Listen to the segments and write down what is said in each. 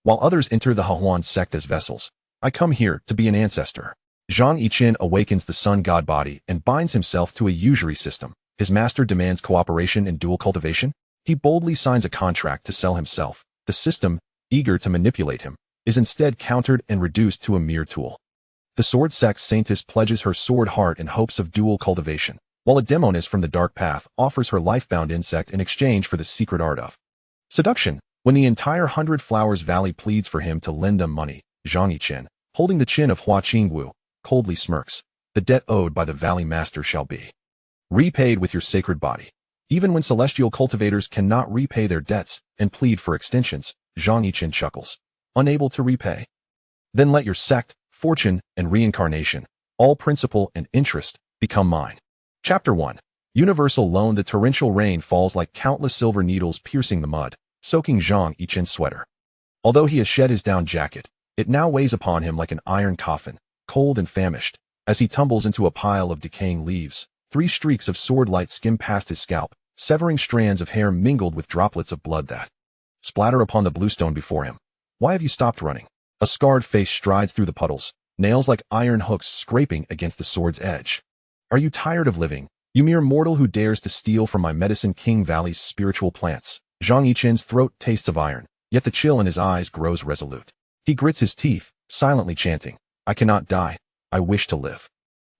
while others enter the Huan sect as vessels. I come here to be an ancestor. Zhang Yichen awakens the sun god body and binds himself to a usury system. His master demands cooperation in dual cultivation. He boldly signs a contract to sell himself. The system, eager to manipulate him, is instead countered and reduced to a mere tool. The sword sect's saintess pledges her sword heart in hopes of dual cultivation, while a demoness from the dark path offers her life-bound insect in exchange for the secret art of seduction. When the entire Hundred Flowers Valley pleads for him to lend them money, Zhang Yichen, holding the chin of Hua Qingwu, coldly smirks. The debt owed by the Valley Master shall be repaid with your sacred body. Even when celestial cultivators cannot repay their debts and plead for extensions, Zhang Yichen chuckles. Unable to repay? Then let your sect, fortune, and reincarnation, all principal and interest, become mine. Chapter 1. Universal Loan. The torrential rain falls like countless silver needles piercing the mud, soaking Zhang Yichen's sweater. Although he has shed his down jacket, it now weighs upon him like an iron coffin, cold and famished. As he tumbles into a pile of decaying leaves, 3 streaks of sword light skim past his scalp, severing strands of hair mingled with droplets of blood that splatter upon the bluestone before him. Why have you stopped running? A scarred face strides through the puddles, nails like iron hooks scraping against the sword's edge. Are you tired of living, you mere mortal who dares to steal from my Medicine King Valley's spiritual plants? Zhang Yichen's throat tastes of iron, yet the chill in his eyes grows resolute. He grits his teeth, silently chanting, I cannot die, I wish to live.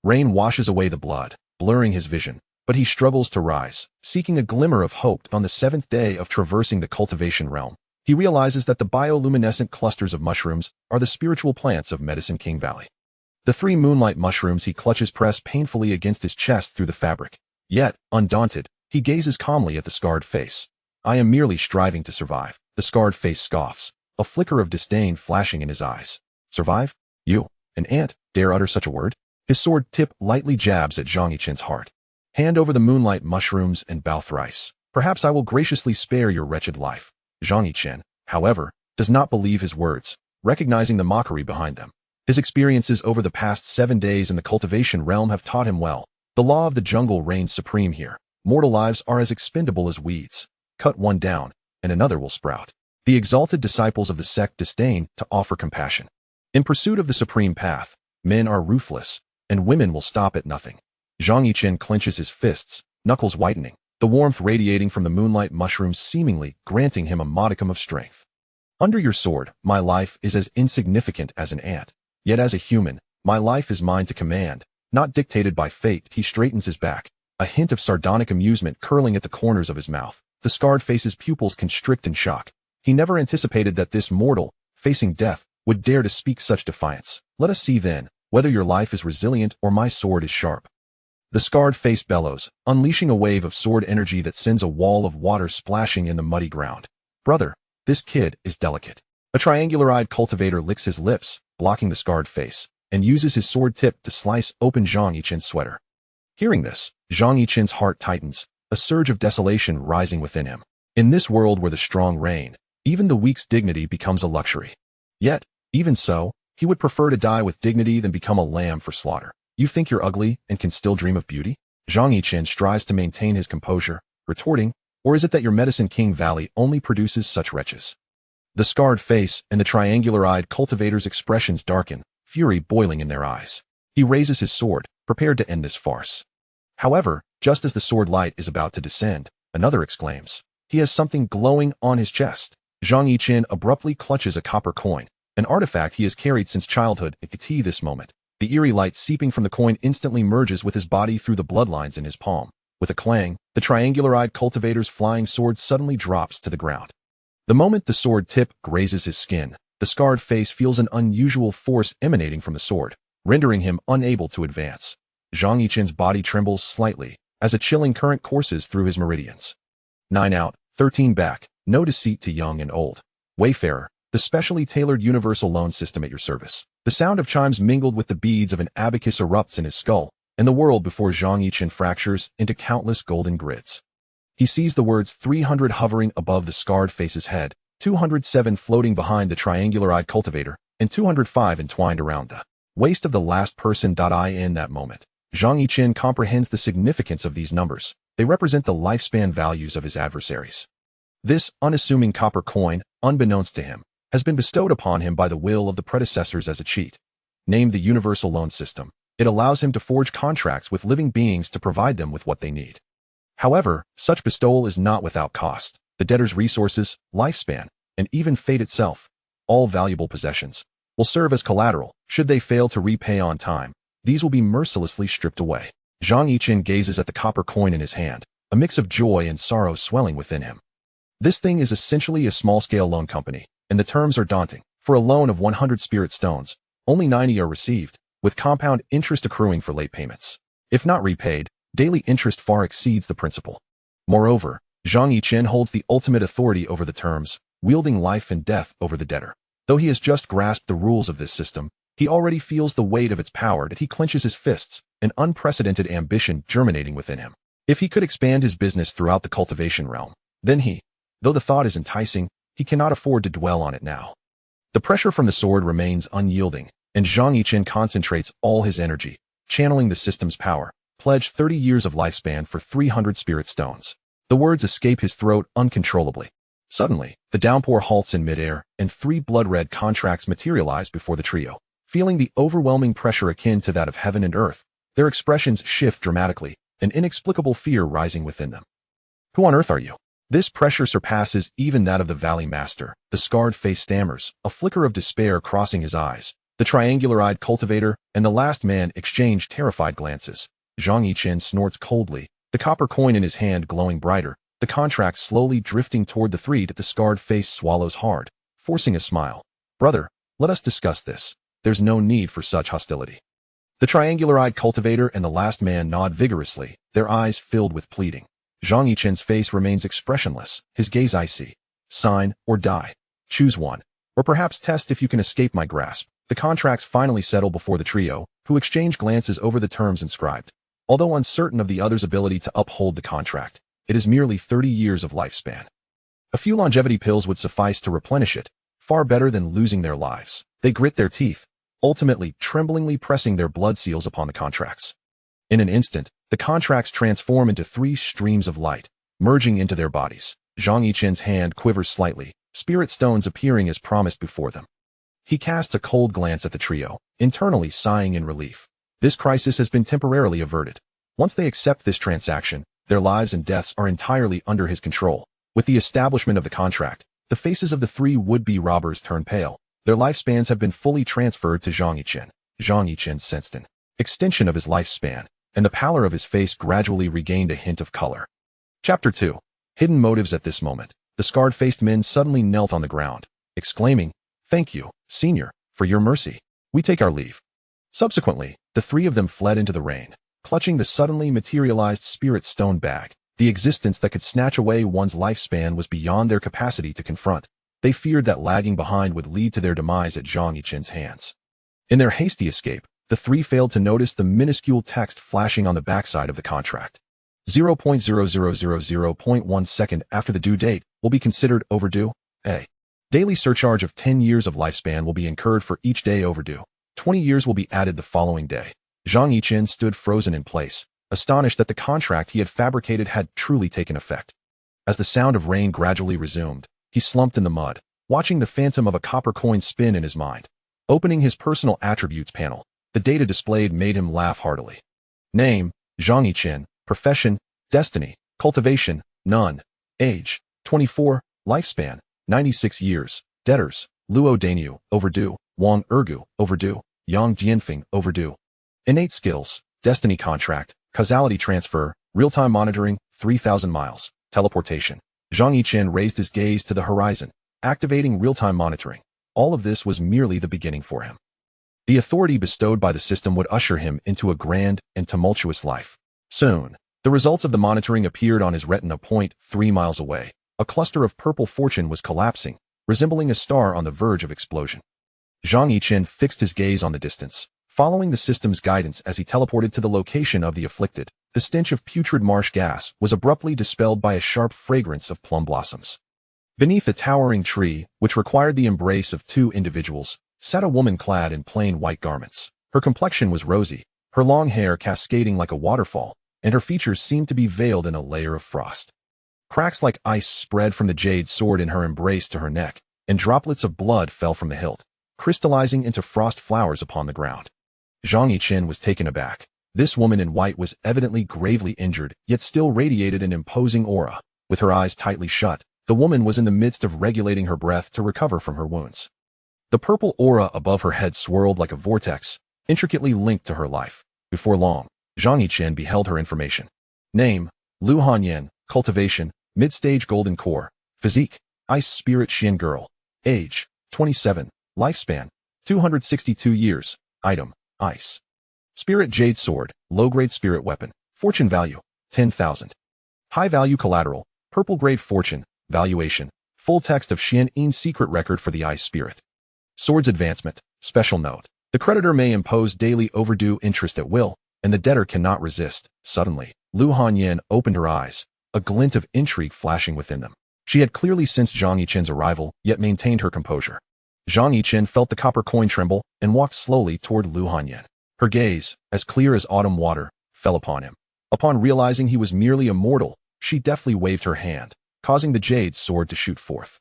Rain washes away the blood, blurring his vision, but he struggles to rise, seeking a glimmer of hope. On the 7th day of traversing the cultivation realm, he realizes that the bioluminescent clusters of mushrooms are the spiritual plants of Medicine King Valley. The 3 moonlight mushrooms he clutches press painfully against his chest through the fabric. Yet, undaunted, he gazes calmly at the scarred face. I am merely striving to survive. The scarred face scoffs, a flicker of disdain flashing in his eyes. Survive? You, an ant, dare utter such a word? His sword tip lightly jabs at Zhang Yichen's heart. Hand over the moonlight mushrooms and bow thrice. Perhaps I will graciously spare your wretched life. Zhang Yichen, however, does not believe his words, recognizing the mockery behind them. His experiences over the past 7 days in the cultivation realm have taught him well. The law of the jungle reigns supreme here. Mortal lives are as expendable as weeds. Cut one down, and another will sprout. The exalted disciples of the sect disdain to offer compassion. In pursuit of the supreme path, men are ruthless, and women will stop at nothing. Zhang Yichen clenches his fists, knuckles whitening, the warmth radiating from the moonlight mushrooms seemingly granting him a modicum of strength. Under your sword, my life is as insignificant as an ant. Yet as a human, my life is mine to command, not dictated by fate. He straightens his back, a hint of sardonic amusement curling at the corners of his mouth. The scarred face's pupils constrict in shock. He never anticipated that this mortal, facing death, would dare to speak such defiance. Let us see then, whether your life is resilient or my sword is sharp. The scarred face bellows, unleashing a wave of sword energy that sends a wall of water splashing in the muddy ground. Brother, this kid is delicate. A triangular-eyed cultivator licks his lips, blocking the scarred face, and uses his sword tip to slice open Zhang Yichen's sweater. Hearing this, Zhang Yichen's heart tightens, a surge of desolation rising within him. In this world where the strong reign, even the weak's dignity becomes a luxury. Yet, even so, he would prefer to die with dignity than become a lamb for slaughter. You think you're ugly and can still dream of beauty? Zhang Yichen strives to maintain his composure, retorting, or is it that your Medicine King Valley only produces such wretches? The scarred face and the triangular-eyed cultivator's expressions darken, fury boiling in their eyes. He raises his sword, prepared to end this farce. However, just as the sword light is about to descend, another exclaims. He has something glowing on his chest. Zhang Yichen abruptly clutches a copper coin, an artifact he has carried since childhood. At this moment, the eerie light seeping from the coin instantly merges with his body through the bloodlines in his palm. With a clang, the triangular-eyed cultivator's flying sword suddenly drops to the ground. The moment the sword tip grazes his skin, the scarred face feels an unusual force emanating from the sword, rendering him unable to advance. Zhang Yichen's body trembles slightly, as a chilling current courses through his meridians. 9 out, 13 back, no deceit to young and old. Wayfarer, the specially tailored universal loan system at your service. The sound of chimes mingled with the beads of an abacus erupts in his skull, and the world before Zhang Yichen fractures into countless golden grids. He sees the words 300 hovering above the scarred face's head, 207 floating behind the triangular-eyed cultivator, and 205 entwined around the waist of the last person. In that moment, Zhang Yichen comprehends the significance of these numbers. They represent the lifespan values of his adversaries. This unassuming copper coin, unbeknownst to him, has been bestowed upon him by the will of the predecessors as a cheat. Named the Universal Loan System, it allows him to forge contracts with living beings to provide them with what they need. However, such bestowal is not without cost. The debtor's resources, lifespan, and even fate itself, all valuable possessions, will serve as collateral should they fail to repay on time. These will be mercilessly stripped away. Zhang Yichen gazes at the copper coin in his hand, a mix of joy and sorrow swelling within him. This thing is essentially a small-scale loan company, and the terms are daunting. For a loan of 100 spirit stones, only 90 are received, with compound interest accruing for late payments. If not repaid, daily interest far exceeds the principal. Moreover, Zhang Yichen holds the ultimate authority over the terms, wielding life and death over the debtor. Though he has just grasped the rules of this system, he already feels the weight of its power that he clenches his fists, an unprecedented ambition germinating within him. If he could expand his business throughout the cultivation realm, then though the thought is enticing, he cannot afford to dwell on it now. The pressure from the sword remains unyielding, and Zhang Yichen concentrates all his energy, channeling the system's power. Pledge 30 years of lifespan for 300 spirit stones. The words escape his throat uncontrollably. Suddenly, the downpour halts in midair, and 3 blood-red contracts materialize before the trio. Feeling the overwhelming pressure akin to that of heaven and earth, their expressions shift dramatically, an inexplicable fear rising within them. Who on earth are you? This pressure surpasses even that of the Valley Master. The scarred face stammers, a flicker of despair crossing his eyes. The triangular-eyed cultivator and the last man exchange terrified glances. Zhang Yichen snorts coldly, the copper coin in his hand glowing brighter, the contract slowly drifting toward the 3 that the scarred face swallows hard, forcing a smile. Brother, let us discuss this. There's no need for such hostility. The triangular-eyed cultivator and the last man nod vigorously, their eyes filled with pleading. Zhang Yichen's face remains expressionless, his gaze icy. Sign or die. Choose one. Or perhaps test if you can escape my grasp. The contracts finally settle before the trio, who exchange glances over the terms inscribed. Although uncertain of the other's ability to uphold the contract, it is merely 30 years of lifespan. A few longevity pills would suffice to replenish it, far better than losing their lives. They grit their teeth, ultimately tremblingly pressing their blood seals upon the contracts. In an instant, the contracts transform into 3 streams of light, merging into their bodies. Zhang Yichen's hand quivers slightly, spirit stones appearing as promised before them. He casts a cold glance at the trio, internally sighing in relief. This crisis has been temporarily averted. Once they accept this transaction, their lives and deaths are entirely under his control. With the establishment of the contract, the faces of the 3 would-be robbers turn pale. Their lifespans have been fully transferred to Zhang Yichen. Zhang Yichen sensed an extension of his lifespan, and the pallor of his face gradually regained a hint of color. Chapter 2. Hidden motives. At this moment, the scarred-faced men suddenly knelt on the ground, exclaiming, "Thank you, Senior, for your mercy. We take our leave." Subsequently, the 3 of them fled into the rain, clutching the suddenly materialized spirit stone bag. The existence that could snatch away one's lifespan was beyond their capacity to confront. They feared that lagging behind would lead to their demise at Zhang Yichen's hands. In their hasty escape, the 3 failed to notice the minuscule text flashing on the backside of the contract. 0.0000.1 second after the due date will be considered overdue. A daily surcharge of 10 years of lifespan will be incurred for each day overdue. 20 years will be added the following day. Zhang Yichen stood frozen in place, astonished that the contract he had fabricated had truly taken effect. As the sound of rain gradually resumed, he slumped in the mud, watching the phantom of a copper coin spin in his mind. Opening his personal attributes panel, the data displayed made him laugh heartily. Name, Zhang Yichen. Profession, destiny. Cultivation, none. Age, 24. Lifespan, 96 years. Debtors, Luo Dainyu, overdue. Wang Ergu, overdue. Yang Jianfeng, overdue. Innate skills, destiny contract, causality transfer, real-time monitoring, 3,000 miles. Teleportation. Zhang Yichen raised his gaze to the horizon, activating real-time monitoring. All of this was merely the beginning for him. The authority bestowed by the system would usher him into a grand and tumultuous life. Soon, the results of the monitoring appeared on his retina. 3 miles away, a cluster of purple fortune was collapsing, resembling a star on the verge of explosion. Zhang Yichen fixed his gaze on the distance, following the system's guidance as he teleported to the location of the afflicted. The stench of putrid marsh gas was abruptly dispelled by a sharp fragrance of plum blossoms. Beneath a towering tree, which required the embrace of 2 individuals, sat a woman clad in plain white garments. Her complexion was rosy, her long hair cascading like a waterfall, and her features seemed to be veiled in a layer of frost. Cracks like ice spread from the jade sword in her embrace to her neck, and droplets of blood fell from the hilt, crystallizing into frost flowers upon the ground. Zhang Yichen was taken aback. This woman in white was evidently gravely injured, yet still radiated an imposing aura. With her eyes tightly shut, the woman was in the midst of regulating her breath to recover from her wounds. The purple aura above her head swirled like a vortex, intricately linked to her life. Before long, Zhang Yichen beheld her information. Name, Lu Hanyan, cultivation, mid-stage golden core, physique, ice spirit Xian girl, age, 27, lifespan, 262 years, item, ice. Spirit jade sword, low-grade spirit weapon, fortune value, 10,000. High-value collateral, purple-grade fortune, valuation, full text of Xian Yin's secret record for the ice spirit. Sword's advancement, special note. The creditor may impose daily overdue interest at will, and the debtor cannot resist. Suddenly, Lu Hanyan opened her eyes, a glint of intrigue flashing within them. She had clearly sensed Zhang Yichen's arrival, yet maintained her composure. Zhang Yichen felt the copper coin tremble and walked slowly toward Lu Hanyan. Her gaze, as clear as autumn water, fell upon him. Upon realizing he was merely a mortal, she deftly waved her hand, causing the jade sword to shoot forth.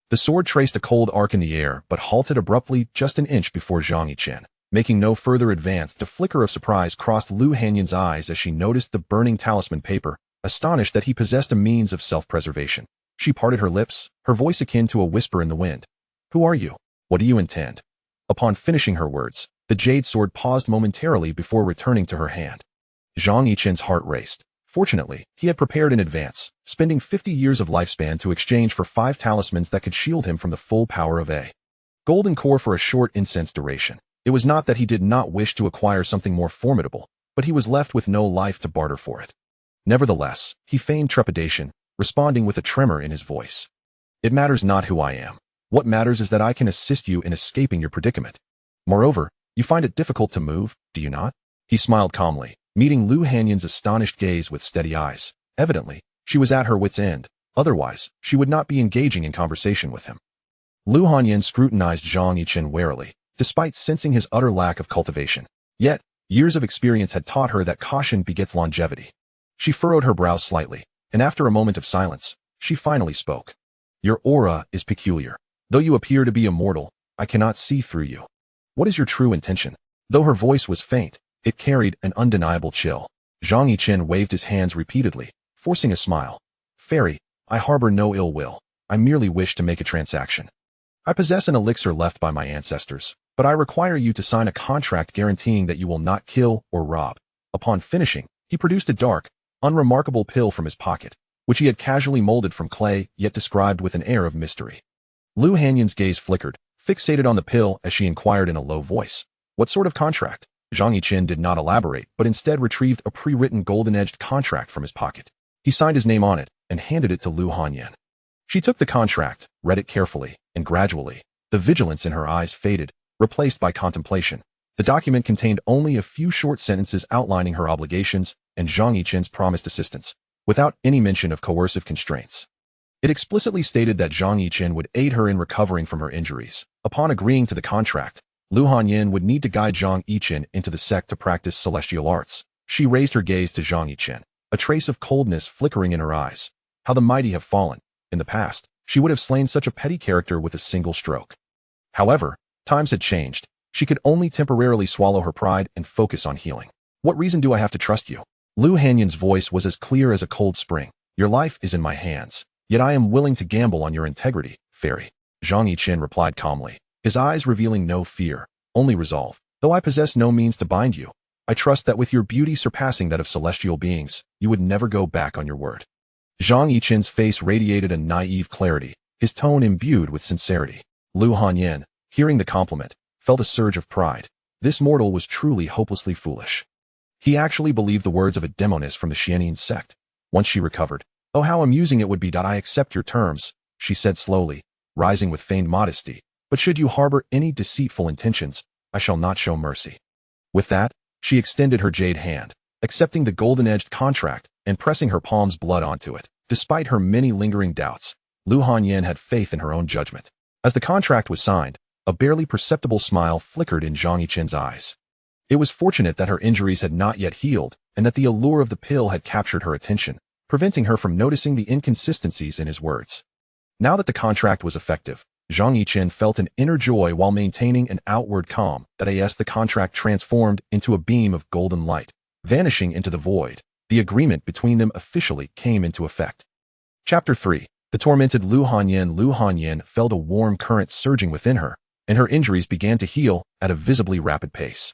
The sword traced a cold arc in the air but halted abruptly just an inch before Zhang Yichen. Making no further advance, the flicker of surprise crossed Lu Hanyan's eyes as she noticed the burning talisman paper, astonished that he possessed a means of self-preservation. She parted her lips, her voice akin to a whisper in the wind. "Who are you? What do you intend?" Upon finishing her words, the jade sword paused momentarily before returning to her hand. Zhang Yichen's heart raced. Fortunately, he had prepared in advance, spending 50 years of lifespan to exchange for 5 talismans that could shield him from the full power of a golden core for a short incense duration. It was not that he did not wish to acquire something more formidable, but he was left with no life to barter for it. Nevertheless, he feigned trepidation, responding with a tremor in his voice. "It matters not who I am. What matters is that I can assist you in escaping your predicament. Moreover, you find it difficult to move, do you not?" He smiled calmly, meeting Lu Hanyan's astonished gaze with steady eyes. Evidently, she was at her wit's end. Otherwise, she would not be engaging in conversation with him. Lu Hanyan scrutinized Zhang Yichen warily, despite sensing his utter lack of cultivation. Yet, years of experience had taught her that caution begets longevity. She furrowed her brow slightly, and after a moment of silence, she finally spoke. "Your aura is peculiar. Though you appear to be immortal, I cannot see through you. What is your true intention?" Though her voice was faint, it carried an undeniable chill. Zhang Yichen waved his hands repeatedly, forcing a smile. "Fairy, I harbor no ill will. I merely wish to make a transaction. I possess an elixir left by my ancestors, but I require you to sign a contract guaranteeing that you will not kill or rob." Upon finishing, he produced a dark, unremarkable pill from his pocket, which he had casually molded from clay yet described with an air of mystery. Lu Hanyan's gaze flickered, fixated on the pill as she inquired in a low voice. "What sort of contract?" Zhang Yichen did not elaborate, but instead retrieved a pre-written golden-edged contract from his pocket. He signed his name on it and handed it to Lu Hanyan. She took the contract, read it carefully, and gradually, the vigilance in her eyes faded, replaced by contemplation. The document contained only a few short sentences outlining her obligations and Zhang Yichen's promised assistance, without any mention of coercive constraints. It explicitly stated that Zhang Yichen would aid her in recovering from her injuries. Upon agreeing to the contract, Lu Hanyan would need to guide Zhang Yichen into the sect to practice celestial arts. She raised her gaze to Zhang Yichen, a trace of coldness flickering in her eyes. How the mighty have fallen. In the past, she would have slain such a petty character with a single stroke. However, times had changed. She could only temporarily swallow her pride and focus on healing. "What reason do I have to trust you?" Lu Hanyan's voice was as clear as a cold spring. "Your life is in my hands, yet I am willing to gamble on your integrity, fairy." Zhang Yichen replied calmly, his eyes revealing no fear, only resolve. "Though I possess no means to bind you, I trust that with your beauty surpassing that of celestial beings, you would never go back on your word." Zhang Yichen's face radiated a naive clarity, his tone imbued with sincerity. Lu Hanyan, hearing the compliment, felt a surge of pride. This mortal was truly hopelessly foolish. He actually believed the words of a demoness from the Demon Sect. Once she recovered, "Oh, how amusing it would be that I accept your terms," she said slowly, rising with feigned modesty. "But should you harbor any deceitful intentions, I shall not show mercy." With that, she extended her jade hand, accepting the golden-edged contract and pressing her palm's blood onto it. Despite her many lingering doubts, Lu Hanyan had faith in her own judgment. As the contract was signed, a barely perceptible smile flickered in Zhang Yichen's eyes. It was fortunate that her injuries had not yet healed and that the allure of the pill had captured her attention, preventing her from noticing the inconsistencies in his words. Now that the contract was effective, Zhang Yichen felt an inner joy while maintaining an outward calm that as the contract transformed into a beam of golden light, vanishing into the void. The agreement between them officially came into effect. Chapter 3. The tormented Lu Hanyan. Lu Hanyan felt a warm current surging within her, and her injuries began to heal at a visibly rapid pace.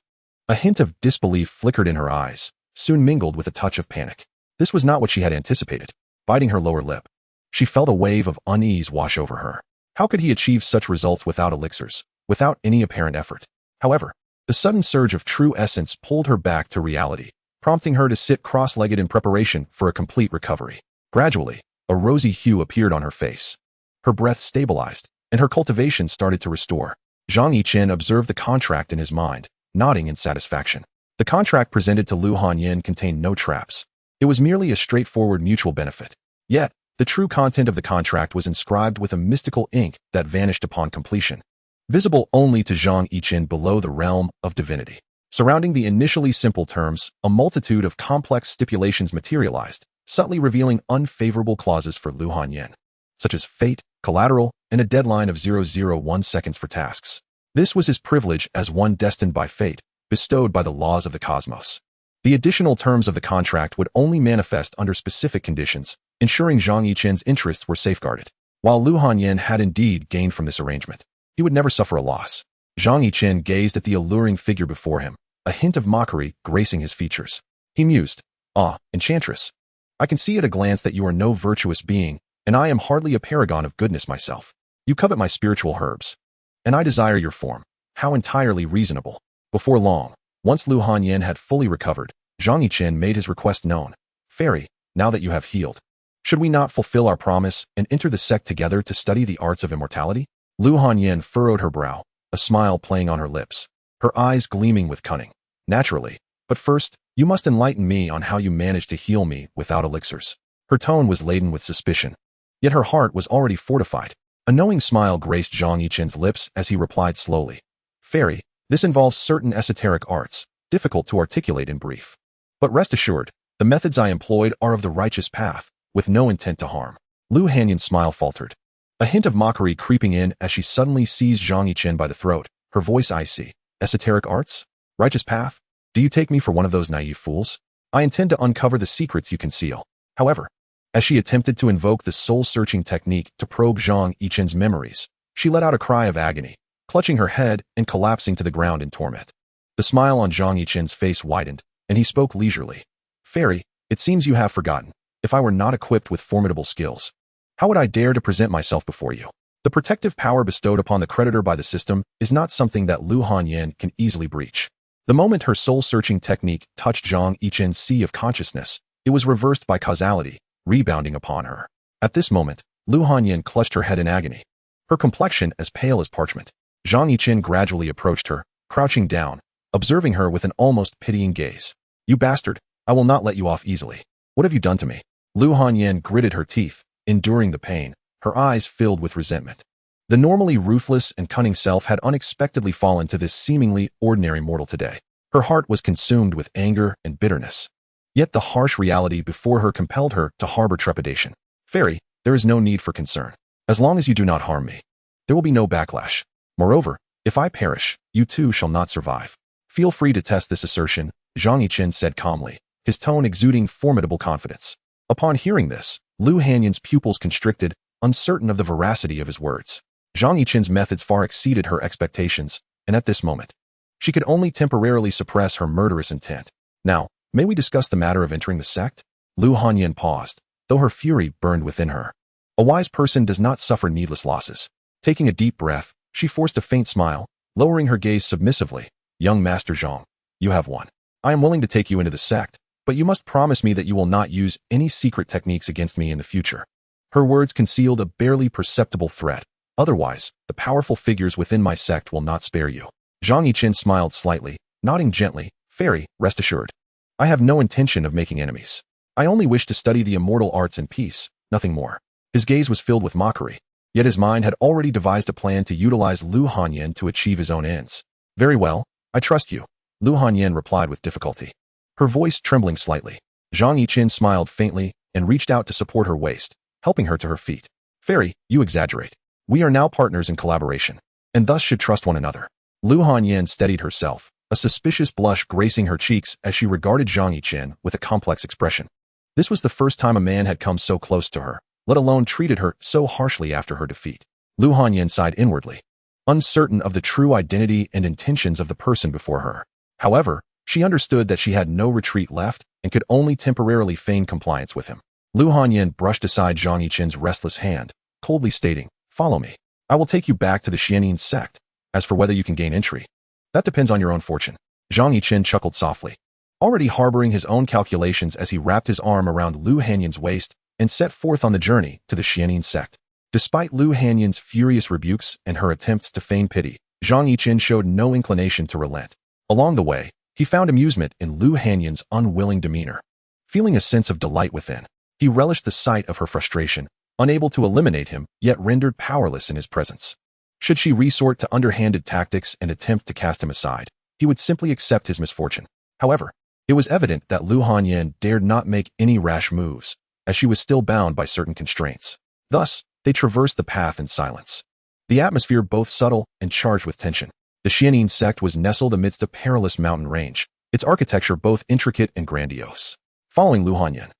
A hint of disbelief flickered in her eyes, soon mingled with a touch of panic. This was not what she had anticipated. Biting her lower lip, she felt a wave of unease wash over her. How could he achieve such results without elixirs, without any apparent effort? However, the sudden surge of true essence pulled her back to reality, prompting her to sit cross-legged in preparation for a complete recovery. Gradually, a rosy hue appeared on her face. Her breath stabilized, and her cultivation started to restore. Zhang Yichen observed the contract in his mind, nodding in satisfaction. The contract presented to Lu Hanyan contained no traps. It was merely a straightforward mutual benefit. Yet, the true content of the contract was inscribed with a mystical ink that vanished upon completion, visible only to Zhang Yichen below the realm of divinity. Surrounding the initially simple terms, a multitude of complex stipulations materialized, subtly revealing unfavorable clauses for Lu Hanyan, such as fate, collateral, and a deadline of 001 seconds for tasks. This was his privilege as one destined by fate, bestowed by the laws of the cosmos. The additional terms of the contract would only manifest under specific conditions, ensuring Zhang Yichen's interests were safeguarded. While Lu Hanyan had indeed gained from this arrangement, he would never suffer a loss. Zhang Yichen gazed at the alluring figure before him, a hint of mockery gracing his features. He mused, "Ah, enchantress. I can see at a glance that you are no virtuous being, and I am hardly a paragon of goodness myself. You covet my spiritual herbs, and I desire your form. How entirely reasonable." Before long, once Lu Hanyan had fully recovered, Zhang Yichen made his request known. "Fairy, now that you have healed, should we not fulfill our promise and enter the sect together to study the arts of immortality?" Lu Hanyan furrowed her brow, a smile playing on her lips, her eyes gleaming with cunning. "Naturally, but first, you must enlighten me on how you managed to heal me without elixirs." Her tone was laden with suspicion, yet her heart was already fortified. A knowing smile graced Zhang Yichen's lips as he replied slowly, "Fairy, this involves certain esoteric arts, difficult to articulate in brief. But rest assured, the methods I employed are of the righteous path, with no intent to harm." Lu Hanyan's smile faltered, a hint of mockery creeping in as she suddenly seized Zhang Yichen by the throat, her voice icy. "Esoteric arts? Righteous path? Do you take me for one of those naive fools? I intend to uncover the secrets you conceal." However, as she attempted to invoke the soul-searching technique to probe Zhang Yichen's memories, she let out a cry of agony, clutching her head and collapsing to the ground in torment. The smile on Zhang Yichen's face widened, and he spoke leisurely. "Fairy, it seems you have forgotten. If I were not equipped with formidable skills, how would I dare to present myself before you? The protective power bestowed upon the creditor by the system is not something that Lu Hanyan can easily breach." The moment her soul-searching technique touched Zhang Yichen's sea of consciousness, it was reversed by causality, rebounding upon her. At this moment, Lu Hanyan clutched her head in agony, her complexion as pale as parchment. Zhang Yichen gradually approached her, crouching down, observing her with an almost pitying gaze. "You bastard, I will not let you off easily. What have you done to me?" Lu Hanyan gritted her teeth, enduring the pain, her eyes filled with resentment. The normally ruthless and cunning self had unexpectedly fallen to this seemingly ordinary mortal today. Her heart was consumed with anger and bitterness. Yet the harsh reality before her compelled her to harbor trepidation. "Fairy, there is no need for concern. As long as you do not harm me, there will be no backlash. Moreover, if I perish, you too shall not survive." "Feel free to test this assertion," Zhang Yichen said calmly, his tone exuding formidable confidence. Upon hearing this, Lu Hanyan's pupils constricted, uncertain of the veracity of his words. Zhang Yichen's methods far exceeded her expectations, and at this moment, she could only temporarily suppress her murderous intent. "Now, may we discuss the matter of entering the sect?" Lu Hanyan paused, though her fury burned within her. A wise person does not suffer needless losses. Taking a deep breath, she forced a faint smile, lowering her gaze submissively. "Young Master Zhang, you have won. I am willing to take you into the sect, but you must promise me that you will not use any secret techniques against me in the future." Her words concealed a barely perceptible threat. "Otherwise, the powerful figures within my sect will not spare you." Zhang Yichen smiled slightly, nodding gently. "Fairy, rest assured. I have no intention of making enemies. I only wish to study the immortal arts in peace, nothing more." His gaze was filled with mockery, yet his mind had already devised a plan to utilize Lu Hanyan to achieve his own ends. "Very well, I trust you," Lu Hanyan replied with difficulty, her voice trembling slightly. Zhang Yichen smiled faintly and reached out to support her waist, helping her to her feet. "Fairy, you exaggerate. We are now partners in collaboration, and thus should trust one another. Lu Hanyan steadied herself, a suspicious blush gracing her cheeks as she regarded Zhang Yichen with a complex expression. This was the first time a man had come so close to her, let alone treated her so harshly after her defeat. Lu Hanyan sighed inwardly, uncertain of the true identity and intentions of the person before her. However, she understood that she had no retreat left and could only temporarily feign compliance with him. Lu Hanyan brushed aside Zhang Yichen's restless hand, coldly stating, "Follow me. I will take you back to the Demon Sect. As for whether you can gain entry, that depends on your own fortune." Zhang Yichen chuckled softly, already harboring his own calculations as he wrapped his arm around Lu Hanyan's waist and set forth on the journey to the Demon Sect. Despite Lu Hanyan's furious rebukes and her attempts to feign pity, Zhang Yichen showed no inclination to relent. Along the way, he found amusement in Lu Hanyan's unwilling demeanor. Feeling a sense of delight within, he relished the sight of her frustration, unable to eliminate him, yet rendered powerless in his presence. Should she resort to underhanded tactics and attempt to cast him aside, he would simply accept his misfortune. However, it was evident that Lu Hanyan dared not make any rash moves, as she was still bound by certain constraints. Thus, they traversed the path in silence. The atmosphere both subtle and charged with tension. The Demon Sect was nestled amidst a perilous mountain range, its architecture both intricate and grandiose. Following Lu Hanyan,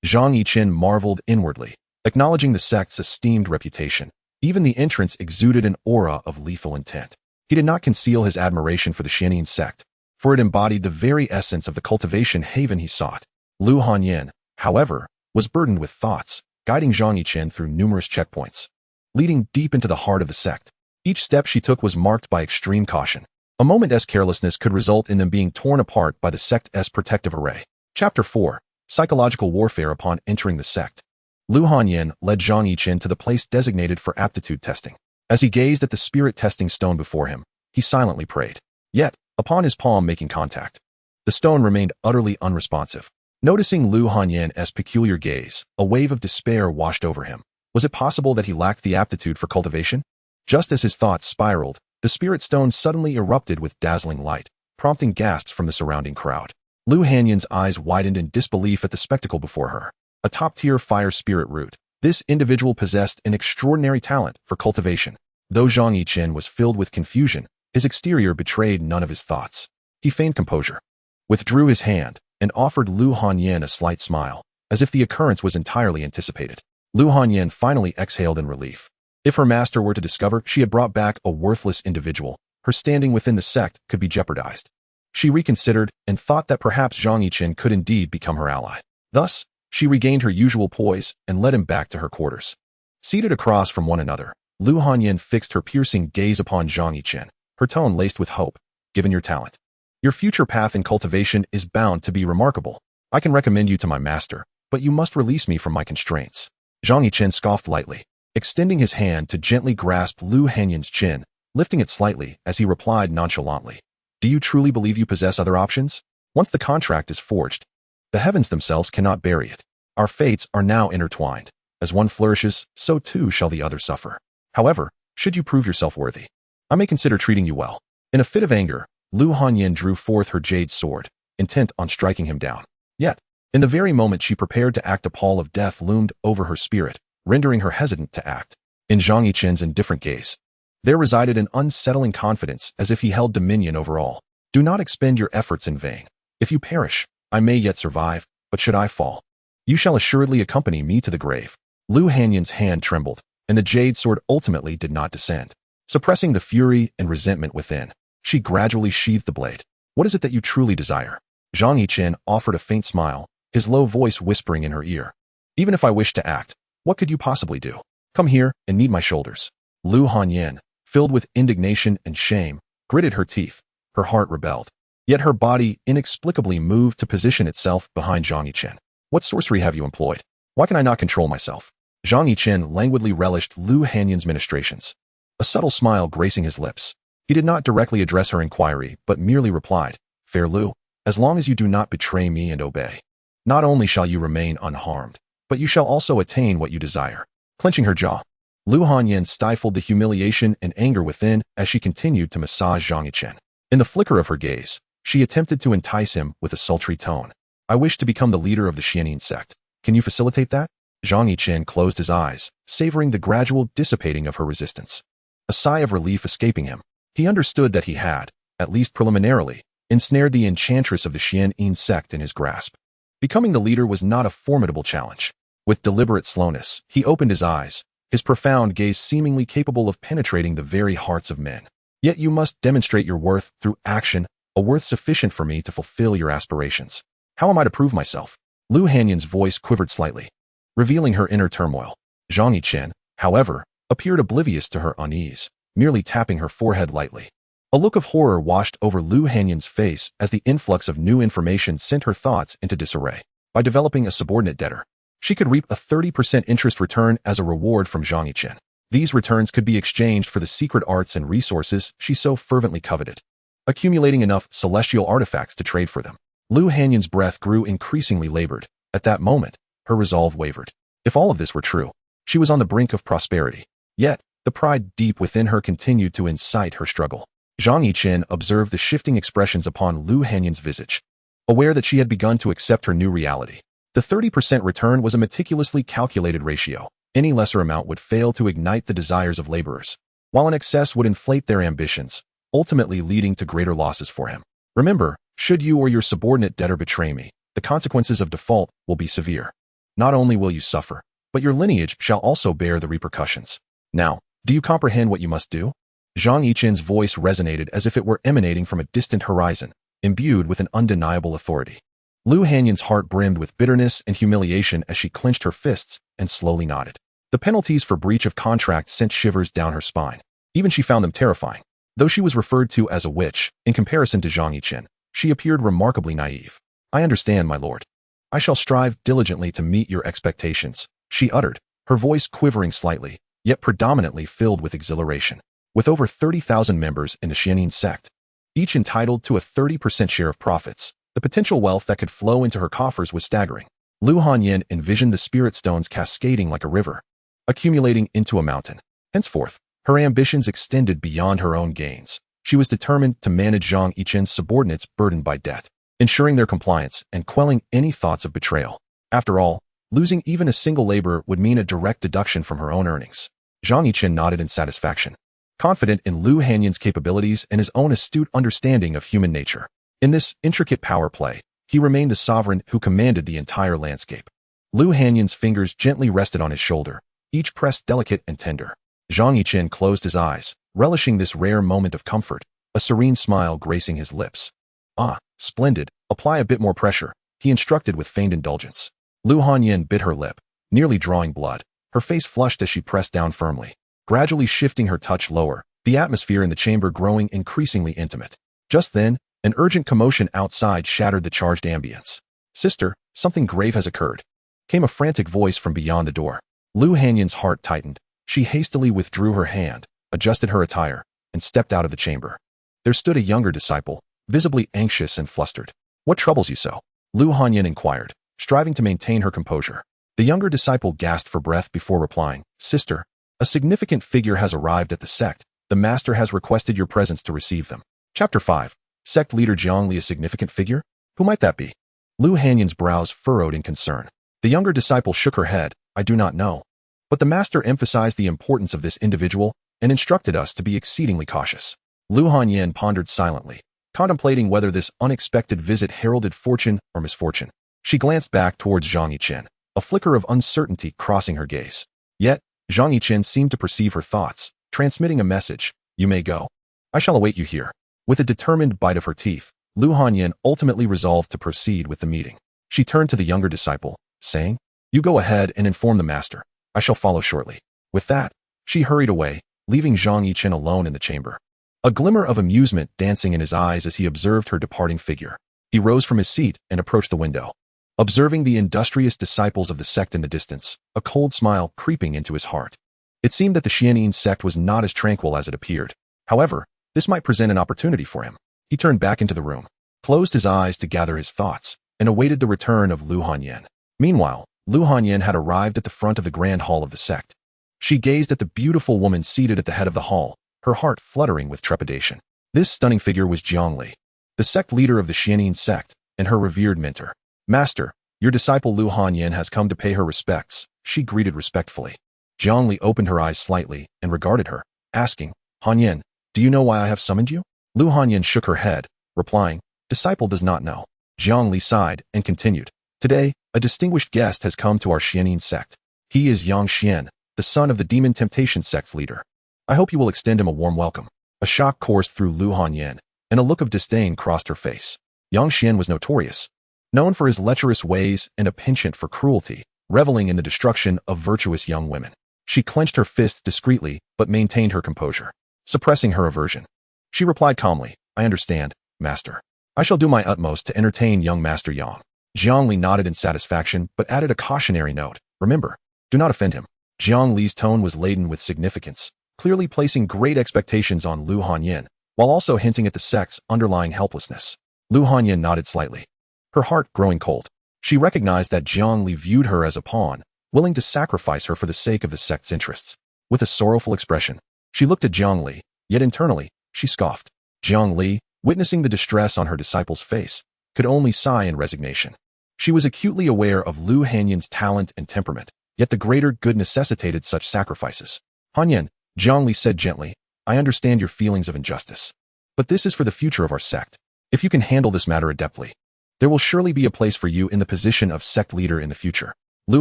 Zhang Yichen marveled inwardly, acknowledging the sect's esteemed reputation. Even the entrance exuded an aura of lethal intent. He did not conceal his admiration for the Demon Sect, for it embodied the very essence of the cultivation haven he sought. Lu Hanyan, however, was burdened with thoughts, guiding Zhang Yichen through numerous checkpoints, leading deep into the heart of the sect. Each step she took was marked by extreme caution. A moment's carelessness could result in them being torn apart by the sect's protective array. Chapter 4. Psychological Warfare. Upon entering the sect, Lu Hanyan led Zhang Yichen to the place designated for aptitude testing. As he gazed at the spirit testing stone before him, he silently prayed. Yet, upon his palm making contact, the stone remained utterly unresponsive. Noticing Lu Hanyan's peculiar gaze, a wave of despair washed over him. Was it possible that he lacked the aptitude for cultivation? Just as his thoughts spiraled, the spirit stone suddenly erupted with dazzling light, prompting gasps from the surrounding crowd. Lu Hanyan's eyes widened in disbelief at the spectacle before her. A top-tier fire spirit root, this individual possessed an extraordinary talent for cultivation. Though Zhang Yichen was filled with confusion, his exterior betrayed none of his thoughts. He feigned composure, withdrew his hand, and offered Lu Hanyan a slight smile, as if the occurrence was entirely anticipated. Lu Hanyan finally exhaled in relief. If her master were to discover she had brought back a worthless individual, her standing within the sect could be jeopardized. She reconsidered and thought that perhaps Zhang Yichen could indeed become her ally. Thus, she regained her usual poise and led him back to her quarters. Seated across from one another, Lu Hanyan fixed her piercing gaze upon Zhang Yichen, her tone laced with hope. "Given your talent, your future path in cultivation is bound to be remarkable. I can recommend you to my master, but you must release me from my constraints." Zhang Yichen scoffed lightly, extending his hand to gently grasp Lu Hanyan's chin, lifting it slightly as he replied nonchalantly, "Do you truly believe you possess other options? Once the contract is forged, the heavens themselves cannot bury it. Our fates are now intertwined. As one flourishes, so too shall the other suffer. However, should you prove yourself worthy, I may consider treating you well." In a fit of anger, Lu Hanyan drew forth her jade sword, intent on striking him down. Yet, in the very moment she prepared to act, a pall of death loomed over her spirit, rendering her hesitant to act. In Zhang Yichen's indifferent gaze, there resided an unsettling confidence, as if he held dominion over all. "Do not expend your efforts in vain. If you perish, I may yet survive, but should I fall, you shall assuredly accompany me to the grave." Lu Hanyan's hand trembled, and the jade sword ultimately did not descend. Suppressing the fury and resentment within, she gradually sheathed the blade. "What is it that you truly desire?" Zhang Yichen offered a faint smile, his low voice whispering in her ear. "Even if I wished to act, what could you possibly do? Come here and knead my shoulders." Lu Hanyan, filled with indignation and shame, gritted her teeth. Her heart rebelled. Yet her body inexplicably moved to position itself behind Zhang Yichen. "What sorcery have you employed? Why can I not control myself?" Zhang Yichen languidly relished Lu Hanyan's ministrations, a subtle smile gracing his lips. He did not directly address her inquiry, but merely replied, "Fair Lu, as long as you do not betray me and obey, not only shall you remain unharmed, but you shall also attain what you desire." Clenching her jaw, Lu Hanyan stifled the humiliation and anger within as she continued to massage Zhang Yichen. In the flicker of her gaze, she attempted to entice him with a sultry tone. "I wish to become the leader of the Demon Sect. Can you facilitate that?" Zhang Yichen closed his eyes, savoring the gradual dissipating of her resistance. A sigh of relief escaping him, he understood that he had, at least preliminarily, ensnared the enchantress of the Xianyin sect in his grasp. Becoming the leader was not a formidable challenge. With deliberate slowness, he opened his eyes, his profound gaze seemingly capable of penetrating the very hearts of men. Yet you must demonstrate your worth through action, a worth sufficient for me to fulfill your aspirations. How am I to prove myself? Lu Hanyan's voice quivered slightly, revealing her inner turmoil. Zhang Yichen, however, appeared oblivious to her unease, merely tapping her forehead lightly. A look of horror washed over Lu Hanyan's face as the influx of new information sent her thoughts into disarray. By developing a subordinate debtor, she could reap a 30% interest return as a reward from Zhang Yichen. These returns could be exchanged for the secret arts and resources she so fervently coveted, accumulating enough celestial artifacts to trade for them. Lu Hanyan's breath grew increasingly labored. At that moment, her resolve wavered. If all of this were true, she was on the brink of prosperity. Yet, the pride deep within her continued to incite her struggle. Zhang Yichen observed the shifting expressions upon Lu Hanyan's visage, aware that she had begun to accept her new reality. The 30% return was a meticulously calculated ratio. Any lesser amount would fail to ignite the desires of laborers, while an excess would inflate their ambitions, ultimately leading to greater losses for him. Remember, should you or your subordinate debtor betray me, the consequences of default will be severe. Not only will you suffer, but your lineage shall also bear the repercussions. Now, do you comprehend what you must do? Zhang Yichen's voice resonated as if it were emanating from a distant horizon, imbued with an undeniable authority. Lu Hanyan's heart brimmed with bitterness and humiliation as she clenched her fists and slowly nodded. The penalties for breach of contract sent shivers down her spine. Even she found them terrifying. Though she was referred to as a witch, in comparison to Zhang Yichen, she appeared remarkably naive. I understand, my lord. I shall strive diligently to meet your expectations, she uttered, her voice quivering slightly, yet predominantly filled with exhilaration. With over 30,000 members in the Xianyin sect, each entitled to a 30% share of profits, the potential wealth that could flow into her coffers was staggering. Lu Hanyan envisioned the spirit stones cascading like a river, accumulating into a mountain. Henceforth, her ambitions extended beyond her own gains. She was determined to manage Zhang Yichen's subordinates burdened by debt, ensuring their compliance and quelling any thoughts of betrayal. After all, losing even a single laborer would mean a direct deduction from her own earnings. Zhang Yichen nodded in satisfaction, confident in Lu Hanyan's capabilities and his own astute understanding of human nature. In this intricate power play, he remained the sovereign who commanded the entire landscape. Lu Hanyan's fingers gently rested on his shoulder, each pressed delicate and tender. Zhang Yichen closed his eyes, relishing this rare moment of comfort, a serene smile gracing his lips. Ah, splendid, apply a bit more pressure, he instructed with feigned indulgence. Lu Hanyan bit her lip, nearly drawing blood. Her face flushed as she pressed down firmly, gradually shifting her touch lower, the atmosphere in the chamber growing increasingly intimate. Just then, an urgent commotion outside shattered the charged ambience. Sister, something grave has occurred, came a frantic voice from beyond the door. Lu Hanyan's heart tightened. She hastily withdrew her hand, adjusted her attire, and stepped out of the chamber. There stood a younger disciple, visibly anxious and flustered. What troubles you so? Lu Hanyan inquired, striving to maintain her composure. The younger disciple gasped for breath before replying, Sister, a significant figure has arrived at the sect. The master has requested your presence to receive them. Chapter 5. Sect leader Jiang Li, a significant figure? Who might that be? Lu Hanyan's brows furrowed in concern. The younger disciple shook her head. I do not know. But the master emphasized the importance of this individual and instructed us to be exceedingly cautious. Lu Hanyan pondered silently, contemplating whether this unexpected visit heralded fortune or misfortune. She glanced back towards Zhang Yichen, a flicker of uncertainty crossing her gaze. Yet, Zhang Yichen seemed to perceive her thoughts, transmitting a message. You may go. I shall await you here. With a determined bite of her teeth, Lu Hanyan ultimately resolved to proceed with the meeting. She turned to the younger disciple, saying, You go ahead and inform the master. I shall follow shortly. With that, she hurried away, leaving Zhang Yichen alone in the chamber. A glimmer of amusement dancing in his eyes as he observed her departing figure. He rose from his seat and approached the window. Observing the industrious disciples of the sect in the distance, a cold smile creeping into his heart. It seemed that the Xianyin sect was not as tranquil as it appeared. However, this might present an opportunity for him. He turned back into the room, closed his eyes to gather his thoughts, and awaited the return of Lu Hanyan. Meanwhile, Lu Hanyan had arrived at the front of the grand hall of the sect. She gazed at the beautiful woman seated at the head of the hall, her heart fluttering with trepidation. This stunning figure was Jiang Li, the sect leader of the Xianyin sect, and her revered mentor. Master, your disciple Lu Hanyan has come to pay her respects, she greeted respectfully. Zhang Li opened her eyes slightly and regarded her, asking, "Hanyan, do you know why I have summoned you?" Lu Hanyan shook her head, replying, "Disciple does not know." Zhang Li sighed and continued, "Today, a distinguished guest has come to our Xianin sect. He is Yang Xian, the son of the Demon Temptation sect's leader. I hope you will extend him a warm welcome." A shock coursed through Lu Hanyan, and a look of disdain crossed her face. Yang Xian was notorious, known for his lecherous ways and a penchant for cruelty, reveling in the destruction of virtuous young women. She clenched her fists discreetly, but maintained her composure, suppressing her aversion. She replied calmly, "I understand, Master. I shall do my utmost to entertain young Master Yang." Zhang Li nodded in satisfaction, but added a cautionary note. "Remember, do not offend him." Zhang Li's tone was laden with significance, clearly placing great expectations on Lu Hanyan, while also hinting at the sect's underlying helplessness. Lu Hanyan nodded slightly, her heart growing cold. She recognized that Zhang Li viewed her as a pawn, willing to sacrifice her for the sake of the sect's interests. With a sorrowful expression, she looked at Zhang Li, yet internally, she scoffed. Zhang Li, witnessing the distress on her disciple's face, could only sigh in resignation. She was acutely aware of Lu Hanyan's talent and temperament, yet the greater good necessitated such sacrifices. "Hanyan," Zhang Li said gently, "I understand your feelings of injustice. But this is for the future of our sect. If you can handle this matter adeptly, there will surely be a place for you in the position of sect leader in the future." Lu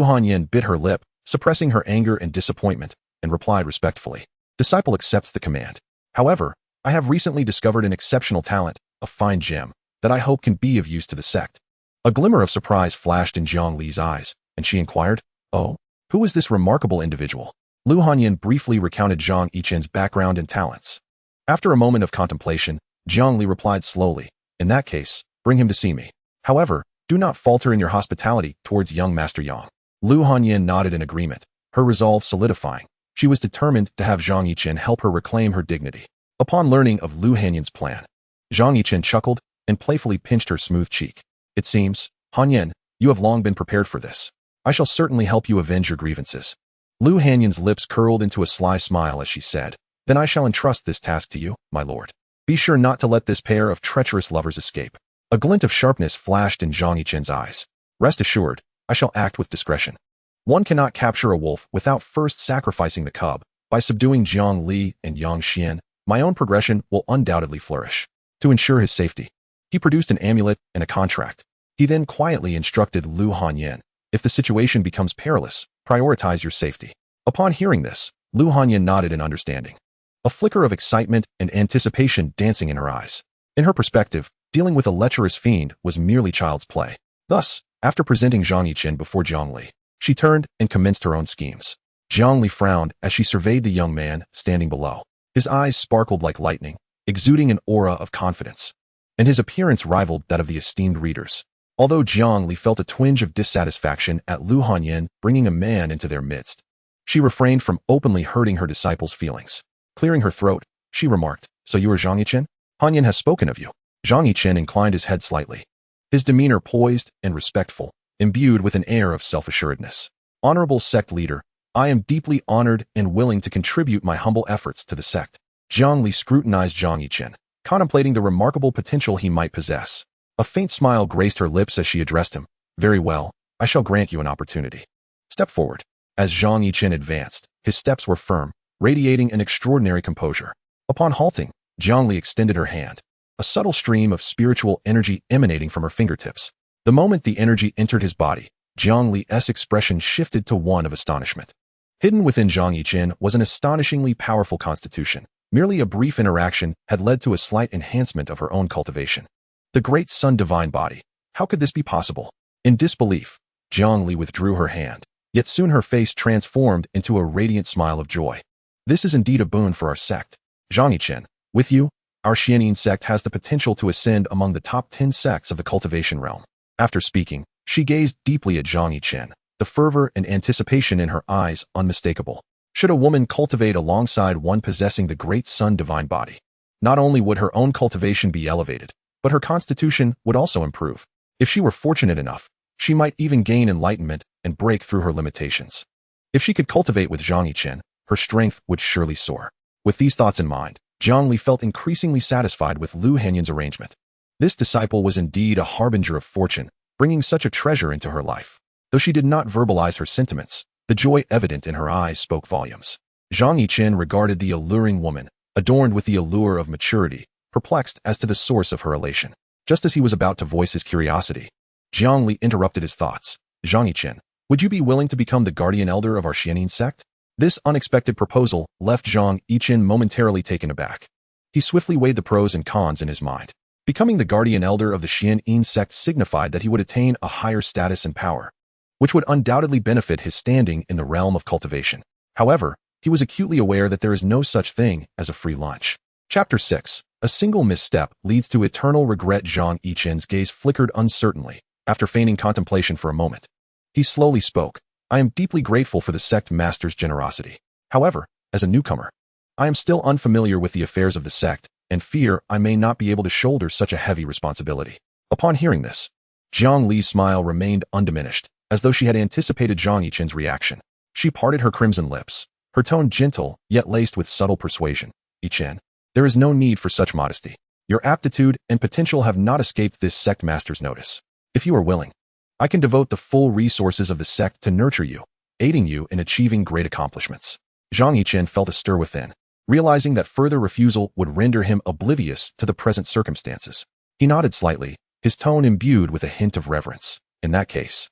Hanyan bit her lip, suppressing her anger and disappointment, and replied respectfully, "Disciple accepts the command. However, I have recently discovered an exceptional talent, a fine gem, that I hope can be of use to the sect." A glimmer of surprise flashed in Zhang Li's eyes, and she inquired, "Oh, who is this remarkable individual?" Lu Hanyan briefly recounted Zhang Yichen's background and talents. After a moment of contemplation, Zhang Li replied slowly, "In that case, bring him to see me. However, do not falter in your hospitality towards young Master Yang." Lu Hanyan nodded in agreement, her resolve solidifying. She was determined to have Zhang Yichen help her reclaim her dignity. Upon learning of Lu Hanyan's plan, Zhang Yichen chuckled and playfully pinched her smooth cheek. "It seems, Hanyan, you have long been prepared for this. I shall certainly help you avenge your grievances." Lu Hanyan's lips curled into a sly smile as she said, "Then I shall entrust this task to you, my lord. Be sure not to let this pair of treacherous lovers escape." A glint of sharpness flashed in Zhang Yichen's eyes. "Rest assured, I shall act with discretion. One cannot capture a wolf without first sacrificing the cub. By subduing Zhang Li and Yang Xian, my own progression will undoubtedly flourish." To ensure his safety, he produced an amulet and a contract. He then quietly instructed Lu Hanyan, "If the situation becomes perilous, prioritize your safety." Upon hearing this, Lu Hanyan nodded in understanding, a flicker of excitement and anticipation dancing in her eyes. In her perspective, dealing with a lecherous fiend was merely child's play. Thus, after presenting Zhang Yichen before Zhang Li, she turned and commenced her own schemes. Zhang Li frowned as she surveyed the young man standing below. His eyes sparkled like lightning, exuding an aura of confidence, and his appearance rivaled that of the esteemed readers. Although Zhang Li felt a twinge of dissatisfaction at Lu Hanyan bringing a man into their midst, she refrained from openly hurting her disciple's feelings. Clearing her throat, she remarked, "So you are Zhang Yichen? Hanyan has spoken of you." Zhang Yichen inclined his head slightly, his demeanor poised and respectful, imbued with an air of self-assuredness. "Honorable sect leader, I am deeply honored and willing to contribute my humble efforts to the sect." Zhang Li scrutinized Zhang Yichen, contemplating the remarkable potential he might possess. A faint smile graced her lips as she addressed him. "Very well, I shall grant you an opportunity. Step forward." As Zhang Yichen advanced, his steps were firm, radiating an extraordinary composure. Upon halting, Zhang Li extended her hand, a subtle stream of spiritual energy emanating from her fingertips. The moment the energy entered his body, Zhang Li's expression shifted to one of astonishment. Hidden within Zhang Yichen was an astonishingly powerful constitution. Merely a brief interaction had led to a slight enhancement of her own cultivation. The great sun divine body. How could this be possible? In disbelief, Zhang Li withdrew her hand, yet soon her face transformed into a radiant smile of joy. "This is indeed a boon for our sect. Zhang Yichen, with you, our Xianin sect has the potential to ascend among the top 10 sects of the cultivation realm." After speaking, she gazed deeply at Zhang Yichen, the fervor and anticipation in her eyes unmistakable. Should a woman cultivate alongside one possessing the great sun divine body, not only would her own cultivation be elevated, but her constitution would also improve. If she were fortunate enough, she might even gain enlightenment and break through her limitations. If she could cultivate with Zhang Yichen, her strength would surely soar. With these thoughts in mind, Zhang Li felt increasingly satisfied with Lu Hanyan's arrangement. This disciple was indeed a harbinger of fortune, bringing such a treasure into her life. Though she did not verbalize her sentiments, The joy evident in her eyes spoke volumes. Zhang Yichen regarded the alluring woman, adorned with the allure of maturity, perplexed as to the source of her elation. Just as he was about to voice his curiosity, Jiang Li interrupted his thoughts. Zhang Yichen, would you be willing to become the guardian elder of our Xianin sect? This unexpected proposal left Zhang Yichen momentarily taken aback. He swiftly weighed the pros and cons in his mind. Becoming the guardian elder of the Xianin sect signified that he would attain a higher status and power, which would undoubtedly benefit his standing in the realm of cultivation. However, he was acutely aware that there is no such thing as a free lunch. Chapter 6. A single misstep leads to eternal regret. Zhang Yichen's gaze flickered uncertainly. After feigning contemplation for a moment, he slowly spoke. I am deeply grateful for the sect master's generosity. However, as a newcomer, I am still unfamiliar with the affairs of the sect, and fear I may not be able to shoulder such a heavy responsibility. Upon hearing this, Jiang Li's smile remained undiminished, as though she had anticipated Zhang Yichen's reaction. She parted her crimson lips, her tone gentle, yet laced with subtle persuasion. Yichen, there is no need for such modesty. Your aptitude and potential have not escaped this sect master's notice. If you are willing, I can devote the full resources of the sect to nurture you, aiding you in achieving great accomplishments. Zhang Yichen felt a stir within, realizing that further refusal would render him oblivious to the present circumstances. He nodded slightly, his tone imbued with a hint of reverence. In that case,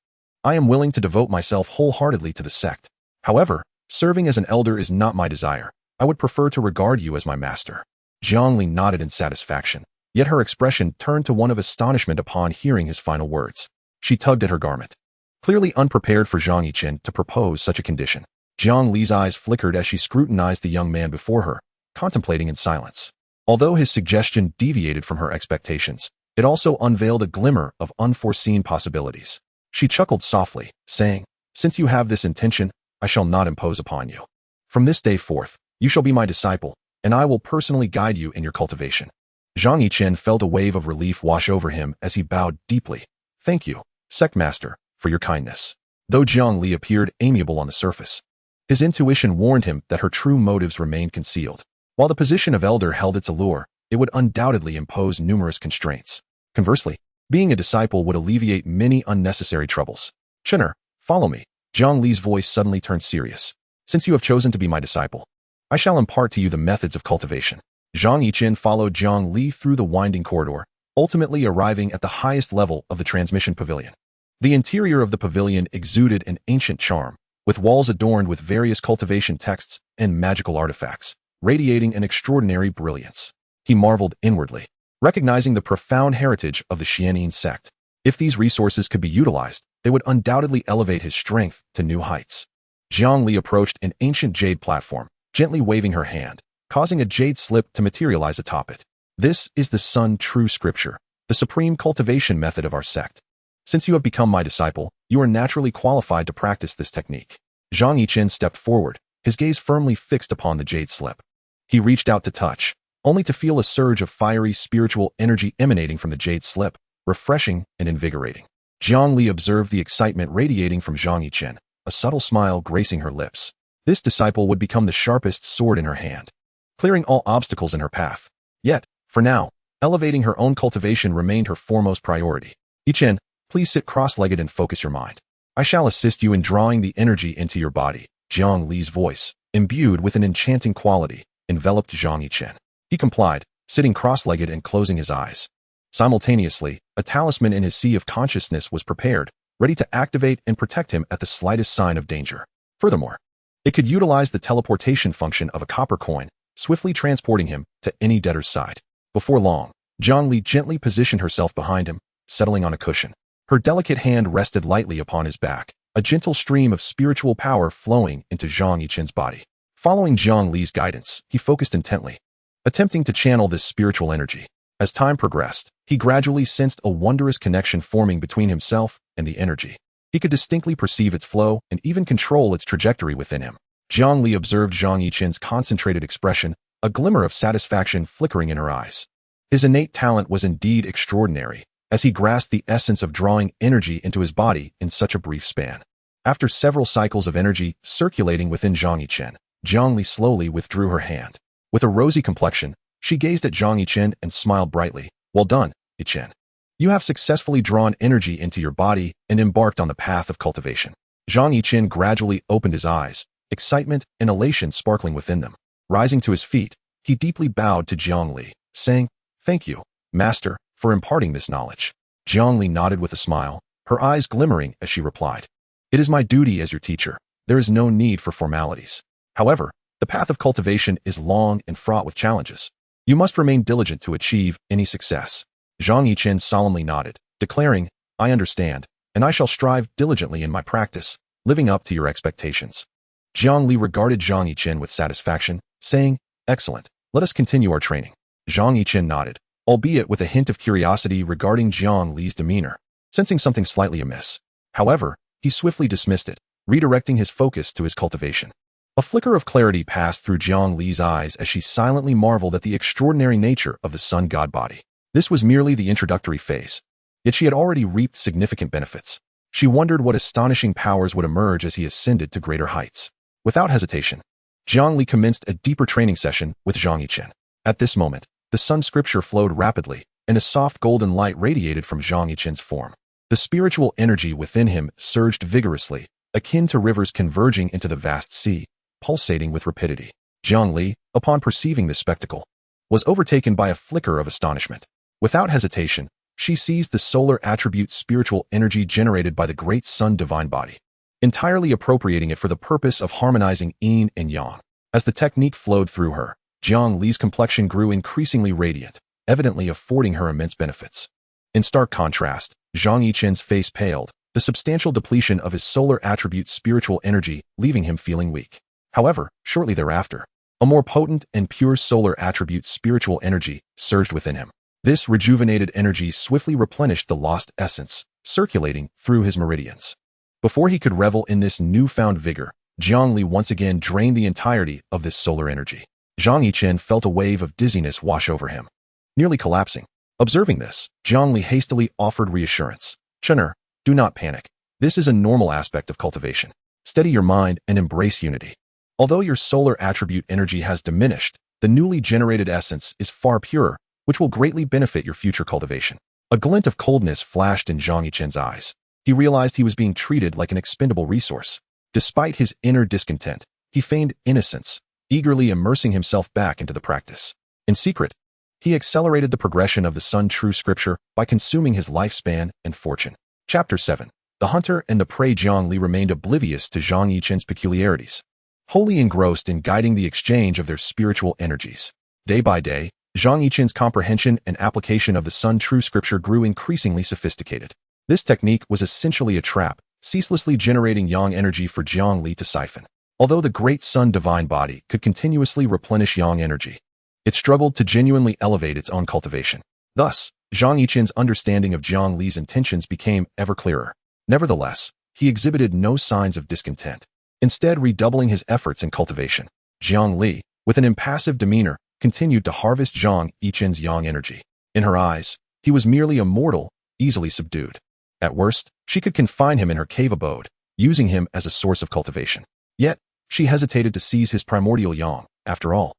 I am willing to devote myself wholeheartedly to the sect. However, serving as an elder is not my desire. I would prefer to regard you as my master. Jiang Li nodded in satisfaction, yet her expression turned to one of astonishment upon hearing his final words. She tugged at her garment, clearly unprepared for Zhang Yichen to propose such a condition. Jiang Li's eyes flickered as she scrutinized the young man before her, contemplating in silence. Although his suggestion deviated from her expectations, it also unveiled a glimmer of unforeseen possibilities. She chuckled softly, saying, Since you have this intention, I shall not impose upon you. From this day forth, you shall be my disciple, and I will personally guide you in your cultivation. Zhang Yichen felt a wave of relief wash over him as he bowed deeply. Thank you, sect master, for your kindness. Though Jiang Li appeared amiable on the surface, his intuition warned him that her true motives remained concealed. While the position of elder held its allure, it would undoubtedly impose numerous constraints. Conversely, being a disciple would alleviate many unnecessary troubles. Chenner, follow me. Jiang Li's voice suddenly turned serious. Since you have chosen to be my disciple, I shall impart to you the methods of cultivation. Zhang Yichen followed Jiang Li through the winding corridor, ultimately arriving at the highest level of the transmission pavilion. The interior of the pavilion exuded an ancient charm, with walls adorned with various cultivation texts and magical artifacts, radiating an extraordinary brilliance. He marveled inwardly, recognizing the profound heritage of the Xianin sect. If these resources could be utilized, they would undoubtedly elevate his strength to new heights. Jiang Li approached an ancient jade platform, gently waving her hand, causing a jade slip to materialize atop it. This is the Sun True Scripture, the supreme cultivation method of our sect. Since you have become my disciple, you are naturally qualified to practice this technique. Zhang Yichen stepped forward, his gaze firmly fixed upon the jade slip. He reached out to touch, only to feel a surge of fiery spiritual energy emanating from the jade slip, refreshing and invigorating. Jiang Li observed the excitement radiating from Zhang Yichen, a subtle smile gracing her lips. This disciple would become the sharpest sword in her hand, clearing all obstacles in her path. Yet, for now, elevating her own cultivation remained her foremost priority. Yichen, please sit cross-legged and focus your mind. I shall assist you in drawing the energy into your body. Jiang Li's voice, imbued with an enchanting quality, enveloped Zhang Yichen. He complied, sitting cross-legged and closing his eyes. Simultaneously, a talisman in his sea of consciousness was prepared, ready to activate and protect him at the slightest sign of danger. Furthermore, it could utilize the teleportation function of a copper coin, swiftly transporting him to any debtor's side. Before long, Jiang Li gently positioned herself behind him, settling on a cushion. Her delicate hand rested lightly upon his back, a gentle stream of spiritual power flowing into Zhang Yichen's body. Following Jiang Li's guidance, he focused intently, attempting to channel this spiritual energy. As time progressed, he gradually sensed a wondrous connection forming between himself and the energy. He could distinctly perceive its flow and even control its trajectory within him. Jiang Li observed Zhang Yichen's concentrated expression, a glimmer of satisfaction flickering in her eyes. His innate talent was indeed extraordinary, as he grasped the essence of drawing energy into his body in such a brief span. After several cycles of energy circulating within Zhang Yichen, Jiang Li slowly withdrew her hand. With a rosy complexion, she gazed at Zhang Yichen and smiled brightly. Well done, Yichen. You have successfully drawn energy into your body and embarked on the path of cultivation. Zhang Yichen gradually opened his eyes, excitement and elation sparkling within them. Rising to his feet, he deeply bowed to Jiang Li, saying, "Thank you, Master, for imparting this knowledge." Jiang Li nodded with a smile, her eyes glimmering as she replied, "It is my duty as your teacher. There is no need for formalities. However, the path of cultivation is long and fraught with challenges. You must remain diligent to achieve any success." Zhang Yichen solemnly nodded, declaring, "I understand, and I shall strive diligently in my practice, living up to your expectations." Jiang Li regarded Zhang Yichen with satisfaction, saying, "Excellent, let us continue our training." Zhang Yichen nodded, albeit with a hint of curiosity regarding Jiang Li's demeanor, sensing something slightly amiss. However, he swiftly dismissed it, redirecting his focus to his cultivation. A flicker of clarity passed through Jiang Li's eyes as she silently marveled at the extraordinary nature of the sun god body. This was merely the introductory phase, yet she had already reaped significant benefits. She wondered what astonishing powers would emerge as he ascended to greater heights. Without hesitation, Jiang Li commenced a deeper training session with Zhang Yichen. At this moment, the sun scripture flowed rapidly, and a soft golden light radiated from Zhang Yichen's form. The spiritual energy within him surged vigorously, akin to rivers converging into the vast sea, pulsating with rapidity. Jiang Li, upon perceiving this spectacle, was overtaken by a flicker of astonishment. Without hesitation, she seized the solar attribute spiritual energy generated by the great sun divine body, entirely appropriating it for the purpose of harmonizing yin and yang. As the technique flowed through her, Jiang Li's complexion grew increasingly radiant, evidently affording her immense benefits. In stark contrast, Zhang Yichen's face paled, the substantial depletion of his solar attribute spiritual energy leaving him feeling weak. However, shortly thereafter, a more potent and pure solar attribute spiritual energy surged within him. This rejuvenated energy swiftly replenished the lost essence, circulating through his meridians. Before he could revel in this newfound vigor, Jiang Li once again drained the entirety of this solar energy. Zhang Yichen felt a wave of dizziness wash over him, nearly collapsing. Observing this, Jiang Li hastily offered reassurance. "Chener, do not panic. This is a normal aspect of cultivation. Steady your mind and embrace unity. Although your solar attribute energy has diminished, the newly generated essence is far purer, which will greatly benefit your future cultivation." A glint of coldness flashed in Zhang Yichen's eyes. He realized he was being treated like an expendable resource. Despite his inner discontent, he feigned innocence, eagerly immersing himself back into the practice. In secret, he accelerated the progression of the Sun True Scripture by consuming his lifespan and fortune. Chapter 7. The hunter and the prey. Jiang Li remained oblivious to Zhang Yichen's peculiarities, wholly engrossed in guiding the exchange of their spiritual energies. Day by day, Zhang Yichen's comprehension and application of the Sun True Scripture grew increasingly sophisticated. This technique was essentially a trap, ceaselessly generating yang energy for Jiang Li to siphon. Although the great sun divine body could continuously replenish yang energy, it struggled to genuinely elevate its own cultivation. Thus, Zhang Yichen's understanding of Jiang Li's intentions became ever clearer. Nevertheless, he exhibited no signs of discontent, instead redoubling his efforts in cultivation. Jiang Li, with an impassive demeanor, continued to harvest Zhang Yichen's yang energy. In her eyes, he was merely a mortal, easily subdued. At worst, she could confine him in her cave abode, using him as a source of cultivation. Yet, she hesitated to seize his primordial yang. After all,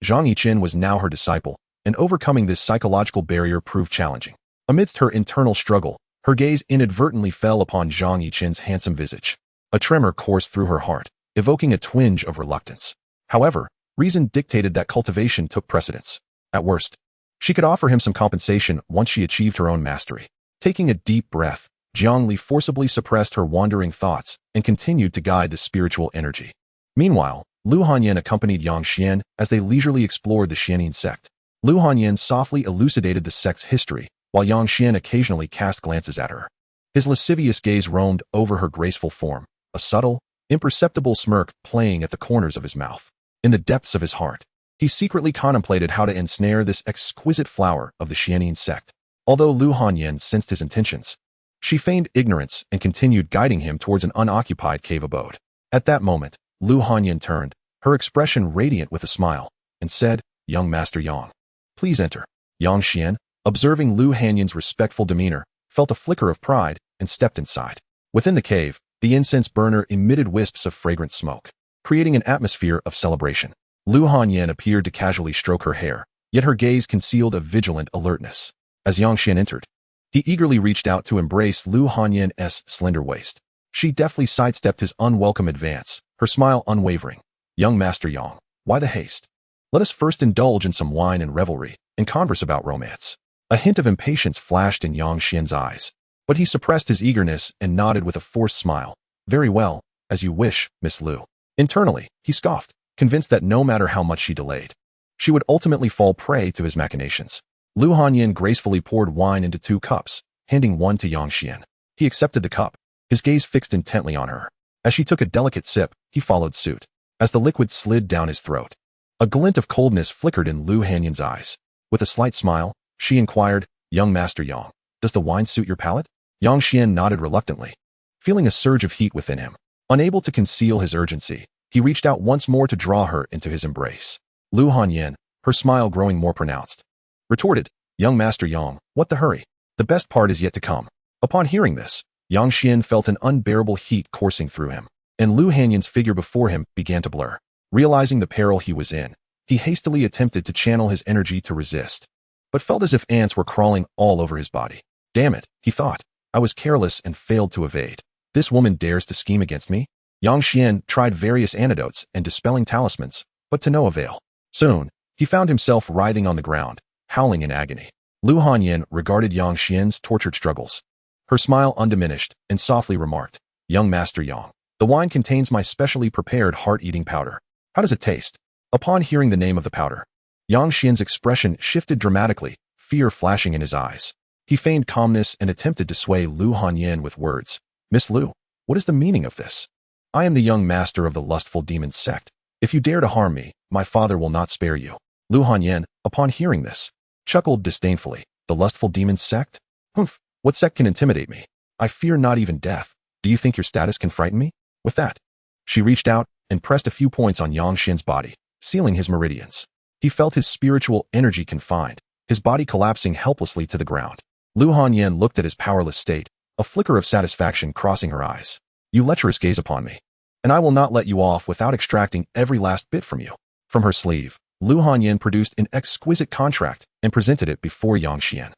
Zhang Yichen was now her disciple, and overcoming this psychological barrier proved challenging. Amidst her internal struggle, her gaze inadvertently fell upon Zhang Yichen's handsome visage. A tremor coursed through her heart, evoking a twinge of reluctance. However, reason dictated that cultivation took precedence. At worst, she could offer him some compensation once she achieved her own mastery. Taking a deep breath, Jiang Li forcibly suppressed her wandering thoughts and continued to guide the spiritual energy. Meanwhile, Lu Hanyan accompanied Yang Xian as they leisurely explored the Xianin sect. Lu Hanyan softly elucidated the sect's history, while Yang Xian occasionally cast glances at her. His lascivious gaze roamed over her graceful form, a subtle, imperceptible smirk playing at the corners of his mouth. In the depths of his heart, he secretly contemplated how to ensnare this exquisite flower of the Xianin sect. Although Lu Hanyan sensed his intentions, she feigned ignorance and continued guiding him towards an unoccupied cave abode. At that moment, Lu Hanyan turned, her expression radiant with a smile, and said, "Young Master Yang, please enter." Yang Xian, observing Lu Hanyan's respectful demeanor, felt a flicker of pride and stepped inside. Within the cave, the incense burner emitted wisps of fragrant smoke, creating an atmosphere of celebration. Lu Hanyan appeared to casually stroke her hair, yet her gaze concealed a vigilant alertness. As Yang Xian entered, he eagerly reached out to embrace Lu Hanyan's slender waist. She deftly sidestepped his unwelcome advance, her smile unwavering. "Young Master Yang, why the haste? Let us first indulge in some wine and revelry, and converse about romance." A hint of impatience flashed in Yang Xian's eyes, but he suppressed his eagerness and nodded with a forced smile. "Very well, as you wish, Miss Lu." Internally, he scoffed, convinced that no matter how much she delayed, she would ultimately fall prey to his machinations. Lu Hanyin gracefully poured wine into 2 cups, handing one to Yang Xian. He accepted the cup, his gaze fixed intently on her. As she took a delicate sip, he followed suit. As the liquid slid down his throat, a glint of coldness flickered in Lu Hanyin's eyes. With a slight smile, she inquired, "Young Master Yang, does the wine suit your palate?" Yang Xian nodded reluctantly, feeling a surge of heat within him. Unable to conceal his urgency, he reached out once more to draw her into his embrace. Lu Hanyin, her smile growing more pronounced, retorted, "Young Master Yang, what the hurry? The best part is yet to come." Upon hearing this, Yang Xian felt an unbearable heat coursing through him, and Lu Hanyin's figure before him began to blur. Realizing the peril he was in, he hastily attempted to channel his energy to resist, but felt as if ants were crawling all over his body. "Damn it," he thought. "I was careless and failed to evade. This woman dares to scheme against me?" Yang Xian tried various antidotes and dispelling talismans, but to no avail. Soon, he found himself writhing on the ground, howling in agony. Lu Hanyin regarded Yang Xian's tortured struggles. Her smile undiminished, and softly remarked, "Young Master Yang, the wine contains my specially prepared heart-eating powder. How does it taste?" Upon hearing the name of the powder, Yang Xian's expression shifted dramatically, fear flashing in his eyes. He feigned calmness and attempted to sway Lu Hanyin with words. "Miss Lu, what is the meaning of this? I am the young master of the lustful Demon Sect. If you dare to harm me, my father will not spare you." Lu Hanyin, upon hearing this, chuckled disdainfully. "The lustful Demon Sect? Humph, what sect can intimidate me? I fear not even death. Do you think your status can frighten me?" With that, she reached out and pressed a few points on Yang Xian's body, sealing his meridians. He felt his spiritual energy confined, his body collapsing helplessly to the ground. Lu Hanyin looked at his powerless state, a flicker of satisfaction crossing her eyes. "You lecherous gaze upon me, and I will not let you off without extracting every last bit from you." From her sleeve, Lu Hanyin produced an exquisite contract and presented it before Yang Xian.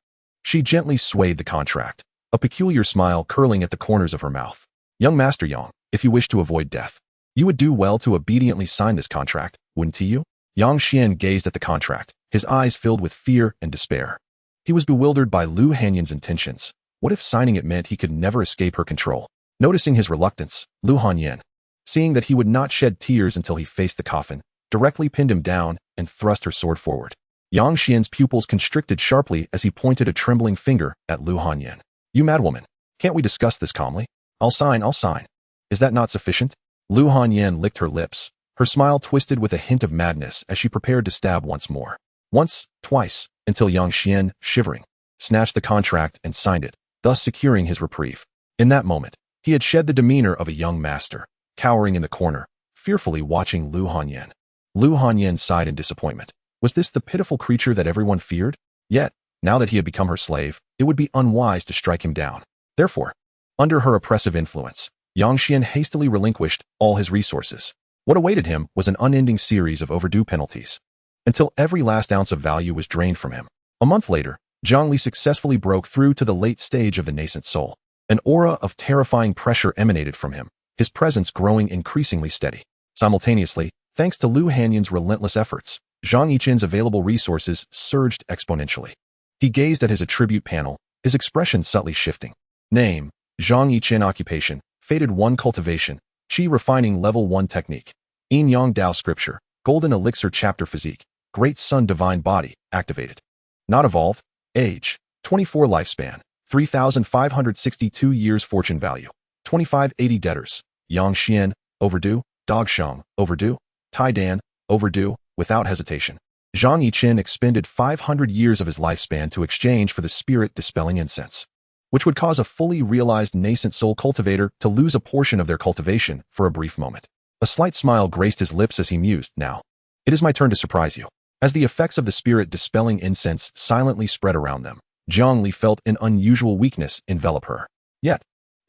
She gently swayed the contract, a peculiar smile curling at the corners of her mouth. "Young Master Yang, if you wish to avoid death, you would do well to obediently sign this contract, wouldn't you?" Yang Xian gazed at the contract, his eyes filled with fear and despair. He was bewildered by Lu Hanyin's intentions. What if signing it meant he could never escape her control? Noticing his reluctance, Lu Hanyin, seeing that he would not shed tears until he faced the coffin, directly pinned him down and thrust her sword forward. Yang Xian's pupils constricted sharply as he pointed a trembling finger at Lu Hanyin. "You madwoman, can't we discuss this calmly? I'll sign. Is that not sufficient?" Lu Hanyin licked her lips, her smile twisted with a hint of madness as she prepared to stab once more. Once, twice, until Yang Xian, shivering, snatched the contract and signed it, thus securing his reprieve. In that moment, he had shed the demeanor of a young master, cowering in the corner, fearfully watching Lu Hanyin. Lu Hanyin sighed in disappointment. Was this the pitiful creature that everyone feared? Yet, now that he had become her slave, it would be unwise to strike him down. Therefore, under her oppressive influence, Yang Xian hastily relinquished all his resources. What awaited him was an unending series of overdue penalties, until every last ounce of value was drained from him. A month later, Zhang Li successfully broke through to the late stage of the nascent soul. An aura of terrifying pressure emanated from him, his presence growing increasingly steady. Simultaneously, thanks to Lu Hanyin's relentless efforts, Zhang Yichen's available resources surged exponentially. He gazed at his attribute panel, his expression subtly shifting. Name, Zhang Yichen. Occupation, Fated 1. Cultivation, Qi Refining Level 1 Technique. Yin Yang Dao Scripture, Golden Elixir Chapter Physique, Great Sun Divine Body, activated. Not evolved. Age, 24. Lifespan, 3,562 years. Fortune value, 2580. Debtors, Yang Xian, overdue. Dog Shang, overdue. Tai Dan, overdue. Without hesitation, Zhang Yichen expended 500 years of his lifespan to exchange for the spirit-dispelling incense, which would cause a fully realized nascent soul cultivator to lose a portion of their cultivation for a brief moment. A slight smile graced his lips as he mused. Now, it is my turn to surprise you. As the effects of the spirit-dispelling incense silently spread around them, Zhang Li felt an unusual weakness envelop her. Yet,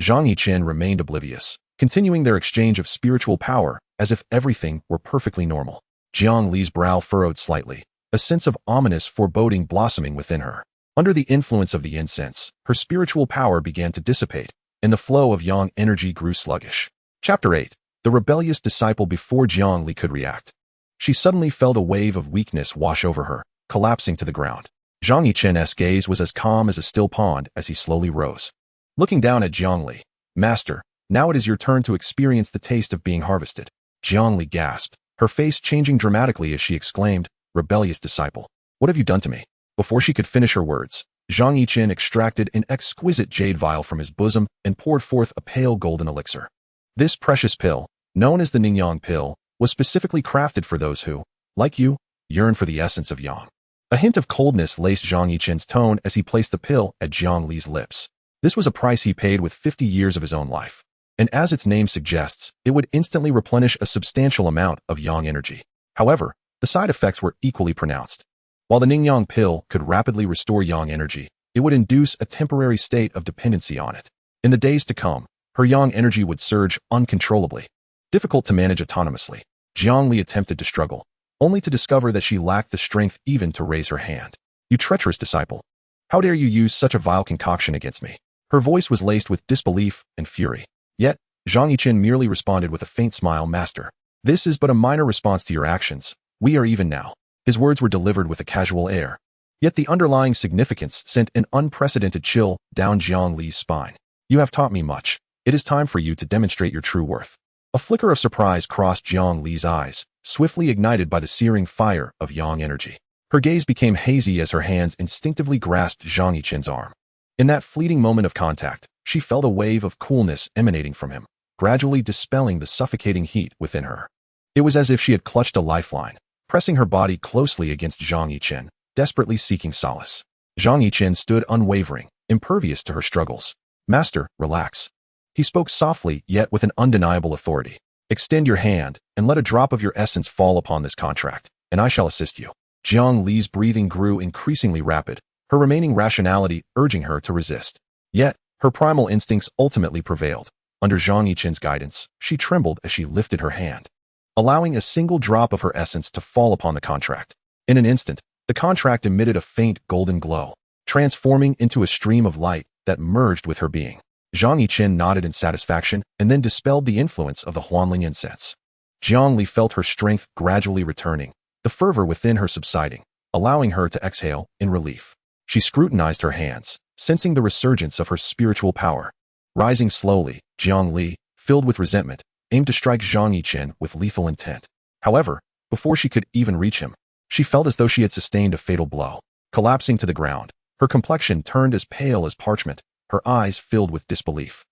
Zhang Yichen remained oblivious, continuing their exchange of spiritual power as if everything were perfectly normal. Zhang Li's brow furrowed slightly, a sense of ominous foreboding blossoming within her. Under the influence of the incense, her spiritual power began to dissipate, and the flow of yang energy grew sluggish. Chapter 8. The rebellious disciple. Before Zhang Li could react, she suddenly felt a wave of weakness wash over her, collapsing to the ground. Zhang Yichen's gaze was as calm as a still pond as he slowly rose. Looking down at Zhang Li, "Master, now it is your turn to experience the taste of being harvested." Zhang Li gasped, her face changing dramatically as she exclaimed, "Rebellious disciple, what have you done to me?" Before she could finish her words, Zhang Yichen extracted an exquisite jade vial from his bosom and poured forth a pale golden elixir. This precious pill, known as the Ningyang pill, was specifically crafted for those who, like you, yearn for the essence of yang. A hint of coldness laced Zhang Yichen's tone as he placed the pill at Zhang Li's lips. This was a price he paid with 50 years of his own life. And as its name suggests, it would instantly replenish a substantial amount of yang energy. However, the side effects were equally pronounced. While the Ningyang pill could rapidly restore yang energy, it would induce a temporary state of dependency on it. In the days to come, her yang energy would surge uncontrollably. Difficult to manage autonomously, Zhang Li attempted to struggle, only to discover that she lacked the strength even to raise her hand. "You treacherous disciple! How dare you use such a vile concoction against me?" Her voice was laced with disbelief and fury. Yet, Zhang Yichen merely responded with a faint smile, "Master, this is but a minor response to your actions. We are even now." His words were delivered with a casual air. Yet the underlying significance sent an unprecedented chill down Zhang Li's spine. "You have taught me much. It is time for you to demonstrate your true worth." A flicker of surprise crossed Zhang Li's eyes, swiftly ignited by the searing fire of yang energy. Her gaze became hazy as her hands instinctively grasped Zhang Yichen's arm. In that fleeting moment of contact, she felt a wave of coolness emanating from him, gradually dispelling the suffocating heat within her. It was as if she had clutched a lifeline, pressing her body closely against Zhang Yichen, desperately seeking solace. Zhang Yichen stood unwavering, impervious to her struggles. "Master, relax." He spoke softly, yet with an undeniable authority. "Extend your hand, and let a drop of your essence fall upon this contract, and I shall assist you." Zhang Li's breathing grew increasingly rapid, her remaining rationality urging her to resist. Yet, her primal instincts ultimately prevailed. Under Zhang Yichen's guidance, she trembled as she lifted her hand, allowing a single drop of her essence to fall upon the contract. In an instant, the contract emitted a faint golden glow, transforming into a stream of light that merged with her being. Zhang Yichen nodded in satisfaction and then dispelled the influence of the Huanling incense. Zhang Li felt her strength gradually returning, the fervor within her subsiding, allowing her to exhale in relief. She scrutinized her hands, sensing the resurgence of her spiritual power. Rising slowly, Zhang Li, filled with resentment, aimed to strike Zhang Yichen with lethal intent. However, before she could even reach him, she felt as though she had sustained a fatal blow. Collapsing to the ground, her complexion turned as pale as parchment, her eyes filled with disbelief.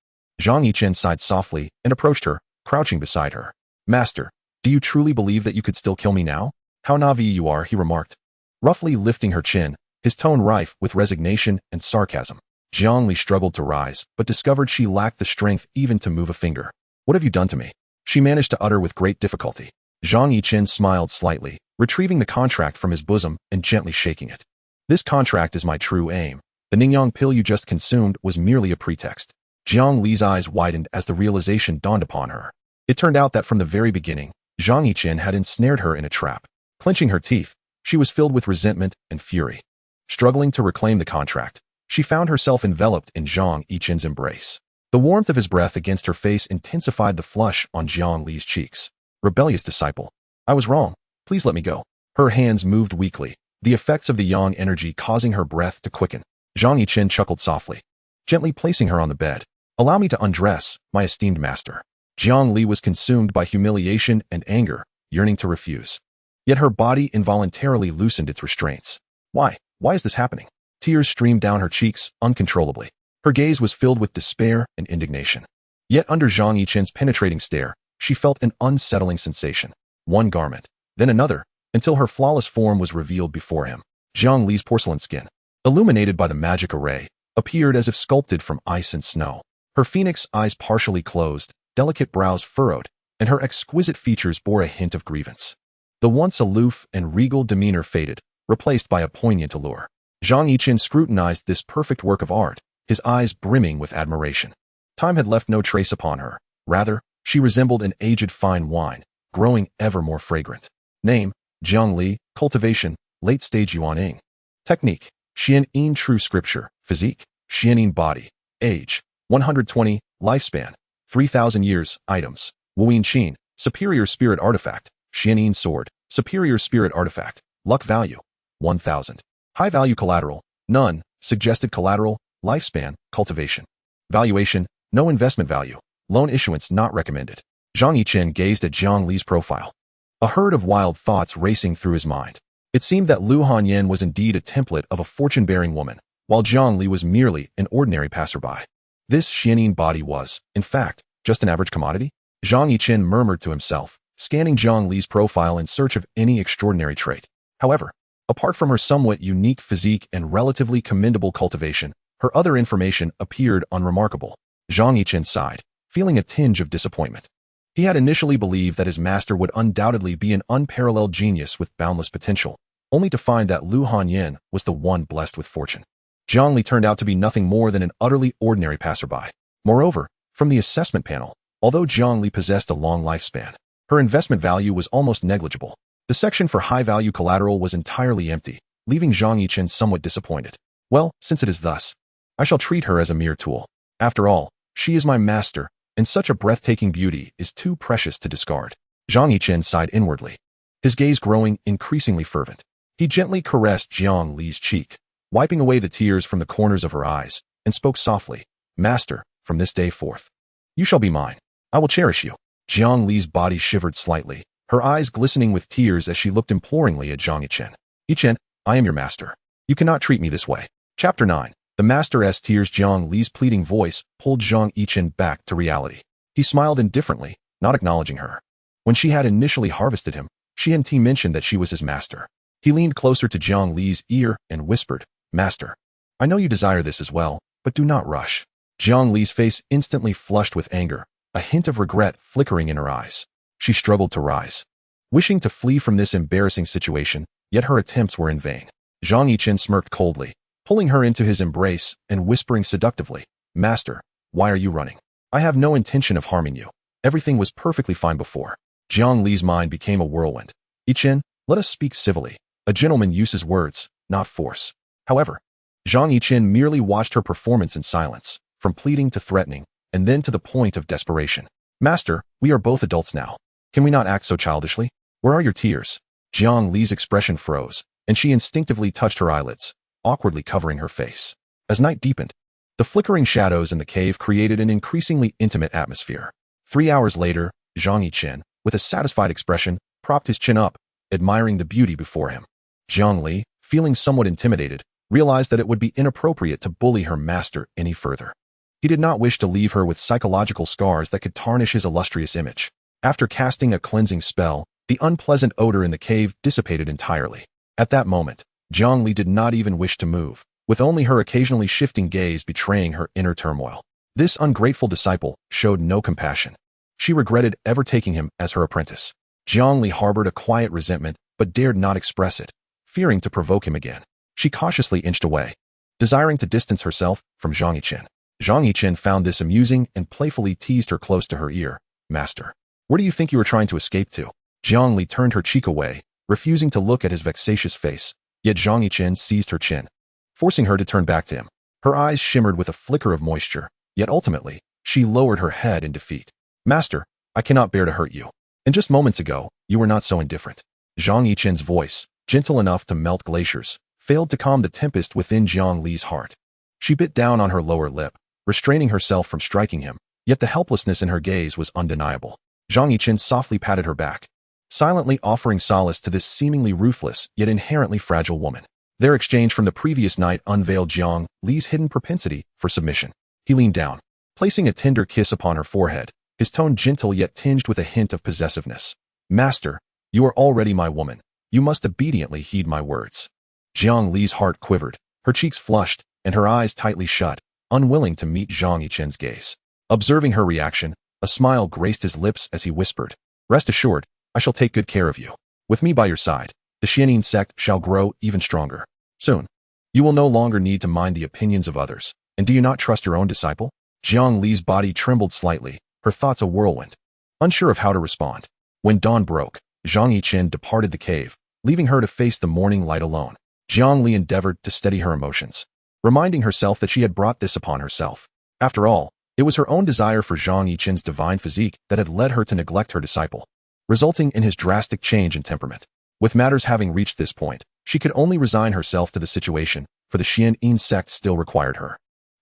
Zhang Yichen sighed softly and approached her, crouching beside her. "Master, do you truly believe that you could still kill me now? How naive you are," he remarked, roughly lifting her chin, his tone rife with resignation and sarcasm. Zhang Li struggled to rise, but discovered she lacked the strength even to move a finger. "What have you done to me?" she managed to utter with great difficulty. Zhang Yichen smiled slightly, retrieving the contract from his bosom and gently shaking it. "This contract is my true aim. The Ningyang pill you just consumed was merely a pretext." Zhang Li's eyes widened as the realization dawned upon her. It turned out that from the very beginning, Zhang Yichen had ensnared her in a trap. Clenching her teeth, she was filled with resentment and fury. Struggling to reclaim the contract, she found herself enveloped in Zhang Yichen's embrace. The warmth of his breath against her face intensified the flush on Zhang Li's cheeks. "Rebellious disciple, I was wrong. Please let me go." Her hands moved weakly, the effects of the yang energy causing her breath to quicken. Zhang Yichen chuckled softly, gently placing her on the bed. "Allow me to undress, my esteemed master." Zhang Li was consumed by humiliation and anger, yearning to refuse. Yet her body involuntarily loosened its restraints. Why is this happening? Tears streamed down her cheeks uncontrollably. Her gaze was filled with despair and indignation. Yet under Zhang Yichen's penetrating stare, she felt an unsettling sensation. One garment, then another, until her flawless form was revealed before him. Zhang Li's porcelain skin, illuminated by the magic array, appeared as if sculpted from ice and snow. Her phoenix eyes partially closed, delicate brows furrowed, and her exquisite features bore a hint of grievance. The once aloof and regal demeanor faded, replaced by a poignant allure. Zhang Yichen scrutinized this perfect work of art, his eyes brimming with admiration. Time had left no trace upon her. Rather, she resembled an aged fine wine, growing ever more fragrant. Name, Jiang Li. Cultivation, late stage Yuan. Technique, Xian Yin. True scripture. Physique, Xian Yin. Body. Age, 120, lifespan, 3,000 years, items. Wuyin Qin, superior spirit artifact. Xianin sword, superior spirit artifact. Luck value, 1,000. High value collateral, none. Suggested collateral, lifespan, cultivation. Valuation, no investment value. Loan issuance not recommended. Zhang Yichen gazed at Zhang Li's profile. A herd of wild thoughts racing through his mind. It seemed that Lu Hanyan was indeed a template of a fortune-bearing woman, while Zhang Li was merely an ordinary passerby. This Xianin body was, in fact, just an average commodity? Zhang Yichen murmured to himself, scanning Zhang Li's profile in search of any extraordinary trait. However, apart from her somewhat unique physique and relatively commendable cultivation, her other information appeared unremarkable. Zhang Yichen sighed, feeling a tinge of disappointment. He had initially believed that his master would undoubtedly be an unparalleled genius with boundless potential, only to find that Lu Hanyan was the one blessed with fortune. Zhang Li turned out to be nothing more than an utterly ordinary passerby. Moreover, from the assessment panel, although Zhang Li possessed a long lifespan, her investment value was almost negligible. The section for high-value collateral was entirely empty, leaving Zhang Yichen somewhat disappointed. Well, since it is thus, I shall treat her as a mere tool. After all, she is my master, and such a breathtaking beauty is too precious to discard. Zhang Yichen sighed inwardly, his gaze growing increasingly fervent. He gently caressed Zhang Li's cheek, wiping away the tears from the corners of her eyes, and spoke softly, Master, from this day forth, you shall be mine. I will cherish you. Zhang Li's body shivered slightly, her eyes glistening with tears as she looked imploringly at Zhang Yichen. Yichen, I am your master. You cannot treat me this way. Chapter 9. The master's tears. Zhang Li's pleading voice pulled Zhang Yichen back to reality. He smiled indifferently, not acknowledging her. When she had initially harvested him, she and T mentioned that she was his master. He leaned closer to Zhang Li's ear and whispered, Master, I know you desire this as well, but do not rush. Zhang Li's face instantly flushed with anger, a hint of regret flickering in her eyes. She struggled to rise, wishing to flee from this embarrassing situation, yet her attempts were in vain. Zhang Yichen smirked coldly, pulling her into his embrace and whispering seductively, Master, why are you running? I have no intention of harming you. Everything was perfectly fine before. Zhang Li's mind became a whirlwind. Yichen, let us speak civilly. A gentleman uses words, not force. However, Zhang Yichen merely watched her performance in silence, from pleading to threatening, and then to the point of desperation. Master, we are both adults now. Can we not act so childishly? Where are your tears? Zhang Li's expression froze, and she instinctively touched her eyelids, awkwardly covering her face. As night deepened, the flickering shadows in the cave created an increasingly intimate atmosphere. 3 hours later, Zhang Yichen, with a satisfied expression, propped his chin up, admiring the beauty before him. Zhang Li, feeling somewhat intimidated, realized that it would be inappropriate to bully her master any further. He did not wish to leave her with psychological scars that could tarnish his illustrious image. After casting a cleansing spell, the unpleasant odor in the cave dissipated entirely. At that moment, Zhang Li did not even wish to move, with only her occasionally shifting gaze betraying her inner turmoil. This ungrateful disciple showed no compassion. She regretted ever taking him as her apprentice. Zhang Li harbored a quiet resentment, but dared not express it, fearing to provoke him again. She cautiously inched away, desiring to distance herself from Zhang Yichen. Zhang Yichen found this amusing and playfully teased her close to her ear. Master, where do you think you are trying to escape to? Zhang Li turned her cheek away, refusing to look at his vexatious face, yet Zhang Yichen seized her chin, forcing her to turn back to him. Her eyes shimmered with a flicker of moisture, yet ultimately, she lowered her head in defeat. Master, I cannot bear to hurt you. And just moments ago, you were not so indifferent. Zhang Yichen's voice, gentle enough to melt glaciers, failed to calm the tempest within Zhang Li's heart. She bit down on her lower lip, restraining herself from striking him, yet the helplessness in her gaze was undeniable. Zhang Yichen softly patted her back, silently offering solace to this seemingly ruthless yet inherently fragile woman. Their exchange from the previous night unveiled Zhang Li's hidden propensity for submission. He leaned down, placing a tender kiss upon her forehead, his tone gentle yet tinged with a hint of possessiveness. Master, you are already my woman. You must obediently heed my words. Zhang Li's heart quivered, her cheeks flushed, and her eyes tightly shut, unwilling to meet Zhang Yichen's gaze. Observing her reaction, a smile graced his lips as he whispered, Rest assured, I shall take good care of you. With me by your side, the Demon Sect shall grow even stronger. Soon, you will no longer need to mind the opinions of others. And do you not trust your own disciple? Zhang Li's body trembled slightly, her thoughts a whirlwind, unsure of how to respond. When dawn broke, Zhang Yichen departed the cave, leaving her to face the morning light alone. Zhang Li endeavored to steady her emotions, reminding herself that she had brought this upon herself. After all, It was her own desire for Zhang Yichen's divine physique that had led her to neglect her disciple, resulting in his drastic change in temperament. With matters having reached this point, she could only resign herself to the situation, for the Demon Sect still required her.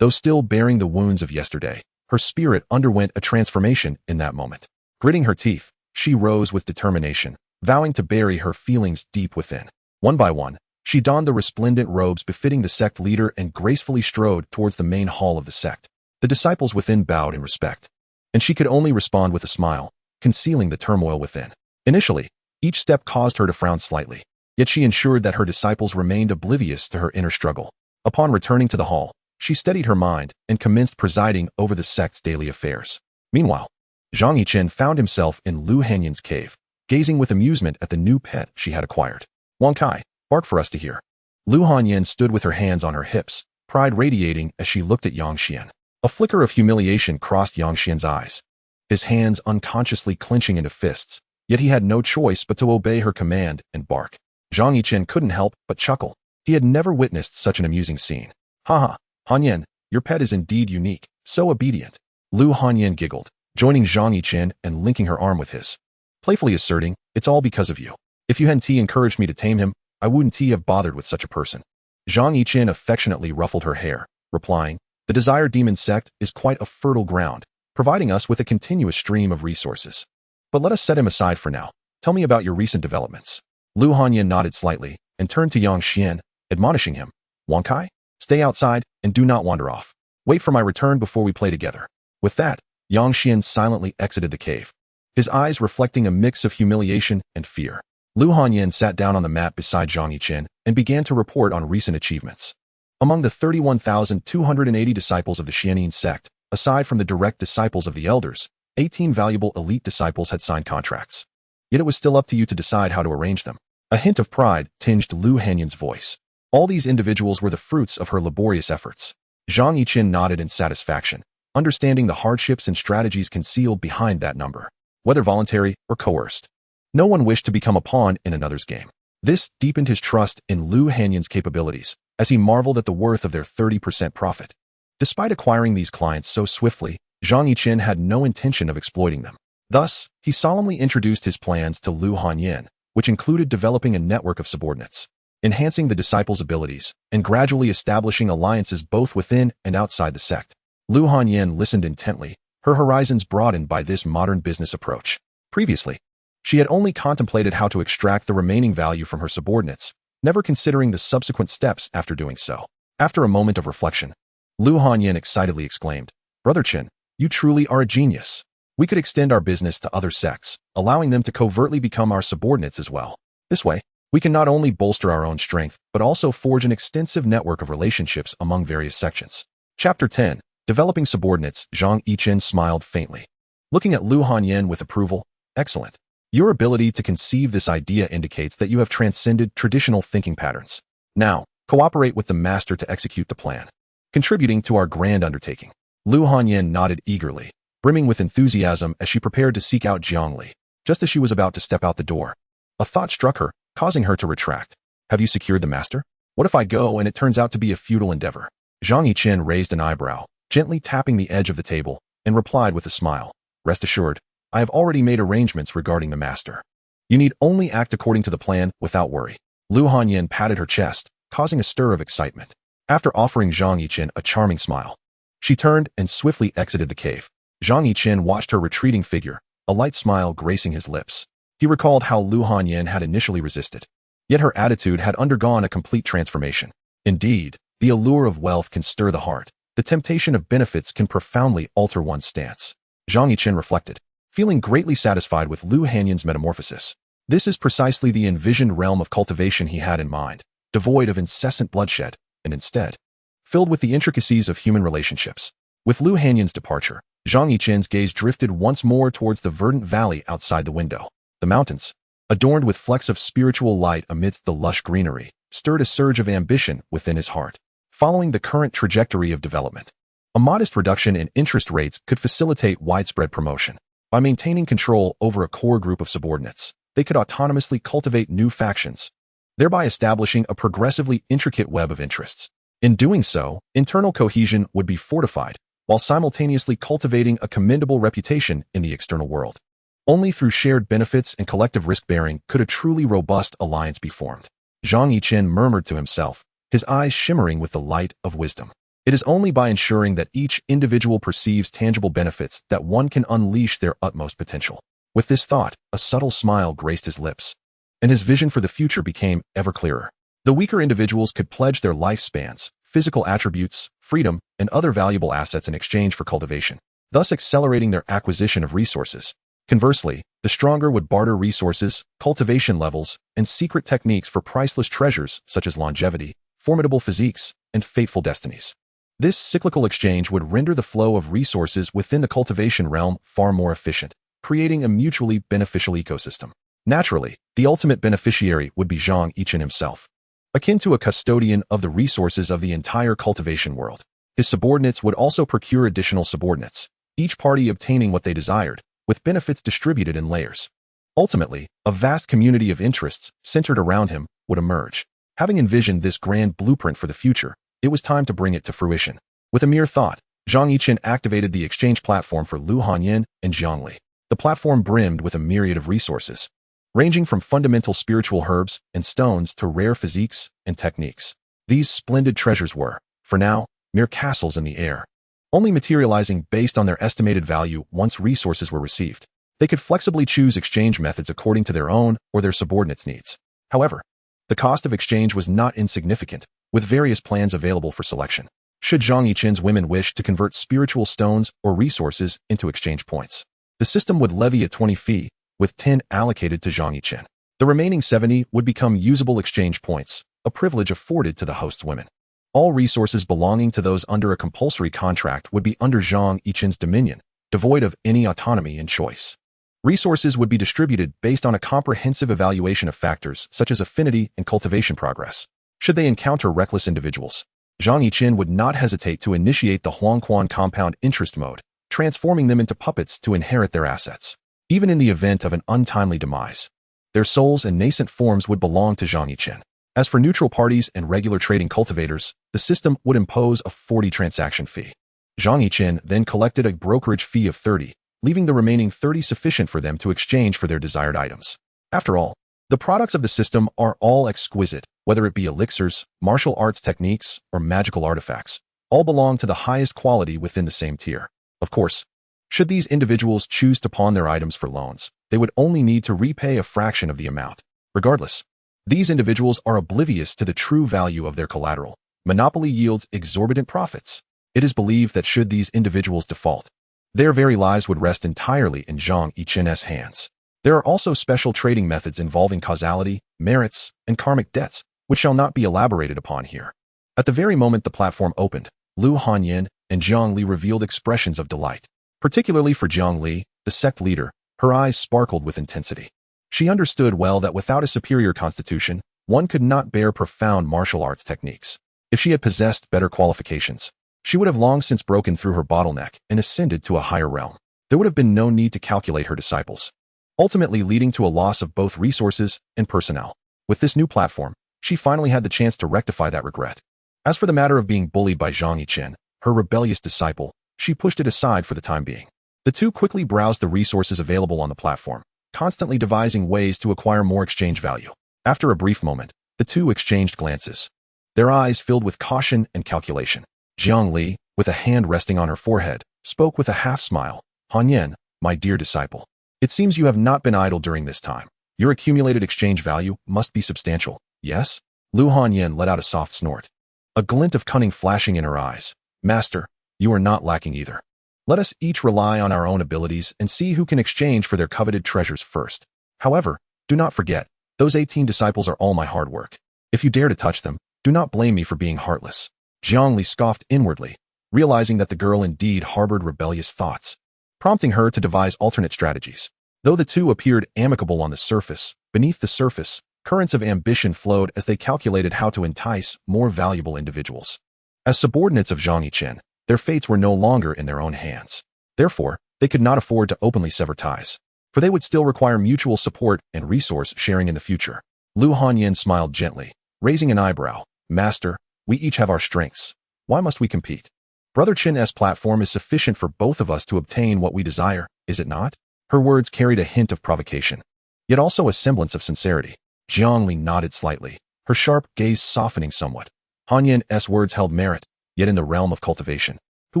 Though still bearing the wounds of yesterday, her spirit underwent a transformation in that moment. Gritting her teeth, she rose with determination, vowing to bury her feelings deep within. One by one, she donned the resplendent robes befitting the sect leader and gracefully strode towards the main hall of the sect. The disciples within bowed in respect, and she could only respond with a smile, concealing the turmoil within. Initially, each step caused her to frown slightly, yet she ensured that her disciples remained oblivious to her inner struggle. Upon returning to the hall, she steadied her mind and commenced presiding over the sect's daily affairs. Meanwhile, Zhang Yichen found himself in Lu Hanyan's cave, gazing with amusement at the new pet she had acquired. "Wang Kai, bark for us to hear." Lu Hanyan stood with her hands on her hips, pride radiating as she looked at Yang Xian. A flicker of humiliation crossed Yang Xian's eyes, his hands unconsciously clenching into fists, yet he had no choice but to obey her command and bark. Zhang Yichen couldn't help but chuckle. He had never witnessed such an amusing scene. "Haha, Hanyan, your pet is indeed unique, so obedient." Lu Hanyan giggled, joining Zhang Yichen and linking her arm with his, playfully asserting, "It's all because of you. If you hadn't encouraged me to tame him, I wouldn't have bothered with such a person." Zhang Yichen affectionately ruffled her hair, replying, "The desired Demon Sect is quite a fertile ground, providing us with a continuous stream of resources. But let us set him aside for now. Tell me about your recent developments." Lu Hanyan nodded slightly and turned to Yang Xian, admonishing him, "Wang Kai, stay outside and do not wander off. Wait for my return before we play together." With that, Yang Xian silently exited the cave, his eyes reflecting a mix of humiliation and fear. Lu Hanyan sat down on the mat beside Zhang Yichen and began to report on recent achievements. Among the 31,280 disciples of the Demon Sect, aside from the direct disciples of the elders, 18 valuable elite disciples had signed contracts. Yet it was still up to you to decide how to arrange them. A hint of pride tinged Lu Hanyan's voice. All these individuals were the fruits of her laborious efforts. Zhang Yichen nodded in satisfaction, understanding the hardships and strategies concealed behind that number, whether voluntary or coerced. No one wished to become a pawn in another's game. This deepened his trust in Lu Hanyan's capabilities, as he marveled at the worth of their 30% profit. Despite acquiring these clients so swiftly, Zhang Yichen had no intention of exploiting them. Thus, he solemnly introduced his plans to Lu Hanyan, which included developing a network of subordinates, enhancing the disciples' abilities, and gradually establishing alliances both within and outside the sect. Lu Hanyan listened intently, her horizons broadened by this modern business approach. Previously, she had only contemplated how to extract the remaining value from her subordinates, never considering the subsequent steps after doing so. After a moment of reflection, Lu Hanyan excitedly exclaimed, "Brother Chen, you truly are a genius. We could extend our business to other sects, allowing them to covertly become our subordinates as well. This way, we can not only bolster our own strength, but also forge an extensive network of relationships among various sections." Chapter 10. Developing Subordinates. Zhang Yichen smiled faintly, looking at Lu Hanyan with approval. "Excellent. Your ability to conceive this idea indicates that you have transcended traditional thinking patterns. Now, cooperate with the master to execute the plan, contributing to our grand undertaking." Lu Hanyan nodded eagerly, brimming with enthusiasm as she prepared to seek out Jiangli. Just as she was about to step out the door, a thought struck her, causing her to retract. "Have you secured the master? What if I go and it turns out to be a futile endeavor?" Zhang Yichen raised an eyebrow, gently tapping the edge of the table, and replied with a smile, "Rest assured, I have already made arrangements regarding the master. You need only act according to the plan without worry." Lu Hanyan patted her chest, causing a stir of excitement. After offering Zhang Yichen a charming smile, she turned and swiftly exited the cave. Zhang Yichen watched her retreating figure, a light smile gracing his lips. He recalled how Lu Hanyan had initially resisted, yet her attitude had undergone a complete transformation. Indeed, the allure of wealth can stir the heart. The temptation of benefits can profoundly alter one's stance. Zhang Yichen reflected, feeling greatly satisfied with Lu Hanyan's metamorphosis. This is precisely the envisioned realm of cultivation he had in mind, devoid of incessant bloodshed, and instead, filled with the intricacies of human relationships. With Lu Hanyan's departure, Zhang Yichen's gaze drifted once more towards the verdant valley outside the window. The mountains, adorned with flecks of spiritual light amidst the lush greenery, stirred a surge of ambition within his heart. Following the current trajectory of development, a modest reduction in interest rates could facilitate widespread promotion. By maintaining control over a core group of subordinates, they could autonomously cultivate new factions, thereby establishing a progressively intricate web of interests. In doing so, internal cohesion would be fortified, while simultaneously cultivating a commendable reputation in the external world. Only through shared benefits and collective risk-bearing could a truly robust alliance be formed. Zhang Yichen murmured to himself, his eyes shimmering with the light of wisdom. It is only by ensuring that each individual perceives tangible benefits that one can unleash their utmost potential. With this thought, a subtle smile graced his lips, and his vision for the future became ever clearer. The weaker individuals could pledge their lifespans, physical attributes, freedom, and other valuable assets in exchange for cultivation, thus accelerating their acquisition of resources. Conversely, the stronger would barter resources, cultivation levels, and secret techniques for priceless treasures such as longevity, formidable physiques, and fateful destinies. This cyclical exchange would render the flow of resources within the cultivation realm far more efficient, creating a mutually beneficial ecosystem. Naturally, the ultimate beneficiary would be Zhang Yichen himself, akin to a custodian of the resources of the entire cultivation world. His subordinates would also procure additional subordinates, each party obtaining what they desired, with benefits distributed in layers. Ultimately, a vast community of interests centered around him would emerge. Having envisioned this grand blueprint for the future, it was time to bring it to fruition. With a mere thought, Zhang Yichen activated the exchange platform for Lu Hanyin and Jiangli. The platform brimmed with a myriad of resources, ranging from fundamental spiritual herbs and stones to rare physiques and techniques. These splendid treasures were, for now, mere castles in the air, only materializing based on their estimated value once resources were received. They could flexibly choose exchange methods according to their own or their subordinates' needs. However, the cost of exchange was not insignificant, with various plans available for selection. Should Zhang Yichen's women wish to convert spiritual stones or resources into exchange points, the system would levy a 20 fee, with 10 allocated to Zhang Yichen. The remaining 70 would become usable exchange points, a privilege afforded to the host's women. All resources belonging to those under a compulsory contract would be under Zhang Yichen's dominion, devoid of any autonomy and choice. Resources would be distributed based on a comprehensive evaluation of factors such as affinity and cultivation progress. Should they encounter reckless individuals, Zhang Yichen would not hesitate to initiate the Huangquan compound interest mode, transforming them into puppets to inherit their assets. Even in the event of an untimely demise, their souls and nascent forms would belong to Zhang Yichen. As for neutral parties and regular trading cultivators, the system would impose a 40 transaction fee. Zhang Yichen then collected a brokerage fee of 30, leaving the remaining 30 sufficient for them to exchange for their desired items. After all, the products of the system are all exquisite, whether it be elixirs, martial arts techniques, or magical artifacts. All belong to the highest quality within the same tier. Of course, should these individuals choose to pawn their items for loans, they would only need to repay a fraction of the amount. Regardless, these individuals are oblivious to the true value of their collateral. Monopoly yields exorbitant profits. It is believed that should these individuals default, their very lives would rest entirely in Zhang Yichen's hands. There are also special trading methods involving causality, merits, and karmic debts, which shall not be elaborated upon here. At the very moment the platform opened, Lu Hanyin and Jiang Li revealed expressions of delight. Particularly for Jiang Li, the sect leader, her eyes sparkled with intensity. She understood well that without a superior constitution, one could not bear profound martial arts techniques. If she had possessed better qualifications, she would have long since broken through her bottleneck and ascended to a higher realm. There would have been no need to calculate her disciples, ultimately leading to a loss of both resources and personnel. With this new platform, she finally had the chance to rectify that regret. As for the matter of being bullied by Zhang Yichen, her rebellious disciple, she pushed it aside for the time being. The two quickly browsed the resources available on the platform, constantly devising ways to acquire more exchange value. After a brief moment, the two exchanged glances, their eyes filled with caution and calculation. Jiang Li, with a hand resting on her forehead, spoke with a half-smile. "Hanyin, my dear disciple, it seems you have not been idle during this time. Your accumulated exchange value must be substantial, yes?" Lu Hanyin let out a soft snort, a glint of cunning flashing in her eyes. "Master, you are not lacking either. Let us each rely on our own abilities and see who can exchange for their coveted treasures first. However, do not forget, those 18 disciples are all my hard work. If you dare to touch them, do not blame me for being heartless." Jiang Li scoffed inwardly, realizing that the girl indeed harbored rebellious thoughts, prompting her to devise alternate strategies. Though the two appeared amicable on the surface, beneath the surface, currents of ambition flowed as they calculated how to entice more valuable individuals. As subordinates of Zhang Yichen, their fates were no longer in their own hands. Therefore, they could not afford to openly sever ties, for they would still require mutual support and resource sharing in the future. Lu Hanyin smiled gently, raising an eyebrow. "Master, we each have our strengths. Why must we compete?" Brother Chin's platform is sufficient for both of us to obtain what we desire, is it not? Her words carried a hint of provocation, yet also a semblance of sincerity. Zhang nodded slightly, her sharp gaze softening somewhat. Han Yin's words held merit, yet in the realm of cultivation, who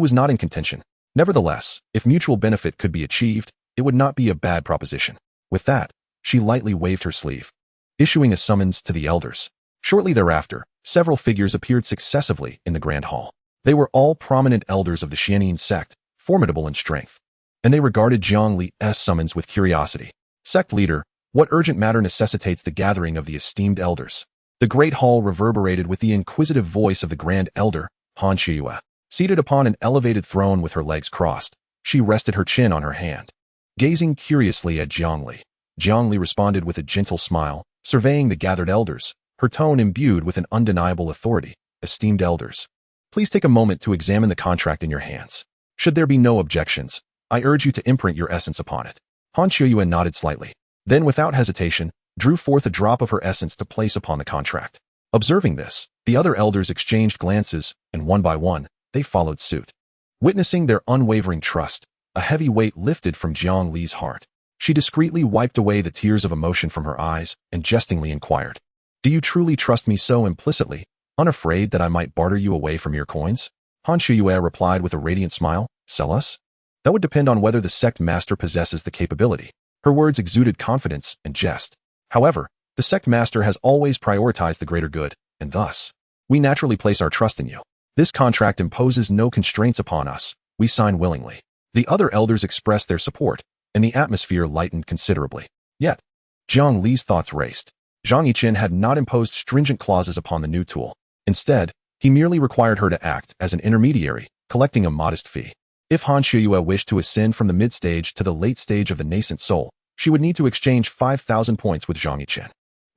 was not in contention. Nevertheless, if mutual benefit could be achieved, it would not be a bad proposition. With that, she lightly waved her sleeve, issuing a summons to the elders. Shortly thereafter, several figures appeared successively in the grand hall. They were all prominent elders of the Demon Sect, formidable in strength, and they regarded Zhang Li's summons with curiosity. Sect leader, what urgent matter necessitates the gathering of the esteemed elders? The great hall reverberated with the inquisitive voice of the grand elder, Han Shiyue. Seated upon an elevated throne with her legs crossed, she rested her chin on her hand, gazing curiously at Zhang Li. Zhang Li responded with a gentle smile, surveying the gathered elders, her tone imbued with an undeniable authority. Esteemed elders, please take a moment to examine the contract in your hands. Should there be no objections, I urge you to imprint your essence upon it. Han Shiyue nodded slightly, then without hesitation, drew forth a drop of her essence to place upon the contract. Observing this, the other elders exchanged glances, and one by one, they followed suit. Witnessing their unwavering trust, a heavy weight lifted from Zhang Li's heart. She discreetly wiped away the tears of emotion from her eyes and jestingly inquired, "Do you truly trust me so implicitly, unafraid that I might barter you away from your coins?" Han Shiyue replied with a radiant smile, "Sell us? That would depend on whether the sect master possesses the capability." Her words exuded confidence and jest. However, the sect master has always prioritized the greater good, and thus, we naturally place our trust in you. This contract imposes no constraints upon us, we sign willingly. The other elders expressed their support, and the atmosphere lightened considerably. Yet, Zhang Li's thoughts raced. Zhang Yichen had not imposed stringent clauses upon the new tool. Instead, he merely required her to act as an intermediary, collecting a modest fee. If Han Shiyue wished to ascend from the mid-stage to the late stage of the nascent soul, she would need to exchange 5,000 points with Zhang Yichen.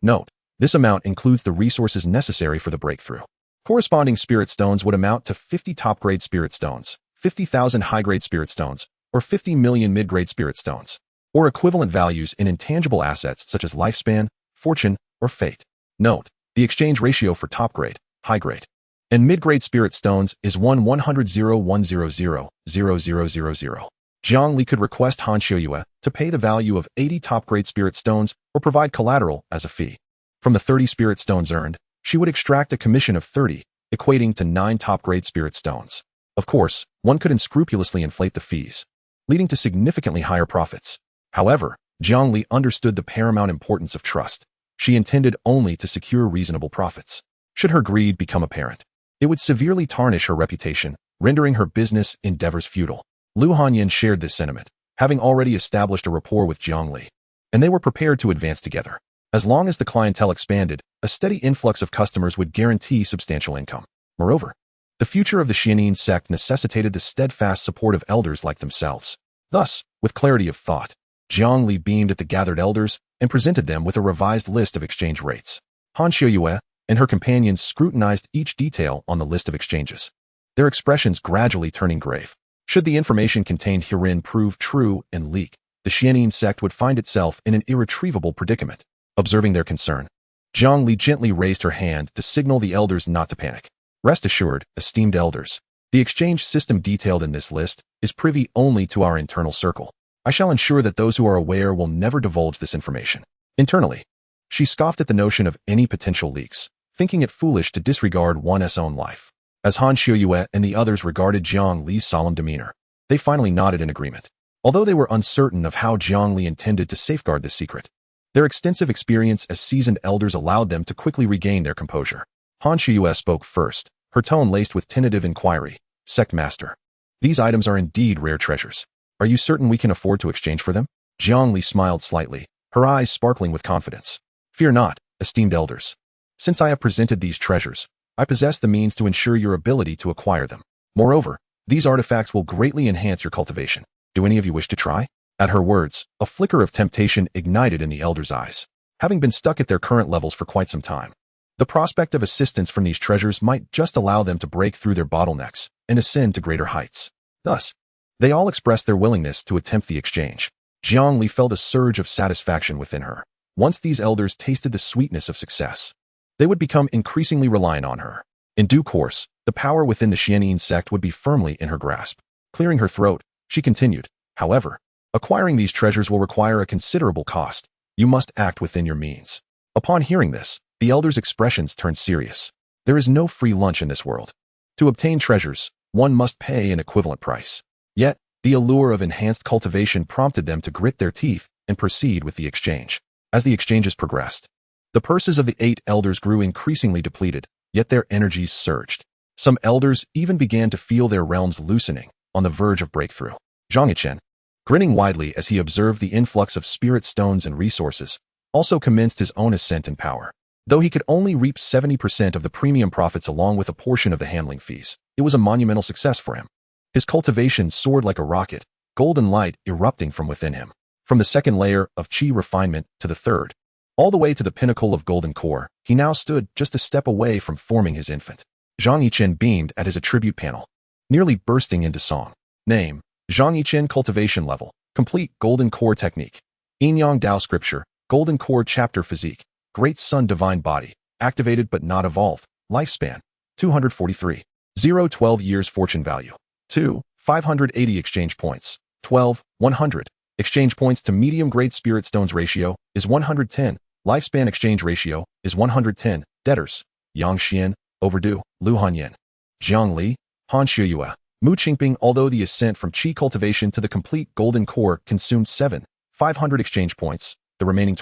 Note, this amount includes the resources necessary for the breakthrough. Corresponding spirit stones would amount to 50 top-grade spirit stones, 50,000 high-grade spirit stones, or 50 million mid-grade spirit stones, or equivalent values in intangible assets such as lifespan, fortune, or fate. Note, the exchange ratio for top-grade, high-grade, and mid-grade spirit stones is 1/100,100,000. Zhang Li could request Han Shiyue to pay the value of 80 top-grade spirit stones or provide collateral as a fee. From the 30 spirit stones earned, she would extract a commission of 30, equating to 9 top-grade spirit stones. Of course, one could unscrupulously inflate the fees, leading to significantly higher profits. However, Zhang Li understood the paramount importance of trust. She intended only to secure reasonable profits. Should her greed become apparent, it would severely tarnish her reputation, rendering her business endeavors futile. Lu Hanyin shared this sentiment, having already established a rapport with Zhang Li, and they were prepared to advance together. As long as the clientele expanded, a steady influx of customers would guarantee substantial income. Moreover, the future of the Demon Sect necessitated the steadfast support of elders like themselves. Thus, with clarity of thought, Zhang Li beamed at the gathered elders and presented them with a revised list of exchange rates. Han Shiyue and her companions scrutinized each detail on the list of exchanges, their expressions gradually turning grave. Should the information contained herein prove true and leak, the Demon Sect would find itself in an irretrievable predicament. Observing their concern, Zhang Li gently raised her hand to signal the elders not to panic. Rest assured, esteemed elders, the exchange system detailed in this list is privy only to our internal circle. I shall ensure that those who are aware will never divulge this information. Internally, she scoffed at the notion of any potential leaks, thinking it foolish to disregard one's own life. As Han Shiyue and the others regarded Zhang Li's solemn demeanor, they finally nodded in agreement. Although they were uncertain of how Zhang Li intended to safeguard this secret, their extensive experience as seasoned elders allowed them to quickly regain their composure. Han Shiyue spoke first, her tone laced with tentative inquiry. "Sect Master, these items are indeed rare treasures. Are you certain we can afford to exchange for them?" Zhang Li smiled slightly, her eyes sparkling with confidence. "Fear not, esteemed elders. Since I have presented these treasures, I possess the means to ensure your ability to acquire them. Moreover, these artifacts will greatly enhance your cultivation. Do any of you wish to try?" At her words, a flicker of temptation ignited in the elders' eyes. Having been stuck at their current levels for quite some time, the prospect of assistance from these treasures might just allow them to break through their bottlenecks and ascend to greater heights. Thus, they all expressed their willingness to attempt the exchange. Zhang Li felt a surge of satisfaction within her. Once these elders tasted the sweetness of success, they would become increasingly reliant on her. In due course, the power within the Demon Sect would be firmly in her grasp. Clearing her throat, she continued, "However, acquiring these treasures will require a considerable cost. You must act within your means." Upon hearing this, the elder's expressions turned serious. There is no free lunch in this world. To obtain treasures, one must pay an equivalent price. Yet, the allure of enhanced cultivation prompted them to grit their teeth and proceed with the exchange. As the exchanges progressed, the purses of the 8 elders grew increasingly depleted, yet their energies surged. Some elders even began to feel their realms loosening, on the verge of breakthrough. Zhang Yichen, grinning widely as he observed the influx of spirit stones and resources, also commenced his own ascent in power. Though he could only reap 70% of the premium profits along with a portion of the handling fees, it was a monumental success for him. His cultivation soared like a rocket, golden light erupting from within him. From the second layer of chi refinement to the third, all the way to the pinnacle of golden core, he now stood just a step away from forming his infant. Zhang Yichen beamed at his attribute panel, nearly bursting into song. Name: Zhang Yichen. Cultivation level: complete golden core technique. Yin Yang Dao scripture: golden core chapter physique. Great Sun divine body, activated but not evolved. Lifespan: 243. 0 12 years. Fortune value: 2 580. Exchange points: 12 100. Exchange points to medium grade spirit stones ratio is 110. Lifespan exchange ratio is 110. Debtors: Yang Xian, overdue. Lu Hanyan, Jiang Li, Han Shiyue, Mu Qingping. Although the ascent from chi cultivation to the complete golden core consumed 500 exchange points, the remaining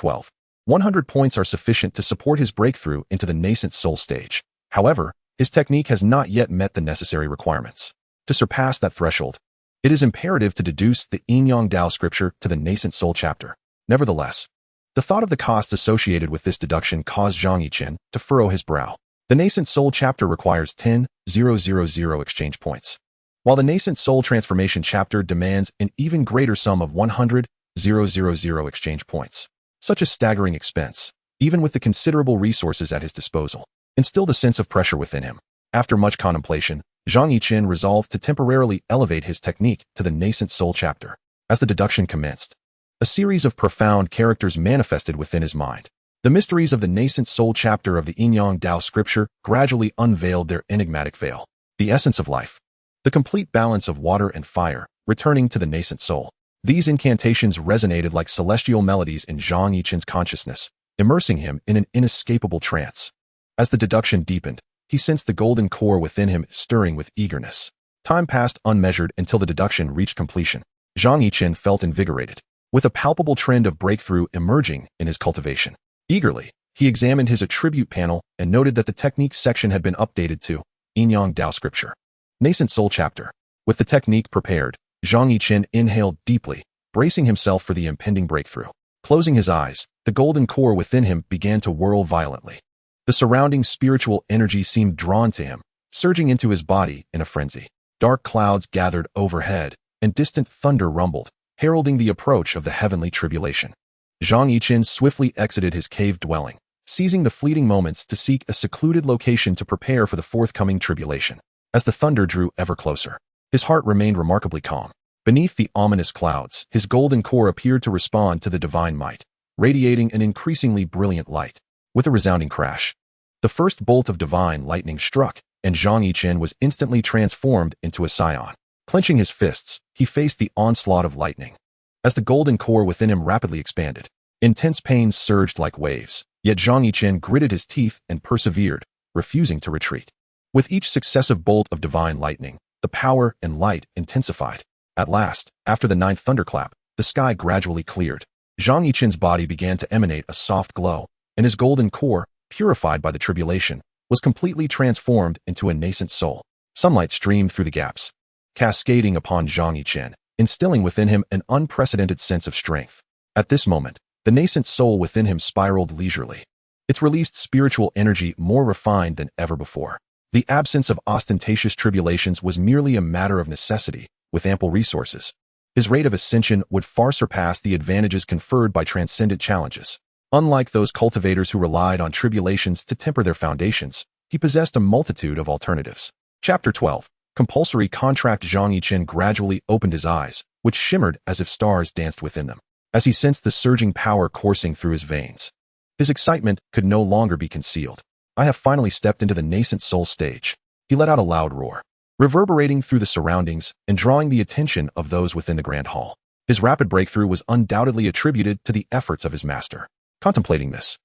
100 points are sufficient to support his breakthrough into the nascent soul stage. However, his technique has not yet met the necessary requirements. To surpass that threshold, it is imperative to deduce the Yin Yang Dao scripture to the nascent soul chapter. Nevertheless, the thought of the costs associated with this deduction caused Zhang Yichen to furrow his brow. The nascent soul chapter requires 10,000 exchange points, while the nascent soul transformation chapter demands an even greater sum of 100,000 exchange points. Such a staggering expense, even with the considerable resources at his disposal, instilled a sense of pressure within him. After much contemplation, Zhang Yichen resolved to temporarily elevate his technique to the nascent soul chapter. As the deduction commenced, a series of profound characters manifested within his mind. The mysteries of the nascent soul chapter of the Yin Yang Dao scripture gradually unveiled their enigmatic veil. The essence of life, the complete balance of water and fire, returning to the nascent soul. These incantations resonated like celestial melodies in Zhang Yichen's consciousness, immersing him in an inescapable trance. As the deduction deepened, he sensed the golden core within him stirring with eagerness. Time passed unmeasured until the deduction reached completion. Zhang Yichen felt invigorated, with a palpable trend of breakthrough emerging in his cultivation. Eagerly, he examined his attribute panel and noted that the technique section had been updated to Yin Yang Dao scripture. Nascent soul chapter. With the technique prepared, Zhang Yichen inhaled deeply, bracing himself for the impending breakthrough. Closing his eyes, the golden core within him began to whirl violently. The surrounding spiritual energy seemed drawn to him, surging into his body in a frenzy. Dark clouds gathered overhead, and distant thunder rumbled, heralding the approach of the heavenly tribulation. Zhang Yichen swiftly exited his cave dwelling, seizing the fleeting moments to seek a secluded location to prepare for the forthcoming tribulation. As the thunder drew ever closer, his heart remained remarkably calm. Beneath the ominous clouds, his golden core appeared to respond to the divine might, radiating an increasingly brilliant light. With a resounding crash, the first bolt of divine lightning struck, and Zhang Yichen was instantly transformed into a scion. Clenching his fists, he faced the onslaught of lightning. As the golden core within him rapidly expanded, intense pains surged like waves, yet Zhang Yichen gritted his teeth and persevered, refusing to retreat. With each successive bolt of divine lightning, the power and light intensified. At last, after the 9th thunderclap, the sky gradually cleared. Zhang Yichen's body began to emanate a soft glow, and his golden core, purified by the tribulation, was completely transformed into a nascent soul. Sunlight streamed through the gaps, cascading upon Zhang Yichen, instilling within him an unprecedented sense of strength. At this moment, the nascent soul within him spiraled leisurely. Its released spiritual energy more refined than ever before. The absence of ostentatious tribulations was merely a matter of necessity. With ample resources, his rate of ascension would far surpass the advantages conferred by transcendent challenges. Unlike those cultivators who relied on tribulations to temper their foundations, he possessed a multitude of alternatives. Chapter 12. Compulsory Contract. Zhang Yichen gradually opened his eyes, which shimmered as if stars danced within them, as he sensed the surging power coursing through his veins. His excitement could no longer be concealed. I have finally stepped into the nascent soul stage. He let out a loud roar, reverberating through the surroundings and drawing the attention of those within the grand hall. His rapid breakthrough was undoubtedly attributed to the efforts of his master. Contemplating this,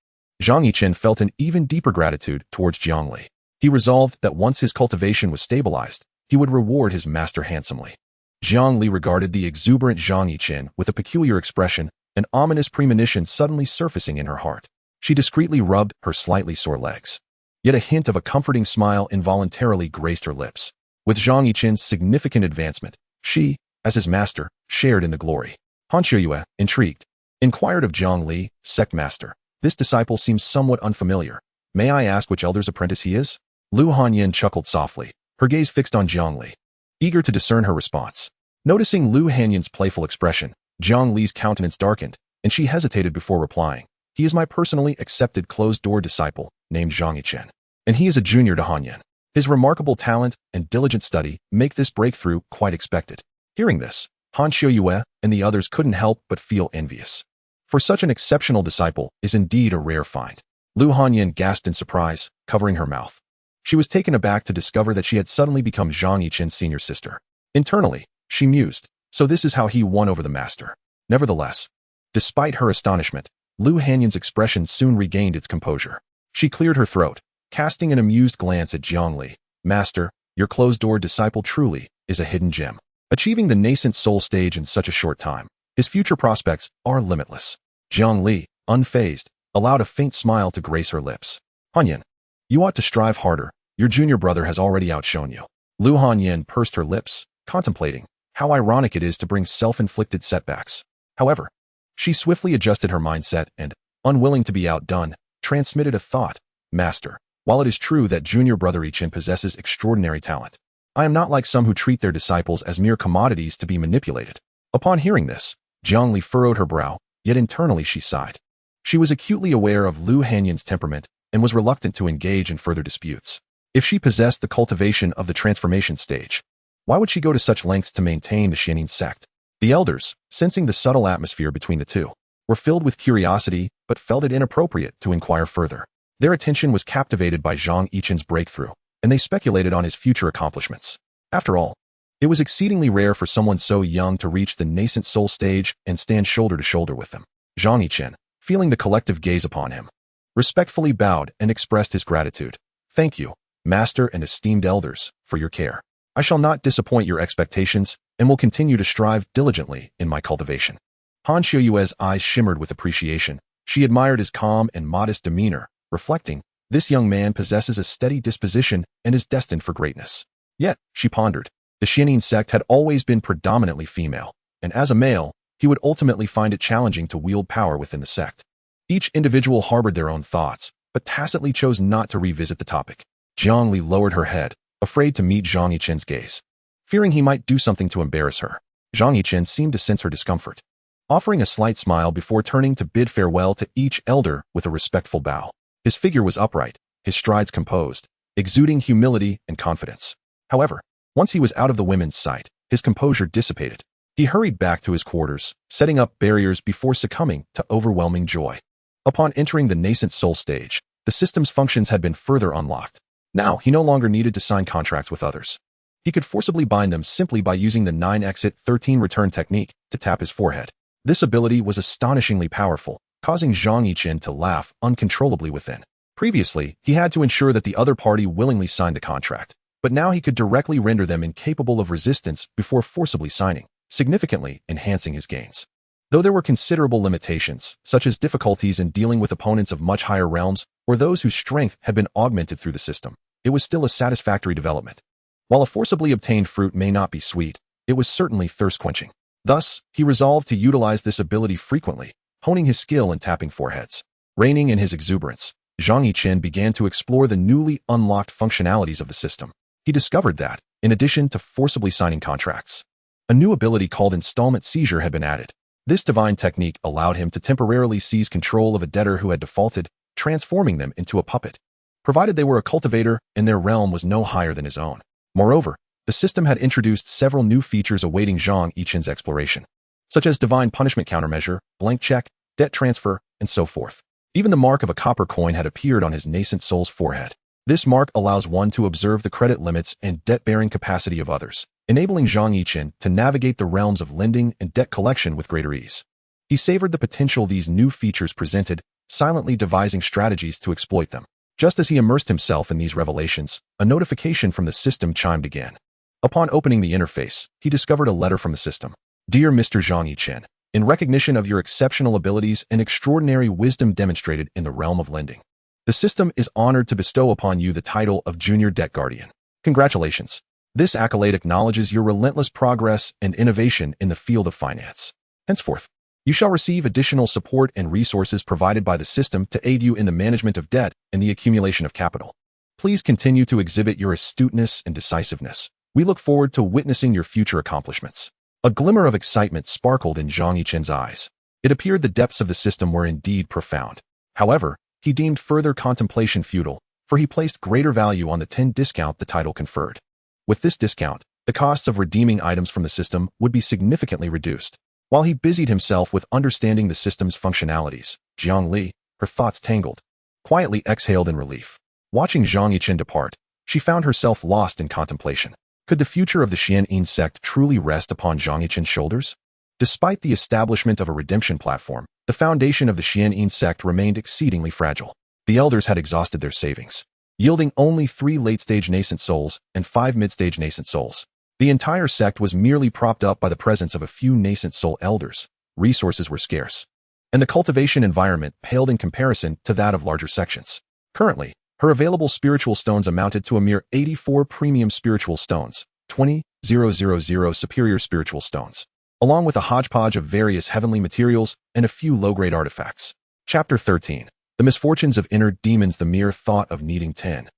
Zhang Yichen felt an even deeper gratitude towards Jiangli. He resolved that once his cultivation was stabilized, he would reward his master handsomely. Jiangli regarded the exuberant Zhang Yichen with a peculiar expression, an ominous premonition suddenly surfacing in her heart. She discreetly rubbed her slightly sore legs. Yet a hint of a comforting smile involuntarily graced her lips. With Zhang Yichen's significant advancement, she, as his master, shared in the glory. Han Qiuyue, intrigued, inquired of Jiang Li, sect master. This disciple seems somewhat unfamiliar. May I ask which elder's apprentice he is? Lu Hanyin chuckled softly, her gaze fixed on Jiang Li, eager to discern her response. Noticing Lu Hanyin's playful expression, Jiang Li's countenance darkened, and she hesitated before replying. He is my personally accepted closed-door disciple, named Zhang Yichen, and he is a junior to Hanyin. His remarkable talent and diligent study make this breakthrough quite expected. Hearing this, Han Qiuyue and the others couldn't help but feel envious. For such an exceptional disciple is indeed a rare find. Lu Hanyin gasped in surprise, covering her mouth. She was taken aback to discover that she had suddenly become Zhang Yichen's senior sister. Internally, she mused, so this is how he won over the master. Nevertheless, despite her astonishment, Lu Hanyin's expression soon regained its composure. She cleared her throat, casting an amused glance at Jiang Li. Master, your closed-door disciple truly is a hidden gem. Achieving the nascent soul stage in such a short time, his future prospects are limitless. Jiang Li, unfazed, allowed a faint smile to grace her lips. Hanyin, you ought to strive harder. Your junior brother has already outshone you. Lu Hanyin pursed her lips, contemplating how ironic it is to bring self-inflicted setbacks. However, she swiftly adjusted her mindset and, unwilling to be outdone, transmitted a thought. Master, while it is true that junior brother Yichen possesses extraordinary talent, I am not like some who treat their disciples as mere commodities to be manipulated. Upon hearing this, Jiang Li furrowed her brow, yet internally she sighed. She was acutely aware of Lu Hanyin's temperament and was reluctant to engage in further disputes. If she possessed the cultivation of the transformation stage, why would she go to such lengths to maintain the Demon Sect? The elders, sensing the subtle atmosphere between the two, were filled with curiosity but felt it inappropriate to inquire further. Their attention was captivated by Zhang Yichen's breakthrough, and they speculated on his future accomplishments. After all, it was exceedingly rare for someone so young to reach the nascent soul stage and stand shoulder to shoulder with them. Zhang Yichen, feeling the collective gaze upon him, respectfully bowed and expressed his gratitude. Thank you, master and esteemed elders, for your care. I shall not disappoint your expectations and will continue to strive diligently in my cultivation. Han Qiuyue's eyes shimmered with appreciation. She admired his calm and modest demeanor, reflecting, this young man possesses a steady disposition and is destined for greatness. Yet, she pondered, the Demon Sect had always been predominantly female, and as a male, he would ultimately find it challenging to wield power within the sect. Each individual harbored their own thoughts, but tacitly chose not to revisit the topic. Jiang Li lowered her head, afraid to meet Zhang Yichen's gaze. Fearing he might do something to embarrass her, Zhang Yichen seemed to sense her discomfort, offering a slight smile before turning to bid farewell to each elder with a respectful bow. His figure was upright, his strides composed, exuding humility and confidence. However, once he was out of the women's sight, his composure dissipated. He hurried back to his quarters, setting up barriers before succumbing to overwhelming joy. Upon entering the nascent soul stage, the system's functions had been further unlocked. Now, he no longer needed to sign contracts with others. He could forcibly bind them simply by using the 9-exit 13-return technique to tap his forehead. This ability was astonishingly powerful, causing Zhang Yichen to laugh uncontrollably within. Previously, he had to ensure that the other party willingly signed a contract, but now he could directly render them incapable of resistance before forcibly signing, significantly enhancing his gains. Though there were considerable limitations, such as difficulties in dealing with opponents of much higher realms or those whose strength had been augmented through the system, it was still a satisfactory development. While a forcibly obtained fruit may not be sweet, it was certainly thirst-quenching. Thus, he resolved to utilize this ability frequently, honing his skill in tapping foreheads. Reigning in his exuberance, Zhang Yichen began to explore the newly unlocked functionalities of the system. He discovered that, in addition to forcibly signing contracts, a new ability called installment seizure had been added. This divine technique allowed him to temporarily seize control of a debtor who had defaulted, transforming them into a puppet, provided they were a cultivator and their realm was no higher than his own. Moreover, the system had introduced several new features awaiting Zhang Yichen's exploration, such as divine punishment countermeasure, blank check, debt transfer, and so forth. Even the mark of a copper coin had appeared on his nascent soul's forehead. This mark allows one to observe the credit limits and debt-bearing capacity of others, enabling Zhang Yichen to navigate the realms of lending and debt collection with greater ease. He savored the potential these new features presented, silently devising strategies to exploit them. Just as he immersed himself in these revelations, a notification from the system chimed again. Upon opening the interface, he discovered a letter from the system. Dear Mr. Zhang Yichen, in recognition of your exceptional abilities and extraordinary wisdom demonstrated in the realm of lending, the system is honored to bestow upon you the title of Junior Debt Guardian. Congratulations. This accolade acknowledges your relentless progress and innovation in the field of finance. Henceforth, you shall receive additional support and resources provided by the system to aid you in the management of debt and the accumulation of capital. Please continue to exhibit your astuteness and decisiveness. We look forward to witnessing your future accomplishments. A glimmer of excitement sparkled in Zhang Yichen's eyes. It appeared the depths of the system were indeed profound. However, he deemed further contemplation futile, for he placed greater value on the 10 discount the title conferred. With this discount, the costs of redeeming items from the system would be significantly reduced. While he busied himself with understanding the system's functionalities, Jiang Li, her thoughts tangled, quietly exhaled in relief. Watching Zhang Yichen depart, she found herself lost in contemplation. Could the future of the Demon Sect truly rest upon Zhang Yichen's shoulders? Despite the establishment of a redemption platform, the foundation of the Demon Sect remained exceedingly fragile. The elders had exhausted their savings, yielding only 3 late-stage nascent souls and 5 mid-stage nascent souls. The entire sect was merely propped up by the presence of a few nascent soul elders. Resources were scarce, and the cultivation environment paled in comparison to that of larger sections. Currently, her available spiritual stones amounted to a mere 84 premium spiritual stones, 20,000 superior spiritual stones, along with a hodgepodge of various heavenly materials and a few low-grade artifacts. Chapter 13. The Misfortunes of Inner Demons. The mere thought of needing 10,000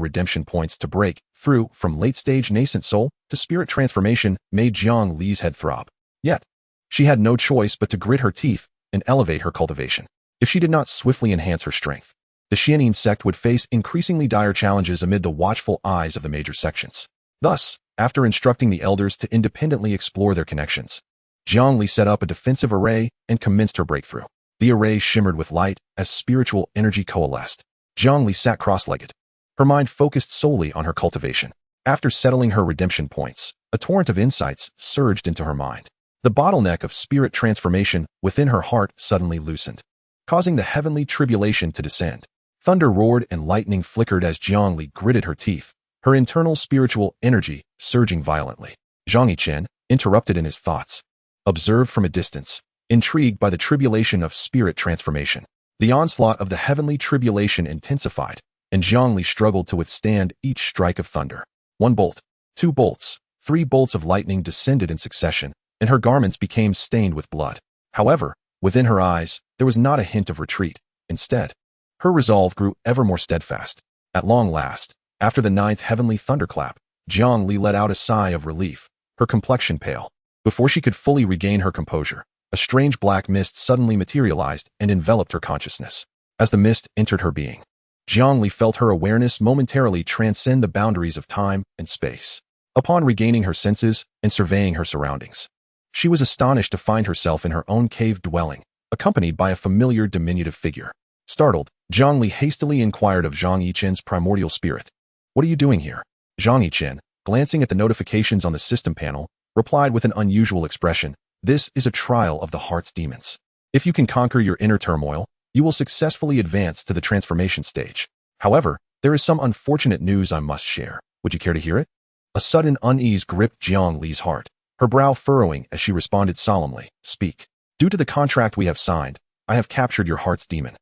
redemption points to break through from late-stage nascent soul to spirit transformation made Jiang Li's head throb. Yet, she had no choice but to grit her teeth and elevate her cultivation. If she did not swiftly enhance her strength, the Demon Sect would face increasingly dire challenges amid the watchful eyes of the major sections. Thus, after instructing the elders to independently explore their connections, Jiang Li set up a defensive array and commenced her breakthrough. The array shimmered with light as spiritual energy coalesced. Jiang Li sat cross-legged, her mind focused solely on her cultivation. After settling her redemption points, a torrent of insights surged into her mind. The bottleneck of spirit transformation within her heart suddenly loosened, causing the heavenly tribulation to descend. Thunder roared and lightning flickered as Jiang Li gritted her teeth, her internal spiritual energy surging violently. Zhang Yichen, interrupted in his thoughts, observed from a distance, intrigued by the tribulation of spirit transformation. The onslaught of the heavenly tribulation intensified, and Jiang Li struggled to withstand each strike of thunder. 1 bolt, 2 bolts, 3 bolts of lightning descended in succession, and her garments became stained with blood. However, within her eyes, there was not a hint of retreat. Instead, her resolve grew ever more steadfast. At long last, after the 9th heavenly thunderclap, Jiang Li let out a sigh of relief, her complexion pale. Before she could fully regain her composure, a strange black mist suddenly materialized and enveloped her consciousness. As the mist entered her being, Jiang Li felt her awareness momentarily transcend the boundaries of time and space. Upon regaining her senses and surveying her surroundings, she was astonished to find herself in her own cave dwelling, accompanied by a familiar diminutive figure. Startled, Jiang Li hastily inquired of Zhang Yichen's primordial spirit. "What are you doing here?" Zhang Yichen, glancing at the notifications on the system panel, replied with an unusual expression. "This is a trial of the heart's demons. If you can conquer your inner turmoil, you will successfully advance to the transformation stage. However, there is some unfortunate news I must share. Would you care to hear it?" A sudden unease gripped Jiang Li's heart, her brow furrowing as she responded solemnly. "Speak. Due to the contract we have signed, I have captured your heart's demon."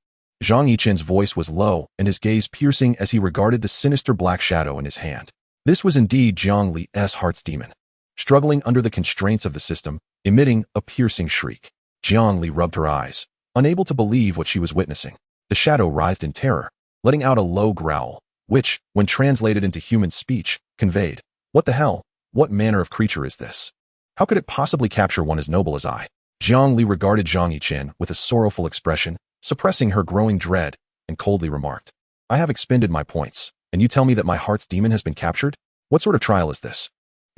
Zhang Yichen's voice was low and his gaze piercing as he regarded the sinister black shadow in his hand. This was indeed Jiang Li's heart's demon, struggling under the constraints of the system, emitting a piercing shriek. Jiang Li rubbed her eyes, unable to believe what she was witnessing. The shadow writhed in terror, letting out a low growl, which, when translated into human speech, conveyed, "What the hell? What manner of creature is this? How could it possibly capture one as noble as I?" Jiang Li regarded Zhang Yichen with a sorrowful expression, suppressing her growing dread, and coldly remarked, "I have expended my points, and you tell me that my heart's demon has been captured? What sort of trial is this?"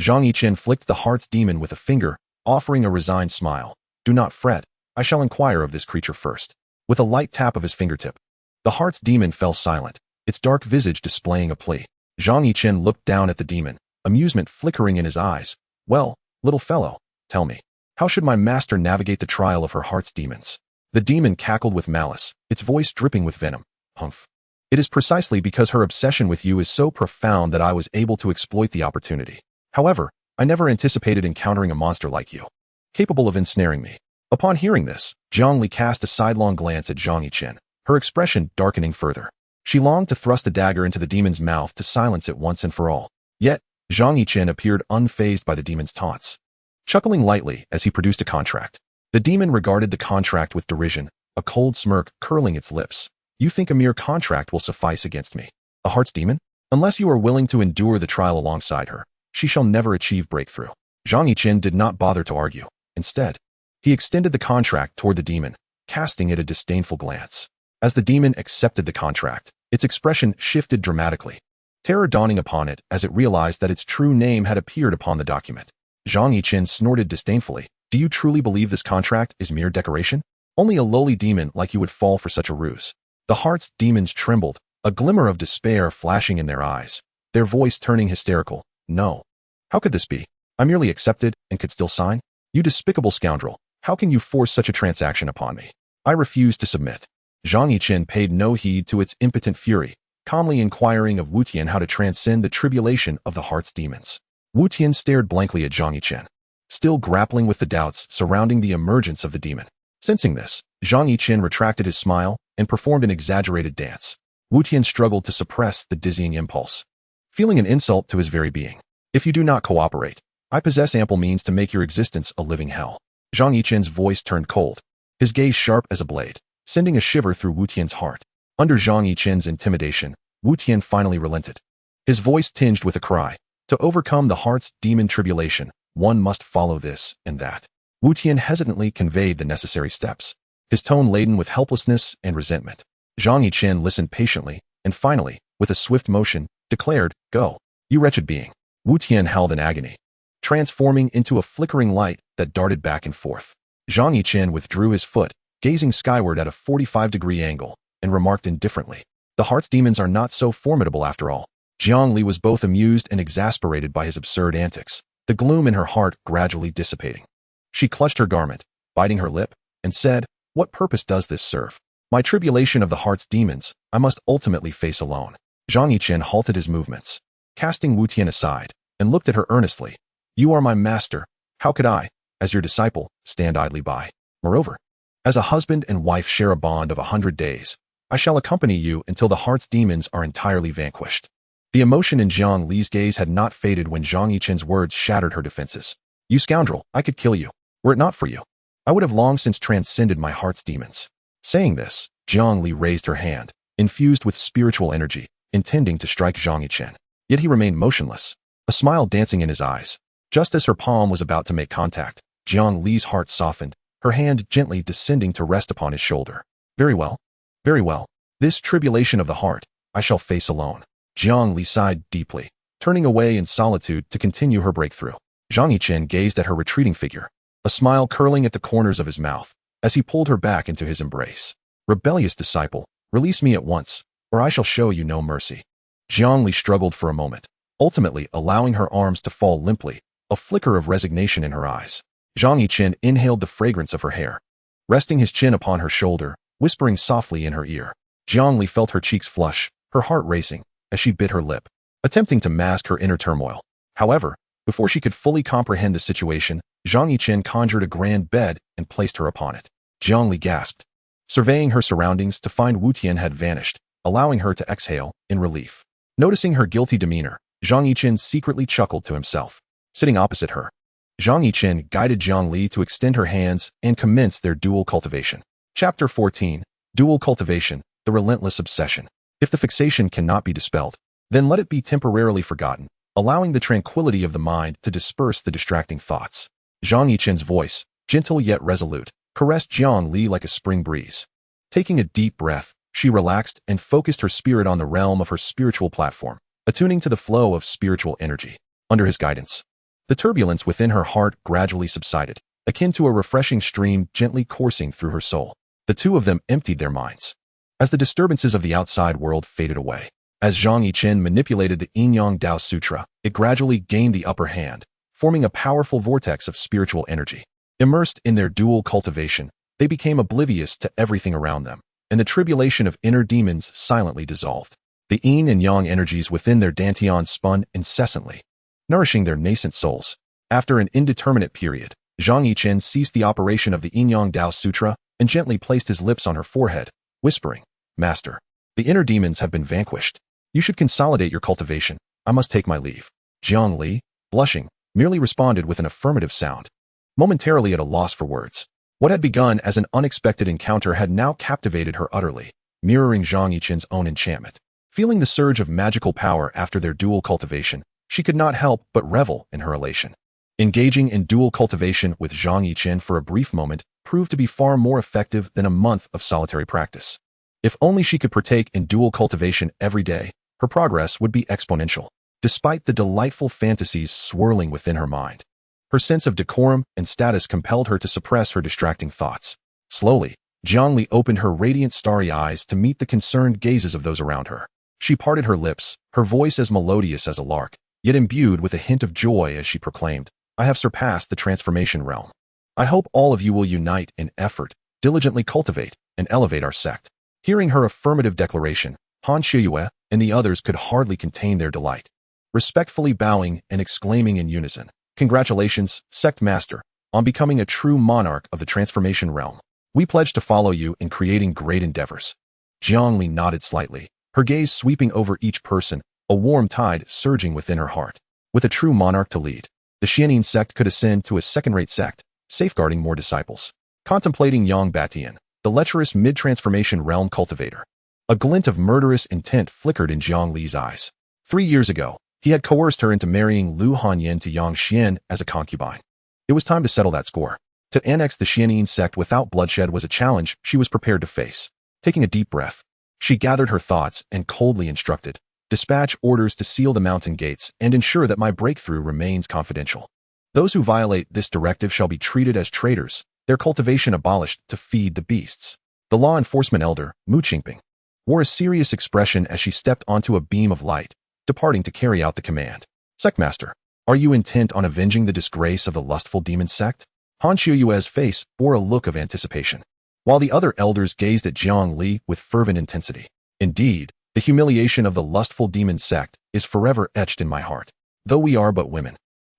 Zhang Yichen flicked the heart's demon with a finger, offering a resigned smile. "Do not fret, I shall inquire of this creature first. with a light tap of his fingertip. The heart's demon fell silent, its dark visage displaying a plea. Zhang Yichen looked down at the demon, amusement flickering in his eyes. Well, little fellow, tell me, how should my master navigate the trial of her heart's demons? The demon cackled with malice, its voice dripping with venom. Humph. It is precisely because her obsession with you is so profound that I was able to exploit the opportunity. However, I never anticipated encountering a monster like you, capable of ensnaring me. Upon hearing this, Jiang Li cast a sidelong glance at Zhang Yichen, her expression darkening further. She longed to thrust a dagger into the demon's mouth to silence it once and for all. Yet, Zhang Yichen appeared unfazed by the demon's taunts. Chuckling lightly as he produced a contract. The demon regarded the contract with derision, a cold smirk curling its lips. You think a mere contract will suffice against me, a heart's demon? Unless you are willing to endure the trial alongside her, she shall never achieve breakthrough. Zhang Yichen did not bother to argue. Instead, he extended the contract toward the demon, casting it a disdainful glance. As the demon accepted the contract, its expression shifted dramatically, terror dawning upon it as it realized that its true name had appeared upon the document. Zhang Yichen snorted disdainfully. Do you truly believe this contract is mere decoration? Only a lowly demon like you would fall for such a ruse. The heart's demons trembled, a glimmer of despair flashing in their eyes, their voice turning hysterical. No. How could this be? I merely accepted and could still sign? You despicable scoundrel, how can you force such a transaction upon me? I refuse to submit. Zhang Yichen paid no heed to its impotent fury, calmly inquiring of Wu Tian how to transcend the tribulation of the heart's demons. Wu Tian stared blankly at Zhang Yichen, still grappling with the doubts surrounding the emergence of the demon. Sensing this, Zhang Yichen retracted his smile and performed an exaggerated dance. Wu Tian struggled to suppress the dizzying impulse, feeling an insult to his very being. If you do not cooperate, I possess ample means to make your existence a living hell. Zhang Yichen's voice turned cold, his gaze sharp as a blade, sending a shiver through Wu Tian's heart. Under Zhang Yichen's intimidation, Wu Tian finally relented. His voice tinged with a cry. To overcome the heart's demon tribulation, one must follow this and that. Wu Tian hesitantly conveyed the necessary steps, his tone laden with helplessness and resentment. Zhang Yichen listened patiently, and finally, with a swift motion, declared, Go, you wretched being. Wu Tian howled in agony, transforming into a flickering light that darted back and forth. Zhang Yichen withdrew his foot, gazing skyward at a 45-degree angle, and remarked indifferently, The heart's demons are not so formidable after all. Jiang Li was both amused and exasperated by his absurd antics, the gloom in her heart gradually dissipating. She clutched her garment, biting her lip, and said, What purpose does this serve? My tribulation of the heart's demons, I must ultimately face alone. Zhang Yichen halted his movements, casting Wu Tian aside, and looked at her earnestly. You are my master. How could I, as your disciple, stand idly by? Moreover, as a husband and wife share a bond of 100 days, I shall accompany you until the heart's demons are entirely vanquished. The emotion in Jiang Li's gaze had not faded when Zhang Yichen's words shattered her defenses. You scoundrel, I could kill you. Were it not for you, I would have long since transcended my heart's demons. Saying this, Jiang Li raised her hand, infused with spiritual energy, intending to strike Zhang Yichen. Yet he remained motionless, a smile dancing in his eyes. Just as her palm was about to make contact, Jiang Li's heart softened, her hand gently descending to rest upon his shoulder. Very well. Very well. This tribulation of the heart, I shall face alone. Jiang Li sighed deeply, turning away in solitude to continue her breakthrough. Zhang Yichen gazed at her retreating figure, a smile curling at the corners of his mouth, as he pulled her back into his embrace. Rebellious disciple, release me at once, or I shall show you no mercy. Jiang Li struggled for a moment, ultimately allowing her arms to fall limply, a flicker of resignation in her eyes. Zhang Yichen inhaled the fragrance of her hair, resting his chin upon her shoulder, whispering softly in her ear. Jiang Li felt her cheeks flush, her heart racing, as she bit her lip, attempting to mask her inner turmoil. However, before she could fully comprehend the situation, Zhang Yichen conjured a grand bed and placed her upon it. Jiang Li gasped, surveying her surroundings to find Wu Tian had vanished, allowing her to exhale in relief. Noticing her guilty demeanor, Zhang Yichen secretly chuckled to himself. Sitting opposite her, Zhang Yichen guided Jiang Li to extend her hands and commence their dual cultivation. Chapter 14. Dual Cultivation, the Relentless Obsession. If the fixation cannot be dispelled, then let it be temporarily forgotten, allowing the tranquility of the mind to disperse the distracting thoughts. Zhang Yichen's voice, gentle yet resolute, caressed Jiang Li like a spring breeze. Taking a deep breath, she relaxed and focused her spirit on the realm of her spiritual platform, attuning to the flow of spiritual energy. Under his guidance, the turbulence within her heart gradually subsided, akin to a refreshing stream gently coursing through her soul. The two of them emptied their minds. As the disturbances of the outside world faded away, as Zhang Yichen manipulated the Yin-Yang Dao Sutra, it gradually gained the upper hand, forming a powerful vortex of spiritual energy. Immersed in their dual cultivation, they became oblivious to everything around them, and the tribulation of inner demons silently dissolved. The yin and yang energies within their dantian spun incessantly, nourishing their nascent souls. After an indeterminate period, Zhang Yichen ceased the operation of the Yin-Yang Dao Sutra and gently placed his lips on her forehead, whispering, "Master, the inner demons have been vanquished. You should consolidate your cultivation. I must take my leave." Jiang Li, blushing, merely responded with an affirmative sound, momentarily at a loss for words. What had begun as an unexpected encounter had now captivated her utterly, mirroring Zhang Yichen's own enchantment. Feeling the surge of magical power after their dual cultivation, she could not help but revel in her elation. Engaging in dual cultivation with Zhang Yichen for a brief moment proved to be far more effective than a month of solitary practice. If only she could partake in dual cultivation every day, her progress would be exponential. Despite the delightful fantasies swirling within her mind, her sense of decorum and status compelled her to suppress her distracting thoughts. Slowly, Jiang Li opened her radiant starry eyes to meet the concerned gazes of those around her. She parted her lips, her voice as melodious as a lark, yet imbued with a hint of joy as she proclaimed, "I have surpassed the transformation realm. I hope all of you will unite in effort, diligently cultivate, and elevate our sect." Hearing her affirmative declaration, Han Shiyue and the others could hardly contain their delight, respectfully bowing and exclaiming in unison, "Congratulations, Sect Master, on becoming a true monarch of the transformation realm. We pledge to follow you in creating great endeavors." Jiang Li nodded slightly, her gaze sweeping over each person, a warm tide surging within her heart. With a true monarch to lead, the Xianin sect could ascend to a second-rate sect, safeguarding more disciples. Contemplating Yang Batian, the lecherous mid-transformation realm cultivator, a glint of murderous intent flickered in Jiang Li's eyes. 3 years ago, he had coerced her into marrying Lu Hanyan to Yang Xian as a concubine. It was time to settle that score. To annex the Xianin sect without bloodshed was a challenge she was prepared to face. Taking a deep breath, she gathered her thoughts and coldly instructed, "Dispatch orders to seal the mountain gates and ensure that my breakthrough remains confidential. Those who violate this directive shall be treated as traitors, their cultivation abolished to feed the beasts." The law enforcement elder, Mu Qingping, wore a serious expression as she stepped onto a beam of light, departing to carry out the command. "Sectmaster, are you intent on avenging the disgrace of the lustful demon sect?" Han Shiyue's face bore a look of anticipation, while the other elders gazed at Jiang Li with fervent intensity. "Indeed, the humiliation of the lustful demon sect is forever etched in my heart. Though we are but women,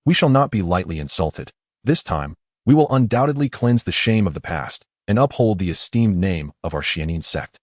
we shall not be lightly insulted. This time, we will undoubtedly cleanse the shame of the past and uphold the esteemed name of our Xianin sect."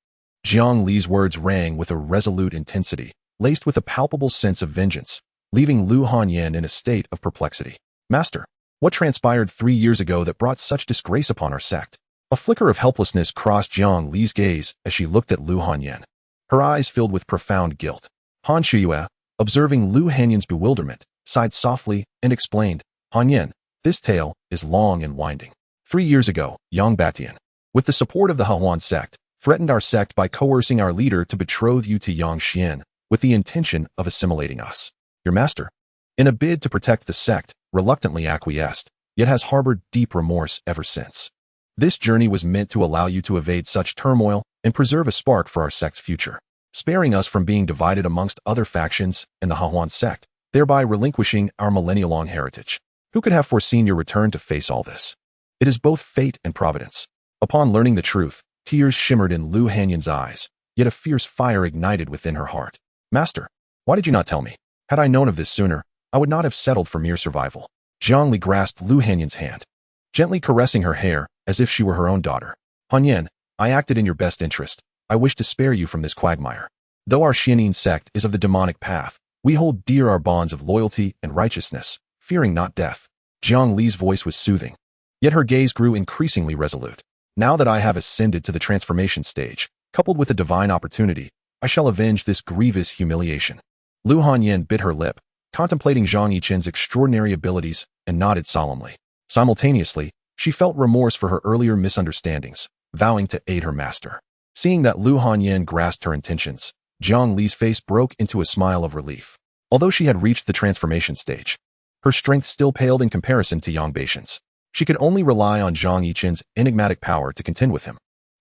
Jiang Li's words rang with a resolute intensity, laced with a palpable sense of vengeance, leaving Lu Hanyan in a state of perplexity. "Master, what transpired 3 years ago that brought such disgrace upon our sect?" A flicker of helplessness crossed Jiang Li's gaze as she looked at Lu Hanyan, her eyes filled with profound guilt. Han Shiyue, observing Lu Hanyan's bewilderment, sighed softly and explained, "Hanyan, this tale is long and winding. 3 years ago, Yang Batian, with the support of the Hahuan sect, threatened our sect by coercing our leader to betroth you to Yang Xian, with the intention of assimilating us. Your master, in a bid to protect the sect, reluctantly acquiesced, yet has harbored deep remorse ever since. This journey was meant to allow you to evade such turmoil and preserve a spark for our sect's future, sparing us from being divided amongst other factions and the Hahuan sect, thereby relinquishing our millennia-long heritage. Who could have foreseen your return to face all this? It is both fate and providence." Upon learning the truth, tears shimmered in Lu Hanyan's eyes, yet a fierce fire ignited within her heart. "Master, why did you not tell me? Had I known of this sooner, I would not have settled for mere survival." Jiang Li grasped Lu Hanyan's hand, gently caressing her hair as if she were her own daughter. "Hanyan, I acted in your best interest. I wish to spare you from this quagmire. Though our Xianin sect is of the demonic path, we hold dear our bonds of loyalty and righteousness, fearing not death." Jiang Li's voice was soothing, yet her gaze grew increasingly resolute. "Now that I have ascended to the transformation stage, coupled with a divine opportunity, I shall avenge this grievous humiliation." Lu Hanyan bit her lip, contemplating Zhang Yichen's extraordinary abilities, and nodded solemnly. Simultaneously, she felt remorse for her earlier misunderstandings, vowing to aid her master. Seeing that Lu Hanyan grasped her intentions, Jiang Li's face broke into a smile of relief. Although she had reached the transformation stage, her strength still paled in comparison to Yang Batian's. She could only rely on Zhang Yichen's enigmatic power to contend with him.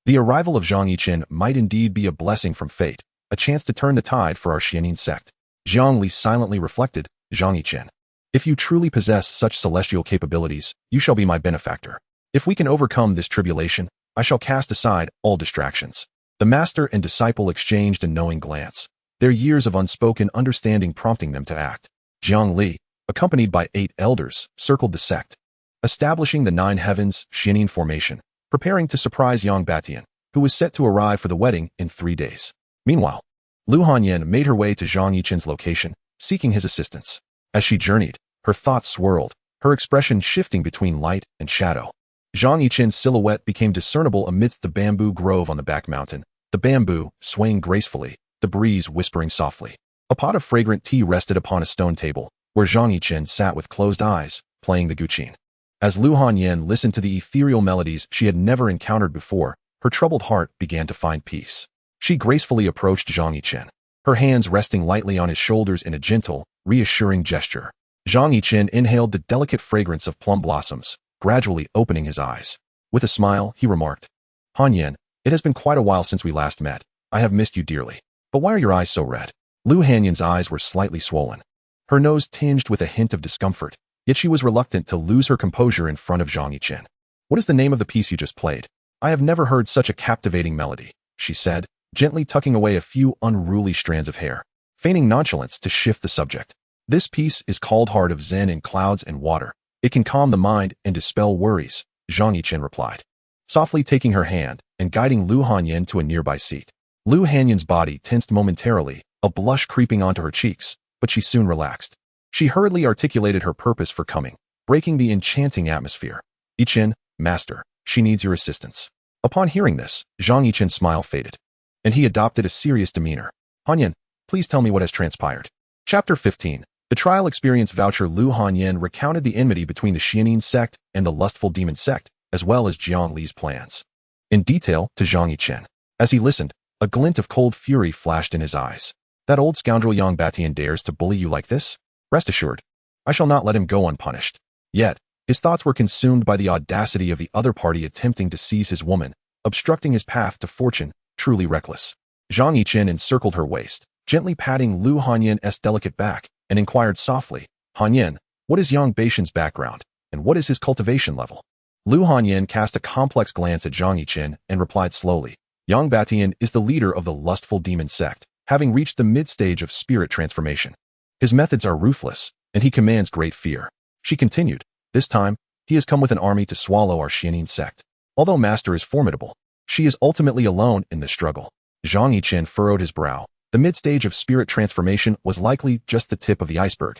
The arrival of Zhang Yichen might indeed be a blessing from fate, a chance to turn the tide for our Xianin sect. Zhang Li silently reflected, Zhang Yichen. If you truly possess such celestial capabilities, you shall be my benefactor. If we can overcome this tribulation, I shall cast aside all distractions. The master and disciple exchanged a knowing glance, their years of unspoken understanding prompting them to act. Zhang Li, accompanied by 8 elders, circled the sect, establishing the 9 heavens Xianin formation, preparing to surprise Yang Batian, who was set to arrive for the wedding in 3 days. Meanwhile, Lu Hanyan made her way to Zhang Yichen's location, seeking his assistance. As she journeyed, her thoughts swirled, her expression shifting between light and shadow. Zhang Yichen's silhouette became discernible amidst the bamboo grove on the back mountain, the bamboo swaying gracefully, the breeze whispering softly. A pot of fragrant tea rested upon a stone table, where Zhang Yichen sat with closed eyes, playing the guqin. As Lu Hanyan listened to the ethereal melodies she had never encountered before, her troubled heart began to find peace. She gracefully approached Zhang Yichen, her hands resting lightly on his shoulders in a gentle, reassuring gesture. Zhang Yichen inhaled the delicate fragrance of plum blossoms, gradually opening his eyes. With a smile, he remarked, Hanyan, it has been quite a while since we last met. I have missed you dearly. But why are your eyes so red? Lu Hanyan's eyes were slightly swollen, her nose tinged with a hint of discomfort, yet she was reluctant to lose her composure in front of Zhang Yichen. What is the name of the piece you just played? I have never heard such a captivating melody, she said, gently tucking away a few unruly strands of hair, feigning nonchalance to shift the subject. This piece is called Heart of Zen in Clouds and Water. It can calm the mind and dispel worries, Zhang Yichen replied, softly taking her hand and guiding Lu Hanyan to a nearby seat. Lu Hanyan's body tensed momentarily, a blush creeping onto her cheeks, but she soon relaxed. She hurriedly articulated her purpose for coming, breaking the enchanting atmosphere. Yichen, master, she needs your assistance. Upon hearing this, Zhang Yichen's smile faded, and he adopted a serious demeanor. Hanyan, please tell me what has transpired. Chapter 15. The trial experience voucher. Lu Hanyan recounted the enmity between the Xianin sect and the lustful Demon Sect, as well as Jiang Li's plans, in detail to Zhang Yichen. As he listened, a glint of cold fury flashed in his eyes. That old scoundrel Yang Batian dares to bully you like this? Rest assured, I shall not let him go unpunished. Yet, his thoughts were consumed by the audacity of the other party attempting to seize his woman, obstructing his path to fortune, truly reckless. Zhang Yichen encircled her waist, gently patting Lu Hanyan's delicate back, and inquired softly, Hanyan, what is Yang Batian's background, and what is his cultivation level? Lu Hanyan cast a complex glance at Zhang Yichen and replied slowly, Yang Batian is the leader of the lustful Demon Sect, having reached the mid-stage of spirit transformation. His methods are ruthless, and he commands great fear. She continued, this time, he has come with an army to swallow our Xianin sect. Although Master is formidable, she is ultimately alone in this struggle. Zhang Yichen furrowed his brow. The mid-stage of spirit transformation was likely just the tip of the iceberg,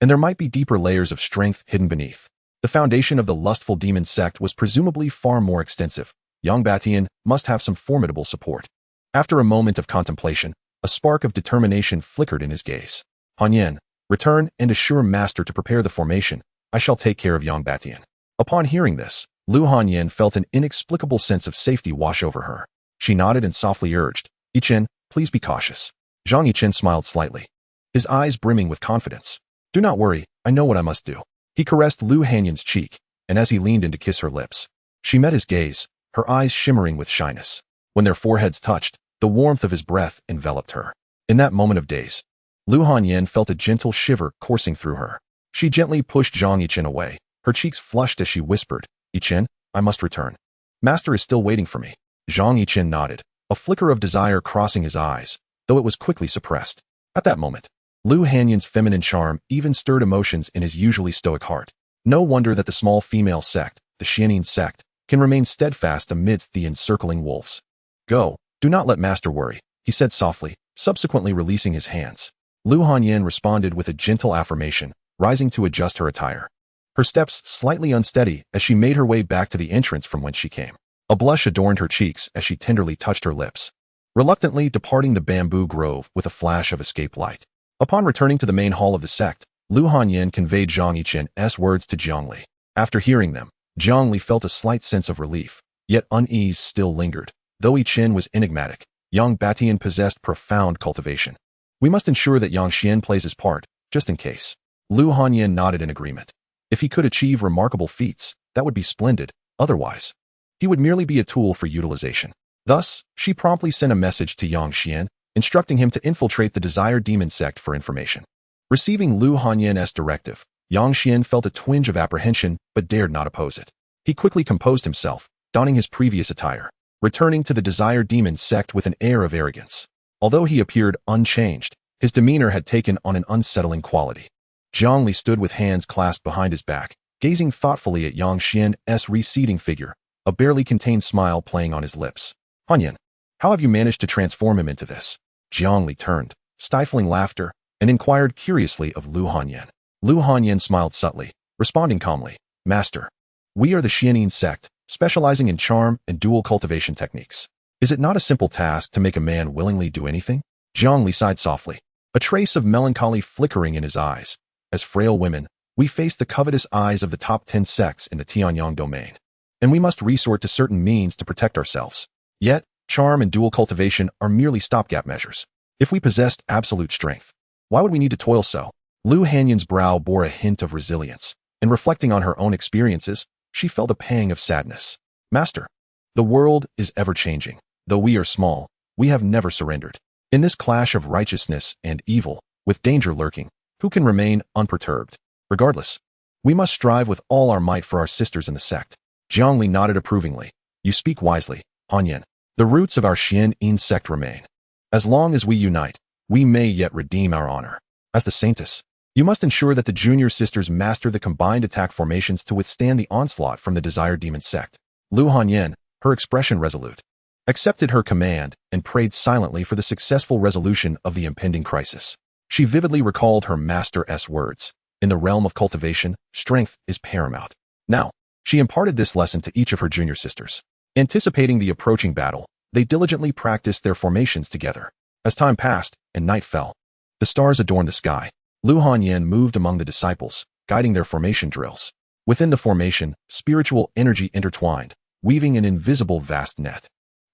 and there might be deeper layers of strength hidden beneath. The foundation of the lustful Demon Sect was presumably far more extensive. Yang Batian must have some formidable support. After a moment of contemplation, a spark of determination flickered in his gaze. Hanyan, return and assure Master to prepare the formation. I shall take care of Yang Batian. Upon hearing this, Lu Hanyan felt an inexplicable sense of safety wash over her. She nodded and softly urged, Yichen, please be cautious. Zhang Yichen smiled slightly, his eyes brimming with confidence. Do not worry, I know what I must do. He caressed Lu Hanyan's cheek, and as he leaned in to kiss her lips, she met his gaze, her eyes shimmering with shyness. When their foreheads touched, the warmth of his breath enveloped her. In that moment of daze, Lu Hanyan felt a gentle shiver coursing through her. She gently pushed Zhang Yichen away, her cheeks flushed as she whispered, Yichen, I must return. Master is still waiting for me. Zhang Yichen nodded, a flicker of desire crossing his eyes, though it was quickly suppressed. At that moment, Lu Hanyan's feminine charm even stirred emotions in his usually stoic heart. No wonder that the small female sect, the Xianin sect, can remain steadfast amidst the encircling wolves. Go, do not let Master worry, he said softly, subsequently releasing his hands. Lu Hanyan responded with a gentle affirmation, rising to adjust her attire. Her steps slightly unsteady as she made her way back to the entrance from whence she came. A blush adorned her cheeks as she tenderly touched her lips, reluctantly departing the bamboo grove with a flash of escape light. Upon returning to the main hall of the sect, Lu Hanyan conveyed Zhang Yichen's words to Jiang Li. After hearing them, Jiang Li felt a slight sense of relief, yet unease still lingered. Though Yichen was enigmatic, Yang Batian possessed profound cultivation. We must ensure that Yang Xian plays his part, just in case. Lu Hanyan nodded in agreement. If he could achieve remarkable feats, that would be splendid. Otherwise, he would merely be a tool for utilization. Thus, she promptly sent a message to Yang Xian, instructing him to infiltrate the desired demon sect for information. Receiving Lu Hanyan's directive, Yang Xian felt a twinge of apprehension but dared not oppose it. He quickly composed himself, donning his previous attire, returning to the desired demon sect with an air of arrogance. Although he appeared unchanged, his demeanor had taken on an unsettling quality. Zhang Li stood with hands clasped behind his back, gazing thoughtfully at Yang Xian's receding figure, a barely contained smile playing on his lips. Hanyan, how have you managed to transform him into this? Zhang Li turned, stifling laughter, and inquired curiously of Lu Hanyan. Lu Hanyan smiled subtly, responding calmly, Master, we are the Xianin sect, specializing in charm and dual cultivation techniques. Is it not a simple task to make a man willingly do anything? Zhang Li sighed softly, a trace of melancholy flickering in his eyes. As frail women, we face the covetous eyes of the top 10 sects in the Tianyang domain, and we must resort to certain means to protect ourselves. Yet, charm and dual cultivation are merely stopgap measures. If we possessed absolute strength, why would we need to toil so? Lu Hanyan's brow bore a hint of resilience, and reflecting on her own experiences, she felt a pang of sadness. Master, the world is ever-changing. Though we are small, we have never surrendered. In this clash of righteousness and evil, with danger lurking, who can remain unperturbed? Regardless, we must strive with all our might for our sisters in the sect. Zhang Li nodded approvingly. You speak wisely, Hanyan. The roots of our Xianin sect remain. As long as we unite, we may yet redeem our honor. As the saintess, you must ensure that the junior sisters master the combined attack formations to withstand the onslaught from the desired demon sect. Lu Hanyan, her expression resolute, accepted her command and prayed silently for the successful resolution of the impending crisis. She vividly recalled her master's words. In the realm of cultivation, strength is paramount. Now, she imparted this lesson to each of her junior sisters. Anticipating the approaching battle, they diligently practiced their formations together. As time passed and night fell, the stars adorned the sky. Lu Hanyan moved among the disciples, guiding their formation drills. Within the formation, spiritual energy intertwined, weaving an invisible vast net.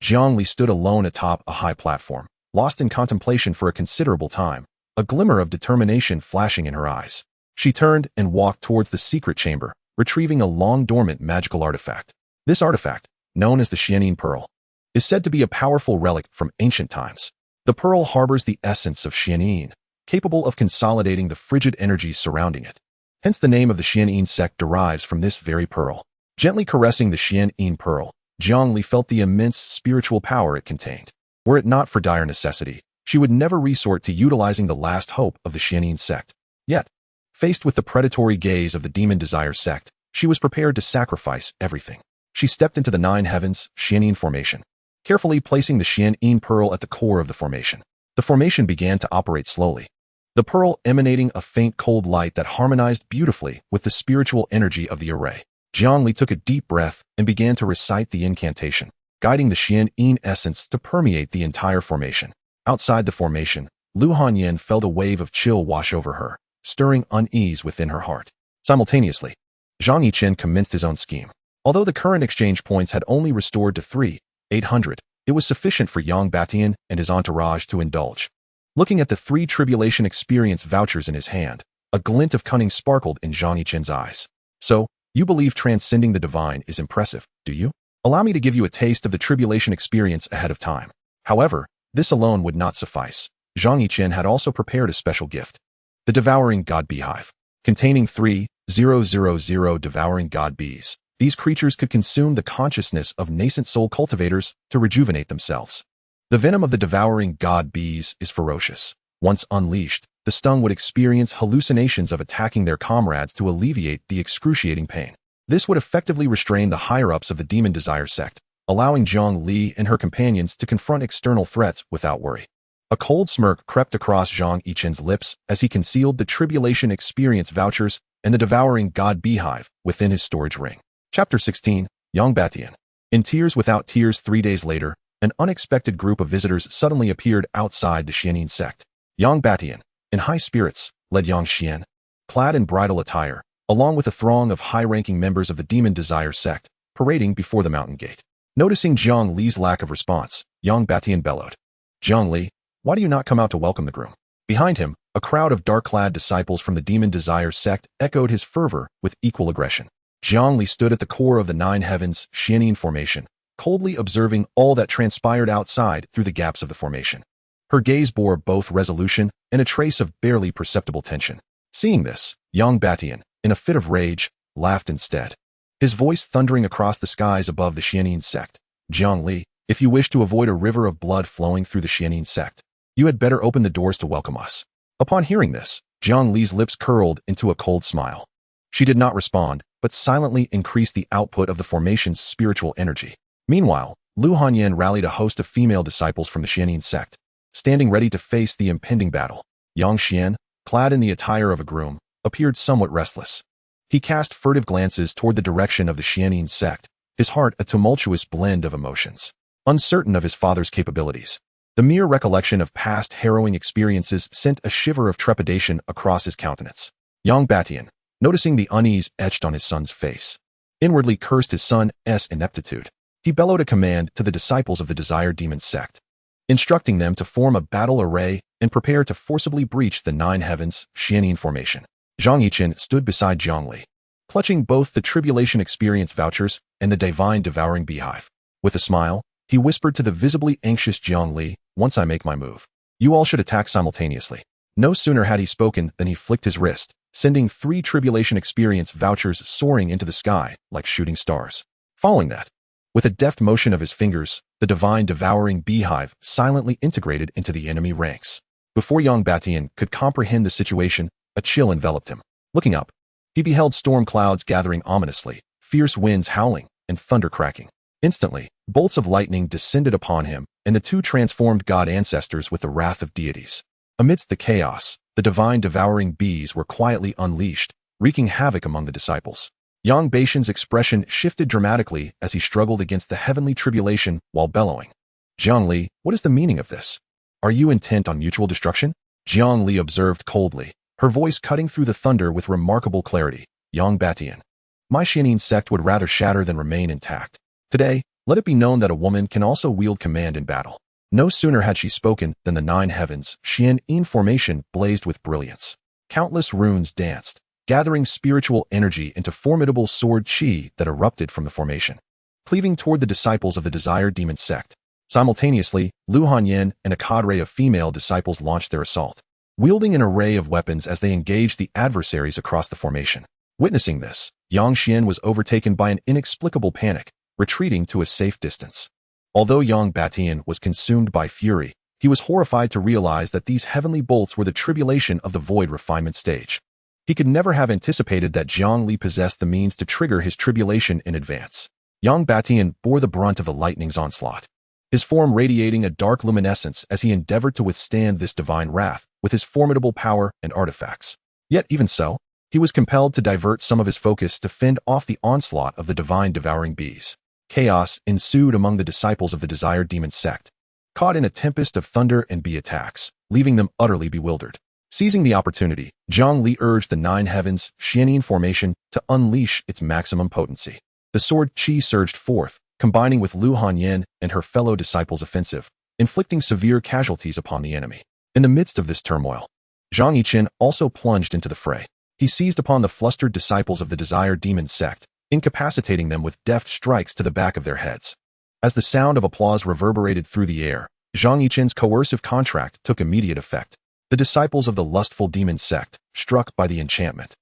Zhang Li stood alone atop a high platform, lost in contemplation for a considerable time, a glimmer of determination flashing in her eyes. She turned and walked towards the secret chamber, retrieving a long-dormant magical artifact. This artifact, known as the Xianin Pearl, is said to be a powerful relic from ancient times. The pearl harbors the essence of Xianin, capable of consolidating the frigid energies surrounding it. Hence the name of the Xianin sect derives from this very pearl. Gently caressing the Xianin Pearl, Zhang Li felt the immense spiritual power it contained. Were it not for dire necessity, she would never resort to utilizing the last hope of the Xianin sect. Yet, faced with the predatory gaze of the demon desire sect, she was prepared to sacrifice everything. She stepped into the nine heavens Xianin formation, carefully placing the Xianin Pearl at the core of the formation. The formation began to operate slowly, the pearl emanating a faint cold light that harmonized beautifully with the spiritual energy of the array. Zhang Li took a deep breath and began to recite the incantation, guiding the Xianin essence to permeate the entire formation. Outside the formation, Lu Hanyan felt a wave of chill wash over her, stirring unease within her heart. Simultaneously, Zhang Yichen commenced his own scheme. Although the current exchange points had only restored to 3,800, it was sufficient for Yang Batian and his entourage to indulge. Looking at the 3 tribulation experience vouchers in his hand, a glint of cunning sparkled in Zhang Yichen's eyes. So, you believe transcending the divine is impressive, do you? Allow me to give you a taste of the tribulation experience ahead of time. However, this alone would not suffice. Zhang Yichen had also prepared a special gift. The Devouring God Beehive. Containing 3,000 Devouring God Bees. These creatures could consume the consciousness of nascent soul cultivators to rejuvenate themselves. The venom of the devouring god bees is ferocious. Once unleashed, the stung would experience hallucinations of attacking their comrades to alleviate the excruciating pain. This would effectively restrain the higher-ups of the Demon Desire sect, allowing Zhang Li and her companions to confront external threats without worry. A cold smirk crept across Zhang Yichen's lips as he concealed the tribulation experience vouchers and the devouring god beehive within his storage ring. Chapter 16, Yang Batian. In tears without tears 3 days later, an unexpected group of visitors suddenly appeared outside the Xianin sect. Yang Batian, in high spirits, led Yang Xian, clad in bridal attire, along with a throng of high-ranking members of the Demon Desire sect, parading before the mountain gate. Noticing Zhang Li's lack of response, Yang Batian bellowed, "Zhang Li, why do you not come out to welcome the groom?" Behind him, a crowd of dark-clad disciples from the Demon Desire sect echoed his fervor with equal aggression. Zhang Li stood at the core of the Nine Heavens Xianin formation, coldly observing all that transpired outside through the gaps of the formation. Her gaze bore both resolution and a trace of barely perceptible tension. Seeing this, Yang Batian, in a fit of rage, laughed instead. His voice thundering across the skies above the Xianin sect. Jiang Li, if you wish to avoid a river of blood flowing through the Xianin sect, you had better open the doors to welcome us. Upon hearing this, Jiang Li's lips curled into a cold smile. She did not respond, but silently increased the output of the formation's spiritual energy. Meanwhile, Lu Hanyan rallied a host of female disciples from the Xianin sect, standing ready to face the impending battle. Yang Xian, clad in the attire of a groom, appeared somewhat restless. He cast furtive glances toward the direction of the Xianin sect, his heart a tumultuous blend of emotions. Uncertain of his father's capabilities, the mere recollection of past harrowing experiences sent a shiver of trepidation across his countenance. Yang Batian, noticing the unease etched on his son's face, inwardly cursed his son's ineptitude. He bellowed a command to the disciples of the desired demon sect, instructing them to form a battle array and prepare to forcibly breach the nine heavens Xianin formation. Zhang Yichen stood beside Jiang Li, clutching both the tribulation experience vouchers and the divine devouring beehive. With a smile, he whispered to the visibly anxious Jiang Li, "Once I make my move, you all should attack simultaneously." No sooner had he spoken than he flicked his wrist, sending 3 tribulation experience vouchers soaring into the sky like shooting stars. Following that, with a deft motion of his fingers, the divine devouring beehive silently integrated into the enemy ranks. Before Yang Batian could comprehend the situation, a chill enveloped him. Looking up, he beheld storm clouds gathering ominously, fierce winds howling, and thunder cracking. Instantly, bolts of lightning descended upon him, and the 2 transformed god ancestors with the wrath of deities. Amidst the chaos, the divine devouring bees were quietly unleashed, wreaking havoc among the disciples. Yang Batian's expression shifted dramatically as he struggled against the heavenly tribulation while bellowing. "Jiang Li, what is the meaning of this? Are you intent on mutual destruction?" Jiang Li observed coldly, her voice cutting through the thunder with remarkable clarity. "Yang Batian, my Xianin sect would rather shatter than remain intact. Today, let it be known that a woman can also wield command in battle." No sooner had she spoken than the nine heavens Xianin formation blazed with brilliance. Countless runes danced, gathering spiritual energy into formidable sword chi that erupted from the formation, cleaving toward the disciples of the desired demon sect. Simultaneously, Lu Hanyan and a cadre of female disciples launched their assault, wielding an array of weapons as they engaged the adversaries across the formation. Witnessing this, Yang Xian was overtaken by an inexplicable panic, retreating to a safe distance. Although Yang Batian was consumed by fury, he was horrified to realize that these heavenly bolts were the tribulation of the void refinement stage. He could never have anticipated that Jiang Li possessed the means to trigger his tribulation in advance. Yang Batian bore the brunt of the lightning's onslaught, his form radiating a dark luminescence as he endeavored to withstand this divine wrath with his formidable power and artifacts. Yet even so, he was compelled to divert some of his focus to fend off the onslaught of the divine devouring bees. Chaos ensued among the disciples of the desired demon sect, caught in a tempest of thunder and bee attacks, leaving them utterly bewildered. Seizing the opportunity, Jiang Li urged the nine heavens Xianin formation to unleash its maximum potency. The sword chi surged forth, combining with Lu Hanyan and her fellow disciples' offensive, inflicting severe casualties upon the enemy. In the midst of this turmoil, Zhang Yichen also plunged into the fray. He seized upon the flustered disciples of the desired demon sect, incapacitating them with deft strikes to the back of their heads. As the sound of applause reverberated through the air, Zhang Yichen's coercive contract took immediate effect. The disciples of the lustful demon sect, struck by the enchantment,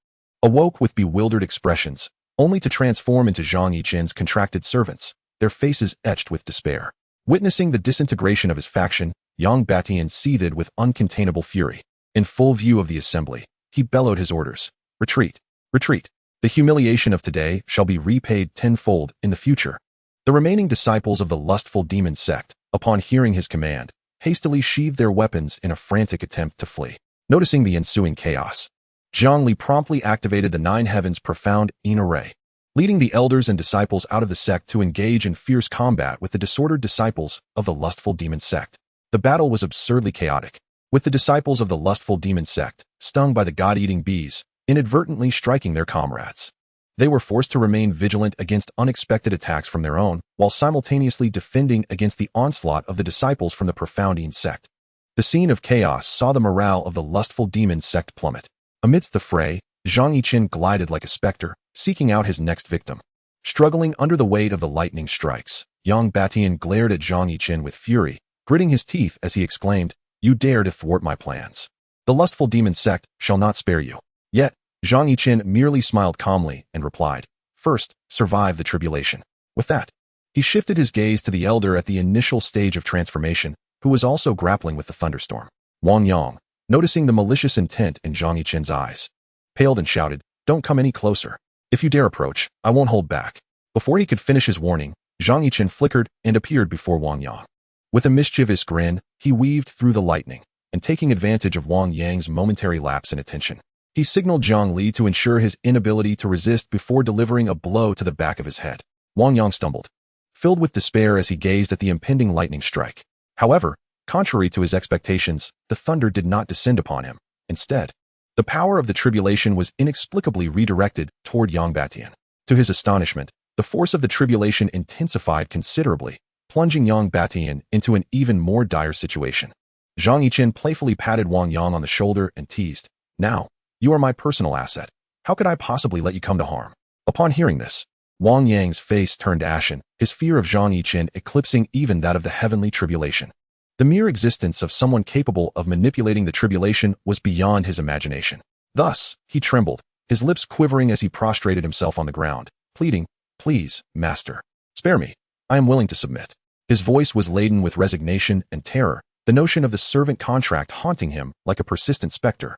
awoke with bewildered expressions, only to transform into Zhang Yichen's contracted servants, their faces etched with despair. Witnessing the disintegration of his faction, Yang Batian seethed with uncontainable fury. In full view of the assembly, he bellowed his orders. "Retreat! Retreat! The humiliation of today shall be repaid tenfold in the future." The remaining disciples of the lustful demon sect, upon hearing his command, hastily sheathed their weapons in a frantic attempt to flee. Noticing the ensuing chaos, Jiang Li promptly activated the nine heavens profound array, leading the elders and disciples out of the sect to engage in fierce combat with the disordered disciples of the lustful demon sect. The battle was absurdly chaotic, with the disciples of the lustful demon sect, stung by the god-eating bees, inadvertently striking their comrades. They were forced to remain vigilant against unexpected attacks from their own, while simultaneously defending against the onslaught of the disciples from the profoundine sect. The scene of chaos saw the morale of the lustful demon sect plummet. Amidst the fray, Zhang Yichen glided like a specter, seeking out his next victim. Struggling under the weight of the lightning strikes, Yang Batian glared at Zhang Yichen with fury, gritting his teeth as he exclaimed, "You dare to thwart my plans. The lustful Demon Sect shall not spare you." Yet, Zhang Yichen merely smiled calmly and replied, "First, survive the tribulation." With that, he shifted his gaze to the elder at the initial stage of transformation, who was also grappling with the thunderstorm. Wang Yang, noticing the malicious intent in Zhang Yichen's eyes, paled and shouted, "Don't come any closer. If you dare approach, I won't hold back." Before he could finish his warning, Zhang Yichen flickered and appeared before Wang Yang. With a mischievous grin, he weaved through the lightning, and taking advantage of Wang Yang's momentary lapse in attention, he signaled Zhang Li to ensure his inability to resist before delivering a blow to the back of his head. Wang Yang stumbled, filled with despair as he gazed at the impending lightning strike. However, contrary to his expectations, the thunder did not descend upon him. Instead, the power of the tribulation was inexplicably redirected toward Yang Batian. To his astonishment, the force of the tribulation intensified considerably, plunging Yang Batian into an even more dire situation. Zhang Yichen playfully patted Wang Yang on the shoulder and teased, "Now, you are my personal asset. How could I possibly let you come to harm?" Upon hearing this, Wang Yang's face turned ashen, his fear of Zhang Yichen eclipsing even that of the heavenly tribulation. The mere existence of someone capable of manipulating the tribulation was beyond his imagination. Thus, he trembled, his lips quivering as he prostrated himself on the ground, pleading, "Please, master, spare me. I am willing to submit." His voice was laden with resignation and terror, the notion of the servant contract haunting him like a persistent specter.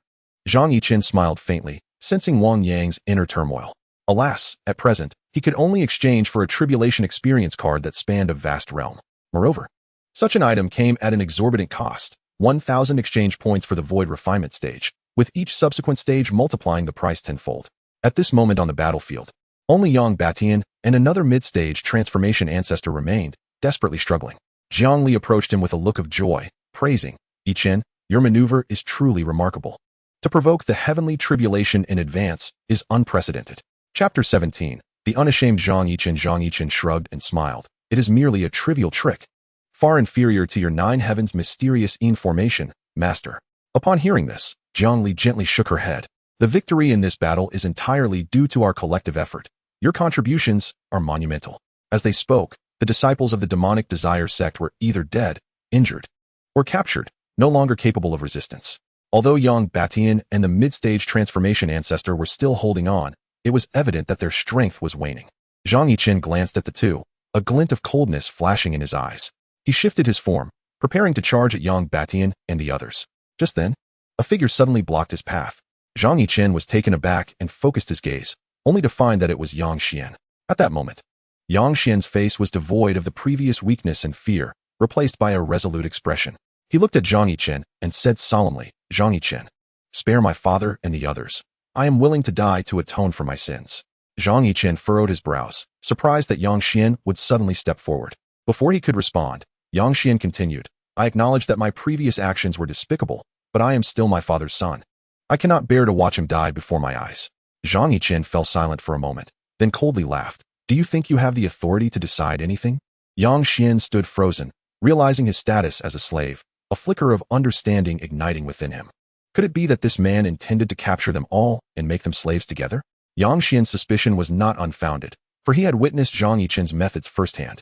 Zhang Yichen smiled faintly, sensing Wang Yang's inner turmoil. Alas, at present, he could only exchange for a tribulation experience card that spanned a vast realm. Moreover, such an item came at an exorbitant cost, 1,000 exchange points for the void refinement stage, with each subsequent stage multiplying the price tenfold. At this moment on the battlefield, only Yang Batian and another mid-stage transformation ancestor remained, desperately struggling. Zhang Li approached him with a look of joy, praising, "Yichen, your maneuver is truly remarkable. To provoke the heavenly tribulation in advance is unprecedented." Chapter 17. The unashamed Zhang Yichen. Zhang Yichen shrugged and smiled. "It is merely a trivial trick, far inferior to your 9 heavens mysterious formation, master." Upon hearing this, Zhang Li gently shook her head. "The victory in this battle is entirely due to our collective effort. Your contributions are monumental." As they spoke, the disciples of the demonic desire sect were either dead, injured, or captured, no longer capable of resistance. Although Yang Batian and the mid-stage transformation ancestor were still holding on, it was evident that their strength was waning. Zhang Yichen glanced at the two, a glint of coldness flashing in his eyes. He shifted his form, preparing to charge at Yang Batian and the others. Just then, a figure suddenly blocked his path. Zhang Yichen was taken aback and focused his gaze, only to find that it was Yang Xian. At that moment, Yang Xian's face was devoid of the previous weakness and fear, replaced by a resolute expression. He looked at Zhang Yichen and said solemnly, "Zhang Yichen, spare my father and the others. I am willing to die to atone for my sins." Zhang Yichen furrowed his brows, surprised that Yang Xian would suddenly step forward. Before he could respond, Yang Xian continued, "I acknowledge that my previous actions were despicable, but I am still my father's son. I cannot bear to watch him die before my eyes." Zhang Yichen fell silent for a moment, then coldly laughed. "Do you think you have the authority to decide anything?" Yang Xian stood frozen, realizing his status as a slave, a flicker of understanding igniting within him. Could it be that this man intended to capture them all and make them slaves together? Yang Xian's suspicion was not unfounded, for he had witnessed Zhang Yichen's methods firsthand.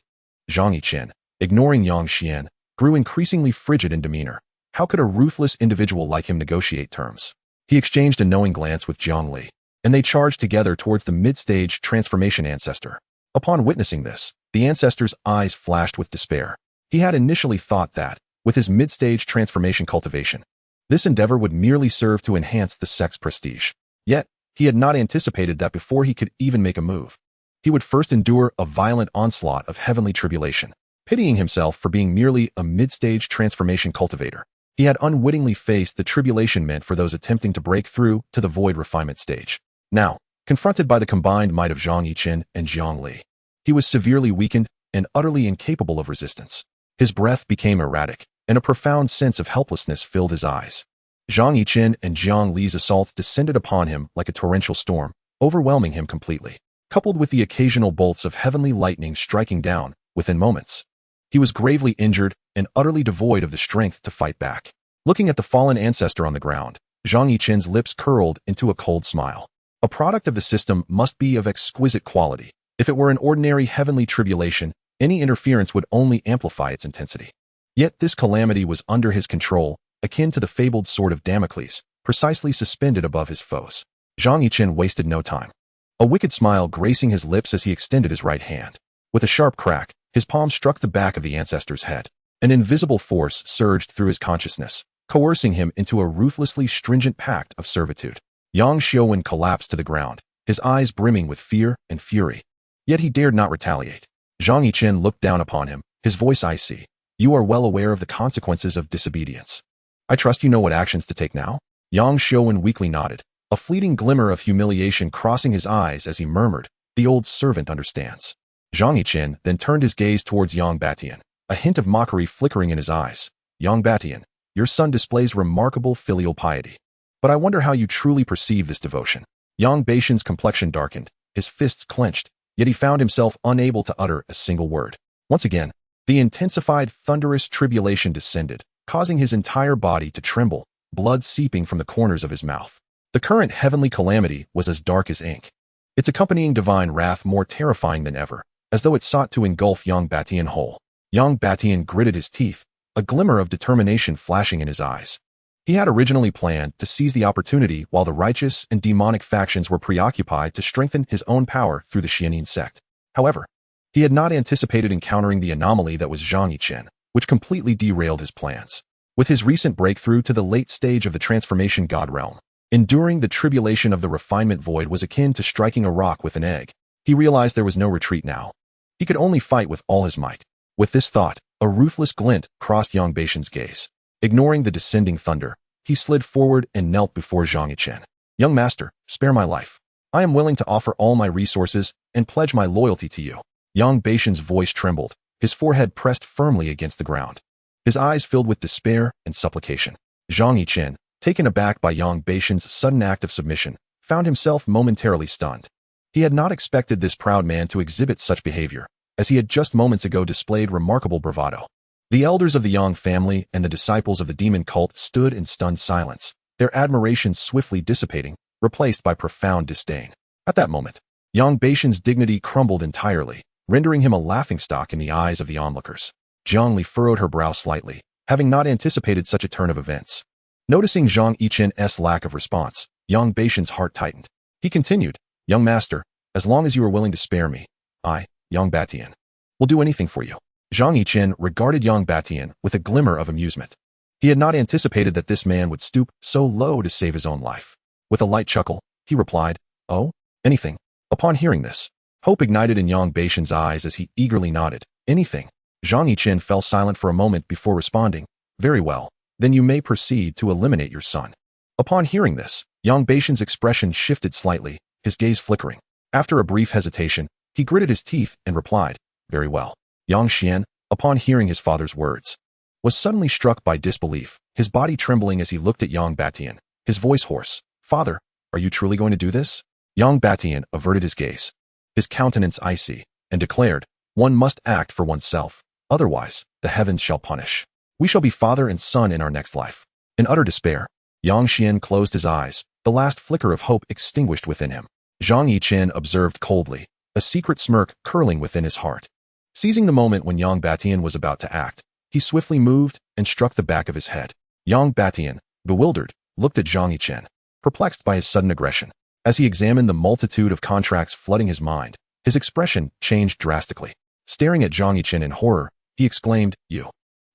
Zhang Yichen, ignoring Yang Xian, grew increasingly frigid in demeanor. How could a ruthless individual like him negotiate terms? He exchanged a knowing glance with Zhang Li, and they charged together towards the mid-stage transformation ancestor. Upon witnessing this, the ancestor's eyes flashed with despair. He had initially thought that, with his mid-stage transformation cultivation, this endeavor would merely serve to enhance the sect's prestige. Yet, he had not anticipated that before he could even make a move, he would first endure a violent onslaught of heavenly tribulation. Pitying himself for being merely a mid-stage transformation cultivator, he had unwittingly faced the tribulation meant for those attempting to break through to the void refinement stage. Now, confronted by the combined might of Zhang Yichen and Zhang Li, he was severely weakened and utterly incapable of resistance. His breath became erratic, and a profound sense of helplessness filled his eyes. Zhang Yichen and Zhang Li's assaults descended upon him like a torrential storm, overwhelming him completely, coupled with the occasional bolts of heavenly lightning striking down within moments. He was gravely injured and utterly devoid of the strength to fight back. Looking at the fallen ancestor on the ground, Zhang Yichen's lips curled into a cold smile. A product of the system must be of exquisite quality, If it were an ordinary heavenly tribulation, any interference would only amplify its intensity. Yet this calamity was under his control, akin to the fabled sword of Damocles, precisely suspended above his foes. Zhang Yichen wasted no time. A wicked smile gracing his lips as he extended his right hand. With a sharp crack, his palm struck the back of the ancestor's head. An invisible force surged through his consciousness, coercing him into a ruthlessly stringent pact of servitude. Yang Xiaowen collapsed to the ground, his eyes brimming with fear and fury. Yet he dared not retaliate. Zhang Yichen looked down upon him, his voice icy. You are well aware of the consequences of disobedience. I trust you know what actions to take now? Yang Xiaowen weakly nodded, a fleeting glimmer of humiliation crossing his eyes as he murmured, the old servant understands. Zhang Yichen then turned his gaze towards Yang Batian, a hint of mockery flickering in his eyes. Yang Batian, your son displays remarkable filial piety. But I wonder how you truly perceive this devotion. Yang Batian's complexion darkened, his fists clenched, yet he found himself unable to utter a single word. Once again, the intensified thunderous tribulation descended, causing his entire body to tremble, blood seeping from the corners of his mouth. The current heavenly calamity was as dark as ink, its accompanying divine wrath more terrifying than ever, as though it sought to engulf Yang Batian whole. Yang Batian gritted his teeth, a glimmer of determination flashing in his eyes. He had originally planned to seize the opportunity while the righteous and demonic factions were preoccupied to strengthen his own power through the Demon Sect. However, he had not anticipated encountering the anomaly that was Zhang Yichen, which completely derailed his plans. With his recent breakthrough to the late stage of the transformation god realm, enduring the tribulation of the refinement void was akin to striking a rock with an egg. He realized there was no retreat now. He could only fight with all his might. With this thought, a ruthless glint crossed Yang Batian's gaze. Ignoring the descending thunder, he slid forward and knelt before Zhang Yichen. Young master, spare my life. I am willing to offer all my resources and pledge my loyalty to you. Yang Batian's voice trembled, his forehead pressed firmly against the ground. His eyes filled with despair and supplication. Zhang Yichen, taken aback by Yang Batian's sudden act of submission, found himself momentarily stunned. He had not expected this proud man to exhibit such behavior, as he had just moments ago displayed remarkable bravado. The elders of the Yang family and the disciples of the demon cult stood in stunned silence, their admiration swiftly dissipating, replaced by profound disdain. At that moment, Yang Batian's dignity crumbled entirely, rendering him a laughingstock in the eyes of the onlookers. Zhang Li furrowed her brow slightly, having not anticipated such a turn of events. Noticing Zhang Yichen's lack of response, Yang Batian's heart tightened. He continued, Young master, as long as you are willing to spare me, I, Yang Batian, will do anything for you. Zhang Yichen regarded Yang Batian with a glimmer of amusement. He had not anticipated that this man would stoop so low to save his own life. With a light chuckle, he replied, Oh, anything. Upon hearing this, hope ignited in Yang Batian's eyes as he eagerly nodded. Anything. Zhang Yichen fell silent for a moment before responding, Very well, then you may proceed to eliminate your son. Upon hearing this, Yang Batian's expression shifted slightly, his gaze flickering. After a brief hesitation, he gritted his teeth and replied, Very well. Yang Xian, upon hearing his father's words, was suddenly struck by disbelief, his body trembling as he looked at Yang Batian, his voice hoarse. Father, are you truly going to do this? Yang Batian averted his gaze, his countenance icy, and declared, One must act for oneself, otherwise, the heavens shall punish. We shall be father and son in our next life. In utter despair, Yang Xian closed his eyes, the last flicker of hope extinguished within him. Zhang Yichen observed coldly, a secret smirk curling within his heart. Seizing the moment when Yang Batian was about to act, he swiftly moved and struck the back of his head. Yang Batian, bewildered, looked at Zhang Yichen, perplexed by his sudden aggression. As he examined the multitude of contracts flooding his mind, his expression changed drastically. Staring at Zhang Yichen in horror, he exclaimed, You.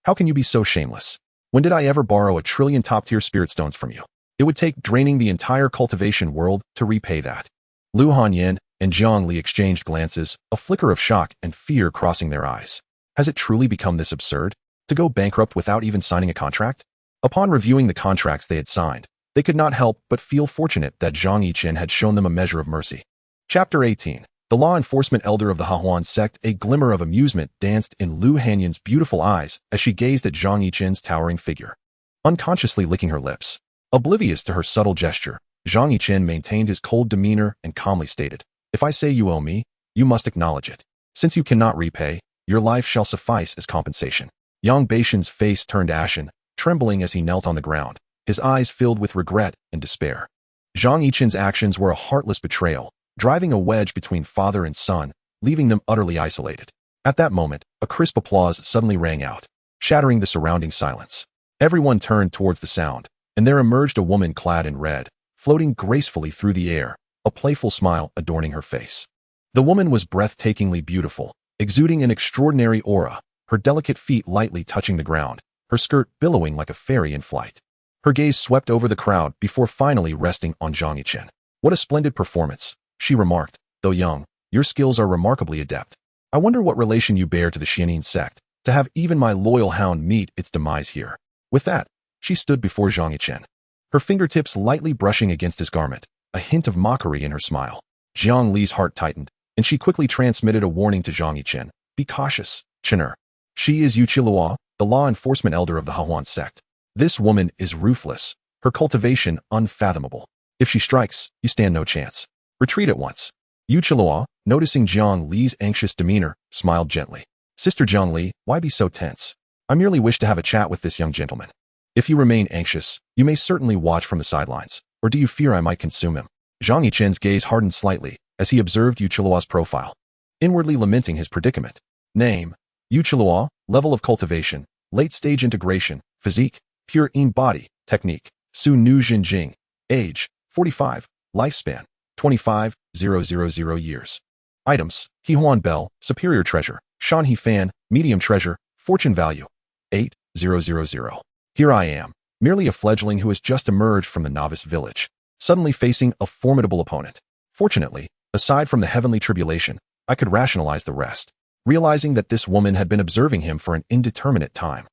How can you be so shameless? When did I ever borrow 1 trillion top-tier spirit stones from you? It would take draining the entire cultivation world to repay that. Lu Hanyan and Zhang Li exchanged glances, a flicker of shock and fear crossing their eyes. Has it truly become this absurd? To go bankrupt without even signing a contract? Upon reviewing the contracts they had signed, they could not help but feel fortunate that Zhang Yichen had shown them a measure of mercy. Chapter 18. The law enforcement elder of the Hahuan sect, a glimmer of amusement danced in Lu Hanyan's beautiful eyes as she gazed at Zhang Yichen's towering figure. Unconsciously licking her lips, oblivious to her subtle gesture, Zhang Yichen maintained his cold demeanor and calmly stated, If I say you owe me, you must acknowledge it. Since you cannot repay, your life shall suffice as compensation. Yang Batian's face turned ashen, trembling as he knelt on the ground, his eyes filled with regret and despair. Zhang Yichen's actions were a heartless betrayal, driving a wedge between father and son, leaving them utterly isolated. At that moment, a crisp applause suddenly rang out, shattering the surrounding silence. Everyone turned towards the sound, and there emerged a woman clad in red, floating gracefully through the air, a playful smile adorning her face. The woman was breathtakingly beautiful, exuding an extraordinary aura, her delicate feet lightly touching the ground, her skirt billowing like a fairy in flight. Her gaze swept over the crowd before finally resting on Zhang Yichen. "What a splendid performance," she remarked. "Though young, your skills are remarkably adept. I wonder what relation you bear to the Demon Sect, to have even my loyal hound meet its demise here." With that, she stood before Zhang Yichen, her fingertips lightly brushing against his garment, a hint of mockery in her smile. Jiang Li's heart tightened, and she quickly transmitted a warning to Zhang Yichen. "Be cautious, Chener. She is Yu Qilua, the law enforcement elder of the Demon Sect. This woman is ruthless, her cultivation unfathomable. If she strikes, you stand no chance. Retreat at once." Yu Qilua, noticing Jiang Li's anxious demeanor, smiled gently. "Sister Jiang Li, why be so tense? I merely wish to have a chat with this young gentleman. If you remain anxious, you may certainly watch from the sidelines, or do you fear I might consume him?" Zhang Yichen's gaze hardened slightly as he observed Yu Qilua's profile, inwardly lamenting his predicament. Name: Yu Qilua, level of cultivation, late-stage integration, physique, pure in body, technique, Su Nu Jinjing, age, 45, lifespan, 25,000 years. Items: Hehuan Bell, superior treasure, Shan He Fan, medium treasure, fortune value, 8,000. Here I am, merely a fledgling who has just emerged from the novice village, suddenly facing a formidable opponent. Fortunately, aside from the heavenly tribulation, I could rationalize the rest, realizing that this woman had been observing him for an indeterminate time.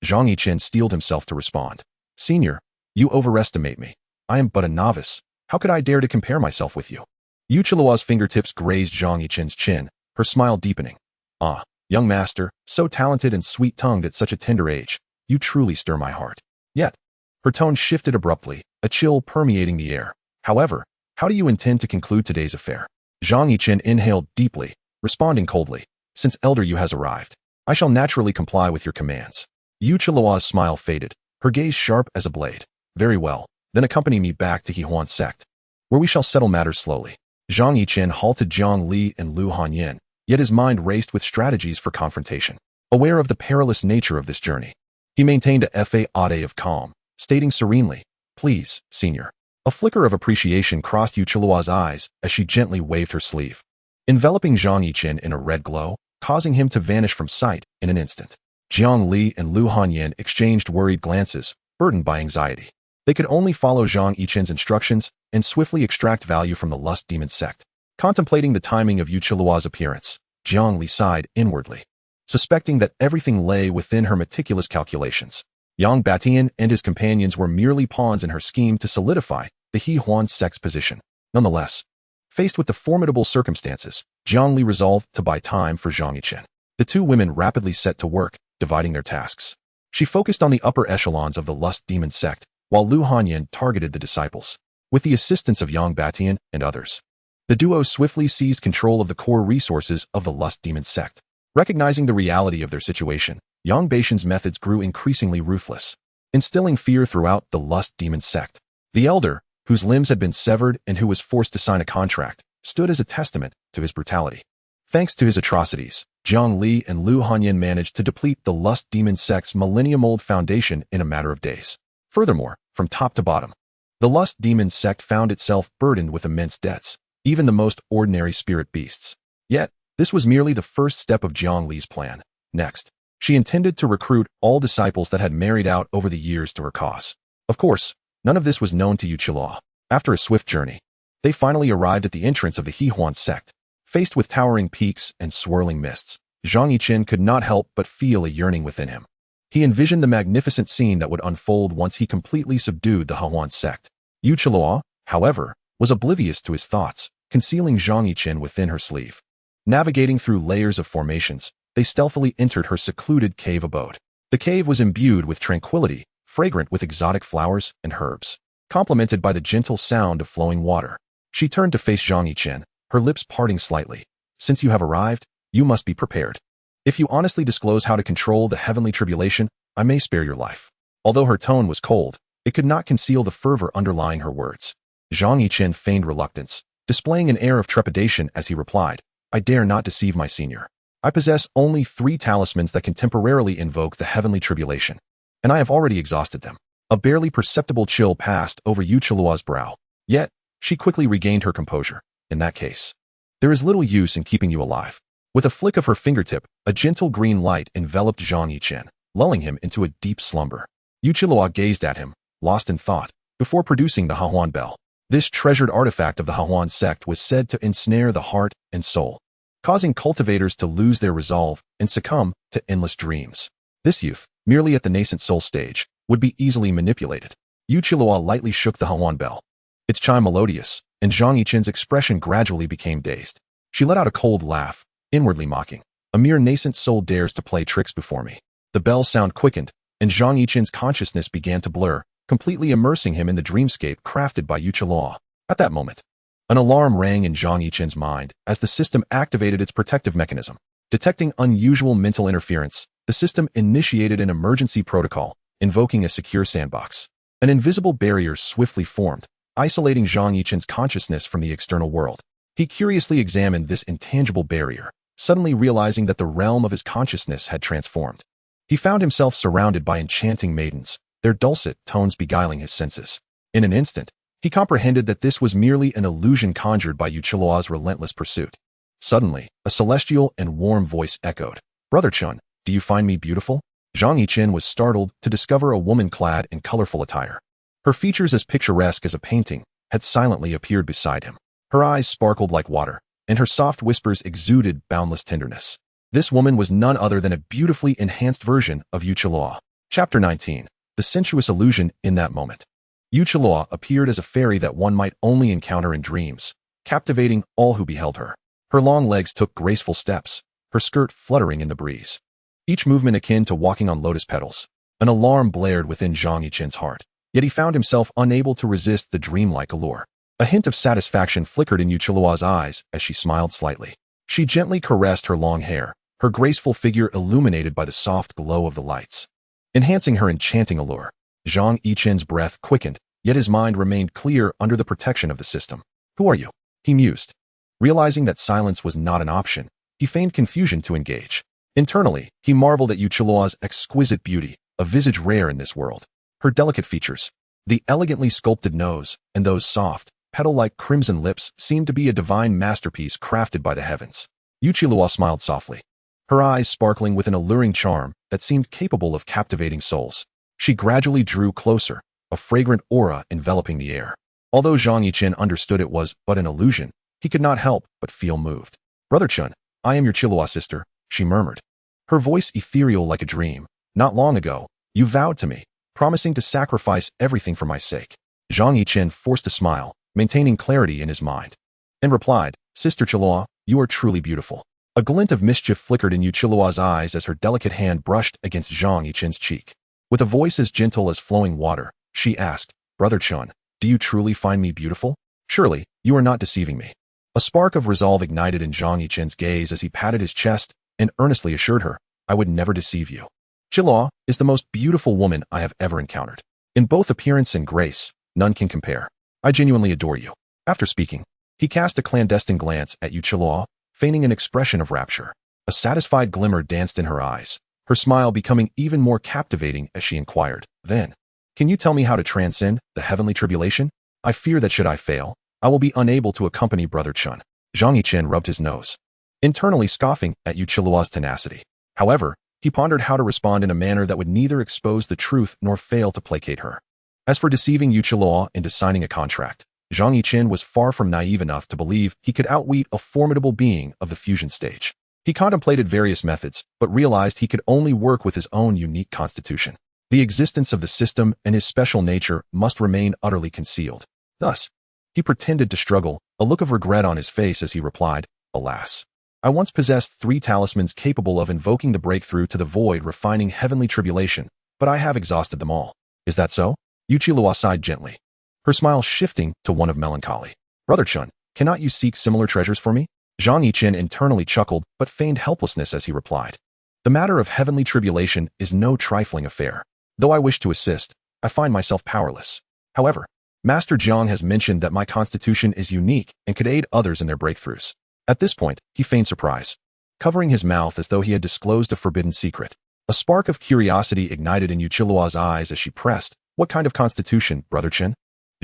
Zhang Yichen steeled himself to respond. "Senior, you overestimate me. I am but a novice. How could I dare to compare myself with you?" Yu Qilua's fingertips grazed Zhang Yichen's chin, her smile deepening. "Ah, young master, so talented and sweet-tongued at such a tender age, you truly stir my heart." Yet, her tone shifted abruptly, a chill permeating the air. "However, how do you intend to conclude today's affair?" Zhang Yichen inhaled deeply, responding coldly. "Since Elder Yu has arrived, I shall naturally comply with your commands." Yu Qilua's smile faded, her gaze sharp as a blade. "Very well, then accompany me back to Hehuan Sect, where we shall settle matters slowly." Zhang Yichen halted Jiang Li and Lu Hanyan, yet his mind raced with strategies for confrontation. Aware of the perilous nature of this journey, he maintained a facade of calm, stating serenely, "Please, senior." A flicker of appreciation crossed Yu Qilua's eyes as she gently waved her sleeve, enveloping Zhang Yichen in a red glow, causing him to vanish from sight in an instant. Jiang Li and Lu Hanyan exchanged worried glances, burdened by anxiety. They could only follow Zhang Yichen's instructions and swiftly extract value from the Lust Demon Sect. Contemplating the timing of Yu Qilua's appearance, Jiang Li sighed inwardly, suspecting that everything lay within her meticulous calculations. Yang Batian and his companions were merely pawns in her scheme to solidify the Hehuan Sect's position. Nonetheless, faced with the formidable circumstances, Jiang Li resolved to buy time for Zhang Yichen. The two women rapidly set to work, dividing their tasks. She focused on the upper echelons of the Lust Demon Sect, while Lu Hanyan targeted the disciples. With the assistance of Yang Batian and others, the duo swiftly seized control of the core resources of the Lust Demon Sect. Recognizing the reality of their situation, Yang Batian's methods grew increasingly ruthless, instilling fear throughout the Lust Demon Sect. The elder, whose limbs had been severed and who was forced to sign a contract, stood as a testament to his brutality. Thanks to his atrocities, Jiang Li and Lu Hanyan managed to deplete the Lust Demon Sect's millennium-old foundation in a matter of days. Furthermore, from top to bottom, the Lust Demon Sect found itself burdened with immense debts, even the most ordinary spirit beasts. Yet, this was merely the first step of Jiang Li's plan. Next, she intended to recruit all disciples that had married out over the years to her cause. Of course, none of this was known to Yu Qilua. After a swift journey, they finally arrived at the entrance of the Hehuan Sect. Faced with towering peaks and swirling mists, Zhang Yichen could not help but feel a yearning within him. He envisioned the magnificent scene that would unfold once he completely subdued the Hehuan Sect. Yu Qilua, however, was oblivious to his thoughts, concealing Zhang Yichen within her sleeve. Navigating through layers of formations, they stealthily entered her secluded cave abode. The cave was imbued with tranquility, fragrant with exotic flowers and herbs, complemented by the gentle sound of flowing water. She turned to face Zhang Yichen, her lips parting slightly. "Since you have arrived, you must be prepared. If you honestly disclose how to control the heavenly tribulation, I may spare your life." Although her tone was cold, it could not conceal the fervor underlying her words. Zhang Yichen feigned reluctance, displaying an air of trepidation as he replied, I dare not deceive my senior. I possess only 3 talismans that can temporarily invoke the heavenly tribulation, and I have already exhausted them. A barely perceptible chill passed over Yu Qiluo's brow. Yet, she quickly regained her composure. In that case, there is little use in keeping you alive. With a flick of her fingertip, a gentle green light enveloped Zhang Yichen, lulling him into a deep slumber. Yu Qiluo gazed at him, lost in thought, before producing the Hahuan bell. This treasured artifact of the Hahuan sect was said to ensnare the heart and soul, causing cultivators to lose their resolve and succumb to endless dreams. This youth, merely at the nascent soul stage, would be easily manipulated. Yu Qiluo lightly shook the Hahuan bell. Its chime melodious, and Zhang Yichen's expression gradually became dazed. She let out a cold laugh, inwardly mocking. A mere nascent soul dares to play tricks before me. The bell's sound quickened, and Zhang Yichen's consciousness began to blur, completely immersing him in the dreamscape crafted by Yu Qiluo. At that moment, an alarm rang in Zhang Yichen's mind as the system activated its protective mechanism. Detecting unusual mental interference, the system initiated an emergency protocol, invoking a secure sandbox. An invisible barrier swiftly formed, isolating Zhang Yichen's consciousness from the external world. He curiously examined this intangible barrier, suddenly realizing that the realm of his consciousness had transformed. He found himself surrounded by enchanting maidens, their dulcet tones beguiling his senses. In an instant, he comprehended that this was merely an illusion conjured by Yu Qiluo's relentless pursuit. Suddenly, a celestial and warm voice echoed. "Brother Chun, do you find me beautiful?" Zhang Yichen was startled to discover a woman clad in colorful attire. Her features as picturesque as a painting had silently appeared beside him. Her eyes sparkled like water, and her soft whispers exuded boundless tenderness. This woman was none other than a beautifully enhanced version of Yu Qiluo. Chapter 19. The sensuous illusion in that moment. Yu Qiluo appeared as a fairy that one might only encounter in dreams, captivating all who beheld her. Her long legs took graceful steps, her skirt fluttering in the breeze, each movement akin to walking on lotus petals. An alarm blared within Zhang Yichen's heart, yet he found himself unable to resist the dreamlike allure. A hint of satisfaction flickered in Yu Qiluo's eyes as she smiled slightly. She gently caressed her long hair, her graceful figure illuminated by the soft glow of the lights, enhancing her enchanting allure. Zhang Yichen's breath quickened, yet his mind remained clear under the protection of the system. "Who are you?" he mused. Realizing that silence was not an option, he feigned confusion to engage. Internally, he marveled at Yu Qiluo's exquisite beauty, a visage rare in this world. Her delicate features, the elegantly sculpted nose, and those soft, petal-like crimson lips seemed to be a divine masterpiece crafted by the heavens. Yu Qiluo smiled softly, her eyes sparkling with an alluring charm that seemed capable of captivating souls. She gradually drew closer, a fragrant aura enveloping the air. Although Zhang Yichen understood it was but an illusion, he could not help but feel moved. "Brother Chun, I am your Qiluo sister," she murmured, her voice ethereal like a dream. "Not long ago, you vowed to me, promising to sacrifice everything for my sake." Zhang Yichen forced a smile, maintaining clarity in his mind, and replied, "Sister Qiluo, you are truly beautiful." A glint of mischief flickered in Yu Qiluo's eyes as her delicate hand brushed against Zhang Yichen's cheek. With a voice as gentle as flowing water, she asked, "Brother Chun, do you truly find me beautiful? Surely, you are not deceiving me." A spark of resolve ignited in Zhang Yichen's gaze as he patted his chest and earnestly assured her, "I would never deceive you. Qiluo is the most beautiful woman I have ever encountered. In both appearance and grace, none can compare. I genuinely adore you." After speaking, he cast a clandestine glance at Yu Qiluo, feigning an expression of rapture. A satisfied glimmer danced in her eyes, her smile becoming even more captivating as she inquired, "Then, can you tell me how to transcend the heavenly tribulation? I fear that should I fail, I will be unable to accompany Brother Chun." Zhang Yichen rubbed his nose, internally scoffing at Yu Qiluo's tenacity. However, he pondered how to respond in a manner that would neither expose the truth nor fail to placate her. As for deceiving Yu Qiluo into signing a contract, Zhang Yichen was far from naive enough to believe he could outwit a formidable being of the fusion stage. He contemplated various methods, but realized he could only work with his own unique constitution. The existence of the system and his special nature must remain utterly concealed. Thus, he pretended to struggle, a look of regret on his face as he replied, "Alas, I once possessed 3 talismans capable of invoking the breakthrough to the void refining heavenly tribulation, but I have exhausted them all." "Is that so?" Yu Qiluo sighed gently, her smile shifting to one of melancholy. "Brother Chun, cannot you seek similar treasures for me?" Zhang Yichen internally chuckled but feigned helplessness as he replied, "The matter of heavenly tribulation is no trifling affair. Though I wish to assist, I find myself powerless. However, Master Jiang has mentioned that my constitution is unique and could aid others in their breakthroughs. At this point, he feigned surprise, covering his mouth as though he had disclosed a forbidden secret. A spark of curiosity ignited in Yuqilua's eyes as she pressed, "What kind of constitution, Brother Chen?"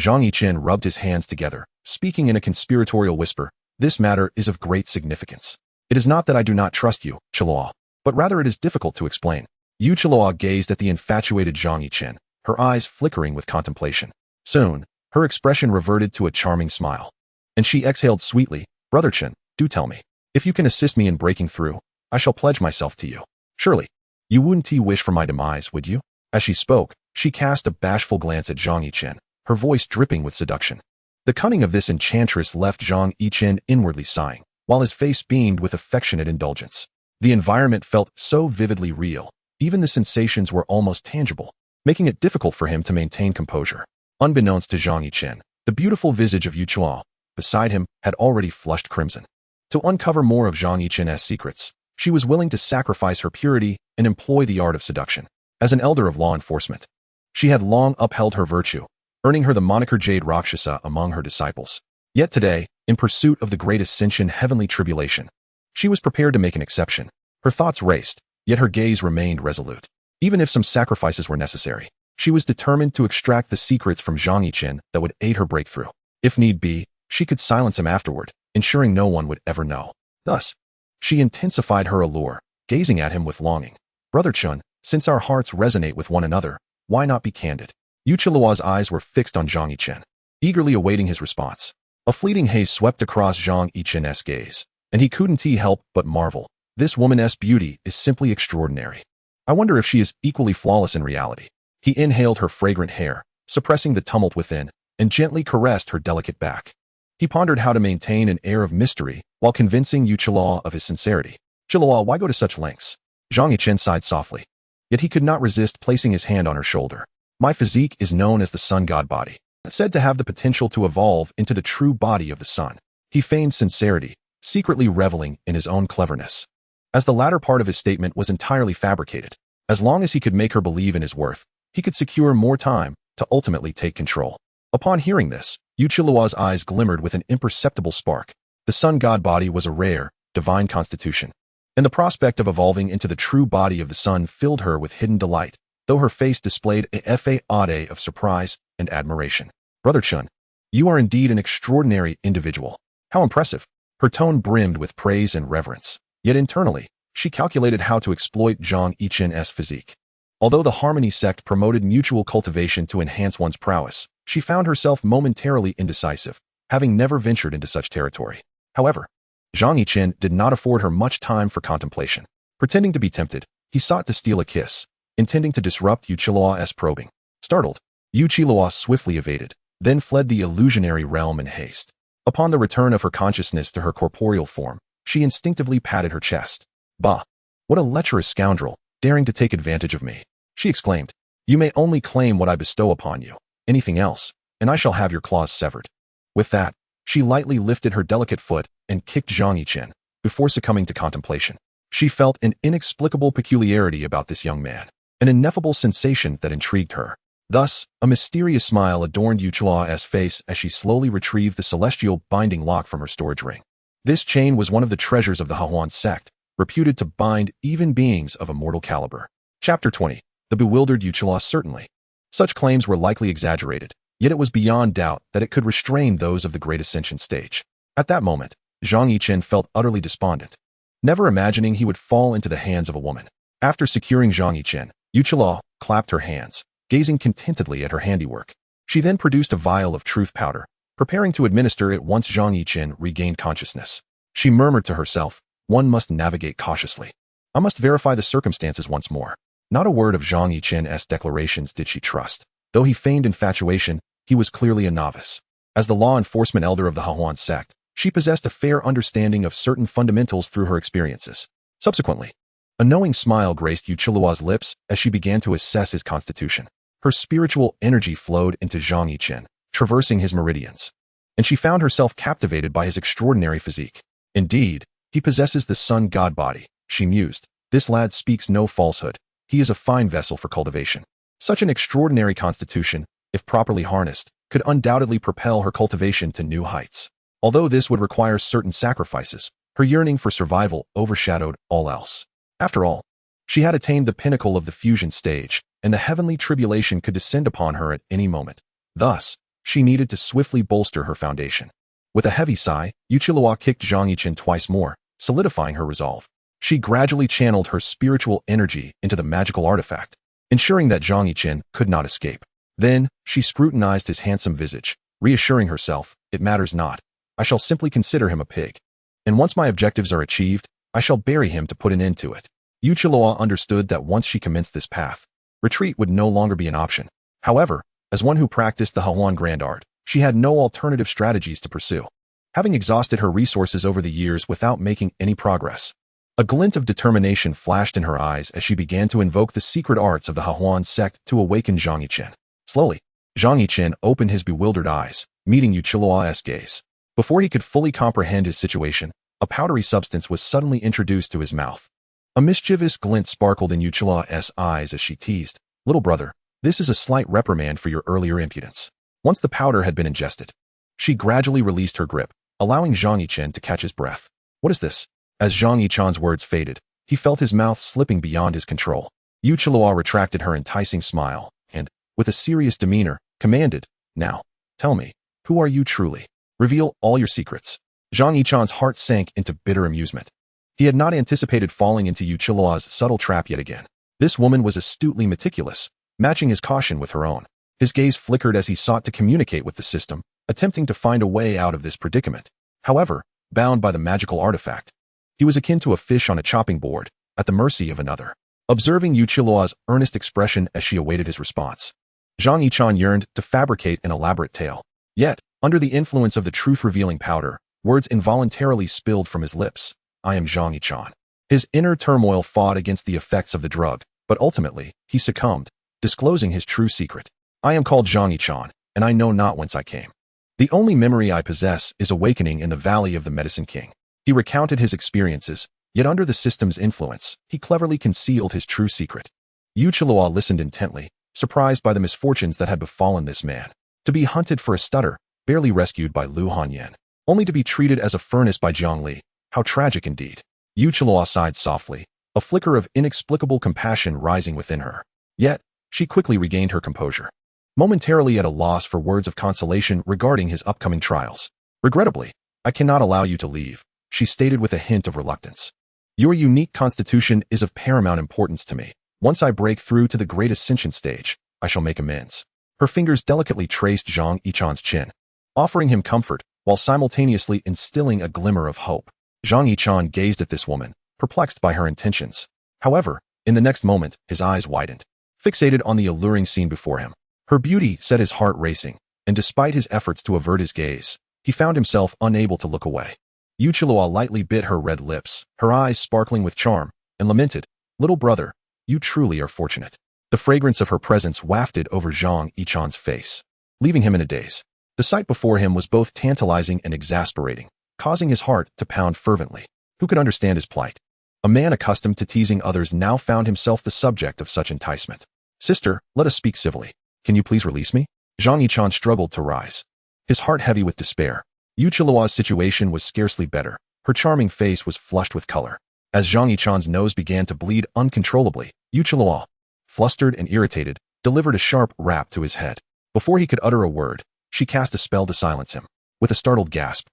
Zhang Yichen rubbed his hands together, speaking in a conspiratorial whisper, "This matter is of great significance. It is not that I do not trust you, Qilua, but rather it is difficult to explain." Yu Qilua gazed at the infatuated Zhang Yichen, her eyes flickering with contemplation. Soon, her expression reverted to a charming smile, and she exhaled sweetly, "Brother Chen, do tell me. If you can assist me in breaking through, I shall pledge myself to you. Surely, you wouldn't wish for my demise, would you?" As she spoke, she cast a bashful glance at Zhang Yichen, her voice dripping with seduction. The cunning of this enchantress left Zhang Yichen inwardly sighing, while his face beamed with affectionate indulgence. The environment felt so vividly real, even the sensations were almost tangible, making it difficult for him to maintain composure. Unbeknownst to Zhang Yichen, the beautiful visage of Yu Qilua beside him had already flushed crimson. To uncover more of Zhang Yichen's secrets, she was willing to sacrifice her purity and employ the art of seduction. As an elder of law enforcement, she had long upheld her virtue, earning her the moniker Jade Rakshasa among her disciples. Yet today, in pursuit of the great ascension heavenly tribulation, she was prepared to make an exception. Her thoughts raced, yet her gaze remained resolute. Even if some sacrifices were necessary, she was determined to extract the secrets from Zhang Yichen that would aid her breakthrough. If need be, she could silence him afterward, ensuring no one would ever know. Thus, she intensified her allure, gazing at him with longing. "Brother Chun, since our hearts resonate with one another, why not be candid?" Yu Qilua's eyes were fixed on Zhang Yichen, eagerly awaiting his response. A fleeting haze swept across Zhang Yichen's gaze, and he couldn't help but marvel. This woman's beauty is simply extraordinary. I wonder if she is equally flawless in reality. He inhaled her fragrant hair, suppressing the tumult within, and gently caressed her delicate back. He pondered how to maintain an air of mystery while convincing Yu Qilua of his sincerity. "Qilua, why go to such lengths?" Zhang Yichen sighed softly, yet he could not resist placing his hand on her shoulder. "My physique is known as the sun god body, said to have the potential to evolve into the true body of the sun." He feigned sincerity, secretly reveling in his own cleverness, as the latter part of his statement was entirely fabricated. As long as he could make her believe in his worth, he could secure more time to ultimately take control. Upon hearing this, Yu Qilua's eyes glimmered with an imperceptible spark. The sun god body was a rare, divine constitution, and the prospect of evolving into the true body of the sun filled her with hidden delight, though her face displayed a facade of surprise and admiration. "Brother Chun, you are indeed an extraordinary individual. How impressive." Her tone brimmed with praise and reverence, yet internally, she calculated how to exploit Zhang Yichen's physique. Although the Harmony sect promoted mutual cultivation to enhance one's prowess, she found herself momentarily indecisive, having never ventured into such territory. However, Zhang Yichen did not afford her much time for contemplation. Pretending to be tempted, he sought to steal a kiss, intending to disrupt Yu Qilua's probing. Startled, Yu Qilua swiftly evaded, then fled the illusionary realm in haste. Upon the return of her consciousness to her corporeal form, she instinctively patted her chest. "Bah! What a lecherous scoundrel, daring to take advantage of me!" she exclaimed. "You may only claim what I bestow upon you. Anything else, and I shall have your claws severed." With that, she lightly lifted her delicate foot and kicked Zhang Yichen, before succumbing to contemplation. She felt an inexplicable peculiarity about this young man, an ineffable sensation that intrigued her. Thus, a mysterious smile adorned Yu Qilua's face as she slowly retrieved the celestial binding lock from her storage ring. This chain was one of the treasures of the Demon Sect, reputed to bind even beings of immortal caliber. Chapter 20. The bewildered Yu Qilua. Certainly, such claims were likely exaggerated, yet it was beyond doubt that it could restrain those of the Great Ascension stage. At that moment, Zhang Yichen felt utterly despondent, never imagining he would fall into the hands of a woman. After securing Zhang Yichen, Yu Qilua clapped her hands, gazing contentedly at her handiwork. She then produced a vial of truth powder, preparing to administer it once Zhang Yichen regained consciousness. She murmured to herself, "One must navigate cautiously. I must verify the circumstances once more." Not a word of Zhang Yichen's declarations did she trust. Though he feigned infatuation, he was clearly a novice. As the law enforcement elder of the Demon Sect, she possessed a fair understanding of certain fundamentals through her experiences. Subsequently, a knowing smile graced Yu Qilua's lips as she began to assess his constitution. Her spiritual energy flowed into Zhang Yichen, traversing his meridians, and she found herself captivated by his extraordinary physique. "Indeed, he possesses the sun god body," she mused. "This lad speaks no falsehood. He is a fine vessel for cultivation." Such an extraordinary constitution, if properly harnessed, could undoubtedly propel her cultivation to new heights. Although this would require certain sacrifices, Her yearning for survival overshadowed all else. After all, she had attained the pinnacle of the fusion stage, and the heavenly tribulation could descend upon her at any moment. Thus, she needed to swiftly bolster her foundation. With a heavy sigh, Yuchilua kicked Zhang Yichen twice more, solidifying her resolve. She gradually channeled her spiritual energy into the magical artifact, ensuring that Zhang Yichen could not escape. Then, she scrutinized his handsome visage, reassuring herself, "It matters not. I shall simply consider him a pig. And once my objectives are achieved, I shall bury him to put an end to it." Yuchilua understood that once she commenced this path, retreat would no longer be an option. However, as one who practiced the Hahuan Grand Art, she had no alternative strategies to pursue. Having exhausted her resources over the years without making any progress, a glint of determination flashed in her eyes as she began to invoke the secret arts of the Hahuan sect to awaken Zhang Yichen. Slowly, Zhang Yichen opened his bewildered eyes, meeting Yuchilua's gaze. Before he could fully comprehend his situation, a powdery substance was suddenly introduced to his mouth. A mischievous glint sparkled in Yuchilua's eyes as she teased, "Little brother, this is a slight reprimand for your earlier impudence." Once the powder had been ingested, she gradually released her grip, allowing Zhang Yichen to catch his breath. "What is this?" As Zhang Yichen's words faded, he felt his mouth slipping beyond his control. Yuchilua retracted her enticing smile, and, with a serious demeanor, commanded, "Now, tell me, who are you truly? Reveal all your secrets." Zhang Yichen's heart sank into bitter amusement. He had not anticipated falling into Yuchilua's subtle trap yet again. This woman was astutely meticulous, matching his caution with her own. His gaze flickered as he sought to communicate with the system, attempting to find a way out of this predicament. However, bound by the magical artifact, he was akin to a fish on a chopping board, at the mercy of another. Observing Yuchilua's earnest expression as she awaited his response, Zhang Yichen yearned to fabricate an elaborate tale. Yet, under the influence of the truth-revealing powder, words involuntarily spilled from his lips. "I am Zhang Yichen." His inner turmoil fought against the effects of the drug, but ultimately, he succumbed, disclosing his true secret. "I am called Zhang Yichen, and I know not whence I came. The only memory I possess is awakening in the Valley of the Medicine King." He recounted his experiences, yet under the system's influence, he cleverly concealed his true secret. Yuchilua listened intently, surprised by the misfortunes that had befallen this man. To be hunted for a stutter, barely rescued by Lu Hanyan, only to be treated as a furnace by Jiang Li. How tragic indeed. Yuchilua sighed softly, a flicker of inexplicable compassion rising within her. Yet, she quickly regained her composure. Momentarily at a loss for words of consolation regarding his upcoming trials. "Regrettably, I cannot allow you to leave," she stated with a hint of reluctance. "Your unique constitution is of paramount importance to me. Once I break through to the great ascension stage, I shall make amends." Her fingers delicately traced Zhang Yichen's chin, offering him comfort, while simultaneously instilling a glimmer of hope. Zhang Yichen gazed at this woman, perplexed by her intentions. However, in the next moment, his eyes widened, fixated on the alluring scene before him. Her beauty set his heart racing, and despite his efforts to avert his gaze, he found himself unable to look away. Yuchilua lightly bit her red lips, her eyes sparkling with charm, and lamented, "Little brother, you truly are fortunate." The fragrance of her presence wafted over Zhang Yichen's face, leaving him in a daze. The sight before him was both tantalizing and exasperating, causing his heart to pound fervently. Who could understand his plight? A man accustomed to teasing others now found himself the subject of such enticement. "Sister, let us speak civilly. Can you please release me?" Zhang Yichen struggled to rise, his heart heavy with despair. Yuchilua's situation was scarcely better. Her charming face was flushed with color. As Zhang Yichen's nose began to bleed uncontrollably, Yuchilua, flustered and irritated, delivered a sharp rap to his head. Before he could utter a word, she cast a spell to silence him. With a startled gasp,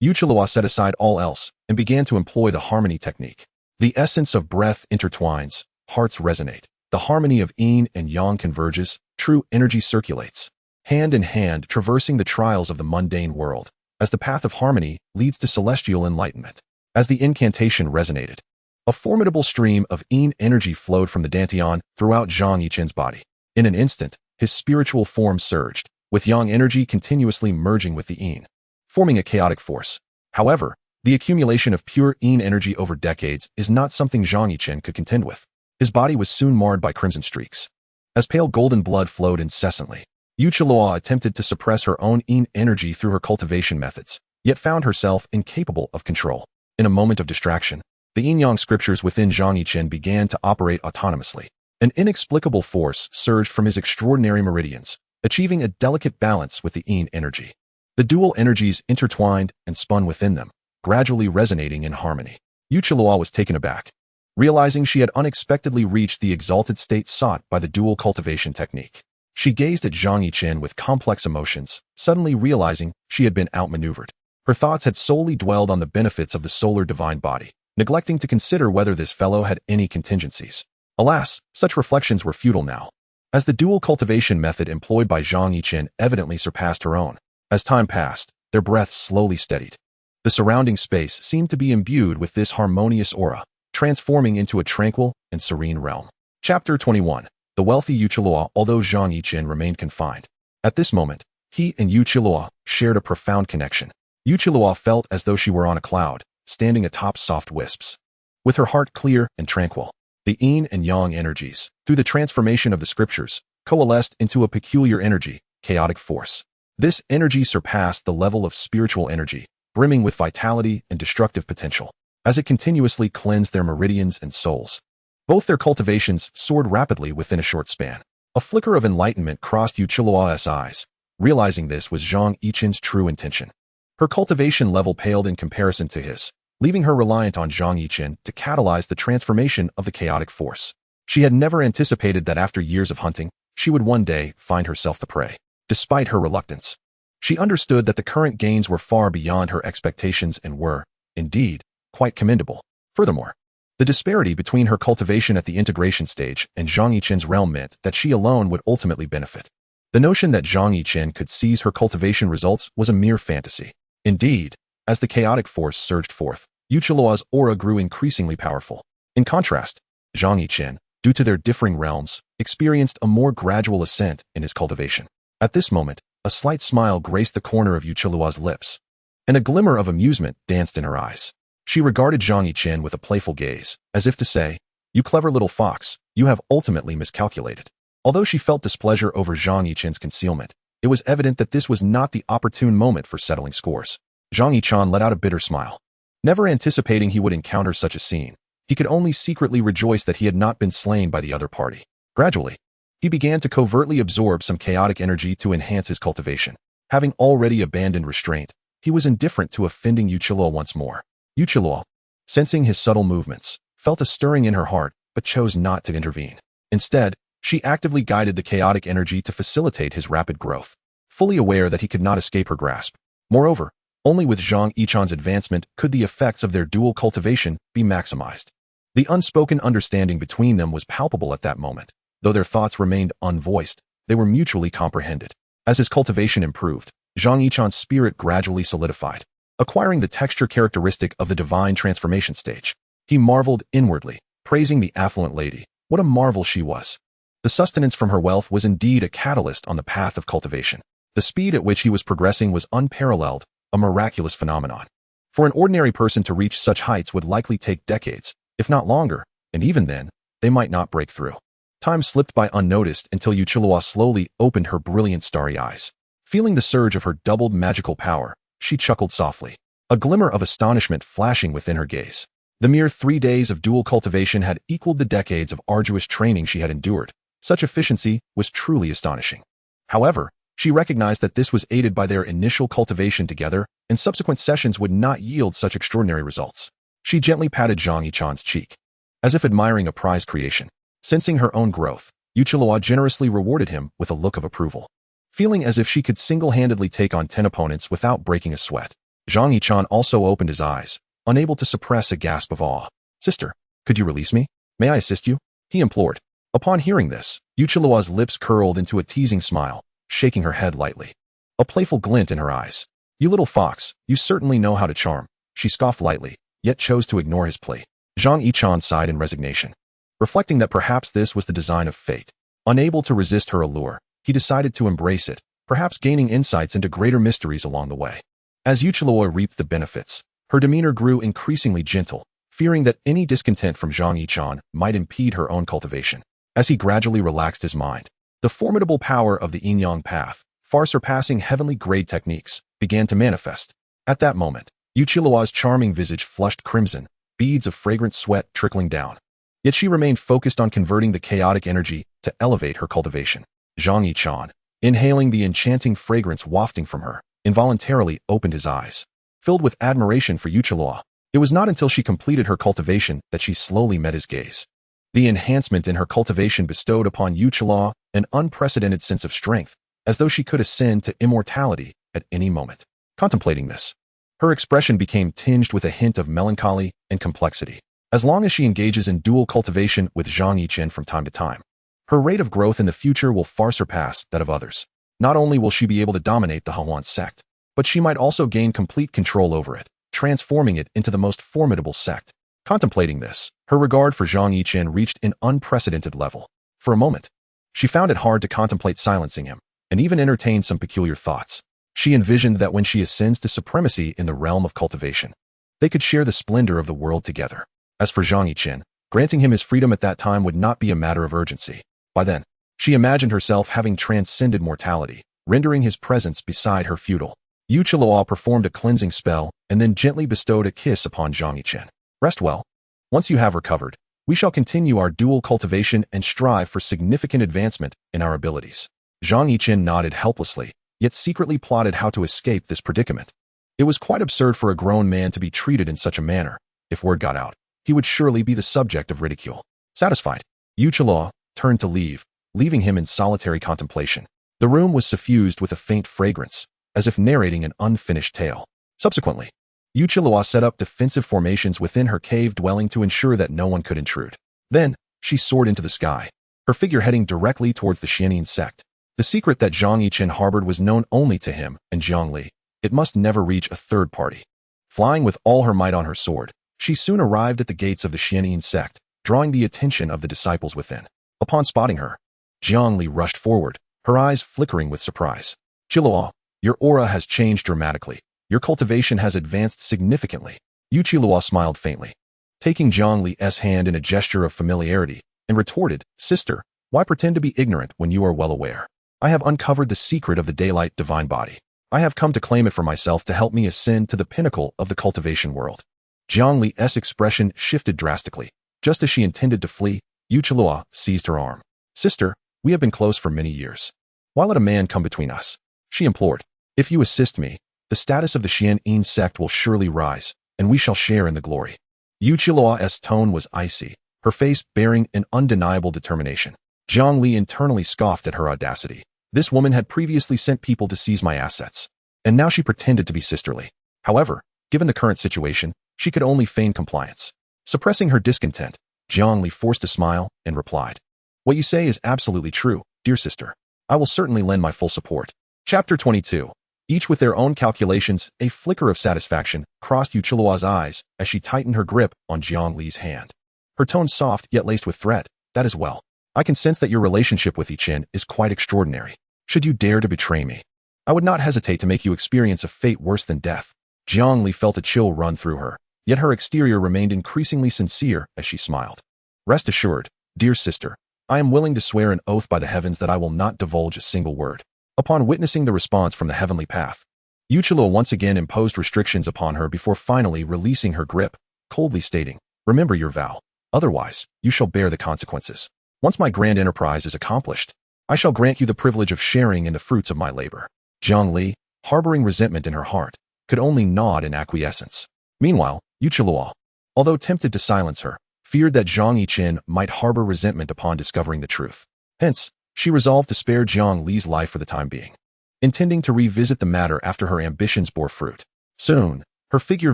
Yuchilua set aside all else and began to employ the harmony technique. The essence of breath intertwines, hearts resonate. The harmony of yin and yang converges, true energy circulates, hand in hand traversing the trials of the mundane world, as the path of harmony leads to celestial enlightenment. As the incantation resonated, a formidable stream of yin energy flowed from the dantian throughout Zhang Yichen's body. In an instant, his spiritual form surged, with yang energy continuously merging with the yin, forming a chaotic force. However, the accumulation of pure yin energy over decades is not something Zhang Yichen could contend with. His body was soon marred by crimson streaks, as pale golden blood flowed incessantly. Yuchilua attempted to suppress her own yin energy through her cultivation methods, yet found herself incapable of control. In a moment of distraction, the yin-yang scriptures within Zhang Yichen began to operate autonomously. An inexplicable force surged from his extraordinary meridians, achieving a delicate balance with the yin energy. The dual energies intertwined and spun within them, gradually resonating in harmony. Yu Chilua was taken aback, realizing she had unexpectedly reached the exalted state sought by the dual cultivation technique. She gazed at Zhang Yichen with complex emotions, suddenly realizing she had been outmaneuvered. Her thoughts had solely dwelled on the benefits of the solar divine body, neglecting to consider whether this fellow had any contingencies. Alas, such reflections were futile now, as the dual cultivation method employed by Zhang Yichen evidently surpassed her own. As time passed, their breaths slowly steadied. The surrounding space seemed to be imbued with this harmonious aura, transforming into a tranquil and serene realm. Chapter 21. The wealthy Yu Chilua. Although Zhang Yichen remained confined, at this moment, he and Yu Chilua shared a profound connection. Yu Chilua felt as though she were on a cloud, standing atop soft wisps. With her heart clear and tranquil, the yin and yang energies, through the transformation of the scriptures, coalesced into a peculiar energy, chaotic force. This energy surpassed the level of spiritual energy, brimming with vitality and destructive potential, as it continuously cleansed their meridians and souls. Both their cultivations soared rapidly within a short span. A flicker of enlightenment crossed Yu Chilua's eyes, realizing this was Zhang Yichen's true intention. Her cultivation level paled in comparison to his, leaving her reliant on Zhang Yichen to catalyze the transformation of the chaotic force. She had never anticipated that after years of hunting, she would one day find herself the prey. Despite her reluctance, she understood that the current gains were far beyond her expectations and were, indeed, quite commendable. Furthermore, the disparity between her cultivation at the integration stage and Zhang Yichen's realm meant that she alone would ultimately benefit. The notion that Zhang Yichen could seize her cultivation results was a mere fantasy. Indeed, as the chaotic force surged forth, Yu Chilua's aura grew increasingly powerful. In contrast, Zhang Yichen, due to their differing realms, experienced a more gradual ascent in his cultivation. At this moment, a slight smile graced the corner of Yu Chilua's lips, and a glimmer of amusement danced in her eyes. She regarded Zhang Yichen with a playful gaze, as if to say, "You clever little fox, you have ultimately miscalculated." Although she felt displeasure over Zhang Yichen's concealment, it was evident that this was not the opportune moment for settling scores. Zhang Yichen let out a bitter smile. Never anticipating he would encounter such a scene, he could only secretly rejoice that he had not been slain by the other party. Gradually, he began to covertly absorb some chaotic energy to enhance his cultivation. Having already abandoned restraint, he was indifferent to offending Yu Chilua once more. Yu Chilua, sensing his subtle movements, felt a stirring in her heart, but chose not to intervene. Instead, she actively guided the chaotic energy to facilitate his rapid growth, fully aware that he could not escape her grasp. Moreover, only with Zhang Yichen's advancement could the effects of their dual cultivation be maximized. The unspoken understanding between them was palpable at that moment. Though their thoughts remained unvoiced, they were mutually comprehended. As his cultivation improved, Zhang Yichen's spirit gradually solidified, acquiring the texture characteristic of the divine transformation stage. He marveled inwardly, praising the affluent lady. What a marvel she was! The sustenance from her wealth was indeed a catalyst on the path of cultivation. The speed at which he was progressing was unparalleled, a miraculous phenomenon. For an ordinary person to reach such heights would likely take decades, if not longer, and even then, they might not break through. Time slipped by unnoticed until Yu Chilua slowly opened her brilliant starry eyes. Feeling the surge of her doubled magical power, she chuckled softly, a glimmer of astonishment flashing within her gaze. The mere 3 days of dual cultivation had equaled the decades of arduous training she had endured. Such efficiency was truly astonishing. However, she recognized that this was aided by their initial cultivation together, and subsequent sessions would not yield such extraordinary results. She gently patted Zhang Yichen's cheek, as if admiring a prized creation. Sensing her own growth, Yu Chilua generously rewarded him with a look of approval. Feeling as if she could single-handedly take on 10 opponents without breaking a sweat, Zhang Yichen also opened his eyes, unable to suppress a gasp of awe. "Sister, could you release me? May I assist you?" he implored. Upon hearing this, Yu Chilua's lips curled into a teasing smile, shaking her head lightly, a playful glint in her eyes. "You little fox, you certainly know how to charm," she scoffed lightly, yet chose to ignore his plea. Zhang Yichen sighed in resignation, reflecting that perhaps this was the design of fate. Unable to resist her allure, he decided to embrace it, perhaps gaining insights into greater mysteries along the way. As Yu Chilua reaped the benefits, her demeanor grew increasingly gentle, fearing that any discontent from Zhang Yichen might impede her own cultivation. As he gradually relaxed his mind, the formidable power of the yin-yang path, far surpassing heavenly grade techniques, began to manifest. At that moment, Yu Chilua's charming visage flushed crimson, beads of fragrant sweat trickling down. Yet she remained focused on converting the chaotic energy to elevate her cultivation. Zhang Yichen, inhaling the enchanting fragrance wafting from her, involuntarily opened his eyes. filled with admiration for Yuchilua. It was not until she completed her cultivation that she slowly met his gaze. The enhancement in her cultivation bestowed upon Yuchilua an unprecedented sense of strength, as though she could ascend to immortality at any moment. Contemplating this, her expression became tinged with a hint of melancholy and complexity. As long as she engages in dual cultivation with Zhang Yichen from time to time, her rate of growth in the future will far surpass that of others. Not only will she be able to dominate the Demon Sect, but she might also gain complete control over it, transforming it into the most formidable sect. Contemplating this, her regard for Zhang Yichen reached an unprecedented level. For a moment, she found it hard to contemplate silencing him, and even entertained some peculiar thoughts. She envisioned that when she ascends to supremacy in the realm of cultivation, they could share the splendor of the world together. As for Zhang Yichen, granting him his freedom at that time would not be a matter of urgency. By then, she imagined herself having transcended mortality, rendering his presence beside her futile. Yuchilua performed a cleansing spell and then gently bestowed a kiss upon Zhang Yichen. Rest well. Once you have recovered, we shall continue our dual cultivation and strive for significant advancement in our abilities. Zhang Yichen nodded helplessly, yet secretly plotted how to escape this predicament. It was quite absurd for a grown man to be treated in such a manner. If word got out, he would surely be the subject of ridicule. Satisfied, Yuchilua turned to leave, leaving him in solitary contemplation. The room was suffused with a faint fragrance, as if narrating an unfinished tale. Subsequently, Yuchilua set up defensive formations within her cave dwelling to ensure that no one could intrude. Then, she soared into the sky, her figure heading directly towards the Demon Sect. The secret that Zhang Yichen harbored was known only to him and Jiang Li. It must never reach a third party. Flying with all her might on her sword, she soon arrived at the gates of the Demon Sect, drawing the attention of the disciples within. Upon spotting her, Jiang Li rushed forward, her eyes flickering with surprise. "Chilua, your aura has changed dramatically. Your cultivation has advanced significantly." Yuchilua smiled faintly, taking Jiang Li's hand in a gesture of familiarity, and retorted, "Sister, why pretend to be ignorant when you are well aware? I have uncovered the secret of the daylight divine body. I have come to claim it for myself to help me ascend to the pinnacle of the cultivation world." Jiang Li's expression shifted drastically. Just as she intended to flee, Yuchilua seized her arm. "Sister, we have been close for many years. Why let a man come between us?" she implored. "If you assist me, the status of the Demon Sect will surely rise, and we shall share in the glory." Yuchilua's tone was icy, her face bearing an undeniable determination. Jiang Li internally scoffed at her audacity. This woman had previously sent people to seize my assets, and now she pretended to be sisterly. However, given the current situation, she could only feign compliance. Suppressing her discontent, Jiang Li forced a smile and replied, "What you say is absolutely true, dear sister. I will certainly lend my full support." Chapter 22. Each with their own calculations, a flicker of satisfaction crossed Yuchilua's eyes as she tightened her grip on Jiang Li's hand. Her tone soft yet laced with threat. "That is well. I can sense that your relationship with Yichen is quite extraordinary. Should you dare to betray me, I would not hesitate to make you experience a fate worse than death." Jiang Li felt a chill run through her, yet her exterior remained increasingly sincere as she smiled. "Rest assured, dear sister, I am willing to swear an oath by the heavens that I will not divulge a single word." Upon witnessing the response from the heavenly path, Yuchilua once again imposed restrictions upon her before finally releasing her grip, coldly stating, "Remember your vow. Otherwise, you shall bear the consequences. Once my grand enterprise is accomplished, I shall grant you the privilege of sharing in the fruits of my labor." Jiang Li, harboring resentment in her heart, could only nod in acquiescence. Meanwhile, Yuchilua, although tempted to silence her, feared that Zhang Yichen might harbor resentment upon discovering the truth. Hence, she resolved to spare Jiang Li's life for the time being, intending to revisit the matter after her ambitions bore fruit. Soon, her figure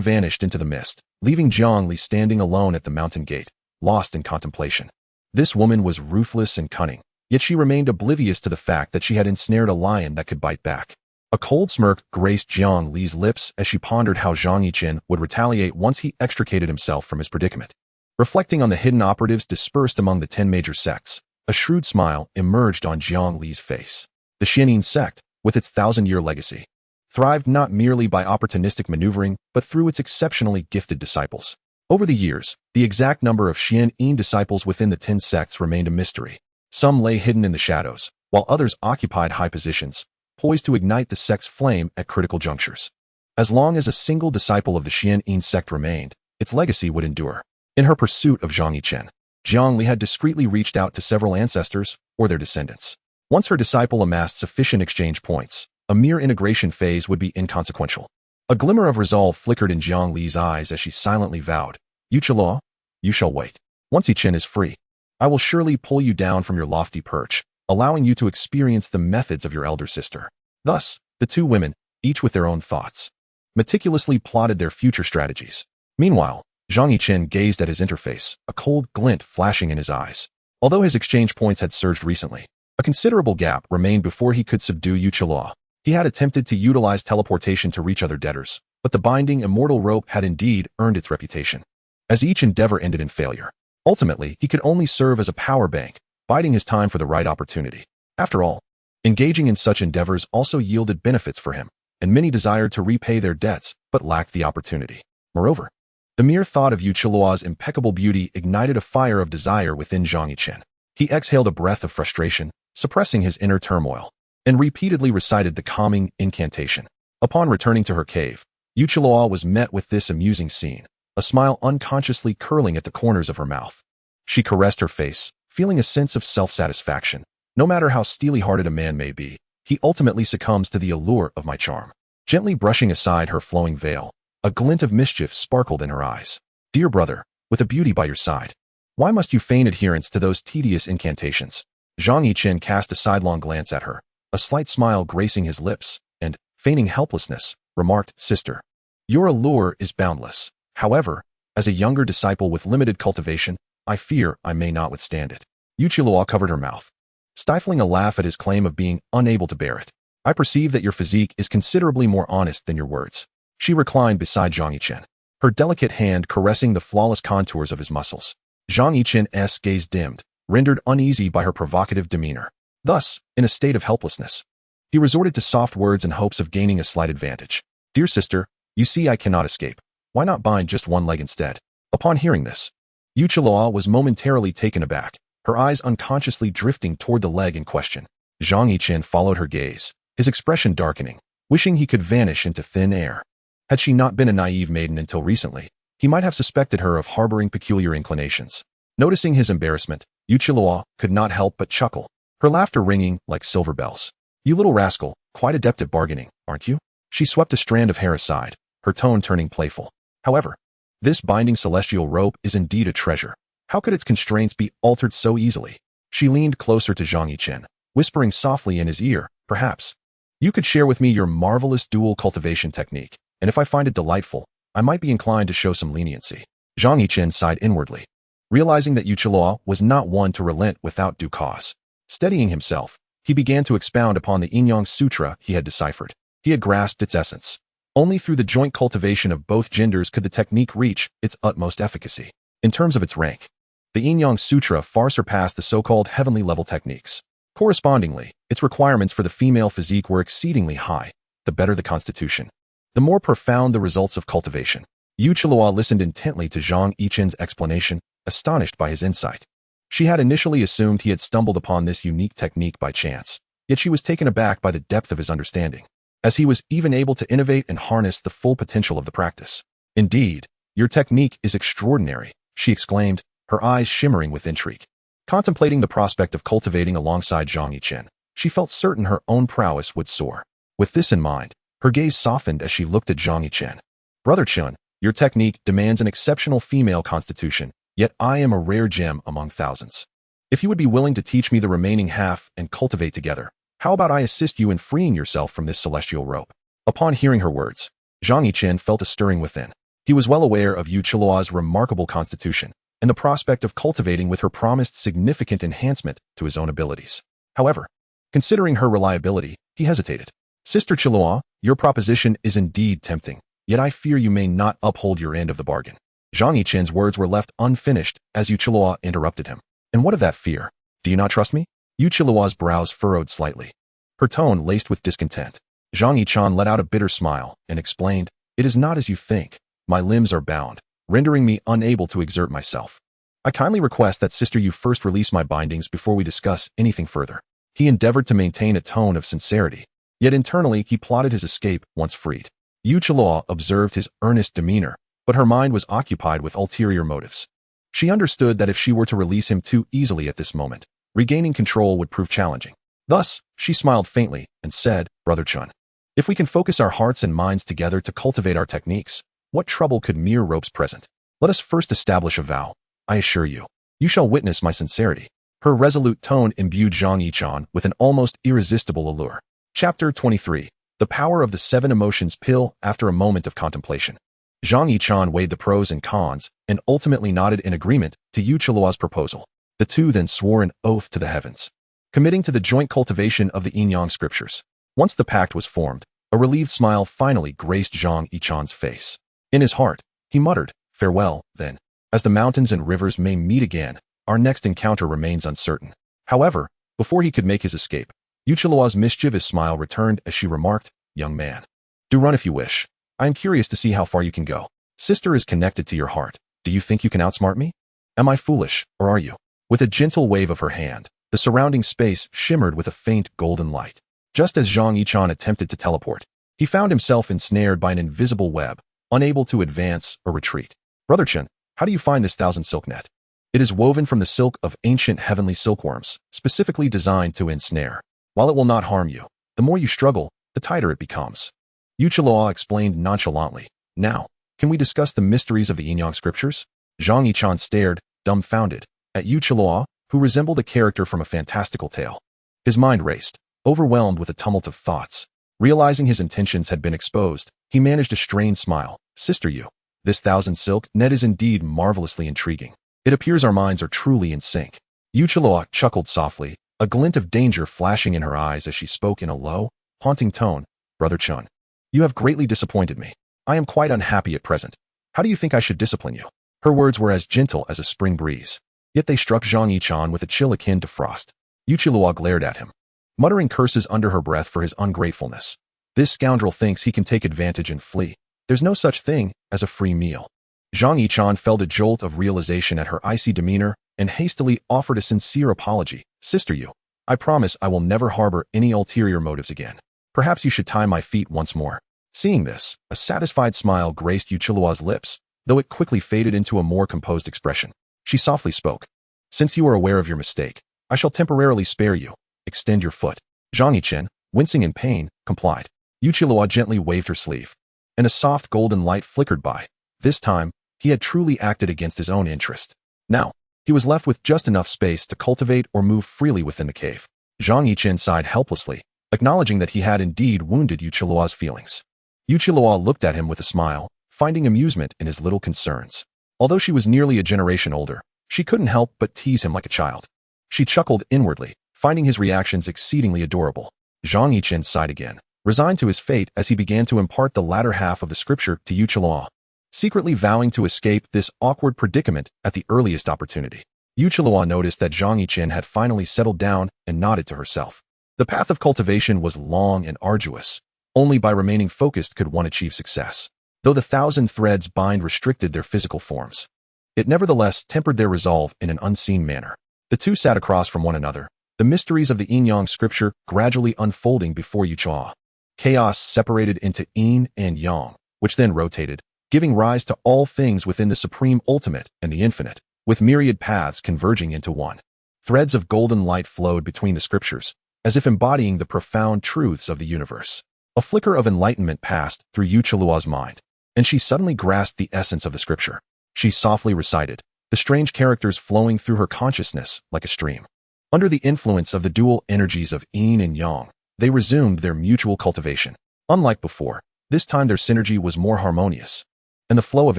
vanished into the mist, leaving Jiang Li standing alone at the mountain gate, lost in contemplation. This woman was ruthless and cunning, yet she remained oblivious to the fact that she had ensnared a lion that could bite back. A cold smirk graced Jiang Li's lips as she pondered how Zhang Yichen would retaliate once he extricated himself from his predicament. Reflecting on the hidden operatives dispersed among the 10 major sects, a shrewd smile emerged on Jiang Li's face. The Demon Sect, with its 1,000-year legacy, thrived not merely by opportunistic maneuvering, but through its exceptionally gifted disciples. Over the years, the exact number of Demon disciples within the 10 sects remained a mystery. Some lay hidden in the shadows, while others occupied high positions, poised to ignite the sect's flame at critical junctures. As long as a single disciple of the Demon Sect remained, its legacy would endure. In her pursuit of Zhang Yichen, Jiang Li had discreetly reached out to several ancestors or their descendants. Once her disciple amassed sufficient exchange points, a mere integration phase would be inconsequential. A glimmer of resolve flickered in Zhang Li's eyes as she silently vowed, "Yu Chilua, you shall wait. Once Yichen is free, I will surely pull you down from your lofty perch, allowing you to experience the methods of your elder sister." Thus, the two women, each with their own thoughts, meticulously plotted their future strategies. Meanwhile, Zhang Yichen gazed at his interface, a cold glint flashing in his eyes. Although his exchange points had surged recently, a considerable gap remained before he could subdue Yu Chilua. He had attempted to utilize teleportation to reach other debtors, but the binding immortal rope had indeed earned its reputation. As each endeavor ended in failure, ultimately he could only serve as a power bank, biding his time for the right opportunity. After all, engaging in such endeavors also yielded benefits for him, and many desired to repay their debts but lacked the opportunity. Moreover, the mere thought of Yu Chilua's impeccable beauty ignited a fire of desire within Zhang Yichen. He exhaled a breath of frustration, suppressing his inner turmoil, and repeatedly recited the calming incantation. Upon returning to her cave, Yu Chilua was met with this amusing scene, a smile unconsciously curling at the corners of her mouth. She caressed her face, feeling a sense of self-satisfaction. No matter how steely-hearted a man may be, he ultimately succumbs to the allure of my charm. Gently brushing aside her flowing veil, a glint of mischief sparkled in her eyes. "Dear brother, with a beauty by your side, why must you feign adherence to those tedious incantations?" Zhang Yichen cast a sidelong glance at her, a slight smile gracing his lips, and, feigning helplessness, remarked, "Sister, your allure is boundless. However, as a younger disciple with limited cultivation, I fear I may not withstand it." Yu Chilua covered her mouth, stifling a laugh at his claim of being unable to bear it. "I perceive that your physique is considerably more honest than your words." She reclined beside Zhang Yichen, her delicate hand caressing the flawless contours of his muscles. Zhang Yichen's gaze dimmed, rendered uneasy by her provocative demeanor. Thus, in a state of helplessness, he resorted to soft words in hopes of gaining a slight advantage. "Dear sister, you see I cannot escape. Why not bind just one leg instead?" Upon hearing this, Yu Chilua was momentarily taken aback, her eyes unconsciously drifting toward the leg in question. Zhang Yichen followed her gaze, his expression darkening, wishing he could vanish into thin air. Had she not been a naive maiden until recently, he might have suspected her of harboring peculiar inclinations. Noticing his embarrassment, Yu Chilua could not help but chuckle, her laughter ringing like silver bells. "You little rascal, quite adept at bargaining, aren't you?" She swept a strand of hair aside, her tone turning playful. "However, this binding celestial rope is indeed a treasure. How could its constraints be altered so easily?" She leaned closer to Zhang Yichen, whispering softly in his ear, "Perhaps you could share with me your marvelous dual cultivation technique, and if I find it delightful, I might be inclined to show some leniency." Zhang Yichen sighed inwardly, realizing that Yu Chilua was not one to relent without due cause. Steadying himself, he began to expound upon the Yin-Yang Sutra he had deciphered. He had grasped its essence. Only through the joint cultivation of both genders could the technique reach its utmost efficacy. In terms of its rank, the Yin-Yang Sutra far surpassed the so-called heavenly level techniques. Correspondingly, its requirements for the female physique were exceedingly high. The better the constitution, the more profound the results of cultivation. Yu Chilua listened intently to Zhang Yichen's explanation, astonished by his insight. She had initially assumed he had stumbled upon this unique technique by chance, yet she was taken aback by the depth of his understanding, as he was even able to innovate and harness the full potential of the practice. "Indeed, your technique is extraordinary," she exclaimed, her eyes shimmering with intrigue. Contemplating the prospect of cultivating alongside Zhang Yichen, she felt certain her own prowess would soar. With this in mind, her gaze softened as she looked at Zhang Yichen. "Brother Chun, your technique demands an exceptional female constitution, yet I am a rare gem among thousands. If you would be willing to teach me the remaining half and cultivate together, how about I assist you in freeing yourself from this celestial rope?" Upon hearing her words, Zhang Yichen felt a stirring within. He was well aware of Yu Chilua's remarkable constitution, and the prospect of cultivating with her promised significant enhancement to his own abilities. However, considering her reliability, he hesitated. "Sister Chilua, your proposition is indeed tempting, yet I fear you may not uphold your end of the bargain." Zhang Yichen's words were left unfinished as Yu Chilua interrupted him. "And what of that fear? Do you not trust me?" Yu Chilua's brows furrowed slightly, her tone laced with discontent. Zhang Yichen let out a bitter smile and explained, "It is not as you think. My limbs are bound, rendering me unable to exert myself. I kindly request that sister you first release my bindings before we discuss anything further." He endeavored to maintain a tone of sincerity, yet internally he plotted his escape once freed. Yu Chilua observed his earnest demeanor, but her mind was occupied with ulterior motives. She understood that if she were to release him too easily at this moment, regaining control would prove challenging. Thus, she smiled faintly and said, "Brother Chun, If we can focus our hearts and minds together to cultivate our techniques, what trouble could mere ropes present? Let us first establish a vow. I assure you, you shall witness my sincerity. Her resolute tone imbued Zhang Yichen with an almost irresistible allure. Chapter 23. The Power of the Seven Emotions Pill. After a moment of contemplation, Zhang Yichen weighed the pros and cons and ultimately nodded in agreement to Yu Qiluo's proposal. The two then swore an oath to the heavens, committing to the joint cultivation of the yin-yang scriptures. Once the pact was formed, a relieved smile finally graced Zhang Yichen's face. In his heart, he muttered, "Farewell, then. As the mountains and rivers may meet again, our next encounter remains uncertain." However, before he could make his escape, Yu Qiluo's mischievous smile returned as she remarked, "Young man, do run if you wish. I am curious to see how far you can go. Sister is connected to your heart. Do you think you can outsmart me? Am I foolish, or are you?" With a gentle wave of her hand, the surrounding space shimmered with a faint golden light. Just as Zhang Yichen attempted to teleport, he found himself ensnared by an invisible web, unable to advance or retreat. "Brother Chen, how do you find this 1,000 silk net? It is woven from the silk of ancient heavenly silkworms, specifically designed to ensnare. While it will not harm you, the more you struggle, the tighter it becomes." Yu Qiluo explained nonchalantly. "Now, can we discuss the mysteries of the yin-yang scriptures?" Zhang Yichen stared, dumbfounded, at Yu Qiluo, who resembled a character from a fantastical tale. His mind raced, overwhelmed with a tumult of thoughts. Realizing his intentions had been exposed, he managed a strained smile. "Sister Yu, this 1,000 silk net is indeed marvelously intriguing. It appears our minds are truly in sync." Yu Qiluo chuckled softly, a glint of danger flashing in her eyes as she spoke in a low, haunting tone. "Brother Chen, you have greatly disappointed me. I am quite unhappy at present. How do you think I should discipline you?" Her words were as gentle as a spring breeze, yet they struck Zhang Yichen with a chill akin to frost. Yu Qiluo glared at him, muttering curses under her breath for his ungratefulness. "This scoundrel thinks he can take advantage and flee. There's no such thing as a free meal." Zhang Yichen felt a jolt of realization at her icy demeanor and hastily offered a sincere apology. "Sister Yu, I promise I will never harbor any ulterior motives again. Perhaps you should tie my feet once more." Seeing this, a satisfied smile graced Yu Qiluo's lips, though it quickly faded into a more composed expression. She softly spoke. "Since you are aware of your mistake, I shall temporarily spare you. Extend your foot." Zhang Yichen, wincing in pain, complied. Yu Qiluo gently waved her sleeve, and a soft golden light flickered by. This time, he had truly acted against his own interest. Now, he was left with just enough space to cultivate or move freely within the cave. Zhang Yichen sighed helplessly, acknowledging that he had indeed wounded Yu Qiluo's feelings. Yu Qiluo looked at him with a smile, finding amusement in his little concerns. Although she was nearly a generation older, she couldn't help but tease him like a child. She chuckled inwardly, finding his reactions exceedingly adorable. Zhang Yichen sighed again, resigned to his fate as he began to impart the latter half of the scripture to Yu Qiluo, secretly vowing to escape this awkward predicament at the earliest opportunity. Yu Qiluo noticed that Zhang Yichen had finally settled down and nodded to herself. The path of cultivation was long and arduous. Only by remaining focused could one achieve success. Though the 1,000 threads bind restricted their physical forms, it nevertheless tempered their resolve in an unseen manner. The two sat across from one another, the mysteries of the yin-yang scripture gradually unfolding before Yu Qiluo. Chaos separated into yin and yang, which then rotated, giving rise to all things within the supreme ultimate and the infinite, with myriad paths converging into one. Threads of golden light flowed between the scriptures, as if embodying the profound truths of the universe. A flicker of enlightenment passed through Yu Qiluo's mind, and she suddenly grasped the essence of the scripture. She softly recited, the strange characters flowing through her consciousness like a stream. Under the influence of the dual energies of yin and yang, they resumed their mutual cultivation. Unlike before, this time their synergy was more harmonious, and the flow of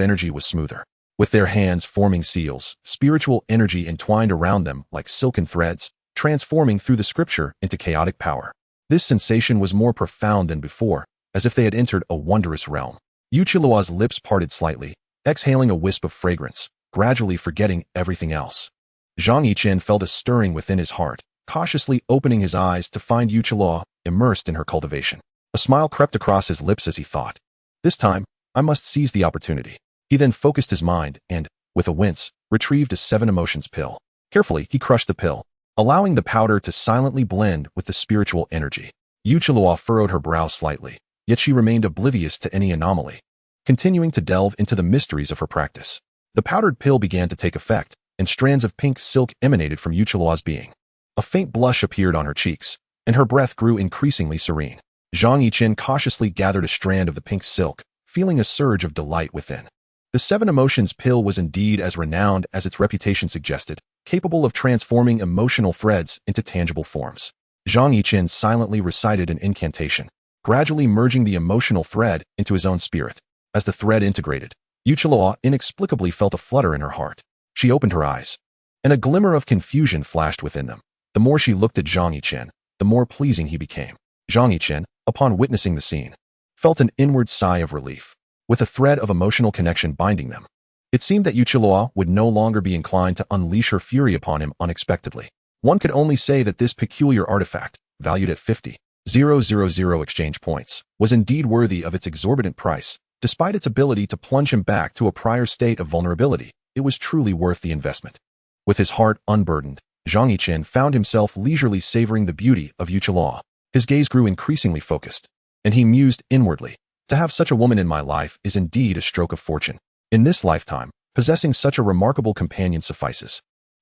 energy was smoother. With their hands forming seals, spiritual energy entwined around them like silken threads, transforming through the scripture into chaotic power. This sensation was more profound than before, as if they had entered a wondrous realm. Yu Qiluo's lips parted slightly, exhaling a wisp of fragrance, gradually forgetting everything else. Zhang Yichen felt a stirring within his heart, cautiously opening his eyes to find Yu Qiluo immersed in her cultivation. A smile crept across his lips as he thought, "This time, I must seize the opportunity." He then focused his mind and, with a wince, retrieved a 7 emotions pill. Carefully, he crushed the pill, allowing the powder to silently blend with the spiritual energy. Yu Qiluo furrowed her brow slightly, yet she remained oblivious to any anomaly, continuing to delve into the mysteries of her practice. The powdered pill began to take effect, and strands of pink silk emanated from Yu Qiluo's being. A faint blush appeared on her cheeks, and her breath grew increasingly serene. Zhang Yichen cautiously gathered a strand of the pink silk, feeling a surge of delight within. The seven emotions pill was indeed as renowned as its reputation suggested, capable of transforming emotional threads into tangible forms. Zhang Yichen silently recited an incantation, gradually merging the emotional thread into his own spirit. As the thread integrated, Yuchilua inexplicably felt a flutter in her heart. She opened her eyes, and a glimmer of confusion flashed within them. The more she looked at Zhang Yichen, the more pleasing he became. Zhang Yichen, upon witnessing the scene, felt an inward sigh of relief. With a thread of emotional connection binding them, it seemed that Yuchilua would no longer be inclined to unleash her fury upon him unexpectedly. One could only say that this peculiar artifact, valued at 50,000 exchange points, was indeed worthy of its exorbitant price. Despite its ability to plunge him back to a prior state of vulnerability, it was truly worth the investment. With his heart unburdened, Zhang Yichen found himself leisurely savoring the beauty of Yuchilua. His gaze grew increasingly focused, and he mused inwardly, to have such a woman in my life is indeed a stroke of fortune. In this lifetime, possessing such a remarkable companion suffices.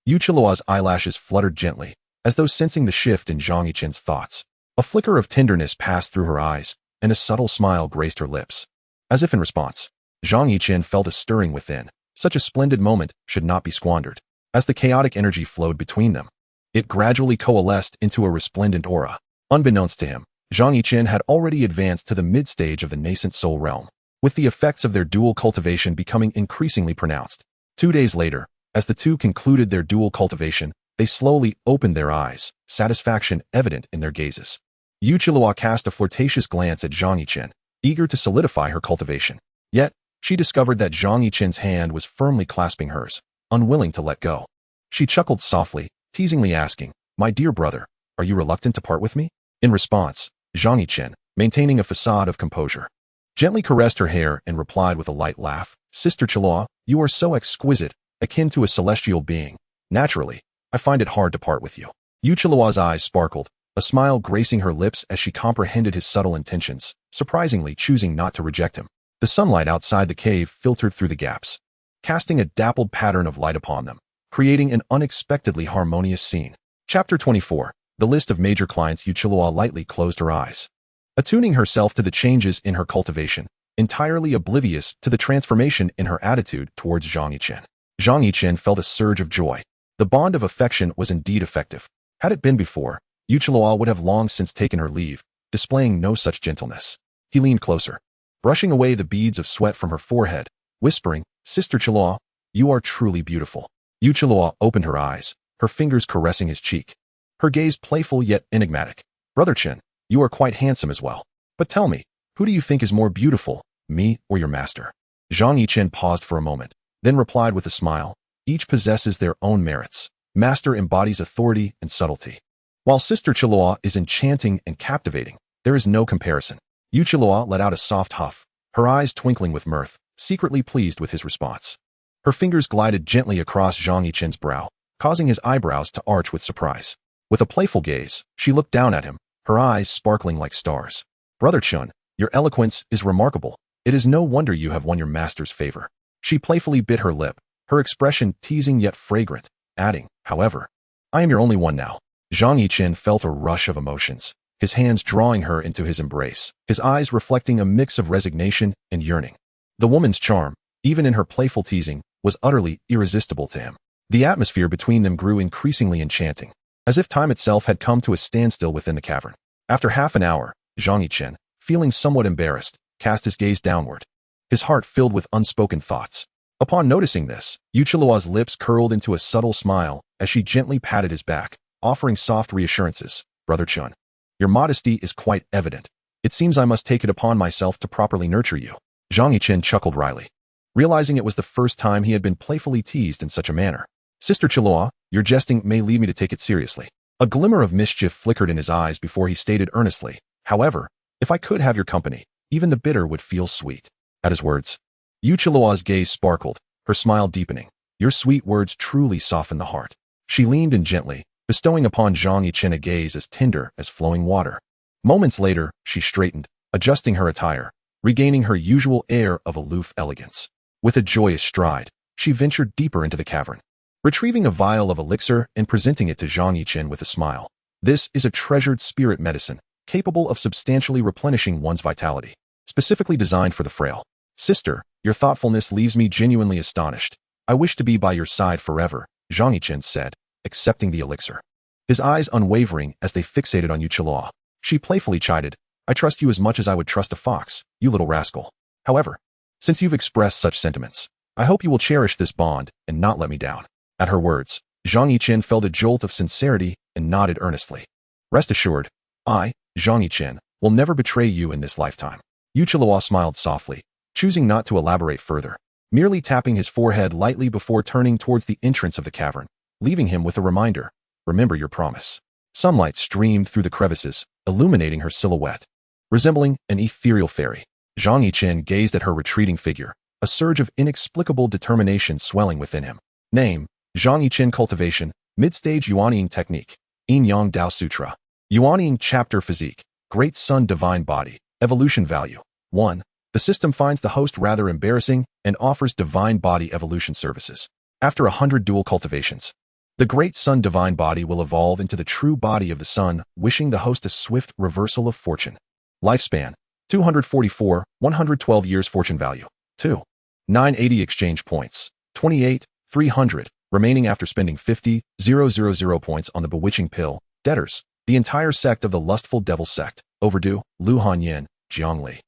Yuchilua's eyelashes fluttered gently, as though sensing the shift in Zhang Yichen's thoughts. A flicker of tenderness passed through her eyes, and a subtle smile graced her lips. As if in response, Zhang Yichen felt a stirring within. Such a splendid moment should not be squandered. As the chaotic energy flowed between them, it gradually coalesced into a resplendent aura. Unbeknownst to him, Zhang Yichen had already advanced to the mid-stage of the nascent soul realm, with the effects of their dual cultivation becoming increasingly pronounced. 2 days later, as the two concluded their dual cultivation, they slowly opened their eyes, satisfaction evident in their gazes. Yuchilua cast a flirtatious glance at Zhang Yichen, eager to solidify her cultivation. Yet, she discovered that Zhang Yichen's hand was firmly clasping hers, unwilling to let go. She chuckled softly, teasingly asking, "My dear brother, are you reluctant to part with me?" In response, Zhang Yichen, maintaining a facade of composure, gently caressed her hair and replied with a light laugh, "Sister Chilua, you are so exquisite, akin to a celestial being. Naturally, I find it hard to part with you." Yuchilua's eyes sparkled, a smile gracing her lips as she comprehended his subtle intentions, surprisingly choosing not to reject him. The sunlight outside the cave filtered through the gaps, casting a dappled pattern of light upon them, creating an unexpectedly harmonious scene. Chapter 24. The list of major clients. Yuchilua lightly closed her eyes, attuning herself to the changes in her cultivation, entirely oblivious to the transformation in her attitude towards Zhang Yichen. Zhang Yichen felt a surge of joy. The bond of affection was indeed effective. Had it been before, Yuchilua would have long since taken her leave, displaying no such gentleness. He leaned closer, brushing away the beads of sweat from her forehead, whispering, "Sister Chilua, you are truly beautiful." Yuchilua opened her eyes, her fingers caressing his cheek, her gaze playful yet enigmatic. "Brother Chen, you are quite handsome as well. But tell me, who do you think is more beautiful, me or your master?" Zhang Yichen paused for a moment, then replied with a smile, "Each possesses their own merits. Master embodies authority and subtlety, while Sister Chilua is enchanting and captivating. There is no comparison." Yuchilua let out a soft huff, her eyes twinkling with mirth, secretly pleased with his response. Her fingers glided gently across Zhang Yichen's brow, causing his eyebrows to arch with surprise. With a playful gaze, she looked down at him, her eyes sparkling like stars. "Brother Chun, your eloquence is remarkable. It is no wonder you have won your master's favor." She playfully bit her lip, her expression teasing yet fragrant, adding, "However, I am your only one now." Zhang Yichen felt a rush of emotions, his hands drawing her into his embrace, his eyes reflecting a mix of resignation and yearning. The woman's charm, even in her playful teasing, was utterly irresistible to him. The atmosphere between them grew increasingly enchanting, as if time itself had come to a standstill within the cavern. After half an hour, Zhang Yichen, feeling somewhat embarrassed, cast his gaze downward, his heart filled with unspoken thoughts. Upon noticing this, Yuchilua's lips curled into a subtle smile as she gently patted his back, offering soft reassurances. "Brother Chun, your modesty is quite evident. It seems I must take it upon myself to properly nurture you." Zhang Yichen chuckled wryly, realizing it was the first time he had been playfully teased in such a manner. "Sister Chilua, your jesting may lead me to take it seriously." A glimmer of mischief flickered in his eyes before he stated earnestly, "However, if I could have your company, even the bitter would feel sweet." At his words, Yuchilua's gaze sparkled, her smile deepening. "Your sweet words truly soften the heart." She leaned in gently, bestowing upon Zhang Yichen a gaze as tender as flowing water. Moments later, she straightened, adjusting her attire, regaining her usual air of aloof elegance. With a joyous stride, she ventured deeper into the cavern, retrieving a vial of elixir and presenting it to Zhang Yichen with a smile. "This is a treasured spirit medicine. capable of substantially replenishing one's vitality, specifically designed for the frail. Sister, your thoughtfulness leaves me genuinely astonished. I wish to be by your side forever, Zhang Yichen said, accepting the elixir. His eyes unwavering as they fixated on Yuchilua. She playfully chided, I trust you as much as I would trust a fox, you little rascal. However, since you've expressed such sentiments, I hope you will cherish this bond and not let me down. At her words, Zhang Yichen felt a jolt of sincerity and nodded earnestly. Rest assured, I, Zhang Yichen, will never betray you in this lifetime. Yuchilua smiled softly, choosing not to elaborate further, merely tapping his forehead lightly before turning towards the entrance of the cavern, leaving him with a reminder, remember your promise. Sunlight streamed through the crevices, illuminating her silhouette. Resembling an ethereal fairy, Zhang Yichen gazed at her retreating figure, a surge of inexplicable determination swelling within him. Name, Zhang Yichen Cultivation, Mid-Stage Yuanying Technique, Yin Yang Dao Sutra. Yuanying Chapter Physique, Great Sun Divine Body, Evolution Value. 1. The system finds the host rather embarrassing and offers divine body evolution services. After 100 dual cultivations, the Great Sun Divine Body will evolve into the true body of the sun, wishing the host a swift reversal of fortune. Lifespan, 244, 112 years fortune value. 2. 980 exchange points, 28, 300, remaining after spending 50,000 points on the bewitching pill. Debtors, the entire sect of the lustful devil sect, overdue, Lu Hanyan, Jiangli.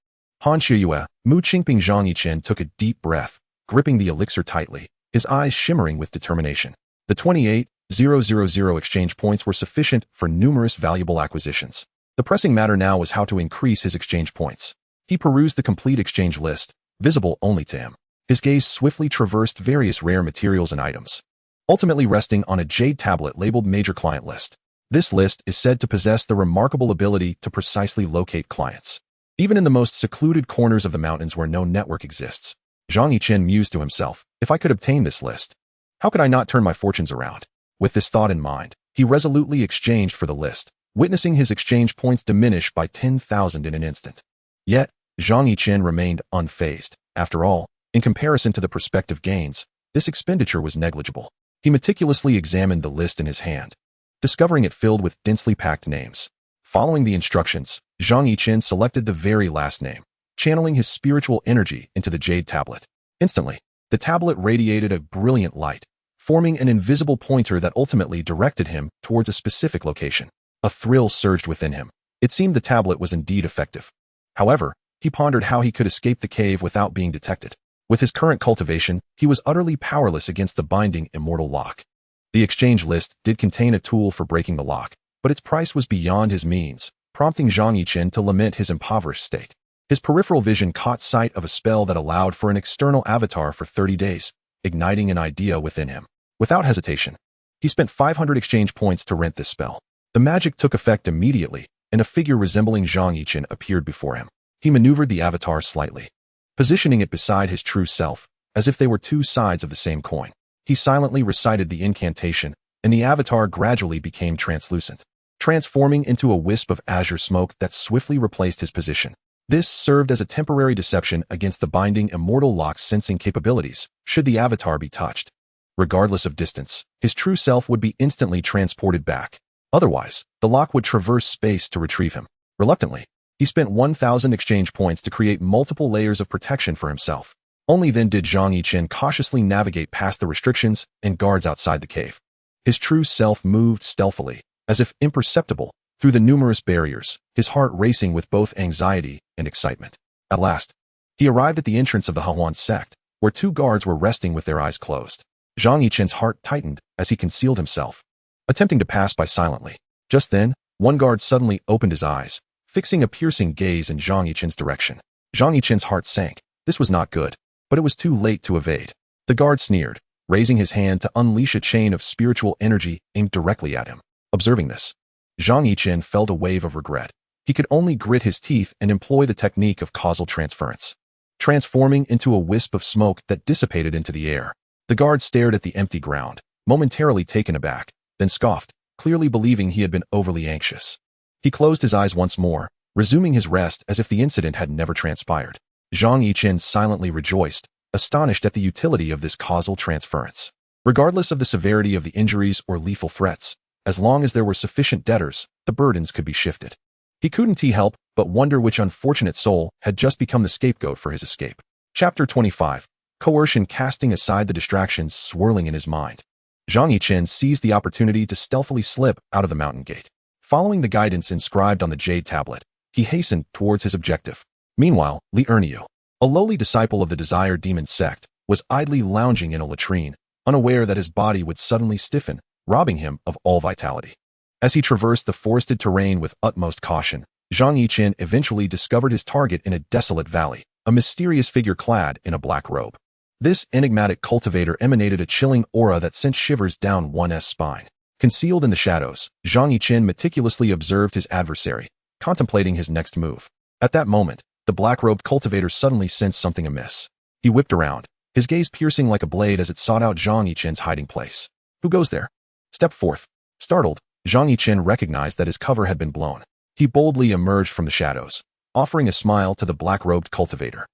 Han Shiyue, Mu Qingping. Zhang Yichen took a deep breath, gripping the elixir tightly, his eyes shimmering with determination. The 28,000 exchange points were sufficient for numerous valuable acquisitions. The pressing matter now was how to increase his exchange points. He perused the complete exchange list, visible only to him. His gaze swiftly traversed various rare materials and items, ultimately resting on a jade tablet labeled Major Client List. This list is said to possess the remarkable ability to precisely locate clients, even in the most secluded corners of the mountains where no network exists. Zhang Yichen mused to himself, if I could obtain this list, how could I not turn my fortunes around? With this thought in mind, he resolutely exchanged for the list, witnessing his exchange points diminish by 10,000 in an instant. Yet, Zhang Yichen remained unfazed. After all, in comparison to the prospective gains, this expenditure was negligible. He meticulously examined the list in his hand, discovering it filled with densely packed names. Following the instructions, Zhang Yichen selected the very last name, channeling his spiritual energy into the jade tablet. Instantly, the tablet radiated a brilliant light, forming an invisible pointer that ultimately directed him towards a specific location. A thrill surged within him. It seemed the tablet was indeed effective. However, he pondered how he could escape the cave without being detected. With his current cultivation, he was utterly powerless against the binding immortal lock. The exchange list did contain a tool for breaking the lock, but its price was beyond his means, prompting Zhang Yichen to lament his impoverished state. His peripheral vision caught sight of a spell that allowed for an external avatar for 30 days, igniting an idea within him. Without hesitation, he spent 500 exchange points to rent this spell. The magic took effect immediately, and a figure resembling Zhang Yichen appeared before him. He maneuvered the avatar slightly, positioning it beside his true self, as if they were two sides of the same coin. He silently recited the incantation, and the avatar gradually became translucent, transforming into a wisp of azure smoke that swiftly replaced his position. This served as a temporary deception against the binding immortal lock's sensing capabilities, should the avatar be touched. Regardless of distance, his true self would be instantly transported back. Otherwise, the lock would traverse space to retrieve him. Reluctantly, he spent 1,000 exchange points to create multiple layers of protection for himself. Only then did Zhang Yichen cautiously navigate past the restrictions and guards outside the cave. His true self moved stealthily, as if imperceptible, through the numerous barriers, his heart racing with both anxiety and excitement. At last, he arrived at the entrance of the Demon Sect, where two guards were resting with their eyes closed. Zhang Yichen's heart tightened as he concealed himself, attempting to pass by silently. Just then, one guard suddenly opened his eyes, fixing a piercing gaze in Zhang Yichen's direction. Zhang Yichen's heart sank. This was not good, but it was too late to evade. The guard sneered, raising his hand to unleash a chain of spiritual energy aimed directly at him. Observing this, Zhang Yichen felt a wave of regret. He could only grit his teeth and employ the technique of causal transference, transforming into a wisp of smoke that dissipated into the air. The guard stared at the empty ground, momentarily taken aback, then scoffed, clearly believing he had been overly anxious. He closed his eyes once more, resuming his rest as if the incident had never transpired. Zhang Yichen silently rejoiced, astonished at the utility of this causal transference. Regardless of the severity of the injuries or lethal threats, as long as there were sufficient debtors, the burdens could be shifted. He couldn't help but wonder which unfortunate soul had just become the scapegoat for his escape. Chapter 25. Coercion. Casting aside the distractions swirling in his mind, Zhang Yichen seized the opportunity to stealthily slip out of the mountain gate. Following the guidance inscribed on the jade tablet, he hastened towards his objective. Meanwhile, Li Erniu, a lowly disciple of the desired Demon Sect, was idly lounging in a latrine, unaware that his body would suddenly stiffen, robbing him of all vitality. As he traversed the forested terrain with utmost caution, Zhang Yichen eventually discovered his target in a desolate valley, a mysterious figure clad in a black robe. This enigmatic cultivator emanated a chilling aura that sent shivers down one's spine. Concealed in the shadows, Zhang Yichen meticulously observed his adversary, contemplating his next move. At that moment, the black-robed cultivator suddenly sensed something amiss. He whipped around, his gaze piercing like a blade as it sought out Zhang Yichen's hiding place. Who goes there? Step forth. Startled, Zhang Yichen recognized that his cover had been blown. He boldly emerged from the shadows, offering a smile to the black-robed cultivator.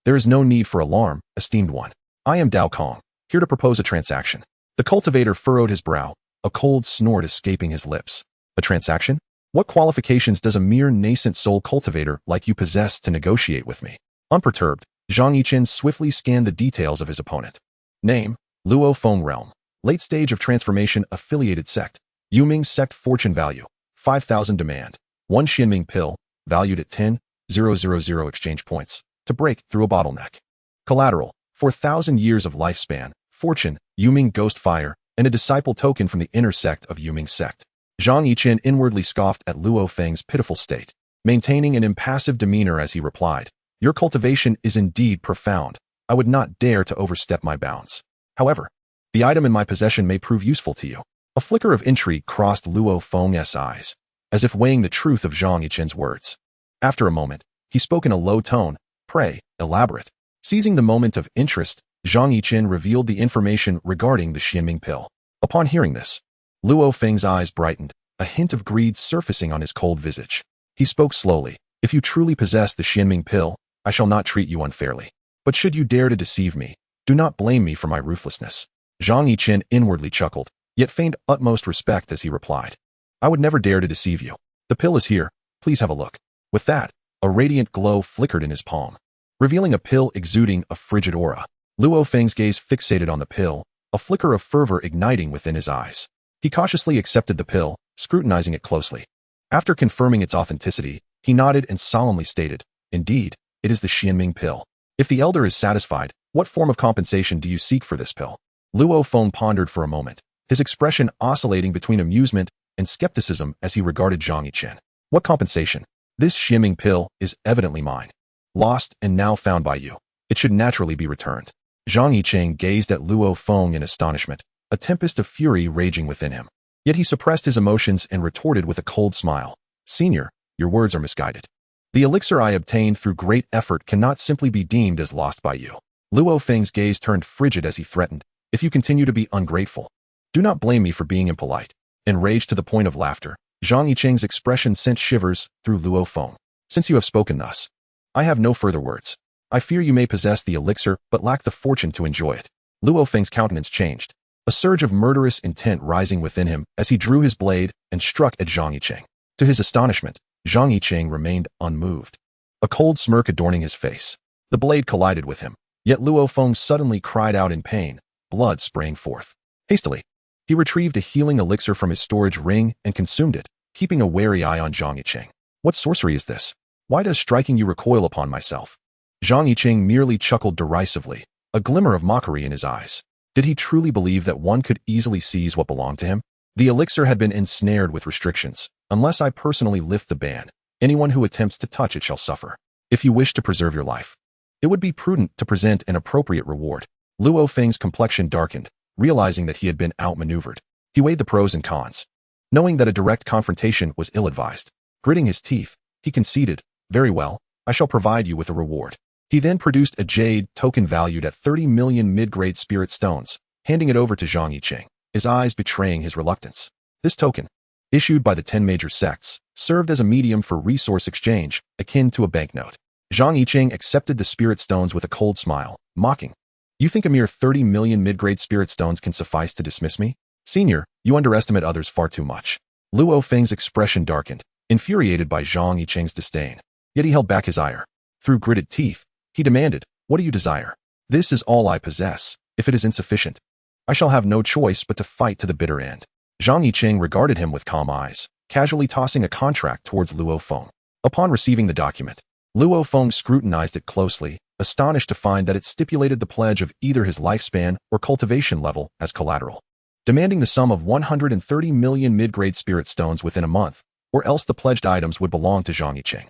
There is no need for alarm, esteemed one. I am Dao Kong, here to propose a transaction. The cultivator furrowed his brow, a cold snort escaping his lips. A transaction? What qualifications does a mere nascent soul cultivator like you possess to negotiate with me? Unperturbed, Zhang Yichen swiftly scanned the details of his opponent. Name, Luo Feng Realm. Late stage of transformation affiliated sect. Yuming Sect. Fortune value, 5,000 demand. 1 Xianming pill, valued at 10,000 exchange points, to break through a bottleneck. Collateral, 4,000 years of lifespan, fortune, Yuming Ghost Fire, and a disciple token from the inner sect of Yuming Sect. Zhang Yichen inwardly scoffed at Luo Feng's pitiful state, maintaining an impassive demeanor as he replied, Your cultivation is indeed profound. I would not dare to overstep my bounds. However, the item in my possession may prove useful to you. A flicker of intrigue crossed Luo Feng's eyes, as if weighing the truth of Zhang Yichen's words. After a moment, he spoke in a low tone, Pray, elaborate. Seizing the moment of interest, Zhang Yichen revealed the information regarding the Xianming pill. Upon hearing this, Luo Feng's eyes brightened, a hint of greed surfacing on his cold visage. He spoke slowly, If you truly possess the Xianming pill, I shall not treat you unfairly. But should you dare to deceive me, do not blame me for my ruthlessness. Zhang Yichen inwardly chuckled, yet feigned utmost respect as he replied, I would never dare to deceive you. The pill is here, please have a look. With that, a radiant glow flickered in his palm, revealing a pill exuding a frigid aura. Luo Feng's gaze fixated on the pill, a flicker of fervor igniting within his eyes. He cautiously accepted the pill, scrutinizing it closely. After confirming its authenticity, he nodded and solemnly stated, Indeed, it is the Xianming pill. If the elder is satisfied, what form of compensation do you seek for this pill? Luo Feng pondered for a moment, his expression oscillating between amusement and skepticism as he regarded Zhang Yichen. What compensation? This Xianming pill is evidently mine. Lost and now found by you. It should naturally be returned. Zhang Yichen gazed at Luo Feng in astonishment, a tempest of fury raging within him. Yet he suppressed his emotions and retorted with a cold smile. Senior, your words are misguided. The elixir I obtained through great effort cannot simply be deemed as lost by you. Luo Feng's gaze turned frigid as he threatened, If you continue to be ungrateful, do not blame me for being impolite. Enraged to the point of laughter, Zhang Yichen's expression sent shivers through Luo Feng. Since you have spoken thus, I have no further words. I fear you may possess the elixir but lack the fortune to enjoy it. Luo Feng's countenance changed, a surge of murderous intent rising within him as he drew his blade and struck at Zhang Yichen. To his astonishment, Zhang Yichen remained unmoved, a cold smirk adorning his face. The blade collided with him, yet Luo Feng suddenly cried out in pain, blood spraying forth. Hastily, he retrieved a healing elixir from his storage ring and consumed it, keeping a wary eye on Zhang Yichen. What sorcery is this? Why does striking you recoil upon myself? Zhang Yichen merely chuckled derisively, a glimmer of mockery in his eyes. Did he truly believe that one could easily seize what belonged to him? The elixir had been ensnared with restrictions. Unless I personally lift the ban, anyone who attempts to touch it shall suffer. If you wish to preserve your life, it would be prudent to present an appropriate reward. Luo Feng's complexion darkened, realizing that he had been outmaneuvered. He weighed the pros and cons, knowing that a direct confrontation was ill-advised. Gritting his teeth, he conceded, Very well, I shall provide you with a reward. He then produced a jade token valued at 30 million mid-grade spirit stones, handing it over to Zhang Yichen, his eyes betraying his reluctance. This token, issued by the 10 major sects, served as a medium for resource exchange, akin to a banknote. Zhang Yichen accepted the spirit stones with a cold smile, mocking, You think a mere 30 million mid-grade spirit stones can suffice to dismiss me? Senior, you underestimate others far too much. Luo Feng's expression darkened, infuriated by Zhang Yichen's disdain. Yet he held back his ire. Through gritted teeth, he demanded, "What do you desire? This is all I possess. If it is insufficient, I shall have no choice but to fight to the bitter end." Zhang Yichen regarded him with calm eyes, casually tossing a contract towards Luo Feng. Upon receiving the document, Luo Feng scrutinized it closely, astonished to find that it stipulated the pledge of either his lifespan or cultivation level as collateral, demanding the sum of 130 million mid-grade spirit stones within a month, or else the pledged items would belong to Zhang Yichen.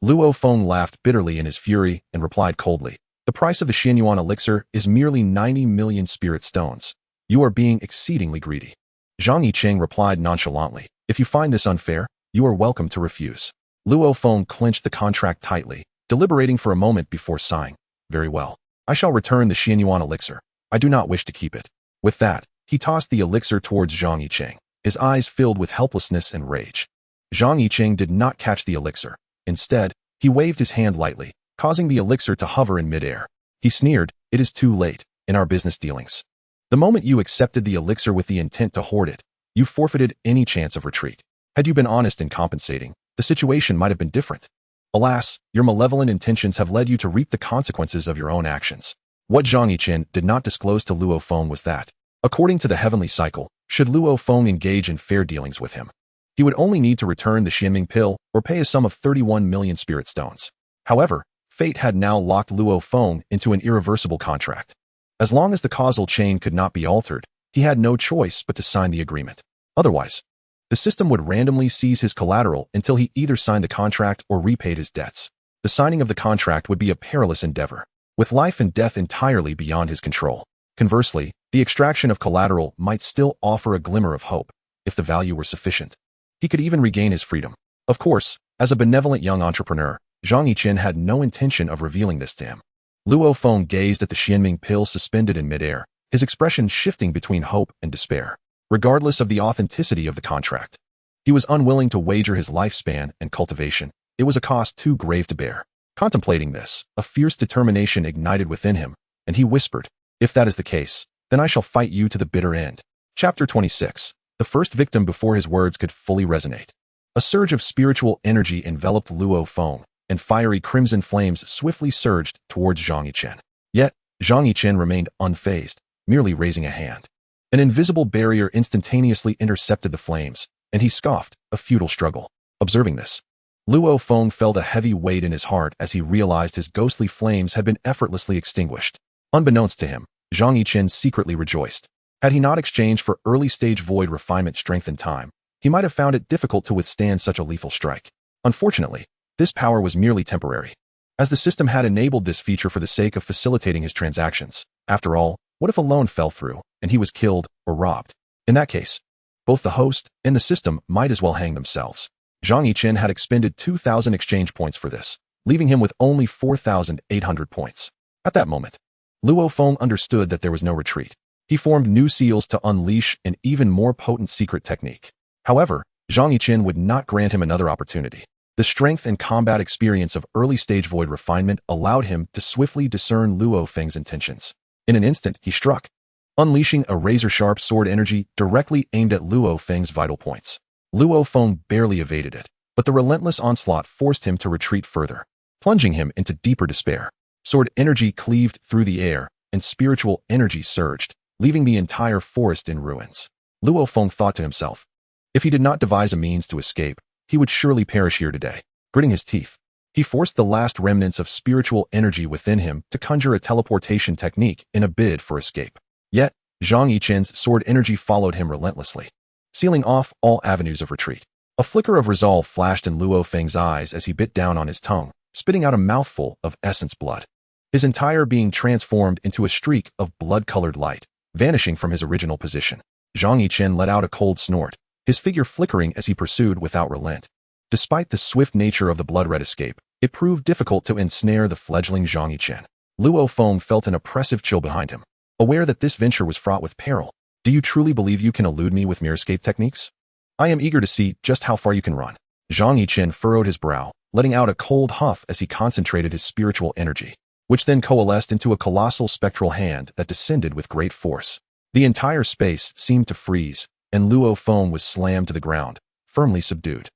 Luo Feng laughed bitterly in his fury and replied coldly, "The price of the Xianyuan elixir is merely 90 million spirit stones. You are being exceedingly greedy." Zhang Yichen replied nonchalantly, "If you find this unfair, you are welcome to refuse." Luo Feng clenched the contract tightly, deliberating for a moment before sighing. "Very well. I shall return the Xianyuan elixir. I do not wish to keep it." With that, he tossed the elixir towards Zhang Yichen, his eyes filled with helplessness and rage. Zhang Yichen did not catch the elixir. Instead, he waved his hand lightly, causing the elixir to hover in midair. He sneered, "It is too late in our business dealings. The moment you accepted the elixir with the intent to hoard it, you forfeited any chance of retreat. Had you been honest in compensating, the situation might have been different. Alas, your malevolent intentions have led you to reap the consequences of your own actions." What Zhang Yichen did not disclose to Luo Feng was that, according to the heavenly cycle, should Luo Feng engage in fair dealings with him, he would only need to return the Xianming pill or pay a sum of 31 million spirit stones. However, fate had now locked Luo Feng into an irreversible contract. As long as the causal chain could not be altered, he had no choice but to sign the agreement. Otherwise, the system would randomly seize his collateral until he either signed the contract or repaid his debts. The signing of the contract would be a perilous endeavor, with life and death entirely beyond his control. Conversely, the extraction of collateral might still offer a glimmer of hope, if the value were sufficient. He could even regain his freedom. Of course, as a benevolent young entrepreneur, Zhang Yichen had no intention of revealing this to him. Luo Feng gazed at the Xianming pill suspended in midair, his expression shifting between hope and despair. Regardless of the authenticity of the contract, he was unwilling to wager his lifespan and cultivation. It was a cost too grave to bear. Contemplating this, a fierce determination ignited within him, and he whispered, "If that is the case, then I shall fight you to the bitter end." Chapter 26. The first victim before his words could fully resonate. A surge of spiritual energy enveloped Luo Feng, and fiery crimson flames swiftly surged towards Zhang Yichen. Yet, Zhang Yichen remained unfazed, merely raising a hand. An invisible barrier instantaneously intercepted the flames, and he scoffed, a futile struggle. Observing this, Luo Feng felt a heavy weight in his heart as he realized his ghostly flames had been effortlessly extinguished. Unbeknownst to him, Zhang Yichen secretly rejoiced. Had he not exchanged for early-stage void refinement strength and time, he might have found it difficult to withstand such a lethal strike. Unfortunately, this power was merely temporary, as the system had enabled this feature for the sake of facilitating his transactions. After all, what if a loan fell through, and he was killed or robbed? In that case, both the host and the system might as well hang themselves. Zhang Yichen had expended 2,000 exchange points for this, leaving him with only 4,800 points. At that moment, Luo Feng understood that there was no retreat. He formed new seals to unleash an even more potent secret technique. However, Zhang Yichen would not grant him another opportunity. The strength and combat experience of early-stage void refinement allowed him to swiftly discern Luo Feng's intentions. In an instant, he struck, unleashing a razor-sharp sword energy directly aimed at Luo Feng's vital points. Luo Feng barely evaded it, but the relentless onslaught forced him to retreat further, plunging him into deeper despair. Sword energy cleaved through the air, and spiritual energy surged, leaving the entire forest in ruins. Luo Feng thought to himself, if he did not devise a means to escape, he would surely perish here today. Gritting his teeth, he forced the last remnants of spiritual energy within him to conjure a teleportation technique in a bid for escape. Yet, Zhang Yichen's sword energy followed him relentlessly, sealing off all avenues of retreat. A flicker of resolve flashed in Luo Feng's eyes as he bit down on his tongue, spitting out a mouthful of essence blood. His entire being transformed into a streak of blood-colored light, vanishing from his original position. Zhang Yichen let out a cold snort, his figure flickering as he pursued without relent. Despite the swift nature of the blood-red escape, it proved difficult to ensnare the fledgling Zhang Yichen. Luo Feng felt an oppressive chill behind him, aware that this venture was fraught with peril. Do you truly believe you can elude me with mere escape techniques? I am eager to see just how far you can run. Zhang Yichen furrowed his brow, letting out a cold huff as he concentrated his spiritual energy, which then coalesced into a colossal spectral hand that descended with great force. The entire space seemed to freeze, and Luo Feng was slammed to the ground, firmly subdued.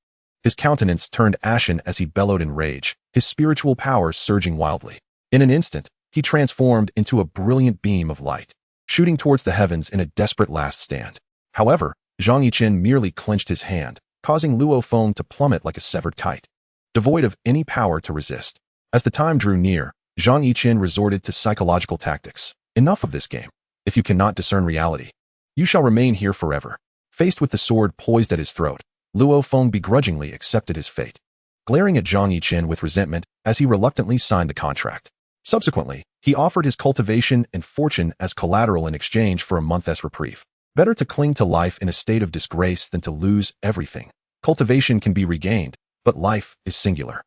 His countenance turned ashen as he bellowed in rage, his spiritual powers surging wildly. In an instant, he transformed into a brilliant beam of light, shooting towards the heavens in a desperate last stand. However, Zhang Yichen merely clenched his hand, causing Luo Feng to plummet like a severed kite, devoid of any power to resist. As the time drew near, Zhang Yichen resorted to psychological tactics. Enough of this game. If you cannot discern reality, you shall remain here forever. Faced with the sword poised at his throat, Luo Feng begrudgingly accepted his fate, glaring at Zhang Yichen with resentment as he reluctantly signed the contract. Subsequently, he offered his cultivation and fortune as collateral in exchange for a month's reprieve. Better to cling to life in a state of disgrace than to lose everything. Cultivation can be regained, but life is singular.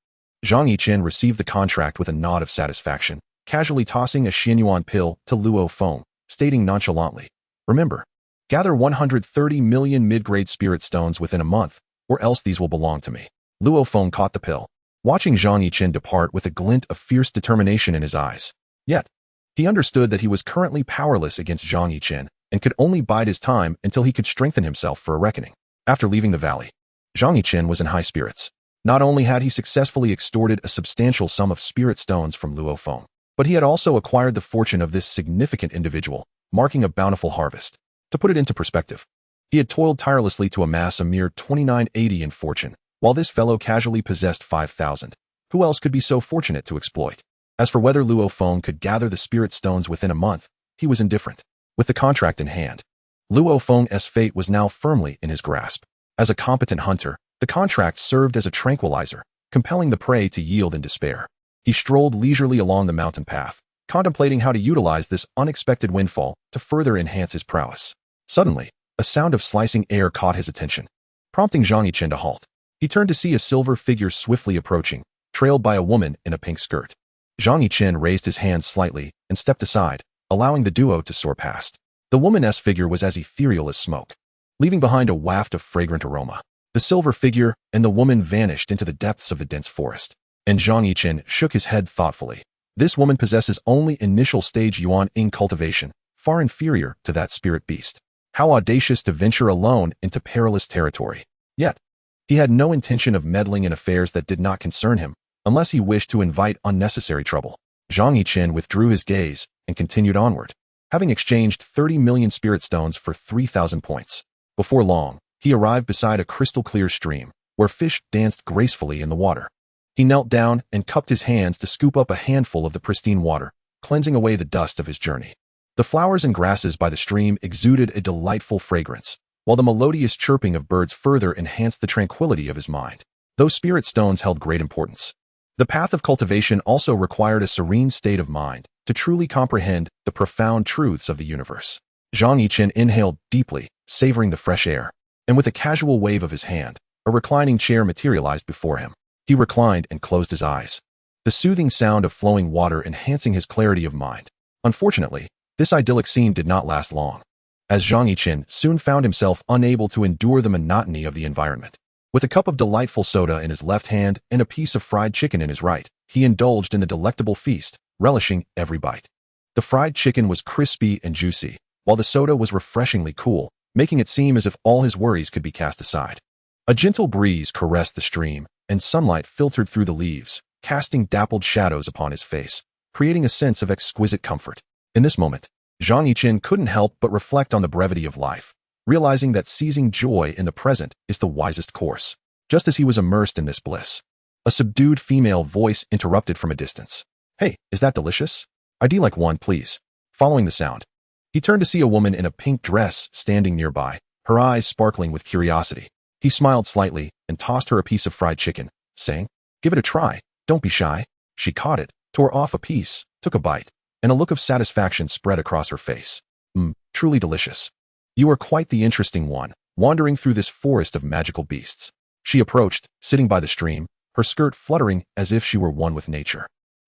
Zhang Yichen received the contract with a nod of satisfaction, casually tossing a Xianyuan pill to Luo Feng, stating nonchalantly, "Remember, gather 130 million mid-grade spirit stones within a month, or else these will belong to me." Luo Feng caught the pill, watching Zhang Yichen depart with a glint of fierce determination in his eyes. Yet, he understood that he was currently powerless against Zhang Yichen and could only bide his time until he could strengthen himself for a reckoning. After leaving the valley, Zhang Yichen was in high spirits. Not only had he successfully extorted a substantial sum of spirit stones from Luo Feng, but he had also acquired the fortune of this significant individual, marking a bountiful harvest. To put it into perspective, he had toiled tirelessly to amass a mere 2980 in fortune, while this fellow casually possessed 5,000. Who else could be so fortunate to exploit? As for whether Luo Feng could gather the spirit stones within a month, he was indifferent. With the contract in hand, Luo Feng's fate was now firmly in his grasp. As a competent hunter, the contract served as a tranquilizer, compelling the prey to yield in despair. He strolled leisurely along the mountain path, contemplating how to utilize this unexpected windfall to further enhance his prowess. Suddenly, a sound of slicing air caught his attention, prompting Zhang Yichen to halt. He turned to see a silver figure swiftly approaching, trailed by a woman in a pink skirt. Zhang Yichen raised his hand slightly and stepped aside, allowing the duo to soar past. The woman's figure was as ethereal as smoke, leaving behind a waft of fragrant aroma. The silver figure and the woman vanished into the depths of the dense forest, and Zhang Yichen shook his head thoughtfully. This woman possesses only initial stage Yuan in cultivation, far inferior to that spirit beast. How audacious to venture alone into perilous territory. Yet, he had no intention of meddling in affairs that did not concern him, unless he wished to invite unnecessary trouble. Zhang Yichen withdrew his gaze and continued onward, having exchanged 30 million spirit stones for 3,000 points. Before long, he arrived beside a crystal-clear stream, where fish danced gracefully in the water. He knelt down and cupped his hands to scoop up a handful of the pristine water, cleansing away the dust of his journey. The flowers and grasses by the stream exuded a delightful fragrance, while the melodious chirping of birds further enhanced the tranquility of his mind. Those spirit stones held great importance. The path of cultivation also required a serene state of mind to truly comprehend the profound truths of the universe. Zhang Yichen inhaled deeply, savoring the fresh air, and with a casual wave of his hand, a reclining chair materialized before him. He reclined and closed his eyes, the soothing sound of flowing water enhancing his clarity of mind. Unfortunately, this idyllic scene did not last long, as Zhang Yichen soon found himself unable to endure the monotony of the environment. With a cup of delightful soda in his left hand and a piece of fried chicken in his right, he indulged in the delectable feast, relishing every bite. The fried chicken was crispy and juicy, while the soda was refreshingly cool, making it seem as if all his worries could be cast aside. A gentle breeze caressed the stream, and sunlight filtered through the leaves, casting dappled shadows upon his face, creating a sense of exquisite comfort. In this moment, Zhang Yichen couldn't help but reflect on the brevity of life, realizing that seizing joy in the present is the wisest course. Just as he was immersed in this bliss, a subdued female voice interrupted from a distance. "Hey, is that delicious? I'd like one, please." Following the sound, he turned to see a woman in a pink dress standing nearby, her eyes sparkling with curiosity. He smiled slightly and tossed her a piece of fried chicken, saying, "Give it a try, don't be shy." She caught it, tore off a piece, took a bite, and a look of satisfaction spread across her face. Truly delicious. You are quite the interesting one, wandering through this forest of magical beasts." She approached, sitting by the stream, her skirt fluttering as if she were one with nature.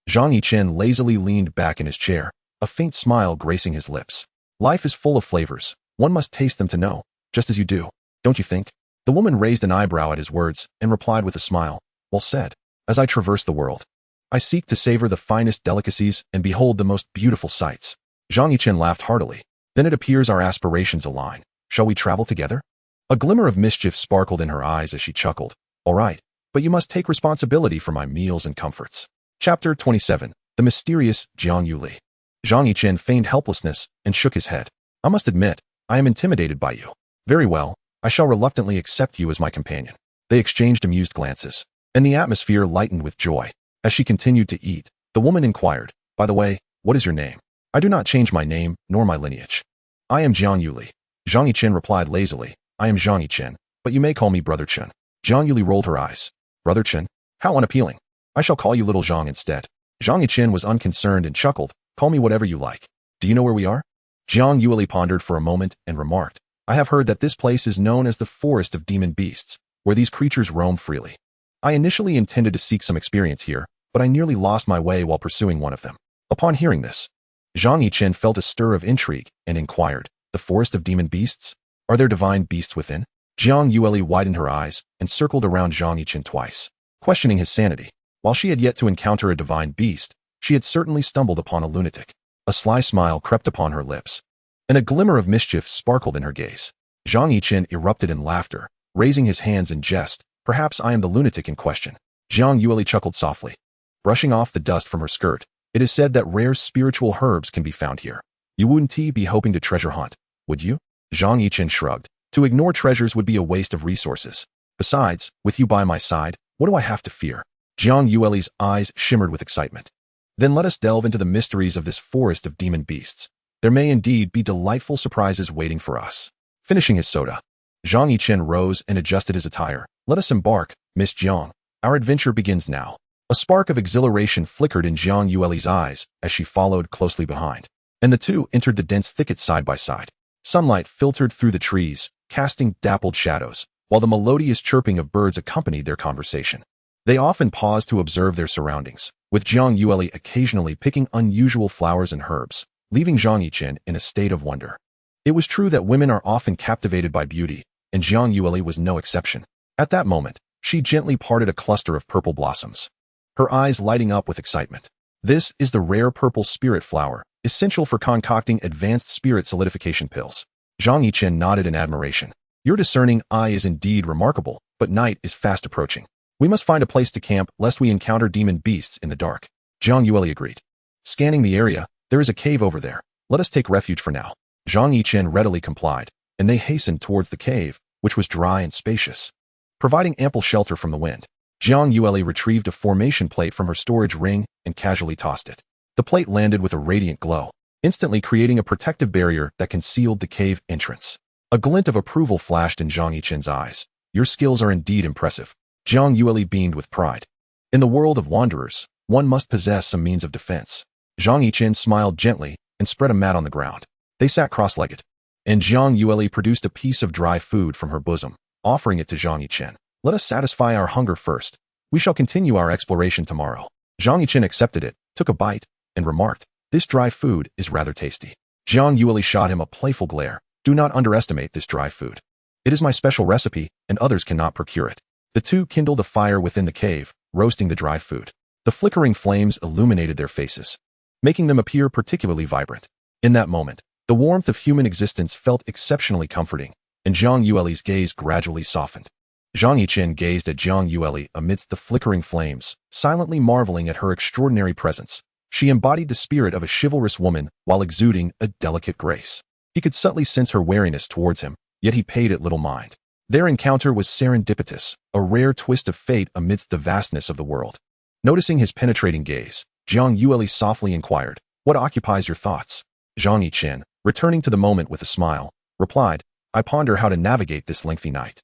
Zhang Yichen lazily leaned back in his chair, a faint smile gracing his lips. Life is full of flavors. One must taste them to know, just as you do, don't you think? The woman raised an eyebrow at his words and replied with a smile. "Well said. As I traverse the world, I seek to savor the finest delicacies and behold the most beautiful sights." Zhang Yichen laughed heartily. "Then it appears our aspirations align. Shall we travel together?" A glimmer of mischief sparkled in her eyes as she chuckled, All right, but you must take responsibility for my meals and comforts. Chapter 27. The mysterious Zhang Yichen. Zhang Yichen feigned helplessness and shook his head. I must admit, I am intimidated by you. Very well, I shall reluctantly accept you as my companion. They exchanged amused glances, and the atmosphere lightened with joy. As she continued to eat, the woman inquired, by the way, what is your name? I do not change my name, nor my lineage. I am Zhang Yichen. Zhang Yichen replied lazily, I am Zhang Yichen, but you may call me Brother Chen. Zhang Yichen rolled her eyes. Brother Chen? How unappealing. I shall call you Little Zhang instead. Zhang Yichen was unconcerned and chuckled, call me whatever you like. Do you know where we are? Zhang Yichen pondered for a moment and remarked, I have heard that this place is known as the Forest of Demon Beasts, where these creatures roam freely. I initially intended to seek some experience here, but I nearly lost my way while pursuing one of them. Upon hearing this, Zhang Yichen felt a stir of intrigue and inquired, the Forest of Demon Beasts? Are there divine beasts within? Zhang Yichen widened her eyes and circled around Zhang Yichen twice, questioning his sanity. While she had yet to encounter a divine beast, she had certainly stumbled upon a lunatic. A sly smile crept upon her lips, and a glimmer of mischief sparkled in her gaze. Zhang Yichen erupted in laughter, raising his hands in jest. Perhaps I am the lunatic in question. Zhang Yichen chuckled softly, brushing off the dust from her skirt. It is said that rare spiritual herbs can be found here. You wouldn't be hoping to treasure hunt, would you? Zhang Yichen shrugged. To ignore treasures would be a waste of resources. Besides, with you by my side, what do I have to fear? Zhang Yichen's eyes shimmered with excitement. Then let us delve into the mysteries of this forest of demon beasts. There may indeed be delightful surprises waiting for us. Finishing his soda, Zhang Yichen rose and adjusted his attire. Let us embark, Miss Zhang. Our adventure begins now. A spark of exhilaration flickered in Zhang Yichen's eyes as she followed closely behind, and the two entered the dense thicket side by side. Sunlight filtered through the trees, casting dappled shadows, while the melodious chirping of birds accompanied their conversation. They often paused to observe their surroundings, with Zhang Yichen occasionally picking unusual flowers and herbs, leaving Zhang Yichen in a state of wonder. It was true that women are often captivated by beauty, and Zhang Yichen was no exception. At that moment, she gently parted a cluster of purple blossoms, her eyes lighting up with excitement. This is the rare purple spirit flower, essential for concocting advanced spirit solidification pills. Zhang Yichen nodded in admiration. Your discerning eye is indeed remarkable, but night is fast approaching. We must find a place to camp lest we encounter demon beasts in the dark. Zhang Yichen agreed. Scanning the area, there is a cave over there. Let us take refuge for now. Zhang Yichen readily complied, and they hastened towards the cave, which was dry and spacious, providing ample shelter from the wind. Zhang Yichen retrieved a formation plate from her storage ring and casually tossed it. The plate landed with a radiant glow, instantly creating a protective barrier that concealed the cave entrance. A glint of approval flashed in Zhang Yichen's eyes. Your skills are indeed impressive. Zhang Yichen beamed with pride. In the world of wanderers, one must possess some means of defense. Zhang Yichen smiled gently and spread a mat on the ground. They sat cross-legged, and Zhang Yichen produced a piece of dry food from her bosom, offering it to Zhang Yichen. Let us satisfy our hunger first. We shall continue our exploration tomorrow. Zhang Yichen accepted it, took a bite, and remarked, this dry food is rather tasty. Zhang Yichen shot him a playful glare. Do not underestimate this dry food. It is my special recipe, and others cannot procure it. The two kindled a fire within the cave, roasting the dry food. The flickering flames illuminated their faces, making them appear particularly vibrant. In that moment, the warmth of human existence felt exceptionally comforting, and Zhang Yichen's gaze gradually softened. Zhang Yichen gazed at Zhang Yichen amidst the flickering flames, silently marveling at her extraordinary presence. She embodied the spirit of a chivalrous woman while exuding a delicate grace. He could subtly sense her wariness towards him, yet he paid it little mind. Their encounter was serendipitous, a rare twist of fate amidst the vastness of the world. Noticing his penetrating gaze, Zhang Yichen softly inquired, what occupies your thoughts? Zhang Yichen, returning to the moment with a smile, replied, I ponder how to navigate this lengthy night.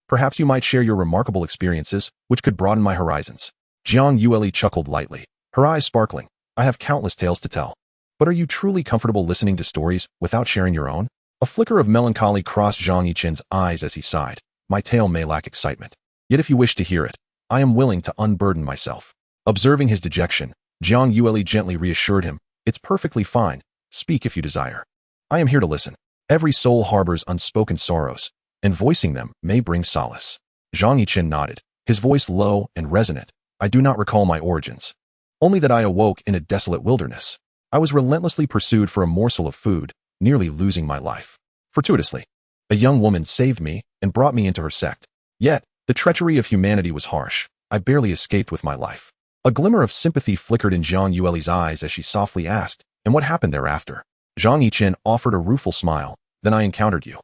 Perhaps you might share your remarkable experiences, which could broaden my horizons. Zhang Yichen chuckled lightly, her eyes sparkling. I have countless tales to tell. But are you truly comfortable listening to stories without sharing your own? A flicker of melancholy crossed Zhang Yichen's eyes as he sighed. My tale may lack excitement. Yet if you wish to hear it, I am willing to unburden myself. Observing his dejection, Zhang Yichen gently reassured him, it's perfectly fine. Speak if you desire. I am here to listen. Every soul harbors unspoken sorrows, and voicing them may bring solace. Zhang Yichen nodded, his voice low and resonant. I do not recall my origins. Only that I awoke in a desolate wilderness. I was relentlessly pursued for a morsel of food, nearly losing my life. Fortuitously, a young woman saved me and brought me into her sect. Yet, The treachery of humanity was harsh. I barely escaped with my life. A glimmer of sympathy flickered in Zhang Yueli's eyes as she softly asked, and what happened thereafter? Zhang Yichen offered a rueful smile. Then I encountered you.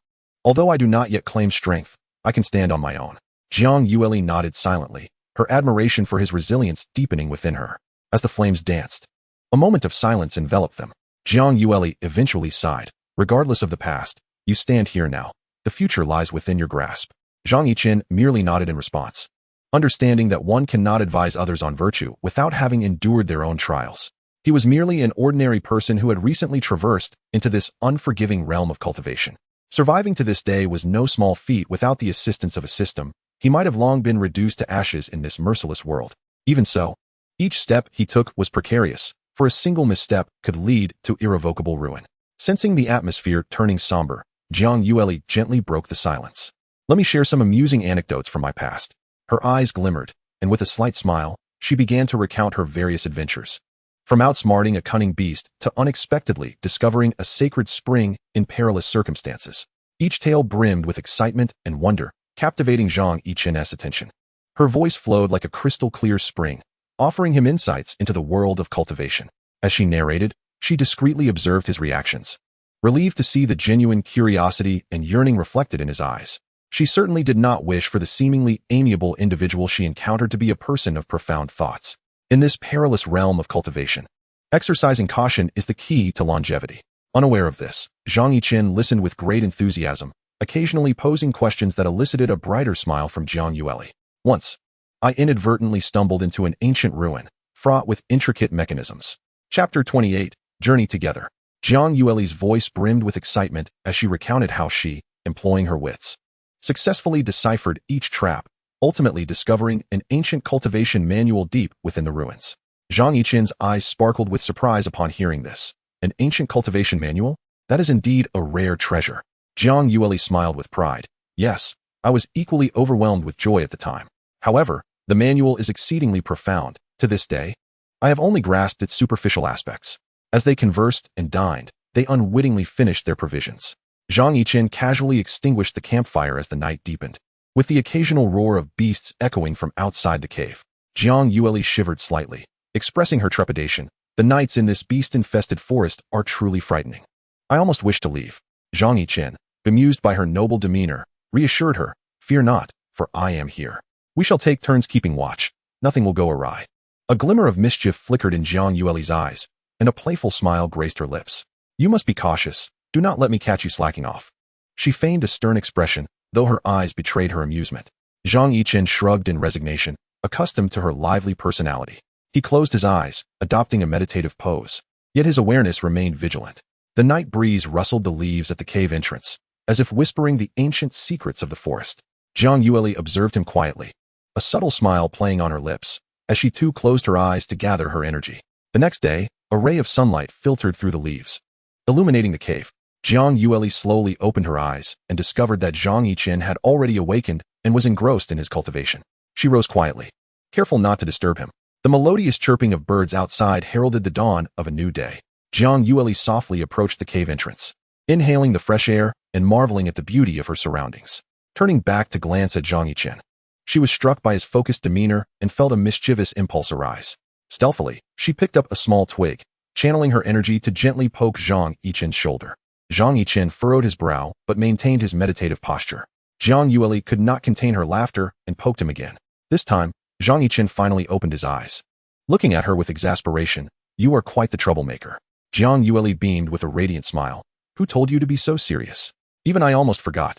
Although I do not yet claim strength, I can stand on my own. Zhang Yueli nodded silently, her admiration for his resilience deepening within her. As the flames danced, a moment of silence enveloped them. Zhang Yueli eventually sighed. Regardless of the past, you stand here now. The future lies within your grasp. Zhang Yichen merely nodded in response, understanding that one cannot advise others on virtue without having endured their own trials. He was merely an ordinary person who had recently traversed into this unforgiving realm of cultivation. Surviving to this day was no small feat without the assistance of a system. He might have long been reduced to ashes in this merciless world. Even so, each step he took was precarious, for a single misstep could lead to irrevocable ruin. Sensing the atmosphere turning somber, Zhang Yueli gently broke the silence. Let me share some amusing anecdotes from my past. Her eyes glimmered, and with a slight smile, she began to recount her various adventures. From outsmarting a cunning beast to unexpectedly discovering a sacred spring in perilous circumstances. Each tale brimmed with excitement and wonder, captivating Zhang Yichen's attention. Her voice flowed like a crystal-clear spring, offering him insights into the world of cultivation. As she narrated, she discreetly observed his reactions, relieved to see the genuine curiosity and yearning reflected in his eyes. She certainly did not wish for the seemingly amiable individual she encountered to be a person of profound thoughts. In this perilous realm of cultivation, exercising caution is the key to longevity. Unaware of this, Zhang Yichen listened with great enthusiasm, occasionally posing questions that elicited a brighter smile from Zhang Yueli. Once, I inadvertently stumbled into an ancient ruin, fraught with intricate mechanisms. Chapter 28, Journey Together. Zhang Yueli's voice brimmed with excitement as she recounted how she, employing her wits, successfully deciphered each trap, ultimately discovering an ancient cultivation manual deep within the ruins. Zhang Yichen's eyes sparkled with surprise upon hearing this. An ancient cultivation manual? That is indeed a rare treasure. Zhang Yueli smiled with pride. Yes, I was equally overwhelmed with joy at the time. However, the manual is exceedingly profound. To this day, I have only grasped its superficial aspects. As they conversed and dined, they unwittingly finished their provisions. Zhang Yichen casually extinguished the campfire as the night deepened, with the occasional roar of beasts echoing from outside the cave. Zhang Yueli shivered slightly, expressing her trepidation. The nights in this beast-infested forest are truly frightening. I almost wish to leave. Zhang Yichen, bemused by her noble demeanor, reassured her, Fear not, for I am here. We shall take turns keeping watch. Nothing will go awry. A glimmer of mischief flickered in Zhang Yueli's eyes, and a playful smile graced her lips. You must be cautious. Do not let me catch you slacking off. She feigned a stern expression, though her eyes betrayed her amusement. Zhang Yichen shrugged in resignation, accustomed to her lively personality. He closed his eyes, adopting a meditative pose. Yet his awareness remained vigilant. The night breeze rustled the leaves at the cave entrance, as if whispering the ancient secrets of the forest. Zhang Yueli observed him quietly, a subtle smile playing on her lips, as she too closed her eyes to gather her energy. The next day, a ray of sunlight filtered through the leaves, illuminating the cave. Zhang Yueli slowly opened her eyes and discovered that Zhang Yichen had already awakened and was engrossed in his cultivation. She rose quietly, careful not to disturb him. The melodious chirping of birds outside heralded the dawn of a new day. Zhang Yueli softly approached the cave entrance, inhaling the fresh air and marveling at the beauty of her surroundings. Turning back to glance at Zhang Yichen, she was struck by his focused demeanor and felt a mischievous impulse arise. Stealthily, she picked up a small twig, channeling her energy to gently poke Zhang Yichen's shoulder. Zhang Yichen furrowed his brow but maintained his meditative posture. Zhang Yueli could not contain her laughter and poked him again. This time, Zhang Yichen finally opened his eyes, looking at her with exasperation. You are quite the troublemaker. Zhang Yueli beamed with a radiant smile. Who told you to be so serious? Even I almost forgot.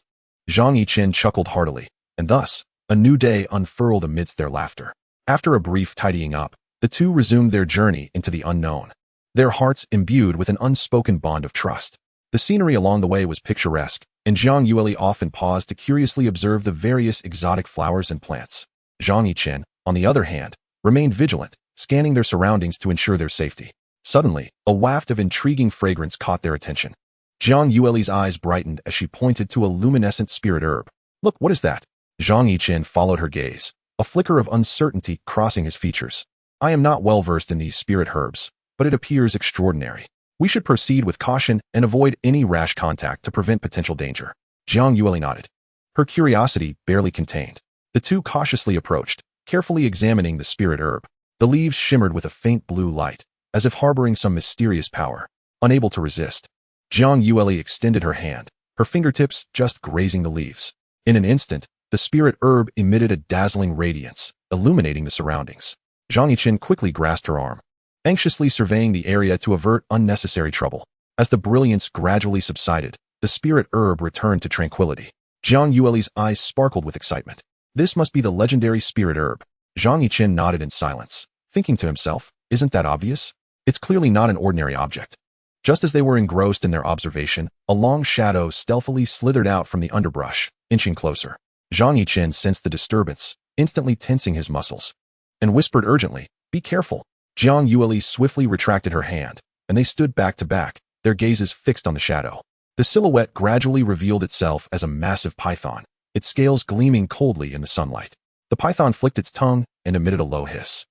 Zhang Yichen chuckled heartily, and thus, a new day unfurled amidst their laughter. After a brief tidying up, the two resumed their journey into the unknown, their hearts imbued with an unspoken bond of trust. The scenery along the way was picturesque, and Zhang Yueli often paused to curiously observe the various exotic flowers and plants. Zhang Yichen, on the other hand, remained vigilant, scanning their surroundings to ensure their safety. Suddenly, a waft of intriguing fragrance caught their attention. Zhang Yueli's eyes brightened as she pointed to a luminescent spirit herb. Look, what is that? Zhang Yichen followed her gaze, a flicker of uncertainty crossing his features. I am not well versed in these spirit herbs, but it appears extraordinary. We should proceed with caution and avoid any rash contact to prevent potential danger. Zhang Yueli nodded, her curiosity barely contained. The two cautiously approached, carefully examining the spirit herb. The leaves shimmered with a faint blue light, as if harboring some mysterious power. Unable to resist, Zhang Yichen extended her hand, her fingertips just grazing the leaves. In an instant, the spirit herb emitted a dazzling radiance, illuminating the surroundings. Zhang Yichen quickly grasped her arm, anxiously surveying the area to avert unnecessary trouble. As the brilliance gradually subsided, the spirit herb returned to tranquility. Zhang Yichen's eyes sparkled with excitement. This must be the legendary spirit herb. Zhang Yichen nodded in silence, thinking to himself, isn't that obvious? It's clearly not an ordinary object. Just as they were engrossed in their observation, a long shadow stealthily slithered out from the underbrush, inching closer. Zhang Yichen sensed the disturbance, instantly tensing his muscles, and whispered urgently, be careful. Zhang Yichen swiftly retracted her hand, and they stood back to back, their gazes fixed on the shadow. The silhouette gradually revealed itself as a massive python, its scales gleaming coldly in the sunlight. The python flicked its tongue and emitted a low hiss,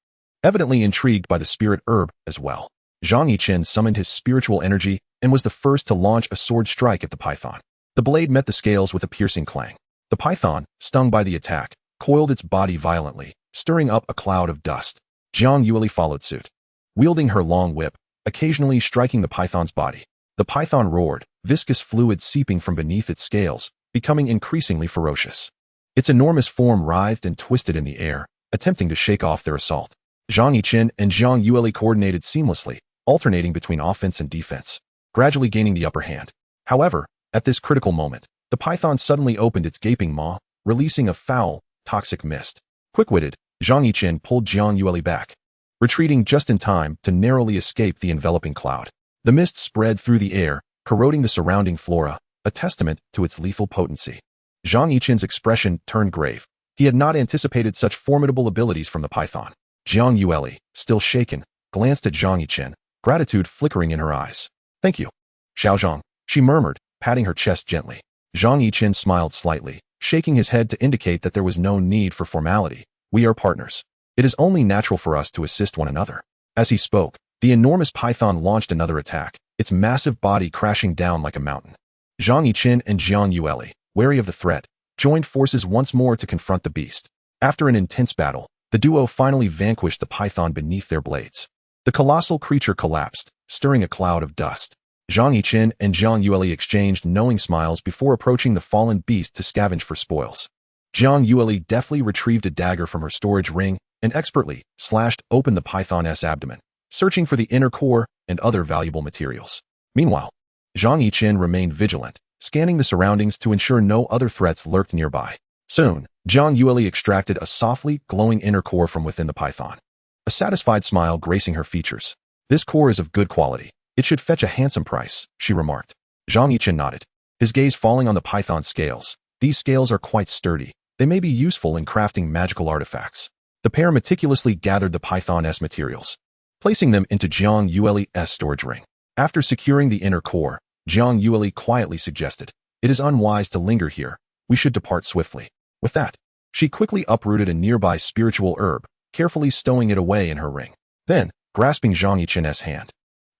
evidently intrigued by the spirit herb as well. Zhang Yichen summoned his spiritual energy and was the first to launch a sword strike at the python. The blade met the scales with a piercing clang. The python, stung by the attack, coiled its body violently, stirring up a cloud of dust. Zhang Yichen followed suit, wielding her long whip, occasionally striking the python's body. The python roared, viscous fluid seeping from beneath its scales, becoming increasingly ferocious. Its enormous form writhed and twisted in the air, attempting to shake off their assault. Zhang Yichen and Zhang Yichen coordinated seamlessly, alternating between offense and defense, gradually gaining the upper hand. However, at this critical moment, the python suddenly opened its gaping maw, releasing a foul, toxic mist. Quick-witted, Zhang Yichen pulled Zhang Yichen back, retreating just in time to narrowly escape the enveloping cloud. The mist spread through the air, corroding the surrounding flora, a testament to its lethal potency. Zhang Yichen's expression turned grave. He had not anticipated such formidable abilities from the python. Zhang Yichen, still shaken, glanced at Zhang Yichen, gratitude flickering in her eyes. Thank you, Xiaozhang, she murmured, patting her chest gently. Zhang Yichen smiled slightly, shaking his head to indicate that there was no need for formality. We are partners. It is only natural for us to assist one another. As he spoke, the enormous python launched another attack, its massive body crashing down like a mountain. Zhang Yichen and Zhang Yichen, wary of the threat, joined forces once more to confront the beast. After an intense battle, the duo finally vanquished the python beneath their blades. The colossal creature collapsed, stirring a cloud of dust. Zhang Yichen and Zhang Yichen exchanged knowing smiles before approaching the fallen beast to scavenge for spoils. Zhang Yichen deftly retrieved a dagger from her storage ring and expertly slashed open the python's abdomen, searching for the inner core and other valuable materials. Meanwhile, Zhang Yichen remained vigilant, scanning the surroundings to ensure no other threats lurked nearby. Soon, Zhang Yichen extracted a softly glowing inner core from within the python, a satisfied smile gracing her features. This core is of good quality. It should fetch a handsome price, she remarked. Zhang Yichen nodded, his gaze falling on the python's scales. These scales are quite sturdy. They may be useful in crafting magical artifacts. The pair meticulously gathered the python's materials, placing them into Zhang Yichen's storage ring. After securing the inner core, Zhang Yichen quietly suggested, it is unwise to linger here. We should depart swiftly. With that, she quickly uprooted a nearby spiritual herb, carefully stowing it away in her ring. Then, grasping Zhang Yichen's hand,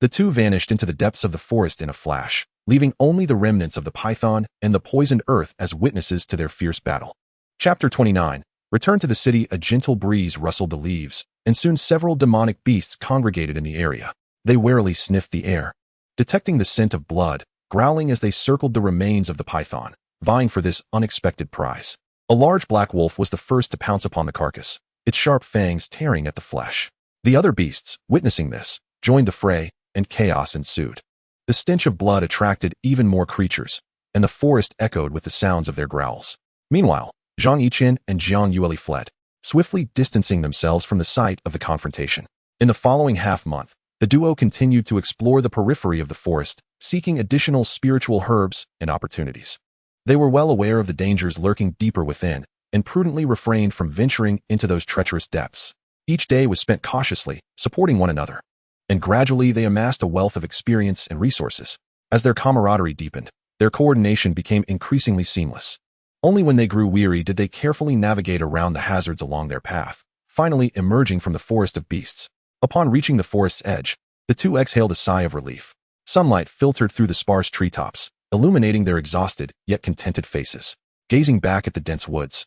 the two vanished into the depths of the forest in a flash, leaving only the remnants of the python and the poisoned earth as witnesses to their fierce battle. Chapter 29. Returned to the city, a gentle breeze rustled the leaves, and soon several demonic beasts congregated in the area. They warily sniffed the air, detecting the scent of blood, growling as they circled the remains of the python, vying for this unexpected prize. A large black wolf was the first to pounce upon the carcass, its sharp fangs tearing at the flesh. The other beasts, witnessing this, joined the fray, and chaos ensued. The stench of blood attracted even more creatures, and the forest echoed with the sounds of their growls. Meanwhile, Zhang Yichen and Zhang Yichen fled, swiftly distancing themselves from the site of the confrontation. In the following half-month, the duo continued to explore the periphery of the forest, seeking additional spiritual herbs and opportunities. They were well aware of the dangers lurking deeper within, and prudently refrained from venturing into those treacherous depths. Each day was spent cautiously, supporting one another, and gradually they amassed a wealth of experience and resources. As their camaraderie deepened, their coordination became increasingly seamless. Only when they grew weary did they carefully navigate around the hazards along their path, finally emerging from the forest of beasts. Upon reaching the forest's edge, the two exhaled a sigh of relief. Sunlight filtered through the sparse treetops, illuminating their exhausted yet contented faces. Gazing back at the dense woods,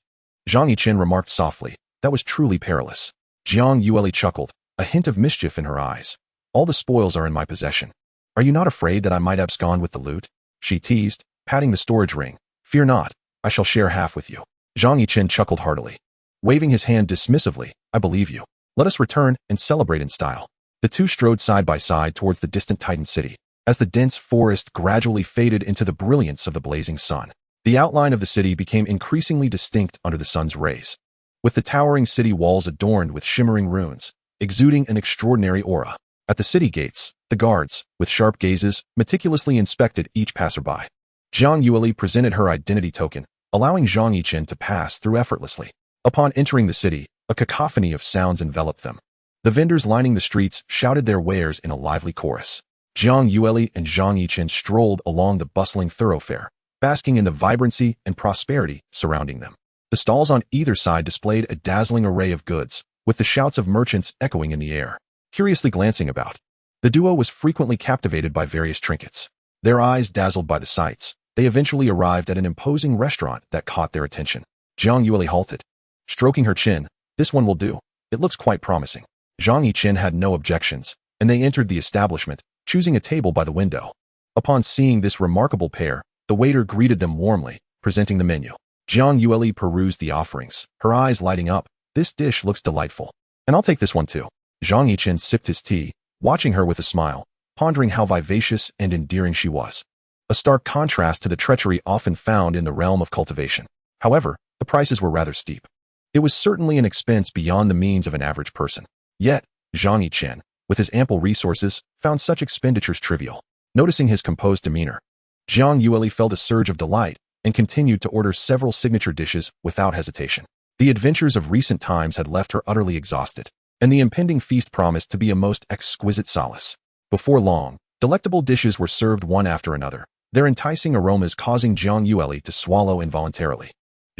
Zhang Yichen remarked softly. That was truly perilous. Jiang Yueli chuckled, a hint of mischief in her eyes. All the spoils are in my possession. Are you not afraid that I might abscond with the loot? She teased, patting the storage ring. Fear not, I shall share half with you. Zhang Yichen chuckled heartily. Waving his hand dismissively, I believe you. Let us return and celebrate in style. The two strode side by side towards the distant Titan city. As the dense forest gradually faded into the brilliance of the blazing sun, the outline of the city became increasingly distinct under the sun's rays. With the towering city walls adorned with shimmering runes, exuding an extraordinary aura. At the city gates, the guards, with sharp gazes, meticulously inspected each passerby. Jiang Yueli presented her identity token, allowing Zhang Yichen to pass through effortlessly. Upon entering the city, a cacophony of sounds enveloped them. The vendors lining the streets shouted their wares in a lively chorus. Jiang Yueli and Zhang Yichen strolled along the bustling thoroughfare, basking in the vibrancy and prosperity surrounding them. The stalls on either side displayed a dazzling array of goods, with the shouts of merchants echoing in the air. Curiously glancing about, the duo was frequently captivated by various trinkets. Their eyes dazzled by the sights, they eventually arrived at an imposing restaurant that caught their attention. Jiang Yueli halted. Stroking her chin, this one will do. It looks quite promising. Zhang Yichen had no objections, and they entered the establishment, choosing a table by the window. Upon seeing this remarkable pair, the waiter greeted them warmly, presenting the menu. Jiang Yueli perused the offerings, her eyes lighting up. This dish looks delightful. And I'll take this one too. Zhang Yichen sipped his tea, watching her with a smile, pondering how vivacious and endearing she was. A stark contrast to the treachery often found in the realm of cultivation. However, the prices were rather steep. It was certainly an expense beyond the means of an average person. Yet, Zhang Yichen, with his ample resources, found such expenditures trivial. Noticing his composed demeanor, Jiang Yueli felt a surge of delight and continued to order several signature dishes without hesitation. The adventures of recent times had left her utterly exhausted, and the impending feast promised to be a most exquisite solace. Before long, delectable dishes were served one after another, their enticing aromas causing Jiang Yueli to swallow involuntarily.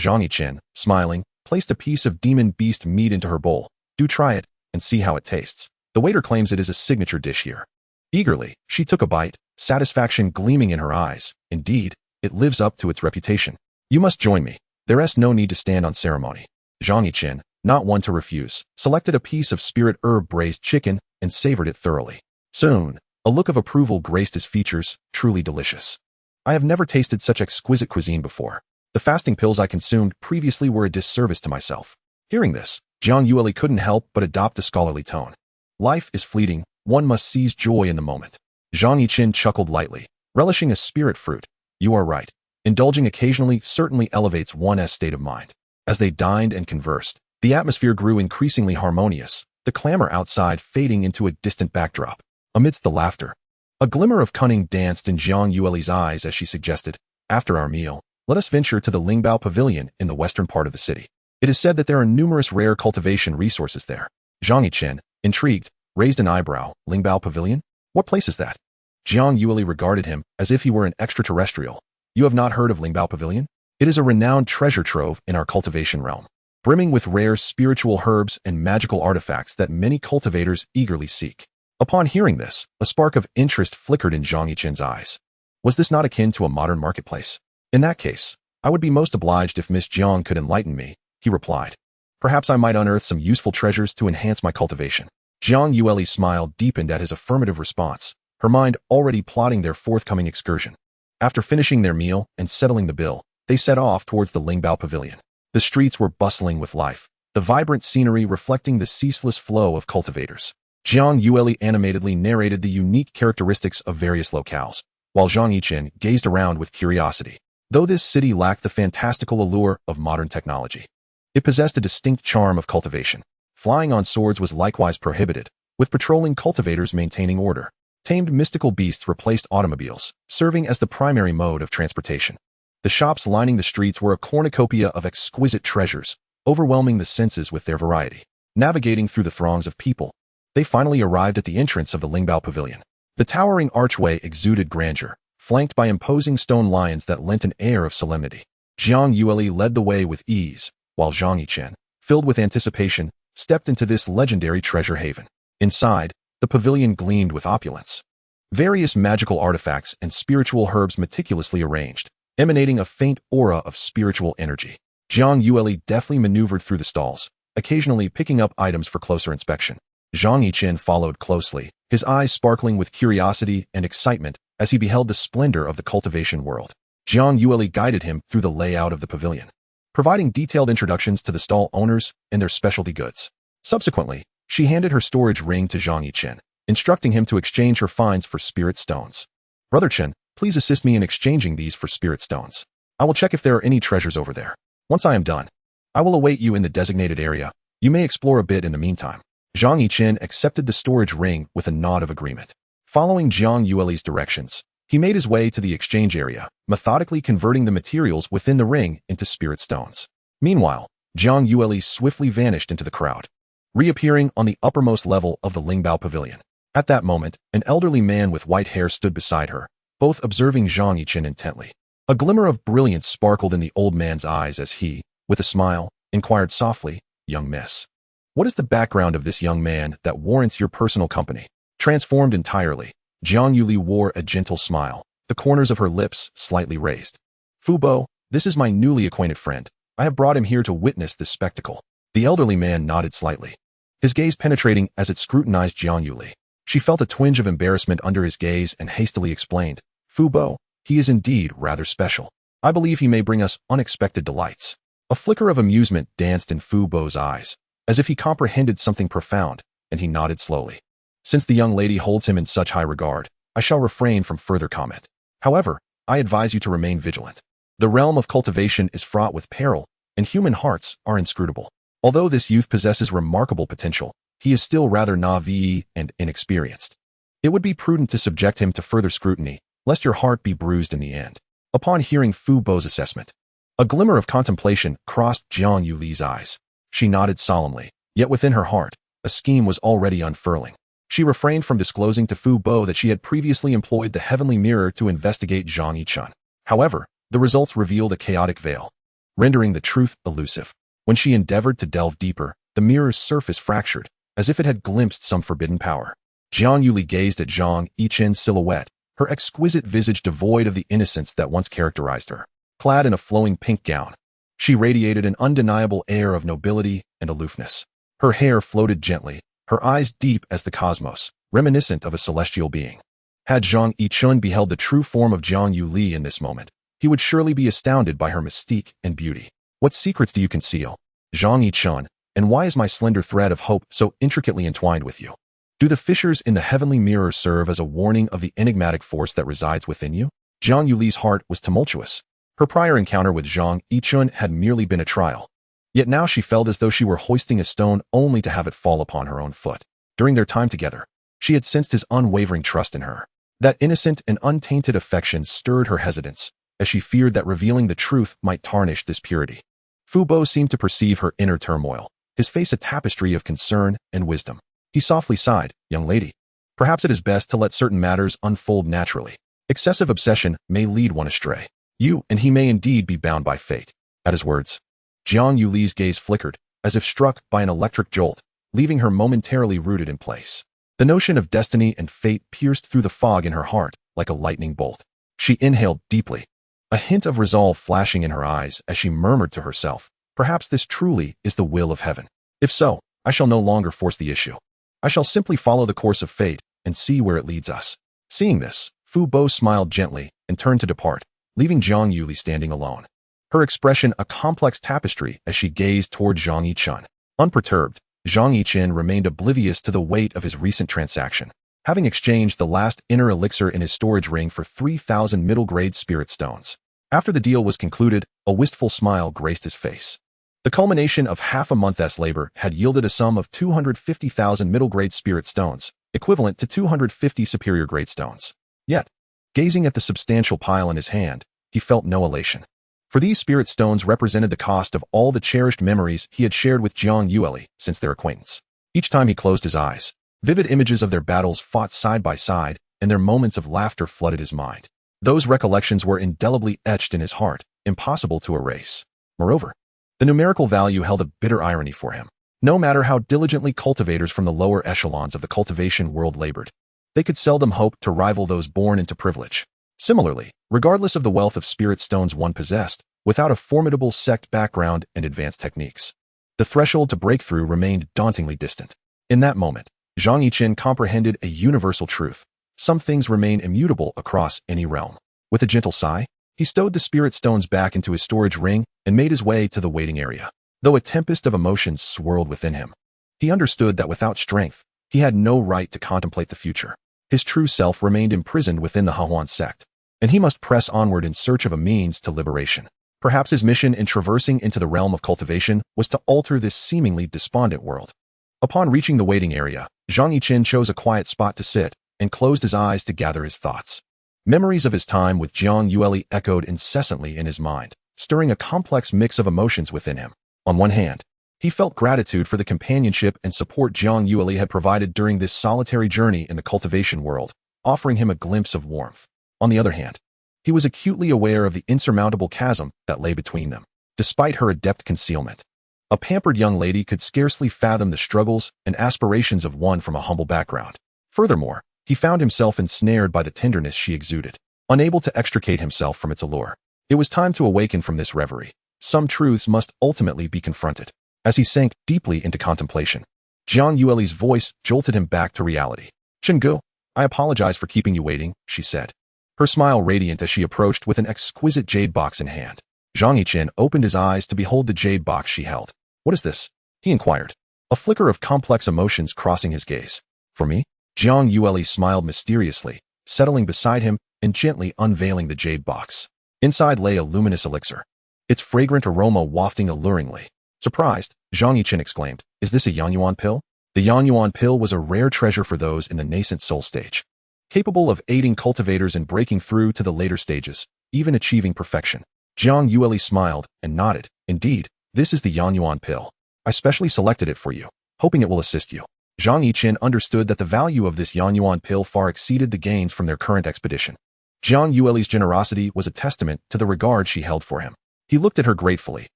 Zhang Yichen, smiling, placed a piece of demon beast meat into her bowl. Do try it, and see how it tastes. The waiter claims it is a signature dish here. Eagerly, she took a bite, satisfaction gleaming in her eyes. Indeed, it lives up to its reputation. You must join me. There is no need to stand on ceremony. Zhang Yichen, not one to refuse, selected a piece of spirit herb braised chicken and savored it thoroughly. Soon, a look of approval graced his features, truly delicious. I have never tasted such exquisite cuisine before. The fasting pills I consumed previously were a disservice to myself. Hearing this, Jiang Yueli couldn't help but adopt a scholarly tone. Life is fleeting, one must seize joy in the moment. Zhang Yichen chuckled lightly, relishing a spirit fruit. You are right. Indulging occasionally certainly elevates one's state of mind. As they dined and conversed, the atmosphere grew increasingly harmonious, the clamor outside fading into a distant backdrop. Amidst the laughter, a glimmer of cunning danced in Jiang Yueli's eyes as she suggested, after our meal, let us venture to the Lingbao Pavilion in the western part of the city. It is said that there are numerous rare cultivation resources there. Zhang Yichen, intrigued, raised an eyebrow. Lingbao Pavilion? What place is that? Jiang Yueli regarded him as if he were an extraterrestrial. You have not heard of Lingbao Pavilion? It is a renowned treasure trove in our cultivation realm, brimming with rare spiritual herbs and magical artifacts that many cultivators eagerly seek. Upon hearing this, a spark of interest flickered in Zhang Yichen's eyes. Was this not akin to a modern marketplace? In that case, I would be most obliged if Miss Jiang could enlighten me, he replied. Perhaps I might unearth some useful treasures to enhance my cultivation. Jiang Yueli's smile deepened at his affirmative response, her mind already plotting their forthcoming excursion. After finishing their meal and settling the bill, they set off towards the Lingbao Pavilion. The streets were bustling with life, the vibrant scenery reflecting the ceaseless flow of cultivators. Jiang Yueli animatedly narrated the unique characteristics of various locales, while Zhang Yichen gazed around with curiosity. Though this city lacked the fantastical allure of modern technology, it possessed a distinct charm of cultivation. Flying on swords was likewise prohibited, with patrolling cultivators maintaining order. Tamed mystical beasts replaced automobiles, serving as the primary mode of transportation. The shops lining the streets were a cornucopia of exquisite treasures, overwhelming the senses with their variety. Navigating through the throngs of people, they finally arrived at the entrance of the Lingbao Pavilion. The towering archway exuded grandeur, flanked by imposing stone lions that lent an air of solemnity. Jiang Yueli led the way with ease, while Zhang Yichen, filled with anticipation, stepped into this legendary treasure haven. Inside, the pavilion gleamed with opulence. Various magical artifacts and spiritual herbs meticulously arranged, emanating a faint aura of spiritual energy. Zhang Yueli deftly maneuvered through the stalls, occasionally picking up items for closer inspection. Zhang Yichen followed closely, his eyes sparkling with curiosity and excitement as he beheld the splendor of the cultivation world. Zhang Yueli guided him through the layout of the pavilion, providing detailed introductions to the stall owners and their specialty goods. Subsequently, she handed her storage ring to Zhang Yichen, instructing him to exchange her finds for spirit stones. Brother Chen, please assist me in exchanging these for spirit stones. I will check if there are any treasures over there. Once I am done, I will await you in the designated area. You may explore a bit in the meantime. Zhang Yichen accepted the storage ring with a nod of agreement. Following Zhang Yueli's directions, he made his way to the exchange area, methodically converting the materials within the ring into spirit stones. Meanwhile, Zhang Yueli swiftly vanished into the crowd, reappearing on the uppermost level of the Lingbao Pavilion. At that moment, an elderly man with white hair stood beside her, both observing Zhang Yichen intently. A glimmer of brilliance sparkled in the old man's eyes as he, with a smile, inquired softly, "Young miss, what is the background of this young man that warrants your personal company?" Transformed entirely, Zhang Yuli wore a gentle smile, the corners of her lips slightly raised. "Fu Bo, this is my newly acquainted friend. I have brought him here to witness this spectacle." The elderly man nodded slightly, his gaze penetrating as it scrutinized Zhang Yuli. She felt a twinge of embarrassment under his gaze and hastily explained, "Fu Bo, he is indeed rather special. I believe he may bring us unexpected delights." A flicker of amusement danced in Fu Bo's eyes, as if he comprehended something profound, and he nodded slowly. "Since the young lady holds him in such high regard, I shall refrain from further comment. However, I advise you to remain vigilant. The realm of cultivation is fraught with peril, and human hearts are inscrutable. Although this youth possesses remarkable potential, he is still rather naive and inexperienced. It would be prudent to subject him to further scrutiny, lest your heart be bruised in the end." Upon hearing Fu Bo's assessment, a glimmer of contemplation crossed Zhang Yuli's eyes. She nodded solemnly, yet within her heart, a scheme was already unfurling. She refrained from disclosing to Fu Bo that she had previously employed the heavenly mirror to investigate Zhang Yichen. However, the results revealed a chaotic veil, rendering the truth elusive. When she endeavored to delve deeper, the mirror's surface fractured, as if it had glimpsed some forbidden power. Zhang Yuli gazed at Zhang Yichen's silhouette, her exquisite visage devoid of the innocence that once characterized her. Clad in a flowing pink gown, she radiated an undeniable air of nobility and aloofness. Her hair floated gently, her eyes deep as the cosmos, reminiscent of a celestial being. Had Zhang Yichen beheld the true form of Zhang Yuli in this moment, he would surely be astounded by her mystique and beauty. "What secrets do you conceal, Zhang Yichen, and why is my slender thread of hope so intricately entwined with you? Do the fissures in the heavenly mirror serve as a warning of the enigmatic force that resides within you?" Zhang Yuli's heart was tumultuous. Her prior encounter with Zhang Yichen had merely been a trial. Yet now she felt as though she were hoisting a stone only to have it fall upon her own foot. During their time together, she had sensed his unwavering trust in her. That innocent and untainted affection stirred her hesitance, as she feared that revealing the truth might tarnish this purity. Fu Bo seemed to perceive her inner turmoil, his face a tapestry of concern and wisdom. He softly sighed, "Young lady, perhaps it is best to let certain matters unfold naturally. Excessive obsession may lead one astray. You and he may indeed be bound by fate." At his words, Zhang Yuli's gaze flickered, as if struck by an electric jolt, leaving her momentarily rooted in place. The notion of destiny and fate pierced through the fog in her heart like a lightning bolt. She inhaled deeply, a hint of resolve flashing in her eyes as she murmured to herself, "Perhaps this truly is the will of heaven. If so, I shall no longer force the issue. I shall simply follow the course of fate and see where it leads us." Seeing this, Fu Bo smiled gently and turned to depart, leaving Zhang Yuli standing alone. Her expression a complex tapestry as she gazed toward Zhang Yichen. Unperturbed, Zhang Yichen remained oblivious to the weight of his recent transaction, having exchanged the last inner elixir in his storage ring for 3,000 middle-grade spirit stones. After the deal was concluded, a wistful smile graced his face. The culmination of half a month's labor had yielded a sum of 250,000 middle-grade spirit stones, equivalent to 250 superior-grade stones. Yet, gazing at the substantial pile in his hand, he felt no elation. For these spirit stones represented the cost of all the cherished memories he had shared with Zhang Yueli since their acquaintance. Each time he closed his eyes, vivid images of their battles fought side by side, and their moments of laughter flooded his mind. Those recollections were indelibly etched in his heart, impossible to erase. Moreover, the numerical value held a bitter irony for him. No matter how diligently cultivators from the lower echelons of the cultivation world labored, they could seldom hope to rival those born into privilege. Similarly, regardless of the wealth of spirit stones one possessed, without a formidable sect background and advanced techniques. The threshold to breakthrough remained dauntingly distant. In that moment, Zhang Yichen comprehended a universal truth. Some things remain immutable across any realm. With a gentle sigh, he stowed the spirit stones back into his storage ring and made his way to the waiting area. Though a tempest of emotions swirled within him, he understood that without strength, he had no right to contemplate the future. His true self remained imprisoned within the Demon Sect, and he must press onward in search of a means to liberation. Perhaps his mission in traversing into the realm of cultivation was to alter this seemingly despondent world. Upon reaching the waiting area, Zhang Yichen chose a quiet spot to sit and closed his eyes to gather his thoughts. Memories of his time with Zhang Yichen echoed incessantly in his mind, stirring a complex mix of emotions within him. On one hand, he felt gratitude for the companionship and support Zhang Yichen had provided during this solitary journey in the cultivation world, offering him a glimpse of warmth. On the other hand, he was acutely aware of the insurmountable chasm that lay between them. Despite her adept concealment, a pampered young lady could scarcely fathom the struggles and aspirations of one from a humble background. Furthermore, he found himself ensnared by the tenderness she exuded, unable to extricate himself from its allure. It was time to awaken from this reverie. Some truths must ultimately be confronted. As he sank deeply into contemplation, Zhang Yueli's voice jolted him back to reality. "Chenggu, I apologize for keeping you waiting," she said, her smile radiant as she approached with an exquisite jade box in hand. Zhang Yichen opened his eyes to behold the jade box she held. "What is this?" he inquired, a flicker of complex emotions crossing his gaze. "For me?" Zhang Yueli smiled mysteriously, settling beside him and gently unveiling the jade box. Inside lay a luminous elixir, its fragrant aroma wafting alluringly. Surprised, Zhang Yichen exclaimed, "Is this a Yanyuan pill?" The Yanyuan pill was a rare treasure for those in the nascent soul stage, capable of aiding cultivators in breaking through to the later stages, even achieving perfection. Zhang Yueli smiled and nodded. "Indeed, this is the Yanyuan pill. I specially selected it for you, hoping it will assist you." Zhang Yichen understood that the value of this Yanyuan pill far exceeded the gains from their current expedition. Zhang Yueli's generosity was a testament to the regard she held for him. He looked at her gratefully.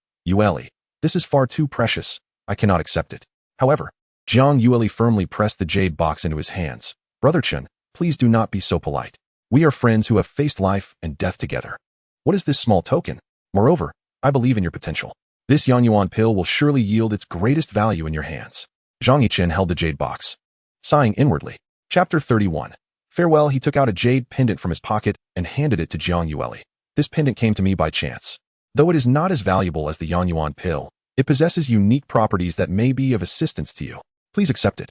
"Yueli, this is far too precious. I cannot accept it." However, Zhang Yueli firmly pressed the jade box into his hands. "Brother Chen, please do not be so polite. We are friends who have faced life and death together. What is this small token? Moreover, I believe in your potential. This Yanyuan pill will surely yield its greatest value in your hands." Zhang Yichen held the jade box, sighing inwardly. Chapter 31. Farewell. He took out a jade pendant from his pocket and handed it to Zhang Yueli. "This pendant came to me by chance. Though it is not as valuable as the Yanyuan pill, it possesses unique properties that may be of assistance to you. Please accept it."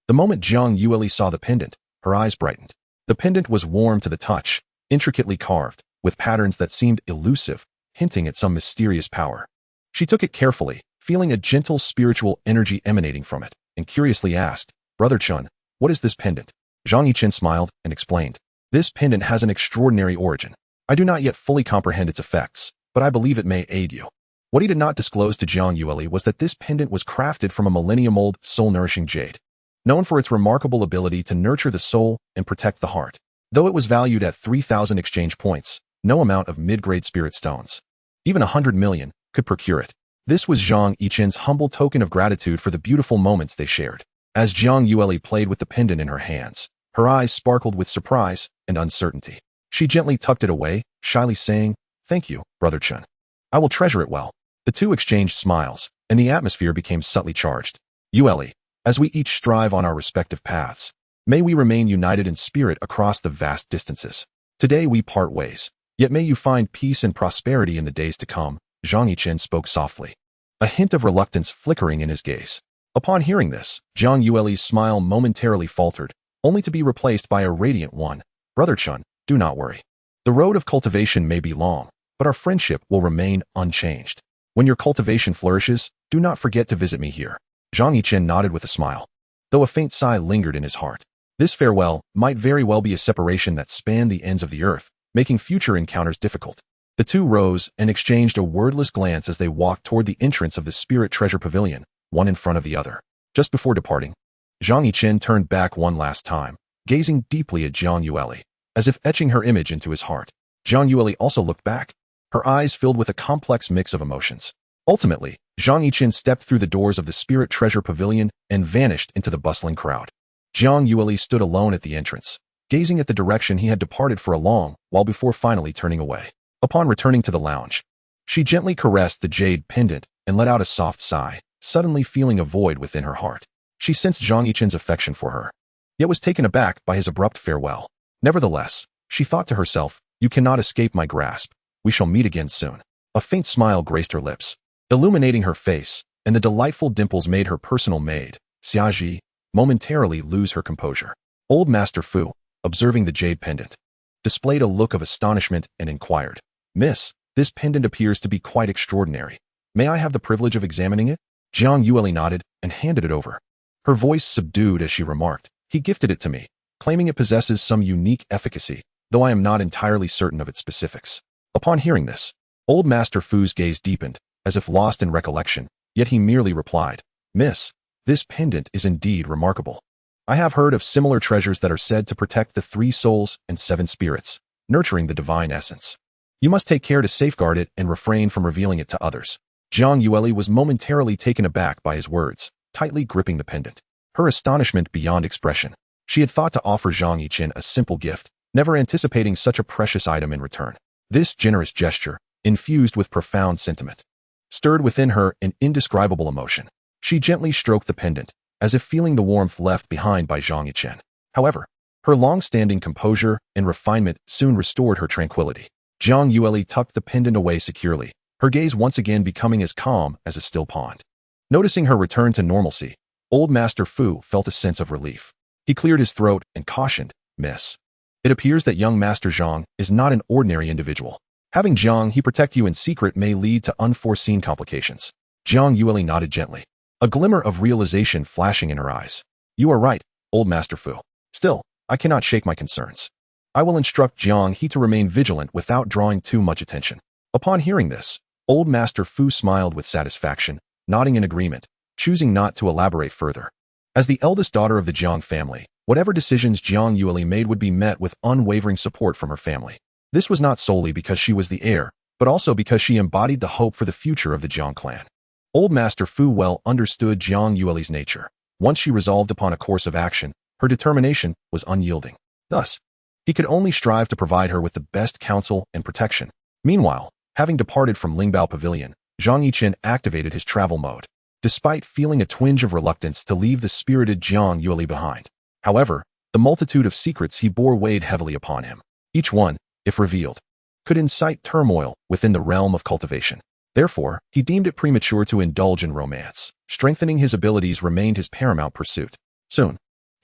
The moment Zhang Yueli saw the pendant, her eyes brightened. The pendant was warm to the touch, intricately carved, with patterns that seemed elusive, hinting at some mysterious power. She took it carefully, feeling a gentle spiritual energy emanating from it, and curiously asked, "Brother Chun, what is this pendant?" Zhang Yichen smiled and explained, "This pendant has an extraordinary origin. I do not yet fully comprehend its effects, but I believe it may aid you." What he did not disclose to Zhang Yueli was that this pendant was crafted from a millennium-old, soul-nourishing jade, known for its remarkable ability to nurture the soul and protect the heart. Though it was valued at 3,000 exchange points, no amount of mid-grade spirit stones, even 100 million, could procure it. This was Zhang Yichen's humble token of gratitude for the beautiful moments they shared. As Zhang Yueli played with the pendant in her hands, her eyes sparkled with surprise and uncertainty. She gently tucked it away, shyly saying, "Thank you, Brother Chun. I will treasure it well." The two exchanged smiles, and the atmosphere became subtly charged. "Yueli, as we each strive on our respective paths, may we remain united in spirit across the vast distances. Today we part ways, yet may you find peace and prosperity in the days to come." Zhang Yichen spoke softly, a hint of reluctance flickering in his gaze. Upon hearing this, Zhang Yueli's smile momentarily faltered, only to be replaced by a radiant one. "Brother Chun, do not worry. The road of cultivation may be long, but our friendship will remain unchanged. When your cultivation flourishes, do not forget to visit me here." Zhang Yichen nodded with a smile, though a faint sigh lingered in his heart. This farewell might very well be a separation that spanned the ends of the earth, making future encounters difficult. The two rose and exchanged a wordless glance as they walked toward the entrance of the Spirit Treasure Pavilion, one in front of the other. Just before departing, Zhang Yichen turned back one last time, gazing deeply at Zhang Yueli, as if etching her image into his heart. Zhang Yueli also looked back, her eyes filled with a complex mix of emotions. Ultimately, Zhang Yichen stepped through the doors of the Spirit Treasure Pavilion and vanished into the bustling crowd. Zhang Yueli stood alone at the entrance, gazing at the direction he had departed for a long while before finally turning away. Upon returning to the lounge, She gently caressed the jade pendant and let out a soft sigh, suddenly feeling a void within her heart. She sensed Zhang Yichen's affection for her, yet was taken aback by his abrupt farewell. Nevertheless, she thought to herself, "You cannot escape my grasp. We shall meet again soon." A faint smile graced her lips, illuminating her face, and the delightful dimples made her personal maid, Xiaji, momentarily lose her composure. Old Master Fu, observing the jade pendant, displayed a look of astonishment and inquired, "Miss, this pendant appears to be quite extraordinary. May I have the privilege of examining it?" Zhang Yueli nodded and handed it over. Her voice subdued as she remarked, "He gifted it to me, claiming it possesses some unique efficacy, though I am not entirely certain of its specifics." Upon hearing this, Old Master Fu's gaze deepened, as if lost in recollection, yet he merely replied, "Miss, this pendant is indeed remarkable. I have heard of similar treasures that are said to protect the 3 souls and 7 spirits, nurturing the divine essence. You must take care to safeguard it and refrain from revealing it to others." Zhang Yueli was momentarily taken aback by his words, tightly gripping the pendant, her astonishment beyond expression. She had thought to offer Zhang Yichen a simple gift, never anticipating such a precious item in return. This generous gesture, infused with profound sentiment, stirred within her an indescribable emotion. She gently stroked the pendant, as if feeling the warmth left behind by Zhang Yichen. However, her long-standing composure and refinement soon restored her tranquility. Zhang Yueli tucked the pendant away securely, her gaze once again becoming as calm as a still pond. Noticing her return to normalcy, Old Master Fu felt a sense of relief. He cleared his throat and cautioned, "Miss, it appears that young Master Zhang is not an ordinary individual. Having Zhang he protect you in secret may lead to unforeseen complications." Zhang Yueli nodded gently, a glimmer of realization flashing in her eyes. "You are right, Old Master Fu. Still, I cannot shake my concerns. I will instruct Zhang he to remain vigilant without drawing too much attention." Upon hearing this, Old Master Fu smiled with satisfaction, nodding in agreement, choosing not to elaborate further. As the eldest daughter of the Jiang family, whatever decisions Zhang Yueli made would be met with unwavering support from her family. This was not solely because she was the heir, but also because she embodied the hope for the future of the Jiang clan. Old Master Fu well understood Zhang Yueli's nature. Once she resolved upon a course of action, her determination was unyielding. Thus, he could only strive to provide her with the best counsel and protection. Meanwhile, having departed from Lingbao Pavilion, Zhang Yichen activated his travel mode, despite feeling a twinge of reluctance to leave the spirited Zhang Yueli behind. However, the multitude of secrets he bore weighed heavily upon him. Each one, if revealed, could incite turmoil within the realm of cultivation. Therefore, he deemed it premature to indulge in romance. Strengthening his abilities remained his paramount pursuit. Soon,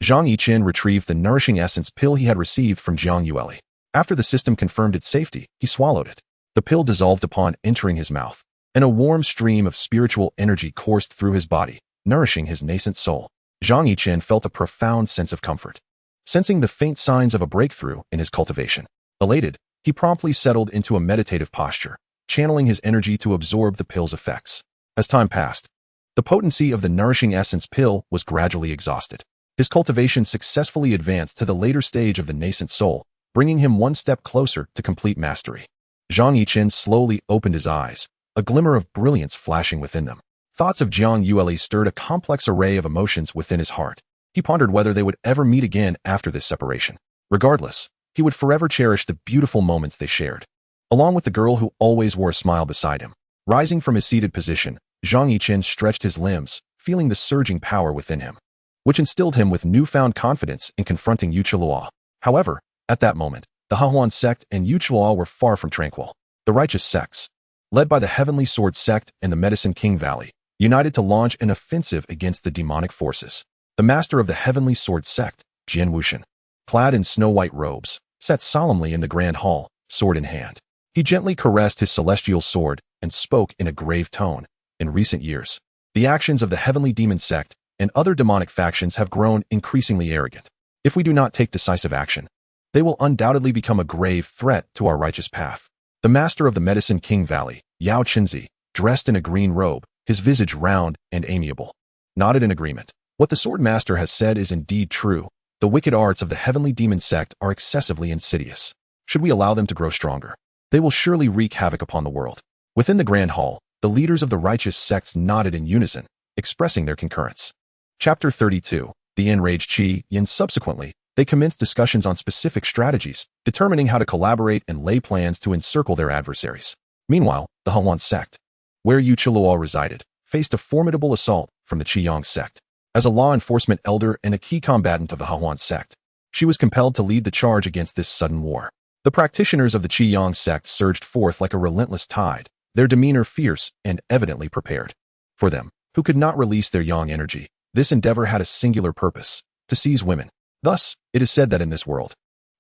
Zhang Yichen retrieved the nourishing essence pill he had received from Zhang Yueli. After the system confirmed its safety, he swallowed it. The pill dissolved upon entering his mouth, and a warm stream of spiritual energy coursed through his body, nourishing his nascent soul. Zhang Yichen felt a profound sense of comfort, sensing the faint signs of a breakthrough in his cultivation. Elated, he promptly settled into a meditative posture, channeling his energy to absorb the pill's effects. As time passed, the potency of the nourishing essence pill was gradually exhausted. His cultivation successfully advanced to the later stage of the nascent soul, bringing him one step closer to complete mastery. Zhang Yichen slowly opened his eyes, a glimmer of brilliance flashing within them. Thoughts of Zhang Yueli stirred a complex array of emotions within his heart. He pondered whether they would ever meet again after this separation. Regardless, he would forever cherish the beautiful moments they shared, along with the girl who always wore a smile beside him. Rising from his seated position, Zhang Yichen stretched his limbs, feeling the surging power within him, which instilled him with newfound confidence in confronting Yu Chilua. However, at that moment, the Hahuan sect and Yu Chilua were far from tranquil. The righteous sects, led by the Heavenly Sword sect and the Medicine King Valley, united to launch an offensive against the demonic forces. The master of the Heavenly Sword sect, Jian Wuxian, clad in snow-white robes, sat solemnly in the grand hall, sword in hand. He gently caressed his celestial sword and spoke in a grave tone. In recent years, the actions of the Heavenly Demon Sect and other demonic factions have grown increasingly arrogant. If we do not take decisive action, they will undoubtedly become a grave threat to our righteous path. The master of the Medicine King Valley, Yao Qinzi, dressed in a green robe, his visage round and amiable, nodded in agreement. What the sword master has said is indeed true. The wicked arts of the Heavenly Demon Sect are excessively insidious. Should we allow them to grow stronger, they will surely wreak havoc upon the world. Within the grand hall, the leaders of the righteous sects nodded in unison, expressing their concurrence. Chapter 32. The enraged Qi Yin. Subsequently, they commenced discussions on specific strategies, determining how to collaborate and lay plans to encircle their adversaries. Meanwhile, the Hawan sect, where Yu Qiluo resided, faced a formidable assault from the Qiyang sect. As a law enforcement elder and a key combatant of the Hawan sect, she was compelled to lead the charge against this sudden war. The practitioners of the Qiyang sect surged forth like a relentless tide, their demeanor fierce and evidently prepared. For them, who could not release their yang energy, this endeavor had a singular purpose: to seize women. Thus, it is said that in this world,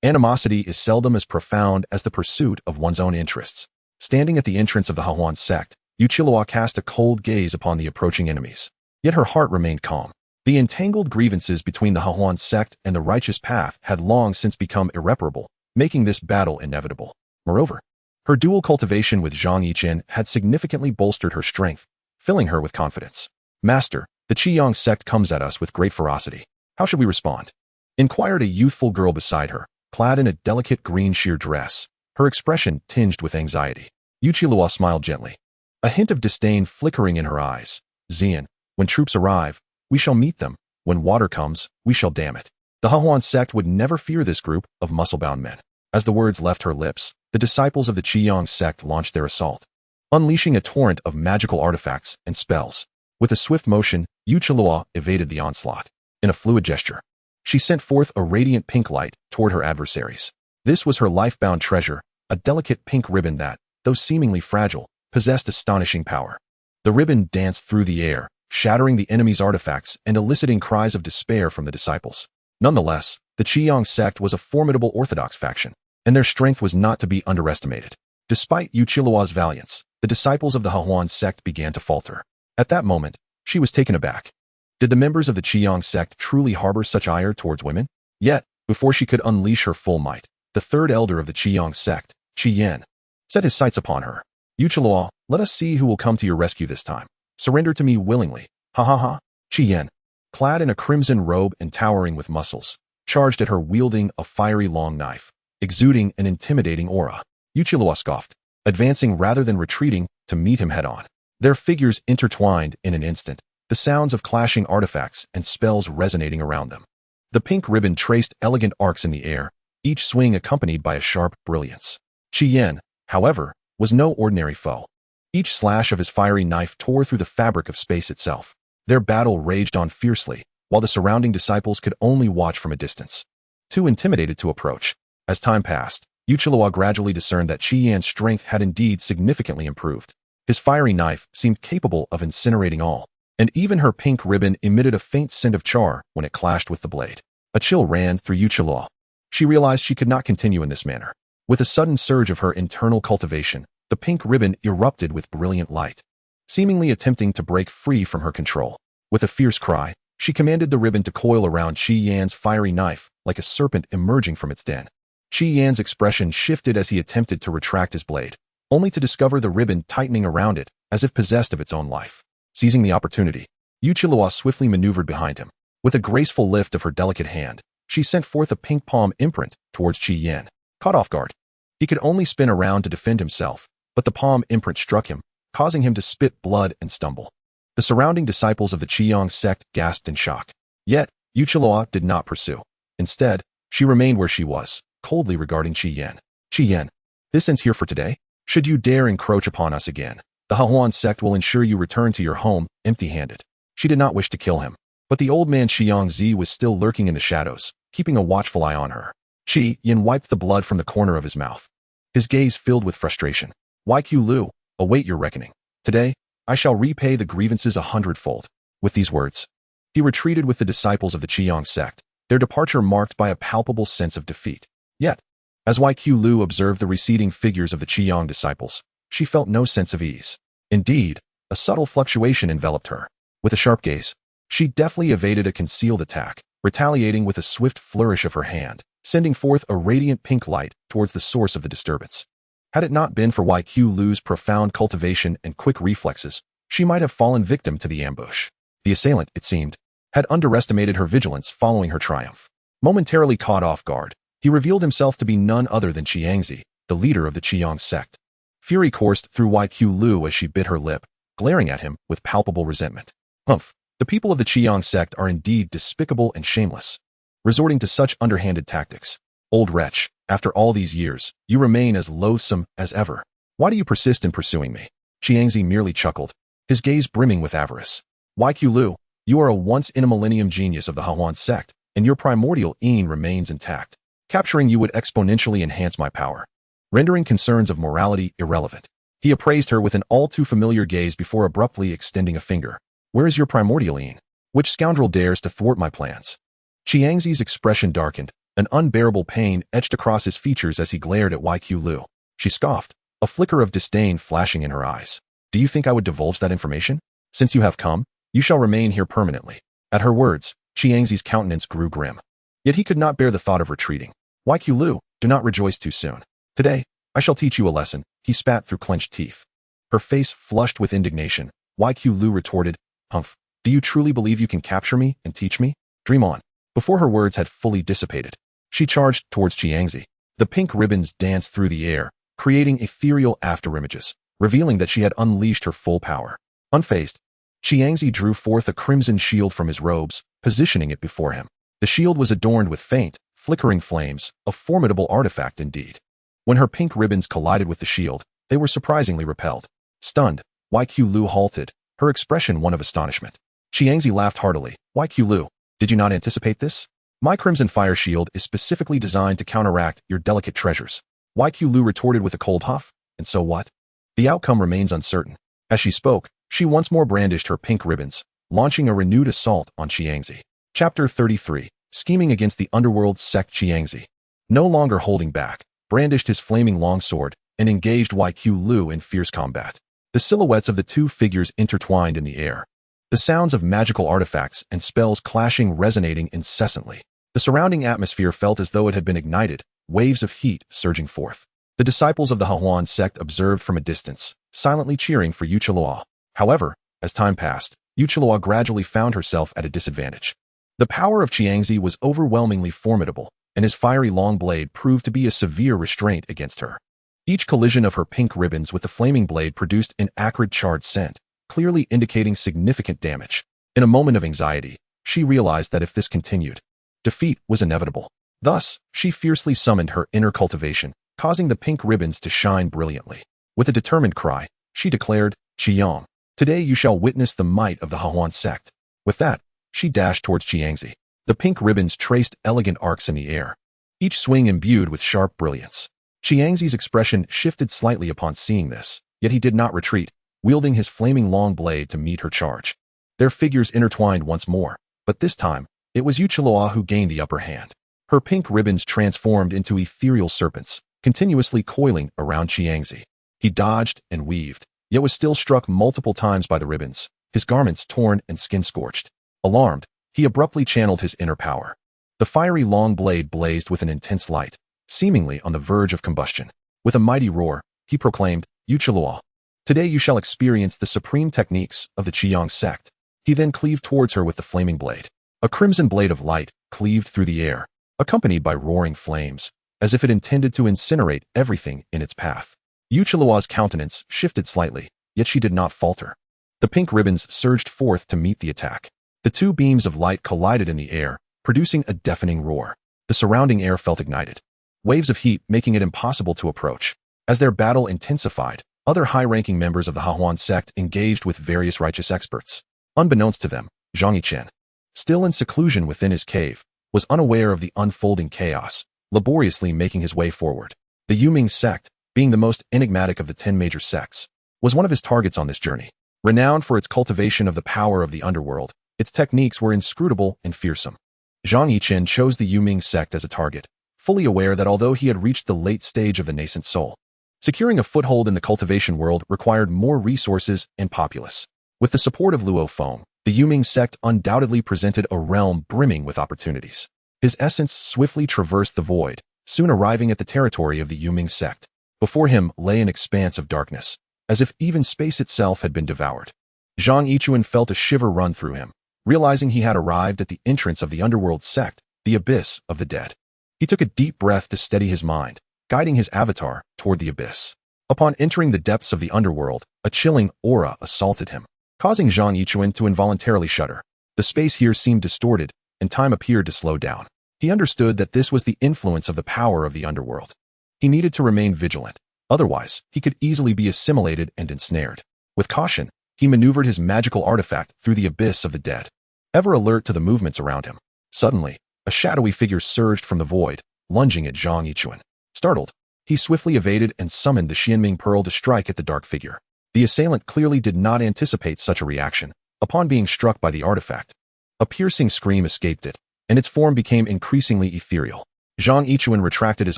animosity is seldom as profound as the pursuit of one's own interests. Standing at the entrance of the Hawan sect, Yu Qiluo cast a cold gaze upon the approaching enemies. Yet her heart remained calm. The entangled grievances between the Hawan sect and the righteous path had long since become irreparable, making this battle inevitable. Moreover, her dual cultivation with Zhang Yichen had significantly bolstered her strength, filling her with confidence. Master, the Qiyang sect comes at us with great ferocity. How should we respond? Inquired a youthful girl beside her, clad in a delicate green sheer dress, her expression tinged with anxiety. Yu Qiluo smiled gently, a hint of disdain flickering in her eyes. Xian, when troops arrive, we shall meet them. When water comes, we shall dam it. The Hawan sect would never fear this group of muscle-bound men. As the words left her lips, the disciples of the Qiyang sect launched their assault, unleashing a torrent of magical artifacts and spells. With a swift motion, Yu Qiluo evaded the onslaught. In a fluid gesture, she sent forth a radiant pink light toward her adversaries. This was her life-bound treasure, a delicate pink ribbon that, though seemingly fragile, possessed astonishing power. The ribbon danced through the air, shattering the enemy's artifacts and eliciting cries of despair from the disciples. Nonetheless, the Qiyang sect was a formidable orthodox faction, and their strength was not to be underestimated. Despite Yu Qiluo's valiance, the disciples of the Hawan sect began to falter. At that moment, she was taken aback. Did the members of the Qiyang sect truly harbor such ire towards women? Yet, before she could unleash her full might, the third elder of the Qiyang sect, Qi Yan, set his sights upon her. Yu Qiluo, let us see who will come to your rescue this time. Surrender to me willingly. Ha ha ha. Qi Yan, clad in a crimson robe and towering with muscles, charged at her wielding a fiery long knife, exuding an intimidating aura. Yu Qiluo scoffed, advancing rather than retreating to meet him head-on. Their figures intertwined in an instant, the sounds of clashing artifacts and spells resonating around them. The pink ribbon traced elegant arcs in the air, each swing accompanied by a sharp brilliance. Qi Yan, however, was no ordinary foe. Each slash of his fiery knife tore through the fabric of space itself. Their battle raged on fiercely, while the surrounding disciples could only watch from a distance, too intimidated to approach. As time passed, Yu Qiluo gradually discerned that Qi Yan's strength had indeed significantly improved. His fiery knife seemed capable of incinerating all, and even her pink ribbon emitted a faint scent of char when it clashed with the blade. A chill ran through Yu Qiluo. She realized she could not continue in this manner. With a sudden surge of her internal cultivation, the pink ribbon erupted with brilliant light, seemingly attempting to break free from her control. With a fierce cry, she commanded the ribbon to coil around Qi Yan's fiery knife like a serpent emerging from its den. Qi Yan's expression shifted as he attempted to retract his blade, only to discover the ribbon tightening around it as if possessed of its own life. Seizing the opportunity, Yu Qiluo swiftly maneuvered behind him. With a graceful lift of her delicate hand, she sent forth a pink palm imprint towards Qi Yan. Caught off guard, he could only spin around to defend himself, but the palm imprint struck him, causing him to spit blood and stumble. The surrounding disciples of the Qiyang sect gasped in shock. Yet, Yu Qiluo did not pursue. Instead, she remained where she was, coldly regarding Qi Yan. Qi Yan, this ends here for today. Should you dare encroach upon us again, the Hawan sect will ensure you return to your home empty-handed. She did not wish to kill him, but the old man Xiangzi was still lurking in the shadows, keeping a watchful eye on her. Qi Yan wiped the blood from the corner of his mouth, his gaze filled with frustration. YQ Lu, await your reckoning. Today, I shall repay the grievances 100-fold. With these words, he retreated with the disciples of the Qiyang sect, their departure marked by a palpable sense of defeat. Yet, as YQ Lu observed the receding figures of the Qiyang disciples, she felt no sense of ease. Indeed, a subtle fluctuation enveloped her. With a sharp gaze, she deftly evaded a concealed attack, retaliating with a swift flourish of her hand, sending forth a radiant pink light towards the source of the disturbance. Had it not been for YQ Lu's profound cultivation and quick reflexes, she might have fallen victim to the ambush. The assailant, it seemed, had underestimated her vigilance following her triumph. Momentarily caught off guard, he revealed himself to be none other than Qiangzi, the leader of the Qiyang sect. Fury coursed through YQ Lu as she bit her lip, glaring at him with palpable resentment. Humph, the people of the Qiyang sect are indeed despicable and shameless, resorting to such underhanded tactics. Old wretch, after all these years, you remain as loathsome as ever. Why do you persist in pursuing me? Qiangzi merely chuckled, his gaze brimming with avarice. YQ Lu, you are a once-in-a-millennium genius of the Hahuan sect, and your primordial yin remains intact. Capturing you would exponentially enhance my power, rendering concerns of morality irrelevant. He appraised her with an all-too-familiar gaze before abruptly extending a finger. Where is your primordial yin? Which scoundrel dares to thwart my plans? Qiangzi's expression darkened, an unbearable pain etched across his features as he glared at YQ Lu. She scoffed, a flicker of disdain flashing in her eyes. Do you think I would divulge that information? Since you have come, you shall remain here permanently. At her words, Qiangzi's countenance grew grim. Yet he could not bear the thought of retreating. YQ Lu, do not rejoice too soon. Today, I shall teach you a lesson, he spat through clenched teeth. Her face flushed with indignation. YQ Lu retorted, Humph, do you truly believe you can capture me and teach me? Dream on. Before her words had fully dissipated, she charged towards Qiangzi. The pink ribbons danced through the air, creating ethereal afterimages, revealing that she had unleashed her full power. Unfazed, Qiangzi drew forth a crimson shield from his robes, positioning it before him. The shield was adorned with faint, flickering flames, a formidable artifact indeed. When her pink ribbons collided with the shield, they were surprisingly repelled. Stunned, YQ Lu halted, her expression one of astonishment. Qiangzi laughed heartily. YQ Lu, did you not anticipate this? My crimson fire shield is specifically designed to counteract your delicate treasures. YQ Lu retorted with a cold huff. And so what? The outcome remains uncertain. As she spoke, she once more brandished her pink ribbons, launching a renewed assault on Qiangzi. Chapter 33. Scheming against the underworld sect. Qiangzi, no longer holding back, brandished his flaming longsword and engaged YQ Lu in fierce combat. The silhouettes of the two figures intertwined in the air, the sounds of magical artifacts and spells clashing resonating incessantly. The surrounding atmosphere felt as though it had been ignited, waves of heat surging forth. The disciples of the Hahuan sect observed from a distance, silently cheering for Yu Qiluo. However, as time passed, Yu Qiluo gradually found herself at a disadvantage. The power of Qiangzi was overwhelmingly formidable, and his fiery long blade proved to be a severe restraint against her. Each collision of her pink ribbons with the flaming blade produced an acrid charred scent, clearly indicating significant damage. In a moment of anxiety, she realized that if this continued, defeat was inevitable. Thus, she fiercely summoned her inner cultivation, causing the pink ribbons to shine brilliantly. With a determined cry, she declared, Qiyong, today you shall witness the might of the Hahuan sect. With that, she dashed towards Qiangzi. The pink ribbons traced elegant arcs in the air, each swing imbued with sharp brilliance. Qiangzi's expression shifted slightly upon seeing this, yet he did not retreat, wielding his flaming long blade to meet her charge. Their figures intertwined once more, but this time, it was Yu Qiluo who gained the upper hand. Her pink ribbons transformed into ethereal serpents, continuously coiling around Qiangzi. He dodged and weaved, yet was still struck multiple times by the ribbons, his garments torn and skin scorched. Alarmed, he abruptly channeled his inner power. The fiery long blade blazed with an intense light, seemingly on the verge of combustion. With a mighty roar, he proclaimed, Yu Qiluo, today you shall experience the supreme techniques of the Qiyong sect. He then cleaved towards her with the flaming blade. A crimson blade of light cleaved through the air, accompanied by roaring flames, as if it intended to incinerate everything in its path. Yu Qiluo's countenance shifted slightly, yet she did not falter. The pink ribbons surged forth to meet the attack. The two beams of light collided in the air, producing a deafening roar. The surrounding air felt ignited, waves of heat making it impossible to approach. As their battle intensified, other high-ranking members of the Hahuan sect engaged with various righteous experts. Unbeknownst to them, Zhang Yichen, still in seclusion within his cave, was unaware of the unfolding chaos, laboriously making his way forward. The Yuming sect, being the most enigmatic of the 10 major sects, was one of his targets on this journey. Renowned for its cultivation of the power of the underworld, its techniques were inscrutable and fearsome. Zhang Yichen chose the Yuming sect as a target, fully aware that although he had reached the late stage of the nascent soul, securing a foothold in the cultivation world required more resources and populace. With the support of Luo Feng, the Yuming sect undoubtedly presented a realm brimming with opportunities. His essence swiftly traversed the void, soon arriving at the territory of the Yuming sect. Before him lay an expanse of darkness, as if even space itself had been devoured. Zhang Yichen felt a shiver run through him, realizing he had arrived at the entrance of the underworld sect, the abyss of the dead. He took a deep breath to steady his mind, guiding his avatar toward the abyss. Upon entering the depths of the underworld, a chilling aura assaulted him, causing Zhang Yichen to involuntarily shudder. The space here seemed distorted, and time appeared to slow down. He understood that this was the influence of the power of the underworld. He needed to remain vigilant, Otherwise, he could easily be assimilated and ensnared. With caution, he maneuvered his magical artifact through the abyss of the dead, ever alert to the movements around him. Suddenly, a shadowy figure surged from the void, lunging at Zhang Yichen. Startled, he swiftly evaded and summoned the Xianming Pearl to strike at the dark figure. The assailant clearly did not anticipate such a reaction. Upon being struck by the artifact, a piercing scream escaped it, and its form became increasingly ethereal. Zhang Yichen retracted his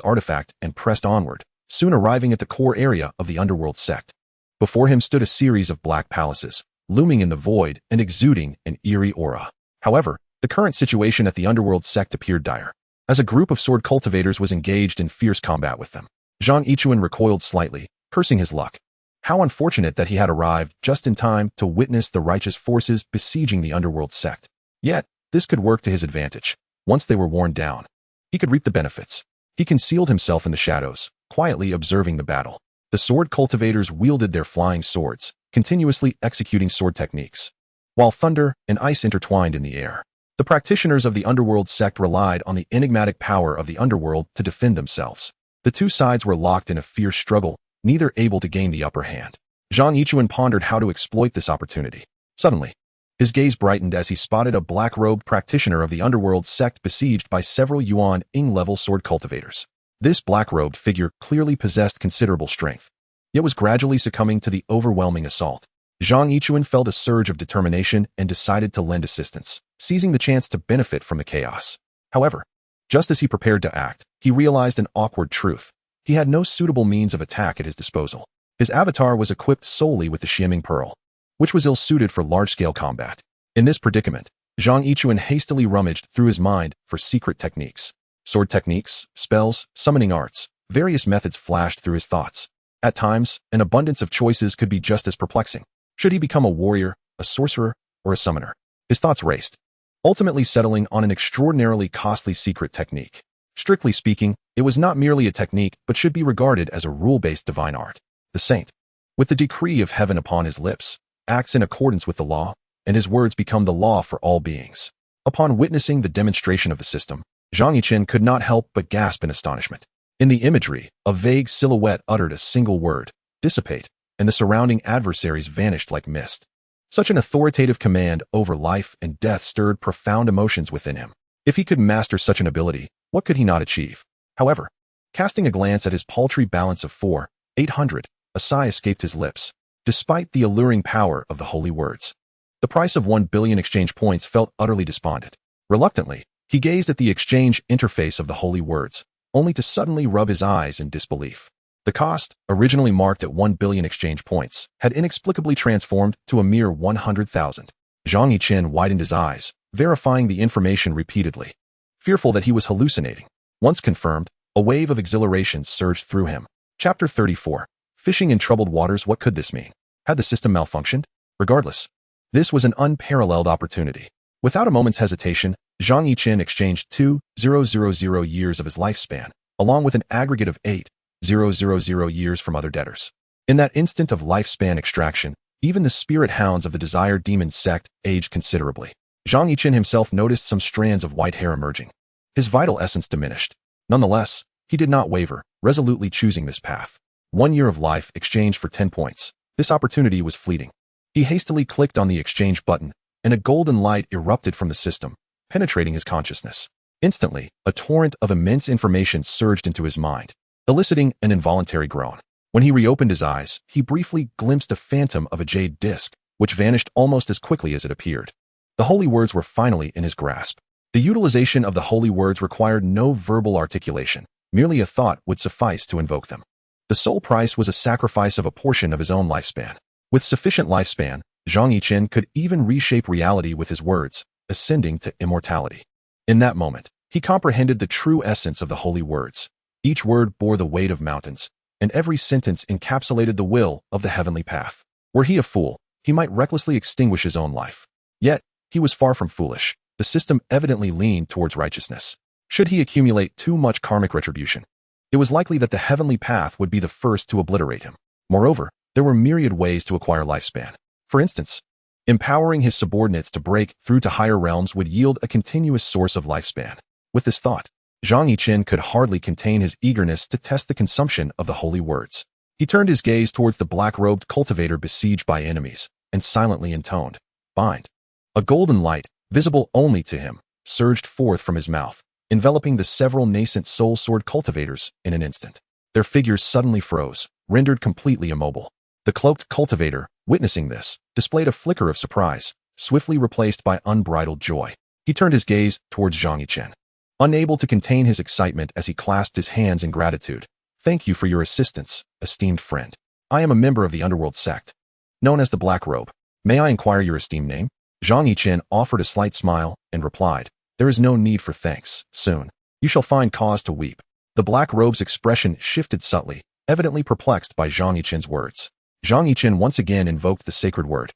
artifact and pressed onward, soon arriving at the core area of the underworld sect. Before him stood a series of black palaces, looming in the void and exuding an eerie aura. However, the current situation at the underworld sect appeared dire, as a group of sword cultivators was engaged in fierce combat with them. Zhang Yichen recoiled slightly, cursing his luck. How unfortunate that he had arrived just in time to witness the righteous forces besieging the underworld sect. Yet, this could work to his advantage. Once they were worn down, he could reap the benefits. He concealed himself in the shadows, quietly observing the battle. The sword cultivators wielded their flying swords, continuously executing sword techniques, while thunder and ice intertwined in the air. The practitioners of the underworld sect relied on the enigmatic power of the underworld to defend themselves. The two sides were locked in a fierce struggle, neither able to gain the upper hand. Zhang Yichen pondered how to exploit this opportunity. Suddenly, his gaze brightened as he spotted a black-robed practitioner of the underworld sect besieged by several Yuan-ing-level sword cultivators. This black-robed figure clearly possessed considerable strength, yet was gradually succumbing to the overwhelming assault. Zhang Yichen felt a surge of determination and decided to lend assistance, seizing the chance to benefit from the chaos. However, just as he prepared to act, he realized an awkward truth. He had no suitable means of attack at his disposal. His avatar was equipped solely with the Xianming Pearl, which was ill-suited for large-scale combat. In this predicament, Zhang Yichen hastily rummaged through his mind for secret techniques. Sword techniques, spells, summoning arts, various methods flashed through his thoughts. At times, an abundance of choices could be just as perplexing. Should he become a warrior, a sorcerer, or a summoner? His thoughts raced, ultimately settling on an extraordinarily costly secret technique. Strictly speaking, it was not merely a technique but should be regarded as a rule-based divine art. The saint, with the decree of heaven upon his lips, acts in accordance with the law, and his words become the law for all beings. Upon witnessing the demonstration of the system, Zhang Yichen could not help but gasp in astonishment. In the imagery, a vague silhouette uttered a single word, dissipate, and the surrounding adversaries vanished like mist. Such an authoritative command over life and death stirred profound emotions within him. If he could master such an ability, what could he not achieve? However, casting a glance at his paltry balance of 4,800, a sigh escaped his lips. Despite the alluring power of the holy words, the price of 1 billion exchange points felt utterly despondent. Reluctantly, he gazed at the exchange interface of the holy words, only to suddenly rub his eyes in disbelief. The cost, originally marked at 1 billion exchange points, had inexplicably transformed to a mere 100,000. Zhang Yichen widened his eyes, verifying the information repeatedly, fearful that he was hallucinating. Once confirmed, a wave of exhilaration surged through him. Chapter 34. Fishing in troubled waters. What could this mean? Had the system malfunctioned? Regardless, this was an unparalleled opportunity. Without a moment's hesitation, Zhang Yichen exchanged 2,000 years of his lifespan, along with an aggregate of 8,000 years from other debtors. In that instant of lifespan extraction, even the spirit hounds of the desired Demon Sect aged considerably. Zhang Yichen himself noticed some strands of white hair emerging. His vital essence diminished. Nonetheless, he did not waver, resolutely choosing this path. 1 year of life exchanged for 10 points. This opportunity was fleeting. He hastily clicked on the exchange button, and a golden light erupted from the system, penetrating his consciousness. Instantly, a torrent of immense information surged into his mind, eliciting an involuntary groan. When he reopened his eyes, he briefly glimpsed a phantom of a jade disc, which vanished almost as quickly as it appeared. The holy words were finally in his grasp. The utilization of the holy words required no verbal articulation. Merely a thought would suffice to invoke them. The sole price was a sacrifice of a portion of his own lifespan. With sufficient lifespan, Zhang Yichen could even reshape reality with his words, ascending to immortality. In that moment, he comprehended the true essence of the holy words. Each word bore the weight of mountains, and every sentence encapsulated the will of the heavenly path. Were he a fool, he might recklessly extinguish his own life. Yet, he was far from foolish. The system evidently leaned towards righteousness. Should he accumulate too much karmic retribution, it was likely that the heavenly path would be the first to obliterate him. Moreover, there were myriad ways to acquire lifespan. For instance, empowering his subordinates to break through to higher realms would yield a continuous source of lifespan. With this thought, Zhang Yichen could hardly contain his eagerness to test the consumption of the holy words. He turned his gaze towards the black-robed cultivator besieged by enemies, and silently intoned, "Bind." A golden light, visible only to him, surged forth from his mouth, enveloping the several nascent soul sword cultivators in an instant. Their figures suddenly froze, rendered completely immobile. The cloaked cultivator, witnessing this, displayed a flicker of surprise, swiftly replaced by unbridled joy. He turned his gaze towards Zhang Yichen, unable to contain his excitement as he clasped his hands in gratitude. "Thank you for your assistance, esteemed friend. I am a member of the underworld sect, known as the Black Robe. May I inquire your esteemed name?" Zhang Yichen offered a slight smile and replied, "There is no need for thanks. Soon, you shall find cause to weep." The Black Robe's expression shifted subtly, evidently perplexed by Zhang Yichen's words. Zhang Yichen once again invoked the sacred word,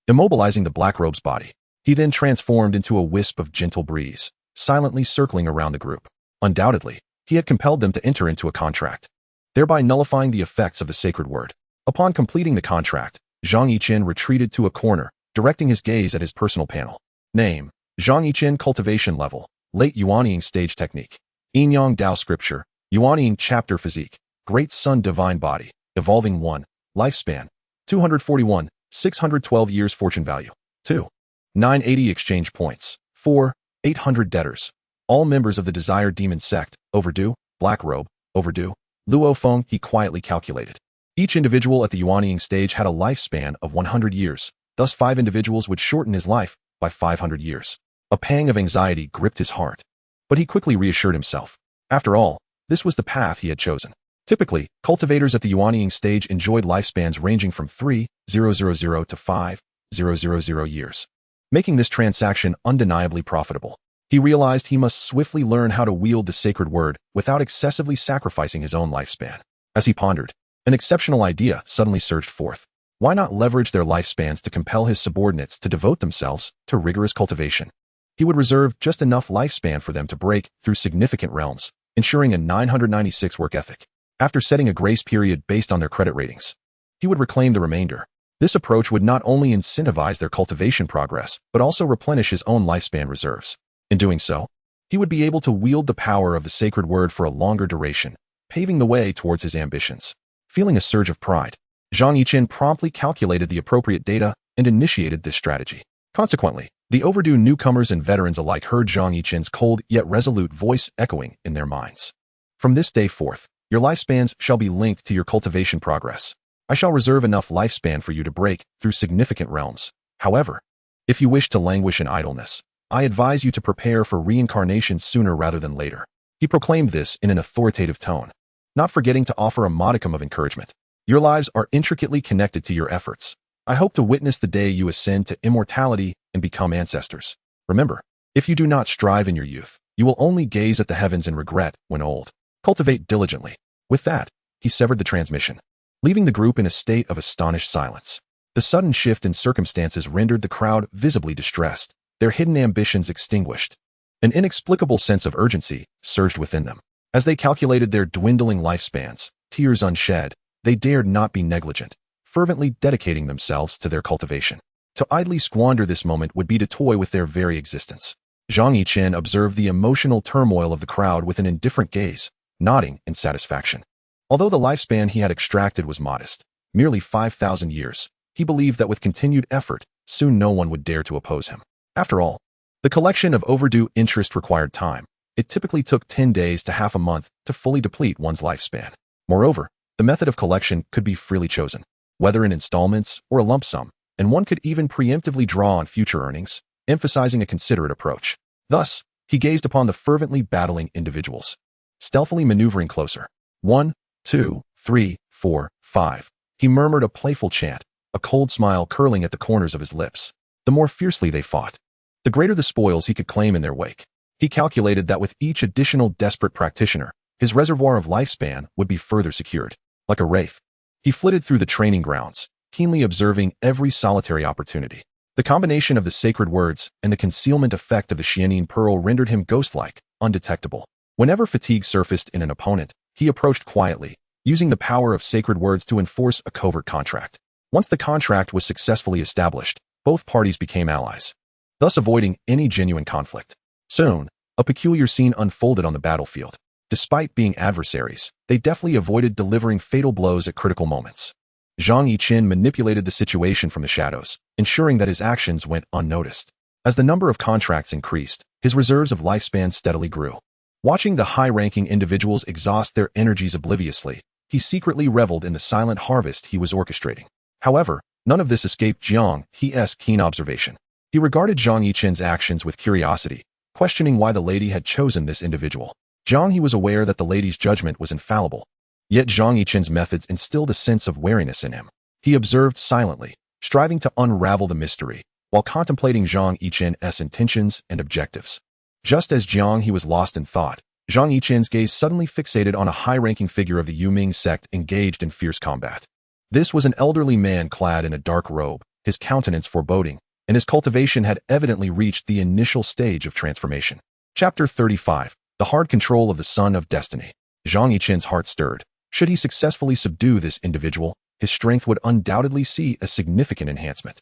immobilizing the Black Robe's body. He then transformed into a wisp of gentle breeze, silently circling around the group. Undoubtedly, he had compelled them to enter into a contract, thereby nullifying the effects of the sacred word. Upon completing the contract, Zhang Yichen retreated to a corner, directing his gaze at his personal panel. Name: Zhang Yichen. Cultivation level: Late Yuanying stage technique. Yin-Yang Dao scripture: Yuanying chapter physique. Great Sun divine body. Evolving 1. Lifespan: 241, 612 years. Fortune value: 2. 980 exchange points. 4. 800 debtors. All members of the desired Demon Sect. Overdue. Black Robe. Overdue. Luo Feng. He quietly calculated. Each individual at the Yuanying stage had a lifespan of 100 years. Thus 5 individuals would shorten his life by 500 years. A pang of anxiety gripped his heart, but he quickly reassured himself. After all, this was the path he had chosen. Typically, cultivators at the Yuanying stage enjoyed lifespans ranging from 3,000 to 5,000 years, making this transaction undeniably profitable. He realized he must swiftly learn how to wield the sacred word without excessively sacrificing his own lifespan. As he pondered, an exceptional idea suddenly surged forth. Why not leverage their lifespans to compel his subordinates to devote themselves to rigorous cultivation? He would reserve just enough lifespan for them to break through significant realms, ensuring a 996 work ethic. After setting a grace period based on their credit ratings, he would reclaim the remainder. This approach would not only incentivize their cultivation progress, but also replenish his own lifespan reserves. In doing so, he would be able to wield the power of the sacred word for a longer duration, paving the way towards his ambitions. Feeling a surge of pride, Zhang Yichen promptly calculated the appropriate data and initiated this strategy. Consequently, the overdue newcomers and veterans alike heard Zhang Yichen's cold yet resolute voice echoing in their minds. "From this day forth, your lifespans shall be linked to your cultivation progress. I shall reserve enough lifespan for you to break through significant realms. However, if you wish to languish in idleness, I advise you to prepare for reincarnation sooner rather than later." He proclaimed this in an authoritative tone, not forgetting to offer a modicum of encouragement. "Your lives are intricately connected to your efforts. I hope to witness the day you ascend to immortality and become ancestors. Remember, if you do not strive in your youth, you will only gaze at the heavens and regret when old. Cultivate diligently." With that, he severed the transmission, leaving the group in a state of astonished silence. The sudden shift in circumstances rendered the crowd visibly distressed, their hidden ambitions extinguished. An inexplicable sense of urgency surged within them. As they calculated their dwindling lifespans, tears unshed, they dared not be negligent, fervently dedicating themselves to their cultivation. To idly squander this moment would be to toy with their very existence. Zhang Yichen observed the emotional turmoil of the crowd with an indifferent gaze, nodding in satisfaction. Although the lifespan he had extracted was modest, merely 5,000 years, he believed that with continued effort, soon no one would dare to oppose him. After all, the collection of overdue interest required time. It typically took 10 days to half a month to fully deplete one's lifespan. Moreover, the method of collection could be freely chosen, whether in installments or a lump sum, and one could even preemptively draw on future earnings, emphasizing a considerate approach. Thus, he gazed upon the fervently battling individuals, stealthily maneuvering closer. 1, 2, 3, 4, 5. He murmured a playful chant, a cold smile curling at the corners of his lips. The more fiercely they fought, the greater the spoils he could claim in their wake. He calculated that with each additional desperate practitioner, his reservoir of lifespan would be further secured. Like a wraith, he flitted through the training grounds, keenly observing every solitary opportunity. The combination of the sacred words and the concealment effect of the Xianyin Pearl rendered him ghost-like, undetectable. Whenever fatigue surfaced in an opponent, he approached quietly, using the power of sacred words to enforce a covert contract. Once the contract was successfully established, both parties became allies, thus avoiding any genuine conflict. Soon, a peculiar scene unfolded on the battlefield. Despite being adversaries, they deftly avoided delivering fatal blows at critical moments. Zhang Yichen manipulated the situation from the shadows, ensuring that his actions went unnoticed. As the number of contracts increased, his reserves of lifespan steadily grew. Watching the high-ranking individuals exhaust their energies obliviously, he secretly reveled in the silent harvest he was orchestrating. However, none of this escaped Zhang He's keen observation. He regarded Zhang Yichen's actions with curiosity, questioning why the lady had chosen this individual. Zhang He was aware that the lady's judgment was infallible, yet Zhang Yichen's methods instilled a sense of wariness in him. He observed silently, striving to unravel the mystery, while contemplating Zhang Yichen's intentions and objectives. Just as Zhang He was lost in thought, Zhang Yichen's gaze suddenly fixated on a high-ranking figure of the Demon Sect engaged in fierce combat. This was an elderly man clad in a dark robe, his countenance foreboding, and his cultivation had evidently reached the initial stage of transformation. Chapter 35. The Hard Control of the Son of Destiny. Zhang Yichen's heart stirred. Should he successfully subdue this individual, his strength would undoubtedly see a significant enhancement.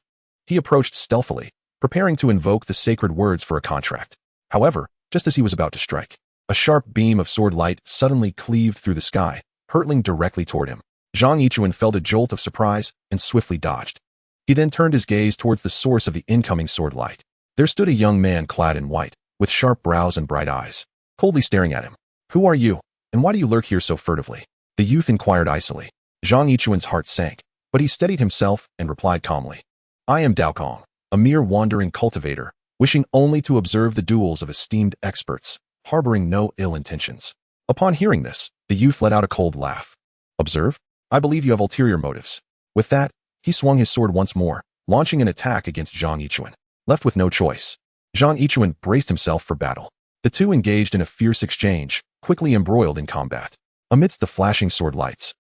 He approached stealthily, preparing to invoke the sacred words for a contract. However, just as he was about to strike, a sharp beam of sword light suddenly cleaved through the sky, hurtling directly toward him. Zhang Yichen felt a jolt of surprise and swiftly dodged. He then turned his gaze towards the source of the incoming sword light. There stood a young man clad in white, with sharp brows and bright eyes, coldly staring at him. "Who are you, and why do you lurk here so furtively?" the youth inquired icily. Zhang Yichen's heart sank, but he steadied himself and replied calmly. "I am Dao Kong, a mere wandering cultivator, wishing only to observe the duels of esteemed experts, harboring no ill intentions." Upon hearing this, the youth let out a cold laugh. "Observe? I believe you have ulterior motives." With that, he swung his sword once more, launching an attack against Zhang Yichen. Left with no choice, Zhang Yichen braced himself for battle. The two engaged in a fierce exchange, quickly embroiled in combat. Amidst the flashing sword lights,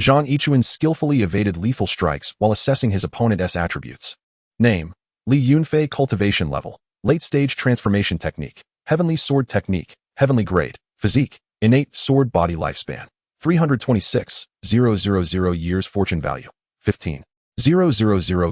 Zhang Yichen skillfully evaded lethal strikes while assessing his opponent's attributes. Name: Li Yunfei. Cultivation level: late stage transformation technique, heavenly sword technique, heavenly grade, physique, innate sword body lifespan, 326,000 years. Fortune value, 15,000.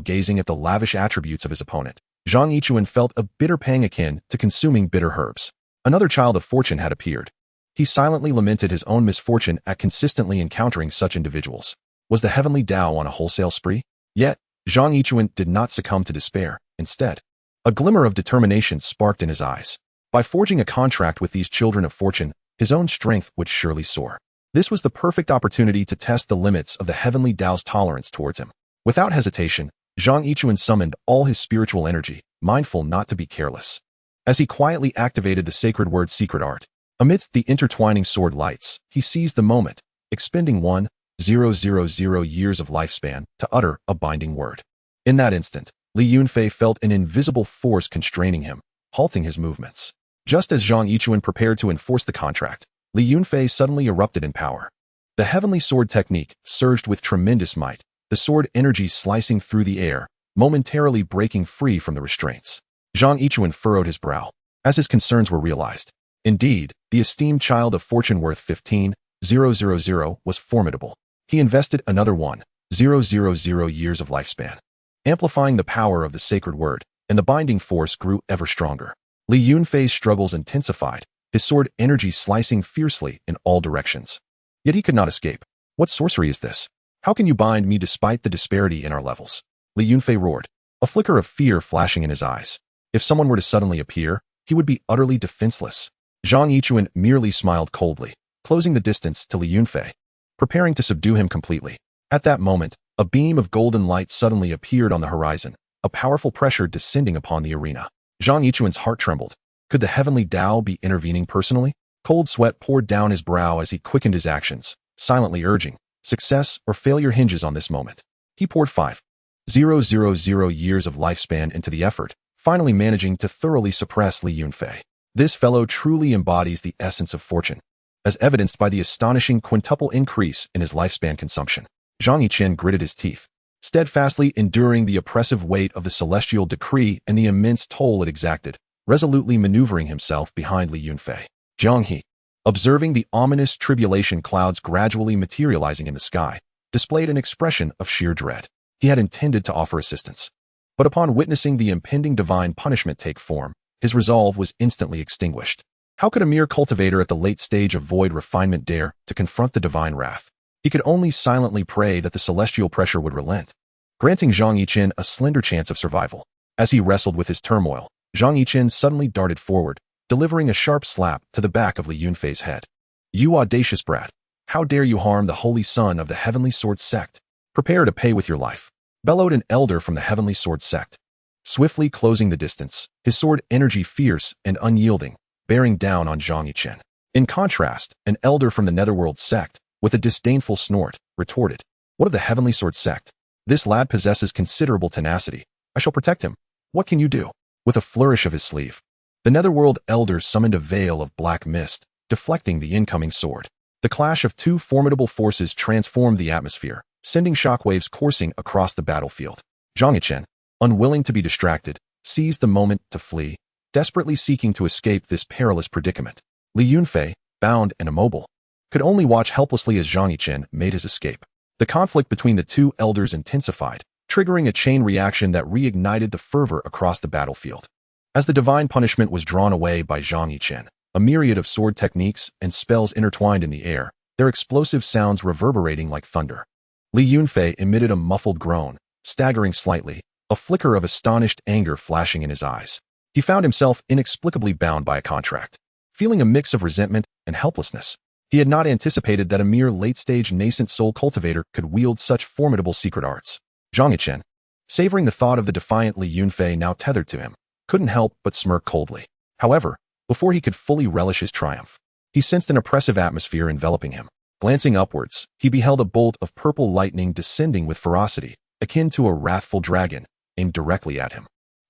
Gazing at the lavish attributes of his opponent, Zhang Yichen felt a bitter pang akin to consuming bitter herbs. Another child of fortune had appeared. He silently lamented his own misfortune at consistently encountering such individuals. Was the heavenly Tao on a wholesale spree? Yet, Zhang Yichen did not succumb to despair. Instead, a glimmer of determination sparked in his eyes. By forging a contract with these children of fortune, his own strength would surely soar. This was the perfect opportunity to test the limits of the heavenly Tao's tolerance towards him. Without hesitation, Zhang Yichen summoned all his spiritual energy, mindful not to be careless. As he quietly activated the sacred word secret art, amidst the intertwining sword lights, he seized the moment, expending 1,000 years of lifespan to utter a binding word. In that instant, Li Yunfei felt an invisible force constraining him, halting his movements. Just as Zhang Yichen prepared to enforce the contract, Li Yunfei suddenly erupted in power. The heavenly sword technique surged with tremendous might, the sword energy slicing through the air, momentarily breaking free from the restraints. Zhang Yichen furrowed his brow, as his concerns were realized. Indeed, the esteemed child of fortune worth 15,000 was formidable. He invested another 1,000 years of lifespan, amplifying the power of the sacred word, and the binding force grew ever stronger. Li Yunfei's struggles intensified, his sword energy slicing fiercely in all directions. Yet he could not escape. What sorcery is this? How can you bind me despite the disparity in our levels? Li Yunfei roared, a flicker of fear flashing in his eyes. If someone were to suddenly appear, he would be utterly defenseless. Zhang Yichen merely smiled coldly, closing the distance to Li Yunfei, preparing to subdue him completely. At that moment, a beam of golden light suddenly appeared on the horizon, a powerful pressure descending upon the arena. Zhang Yichen's heart trembled. Could the heavenly Tao be intervening personally? Cold sweat poured down his brow as he quickened his actions, silently urging, success or failure hinges on this moment. He poured 5,000 years of lifespan into the effort, finally managing to thoroughly suppress Li Yunfei. This fellow truly embodies the essence of fortune, as evidenced by the astonishing quintuple increase in his lifespan consumption. Zhang Yichen gritted his teeth, steadfastly enduring the oppressive weight of the celestial decree and the immense toll it exacted, resolutely maneuvering himself behind Li Yunfei. Zhang He, observing the ominous tribulation clouds gradually materializing in the sky, displayed an expression of sheer dread. He had intended to offer assistance, but upon witnessing the impending divine punishment take form, his resolve was instantly extinguished. How could a mere cultivator at the late stage of void refinement dare to confront the divine wrath? He could only silently pray that the celestial pressure would relent, granting Zhang Yichen a slender chance of survival. As he wrestled with his turmoil, Zhang Yichen suddenly darted forward, delivering a sharp slap to the back of Li Yunfei's head. "You audacious brat! How dare you harm the holy son of the Heavenly Sword Sect? Prepare to pay with your life," bellowed an elder from the Heavenly Sword Sect, swiftly closing the distance, his sword energy fierce and unyielding, bearing down on Zhang Yichen. In contrast, an elder from the Netherworld Sect, with a disdainful snort, retorted, "What of the Heavenly Sword Sect? This lad possesses considerable tenacity. I shall protect him. What can you do?" With a flourish of his sleeve, the Netherworld elder summoned a veil of black mist, deflecting the incoming sword. The clash of two formidable forces transformed the atmosphere, sending shockwaves coursing across the battlefield. Zhang Yichen, unwilling to be distracted, seized the moment to flee, desperately seeking to escape this perilous predicament. Li Yunfei, bound and immobile, could only watch helplessly as Zhang Yichen made his escape. The conflict between the two elders intensified, triggering a chain reaction that reignited the fervor across the battlefield. As the divine punishment was drawn away by Zhang Yichen, a myriad of sword techniques and spells intertwined in the air, their explosive sounds reverberating like thunder. Li Yunfei emitted a muffled groan, staggering slightly, a flicker of astonished anger flashing in his eyes. He found himself inexplicably bound by a contract, feeling a mix of resentment and helplessness. He had not anticipated that a mere late-stage nascent soul cultivator could wield such formidable secret arts. Zhang Yichen, savoring the thought of the defiant Li Yunfei now tethered to him, couldn't help but smirk coldly. However, before he could fully relish his triumph, he sensed an oppressive atmosphere enveloping him. Glancing upwards, he beheld a bolt of purple lightning descending with ferocity, akin to a wrathful dragon, aimed directly at him.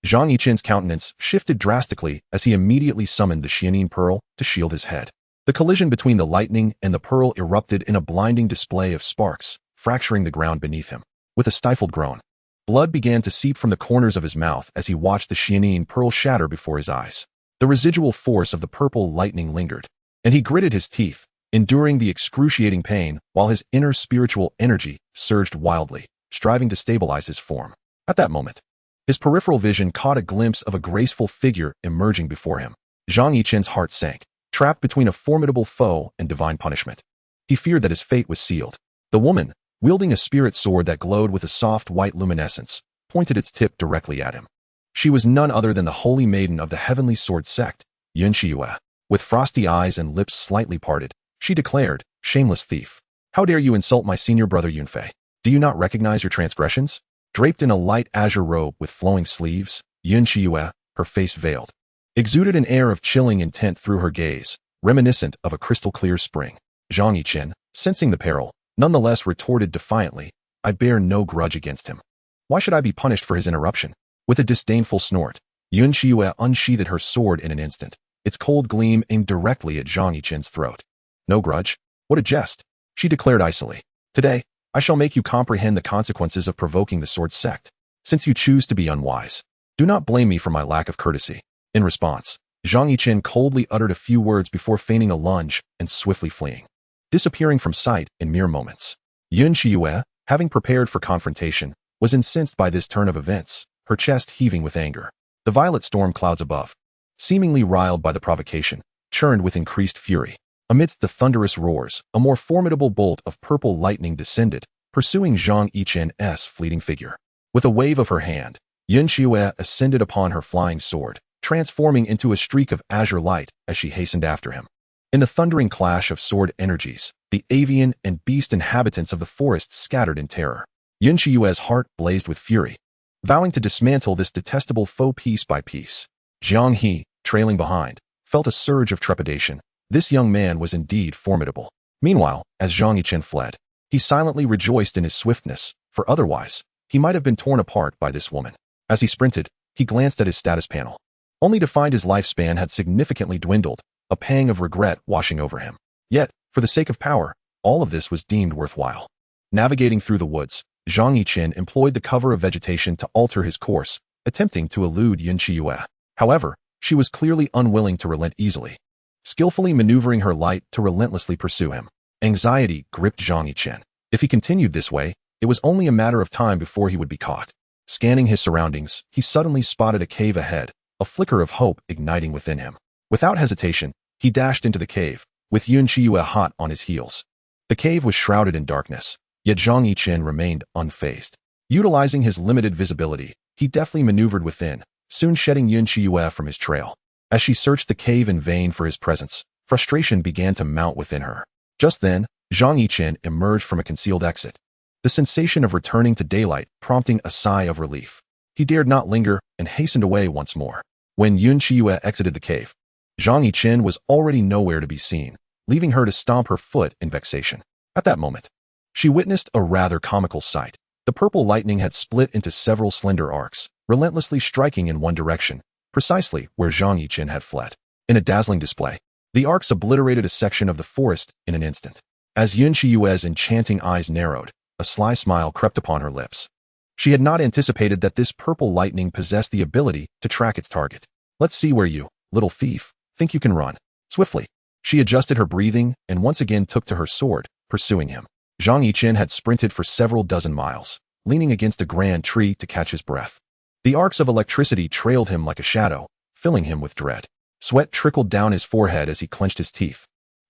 Zhang Yichen's countenance shifted drastically as he immediately summoned the Xianin Pearl to shield his head. The collision between the lightning and the pearl erupted in a blinding display of sparks, fracturing the ground beneath him. With a stifled groan, blood began to seep from the corners of his mouth as he watched the Xianin Pearl shatter before his eyes. The residual force of the purple lightning lingered, and he gritted his teeth, enduring the excruciating pain while his inner spiritual energy surged wildly, striving to stabilize his form. At that moment, his peripheral vision caught a glimpse of a graceful figure emerging before him. Zhang Yichen's heart sank, trapped between a formidable foe and divine punishment. He feared that his fate was sealed. The woman, wielding a spirit sword that glowed with a soft white luminescence, pointed its tip directly at him. She was none other than the holy maiden of the Heavenly Sword Sect, Yun Xiue. With frosty eyes and lips slightly parted, she declared, "Shameless thief! How dare you insult my senior brother Yunfei? Do you not recognize your transgressions?" Draped in a light azure robe with flowing sleeves, Yun Xiue, her face veiled, exuded an air of chilling intent through her gaze, reminiscent of a crystal-clear spring. Zhang Yichen, sensing the peril, nonetheless retorted defiantly, "I bear no grudge against him. Why should I be punished for his interruption?" With a disdainful snort, Yun Xiue unsheathed her sword in an instant, its cold gleam aimed directly at Zhang Yichen's throat. "No grudge? What a jest!" she declared icily. "Today, I shall make you comprehend the consequences of provoking the Sword Sect. Since you choose to be unwise, do not blame me for my lack of courtesy." In response, Zhang Yichen coldly uttered a few words before feigning a lunge and swiftly fleeing, disappearing from sight in mere moments. Yun Xiue, having prepared for confrontation, was incensed by this turn of events, her chest heaving with anger. The violet storm clouds above, seemingly riled by the provocation, churned with increased fury. Amidst the thunderous roars, a more formidable bolt of purple lightning descended, pursuing Zhang Yichen's fleeting figure. With a wave of her hand, Yun Xiue ascended upon her flying sword, transforming into a streak of azure light as she hastened after him. In the thundering clash of sword energies, the avian and beast inhabitants of the forest scattered in terror. Yun Xiue's heart blazed with fury, vowing to dismantle this detestable foe piece by piece. Jiang He, trailing behind, felt a surge of trepidation. This young man was indeed formidable. Meanwhile, as Zhang Yichen fled, he silently rejoiced in his swiftness, for otherwise, he might have been torn apart by this woman. As he sprinted, he glanced at his status panel, only to find his lifespan had significantly dwindled, a pang of regret washing over him. Yet, for the sake of power, all of this was deemed worthwhile. Navigating through the woods, Zhang Yichen employed the cover of vegetation to alter his course, attempting to elude Yun Xiue. However, she was clearly unwilling to relent easily, skillfully maneuvering her light to relentlessly pursue him. Anxiety gripped Zhang Yichen. If he continued this way, it was only a matter of time before he would be caught. Scanning his surroundings, he suddenly spotted a cave ahead, a flicker of hope igniting within him. Without hesitation, He dashed into the cave, with Yun Qiuyue hot on his heels. The cave was shrouded in darkness, yet Zhang Yichen remained unfazed. Utilizing his limited visibility, he deftly maneuvered within, soon shedding Yun Qiuyue from his trail. As she searched the cave in vain for his presence, frustration began to mount within her. Just then, Zhang Yichen emerged from a concealed exit. The sensation of returning to daylight prompting a sigh of relief. He dared not linger and hastened away once more. When Yun Qiuyue exited the cave, Zhang Yichen was already nowhere to be seen, leaving her to stomp her foot in vexation. At that moment, she witnessed a rather comical sight. The purple lightning had split into several slender arcs, relentlessly striking in one direction, precisely where Zhang Yichen had fled. In a dazzling display, the arcs obliterated a section of the forest in an instant. As Yun Qiuyue's enchanting eyes narrowed, a sly smile crept upon her lips. She had not anticipated that this purple lightning possessed the ability to track its target. Let's see where you, little thief, think you can run. Swiftly, she adjusted her breathing and once again took to her sword, pursuing him. Zhang Yichen had sprinted for several dozen miles, leaning against a grand tree to catch his breath. The arcs of electricity trailed him like a shadow, filling him with dread. Sweat trickled down his forehead as he clenched his teeth,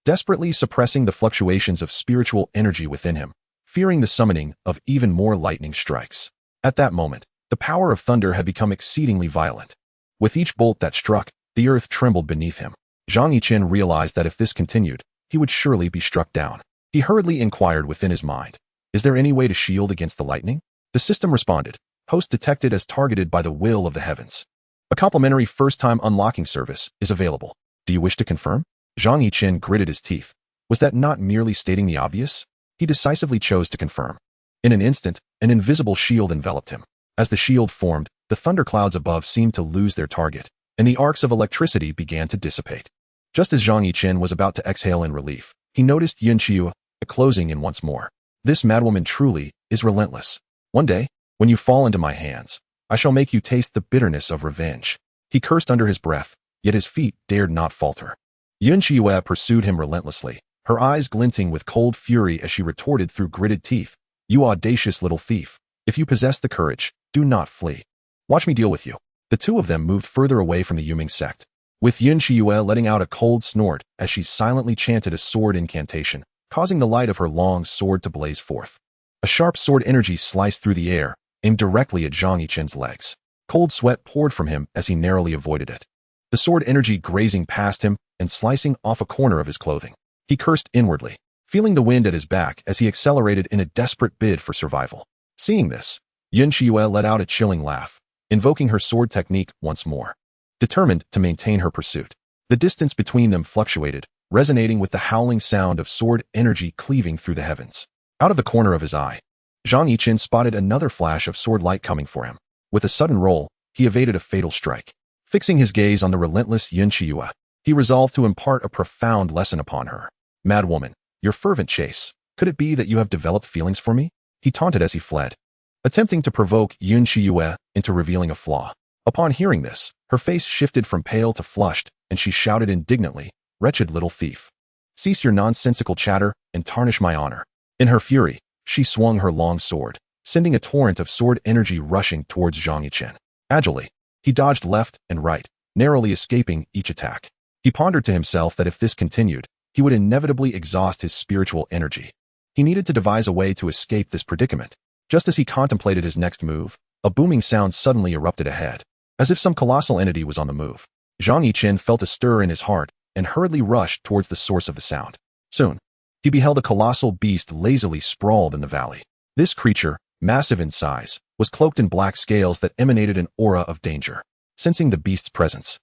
desperately suppressing the fluctuations of spiritual energy within him, fearing the summoning of even more lightning strikes. At that moment, the power of thunder had become exceedingly violent. With each bolt that struck, the earth trembled beneath him. Zhang Yichen realized that if this continued, he would surely be struck down. He hurriedly inquired within his mind, "Is there any way to shield against the lightning?" The system responded, "Host detected as targeted by the will of the heavens. A complimentary first-time unlocking service is available. Do you wish to confirm?" Zhang Yichen gritted his teeth. Was that not merely stating the obvious? He decisively chose to confirm. In an instant, an invisible shield enveloped him. As the shield formed, the thunderclouds above seemed to lose their target, and the arcs of electricity began to dissipate. Just as Zhang Yichen was about to exhale in relief, he noticed Yun Qiuyue closing in once more. This madwoman truly is relentless. One day, when you fall into my hands, I shall make you taste the bitterness of revenge. He cursed under his breath, yet his feet dared not falter. Yun Qiuyue pursued him relentlessly, her eyes glinting with cold fury as she retorted through gritted teeth, "You audacious little thief. If you possess the courage, do not flee. Watch me deal with you." The two of them moved further away from the Demon Sect, with Yun Qiuyue letting out a cold snort as she silently chanted a sword incantation, causing the light of her long sword to blaze forth. A sharp sword energy sliced through the air, aimed directly at Zhang Yichen's legs. Cold sweat poured from him as he narrowly avoided it. The sword energy grazing past him and slicing off a corner of his clothing. He cursed inwardly, feeling the wind at his back as he accelerated in a desperate bid for survival. Seeing this, Yun Qiuyue let out a chilling laugh, invoking her sword technique once more. Determined to maintain her pursuit, the distance between them fluctuated, resonating with the howling sound of sword energy cleaving through the heavens. Out of the corner of his eye, Zhang Yichen spotted another flash of sword light coming for him. With a sudden roll, he evaded a fatal strike. Fixing his gaze on the relentless Yun Qiuyue, he resolved to impart a profound lesson upon her. "Madwoman, your fervent chase. Could it be that you have developed feelings for me?" He taunted as he fled, attempting to provoke Yun Qiuyue into revealing a flaw. Upon hearing this, her face shifted from pale to flushed, and she shouted indignantly, "Wretched little thief. Cease your nonsensical chatter and tarnish my honor." In her fury, she swung her long sword, sending a torrent of sword energy rushing towards Zhang Yichen. Agilely, he dodged left and right, narrowly escaping each attack. He pondered to himself that if this continued, he would inevitably exhaust his spiritual energy. He needed to devise a way to escape this predicament. Just as he contemplated his next move, a booming sound suddenly erupted ahead. As if some colossal entity was on the move, Zhang Yichen felt a stir in his heart and hurriedly rushed towards the source of the sound. Soon, he beheld a colossal beast lazily sprawled in the valley. This creature, massive in size, was cloaked in black scales that emanated an aura of danger. Sensing the beast's presence,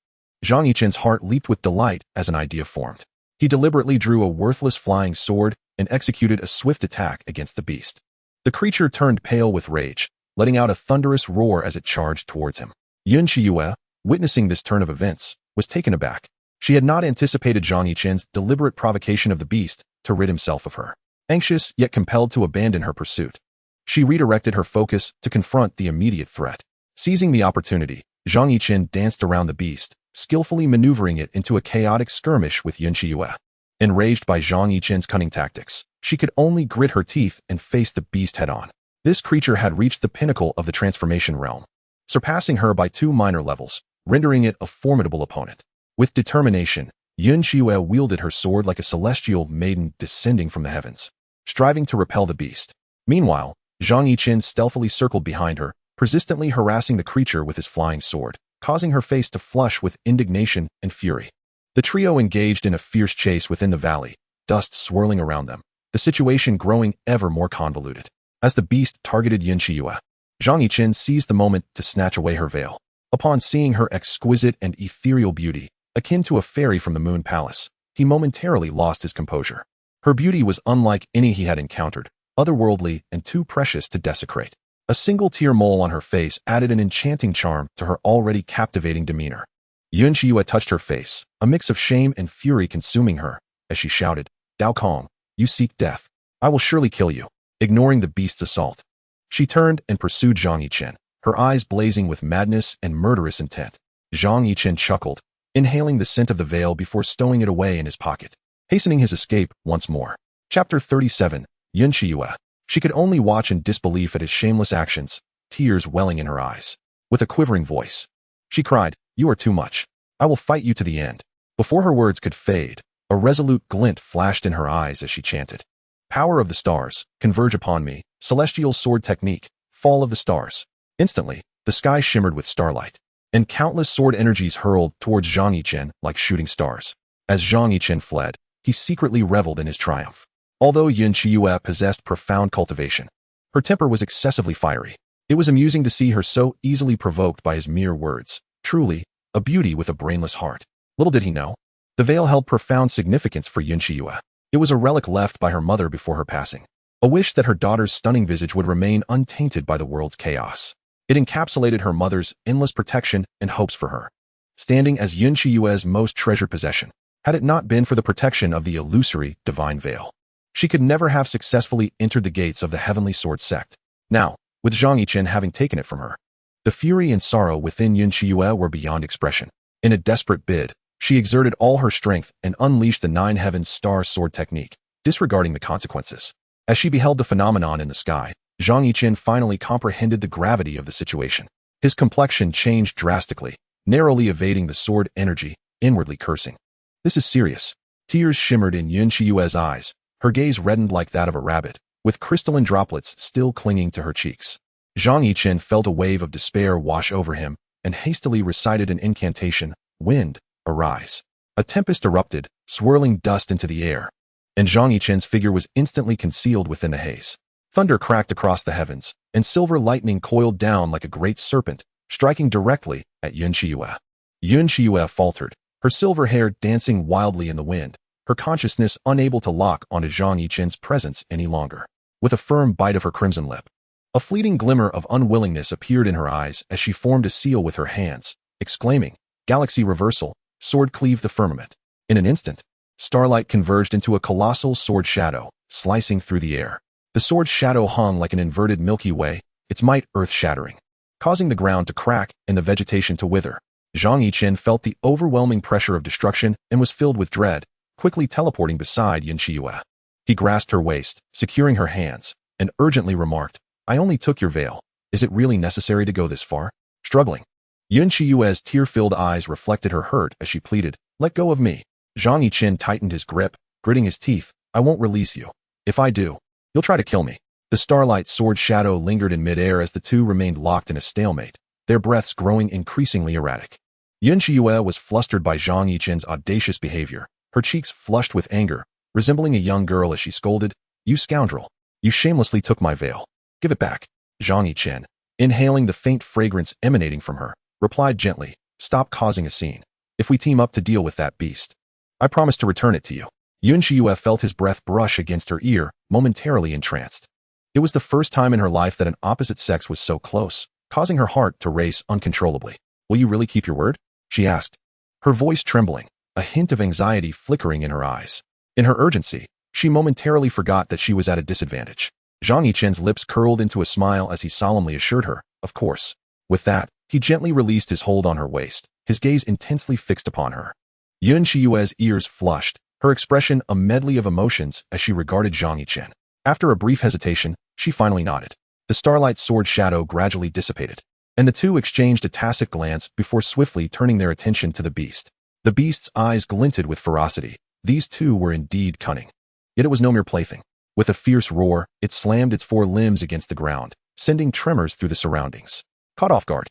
Zhang Yichen's heart leaped with delight as an idea formed. He deliberately drew a worthless flying sword and executed a swift attack against the beast. The creature turned pale with rage, letting out a thunderous roar as it charged towards him. Yun Qiuyue, witnessing this turn of events, was taken aback. She had not anticipated Zhang Yichen's deliberate provocation of the beast to rid himself of her. Anxious yet compelled to abandon her pursuit, she redirected her focus to confront the immediate threat. Seizing the opportunity, Zhang Yichen danced around the beast, skillfully maneuvering it into a chaotic skirmish with Yun Qiuyue. Enraged by Zhang Yichen's cunning tactics, she could only grit her teeth and face the beast head-on. This creature had reached the pinnacle of the transformation realm, surpassing her by 2 minor levels, rendering it a formidable opponent. With determination, Yun Qiyu wielded her sword like a celestial maiden descending from the heavens, striving to repel the beast. Meanwhile, Zhang Yichen stealthily circled behind her, persistently harassing the creature with his flying sword, causing her face to flush with indignation and fury. The trio engaged in a fierce chase within the valley, dust swirling around them, the situation growing ever more convoluted. As the beast targeted Yun Qiyu, Zhang Yichen seized the moment to snatch away her veil. Upon seeing her exquisite and ethereal beauty, akin to a fairy from the Moon Palace, he momentarily lost his composure. Her beauty was unlike any he had encountered, otherworldly and too precious to desecrate. A single tear mole on her face added an enchanting charm to her already captivating demeanor. Yun Qiyu touched her face, a mix of shame and fury consuming her, as she shouted, "Dao Kong, you seek death. I will surely kill you." Ignoring the beast's assault, she turned and pursued Zhang Yichen, her eyes blazing with madness and murderous intent. Zhang Yichen chuckled, inhaling the scent of the veil before stowing it away in his pocket, hastening his escape once more. Chapter 37. Yun Qiyu. She could only watch in disbelief at his shameless actions, tears welling in her eyes. With a quivering voice, she cried, "You are too much. I will fight you to the end." Before her words could fade, a resolute glint flashed in her eyes as she chanted, "Power of the stars, converge upon me, celestial sword technique, fall of the stars." Instantly, the sky shimmered with starlight, and countless sword energies hurled towards Zhang Yichen like shooting stars. As Zhang Yichen fled, he secretly reveled in his triumph. Although Yun Qiyu possessed profound cultivation, her temper was excessively fiery. It was amusing to see her so easily provoked by his mere words. Truly, a beauty with a brainless heart. Little did he know, the veil held profound significance for Yun Qiyu. It was a relic left by her mother before her passing, a wish that her daughter's stunning visage would remain untainted by the world's chaos. It encapsulated her mother's endless protection and hopes for her, standing as Yun Qiyu's most treasured possession. Had it not been for the protection of the illusory divine veil, she could never have successfully entered the gates of the Heavenly Sword Sect. Now, with Zhang Yichen having taken it from her, the fury and sorrow within Yun Qiyu were beyond expression. In a desperate bid, she exerted all her strength and unleashed the Nine Heavens Star Sword technique, disregarding the consequences. As she beheld the phenomenon in the sky, Zhang Yichen finally comprehended the gravity of the situation. His complexion changed drastically, narrowly evading the sword energy, inwardly cursing. "This is serious." Tears shimmered in Yun Qiyu's eyes, her gaze reddened like that of a rabbit, with crystalline droplets still clinging to her cheeks. Zhang Yichen felt a wave of despair wash over him and hastily recited an incantation, "Wind, arise." A tempest erupted, swirling dust into the air, and Zhang Yichen's figure was instantly concealed within the haze. Thunder cracked across the heavens, and silver lightning coiled down like a great serpent, striking directly at Yun Qiyu. Yun Qiyu faltered, her silver hair dancing wildly in the wind, her consciousness unable to lock onto Zhang Yichen's presence any longer. With a firm bite of her crimson lip, a fleeting glimmer of unwillingness appeared in her eyes as she formed a seal with her hands, exclaiming, "Galaxy reversal, sword cleave the firmament." In an instant, starlight converged into a colossal sword shadow, slicing through the air. The sword's shadow hung like an inverted Milky Way, its might earth-shattering, causing the ground to crack and the vegetation to wither. Zhang Yichen felt the overwhelming pressure of destruction and was filled with dread, quickly teleporting beside Yun Qiyu. He grasped her waist, securing her hands, and urgently remarked, "I only took your veil. Is it really necessary to go this far?" Struggling, Yun Qiyu's tear-filled eyes reflected her hurt as she pleaded, "Let go of me." Zhang Yichen tightened his grip, gritting his teeth, "I won't release you. If I do, you'll try to kill me." The starlight sword shadow lingered in midair as the two remained locked in a stalemate, their breaths growing increasingly erratic. Yun Qiyu was flustered by Zhang Yichen's audacious behavior, her cheeks flushed with anger, resembling a young girl as she scolded, "You scoundrel! You shamelessly took my veil. Give it back." Zhang Yichen, inhaling the faint fragrance emanating from her, replied gently, "Stop causing a scene. If we team up to deal with that beast, I promise to return it to you." Yun Qiyu felt his breath brush against her ear, momentarily entranced. It was the first time in her life that an opposite sex was so close, causing her heart to race uncontrollably. "Will you really keep your word?" she asked, her voice trembling, a hint of anxiety flickering in her eyes. In her urgency, she momentarily forgot that she was at a disadvantage. Zhang Yichen's lips curled into a smile as he solemnly assured her, "Of course." With that, he gently released his hold on her waist, his gaze intensely fixed upon her. Yun Qi유's ears flushed, her expression a medley of emotions as she regarded Zhang Yichen. After a brief hesitation, she finally nodded. The starlight sword shadow gradually dissipated, and the two exchanged a tacit glance before swiftly turning their attention to the beast. The beast's eyes glinted with ferocity. These two were indeed cunning. Yet it was no mere plaything. With a fierce roar, it slammed its four limbs against the ground, sending tremors through the surroundings. Caught off guard,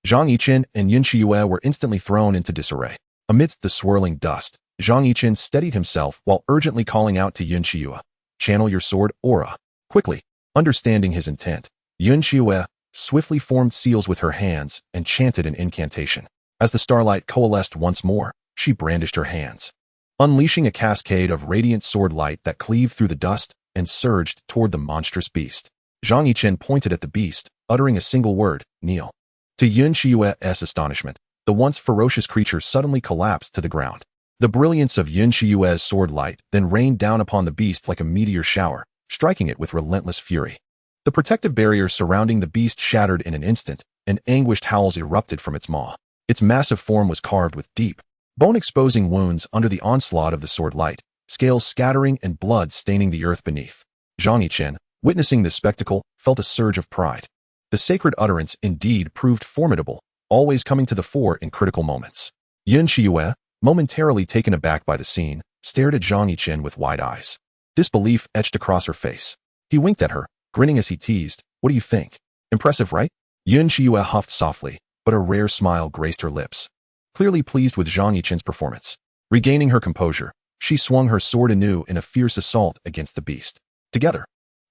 Zhang Yichen and Yun Qiuyue were instantly thrown into disarray. Amidst the swirling dust, Zhang Yichen steadied himself while urgently calling out to Yun Qiuyue, "Channel your sword aura." Quickly, understanding his intent, Yun Qiuyue swiftly formed seals with her hands and chanted an incantation. As the starlight coalesced once more, she brandished her hands, unleashing a cascade of radiant sword light that cleaved through the dust and surged toward the monstrous beast. Zhang Yichen pointed at the beast, uttering a single word, "Kneel." To Yun Qiuyue's astonishment, the once ferocious creature suddenly collapsed to the ground. The brilliance of Yun Qiuyue's sword light then rained down upon the beast like a meteor shower, striking it with relentless fury. The protective barrier surrounding the beast shattered in an instant, and anguished howls erupted from its maw. Its massive form was carved with deep, bone-exposing wounds under the onslaught of the sword light, scales scattering and blood staining the earth beneath. Zhang Yichen, witnessing this spectacle, felt a surge of pride. The sacred utterance indeed proved formidable, always coming to the fore in critical moments. Yun Qiuyue, momentarily taken aback by the scene, stared at Zhang Yichen with wide eyes. Disbelief etched across her face. He winked at her, grinning as he teased, "What do you think? Impressive, right?" Yun Qiuyue huffed softly, but a rare smile graced her lips. Clearly pleased with Zhang Yichen's performance. Regaining her composure, she swung her sword anew in a fierce assault against the beast. Together,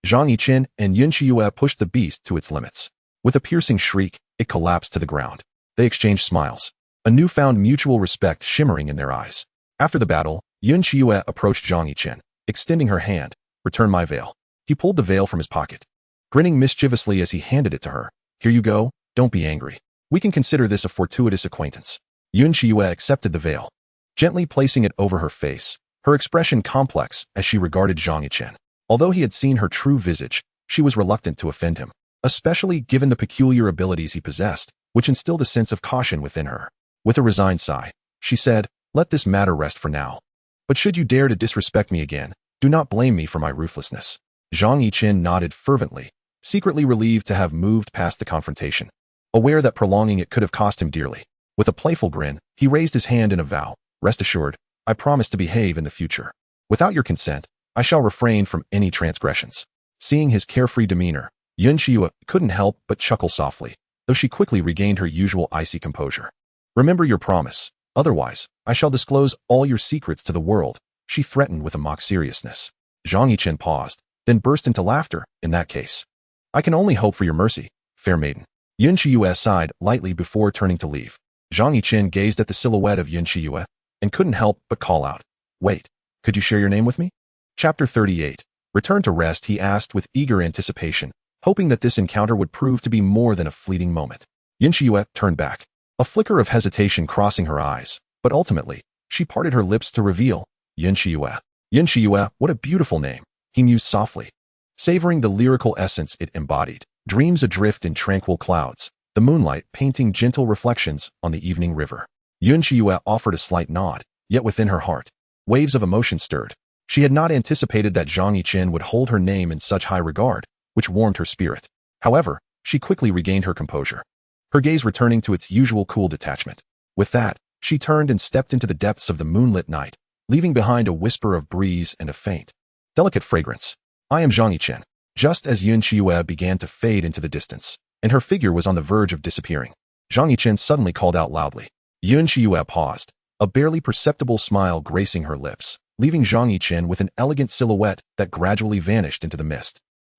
Zhang Yichen and Yun Qiuyue pushed the beast to its limits. With a piercing shriek, it collapsed to the ground. They exchanged smiles, a newfound mutual respect shimmering in their eyes. After the battle, Yun Qiuyue approached Zhang Yichen, extending her hand. "Return my veil." He pulled the veil from his pocket, grinning mischievously as he handed it to her. "Here you go, don't be angry. We can consider this a fortuitous acquaintance." Yun Qiuyue accepted the veil, gently placing it over her face, her expression complex as she regarded Zhang Yichen. Although he had seen her true visage, she was reluctant to offend him, especially given the peculiar abilities he possessed, which instilled a sense of caution within her. With a resigned sigh, she said, "Let this matter rest for now. But should you dare to disrespect me again, do not blame me for my ruthlessness." Zhang Yichen nodded fervently, secretly relieved to have moved past the confrontation, aware that prolonging it could have cost him dearly. With a playful grin, he raised his hand in a vow. "Rest assured, I promise to behave in the future. Without your consent, I shall refrain from any transgressions." Seeing his carefree demeanor, Yun Qiuyue couldn't help but chuckle softly, though she quickly regained her usual icy composure. "Remember your promise, otherwise, I shall disclose all your secrets to the world," she threatened with a mock seriousness. Zhang Yichen paused, then burst into laughter. "In that case, I can only hope for your mercy, fair maiden." Yun Qiuyue sighed lightly before turning to leave. Zhang Yichen gazed at the silhouette of Yun Qiuyue and couldn't help but call out, "Wait, could you share your name with me?" Chapter 38. Return to rest, he asked with eager anticipation, hoping that this encounter would prove to be more than a fleeting moment. Yun Qiuyue turned back, a flicker of hesitation crossing her eyes, but ultimately, she parted her lips to reveal, Yun Qiuyue. Yun Qiuyue, what a beautiful name, he mused softly, savoring the lyrical essence it embodied. Dreams adrift in tranquil clouds, the moonlight painting gentle reflections on the evening river. Yun Qiuyue offered a slight nod, yet within her heart, waves of emotion stirred. She had not anticipated that Zhang Yichen would hold her name in such high regard, which warmed her spirit. However, she quickly regained her composure, her gaze returning to its usual cool detachment. With that, she turned and stepped into the depths of the moonlit night, leaving behind a whisper of breeze and a faint, delicate fragrance. "I am Zhang Yichen." Just as Yun Qiuyue began to fade into the distance, and her figure was on the verge of disappearing, Zhang Yichen suddenly called out loudly. Yun Qiuyue paused, a barely perceptible smile gracing her lips, leaving Zhang Yichen with an elegant silhouette that gradually vanished into the mist.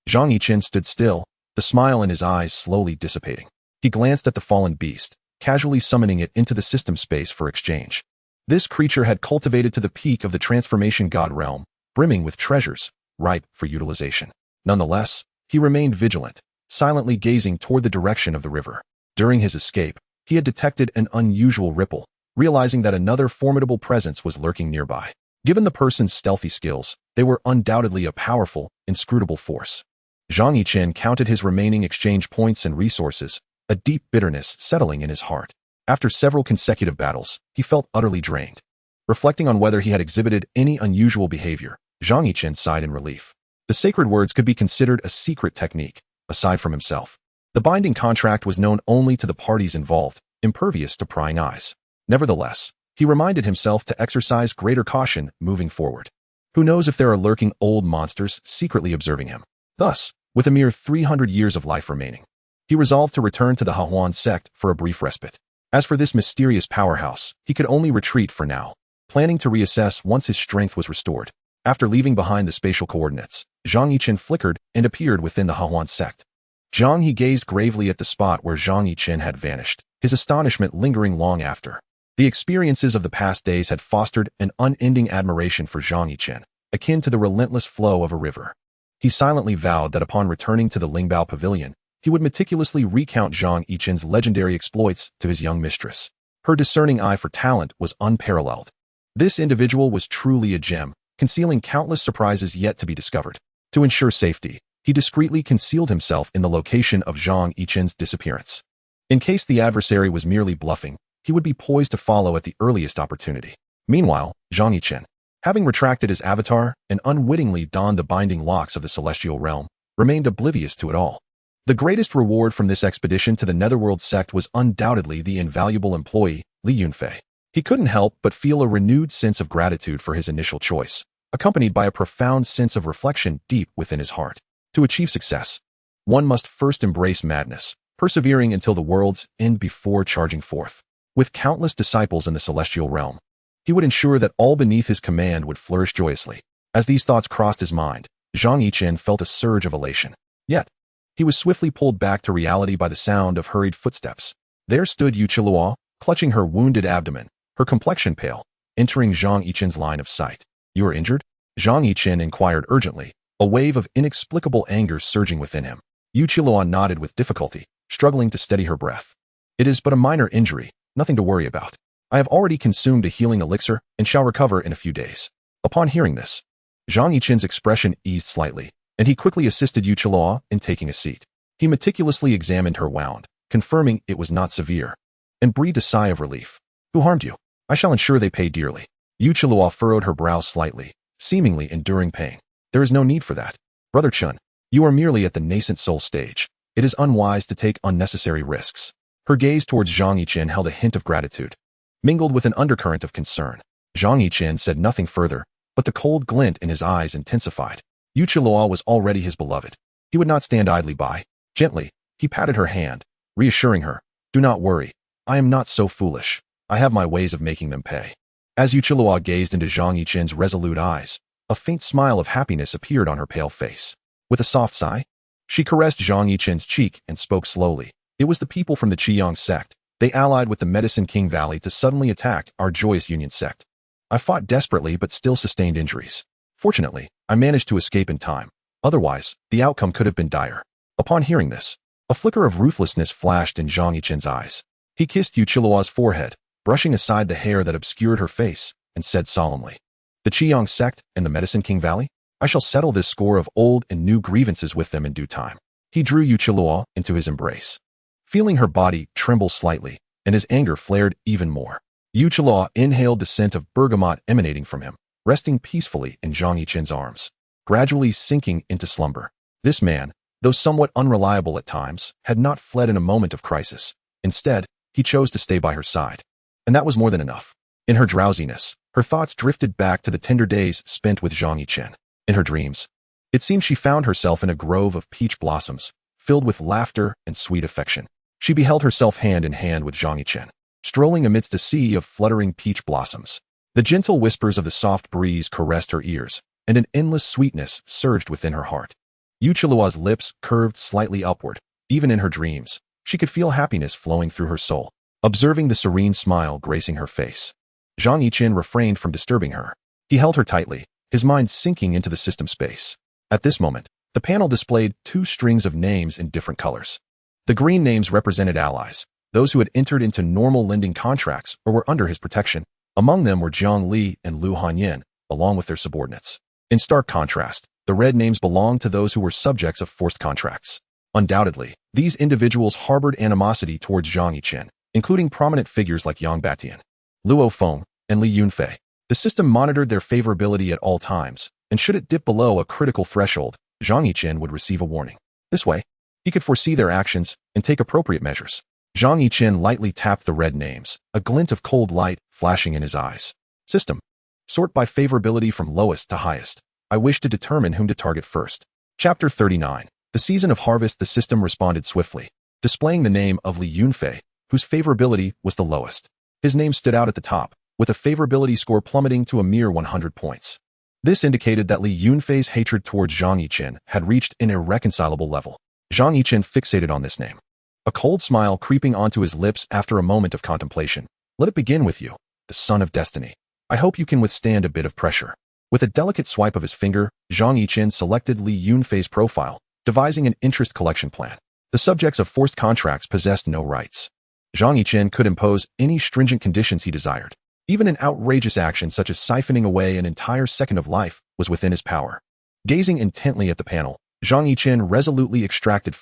Zhang Yichen stood still, the smile in his eyes slowly dissipating. He glanced at the fallen beast, casually summoning it into the system space for exchange. This creature had cultivated to the peak of the transformation god realm, brimming with treasures, ripe for utilization. Nonetheless, he remained vigilant, silently gazing toward the direction of the river. During his escape, he had detected an unusual ripple, realizing that another formidable presence was lurking nearby. Given the person's stealthy skills, they were undoubtedly a powerful, inscrutable force. Zhang Yichen counted his remaining exchange points and resources, a deep bitterness settling in his heart. After several consecutive battles, he felt utterly drained. Reflecting on whether he had exhibited any unusual behavior, Zhang Yichen sighed in relief. The sacred words could be considered a secret technique, aside from himself. The binding contract was known only to the parties involved, impervious to prying eyes. Nevertheless, He reminded himself to exercise greater caution moving forward. Who knows if there are lurking old monsters secretly observing him? Thus, with a mere 300 years of life remaining, he resolved to return to the Demon Sect for a brief respite. As for this mysterious powerhouse, he could only retreat for now, planning to reassess once his strength was restored. After leaving behind the spatial coordinates, Zhang Yichen flickered and appeared within the Demon Sect. He gazed gravely at the spot where Zhang Yichen had vanished, his astonishment lingering long after. The experiences of the past days had fostered an unending admiration for Zhang Yichen, akin to the relentless flow of a river. He silently vowed that upon returning to the Lingbao Pavilion, he would meticulously recount Zhang Yichen's legendary exploits to his young mistress. Her discerning eye for talent was unparalleled. This individual was truly a gem, concealing countless surprises yet to be discovered. To ensure safety, he discreetly concealed himself in the location of Zhang Yichen's disappearance. In case the adversary was merely bluffing, he would be poised to follow at the earliest opportunity. Meanwhile, Zhang Yichen, having retracted his avatar and unwittingly donned the binding locks of the celestial realm, remained oblivious to it all. The greatest reward from this expedition to the Netherworld sect was undoubtedly the invaluable employee, Li Yunfei. He couldn't help but feel a renewed sense of gratitude for his initial choice, accompanied by a profound sense of reflection deep within his heart. To achieve success, one must first embrace madness, persevering until the world's end before charging forth. With countless disciples in the celestial realm, he would ensure that all beneath his command would flourish joyously. As these thoughts crossed his mind, Zhang Yichen felt a surge of elation. Yet, he was swiftly pulled back to reality by the sound of hurried footsteps. There stood Yu Qiluo, clutching her wounded abdomen, her complexion pale, entering Zhang Yichen's line of sight. "You are injured?" Zhang Yichen inquired urgently, a wave of inexplicable anger surging within him. Yu Qiluo nodded with difficulty, struggling to steady her breath. "It is but a minor injury, nothing to worry about. I have already consumed a healing elixir and shall recover in a few days." Upon hearing this, Zhang Yichen's expression eased slightly, and he quickly assisted Yu Qiluo in taking a seat. He meticulously examined her wound, confirming it was not severe, and breathed a sigh of relief. "Who harmed you? I shall ensure they pay dearly." Yu Qiluo furrowed her brow slightly, seemingly enduring pain. "There is no need for that. Brother Chun, you are merely at the nascent soul stage. It is unwise to take unnecessary risks." Her gaze towards Zhang Yichen held a hint of gratitude, mingled with an undercurrent of concern. Zhang Yichen said nothing further, but the cold glint in his eyes intensified. Yu Qiluo was already his beloved. He would not stand idly by. Gently, he patted her hand, reassuring her, "Do not worry. I am not so foolish. I have my ways of making them pay." As Yu Qiluo gazed into Zhang Yichen's resolute eyes, a faint smile of happiness appeared on her pale face. With a soft sigh, she caressed Zhang Yichen's cheek and spoke slowly. "It was the people from the Qiyang sect. They allied with the Medicine King Valley to suddenly attack our Joyous Union sect. I fought desperately but still sustained injuries. Fortunately, I managed to escape in time. Otherwise, the outcome could have been dire." Upon hearing this, a flicker of ruthlessness flashed in Zhang Yichen's eyes. He kissed Yu Qiluo's forehead, brushing aside the hair that obscured her face, and said solemnly, "The Qiyang sect and the Medicine King Valley? I shall settle this score of old and new grievances with them in due time." He drew Yu Qiluo into his embrace, feeling her body tremble slightly, and his anger flared even more. Yu Qiluo inhaled the scent of bergamot emanating from him, resting peacefully in Zhang Yichen's arms, gradually sinking into slumber. This man, though somewhat unreliable at times, had not fled in a moment of crisis. Instead, he chose to stay by her side. And that was more than enough. In her drowsiness, her thoughts drifted back to the tender days spent with Zhang Yichen. In her dreams, it seemed she found herself in a grove of peach blossoms, filled with laughter and sweet affection. She beheld herself hand in hand with Zhang Yichen, strolling amidst a sea of fluttering peach blossoms. The gentle whispers of the soft breeze caressed her ears, and an endless sweetness surged within her heart. Yu Qiluo's lips curved slightly upward. Even in her dreams, she could feel happiness flowing through her soul, observing the serene smile gracing her face. Zhang Yichen refrained from disturbing her. He held her tightly, his mind sinking into the system space. At this moment, the panel displayed two strings of names in different colors. The green names represented allies, those who had entered into normal lending contracts or were under his protection. Among them were Jiang Li and Lu Hanyin, along with their subordinates. In stark contrast, the red names belonged to those who were subjects of forced contracts. Undoubtedly, these individuals harbored animosity towards Zhang Yichen, including prominent figures like Yang Batian, Luo Feng, and Li Yunfei. The system monitored their favorability at all times, and should it dip below a critical threshold, Zhang Yichen would receive a warning. This way, he could foresee their actions and take appropriate measures. Zhang Yichen lightly tapped the red names, a glint of cold light flashing in his eyes. System. Sort by favorability from lowest to highest. I wish to determine whom to target first. Chapter 39. The season of harvest. The system responded swiftly, displaying the name of Li Yunfei, whose favorability was the lowest. His name stood out at the top, with a favorability score plummeting to a mere 100 points. This indicated that Li Yunfei's hatred towards Zhang Yichen had reached an irreconcilable level. Zhang Yichen fixated on this name, a cold smile creeping onto his lips after a moment of contemplation. Let it begin with you, the son of destiny. I hope you can withstand a bit of pressure. With a delicate swipe of his finger, Zhang Yichen selected Li Yunfei's profile, devising an interest collection plan. The subjects of forced contracts possessed no rights. Zhang Yichen could impose any stringent conditions he desired. Even an outrageous action such as siphoning away an entire second of life was within his power. Gazing intently at the panel, Zhang Yichen resolutely extracted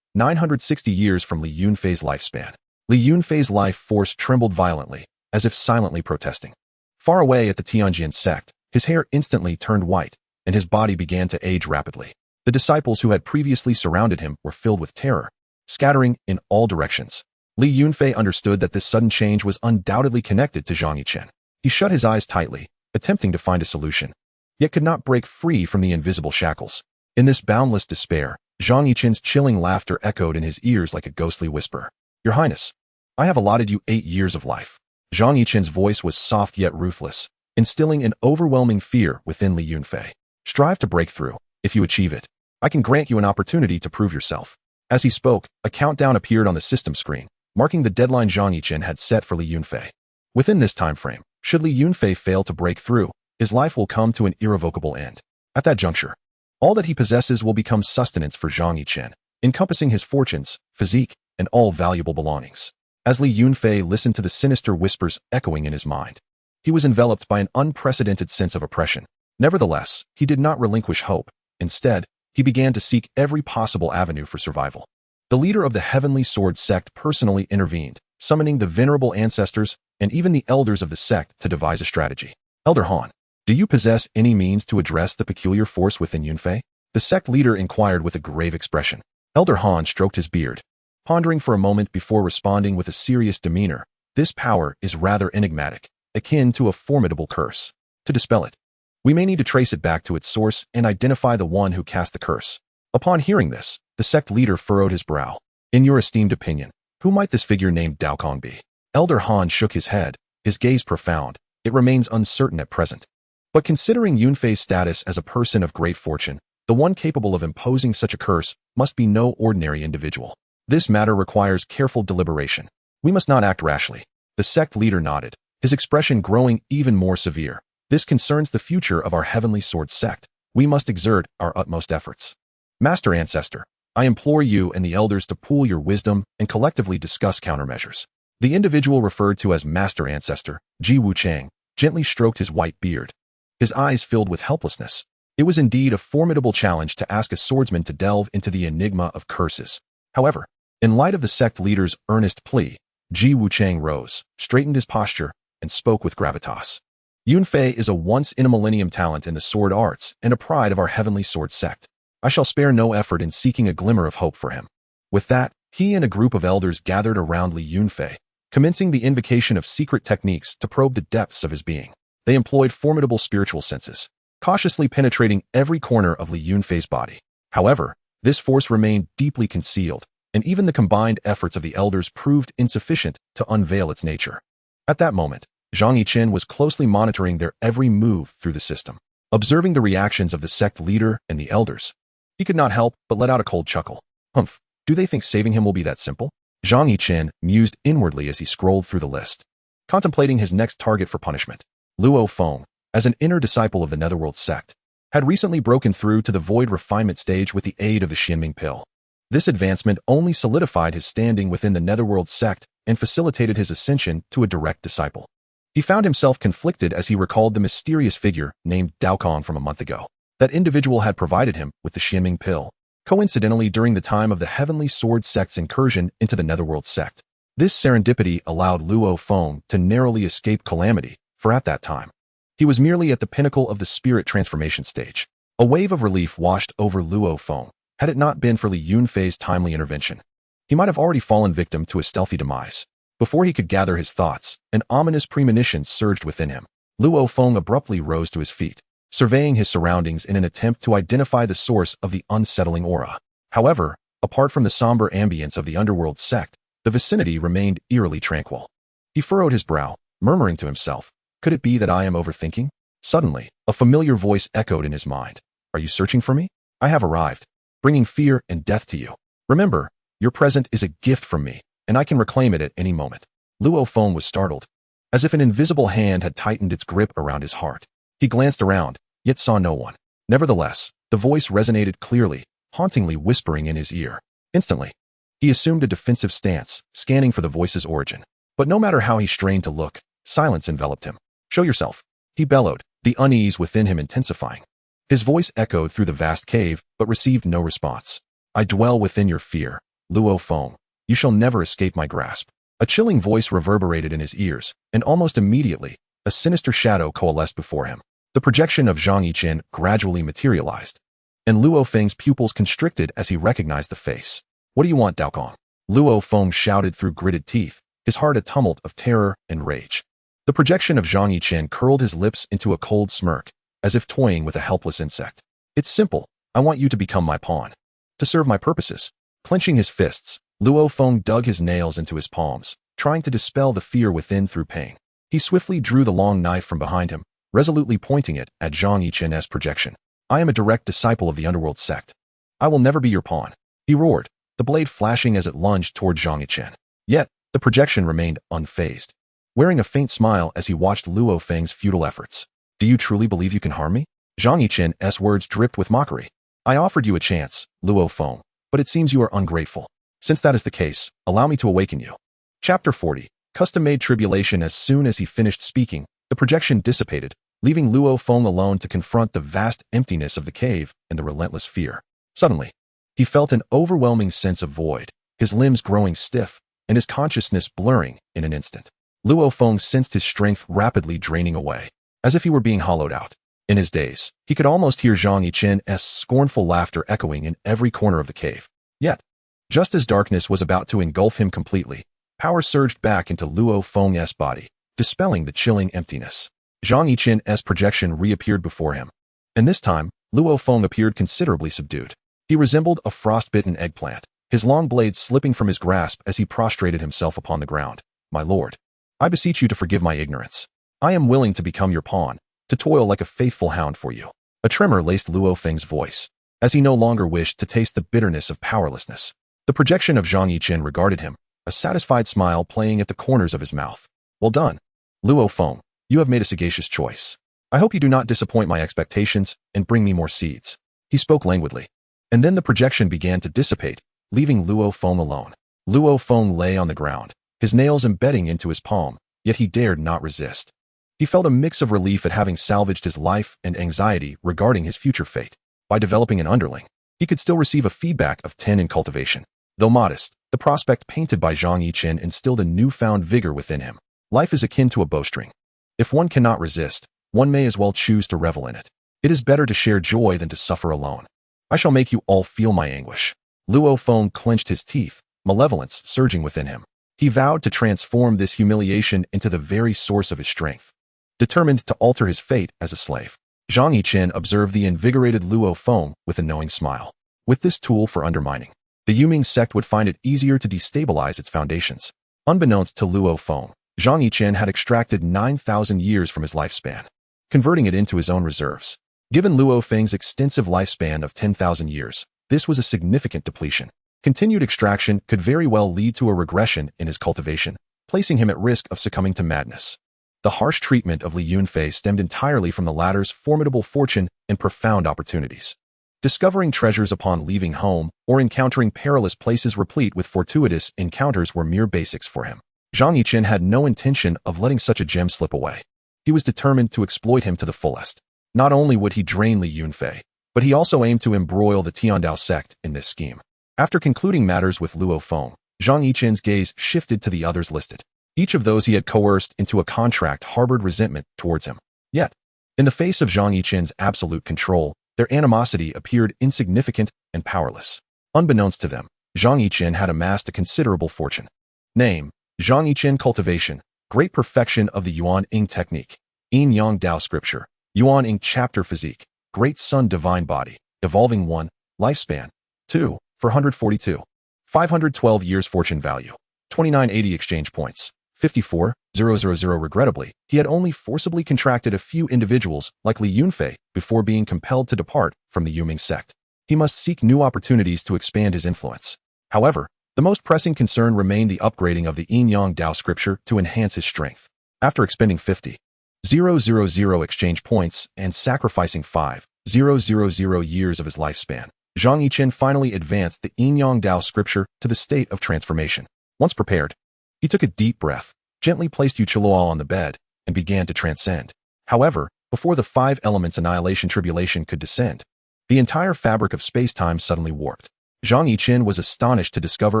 960 years from Li Yunfei's lifespan. Li Yunfei's life force trembled violently, as if silently protesting. Far away at the Tianjin sect, his hair instantly turned white, and his body began to age rapidly. The disciples who had previously surrounded him were filled with terror, scattering in all directions. Li Yunfei understood that this sudden change was undoubtedly connected to Zhang Yichen. He shut his eyes tightly, attempting to find a solution, yet could not break free from the invisible shackles. In this boundless despair, Zhang Yichen's chilling laughter echoed in his ears like a ghostly whisper. Your Highness, I have allotted you 8 years of life. Zhang Yichen's voice was soft yet ruthless, instilling an overwhelming fear within Li Yunfei. Strive to break through. If you achieve it, I can grant you an opportunity to prove yourself. As he spoke, a countdown appeared on the system screen, marking the deadline Zhang Yichen had set for Li Yunfei. Within this time frame, should Li Yunfei fail to break through, his life will come to an irrevocable end. At that juncture, all that he possesses will become sustenance for Zhang Yichen, encompassing his fortunes, physique, and all valuable belongings. As Li Yunfei listened to the sinister whispers echoing in his mind, he was enveloped by an unprecedented sense of oppression. Nevertheless, he did not relinquish hope. Instead, he began to seek every possible avenue for survival. The leader of the Heavenly Sword sect personally intervened, summoning the venerable ancestors and even the elders of the sect to devise a strategy. Elder Han, do you possess any means to address the peculiar force within Yunfei? The sect leader inquired with a grave expression. Elder Han stroked his beard, pondering for a moment before responding with a serious demeanor. This power is rather enigmatic, akin to a formidable curse. To dispel it, we may need to trace it back to its source and identify the one who cast the curse. Upon hearing this, the sect leader furrowed his brow. In your esteemed opinion, who might this figure named Daokong be? Elder Han shook his head, his gaze profound. It remains uncertain at present. But considering Yunfei's status as a person of great fortune, the one capable of imposing such a curse must be no ordinary individual. This matter requires careful deliberation. We must not act rashly. The sect leader nodded, his expression growing even more severe. This concerns the future of our Heavenly Sword sect. We must exert our utmost efforts. Master Ancestor, I implore you and the elders to pool your wisdom and collectively discuss countermeasures. The individual referred to as Master Ancestor, Ji Wuchang, gently stroked his white beard. His eyes filled with helplessness. It was indeed a formidable challenge to ask a swordsman to delve into the enigma of curses. However, in light of the sect leader's earnest plea, Ji Wuchang rose, straightened his posture, and spoke with gravitas. Yunfei is a once-in-a-millennium talent in the sword arts and a pride of our Heavenly Sword sect. I shall spare no effort in seeking a glimmer of hope for him. With that, he and a group of elders gathered around Li Yunfei, commencing the invocation of secret techniques to probe the depths of his being. They employed formidable spiritual senses, cautiously penetrating every corner of Li Yunfei's body. However, this force remained deeply concealed, and even the combined efforts of the elders proved insufficient to unveil its nature. At that moment, Zhang Yichen was closely monitoring their every move through the system. Observing the reactions of the sect leader and the elders, he could not help but let out a cold chuckle. Humph, do they think saving him will be that simple? Zhang Yichen mused inwardly as he scrolled through the list, contemplating his next target for punishment. Luo Feng, as an inner disciple of the Netherworld sect, had recently broken through to the void refinement stage with the aid of the Xianming pill. This advancement only solidified his standing within the Netherworld sect and facilitated his ascension to a direct disciple. He found himself conflicted as he recalled the mysterious figure named Daokong from a month ago. That individual had provided him with the Xianming pill, coincidentally during the time of the Heavenly Sword sect's incursion into the Netherworld sect. This serendipity allowed Luo Feng to narrowly escape calamity, for at that time, he was merely at the pinnacle of the spirit transformation stage. A wave of relief washed over Luo Feng, had it not been for Li Yunfei's timely intervention. He might have already fallen victim to a stealthy demise. Before he could gather his thoughts, an ominous premonition surged within him. Luo Feng abruptly rose to his feet, surveying his surroundings in an attempt to identify the source of the unsettling aura. However, apart from the somber ambience of the underworld sect, the vicinity remained eerily tranquil. He furrowed his brow, murmuring to himself, "Could it be that I am overthinking?" Suddenly, a familiar voice echoed in his mind. "Are you searching for me? I have arrived, bringing fear and death to you. Remember, your present is a gift from me, and I can reclaim it at any moment." Luo Feng was startled, as if an invisible hand had tightened its grip around his heart. He glanced around, yet saw no one. Nevertheless, the voice resonated clearly, hauntingly whispering in his ear. Instantly, he assumed a defensive stance, scanning for the voice's origin. But no matter how he strained to look, silence enveloped him. "Show yourself," he bellowed, the unease within him intensifying. His voice echoed through the vast cave, but received no response. "I dwell within your fear, Luo Feng. You shall never escape my grasp." A chilling voice reverberated in his ears, and almost immediately, a sinister shadow coalesced before him. The projection of Zhang Yichen gradually materialized, and Luo Feng's pupils constricted as he recognized the face. "What do you want, Daokong?" Luo Feng shouted through gritted teeth, his heart a tumult of terror and rage. The projection of Zhang Yichen curled his lips into a cold smirk, as if toying with a helpless insect. "It's simple. I want you to become my pawn, to serve my purposes." Clenching his fists, Luo Feng dug his nails into his palms, trying to dispel the fear within through pain. He swiftly drew the long knife from behind him, resolutely pointing it at Zhang Yichen's projection. "I am a direct disciple of the underworld sect. I will never be your pawn," he roared, the blade flashing as it lunged toward Zhang Yichen. Yet, the projection remained unfazed, wearing a faint smile as he watched Luo Feng's futile efforts. "Do you truly believe you can harm me?" Zhang Yichen's words dripped with mockery. "I offered you a chance, Luo Feng, but it seems you are ungrateful. Since that is the case, allow me to awaken you." Chapter 40. Custom-made tribulation. As soon as he finished speaking, the projection dissipated, leaving Luo Feng alone to confront the vast emptiness of the cave and the relentless fear. Suddenly, he felt an overwhelming sense of void, his limbs growing stiff, and his consciousness blurring in an instant. Luo Feng sensed his strength rapidly draining away, as if he were being hollowed out. In his daze, he could almost hear Zhang Yichen's scornful laughter echoing in every corner of the cave. Yet, just as darkness was about to engulf him completely, power surged back into Luo Feng's body, dispelling the chilling emptiness. Zhang Yichen's projection reappeared before him, and this time, Luo Feng appeared considerably subdued. He resembled a frostbitten eggplant, his long blade slipping from his grasp as he prostrated himself upon the ground. "My lord, I beseech you to forgive my ignorance. I am willing to become your pawn, to toil like a faithful hound for you." A tremor laced Luo Feng's voice, as he no longer wished to taste the bitterness of powerlessness. The projection of Zhang Yichen regarded him, a satisfied smile playing at the corners of his mouth. "Well done, Luo Feng. You have made a sagacious choice. I hope you do not disappoint my expectations and bring me more seeds." He spoke languidly, and then the projection began to dissipate, leaving Luo Feng alone. Luo Feng lay on the ground, his nails embedding into his palm, yet he dared not resist. He felt a mix of relief at having salvaged his life and anxiety regarding his future fate. By developing an underling, he could still receive a feedback of 10 in cultivation. Though modest, the prospect painted by Zhang Yichen instilled a newfound vigor within him. Life is akin to a bowstring. If one cannot resist, one may as well choose to revel in it. It is better to share joy than to suffer alone. "I shall make you all feel my anguish." Luo Feng clenched his teeth, malevolence surging within him. He vowed to transform this humiliation into the very source of his strength, determined to alter his fate as a slave. Zhang Yichen observed the invigorated Luo Feng with a knowing smile. With this tool for undermining, the Demon Sect would find it easier to destabilize its foundations. Unbeknownst to Luo Feng, Zhang Yichen had extracted 9,000 years from his lifespan, converting it into his own reserves. Given Luo Feng's extensive lifespan of 10,000 years, this was a significant depletion. Continued extraction could very well lead to a regression in his cultivation, placing him at risk of succumbing to madness. The harsh treatment of Li Yunfei stemmed entirely from the latter's formidable fortune and profound opportunities. Discovering treasures upon leaving home or encountering perilous places replete with fortuitous encounters were mere basics for him. Zhang Yichen had no intention of letting such a gem slip away. He was determined to exploit him to the fullest. Not only would he drain Li Yunfei, but he also aimed to embroil the Tiandao sect in this scheme. After concluding matters with Luo Feng, Zhang Yichen's gaze shifted to the others listed. Each of those he had coerced into a contract harbored resentment towards him. Yet, in the face of Zhang Yichen's absolute control, their animosity appeared insignificant and powerless. Unbeknownst to them, Zhang Yichen had amassed a considerable fortune. Name: Zhang Yichen. Cultivation: great perfection of the Yuan Ying technique. Yin Yang Dao scripture. Yuan Ying chapter physique. Great Sun divine body. Evolving 1. Lifespan 2. 442. 512 years fortune value. 2980 exchange points. 54,000. Regrettably, he had only forcibly contracted a few individuals like Li Yunfei before being compelled to depart from the Demon Sect. He must seek new opportunities to expand his influence. However, the most pressing concern remained the upgrading of the Yin Yang Dao scripture to enhance his strength. After expending 50,000 exchange points and sacrificing 5,000 years of his lifespan, Zhang Yichen finally advanced the Yin Yang Dao scripture to the state of transformation. Once prepared, he took a deep breath, gently placed Yuqiluo on the bed, and began to transcend. However, before the 5 elements annihilation tribulation could descend, the entire fabric of space-time suddenly warped. Zhang Yichen was astonished to discover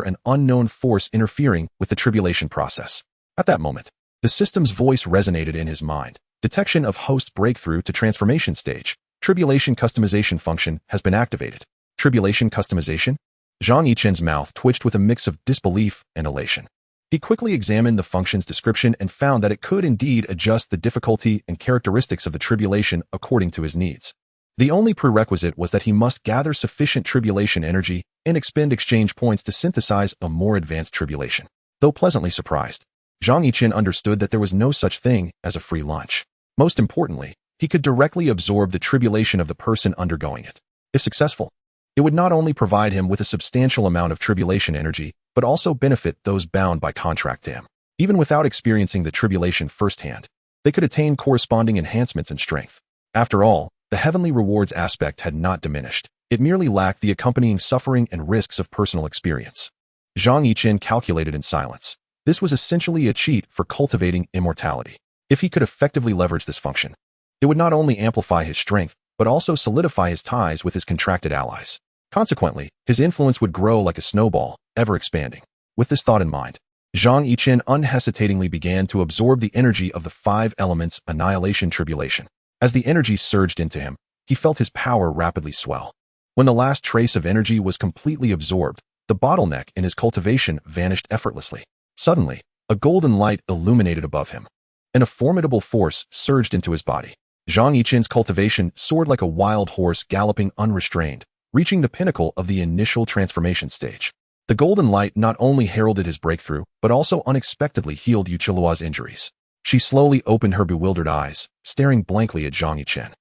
an unknown force interfering with the tribulation process. At that moment, the system's voice resonated in his mind. Detection of host breakthrough to transformation stage. Tribulation customization function has been activated. Tribulation customization? Zhang Yichen's mouth twitched with a mix of disbelief and elation. He quickly examined the function's description and found that it could indeed adjust the difficulty and characteristics of the tribulation according to his needs. The only prerequisite was that he must gather sufficient tribulation energy and expend exchange points to synthesize a more advanced tribulation. Though pleasantly surprised, Zhang Yichen understood that there was no such thing as a free lunch. Most importantly, he could directly absorb the tribulation of the person undergoing it. If successful, it would not only provide him with a substantial amount of tribulation energy, but also benefit those bound by contract to him. Even without experiencing the tribulation firsthand, they could attain corresponding enhancements in strength. After all, the heavenly rewards aspect had not diminished. It merely lacked the accompanying suffering and risks of personal experience. Zhang Yichen calculated in silence. This was essentially a cheat for cultivating immortality. If he could effectively leverage this function, it would not only amplify his strength, but also solidify his ties with his contracted allies. Consequently, his influence would grow like a snowball, ever expanding. With this thought in mind, Zhang Yichen unhesitatingly began to absorb the energy of the 5 elements annihilation tribulation. As the energy surged into him, he felt his power rapidly swell. When the last trace of energy was completely absorbed, the bottleneck in his cultivation vanished effortlessly. Suddenly, a golden light illuminated above him, and a formidable force surged into his body. Zhang Yichen's cultivation soared like a wild horse galloping unrestrained, reaching the pinnacle of the initial transformation stage. The golden light not only heralded his breakthrough, but also unexpectedly healed Yuqiluo's injuries. She slowly opened her bewildered eyes, staring blankly at Zhang Yichen.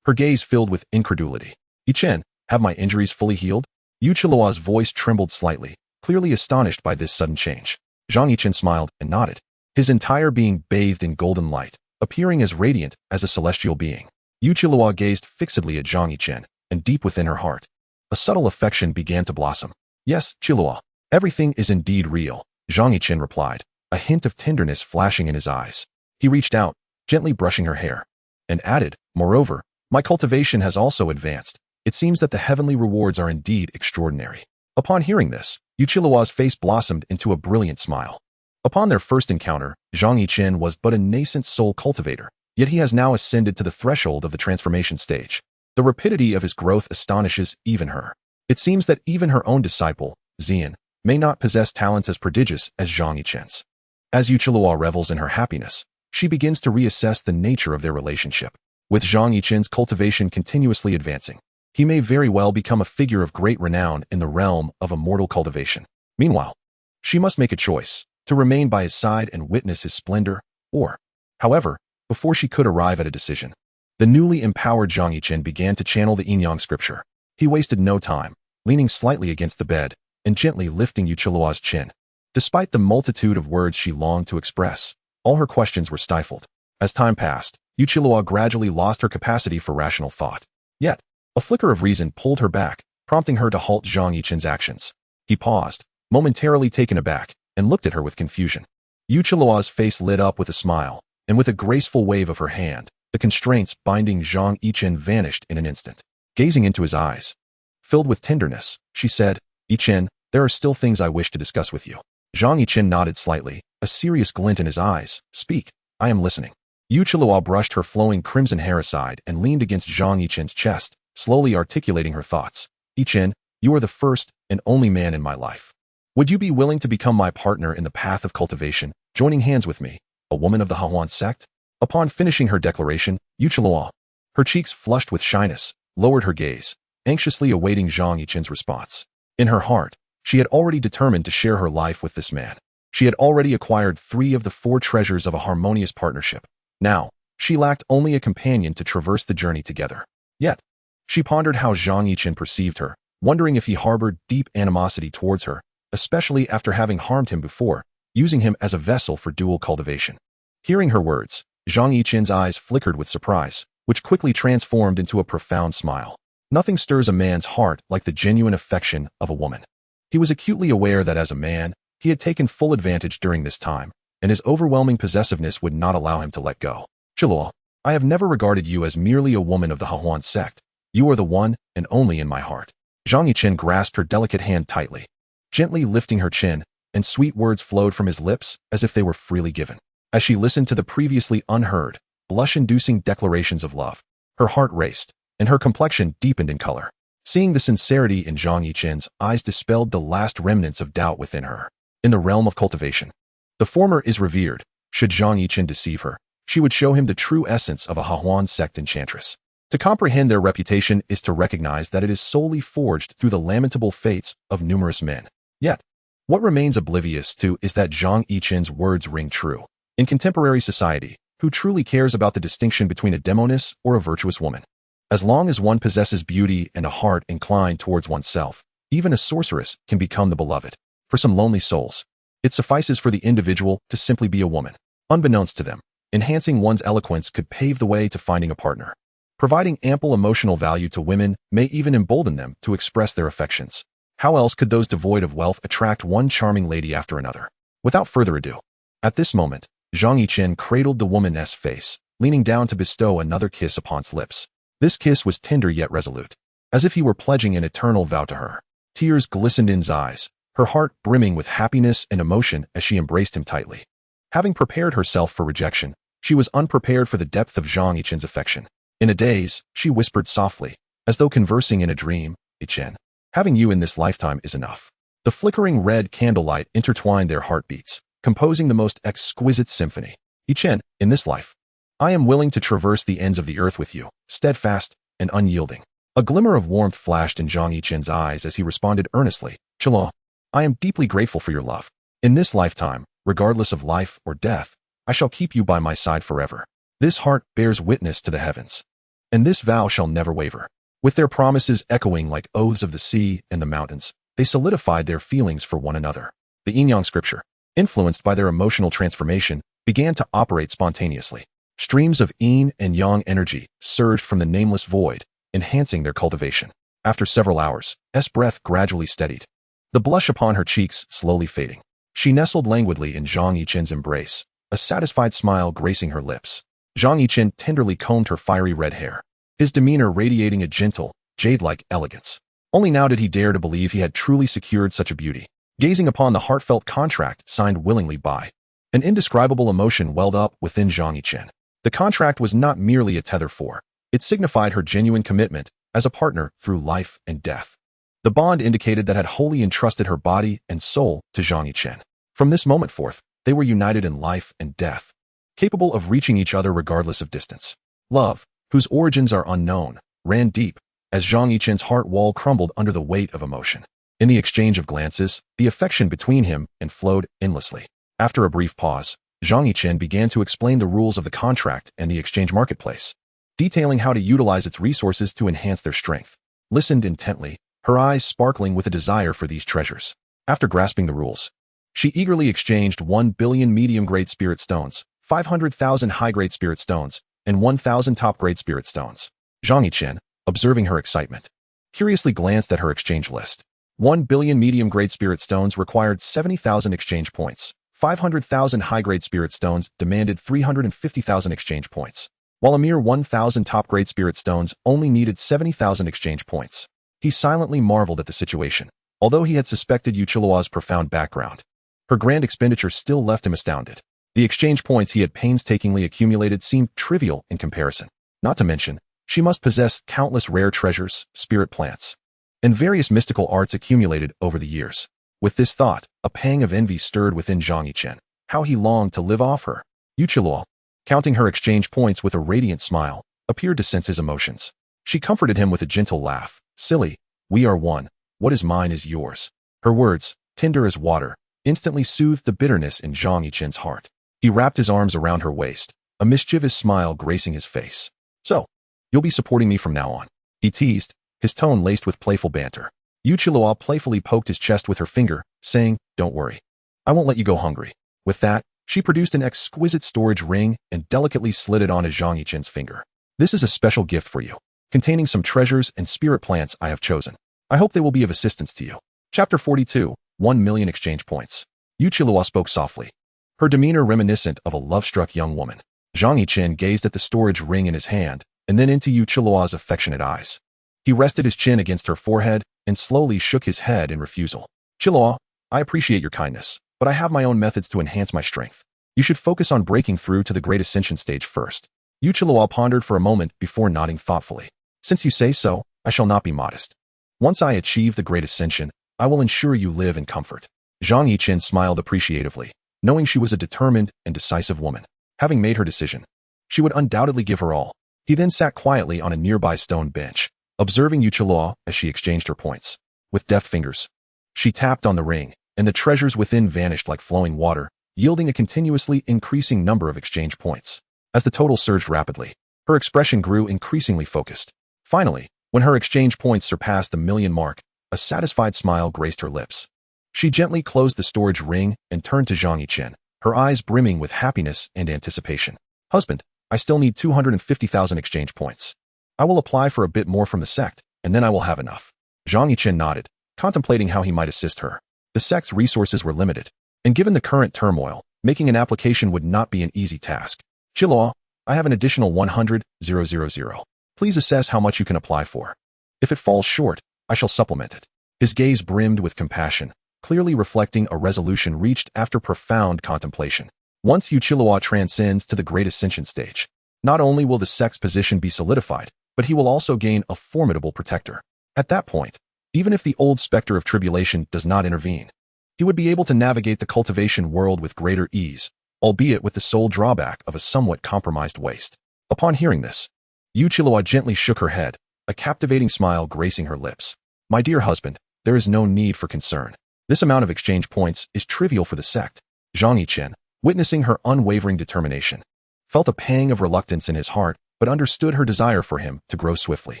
Her gaze filled with incredulity. "Yichen, have my injuries fully healed?" Yuqiluo's voice trembled slightly, clearly astonished by this sudden change. Zhang Yichen smiled and nodded, his entire being bathed in golden light, appearing as radiant as a celestial being. Yuqiluo gazed fixedly at Zhang Yichen, and deep within her heart, a subtle affection began to blossom. "Yes, Qiluo, everything is indeed real," Zhang Yichen replied, a hint of tenderness flashing in his eyes. He reached out, gently brushing her hair, and added, "Moreover, my cultivation has also advanced. It seems that the heavenly rewards are indeed extraordinary." Upon hearing this, Yuqiluo's face blossomed into a brilliant smile. Upon their first encounter, Zhang Yichen was but a nascent soul cultivator, yet he has now ascended to the threshold of the transformation stage. The rapidity of his growth astonishes even her. It seems that even her own disciple, Xian, may not possess talents as prodigious as Zhang Yichen's. As Yuqiluo revels in her happiness, she begins to reassess the nature of their relationship. With Zhang Yichen's cultivation continuously advancing, he may very well become a figure of great renown in the realm of immortal cultivation. Meanwhile, she must make a choice, to remain by his side and witness his splendor, or, however, before she could arrive at a decision, the newly empowered Zhang Yichen began to channel the Yin Yang scripture. He wasted no time, leaning slightly against the bed, and gently lifting Yuqiluo's chin. Despite the multitude of words she longed to express, all her questions were stifled. As time passed, Yuqiluo gradually lost her capacity for rational thought. Yet, a flicker of reason pulled her back, prompting her to halt Zhang Yichen's actions. He paused, momentarily taken aback, and looked at her with confusion. Yuqiluo's face lit up with a smile, and with a graceful wave of her hand, the constraints binding Zhang Yichen vanished in an instant. Gazing into his eyes, filled with tenderness, she said, "Yichen, there are still things I wish to discuss with you." Zhang Yichen nodded slightly, a serious glint in his eyes. "Speak, I am listening." Yuqiluo brushed her flowing crimson hair aside and leaned against Zhang Yichen's chest, slowly articulating her thoughts. "Yichen, You are the first and only man in my life. Would you be willing to become my partner in the path of cultivation, joining hands with me, a woman of the Demon Sect?" Upon finishing her declaration, Yuchilua, her cheeks flushed with shyness, lowered her gaze, anxiously awaiting Zhang Yichen's response. In her heart, she had already determined to share her life with this man. She had already acquired 3 of the 4 treasures of a harmonious partnership. Now, she lacked only a companion to traverse the journey together. Yet, she pondered how Zhang Yichen perceived her, wondering if he harbored deep animosity towards her, especially after having harmed him before, using him as a vessel for dual cultivation. Hearing her words, Zhang Yichen's eyes flickered with surprise, which quickly transformed into a profound smile. Nothing stirs a man's heart like the genuine affection of a woman. He was acutely aware that as a man, he had taken full advantage during this time, and his overwhelming possessiveness would not allow him to let go. "Chilua, I have never regarded you as merely a woman of the Demon Sect. You are the one and only in my heart." Zhang Yichen grasped her delicate hand tightly, gently lifting her chin, and sweet words flowed from his lips as if they were freely given. As she listened to the previously unheard, blush-inducing declarations of love, her heart raced, and her complexion deepened in color. Seeing the sincerity in Zhang Yichen's eyes dispelled the last remnants of doubt within her. In the realm of cultivation, the former is revered. Should Zhang Yichen deceive her, she would show him the true essence of a Demon Sect enchantress. To comprehend their reputation is to recognize that it is solely forged through the lamentable fates of numerous men. Yet, what remains oblivious to is that Zhang Yichen's words ring true. In contemporary society, who truly cares about the distinction between a demoness or a virtuous woman? As long as one possesses beauty and a heart inclined towards oneself, even a sorceress can become the beloved. For some lonely souls, it suffices for the individual to simply be a woman. Unbeknownst to them, enhancing one's eloquence could pave the way to finding a partner. Providing ample emotional value to women may even embolden them to express their affections. How else could those devoid of wealth attract one charming lady after another? Without further ado, at this moment, Zhang Yichen cradled the woman's face, leaning down to bestow another kiss upon its lips. This kiss was tender yet resolute, as if he were pledging an eternal vow to her. Tears glistened in his eyes, her heart brimming with happiness and emotion as she embraced him tightly. Having prepared herself for rejection, she was unprepared for the depth of Zhang Yichen's affection. In a daze, she whispered softly, as though conversing in a dream, "Yichen, having you in this lifetime is enough." The flickering red candlelight intertwined their heartbeats, composing the most exquisite symphony. "Yichen, in this life, I am willing to traverse the ends of the earth with you, steadfast and unyielding." A glimmer of warmth flashed in Zhang Yichen's eyes as he responded earnestly, "Chilo, I am deeply grateful for your love. In this lifetime, regardless of life or death, I shall keep you by my side forever. This heart bears witness to the heavens, and this vow shall never waver." With their promises echoing like oaths of the sea and the mountains, they solidified their feelings for one another. The Yin-Yang scripture, influenced by their emotional transformation, began to operate spontaneously. Streams of yin and yang energy surged from the nameless void, enhancing their cultivation. After several hours, S' breath gradually steadied, the blush upon her cheeks slowly fading. She nestled languidly in Zhang Yichen's embrace, a satisfied smile gracing her lips. Zhang Yichen tenderly combed her fiery red hair, his demeanor radiating a gentle, jade-like elegance. Only now did he dare to believe he had truly secured such a beauty. Gazing upon the heartfelt contract signed willingly by, an indescribable emotion welled up within Zhang Yichen. The contract was not merely a tether for, it signified her genuine commitment as a partner through life and death. The bond indicated that had wholly entrusted her body and soul to Zhang Yichen. From this moment forth, they were united in life and death, capable of reaching each other regardless of distance. Love, whose origins are unknown, ran deep, as Zhang Yichen's heart wall crumbled under the weight of emotion. In the exchange of glances, the affection between him and flowed endlessly. After a brief pause, Zhang Yichen began to explain the rules of the contract and the exchange marketplace, detailing how to utilize its resources to enhance their strength. Listened intently, her eyes sparkling with a desire for these treasures. After grasping the rules, she eagerly exchanged 1 billion medium-grade spirit stones, 500,000 high-grade spirit stones, and 1,000 top-grade spirit stones. Zhang Yichen, observing her excitement, curiously glanced at her exchange list. 1 billion medium-grade spirit stones required 70,000 exchange points. 500,000 high-grade spirit stones demanded 350,000 exchange points, while a mere 1,000 top-grade spirit stones only needed 70,000 exchange points. He silently marveled at the situation. Although he had suspected Yuchilua's profound background, her grand expenditure still left him astounded. The exchange points he had painstakingly accumulated seemed trivial in comparison. Not to mention, she must possess countless rare treasures, spirit plants, and various mystical arts accumulated over the years. With this thought, a pang of envy stirred within Zhang Yichen. How he longed to live off her. Yuqiluo, counting her exchange points with a radiant smile, appeared to sense his emotions. She comforted him with a gentle laugh. Silly, we are one. What is mine is yours. Her words, tender as water, instantly soothed the bitterness in Zhang Yichen's heart. He wrapped his arms around her waist, a mischievous smile gracing his face. So, you'll be supporting me from now on, he teased, his tone laced with playful banter. Yuqiluo playfully poked his chest with her finger, saying, Don't worry. I won't let you go hungry. With that, she produced an exquisite storage ring and delicately slid it onto Zhang Yichen's finger. This is a special gift for you, containing some treasures and spirit plants I have chosen. I hope they will be of assistance to you. Chapter 42, 1 million exchange points. Yuqiluo spoke softly, her demeanor reminiscent of a love-struck young woman. Zhang Yichen gazed at the storage ring in his hand, and then into Yuqiluo's affectionate eyes. He rested his chin against her forehead and slowly shook his head in refusal. Qiluo, I appreciate your kindness, but I have my own methods to enhance my strength. You should focus on breaking through to the Great Ascension stage first. Yuqiluo pondered for a moment before nodding thoughtfully. Since you say so, I shall not be modest. Once I achieve the Great Ascension, I will ensure you live in comfort. Zhang Yichen smiled appreciatively, knowing she was a determined and decisive woman. Having made her decision, she would undoubtedly give her all. He then sat quietly on a nearby stone bench, observing Yuqiluo as she exchanged her points. With deft fingers, she tapped on the ring, and the treasures within vanished like flowing water, yielding a continuously increasing number of exchange points. As the total surged rapidly, her expression grew increasingly focused. Finally, when her exchange points surpassed the million mark, a satisfied smile graced her lips. She gently closed the storage ring and turned to Zhang Yichen, her eyes brimming with happiness and anticipation. Husband, I still need 250,000 exchange points. I will apply for a bit more from the sect, and then I will have enough. Zhang Yichen nodded, contemplating how he might assist her. The sect's resources were limited, and given the current turmoil, making an application would not be an easy task. Qiluo, I have an additional 100,000. Please assess how much you can apply for. If it falls short, I shall supplement it. His gaze brimmed with compassion, clearly reflecting a resolution reached after profound contemplation. Once Yuqiluo transcends to the Great Ascension stage, not only will the sect's position be solidified, but he will also gain a formidable protector. At that point, even if the old specter of tribulation does not intervene, he would be able to navigate the cultivation world with greater ease, albeit with the sole drawback of a somewhat compromised waist. Upon hearing this, Yuqiluo gently shook her head, a captivating smile gracing her lips. My dear husband, there is no need for concern. This amount of exchange points is trivial for the sect. Zhang Yichen, witnessing her unwavering determination, felt a pang of reluctance in his heart, but understood her desire for him to grow swiftly.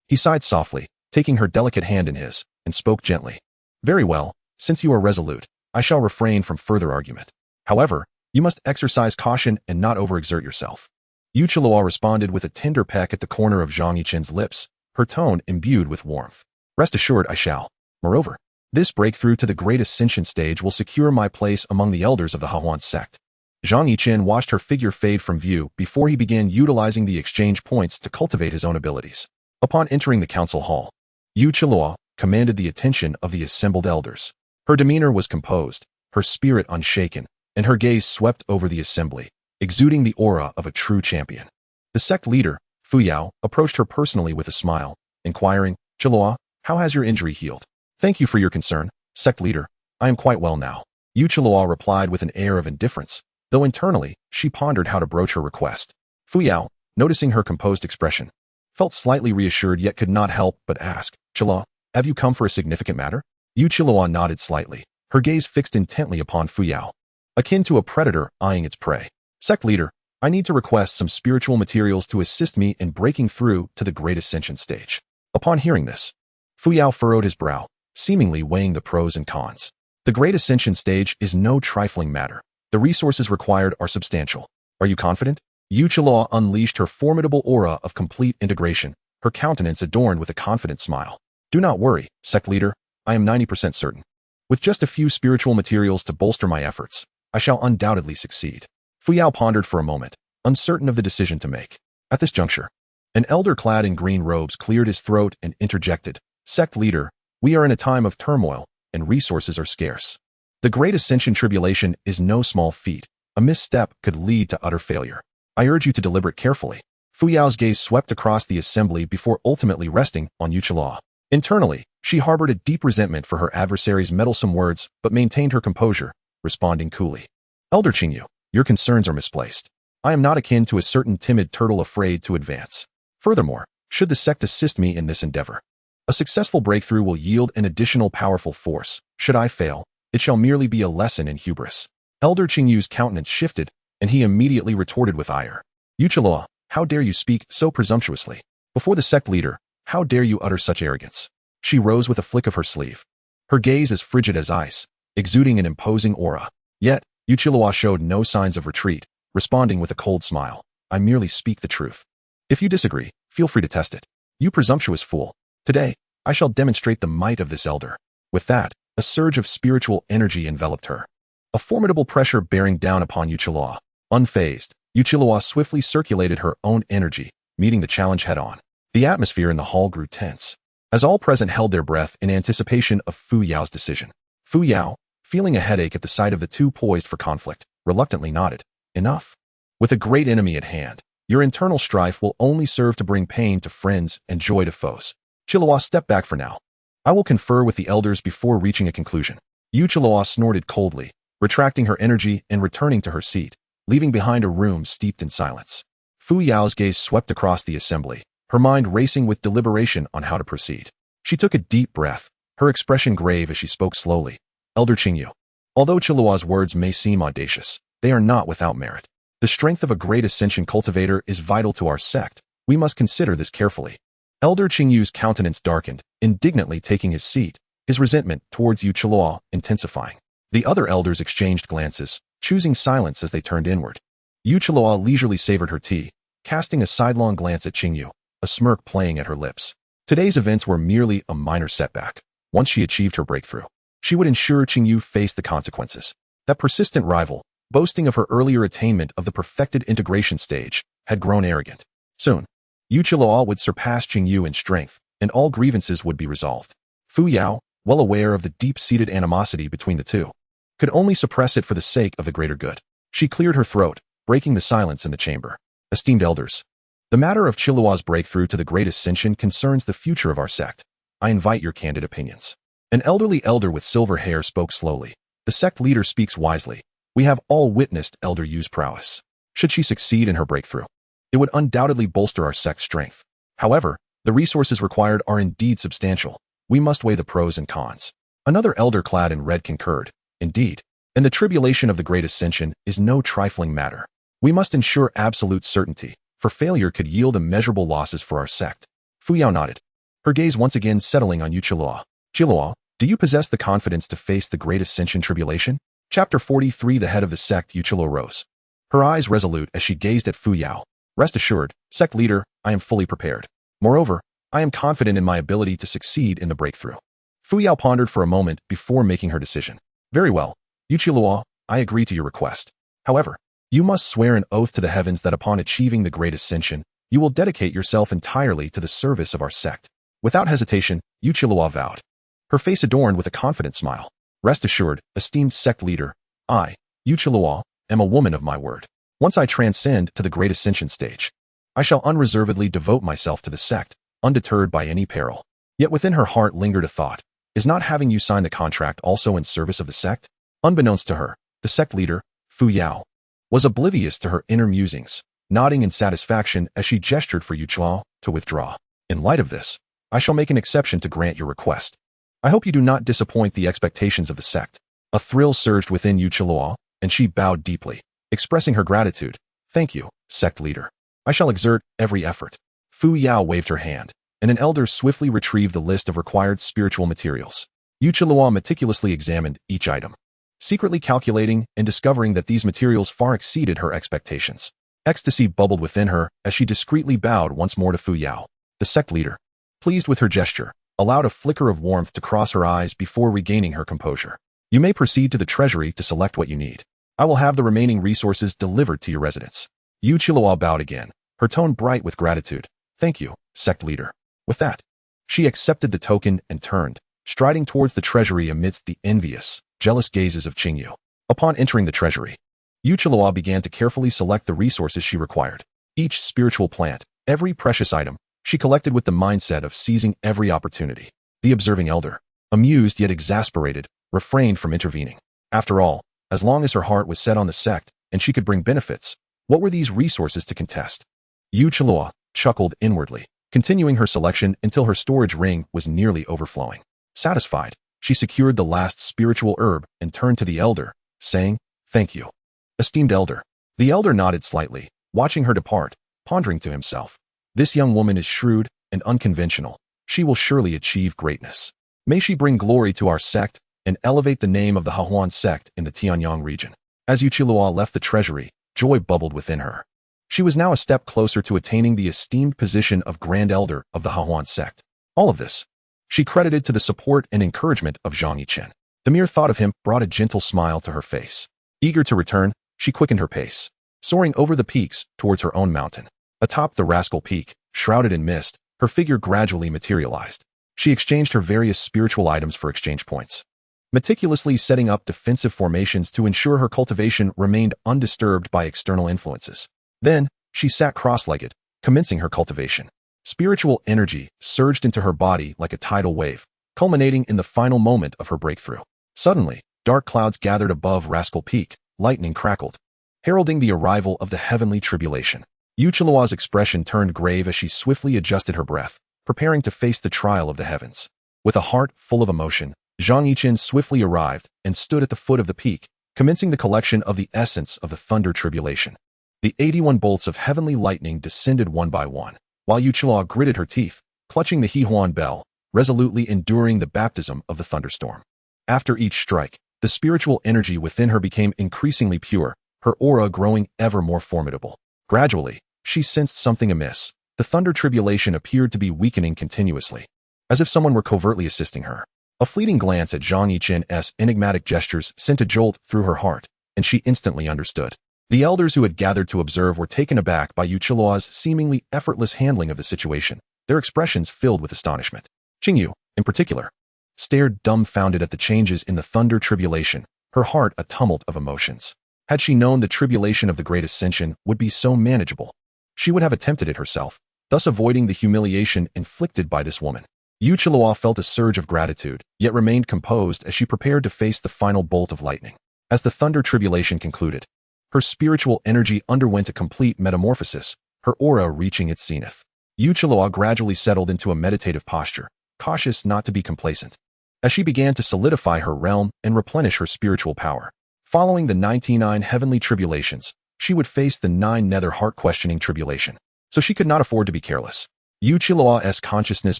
He sighed softly, taking her delicate hand in his, and spoke gently. Very well, since you are resolute, I shall refrain from further argument. However, you must exercise caution and not overexert yourself. Yuqiluo responded with a tender peck at the corner of Zhang Yichen's lips, her tone imbued with warmth. Rest assured I shall. Moreover, this breakthrough to the Great Ascension stage will secure my place among the elders of the Hahuan sect. Zhang Yichen watched her figure fade from view before he began utilizing the exchange points to cultivate his own abilities. Upon entering the council hall, Yuqiluo commanded the attention of the assembled elders. Her demeanor was composed, her spirit unshaken, and her gaze swept over the assembly, exuding the aura of a true champion. The sect leader, Fuyao, approached her personally with a smile, inquiring, Qiluo, how has your injury healed? Thank you for your concern, sect leader. I am quite well now. Yuqiluo replied with an air of indifference, though internally, she pondered how to broach her request. Fuyao, noticing her composed expression, felt slightly reassured yet could not help but ask, Qiluo, have you come for a significant matter? Yuqiluo nodded slightly, her gaze fixed intently upon Fuyao, akin to a predator eyeing its prey. Sect leader, I need to request some spiritual materials to assist me in breaking through to the Great Ascension stage. Upon hearing this, Fuyao furrowed his brow, seemingly weighing the pros and cons. The Great Ascension stage is no trifling matter. The resources required are substantial. Are you confident? Yuqiluo unleashed her formidable aura of complete integration, her countenance adorned with a confident smile. Do not worry, sect leader, I am 90% certain. With just a few spiritual materials to bolster my efforts, I shall undoubtedly succeed. Fuyao pondered for a moment, uncertain of the decision to make. At this juncture, an elder clad in green robes cleared his throat and interjected, Sect leader, we are in a time of turmoil, and resources are scarce. The Great Ascension tribulation is no small feat. A misstep could lead to utter failure. I urge you to deliberate carefully. Fuyao's gaze swept across the assembly before ultimately resting on Yuqiluo. Internally, she harbored a deep resentment for her adversary's meddlesome words but maintained her composure, responding coolly. Elder Qingyu, your concerns are misplaced. I am not akin to a certain timid turtle afraid to advance. Furthermore, should the sect assist me in this endeavor, a successful breakthrough will yield an additional powerful force. Should I fail, it shall merely be a lesson in hubris. Elder Qingyu's countenance shifted, and he immediately retorted with ire. Yuchilua, how dare you speak so presumptuously? Before the sect leader, how dare you utter such arrogance? She rose with a flick of her sleeve. Her gaze as frigid as ice, exuding an imposing aura. Yet, Yuchilua showed no signs of retreat, responding with a cold smile. I merely speak the truth. If you disagree, feel free to test it. You presumptuous fool. Today, I shall demonstrate the might of this elder. With that, a surge of spiritual energy enveloped her. A formidable pressure bearing down upon Yuchilua. Unfazed, Yuchilua swiftly circulated her own energy, meeting the challenge head-on. The atmosphere in the hall grew tense, as all present held their breath in anticipation of Fu Yao's decision. Fu Yao, feeling a headache at the sight of the two poised for conflict, reluctantly nodded. Enough. With a great enemy at hand, your internal strife will only serve to bring pain to friends and joy to foes. Chilua, step back for now. I will confer with the elders before reaching a conclusion. Yu Chilua snorted coldly, retracting her energy and returning to her seat, leaving behind a room steeped in silence. Fu Yao's gaze swept across the assembly, her mind racing with deliberation on how to proceed. She took a deep breath, her expression grave as she spoke slowly. Elder Qingyu, although Chilua's words may seem audacious, they are not without merit. The strength of a great ascension cultivator is vital to our sect. We must consider this carefully. Elder Qingyu's countenance darkened, indignantly taking his seat, his resentment towards Yu Chilua intensifying. The other elders exchanged glances, choosing silence as they turned inward. Yu Chilua leisurely savored her tea, casting a sidelong glance at Qingyu, a smirk playing at her lips. Today's events were merely a minor setback. Once she achieved her breakthrough, she would ensure Qingyu faced the consequences. That persistent rival, boasting of her earlier attainment of the perfected integration stage, had grown arrogant. Soon, Yu Chilua would surpass Qingyu in strength, and all grievances would be resolved. Fu Yao, well aware of the deep-seated animosity between the two, could only suppress it for the sake of the greater good. She cleared her throat, breaking the silence in the chamber. Esteemed elders, the matter of Chilua's breakthrough to the great ascension concerns the future of our sect. I invite your candid opinions. An elderly elder with silver hair spoke slowly. The sect leader speaks wisely. We have all witnessed Elder Yu's prowess. Should she succeed in her breakthrough, it would undoubtedly bolster our sect's strength. However, the resources required are indeed substantial. We must weigh the pros and cons. Another elder clad in red concurred. Indeed, and the tribulation of the great ascension is no trifling matter. We must ensure absolute certainty, for failure could yield immeasurable losses for our sect. Fu Yao nodded, her gaze once again settling on Yu Chilua. Chilua, do you possess the confidence to face the great ascension tribulation? Chapter 43. The head of the sect, Yu Chilua, rose, her eyes resolute as she gazed at Fu Yao. Rest assured, sect leader, I am fully prepared. Moreover, I am confident in my ability to succeed in the breakthrough. Fu Yao pondered for a moment before making her decision. Very well, Yu Chilua, I agree to your request. However, you must swear an oath to the heavens that upon achieving the great ascension, you will dedicate yourself entirely to the service of our sect. Without hesitation, Yu Chilua vowed, her face adorned with a confident smile. Rest assured, esteemed sect leader, I, Yu Chilua, am a woman of my word. Once I transcend to the great ascension stage, I shall unreservedly devote myself to the sect, undeterred by any peril. Yet within her heart lingered a thought. Is not having you sign the contract also in service of the sect? Unbeknownst to her, the sect leader, Fu Yao, was oblivious to her inner musings, nodding in satisfaction as she gestured for Yu Chilua to withdraw. In light of this, I shall make an exception to grant your request. I hope you do not disappoint the expectations of the sect. A thrill surged within Yu Chilua, and she bowed deeply, expressing her gratitude. Thank you, sect leader. I shall exert every effort. Fu Yao waved her hand, and an elder swiftly retrieved the list of required spiritual materials. Yu Chilua meticulously examined each item, secretly calculating and discovering that these materials far exceeded her expectations. Ecstasy bubbled within her as she discreetly bowed once more to Fu Yao. The sect leader, pleased with her gesture, allowed a flicker of warmth to cross her eyes before regaining her composure. You may proceed to the treasury to select what you need. I will have the remaining resources delivered to your residence. Yu Chilua bowed again, her tone bright with gratitude. Thank you, sect leader. With that, she accepted the token and turned, striding towards the treasury amidst the envious, jealous gazes of Qingyu. Upon entering the treasury, Yu Chilua began to carefully select the resources she required. Each spiritual plant, every precious item, She collected with the mindset of seizing every opportunity. The observing elder, amused yet exasperated, refrained from intervening. After all, as long as her heart was set on the sect and she could bring benefits, what were these resources to contest? Yu Chilua chuckled inwardly, continuing her selection until her storage ring was nearly overflowing. Satisfied, she secured the last spiritual herb and turned to the elder, saying, "Thank you, esteemed elder." The elder nodded slightly, watching her depart, pondering to himself, "This young woman is shrewd and unconventional. She will surely achieve greatness. May she bring glory to our sect and elevate the name of the Hahuan sect in the Tianyang region." As Yu Chilua left the treasury, joy bubbled within her. She was now a step closer to attaining the esteemed position of Grand Elder of the Hahuan sect. All of this, she credited to the support and encouragement of Zhang Yichen. The mere thought of him brought a gentle smile to her face. Eager to return, she quickened her pace, soaring over the peaks towards her own mountain. Atop the rascal peak, shrouded in mist, her figure gradually materialized. She exchanged her various spiritual items for exchange points, meticulously setting up defensive formations to ensure her cultivation remained undisturbed by external influences. Then, she sat cross-legged, commencing her cultivation. Spiritual energy surged into her body like a tidal wave, culminating in the final moment of her breakthrough. Suddenly, dark clouds gathered above Rascal Peak, lightning crackled, heralding the arrival of the heavenly tribulation. Yu Chilua's expression turned grave as she swiftly adjusted her breath, preparing to face the trial of the heavens. With a heart full of emotion, Zhang Yichen swiftly arrived and stood at the foot of the peak, commencing the collection of the essence of the thunder tribulation. The 81 bolts of heavenly lightning descended one by one, while Yu Chilua gritted her teeth, clutching the Hehuan bell, resolutely enduring the baptism of the thunderstorm. After each strike, the spiritual energy within her became increasingly pure, her aura growing ever more formidable. Gradually, she sensed something amiss. The thunder tribulation appeared to be weakening continuously, as if someone were covertly assisting her. A fleeting glance at Zhang Yichen's enigmatic gestures sent a jolt through her heart, and she instantly understood. The elders who had gathered to observe were taken aback by Yu Chilua's seemingly effortless handling of the situation, their expressions filled with astonishment. Qingyu, in particular, stared dumbfounded at the changes in the thunder tribulation, her heart a tumult of emotions. Had she known the tribulation of the Great Ascension would be so manageable, she would have attempted it herself, thus avoiding the humiliation inflicted by this woman. Yu Chilua felt a surge of gratitude, yet remained composed as she prepared to face the final bolt of lightning. As the thunder tribulation concluded, her spiritual energy underwent a complete metamorphosis, her aura reaching its zenith. Yu Chilua gradually settled into a meditative posture, cautious not to be complacent, as she began to solidify her realm and replenish her spiritual power. Following the 99 heavenly tribulations, she would face the 9 nether heart-questioning tribulation, so she could not afford to be careless. Yu Chilua's consciousness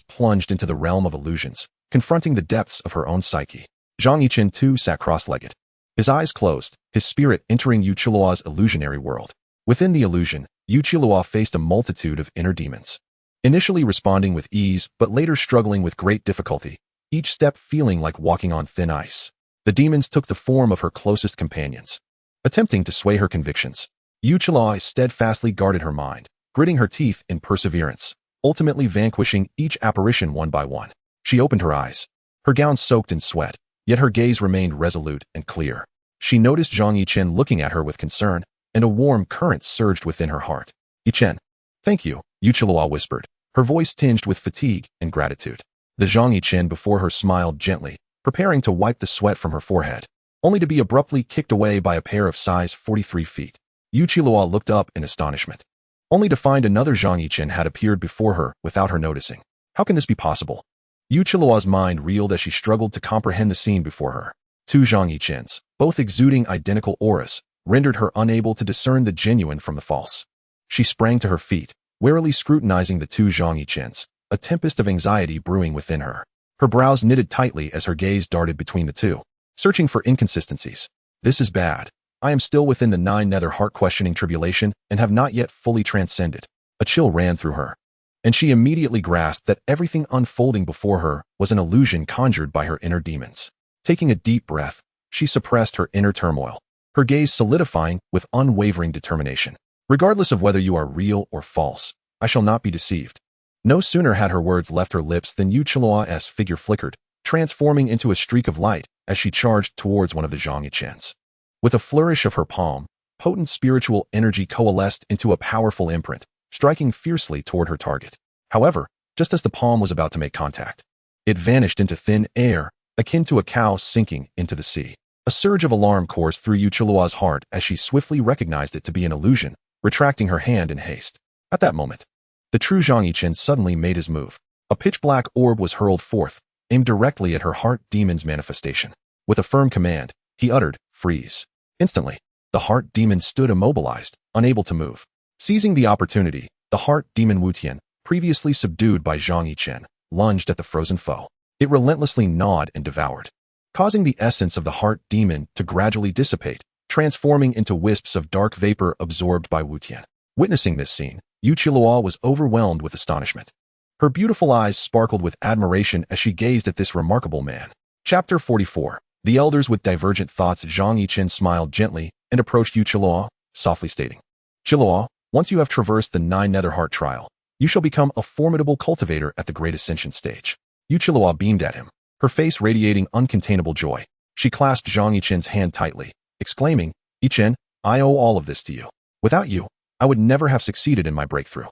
plunged into the realm of illusions, confronting the depths of her own psyche. Zhang Yichen too sat cross-legged, his eyes closed, his spirit entering Yu Chilua's illusionary world. Within the illusion, Yu Chilua faced a multitude of inner demons, initially responding with ease but later struggling with great difficulty, each step feeling like walking on thin ice. The demons took the form of her closest companions, attempting to sway her convictions. Yu Chilua steadfastly guarded her mind, gritting her teeth in perseverance, ultimately vanquishing each apparition one by one. She opened her eyes, her gown soaked in sweat, yet her gaze remained resolute and clear. She noticed Zhang Yichen looking at her with concern, and a warm current surged within her heart. "Yichen, thank you," Yu Chilua whispered, her voice tinged with fatigue and gratitude. The Zhang Yichen before her smiled gently, preparing to wipe the sweat from her forehead, only to be abruptly kicked away by a pair of size 43 feet. Yu Chilua looked up in astonishment, only to find another Zhang Yichen had appeared before her without her noticing. How can this be possible? Yu Chilua's mind reeled as she struggled to comprehend the scene before her. 2 Zhang Yichens, both exuding identical auras, rendered her unable to discern the genuine from the false. She sprang to her feet, warily scrutinizing the 2 Zhang Yichens, a tempest of anxiety brewing within her. Her brows knitted tightly as her gaze darted between the two, searching for inconsistencies. This is bad. I am still within the 9 nether heart-questioning tribulation and have not yet fully transcended. A chill ran through her, and she immediately grasped that everything unfolding before her was an illusion conjured by her inner demons. Taking a deep breath, she suppressed her inner turmoil, her gaze solidifying with unwavering determination. Regardless of whether you are real or false, I shall not be deceived. No sooner had her words left her lips than Yu Chilua's figure flickered, transforming into a streak of light as she charged towards one of the Zhang Yichens. With a flourish of her palm, potent spiritual energy coalesced into a powerful imprint, striking fiercely toward her target. However, just as the palm was about to make contact, it vanished into thin air, akin to a cow sinking into the sea. A surge of alarm coursed through Yu Qiluo's heart as she swiftly recognized it to be an illusion, retracting her hand in haste. At that moment, the true Zhang Yichen suddenly made his move. A pitch-black orb was hurled forth, aimed directly at her heart demon's manifestation. With a firm command, he uttered, "Freeze." Instantly, the heart demon stood immobilized, unable to move. Seizing the opportunity, the heart demon Wutian, previously subdued by Zhang Yichen, lunged at the frozen foe. It relentlessly gnawed and devoured, causing the essence of the heart demon to gradually dissipate, transforming into wisps of dark vapor absorbed by Wutian. Witnessing this scene, Yu Qiluo was overwhelmed with astonishment. Her beautiful eyes sparkled with admiration as she gazed at this remarkable man. Chapter 44. The Elders with Divergent Thoughts. Zhang Yichen smiled gently and approached Yu Qiluo, softly stating, "Qiluo, once you have traversed the 9 Nether Heart Trial, you shall become a formidable cultivator at the Great Ascension stage." Yu Qiluo beamed at him, her face radiating uncontainable joy. She clasped Zhang Yichen's hand tightly, exclaiming, "Yichen, I owe all of this to you. Without you, I would never have succeeded in my breakthrough."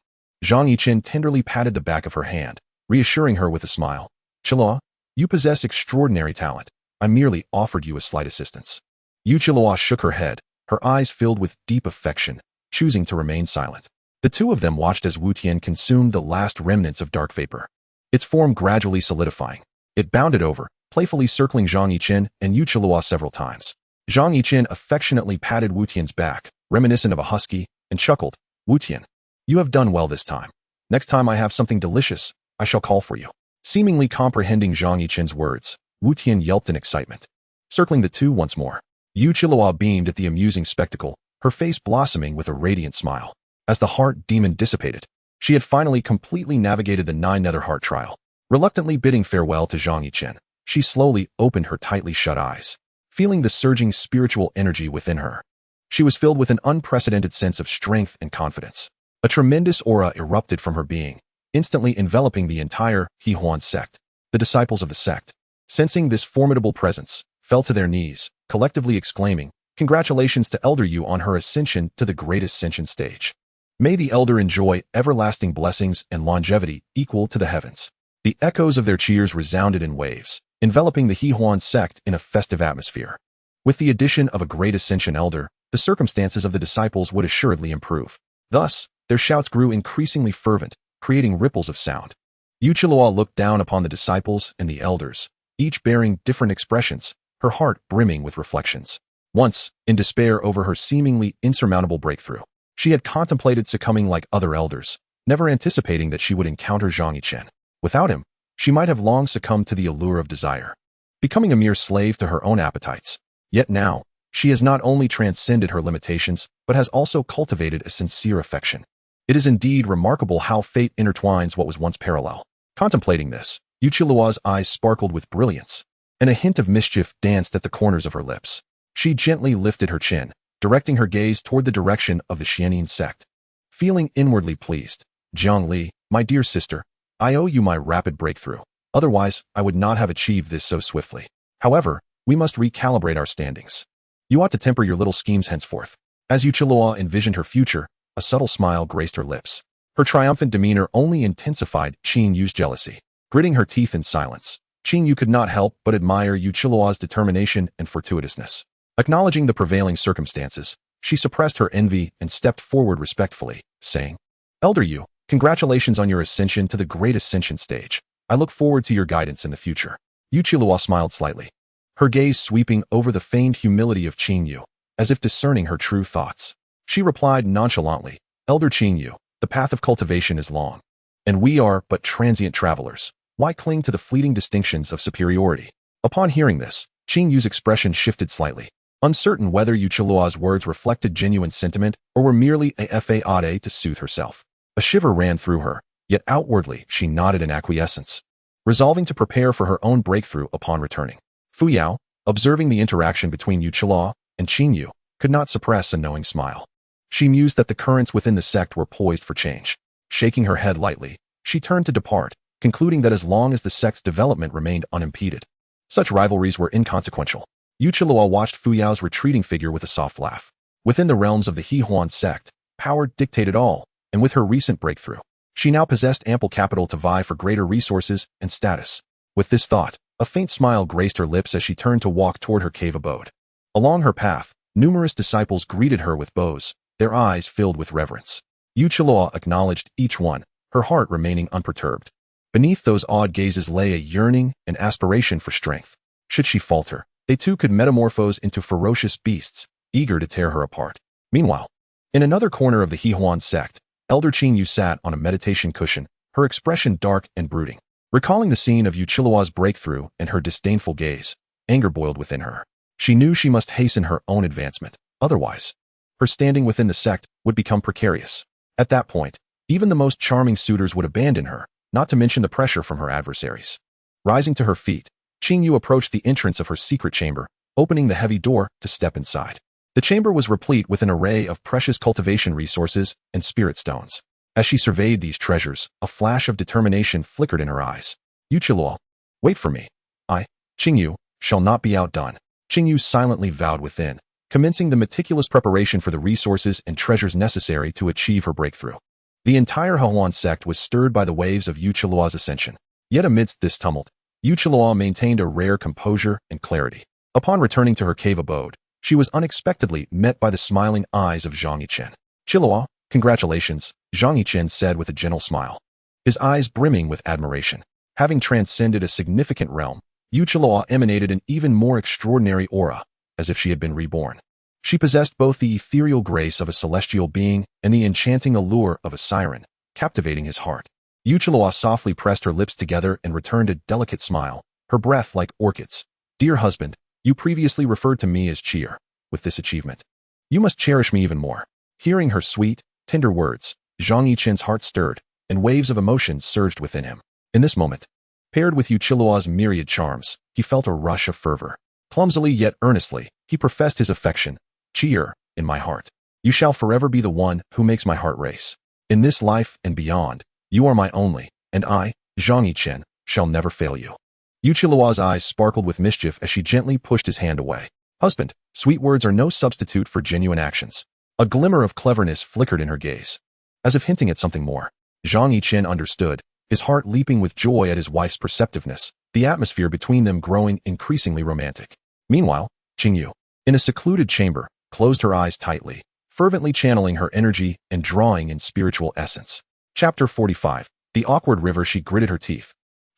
Zhang Yichen tenderly patted the back of her hand, reassuring her with a smile. "Qiluo, you possess extraordinary talent. I merely offered you a slight assistance." Yu Qiluo shook her head, her eyes filled with deep affection, choosing to remain silent. The two of them watched as Wutian consumed the last remnants of dark vapor, its form gradually solidifying. It bounded over, playfully circling Zhang Yichen and Yu Qiluo several times. Zhang Yichen affectionately patted Wutian's back, reminiscent of a husky, and chuckled, "Wutian, you have done well this time. Next time I have something delicious, I shall call for you." Seemingly comprehending Zhang Yichen's words, Wutian yelped in excitement. Circling the two once more, Yu Qiluo beamed at the amusing spectacle, her face blossoming with a radiant smile. As the heart demon dissipated, she had finally completely navigated the 9 Nether Heart Trial. Reluctantly bidding farewell to Zhang Yichen, she slowly opened her tightly shut eyes, feeling the surging spiritual energy within her. She was filled with an unprecedented sense of strength and confidence. A tremendous aura erupted from her being, instantly enveloping the entire Hehuan sect. The disciples of the sect, sensing this formidable presence, fell to their knees, collectively exclaiming, "Congratulations to Elder Yu on her ascension to the Great Ascension stage. May the Elder enjoy everlasting blessings and longevity equal to the heavens." The echoes of their cheers resounded in waves, enveloping the Hehuan sect in a festive atmosphere. With the addition of a Great Ascension Elder, the circumstances of the disciples would assuredly improve. Thus, their shouts grew increasingly fervent, creating ripples of sound. Yu Qiluo looked down upon the disciples and the elders, each bearing different expressions, her heart brimming with reflections. Once, in despair over her seemingly insurmountable breakthrough, she had contemplated succumbing like other elders, never anticipating that she would encounter Zhang Yichen. Without him, she might have long succumbed to the allure of desire, becoming a mere slave to her own appetites. Yet now, she has not only transcended her limitations, but has also cultivated a sincere affection. It is indeed remarkable how fate intertwines what was once parallel. Contemplating this, Yu Qiluo's eyes sparkled with brilliance, and a hint of mischief danced at the corners of her lips. She gently lifted her chin, directing her gaze toward the direction of the Xianyin sect. Feeling inwardly pleased, "Jiang Li, my dear sister, I owe you my rapid breakthrough. Otherwise, I would not have achieved this so swiftly. However, we must recalibrate our standings. You ought to temper your little schemes henceforth." As Yu Qiluo envisioned her future, a subtle smile graced her lips. Her triumphant demeanor only intensified Qin Yu's jealousy. Gritting her teeth in silence, Qin Yu could not help but admire Yu Qiluo's determination and fortuitousness. Acknowledging the prevailing circumstances, she suppressed her envy and stepped forward respectfully, saying, "Elder Yu, congratulations on your ascension to the Great Ascension stage. I look forward to your guidance in the future." Yu Qiluo smiled slightly, her gaze sweeping over the feigned humility of Qin Yu, as if discerning her true thoughts. She replied nonchalantly, "Elder Qin Yu, the path of cultivation is long, and we are but transient travelers. Why cling to the fleeting distinctions of superiority?" Upon hearing this, Qin Yu's expression shifted slightly, uncertain whether Yu Qiluo's words reflected genuine sentiment or were merely a fade to soothe herself. A shiver ran through her, yet outwardly she nodded in acquiescence, resolving to prepare for her own breakthrough upon returning. Fu Yao, observing the interaction between Yu Qiluo and Qin Yu, could not suppress a knowing smile. She mused that the currents within the sect were poised for change. Shaking her head lightly, she turned to depart, concluding that as long as the sect's development remained unimpeded, such rivalries were inconsequential. Yu Qiluo watched Fu Yao's retreating figure with a soft laugh. Within the realms of the Hehuan sect, power dictated all, and with her recent breakthrough, She now possessed ample capital to vie for greater resources and status. With this thought, a faint smile graced her lips as she turned to walk toward her cave abode. Along her path, numerous disciples greeted her with bows, their eyes filled with reverence. Yu Qiluo acknowledged each one, her heart remaining unperturbed. Beneath those awed gazes lay a yearning and aspiration for strength. Should she falter, they too could metamorphose into ferocious beasts, eager to tear her apart. Meanwhile, in another corner of the Hehuan sect, Elder Qing Yu sat on a meditation cushion, her expression dark and brooding. Recalling the scene of Yu Qiluo's breakthrough and her disdainful gaze, anger boiled within her. She knew she must hasten her own advancement, otherwise, her standing within the sect would become precarious. At that point, even the most charming suitors would abandon her, not to mention the pressure from her adversaries. Rising to her feet, Qing Yu approached the entrance of her secret chamber, opening the heavy door to step inside. The chamber was replete with an array of precious cultivation resources and spirit stones. As she surveyed these treasures, a flash of determination flickered in her eyes. Yu Qiluo, wait for me. I, Qing Yu, shall not be outdone. Qing Yu silently vowed within, commencing the meticulous preparation for the resources and treasures necessary to achieve her breakthrough. The entire Hehuan sect was stirred by the waves of Yu Qiluo's ascension. Yet amidst this tumult, Yu Qiluo maintained a rare composure and clarity. Upon returning to her cave abode, she was unexpectedly met by the smiling eyes of Zhang Yichen. Qiluo, congratulations, Zhang Yichen said with a gentle smile, his eyes brimming with admiration. Having transcended a significant realm, Yu Qiluo emanated an even more extraordinary aura, as if she had been reborn. She possessed both the ethereal grace of a celestial being and the enchanting allure of a siren, captivating his heart. Yu Qiluo softly pressed her lips together and returned a delicate smile, her breath like orchids. Dear husband, you previously referred to me as Cheer. With this achievement, you must cherish me even more. Hearing her sweet, tender words, Zhang Yichen's heart stirred, and waves of emotion surged within him. In this moment, paired with Yu Qiluo's myriad charms, he felt a rush of fervor. Clumsily yet earnestly, he professed his affection. Cheer, in my heart, you shall forever be the one who makes my heart race. In this life and beyond, you are my only, and I, Zhang Yichen, shall never fail you. Yu Qiluo's eyes sparkled with mischief as she gently pushed his hand away. Husband, sweet words are no substitute for genuine actions. A glimmer of cleverness flickered in her gaze, as if hinting at something more. Zhang Yichen understood, his heart leaping with joy at his wife's perceptiveness, the atmosphere between them growing increasingly romantic. Meanwhile, Qing Yu, in a secluded chamber, closed her eyes tightly, fervently channeling her energy and drawing in spiritual essence. Chapter 45. The awkward river. She gritted her teeth,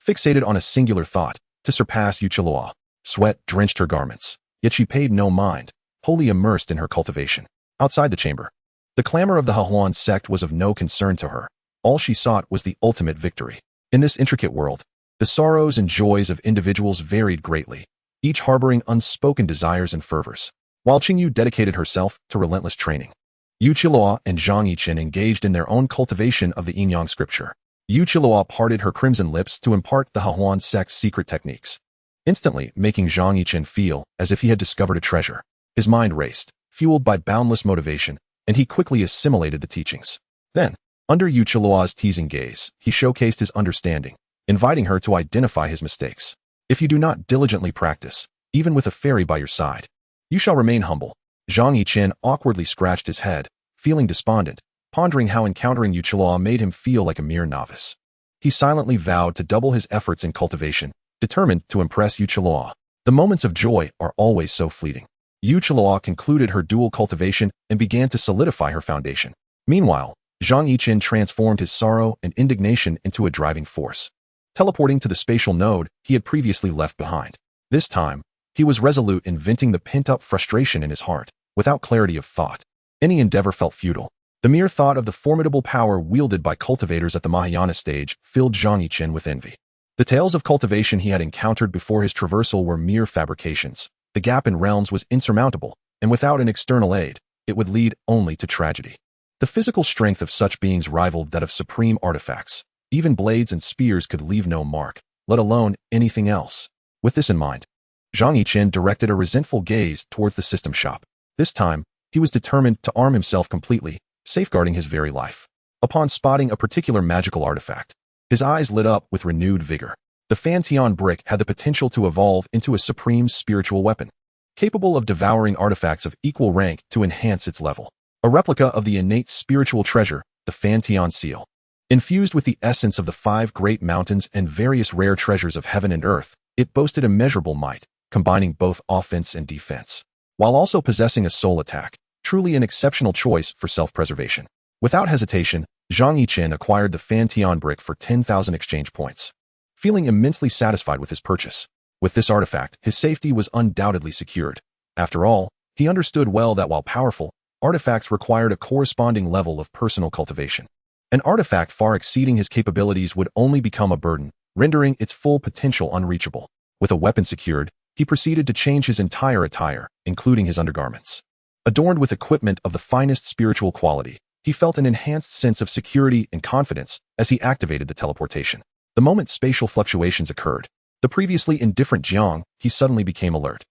fixated on a singular thought, to surpass Yu Qiluo. Sweat drenched her garments, yet she paid no mind, wholly immersed in her cultivation. Outside the chamber, the clamor of the Hehuan sect was of no concern to her. All she sought was the ultimate victory. In this intricate world, the sorrows and joys of individuals varied greatly, each harboring unspoken desires and fervors. While Qing Yu dedicated herself to relentless training, Yu Qiluo and Zhang Yichen engaged in their own cultivation of the Yin-Yang scripture. Yu Qiluo parted her crimson lips to impart the Hehuan sect's secret techniques, instantly making Zhang Yichen feel as if he had discovered a treasure. His mind raced, fueled by boundless motivation, and he quickly assimilated the teachings. Then, under Yu Qiluo's teasing gaze, he showcased his understanding, inviting her to identify his mistakes. If you do not diligently practice, even with a fairy by your side, you shall remain humble. Zhang Yichen awkwardly scratched his head, feeling despondent, pondering how encountering Yu Qiluo made him feel like a mere novice. He silently vowed to double his efforts in cultivation, determined to impress Yu Qiluo. The moments of joy are always so fleeting. Yu Qiluo concluded her dual cultivation and began to solidify her foundation. Meanwhile, Zhang Yichen transformed his sorrow and indignation into a driving force, teleporting to the spatial node he had previously left behind. This time, he was resolute in venting the pent-up frustration in his heart. Without clarity of thought, any endeavor felt futile. The mere thought of the formidable power wielded by cultivators at the Mahayana stage filled Zhang Yichen with envy. The tales of cultivation he had encountered before his traversal were mere fabrications. The gap in realms was insurmountable, and without an external aid, it would lead only to tragedy. The physical strength of such beings rivaled that of supreme artifacts. Even blades and spears could leave no mark, let alone anything else. With this in mind, Zhang Yichen directed a resentful gaze towards the system shop. This time, he was determined to arm himself completely, safeguarding his very life. Upon spotting a particular magical artifact, his eyes lit up with renewed vigor. The Fantian brick had the potential to evolve into a supreme spiritual weapon, capable of devouring artifacts of equal rank to enhance its level. A replica of the innate spiritual treasure, the Fantian seal. Infused with the essence of the 5 great mountains and various rare treasures of heaven and earth, it boasted immeasurable might, combining both offense and defense, while also possessing a soul attack, truly an exceptional choice for self-preservation. Without hesitation, Zhang Yichen acquired the Fantian brick for 10,000 exchange points, feeling immensely satisfied with his purchase. With this artifact, his safety was undoubtedly secured. After all, he understood well that while powerful, artifacts required a corresponding level of personal cultivation. An artifact far exceeding his capabilities would only become a burden, rendering its full potential unreachable. With a weapon secured, he proceeded to change his entire attire, including his undergarments. Adorned with equipment of the finest spiritual quality, he felt an enhanced sense of security and confidence as he activated the teleportation. The moment spatial fluctuations occurred, the previously indifferent Jiang, he suddenly became alert.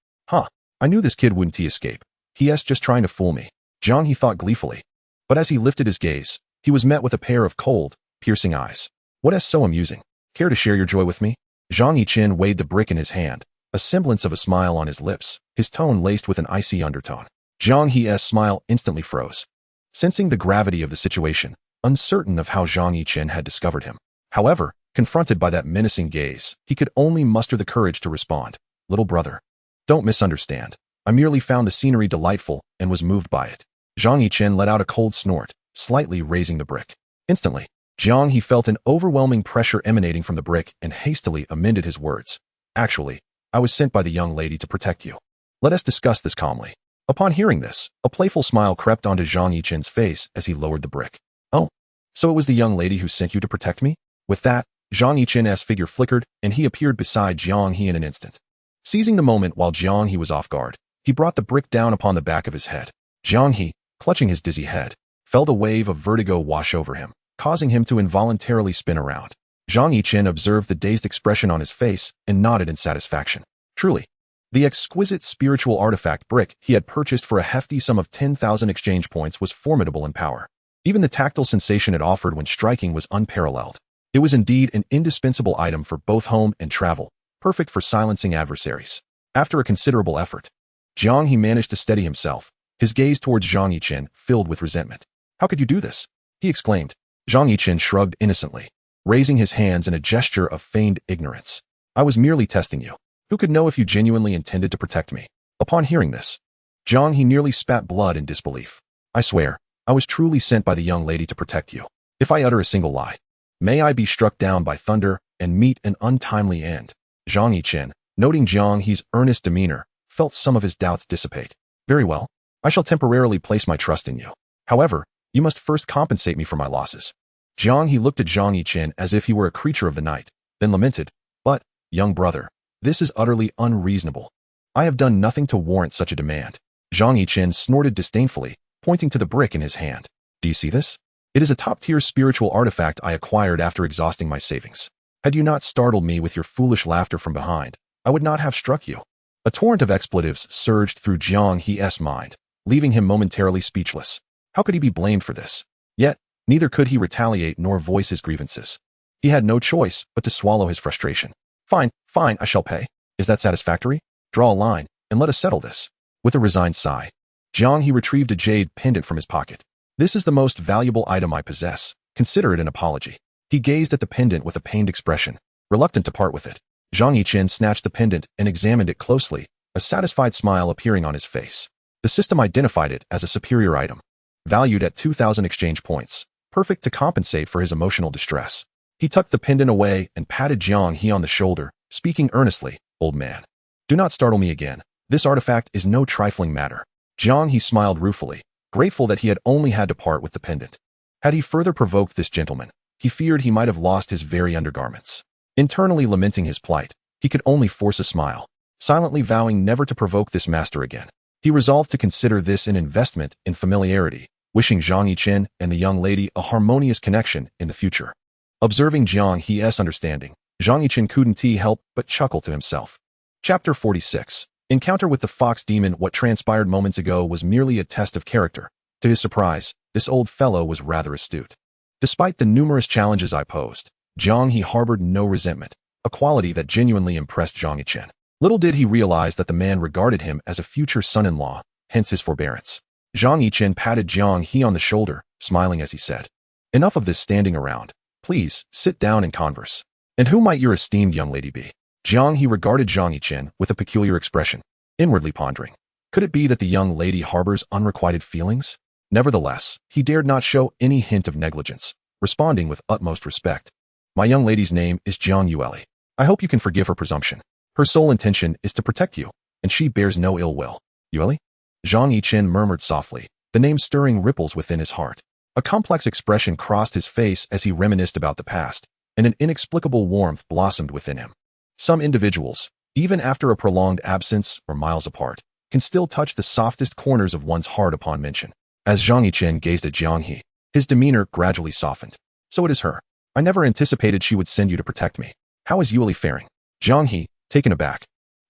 I knew this kid wouldn't escape. He's just trying to fool me. Jiang, he thought gleefully. But as he lifted his gaze, he was met with a pair of cold, piercing eyes. What is so amusing? Care to share your joy with me? Zhang Yichen weighed the brick in his hand, a semblance of a smile on his lips, his tone laced with an icy undertone. Jiang He's smile instantly froze. Sensing the gravity of the situation, uncertain of how Zhang Yichen had discovered him. However, confronted by that menacing gaze, he could only muster the courage to respond. Little brother, don't misunderstand. I merely found the scenery delightful and was moved by it. Zhang Yichen let out a cold snort, slightly raising the brick. Instantly, Jiang he felt an overwhelming pressure emanating from the brick and hastily amended his words. Actually, I was sent by the young lady to protect you. Let us discuss this calmly. Upon hearing this, a playful smile crept onto Zhang Yichen's face as he lowered the brick. Oh, so it was the young lady who sent you to protect me? With that, Zhang Yichen's figure flickered and he appeared beside Jiang he in an instant. Seizing the moment while Jiang he was off guard, he brought the brick down upon the back of his head. Jiang he, clutching his dizzy head, felt a wave of vertigo wash over him, causing him to involuntarily spin around. Zhang Yichen observed the dazed expression on his face and nodded in satisfaction. Truly, the exquisite spiritual artifact brick he had purchased for a hefty sum of 10,000 exchange points was formidable in power. Even the tactile sensation it offered when striking was unparalleled. It was indeed an indispensable item for both home and travel, perfect for silencing adversaries. After a considerable effort, Jiang he managed to steady himself, his gaze towards Zhang Yichen filled with resentment. How could you do this? He exclaimed. Zhang Yichen shrugged innocently, raising his hands in a gesture of feigned ignorance. I was merely testing you. Who could know if you genuinely intended to protect me? Upon hearing this, Jiang he nearly spat blood in disbelief. I swear, I was truly sent by the young lady to protect you. If I utter a single lie, may I be struck down by thunder and meet an untimely end. Zhang Yichen, noting Jiang he's earnest demeanor, felt some of his doubts dissipate. Very well, I shall temporarily place my trust in you. However, you must first compensate me for my losses. Jiang he looked at Zhang Yichen as if he were a creature of the night, then lamented, but, young brother, this is utterly unreasonable. I have done nothing to warrant such a demand. Zhang Yichen snorted disdainfully, pointing to the brick in his hand. Do you see this? It is a top-tier spiritual artifact I acquired after exhausting my savings. Had you not startled me with your foolish laughter from behind, I would not have struck you. A torrent of expletives surged through Jiang He's mind, leaving him momentarily speechless. How could he be blamed for this? Yet, neither could he retaliate nor voice his grievances. He had no choice but to swallow his frustration. Fine, I shall pay. Is that satisfactory? Draw a line, and let us settle this. With a resigned sigh, Jiang he retrieved a jade pendant from his pocket. This is the most valuable item I possess. Consider it an apology. He gazed at the pendant with a pained expression, reluctant to part with it. Zhang Yichen snatched the pendant and examined it closely, a satisfied smile appearing on his face. The system identified it as a superior item, valued at 2,000 exchange points, perfect to compensate for his emotional distress. He tucked the pendant away and patted Jiang he on the shoulder, speaking earnestly, Old man, do not startle me again. This artifact is no trifling matter. Jiang he smiled ruefully, grateful that he had only had to part with the pendant. Had he further provoked this gentleman, he feared he might have lost his very undergarments. Internally lamenting his plight, he could only force a smile, silently vowing never to provoke this master again. He resolved to consider this an investment in familiarity, wishing Zhang Yichen and the young lady a harmonious connection in the future. Observing Jiang He's understanding, Zhang Yichen couldn't help but chuckle to himself. Chapter 46. Encounter with the fox demon. What transpired moments ago was merely a test of character. To his surprise, this old fellow was rather astute. Despite the numerous challenges I posed, Jiang he harbored no resentment, a quality that genuinely impressed Zhang Yichen. Little did he realize that the man regarded him as a future son-in-law, hence his forbearance. Zhang Yichen patted Jiang he on the shoulder, smiling as he said, Enough of this standing around. Please, sit down and converse. And who might your esteemed young lady be? Zhang He regarded Zhang Yichen with a peculiar expression, inwardly pondering. Could it be that the young lady harbors unrequited feelings? Nevertheless, he dared not show any hint of negligence, responding with utmost respect. My young lady's name is Zhang Yueli. I hope you can forgive her presumption. Her sole intention is to protect you, and she bears no ill will. Yueli? Zhang Yichen murmured softly, the name stirring ripples within his heart. A complex expression crossed his face as he reminisced about the past, and an inexplicable warmth blossomed within him. Some individuals, even after a prolonged absence or miles apart, can still touch the softest corners of one's heart upon mention. As Zhang Yichen gazed at Zhang He, his demeanor gradually softened. So it is her. I never anticipated she would send you to protect me. How is Yueli faring? Zhang He, taken aback,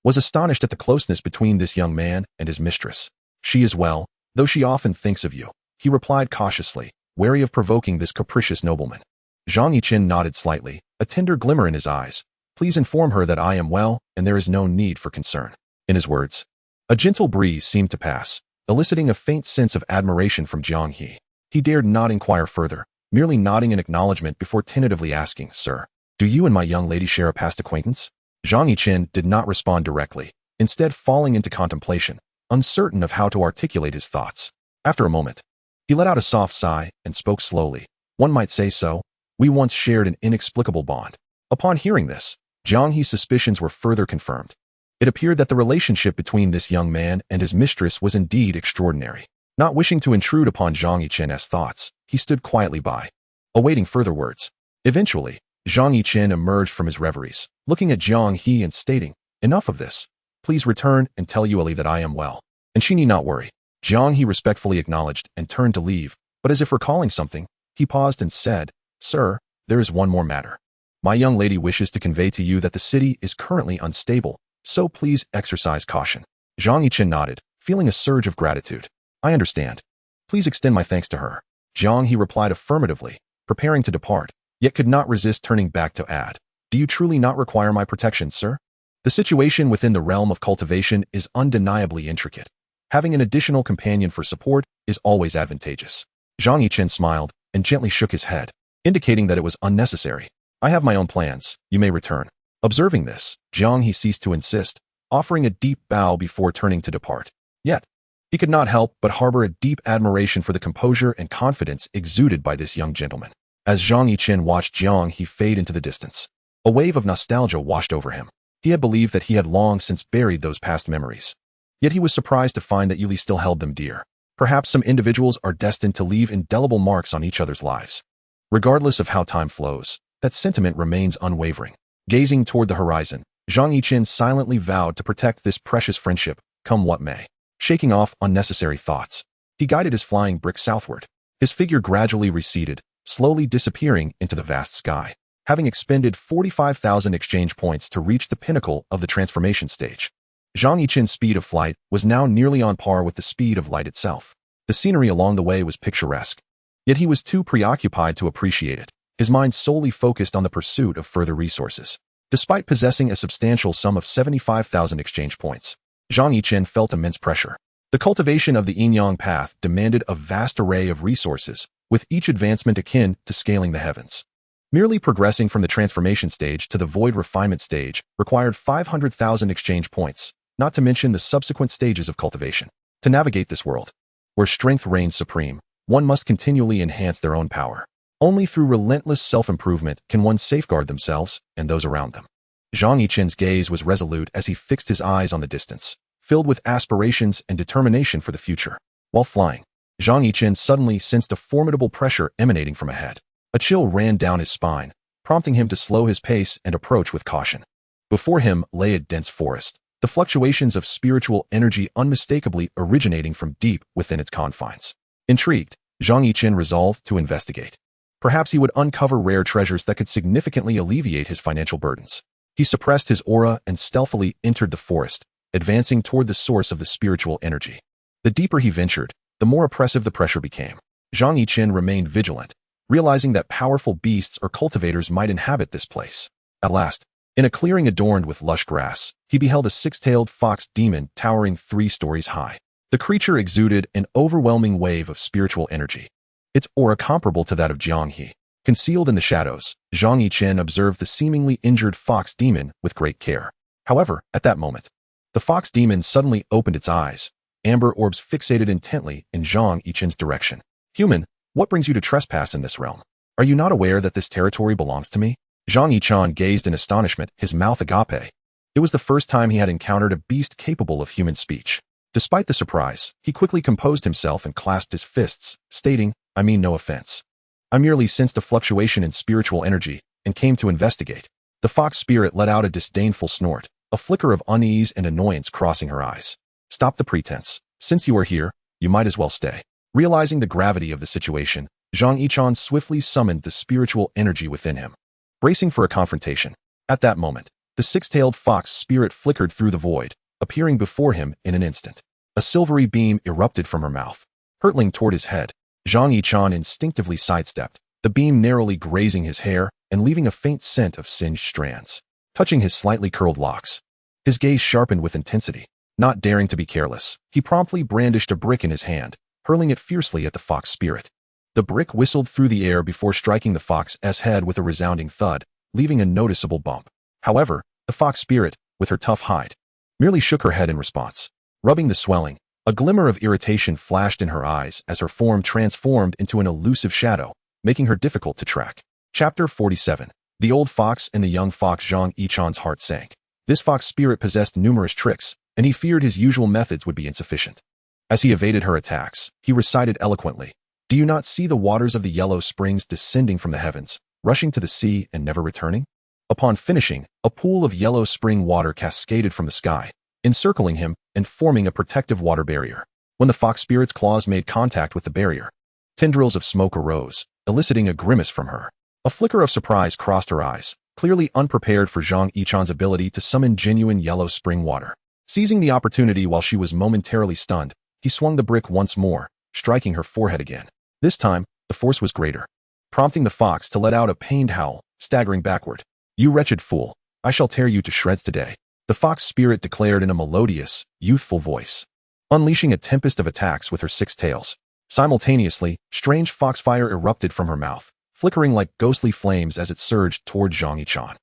was astonished at the closeness between this young man and his mistress. She is well, though she often thinks of you, he replied cautiously, wary of provoking this capricious nobleman. Zhang Yichen nodded slightly, a tender glimmer in his eyes. Please inform her that I am well, and there is no need for concern. In his words, a gentle breeze seemed to pass, eliciting a faint sense of admiration from Zhang He. He dared not inquire further, merely nodding in acknowledgement before tentatively asking, Sir, do you and my young lady share a past acquaintance? Zhang Yichen did not respond directly, instead falling into contemplation, uncertain of how to articulate his thoughts. After a moment, he let out a soft sigh and spoke slowly. One might say so. We once shared an inexplicable bond. Upon hearing this, Zhang He's suspicions were further confirmed. It appeared that the relationship between this young man and his mistress was indeed extraordinary. Not wishing to intrude upon Zhang Yichen's thoughts, he stood quietly by, awaiting further words. Eventually, Zhang Yichen emerged from his reveries, looking at Zhang He and stating, Enough of this. Please return and tell Yueli that I am well, and she need not worry. Zhang He respectfully acknowledged and turned to leave, but as if recalling something, he paused and said, Sir, there is one more matter. My young lady wishes to convey to you that the city is currently unstable, so please exercise caution. Zhang Yichen nodded, feeling a surge of gratitude. I understand. Please extend my thanks to her. Zhang He replied affirmatively, preparing to depart, yet could not resist turning back to add, Do you truly not require my protection, sir? The situation within the realm of cultivation is undeniably intricate. Having an additional companion for support is always advantageous. Zhang Yichen smiled and gently shook his head, indicating that it was unnecessary. I have my own plans. You may return. Observing this, Zhang He ceased to insist, offering a deep bow before turning to depart. Yet, he could not help but harbor a deep admiration for the composure and confidence exuded by this young gentleman. As Zhang Yichen watched Zhang He fade into the distance, a wave of nostalgia washed over him. He had believed that he had long since buried those past memories. Yet he was surprised to find that Yueli still held them dear. Perhaps some individuals are destined to leave indelible marks on each other's lives. Regardless of how time flows, that sentiment remains unwavering. Gazing toward the horizon, Zhang Yichen silently vowed to protect this precious friendship, come what may. Shaking off unnecessary thoughts, he guided his flying brick southward. His figure gradually receded, slowly disappearing into the vast sky. Having expended 45,000 exchange points to reach the pinnacle of the transformation stage, Zhang Yichen's speed of flight was now nearly on par with the speed of light itself. The scenery along the way was picturesque, yet he was too preoccupied to appreciate it, his mind solely focused on the pursuit of further resources. Despite possessing a substantial sum of 75,000 exchange points, Zhang Yichen felt immense pressure. The cultivation of the yin-yang path demanded a vast array of resources, with each advancement akin to scaling the heavens. Merely progressing from the transformation stage to the void refinement stage required 500,000 exchange points, not to mention the subsequent stages of cultivation. To navigate this world, where strength reigns supreme, one must continually enhance their own power. Only through relentless self-improvement can one safeguard themselves and those around them. Zhang Yichen's gaze was resolute as he fixed his eyes on the distance, filled with aspirations and determination for the future. While flying, Zhang Yichen suddenly sensed a formidable pressure emanating from ahead. A chill ran down his spine, prompting him to slow his pace and approach with caution. Before him lay a dense forest, the fluctuations of spiritual energy unmistakably originating from deep within its confines. Intrigued, Zhang Yichen resolved to investigate. Perhaps he would uncover rare treasures that could significantly alleviate his financial burdens. He suppressed his aura and stealthily entered the forest, advancing toward the source of the spiritual energy. The deeper he ventured, the more oppressive the pressure became. Zhang Yichen remained vigilant, realizing that powerful beasts or cultivators might inhabit this place. At last, in a clearing adorned with lush grass, he beheld a six-tailed fox demon towering 3 stories high. The creature exuded an overwhelming wave of spiritual energy, its aura comparable to that of Zhang He. Concealed in the shadows, Zhang Yichen observed the seemingly injured fox demon with great care. However, at that moment, the fox demon suddenly opened its eyes, amber orbs fixated intently in Zhang Yichen's direction. Human, what brings you to trespass in this realm? Are you not aware that this territory belongs to me? Zhang Yichen gazed in astonishment, his mouth agape. It was the first time he had encountered a beast capable of human speech. Despite the surprise, he quickly composed himself and clasped his fists, stating, I mean no offense. I merely sensed a fluctuation in spiritual energy and came to investigate. The fox spirit let out a disdainful snort, a flicker of unease and annoyance crossing her eyes. Stop the pretense. Since you are here, you might as well stay. Realizing the gravity of the situation, Zhang Yichen swiftly summoned the spiritual energy within him, bracing for a confrontation. At that moment, the six-tailed fox spirit flickered through the void, appearing before him in an instant. A silvery beam erupted from her mouth, hurtling toward his head. Zhang Yichen instinctively sidestepped, the beam narrowly grazing his hair and leaving a faint scent of singed strands, touching his slightly curled locks. His gaze sharpened with intensity. Not daring to be careless, he promptly brandished a brick in his hand, hurling it fiercely at the fox spirit. The brick whistled through the air before striking the fox's head with a resounding thud, leaving a noticeable bump. However, the fox spirit, with her tough hide, merely shook her head in response. Rubbing the swelling, a glimmer of irritation flashed in her eyes as her form transformed into an elusive shadow, making her difficult to track. Chapter 47. The old fox and the young fox. Zhang Yichen's heart sank. This fox spirit possessed numerous tricks, and he feared his usual methods would be insufficient. As he evaded her attacks, he recited eloquently, Do you not see the waters of the yellow springs descending from the heavens, rushing to the sea and never returning? Upon finishing, a pool of yellow spring water cascaded from the sky, encircling him and forming a protective water barrier. When the fox spirit's claws made contact with the barrier, tendrils of smoke arose, eliciting a grimace from her. A flicker of surprise crossed her eyes, clearly unprepared for Zhang Yichen's ability to summon genuine yellow spring water. Seizing the opportunity while she was momentarily stunned, he swung the brick once more, striking her forehead again. This time, the force was greater, prompting the fox to let out a pained howl, staggering backward. You wretched fool, I shall tear you to shreds today, the fox spirit declared in a melodious, youthful voice, unleashing a tempest of attacks with her six tails. Simultaneously, strange foxfire erupted from her mouth, flickering like ghostly flames as it surged toward Zhang Yichen.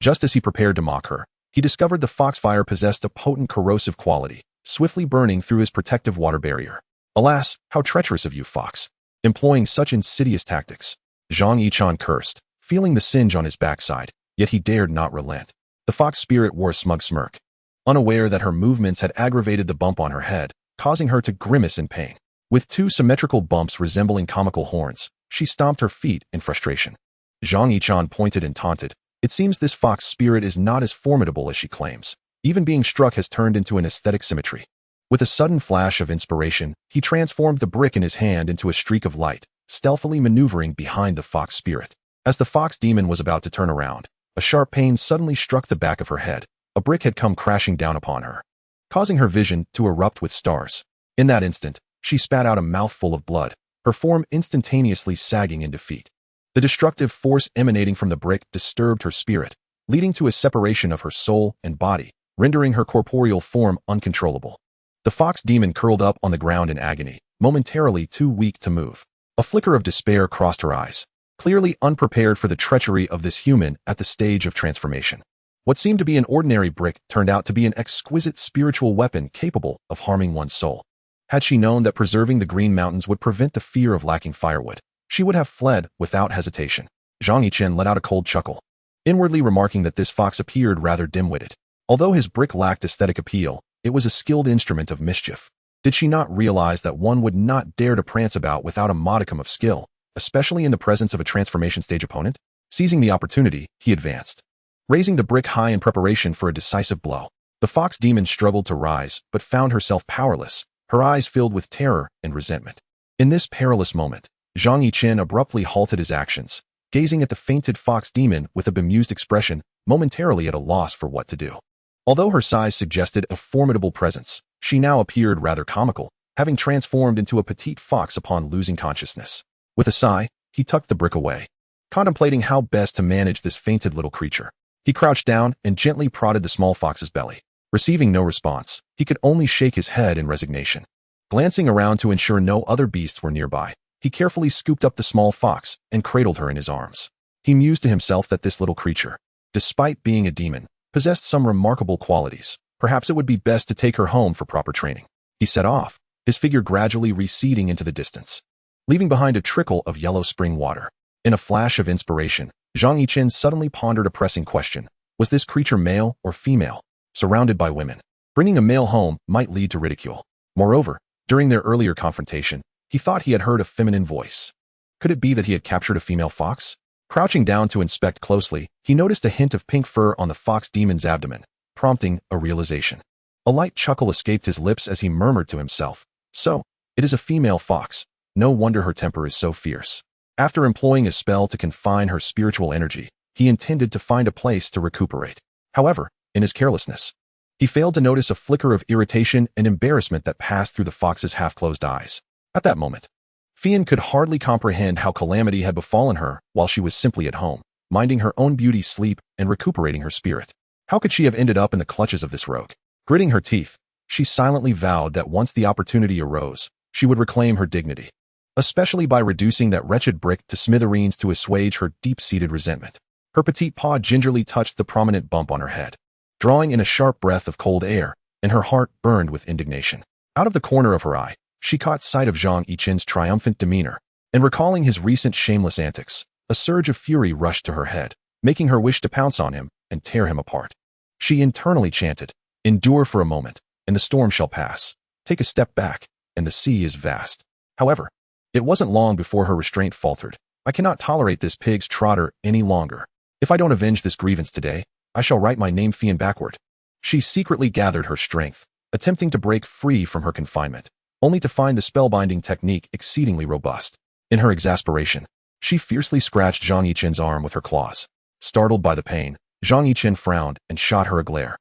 Just as he prepared to mock her, he discovered the foxfire possessed a potent corrosive quality, swiftly burning through his protective water barrier. Alas, how treacherous of you, fox, employing such insidious tactics. Zhang Yichen cursed, feeling the singe on his backside, yet he dared not relent. The fox spirit wore a smug smirk, unaware that her movements had aggravated the bump on her head, causing her to grimace in pain. With two symmetrical bumps resembling comical horns, she stomped her feet in frustration. Zhang Yichen pointed and taunted, It seems this fox spirit is not as formidable as she claims. Even being struck has turned into an aesthetic symmetry. With a sudden flash of inspiration, he transformed the brick in his hand into a streak of light, stealthily maneuvering behind the fox spirit. As the fox demon was about to turn around, a sharp pain suddenly struck the back of her head. A brick had come crashing down upon her, causing her vision to erupt with stars. In that instant, she spat out a mouthful of blood, her form instantaneously sagging in defeat. The destructive force emanating from the brick disturbed her spirit, leading to a separation of her soul and body, rendering her corporeal form uncontrollable. The fox demon curled up on the ground in agony, momentarily too weak to move. A flicker of despair crossed her eyes, clearly unprepared for the treachery of this human at the stage of transformation. What seemed to be an ordinary brick turned out to be an exquisite spiritual weapon capable of harming one's soul. Had she known that preserving the Green Mountains would prevent the fear of lacking firewood, she would have fled without hesitation. Zhang Yichen let out a cold chuckle, inwardly remarking that this fox appeared rather dim-witted. Although his brick lacked aesthetic appeal, it was a skilled instrument of mischief. Did she not realize that one would not dare to prance about without a modicum of skill, especially in the presence of a transformation stage opponent? Seizing the opportunity, he advanced, raising the brick high in preparation for a decisive blow. The fox demon struggled to rise, but found herself powerless, her eyes filled with terror and resentment. In this perilous moment, Zhang Yichen abruptly halted his actions, gazing at the fainted fox demon with a bemused expression, momentarily at a loss for what to do. Although her size suggested a formidable presence, she now appeared rather comical, having transformed into a petite fox upon losing consciousness. With a sigh, he tucked the brick away, contemplating how best to manage this fainted little creature. He crouched down and gently prodded the small fox's belly. Receiving no response, he could only shake his head in resignation. Glancing around to ensure no other beasts were nearby, He carefully scooped up the small fox and cradled her in his arms. He mused to himself that this little creature, despite being a demon, possessed some remarkable qualities. Perhaps it would be best to take her home for proper training. He set off, his figure gradually receding into the distance, leaving behind a trickle of yellow spring water. In a flash of inspiration, Zhang Yichen suddenly pondered a pressing question. Was this creature male or female? Surrounded by women, bringing a male home might lead to ridicule. Moreover, during their earlier confrontation, he thought he had heard a feminine voice. Could it be that he had captured a female fox? Crouching down to inspect closely, he noticed a hint of pink fur on the fox demon's abdomen, prompting a realization. A light chuckle escaped his lips as he murmured to himself, "So, it is a female fox. No wonder her temper is so fierce." After employing a spell to confine her spiritual energy, he intended to find a place to recuperate. However, in his carelessness, he failed to notice a flicker of irritation and embarrassment that passed through the fox's half-closed eyes. At that moment, Fian could hardly comprehend how calamity had befallen her while she was simply at home, minding her own beauty sleep and recuperating her spirit. How could she have ended up in the clutches of this rogue? Gritting her teeth, she silently vowed that once the opportunity arose, she would reclaim her dignity, especially by reducing that wretched brick to smithereens to assuage her deep-seated resentment. Her petite paw gingerly touched the prominent bump on her head, drawing in a sharp breath of cold air, and her heart burned with indignation. Out of the corner of her eye, she caught sight of Zhang Yichen's triumphant demeanor, and recalling his recent shameless antics, a surge of fury rushed to her head, making her wish to pounce on him and tear him apart. She internally chanted, "Endure for a moment, and the storm shall pass. Take a step back, and the sea is vast." However, it wasn't long before her restraint faltered. "I cannot tolerate this pig's trotter any longer. If I don't avenge this grievance today, I shall write my name Fian backward." She secretly gathered her strength, attempting to break free from her confinement, only to find the spellbinding technique exceedingly robust. In her exasperation, she fiercely scratched Zhang Yichen's arm with her claws. Startled by the pain, Zhang Yichen frowned and shot her a glare,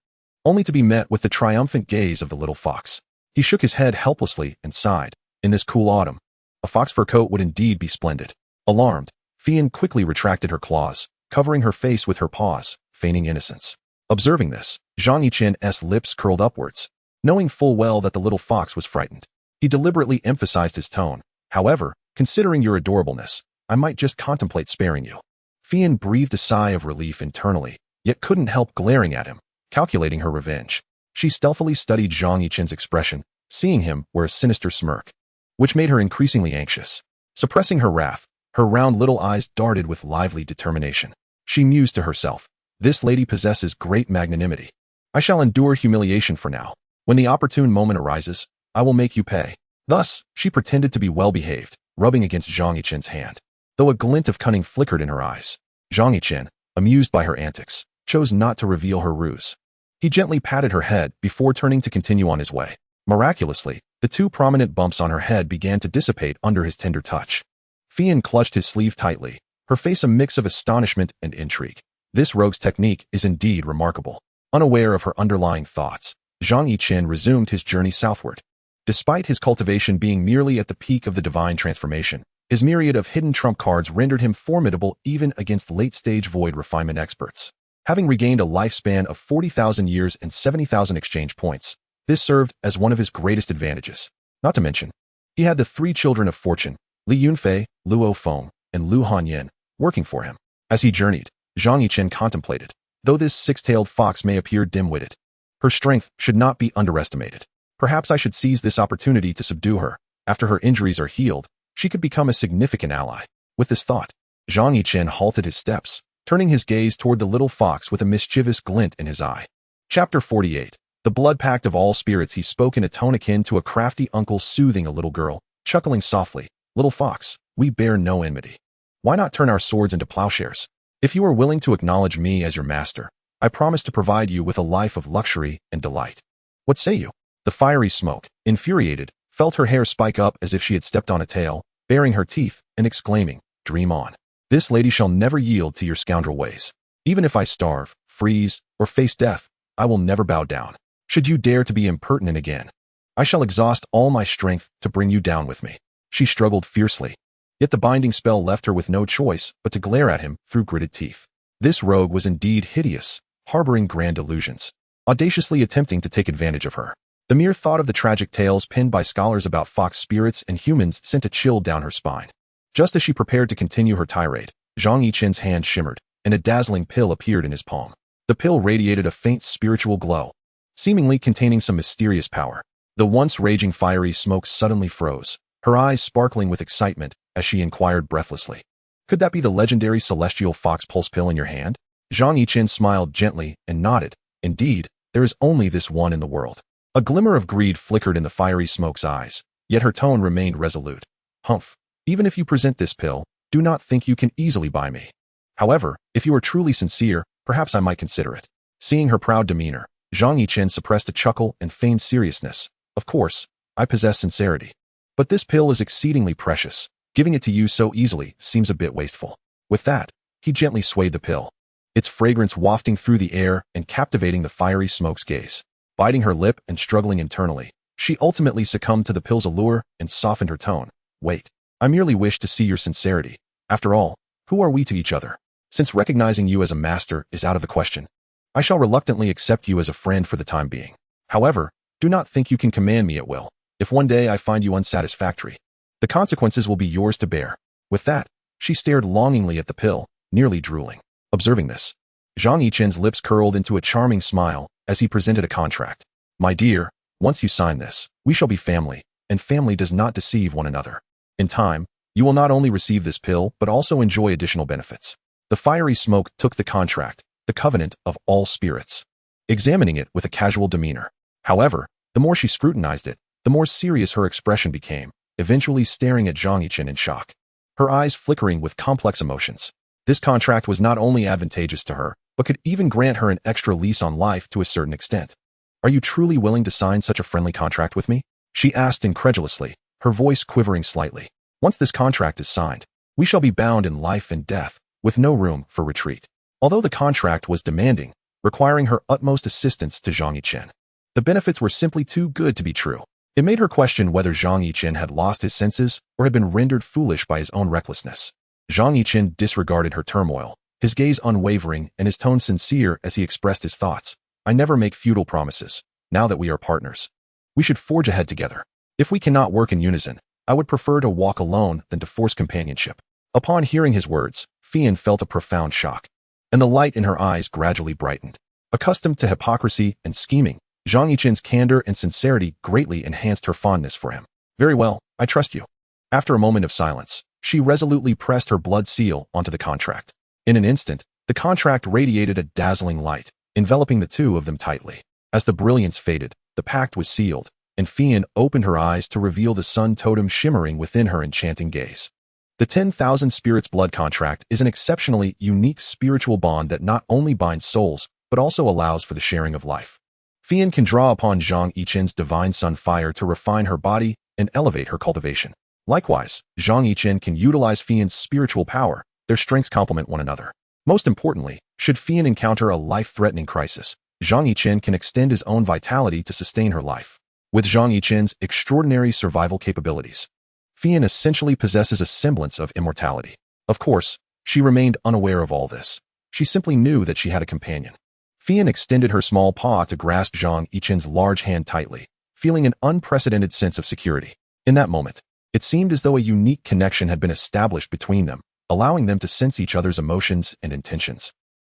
only to be met with the triumphant gaze of the little fox. He shook his head helplessly and sighed. In this cool autumn, a fox fur coat would indeed be splendid. Alarmed, Fian quickly retracted her claws, covering her face with her paws, feigning innocence. Observing this, Zhang Yichen's lips curled upwards, knowing full well that the little fox was frightened. He deliberately emphasized his tone. "However, considering your adorableness, I might just contemplate sparing you." Fian breathed a sigh of relief internally, yet couldn't help glaring at him, calculating her revenge. She stealthily studied Zhang Yichen's expression, seeing him wear a sinister smirk, which made her increasingly anxious. Suppressing her wrath, her round little eyes darted with lively determination. She mused to herself, "This lady possesses great magnanimity. I shall endure humiliation for now. When the opportune moment arises, I will make you pay." Thus, she pretended to be well-behaved, rubbing against Zhang Yichen's hand, though a glint of cunning flickered in her eyes. Zhang Yichen, amused by her antics, chose not to reveal her ruse. He gently patted her head before turning to continue on his way. Miraculously, the two prominent bumps on her head began to dissipate under his tender touch. Fian clutched his sleeve tightly, her face a mix of astonishment and intrigue. This rogue's technique is indeed remarkable. Unaware of her underlying thoughts, Zhang Yichen resumed his journey southward. Despite his cultivation being merely at the peak of the divine transformation, his myriad of hidden trump cards rendered him formidable even against late-stage void refinement experts. Having regained a lifespan of 40,000 years and 70,000 exchange points, this served as one of his greatest advantages. Not to mention, he had the three children of fortune, Li Yunfei, Luo Feng, and Lu Hanyin, working for him. As he journeyed, Zhang Yichen contemplated, though this six-tailed fox may appear dim-witted, her strength should not be underestimated. Perhaps I should seize this opportunity to subdue her. After her injuries are healed, she could become a significant ally. With this thought, Zhang Yichen halted his steps, turning his gaze toward the little fox with a mischievous glint in his eye. Chapter 48. The blood pact of all spirits. He spoke in a tone akin to a crafty uncle soothing a little girl, chuckling softly. "Little fox, we bear no enmity. Why not turn our swords into plowshares? If you are willing to acknowledge me as your master, I promise to provide you with a life of luxury and delight. What say you?" The fiery smoke, infuriated, felt her hair spike up as if she had stepped on a tail, baring her teeth and exclaiming, "Dream on. This lady shall never yield to your scoundrel ways. Even if I starve, freeze, or face death, I will never bow down. Should you dare to be impertinent again, I shall exhaust all my strength to bring you down with me." She struggled fiercely, yet the binding spell left her with no choice but to glare at him through gritted teeth. This rogue was indeed hideous, harboring grand illusions, audaciously attempting to take advantage of her. The mere thought of the tragic tales penned by scholars about fox spirits and humans sent a chill down her spine. Just as she prepared to continue her tirade, Zhang Yichen's hand shimmered, and a dazzling pill appeared in his palm. The pill radiated a faint spiritual glow, seemingly containing some mysterious power. The once raging fiery smoke suddenly froze, her eyes sparkling with excitement as she inquired breathlessly, "Could that be the legendary celestial fox pulse pill in your hand?" Zhang Yichen smiled gently and nodded. "Indeed, there is only this one in the world." A glimmer of greed flickered in the fiery smoke's eyes, yet her tone remained resolute. "Humph, even if you present this pill, do not think you can easily buy me. However, if you are truly sincere, perhaps I might consider it." Seeing her proud demeanor, Zhang Yichen suppressed a chuckle and feigned seriousness. "Of course, I possess sincerity. But this pill is exceedingly precious. Giving it to you so easily seems a bit wasteful." With that, he gently swayed the pill, its fragrance wafting through the air and captivating the fiery smoke's gaze. Biting her lip and struggling internally, she ultimately succumbed to the pill's allure and softened her tone. "Wait, I merely wish to see your sincerity. After all, who are we to each other? Since recognizing you as a master is out of the question, I shall reluctantly accept you as a friend for the time being. However, do not think you can command me at will. If one day I find you unsatisfactory, the consequences will be yours to bear." With that, she stared longingly at the pill, nearly drooling. Observing this, Zhang Yichen's lips curled into a charming smile as he presented a contract. "My dear, once you sign this, we shall be family, and family does not deceive one another. In time, you will not only receive this pill but also enjoy additional benefits." The fiery smoke took the contract, the covenant of all spirits, examining it with a casual demeanor. However, the more she scrutinized it, the more serious her expression became, eventually staring at Zhang Yichen in shock, her eyes flickering with complex emotions. This contract was not only advantageous to her, but could even grant her an extra lease on life to a certain extent. "Are you truly willing to sign such a friendly contract with me?" she asked incredulously, her voice quivering slightly. "Once this contract is signed, we shall be bound in life and death, with no room for retreat." Although the contract was demanding, requiring her utmost assistance to Zhang Yichen, the benefits were simply too good to be true. It made her question whether Zhang Yichen had lost his senses or had been rendered foolish by his own recklessness. Zhang Yichen disregarded her turmoil, his gaze unwavering and his tone sincere as he expressed his thoughts. "I never make futile promises. Now that we are partners, we should forge ahead together. If we cannot work in unison, I would prefer to walk alone than to force companionship." Upon hearing his words, Fian felt a profound shock, and the light in her eyes gradually brightened. Accustomed to hypocrisy and scheming, Zhang Yichen's candor and sincerity greatly enhanced her fondness for him. "Very well, I trust you." After a moment of silence, she resolutely pressed her blood seal onto the contract. In an instant, the contract radiated a dazzling light, enveloping the two of them tightly. As the brilliance faded, the pact was sealed, and Fian opened her eyes to reveal the sun totem shimmering within her enchanting gaze. The 10,000 Spirits Blood contract is an exceptionally unique spiritual bond that not only binds souls, but also allows for the sharing of life. Fian can draw upon Zhang Yichen's divine sun fire to refine her body and elevate her cultivation. Likewise, Zhang Yichen can utilize Fian's spiritual power. Their strengths complement one another. Most importantly, should Fian encounter a life-threatening crisis, Zhang Yichen can extend his own vitality to sustain her life. With Zhang Yichen's extraordinary survival capabilities, Fian essentially possesses a semblance of immortality. Of course, she remained unaware of all this. She simply knew that she had a companion. Fian extended her small paw to grasp Zhang Yichen's large hand tightly, feeling an unprecedented sense of security. In that moment, it seemed as though a unique connection had been established between them, allowing them to sense each other's emotions and intentions.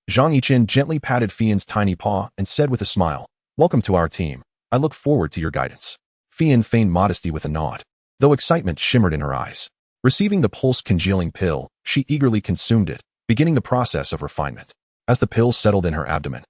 Zhang Yichen gently patted Fian's tiny paw and said with a smile, "Welcome to our team. I look forward to your guidance." Fian feigned modesty with a nod, though excitement shimmered in her eyes. Receiving the pulse-congealing pill, she eagerly consumed it, beginning the process of refinement. As the pill settled in her abdomen,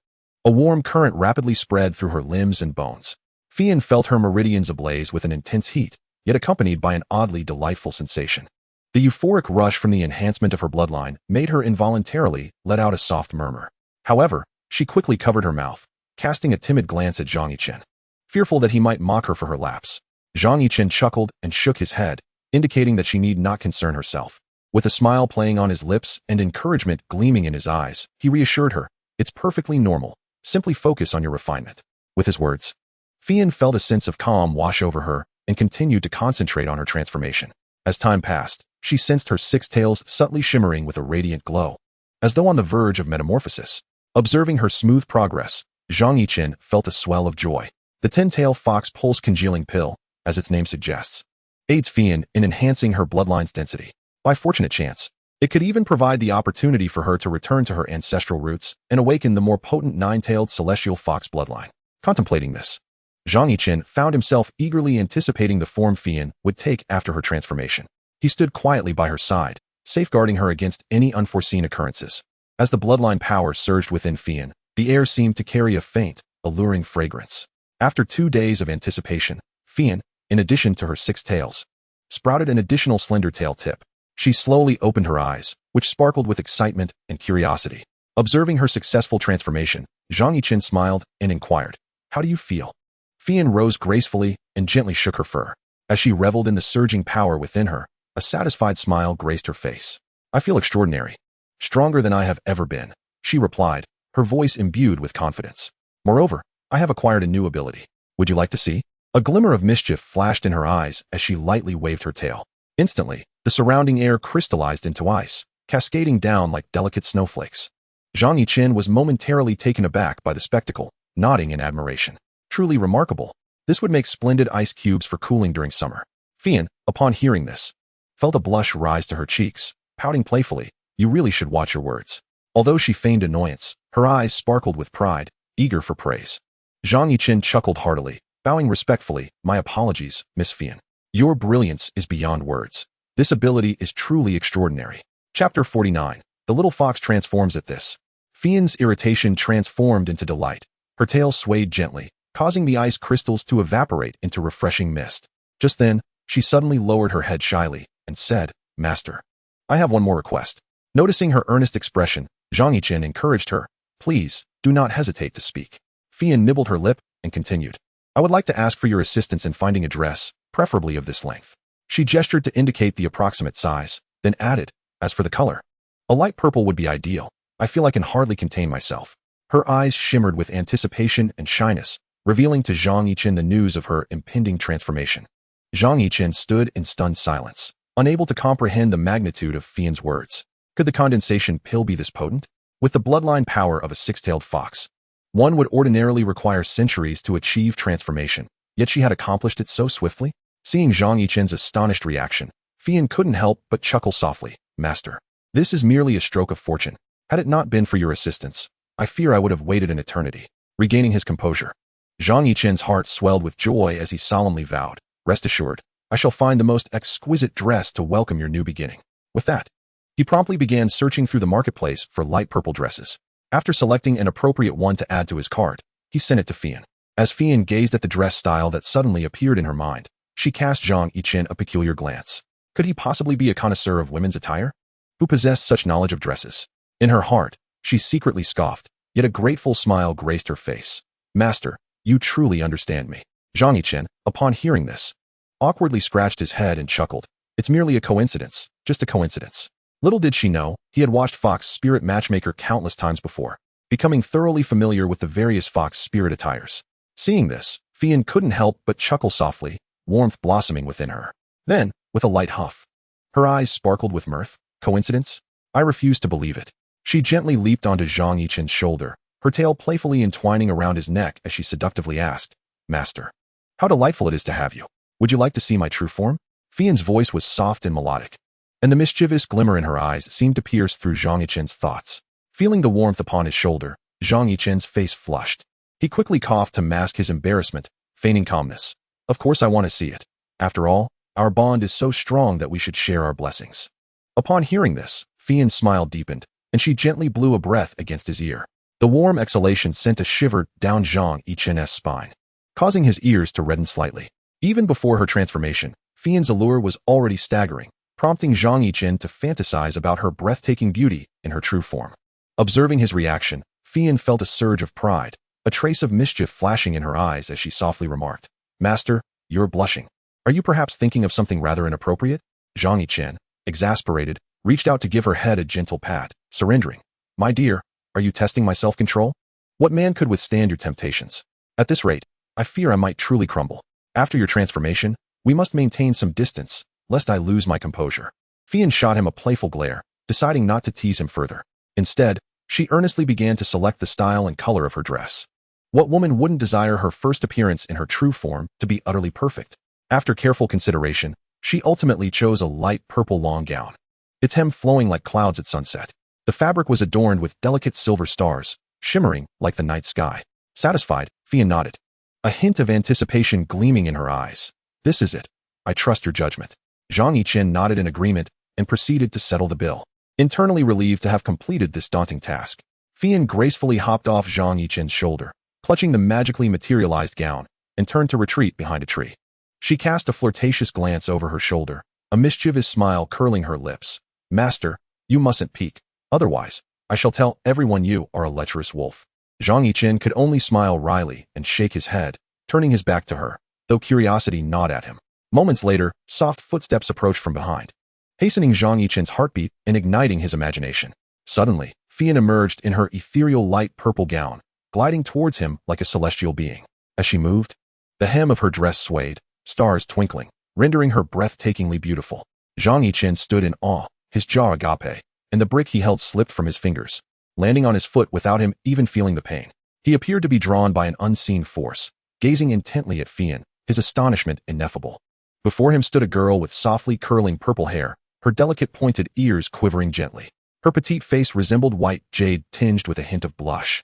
a warm current rapidly spread through her limbs and bones. Fian felt her meridians ablaze with an intense heat, yet accompanied by an oddly delightful sensation. The euphoric rush from the enhancement of her bloodline made her involuntarily let out a soft murmur. However, she quickly covered her mouth, casting a timid glance at Zhang Yichen, fearful that he might mock her for her lapse. Zhang Yichen chuckled and shook his head, indicating that she need not concern herself. With a smile playing on his lips and encouragement gleaming in his eyes, he reassured her, "It's perfectly normal. Simply focus on your refinement." With his words, Fian felt a sense of calm wash over her and continued to concentrate on her transformation. As time passed, she sensed her 6 tails subtly shimmering with a radiant glow, as though on the verge of metamorphosis. Observing her smooth progress, Zhang Yichen felt a swell of joy. The 10-tail fox pulse congealing pill, as its name suggests, aids Fian in enhancing her bloodline's density. By fortunate chance, it could even provide the opportunity for her to return to her ancestral roots and awaken the more potent 9-tailed celestial fox bloodline. Contemplating this, Zhang Yichen found himself eagerly anticipating the form Fian would take after her transformation. He stood quietly by her side, safeguarding her against any unforeseen occurrences. As the bloodline power surged within Fian, the air seemed to carry a faint, alluring fragrance. After 2 days of anticipation, Fian, in addition to her 6 tails, sprouted an additional slender tail tip. She slowly opened her eyes, which sparkled with excitement and curiosity. Observing her successful transformation, Zhang Yichen smiled and inquired, "How do you feel?" Fian rose gracefully and gently shook her fur. As she reveled in the surging power within her, a satisfied smile graced her face. "I feel extraordinary. Stronger than I have ever been," she replied, her voice imbued with confidence. "Moreover, I have acquired a new ability. Would you like to see?" A glimmer of mischief flashed in her eyes as she lightly waved her tail. Instantly, the surrounding air crystallized into ice, cascading down like delicate snowflakes. Zhang Yichen was momentarily taken aback by the spectacle, nodding in admiration. Truly remarkable. This would make splendid ice cubes for cooling during summer. Fian, upon hearing this, felt a blush rise to her cheeks, pouting playfully, "You really should watch your words." Although she feigned annoyance, her eyes sparkled with pride, eager for praise. Zhang Yichen chuckled heartily, bowing respectfully, "My apologies, Miss Fian. Your brilliance is beyond words. This ability is truly extraordinary." Chapter 49. The little fox transforms at this. Fian's irritation transformed into delight. Her tail swayed gently, causing the ice crystals to evaporate into refreshing mist. Just then, she suddenly lowered her head shyly and said, "Master, I have one more request." Noticing her earnest expression, Zhang Yichen encouraged her, "Please, do not hesitate to speak." Fian nibbled her lip and continued, "I would like to ask for your assistance in finding a dress, preferably of this length." She gestured to indicate the approximate size, then added, "As for the color, a light purple would be ideal. I feel I can hardly contain myself." Her eyes shimmered with anticipation and shyness, revealing to Zhang Yichen the news of her impending transformation. Zhang Yichen stood in stunned silence, unable to comprehend the magnitude of Fian's words. Could the condensation pill be this potent? With the bloodline power of a 6-tailed fox, one would ordinarily require centuries to achieve transformation, yet she had accomplished it so swiftly. Seeing Zhang Yichen's astonished reaction, Fian couldn't help but chuckle softly, "Master, this is merely a stroke of fortune. Had it not been for your assistance, I fear I would have waited an eternity." Regaining his composure, Zhang Yichen's heart swelled with joy as he solemnly vowed, "Rest assured, I shall find the most exquisite dress to welcome your new beginning." With that, he promptly began searching through the marketplace for light purple dresses. After selecting an appropriate one to add to his cart, he sent it to Fian. As Fian gazed at the dress style that suddenly appeared in her mind, she cast Zhang Yichen a peculiar glance. Could he possibly be a connoisseur of women's attire, who possessed such knowledge of dresses? In her heart, she secretly scoffed, yet a grateful smile graced her face. "Master, you truly understand me." Zhang Yichen, upon hearing this, awkwardly scratched his head and chuckled. "It's merely a coincidence, just a coincidence." Little did she know, he had watched Fox Spirit Matchmaker countless times before, becoming thoroughly familiar with the various Fox Spirit attires. Seeing this, Fian couldn't help but chuckle softly, warmth blossoming within her. Then, with a light huff, her eyes sparkled with mirth. "Coincidence? I refuse to believe it." She gently leaped onto Zhang Yichen's shoulder, her tail playfully entwining around his neck as she seductively asked, "Master, how delightful it is to have you. Would you like to see my true form?" Fian's voice was soft and melodic, and the mischievous glimmer in her eyes seemed to pierce through Zhang Yichen's thoughts. Feeling the warmth upon his shoulder, Zhang Yichen's face flushed. He quickly coughed to mask his embarrassment, feigning calmness. "Of course I want to see it. After all, our bond is so strong that we should share our blessings." Upon hearing this, Fian's smile deepened, and she gently blew a breath against his ear. The warm exhalation sent a shiver down Zhang Yichen's spine, causing his ears to redden slightly. Even before her transformation, Fian's allure was already staggering, prompting Zhang Yichen to fantasize about her breathtaking beauty in her true form. Observing his reaction, Fian felt a surge of pride, a trace of mischief flashing in her eyes as she softly remarked, "Master, you're blushing. Are you perhaps thinking of something rather inappropriate?" Zhang Yichen, exasperated, reached out to give her head a gentle pat, surrendering. "My dear, are you testing my self-control? What man could withstand your temptations? At this rate, I fear I might truly crumble. After your transformation, we must maintain some distance, lest I lose my composure." Fian shot him a playful glare, deciding not to tease him further. Instead, she earnestly began to select the style and color of her dress. What woman wouldn't desire her first appearance in her true form to be utterly perfect? After careful consideration, she ultimately chose a light purple long gown, its hem flowing like clouds at sunset. The fabric was adorned with delicate silver stars, shimmering like the night sky. Satisfied, Fian nodded, a hint of anticipation gleaming in her eyes. This is it. I trust your judgment. Zhang Yichen nodded in agreement and proceeded to settle the bill. Internally relieved to have completed this daunting task, Fian gracefully hopped off Zhang Yichen's shoulder, clutching the magically materialized gown, and turned to retreat behind a tree. She cast a flirtatious glance over her shoulder, a mischievous smile curling her lips. Master, you mustn't peek. Otherwise, I shall tell everyone you are a lecherous wolf. Zhang Yichen could only smile wryly and shake his head, turning his back to her, though curiosity gnawed at him. Moments later, soft footsteps approached from behind, hastening Zhang Yichen's heartbeat and igniting his imagination. Suddenly, Fian emerged in her ethereal light purple gown, gliding towards him like a celestial being. As she moved, the hem of her dress swayed, stars twinkling, rendering her breathtakingly beautiful. Zhang Yichen stood in awe, his jaw agape, and the brick he held slipped from his fingers, landing on his foot without him even feeling the pain. He appeared to be drawn by an unseen force, gazing intently at Fian, his astonishment ineffable. Before him stood a girl with softly curling purple hair, her delicate pointed ears quivering gently. Her petite face resembled white jade tinged with a hint of blush,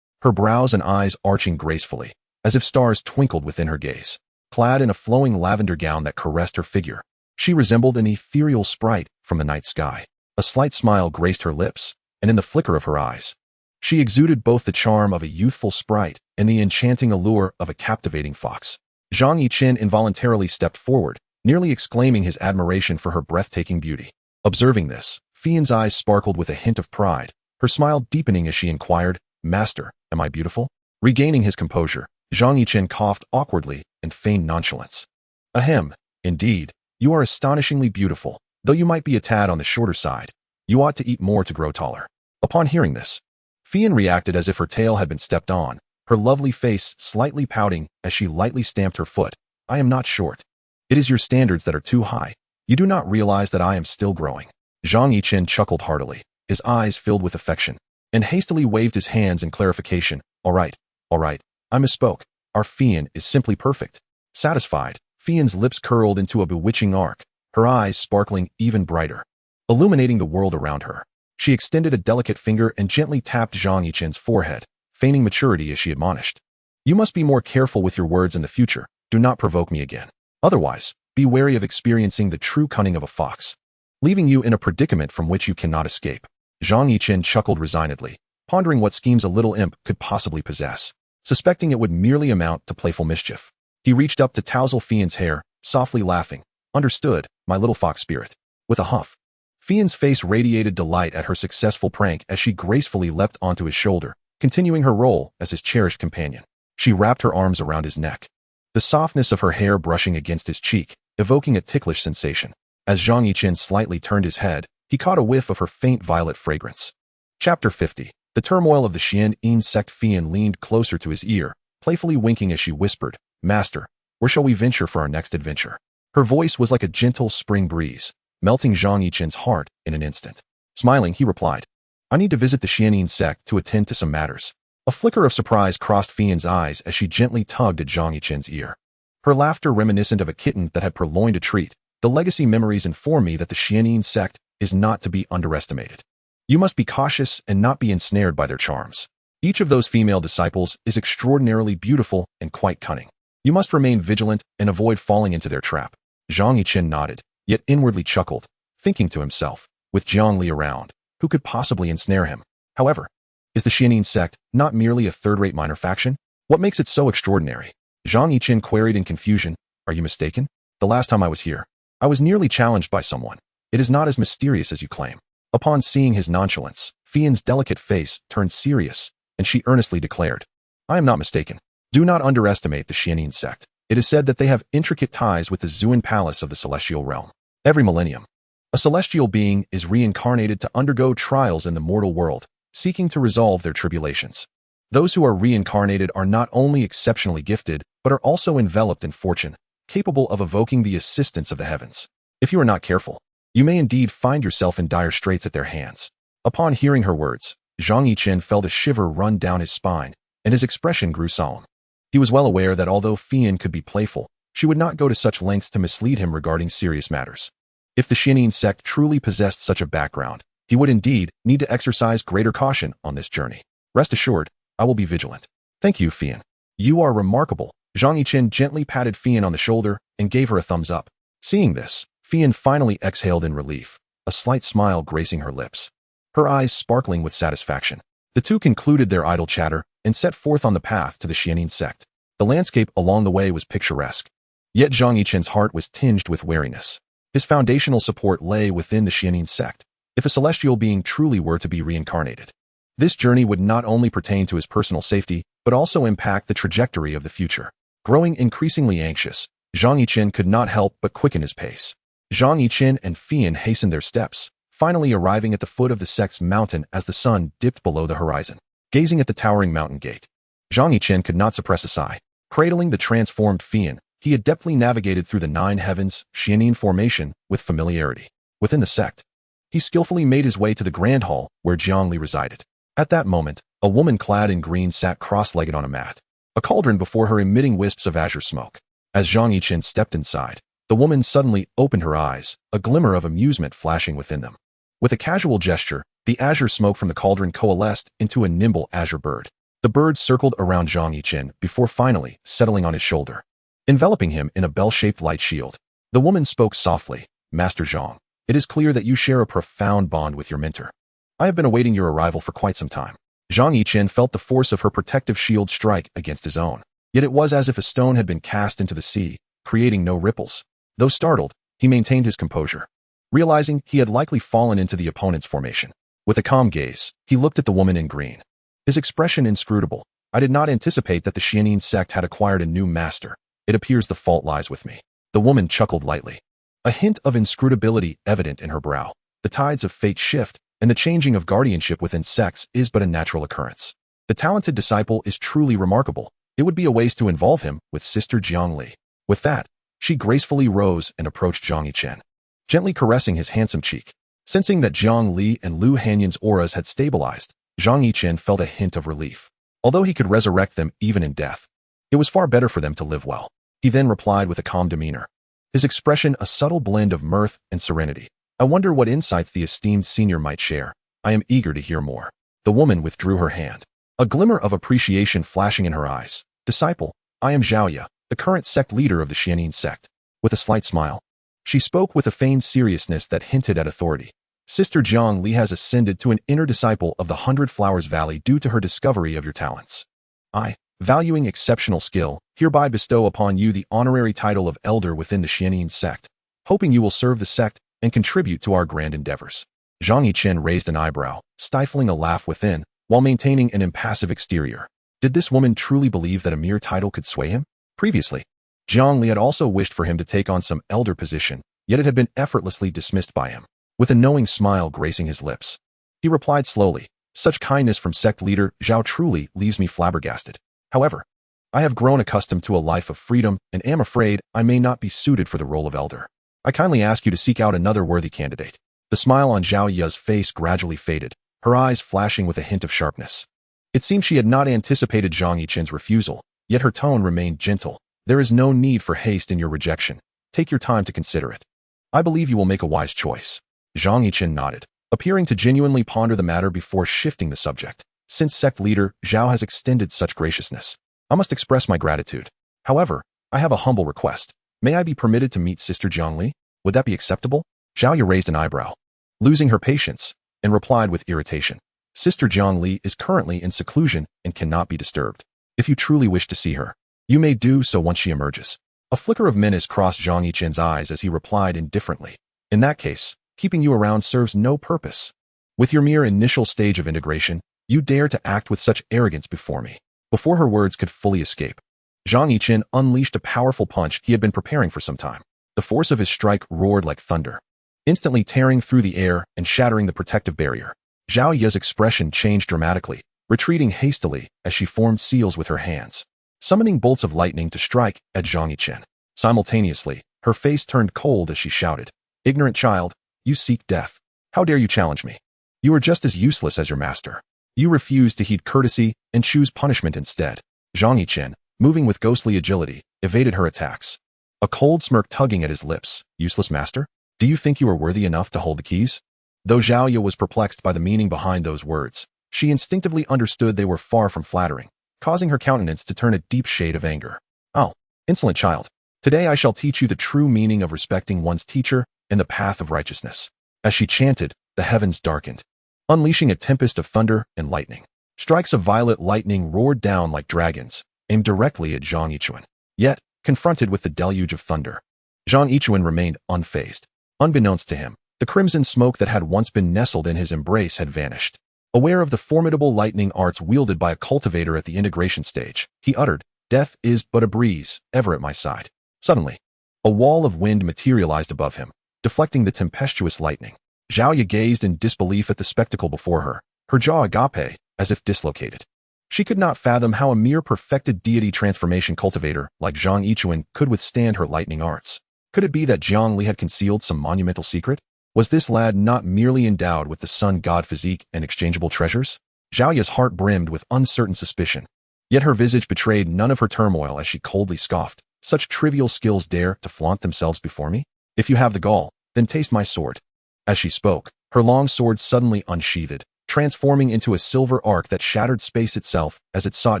her brows and eyes arching gracefully, as if stars twinkled within her gaze. Clad in a flowing lavender gown that caressed her figure, she resembled an ethereal sprite from the night sky. A slight smile graced her lips, and in the flicker of her eyes, she exuded both the charm of a youthful sprite and the enchanting allure of a captivating fox. Zhang Yichen involuntarily stepped forward, nearly exclaiming his admiration for her breathtaking beauty. Observing this, Fian's eyes sparkled with a hint of pride, her smile deepening as she inquired, Master, am I beautiful? Regaining his composure, Zhang Yichen coughed awkwardly and feigned nonchalance. Ahem, indeed, you are astonishingly beautiful, though you might be a tad on the shorter side. You ought to eat more to grow taller. Upon hearing this, Fian reacted as if her tail had been stepped on, her lovely face slightly pouting as she lightly stamped her foot. I am not short. It is your standards that are too high. You do not realize that I am still growing. Zhang Yichen chuckled heartily, his eyes filled with affection, and hastily waved his hands in clarification. All right, I misspoke. Our Fian is simply perfect. Satisfied, Fian's lips curled into a bewitching arc, her eyes sparkling even brighter, illuminating the world around her. She extended a delicate finger and gently tapped Zhang Yichen's forehead, feigning maturity as she admonished. You must be more careful with your words in the future. Do not provoke me again. Otherwise, be wary of experiencing the true cunning of a fox, leaving you in a predicament from which you cannot escape. Zhang Yichen chuckled resignedly, pondering what schemes a little imp could possibly possess, suspecting it would merely amount to playful mischief. He reached up to tousle Fian's hair, softly laughing. Understood, my little fox spirit. With a huff, Fian's face radiated delight at her successful prank as she gracefully leapt onto his shoulder, continuing her role as his cherished companion. She wrapped her arms around his neck, the softness of her hair brushing against his cheek, evoking a ticklish sensation. As Zhang Yichen slightly turned his head, he caught a whiff of her faint violet fragrance. Chapter 50. The turmoil of the Demon Sect. Fian leaned closer to his ear, playfully winking as she whispered, Master, where shall we venture for our next adventure? Her voice was like a gentle spring breeze, melting Zhang Yichen's heart in an instant. Smiling, he replied, I need to visit the Demon Sect to attend to some matters. A flicker of surprise crossed Fian's eyes as she gently tugged at Zhang Yichen's ear. Her laughter reminiscent of a kitten that had purloined a treat. The legacy memories inform me that the Demon Sect is not to be underestimated. You must be cautious and not be ensnared by their charms. Each of those female disciples is extraordinarily beautiful and quite cunning. You must remain vigilant and avoid falling into their trap. Zhang Yichen nodded, yet inwardly chuckled, thinking to himself, with Jiang Li around, who could possibly ensnare him? However, is the Demon Sect not merely a third-rate minor faction? What makes it so extraordinary? Zhang Yichen queried in confusion. Are you mistaken? The last time I was here, I was nearly challenged by someone. It is not as mysterious as you claim. Upon seeing his nonchalance, Fian's delicate face turned serious, and she earnestly declared, I am not mistaken. Do not underestimate the Demon Sect. It is said that they have intricate ties with the Zuan Palace of the celestial realm. Every millennium, a celestial being is reincarnated to undergo trials in the mortal world, seeking to resolve their tribulations. Those who are reincarnated are not only exceptionally gifted, but are also enveloped in fortune, capable of evoking the assistance of the heavens. If you are not careful, you may indeed find yourself in dire straits at their hands. Upon hearing her words, Zhang Yichen felt a shiver run down his spine, and his expression grew solemn. He was well aware that although Fian could be playful, she would not go to such lengths to mislead him regarding serious matters. If the Xianyin sect truly possessed such a background, he would indeed need to exercise greater caution on this journey. Rest assured, I will be vigilant. Thank you, Fian. You are remarkable. Zhang Yichen gently patted Fian on the shoulder and gave her a thumbs up. Seeing this, Fian finally exhaled in relief, a slight smile gracing her lips, her eyes sparkling with satisfaction. The two concluded their idle chatter and set forth on the path to the Xianyin sect. The landscape along the way was picturesque, yet Zhang Yichen's heart was tinged with wariness. His foundational support lay within the Xianyin sect. If a celestial being truly were to be reincarnated, this journey would not only pertain to his personal safety, but also impact the trajectory of the future. Growing increasingly anxious, Zhang Yichen could not help but quicken his pace. Zhang Yichen and Fian hastened their steps, finally arriving at the foot of the sect's mountain as the sun dipped below the horizon. Gazing at the towering mountain gate, Zhang Yichen could not suppress a sigh. Cradling the transformed Fian, he adeptly navigated through the 9 heavens Xianyin formation with familiarity. Within the sect, he skillfully made his way to the grand hall where Jiangli resided. At that moment, a woman clad in green sat cross-legged on a mat, a cauldron before her emitting wisps of azure smoke. As Zhang Yichen stepped inside, the woman suddenly opened her eyes, a glimmer of amusement flashing within them. With a casual gesture, the azure smoke from the cauldron coalesced into a nimble azure bird. The bird circled around Zhang Yichen before finally settling on his shoulder, enveloping him in a bell-shaped light shield. The woman spoke softly, "Master Zhang, it is clear that you share a profound bond with your mentor. I have been awaiting your arrival for quite some time." Zhang Yichen felt the force of her protective shield strike against his own, yet it was as if a stone had been cast into the sea, creating no ripples. Though startled, he maintained his composure, realizing he had likely fallen into the opponent's formation. With a calm gaze, he looked at the woman in green, his expression inscrutable. "I did not anticipate that the Xianyin sect had acquired a new master. It appears the fault lies with me." The woman chuckled lightly, a hint of inscrutability evident in her brow. The tides of fate shift, and the changing of guardianship within sects is but a natural occurrence. The talented disciple is truly remarkable. It would be a waste to involve him with Sister Jiangli. With that, she gracefully rose and approached Zhang Yichen, gently caressing his handsome cheek. Sensing that Jiang Li and Lu Hanyin's auras had stabilized, Zhang Yichen felt a hint of relief. Although he could resurrect them even in death, it was far better for them to live well. He then replied with a calm demeanor, his expression a subtle blend of mirth and serenity. "I wonder what insights the esteemed senior might share. I am eager to hear more." The woman withdrew her hand, a glimmer of appreciation flashing in her eyes. "Disciple, I am Zhaoye, the current sect leader of the Xianyin sect." With a slight smile, she spoke with a feigned seriousness that hinted at authority. "Sister Jiang Li has ascended to an inner disciple of the 100 Flowers Valley due to her discovery of your talents. I, valuing exceptional skill, hereby bestow upon you the honorary title of Elder within the Xianyin sect, hoping you will serve the sect and contribute to our grand endeavors." Zhang Yichen raised an eyebrow, stifling a laugh within, while maintaining an impassive exterior. Did this woman truly believe that a mere title could sway him? Previously, Jiang Li had also wished for him to take on some elder position, yet it had been effortlessly dismissed by him. With a knowing smile gracing his lips, he replied slowly, "Such kindness from sect leader Zhao truly leaves me flabbergasted. However, I have grown accustomed to a life of freedom and am afraid I may not be suited for the role of elder. I kindly ask you to seek out another worthy candidate." The smile on Zhao Ye's face gradually faded, her eyes flashing with a hint of sharpness. It seemed she had not anticipated Zhang Yichen's refusal, yet her tone remained gentle. "There is no need for haste in your rejection. Take your time to consider it. I believe you will make a wise choice." Zhang Yichen nodded, appearing to genuinely ponder the matter before shifting the subject. "Since sect leader Zhao has extended such graciousness, I must express my gratitude. However, I have a humble request. May I be permitted to meet Sister Jiangli? Would that be acceptable?" Zhao Ye raised an eyebrow, losing her patience, and replied with irritation, "Sister Jiangli is currently in seclusion and cannot be disturbed. If you truly wish to see her, you may do so once she emerges." A flicker of menace crossed Zhang Yichen's eyes as he replied indifferently, "In that case, keeping you around serves no purpose. With your mere initial stage of integration, you dare to act with such arrogance before me." Before her words could fully escape, Zhang Yichen unleashed a powerful punch he had been preparing for some time. The force of his strike roared like thunder, instantly tearing through the air and shattering the protective barrier. Zhao Ye's expression changed dramatically, retreating hastily as she formed seals with her hands, summoning bolts of lightning to strike at Zhang Yichen. Simultaneously, her face turned cold as she shouted, "Ignorant child, you seek death. How dare you challenge me? You are just as useless as your master." You refuse to heed courtesy and choose punishment instead. Zhang Yichen, moving with ghostly agility, evaded her attacks. A cold smirk tugging at his lips. Useless master? Do you think you are worthy enough to hold the keys? Though Zhao Ye was perplexed by the meaning behind those words, she instinctively understood they were far from flattering, causing her countenance to turn a deep shade of anger. Oh, insolent child. Today I shall teach you the true meaning of respecting one's teacher and the path of righteousness. As she chanted, the heavens darkened, unleashing a tempest of thunder and lightning. Strikes of violet lightning roared down like dragons, aimed directly at Zhang Yichen. Yet, confronted with the deluge of thunder, Zhang Yichen remained unfazed. Unbeknownst to him, the crimson smoke that had once been nestled in his embrace had vanished. Aware of the formidable lightning arts wielded by a cultivator at the integration stage, he uttered, "Death is but a breeze, ever at my side." Suddenly, a wall of wind materialized above him, deflecting the tempestuous lightning. Zhao Ye gazed in disbelief at the spectacle before her, her jaw agape, as if dislocated. She could not fathom how a mere perfected deity transformation cultivator like Zhang Yichen could withstand her lightning arts. Could it be that Jiang Li had concealed some monumental secret? Was this lad not merely endowed with the sun god physique and exchangeable treasures? Zhao Ye's heart brimmed with uncertain suspicion. Yet her visage betrayed none of her turmoil as she coldly scoffed. Such trivial skills dare to flaunt themselves before me? If you have the gall, then taste my sword. As she spoke, her long sword suddenly unsheathed, transforming into a silver arc that shattered space itself as it sought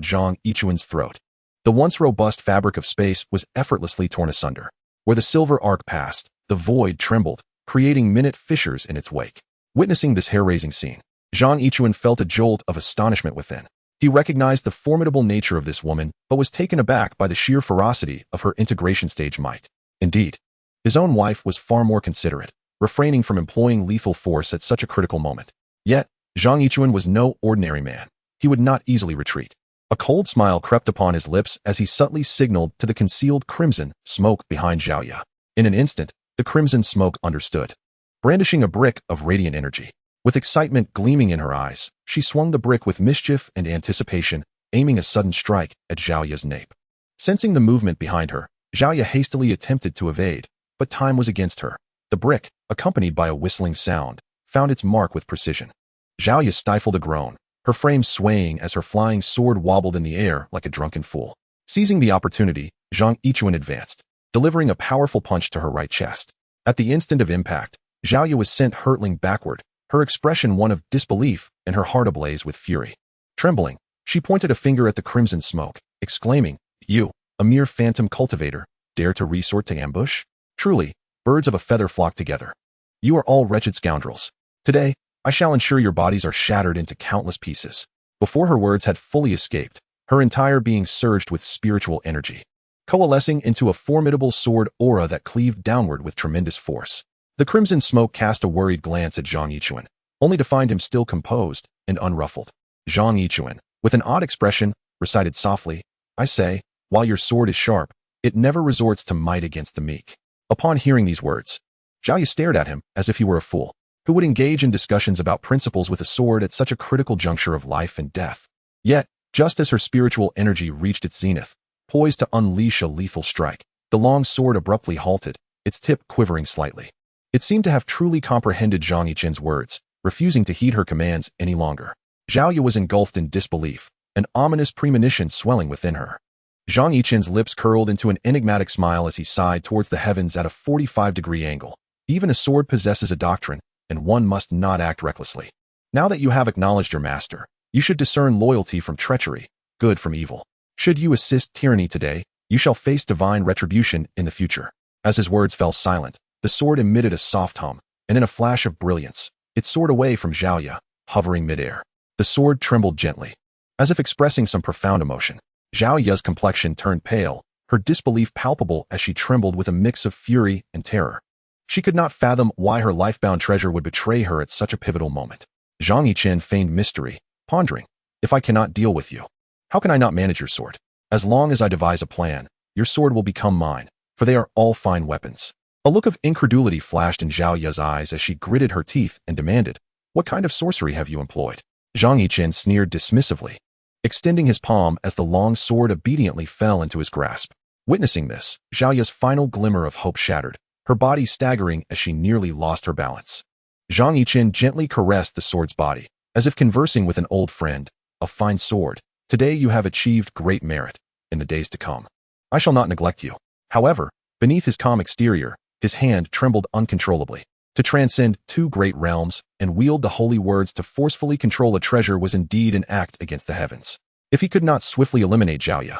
Zhang Yichen's throat. The once robust fabric of space was effortlessly torn asunder. Where the silver arc passed, the void trembled, creating minute fissures in its wake. Witnessing this hair-raising scene, Zhang Yichen felt a jolt of astonishment within. He recognized the formidable nature of this woman, but was taken aback by the sheer ferocity of her integration stage might. Indeed, his own wife was far more considerate, refraining from employing lethal force at such a critical moment. Yet, Zhang Yichen was no ordinary man. He would not easily retreat. A cold smile crept upon his lips as he subtly signaled to the concealed crimson smoke behind Zhao Ye. In an instant, the crimson smoke understood. Brandishing a brick of radiant energy, with excitement gleaming in her eyes, she swung the brick with mischief and anticipation, aiming a sudden strike at Zhao Ye's nape. Sensing the movement behind her, Zhao Ye hastily attempted to evade, but time was against her. The brick, accompanied by a whistling sound, found its mark with precision. Zhao Ye stifled a groan, her frame swaying as her flying sword wobbled in the air like a drunken fool. Seizing the opportunity, Zhang Yichen advanced, delivering a powerful punch to her right chest. At the instant of impact, Zhao Ye was sent hurtling backward, her expression one of disbelief and her heart ablaze with fury. Trembling, she pointed a finger at the crimson smoke, exclaiming, "You, a mere phantom cultivator, dare to resort to ambush? Truly, birds of a feather flock together. You are all wretched scoundrels. Today, I shall ensure your bodies are shattered into countless pieces." Before her words had fully escaped, her entire being surged with spiritual energy, coalescing into a formidable sword aura that cleaved downward with tremendous force. The crimson smoke cast a worried glance at Zhang Yichen, only to find him still composed and unruffled. Zhang Yichen, with an odd expression, recited softly, "I say, while your sword is sharp, it never resorts to might against the meek." Upon hearing these words, Zhao Ye stared at him as if he were a fool, who would engage in discussions about principles with a sword at such a critical juncture of life and death. Yet, just as her spiritual energy reached its zenith, poised to unleash a lethal strike, the long sword abruptly halted, its tip quivering slightly. It seemed to have truly comprehended Zhang Yichen's words, refusing to heed her commands any longer. Zhao Ye was engulfed in disbelief, an ominous premonition swelling within her. Zhang Yichen's lips curled into an enigmatic smile as he sighed towards the heavens at a 45-degree angle. Even a sword possesses a doctrine, and one must not act recklessly. Now that you have acknowledged your master, you should discern loyalty from treachery, good from evil. Should you assist tyranny today, you shall face divine retribution in the future. As his words fell silent, the sword emitted a soft hum, and in a flash of brilliance, it soared away from Zhao Ye, hovering midair. The sword trembled gently, as if expressing some profound emotion. Zhao Ye's complexion turned pale, her disbelief palpable as she trembled with a mix of fury and terror. She could not fathom why her life-bound treasure would betray her at such a pivotal moment. Zhang Yichen feigned mystery, pondering, "If I cannot deal with you, how can I not manage your sword? As long as I devise a plan, your sword will become mine, for they are all fine weapons." A look of incredulity flashed in Zhao Ye's eyes as she gritted her teeth and demanded, "What kind of sorcery have you employed?" Zhang Yichen sneered dismissively, extending his palm as the long sword obediently fell into his grasp. Witnessing this, Zhao Ye's final glimmer of hope shattered, her body staggering as she nearly lost her balance. Zhang Yichen gently caressed the sword's body, as if conversing with an old friend. A fine sword. Today you have achieved great merit. In the days to come, I shall not neglect you. However, beneath his calm exterior, his hand trembled uncontrollably. To transcend 2 great realms and wield the holy words to forcefully control a treasure was indeed an act against the heavens. If he could not swiftly eliminate Zhao Ye,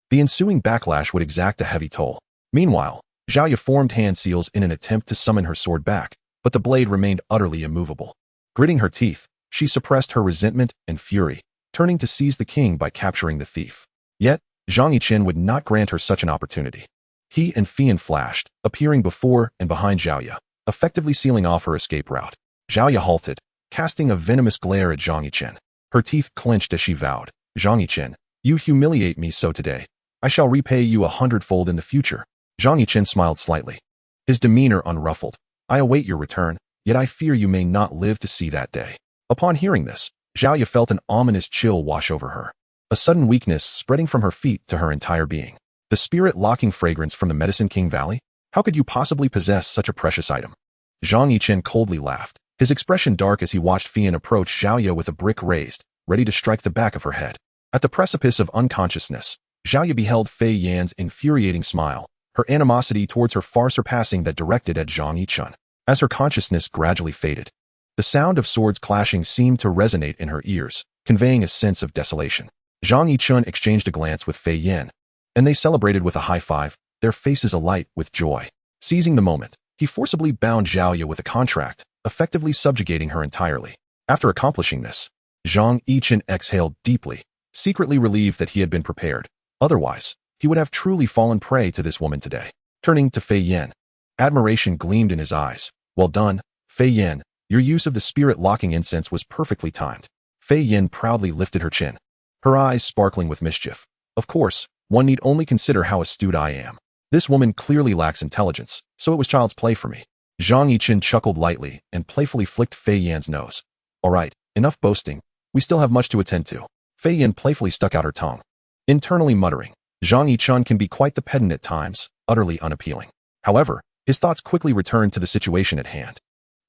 the ensuing backlash would exact a heavy toll. Meanwhile, Zhao Ye formed hand seals in an attempt to summon her sword back, but the blade remained utterly immovable. Gritting her teeth, she suppressed her resentment and fury, turning to seize the king by capturing the thief. Yet, Zhang Yichen would not grant her such an opportunity. He and Fian flashed, appearing before and behind Zhao Ye, effectively sealing off her escape route. Zhao Ye halted, casting a venomous glare at Zhang Yichen. Her teeth clenched as she vowed, Zhang Yichen, you humiliate me so today. I shall repay you 100-fold in the future. Zhang Yichen smiled slightly, his demeanor unruffled. I await your return, yet I fear you may not live to see that day. Upon hearing this, Zhao Ye felt an ominous chill wash over her, a sudden weakness spreading from her feet to her entire being. The spirit-locking fragrance from the Medicine King Valley? How could you possibly possess such a precious item? Zhang Yichen coldly laughed, his expression dark as he watched Fian approach Zhao Ye with a brick raised, ready to strike the back of her head. At the precipice of unconsciousness, Zhao Ye beheld Fei Yan's infuriating smile, her animosity towards her far surpassing that directed at Zhang Yichen. As her consciousness gradually faded, the sound of swords clashing seemed to resonate in her ears, conveying a sense of desolation. Zhang Yichen exchanged a glance with Fei Yan, and they celebrated with a high five, their faces alight with joy. Seizing the moment, he forcibly bound Zhao Ye with a contract, effectively subjugating her entirely. After accomplishing this, Zhang Yichen exhaled deeply, secretly relieved that he had been prepared. Otherwise, he would have truly fallen prey to this woman today. Turning to Fei Yan, admiration gleamed in his eyes. Well done, Fei Yan. Your use of the spirit-locking incense was perfectly timed. Fei Yan proudly lifted her chin, her eyes sparkling with mischief. Of course, one need only consider how astute I am. This woman clearly lacks intelligence, so it was child's play for me. Zhang Yichen chuckled lightly and playfully flicked Fei Yan's nose. All right, enough boasting. We still have much to attend to. Fei Yan playfully stuck out her tongue, internally muttering. Zhang Yichen can be quite the pedant at times, utterly unappealing. However, his thoughts quickly returned to the situation at hand.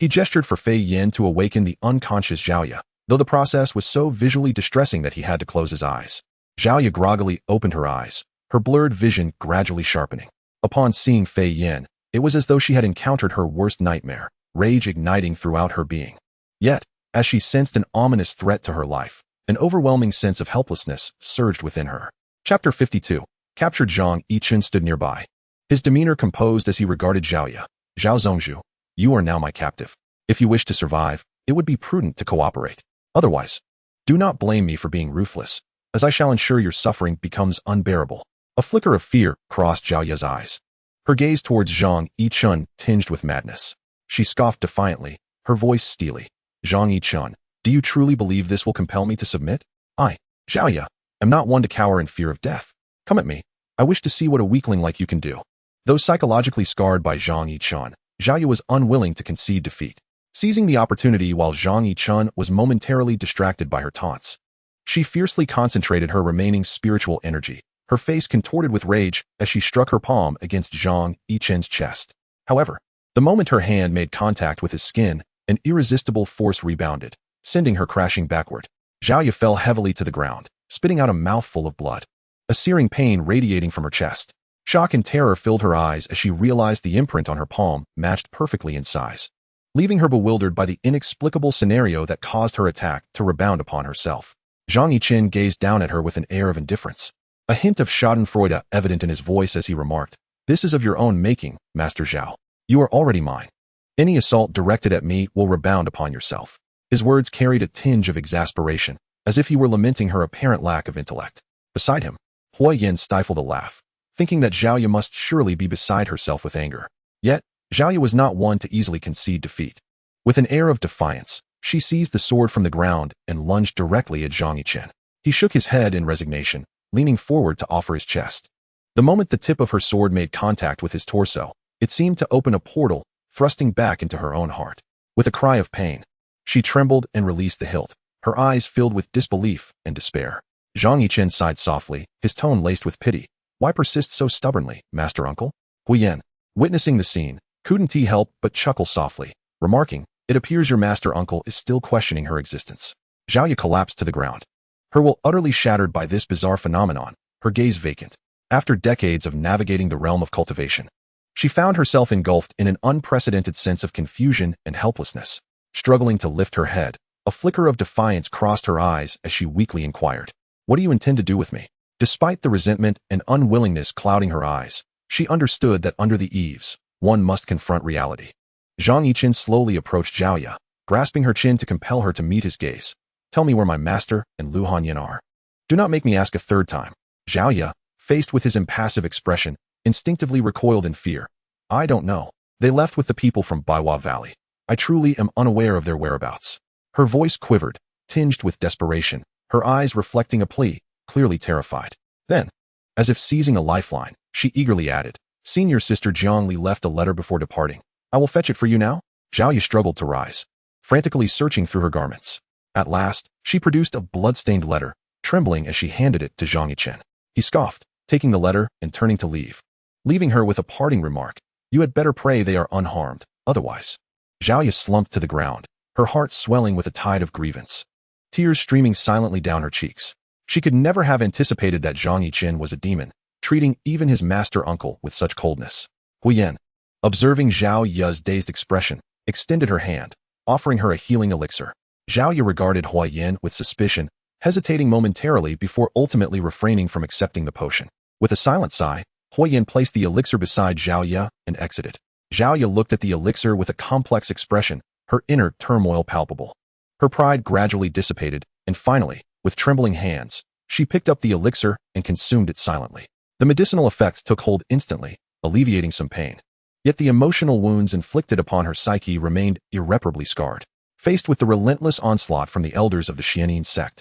He gestured for Fei Yan to awaken the unconscious Zhao Ye, though the process was so visually distressing that he had to close his eyes. Zhao Ye groggily opened her eyes, her blurred vision gradually sharpening. Upon seeing Fei Yan, it was as though she had encountered her worst nightmare, rage igniting throughout her being. Yet, as she sensed an ominous threat to her life, an overwhelming sense of helplessness surged within her. Chapter 52. Captured. Zhang Yichen stood nearby, his demeanor composed as he regarded Zhao Ye. Zhao Zongzhu, you are now my captive. If you wish to survive, it would be prudent to cooperate. Otherwise, do not blame me for being ruthless, as I shall ensure your suffering becomes unbearable. A flicker of fear crossed Zhao Ye's eyes. Her gaze towards Zhang Yichen tinged with madness. She scoffed defiantly, her voice steely. Zhang Yichen, do you truly believe this will compel me to submit? I, Zhao Ye, am not one to cower in fear of death. Come at me. I wish to see what a weakling like you can do. Though psychologically scarred by Zhang Yichen, Zhao Ye was unwilling to concede defeat. Seizing the opportunity while Zhang Yichen was momentarily distracted by her taunts, she fiercely concentrated her remaining spiritual energy, her face contorted with rage as she struck her palm against Zhang Yichen's chest. However, the moment her hand made contact with his skin, an irresistible force rebounded, sending her crashing backward. Zhao Ye fell heavily to the ground, spitting out a mouthful of blood, a searing pain radiating from her chest. Shock and terror filled her eyes as she realized the imprint on her palm matched perfectly in size, leaving her bewildered by the inexplicable scenario that caused her attack to rebound upon herself. Zhang Yichen gazed down at her with an air of indifference, a hint of schadenfreude evident in his voice as he remarked, "This is of your own making, Master Zhao. You are already mine. Any assault directed at me will rebound upon yourself." His words carried a tinge of exasperation, as if he were lamenting her apparent lack of intellect. Beside him, Hua Yin stifled a laugh, thinking that Zhao Ye must surely be beside herself with anger. Yet, Zhao Ye was not one to easily concede defeat. With an air of defiance, she seized the sword from the ground and lunged directly at Zhang Yichen. He shook his head in resignation, leaning forward to offer his chest. The moment the tip of her sword made contact with his torso, it seemed to open a portal, thrusting back into her own heart. With a cry of pain, she trembled and released the hilt, her eyes filled with disbelief and despair. Zhang Yichen sighed softly, his tone laced with pity. Why persist so stubbornly, Master Uncle? Huyen, witnessing the scene, couldn't he help but chuckle softly, remarking, "It appears your Master Uncle is still questioning her existence." Zhao Ye collapsed to the ground. Her will utterly shattered by this bizarre phenomenon, her gaze vacant. After decades of navigating the realm of cultivation, she found herself engulfed in an unprecedented sense of confusion and helplessness. Struggling to lift her head, a flicker of defiance crossed her eyes as she weakly inquired, "What do you intend to do with me?" Despite the resentment and unwillingness clouding her eyes, she understood that under the eaves, one must confront reality. Zhang Yichen slowly approached Zhao Ye, grasping her chin to compel her to meet his gaze. "Tell me where my master and Lu Hanyan are. Do not make me ask a third time." Zhao Ye, faced with his impassive expression, instinctively recoiled in fear. "I don't know. They left with the people from Baiwa Valley. I truly am unaware of their whereabouts." Her voice quivered, tinged with desperation, her eyes reflecting a plea, clearly terrified. Then, as if seizing a lifeline, she eagerly added, "Senior sister Jiang Li left a letter before departing. I will fetch it for you now." Zhao Ye struggled to rise, frantically searching through her garments. At last, she produced a blood-stained letter, trembling as she handed it to Zhang Yichen. He scoffed, taking the letter and turning to leave, leaving her with a parting remark, "You had better pray they are unharmed, otherwise." Zhao Ye slumped to the ground, her heart swelling with a tide of grievance, tears streaming silently down her cheeks. She could never have anticipated that Zhang Yichen was a demon, treating even his master uncle with such coldness. Huyen, observing Zhao Ye's dazed expression, extended her hand, offering her a healing elixir. Zhao Ye regarded Huyen with suspicion, hesitating momentarily before ultimately refraining from accepting the potion. With a silent sigh, Huyen placed the elixir beside Zhao Ye and exited. Zhao Ye looked at the elixir with a complex expression, her inner turmoil palpable. Her pride gradually dissipated, and finally, with trembling hands, she picked up the elixir and consumed it silently. The medicinal effects took hold instantly, alleviating some pain. Yet the emotional wounds inflicted upon her psyche remained irreparably scarred. Faced with the relentless onslaught from the elders of the Demon Sect,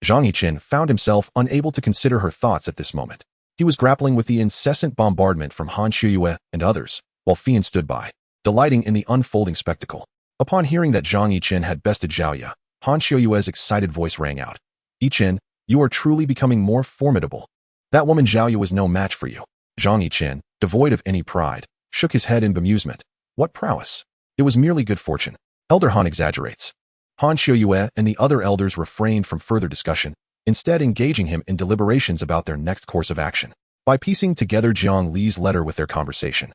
Zhang Yichen found himself unable to consider her thoughts at this moment. He was grappling with the incessant bombardment from Han Shuyue and others, while Fian stood by, delighting in the unfolding spectacle. Upon hearing that Zhang Yichen had bested Zhao Ye, Han Shuyue's excited voice rang out. "Yichen, you are truly becoming more formidable. That woman Zhao Ye was no match for you." Zhang Yichen, devoid of any pride, shook his head in bemusement. "What prowess? It was merely good fortune. Elder Han exaggerates." Han Shuyue and the other elders refrained from further discussion, instead engaging him in deliberations about their next course of action. By piecing together Jiang Li's letter with their conversation,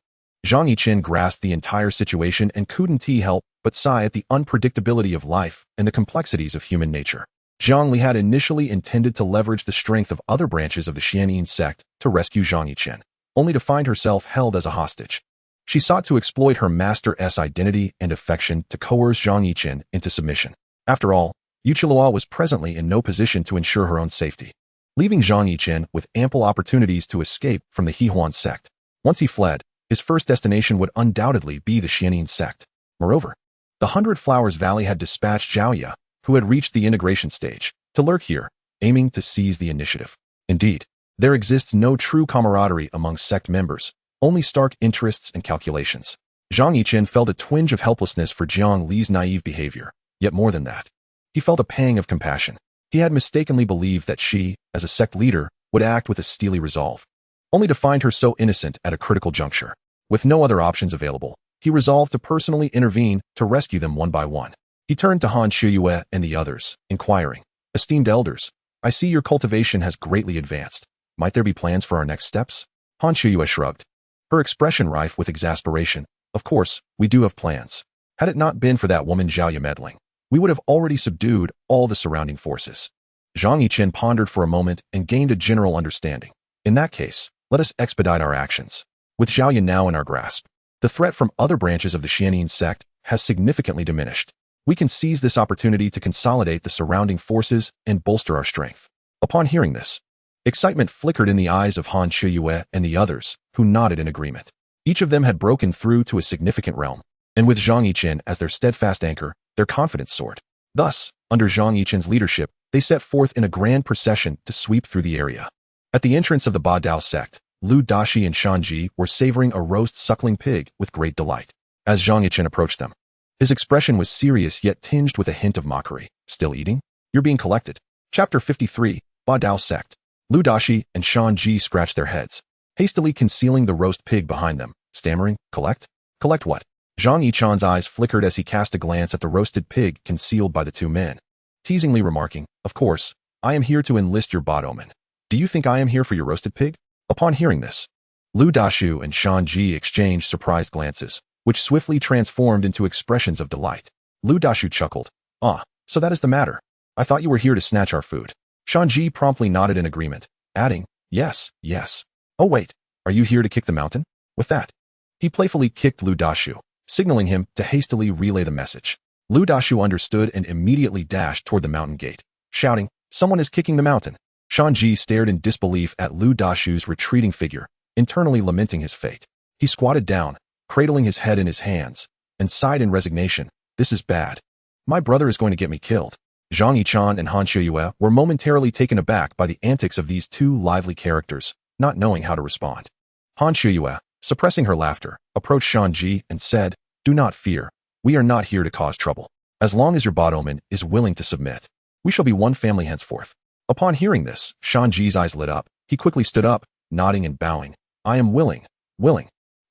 Zhang Yichen grasped the entire situation and couldn't help but sigh at the unpredictability of life and the complexities of human nature. Jiang Li had initially intended to leverage the strength of other branches of the Demon Sect to rescue Zhang Yichen, only to find herself held as a hostage. She sought to exploit her master's identity and affection to coerce Zhang Yichen into submission. After all, Yuchilua was presently in no position to ensure her own safety, leaving Zhang Yichen with ample opportunities to escape from the Demon Sect. Once he fled, his first destination would undoubtedly be the Demon Sect. Moreover, the Hundred Flowers Valley had dispatched Zhao Ye, who had reached the integration stage, to lurk here, aiming to seize the initiative. Indeed, there exists no true camaraderie among sect members, only stark interests and calculations. Zhang Yichen felt a twinge of helplessness for Jiang Li's naive behavior, yet more than that, he felt a pang of compassion. He had mistakenly believed that she, as a sect leader, would act with a steely resolve, only to find her so innocent at a critical juncture. With no other options available, he resolved to personally intervene to rescue them one by one. He turned to Han Shuyue and the others, inquiring, "Esteemed elders, I see your cultivation has greatly advanced. Might there be plans for our next steps?" Han Shuyue shrugged, her expression rife with exasperation. "Of course, we do have plans. Had it not been for that woman Zhao Ye meddling, we would have already subdued all the surrounding forces." Zhang Yichen pondered for a moment and gained a general understanding. "In that case, let us expedite our actions. With Zhao Ye now in our grasp, the threat from other branches of the Demon Sect has significantly diminished. We can seize this opportunity to consolidate the surrounding forces and bolster our strength." Upon hearing this, excitement flickered in the eyes of Han Shuyue and the others, who nodded in agreement. Each of them had broken through to a significant realm, and with Zhang Yichen as their steadfast anchor, their confidence soared. Thus, under Zhang Yichen's leadership, they set forth in a grand procession to sweep through the area. At the entrance of the Ba Dao sect, Lu Dashi and Shanji were savoring a roast suckling pig with great delight. As Zhang Yichen approached them, his expression was serious yet tinged with a hint of mockery. "Still eating? You're being collected." Chapter 53, Ba Dao Sect. Lu Dashi and Shanji scratched their heads, hastily concealing the roast pig behind them, stammering, "Collect? Collect what?" Zhang Yichen's eyes flickered as he cast a glance at the roasted pig concealed by the two men. teasingly remarking, "Of course, I am here to enlist your bot omen. Do you think I am here for your roasted pig?" Upon hearing this, Lu Dashu and Shan Ji exchanged surprised glances, which swiftly transformed into expressions of delight. Lu Dashu chuckled. "Ah, so that is the matter. I thought you were here to snatch our food." Shan Ji promptly nodded in agreement, adding, "Yes, yes. Oh wait, are you here to kick the mountain?" With that, he playfully kicked Lu Dashu, signaling him to hastily relay the message. Lu Dashu understood and immediately dashed toward the mountain gate, shouting, "Someone is kicking the mountain." Shan Ji stared in disbelief at Lu Dashu's retreating figure, internally lamenting his fate. He squatted down, cradling his head in his hands, and sighed in resignation. "This is bad. My brother is going to get me killed." Zhang Yichen and Han Xiuyue were momentarily taken aback by the antics of these two lively characters, not knowing how to respond. Han Xiuyue, suppressing her laughter, approached Shan Ji and said, "Do not fear. We are not here to cause trouble. As long as your bot omen is willing to submit, we shall be one family henceforth." Upon hearing this, Shan Ji's eyes lit up. He quickly stood up, nodding and bowing. "I am willing.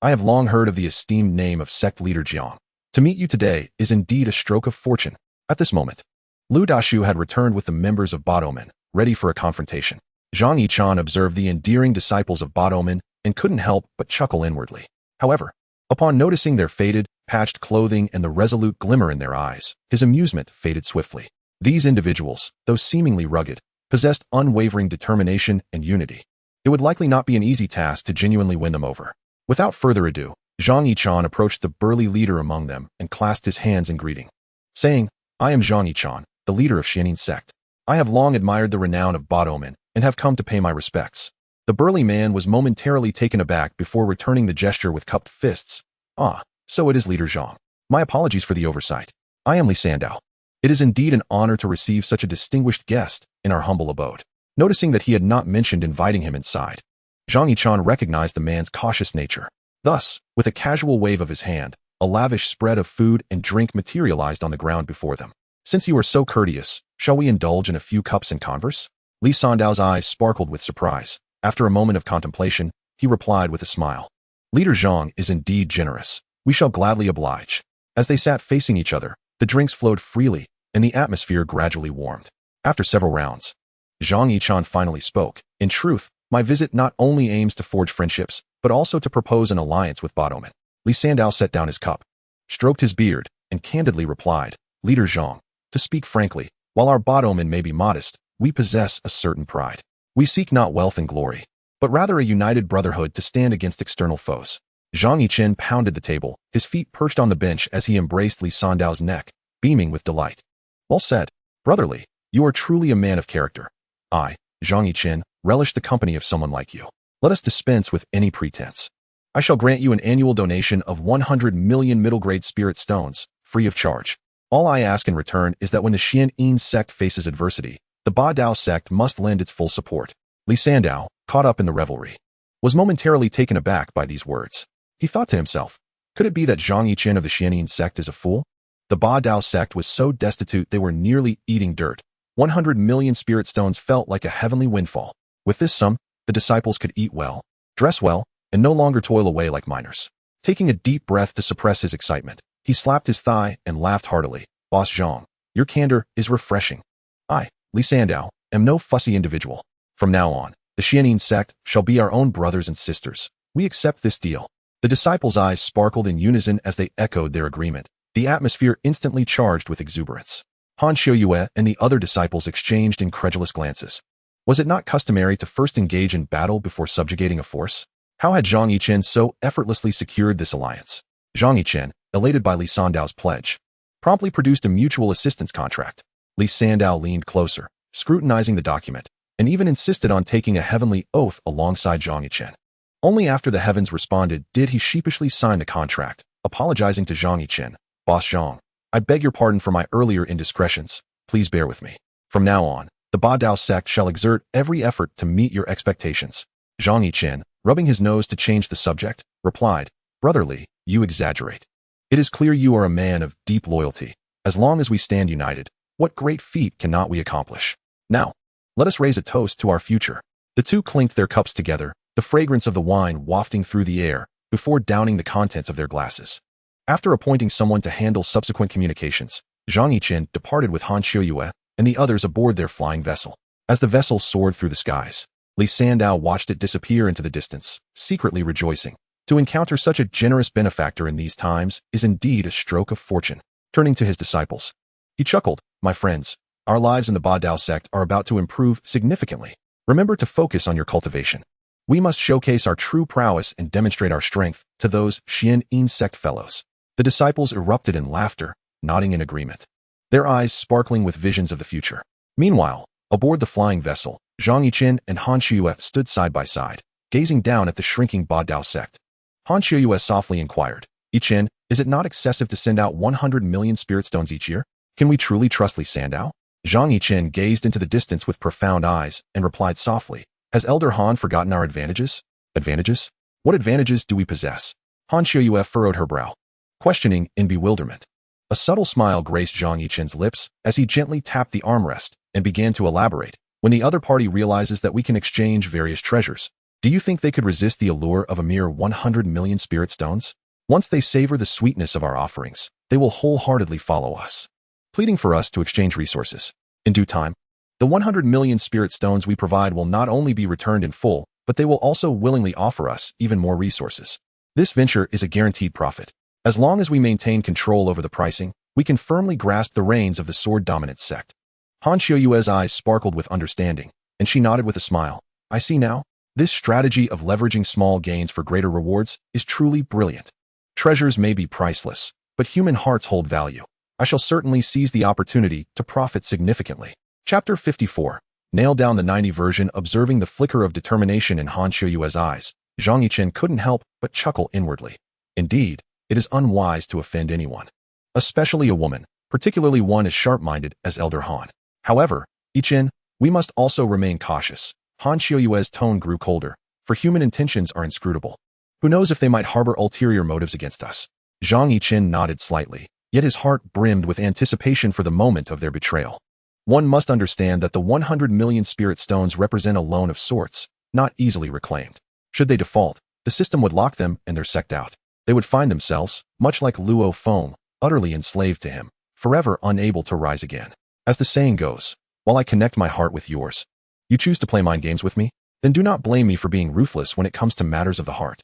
I have long heard of the esteemed name of sect leader Jiang. To meet you today is indeed a stroke of fortune." At this moment, Lu Dashu had returned with the members of Bot Omen, ready for a confrontation. Zhang Yichen observed the endearing disciples of Bot Omen and couldn't help but chuckle inwardly. However, upon noticing their faded, patched clothing and the resolute glimmer in their eyes, his amusement faded swiftly. These individuals, though seemingly rugged, possessed unwavering determination and unity. It would likely not be an easy task to genuinely win them over. Without further ado, Zhang Yichen approached the burly leader among them and clasped his hands in greeting, saying, "I am Zhang Yichen, the leader of Demon Sect. I have long admired the renown of Bot Omen and have come to pay my respects." The burly man was momentarily taken aback before returning the gesture with cupped fists. "Ah, so it is Leader Zhang. My apologies for the oversight. I am Li Sandao. It is indeed an honor to receive such a distinguished guest in our humble abode." Noticing that he had not mentioned inviting him inside, Zhang Yichen recognized the man's cautious nature. Thus, with a casual wave of his hand, a lavish spread of food and drink materialized on the ground before them. "Since you are so courteous, shall we indulge in a few cups and converse?" Li Sandao's eyes sparkled with surprise. After a moment of contemplation, he replied with a smile. "Leader Zhang is indeed generous. We shall gladly oblige." As they sat facing each other, the drinks flowed freely, and the atmosphere gradually warmed. After several rounds, Zhang Yichen finally spoke. "In truth, my visit not only aims to forge friendships, but also to propose an alliance with Bot Omen." Li Sandao set down his cup, stroked his beard, and candidly replied, "Leader Zhang, to speak frankly, while our Bot Omen may be modest, we possess a certain pride. We seek not wealth and glory, but rather a united brotherhood to stand against external foes." Zhang Yichen pounded the table, his feet perched on the bench as he embraced Li Sandao's neck, beaming with delight. "Well said, brotherly. You are truly a man of character. I, Zhang Yichen, relish the company of someone like you. Let us dispense with any pretense. I shall grant you an annual donation of 100 million middle-grade spirit stones, free of charge. All I ask in return is that when the Demon Sect faces adversity, the Ba Dao sect must lend its full support." Li Sandao, caught up in the revelry, was momentarily taken aback by these words. He thought to himself, could it be that Zhang Yichen of the Demon Sect is a fool? The Ba Dao sect was so destitute they were nearly eating dirt. 100 million spirit stones felt like a heavenly windfall. With this sum, the disciples could eat well, dress well, and no longer toil away like miners. Taking a deep breath to suppress his excitement, he slapped his thigh and laughed heartily. "Boss Zhang, your candor is refreshing. I, Li Sandao, am no fussy individual. From now on, the Demon Sect shall be our own brothers and sisters. We accept this deal." The disciples' eyes sparkled in unison as they echoed their agreement, the atmosphere instantly charged with exuberance. Han Xiuyue and the other disciples exchanged incredulous glances. Was it not customary to first engage in battle before subjugating a force? How had Zhang Yichen so effortlessly secured this alliance? Zhang Yichen, elated by Li Sandao's pledge, promptly produced a mutual assistance contract. Li Sandao leaned closer, scrutinizing the document, and even insisted on taking a heavenly oath alongside Zhang Yichen. Only after the heavens responded did he sheepishly sign the contract, apologizing to Zhang Yichen. "Boss Zhang, I beg your pardon for my earlier indiscretions. Please bear with me. From now on, the Ba Dao sect shall exert every effort to meet your expectations." Zhang Yichen, rubbing his nose to change the subject, replied, "Brotherly, you exaggerate. It is clear you are a man of deep loyalty. As long as we stand united, what great feat cannot we accomplish? Now, let us raise a toast to our future." The two clinked their cups together, the fragrance of the wine wafting through the air, before downing the contents of their glasses. After appointing someone to handle subsequent communications, Zhang Yichen departed with Han Xiuyue, and the others aboard their flying vessel. As the vessel soared through the skies, Li Sandao watched it disappear into the distance, secretly rejoicing. To encounter such a generous benefactor in these times is indeed a stroke of fortune. Turning to his disciples, he chuckled, "My friends, our lives in the Badao sect are about to improve significantly. Remember to focus on your cultivation. We must showcase our true prowess and demonstrate our strength to those Xian Yin sect fellows." The disciples erupted in laughter, nodding in agreement, their eyes sparkling with visions of the future. Meanwhile, aboard the flying vessel, Zhang Yichen and Han Shiyue stood side by side, gazing down at the shrinking Badao sect. Han Shiyue softly inquired, "Yichen, is it not excessive to send out 100 million spirit stones each year? Can we truly trust Li Sandao?" Zhang Yichen gazed into the distance with profound eyes and replied softly, "Has Elder Han forgotten our advantages?" "Advantages? What advantages do we possess?" Han Shiyue furrowed her brow, questioning in bewilderment. A subtle smile graced Zhang Yichen's lips as he gently tapped the armrest and began to elaborate. "When the other party realizes that we can exchange various treasures, do you think they could resist the allure of a mere 100 million spirit stones? Once they savor the sweetness of our offerings, they will wholeheartedly follow us, pleading for us to exchange resources. In due time, the 100 million spirit stones we provide will not only be returned in full, but they will also willingly offer us even more resources. This venture is a guaranteed profit. As long as we maintain control over the pricing, we can firmly grasp the reins of the sword-dominant sect." Han Shiyue's eyes sparkled with understanding, and she nodded with a smile. "I see now. This strategy of leveraging small gains for greater rewards is truly brilliant. Treasures may be priceless, but human hearts hold value. I shall certainly seize the opportunity to profit significantly." Chapter 54. Nail down the 90 version. Observing the flicker of determination in Han Shiyue's eyes, Zhang Yichen couldn't help but chuckle inwardly. Indeed, it is unwise to offend anyone, especially a woman, particularly one as sharp-minded as Elder Han. "However, Yichen, we must also remain cautious." Han Shiyue's tone grew colder, for human intentions are inscrutable. Who knows if they might harbor ulterior motives against us? Zhang Yichen nodded slightly, yet his heart brimmed with anticipation for the moment of their betrayal. One must understand that the 100 million spirit stones represent a loan of sorts, not easily reclaimed. Should they default, the system would lock them and their sect out. They would find themselves, much like Luo Feng, utterly enslaved to him, forever unable to rise again. As the saying goes, while I connect my heart with yours, you choose to play mind games with me? Then do not blame me for being ruthless when it comes to matters of the heart.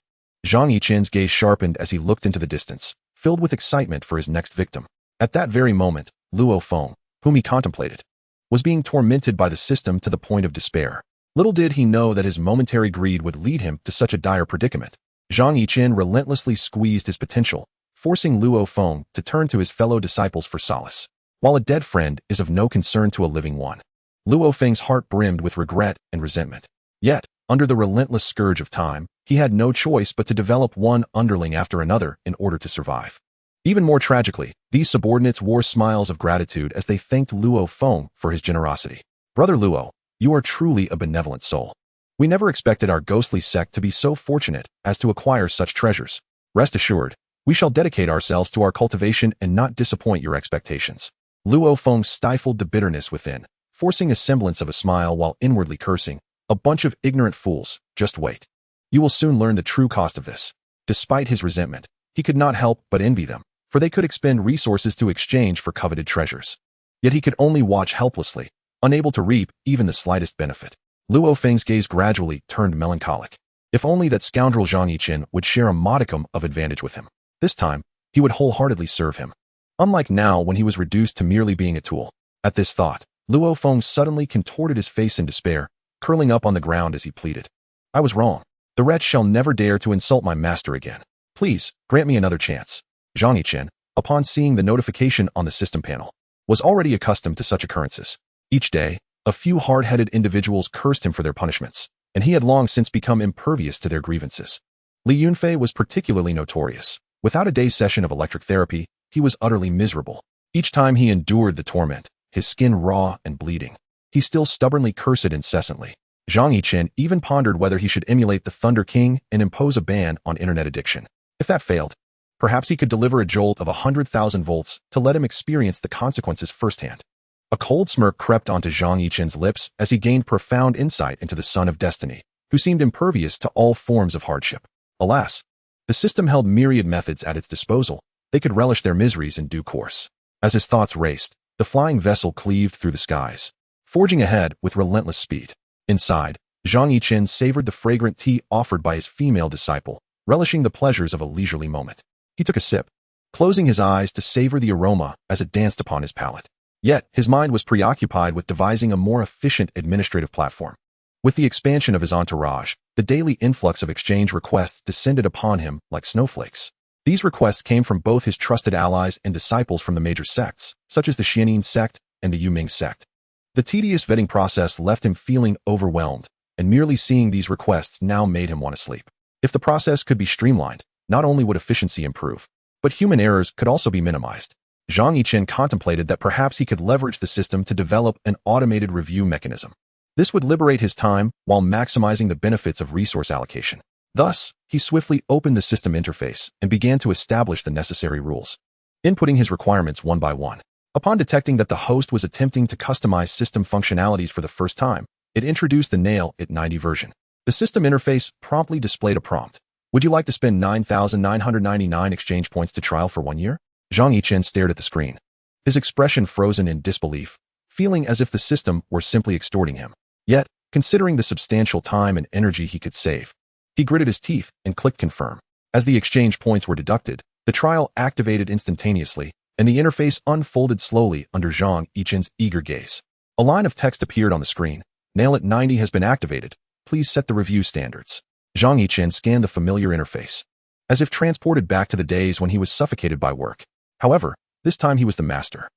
Zhang Yichen's gaze sharpened as he looked into the distance, filled with excitement for his next victim. At that very moment, Luo Feng, whom he contemplated, was being tormented by the system to the point of despair. Little did he know that his momentary greed would lead him to such a dire predicament. Zhang Yichen relentlessly squeezed his potential, forcing Luo Feng to turn to his fellow disciples for solace. While a dead friend is of no concern to a living one, Luo Feng's heart brimmed with regret and resentment. Yet, under the relentless scourge of time, he had no choice but to develop one underling after another in order to survive. Even more tragically, these subordinates wore smiles of gratitude as they thanked Luo Feng for his generosity. "Brother Luo, you are truly a benevolent soul. We never expected our ghostly sect to be so fortunate as to acquire such treasures. Rest assured, we shall dedicate ourselves to our cultivation and not disappoint your expectations." Luo Feng stifled the bitterness within, forcing a semblance of a smile while inwardly cursing, "A bunch of ignorant fools, just wait. You will soon learn the true cost of this." Despite his resentment, he could not help but envy them, for they could expend resources to exchange for coveted treasures. Yet he could only watch helplessly, unable to reap even the slightest benefit. Luo Feng's gaze gradually turned melancholic. If only that scoundrel Zhang Yichen would share a modicum of advantage with him. This time, he would wholeheartedly serve him. Unlike now when he was reduced to merely being a tool. At this thought, Luo Feng suddenly contorted his face in despair, curling up on the ground as he pleaded. "I was wrong. The wretch shall never dare to insult my master again. Please, grant me another chance." Zhang Yichen, upon seeing the notification on the system panel, was already accustomed to such occurrences. Each day, a few hard-headed individuals cursed him for their punishments, and he had long since become impervious to their grievances. Li Yunfei was particularly notorious. Without a day's session of electric therapy, he was utterly miserable. Each time he endured the torment, his skin raw and bleeding, he still stubbornly cursed incessantly. Zhang Yichen even pondered whether he should emulate the Thunder King and impose a ban on internet addiction. If that failed, perhaps he could deliver a jolt of 100,000 volts to let him experience the consequences firsthand. A cold smirk crept onto Zhang Yichen's lips as he gained profound insight into the Son of Destiny, who seemed impervious to all forms of hardship. Alas, the system held myriad methods at its disposal. They could relish their miseries in due course. As his thoughts raced, The flying vessel cleaved through the skies, forging ahead with relentless speed. Inside, Zhang Yichen savored the fragrant tea offered by his female disciple, relishing the pleasures of a leisurely moment. He took a sip, closing his eyes to savor the aroma as it danced upon his palate. Yet, his mind was preoccupied with devising a more efficient administrative platform. With the expansion of his entourage, the daily influx of exchange requests descended upon him like snowflakes. These requests came from both his trusted allies and disciples from the major sects, such as the Demon Sect and the Demon Sect. The tedious vetting process left him feeling overwhelmed, and merely seeing these requests now made him want to sleep. If the process could be streamlined, not only would efficiency improve, but human errors could also be minimized. Zhang Yichen contemplated that perhaps he could leverage the system to develop an automated review mechanism. This would liberate his time while maximizing the benefits of resource allocation. Thus, he swiftly opened the system interface and began to establish the necessary rules, inputting his requirements one by one. Upon detecting that the host was attempting to customize system functionalities for the first time, it introduced the Nail It 90 version. The system interface promptly displayed a prompt. Would you like to spend 9,999 exchange points to trial for 1 year? Zhang Yichen stared at the screen, his expression frozen in disbelief, feeling as if the system were simply extorting him. Yet, considering the substantial time and energy he could save, he gritted his teeth and clicked confirm. As the exchange points were deducted, the trial activated instantaneously, and the interface unfolded slowly under Zhang Yichen's eager gaze. A line of text appeared on the screen. Nail It 90 has been activated. Please set the review standards. Zhang Yichen scanned the familiar interface, as if transported back to the days when he was suffocated by work. However, this time he was the master.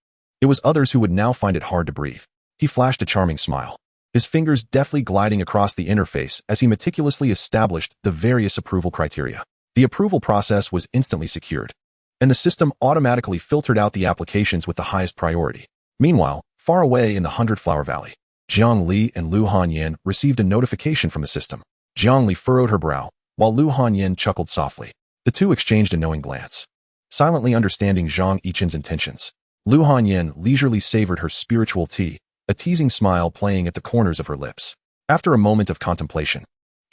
It was others who would now find it hard to breathe. He flashed a charming smile, his fingers deftly gliding across the interface as he meticulously established the various approval criteria. The approval process was instantly secured, and the system automatically filtered out the applications with the highest priority. Meanwhile, far away in the 100-Flower Valley, Jiang Li and Lu Hanyan received a notification from the system. Jiang Li furrowed her brow, while Lu Hanyan chuckled softly. The two exchanged a knowing glance, silently understanding Zhang Yichen's intentions. Lu Hanyan leisurely savored her spiritual tea, a teasing smile playing at the corners of her lips. After a moment of contemplation,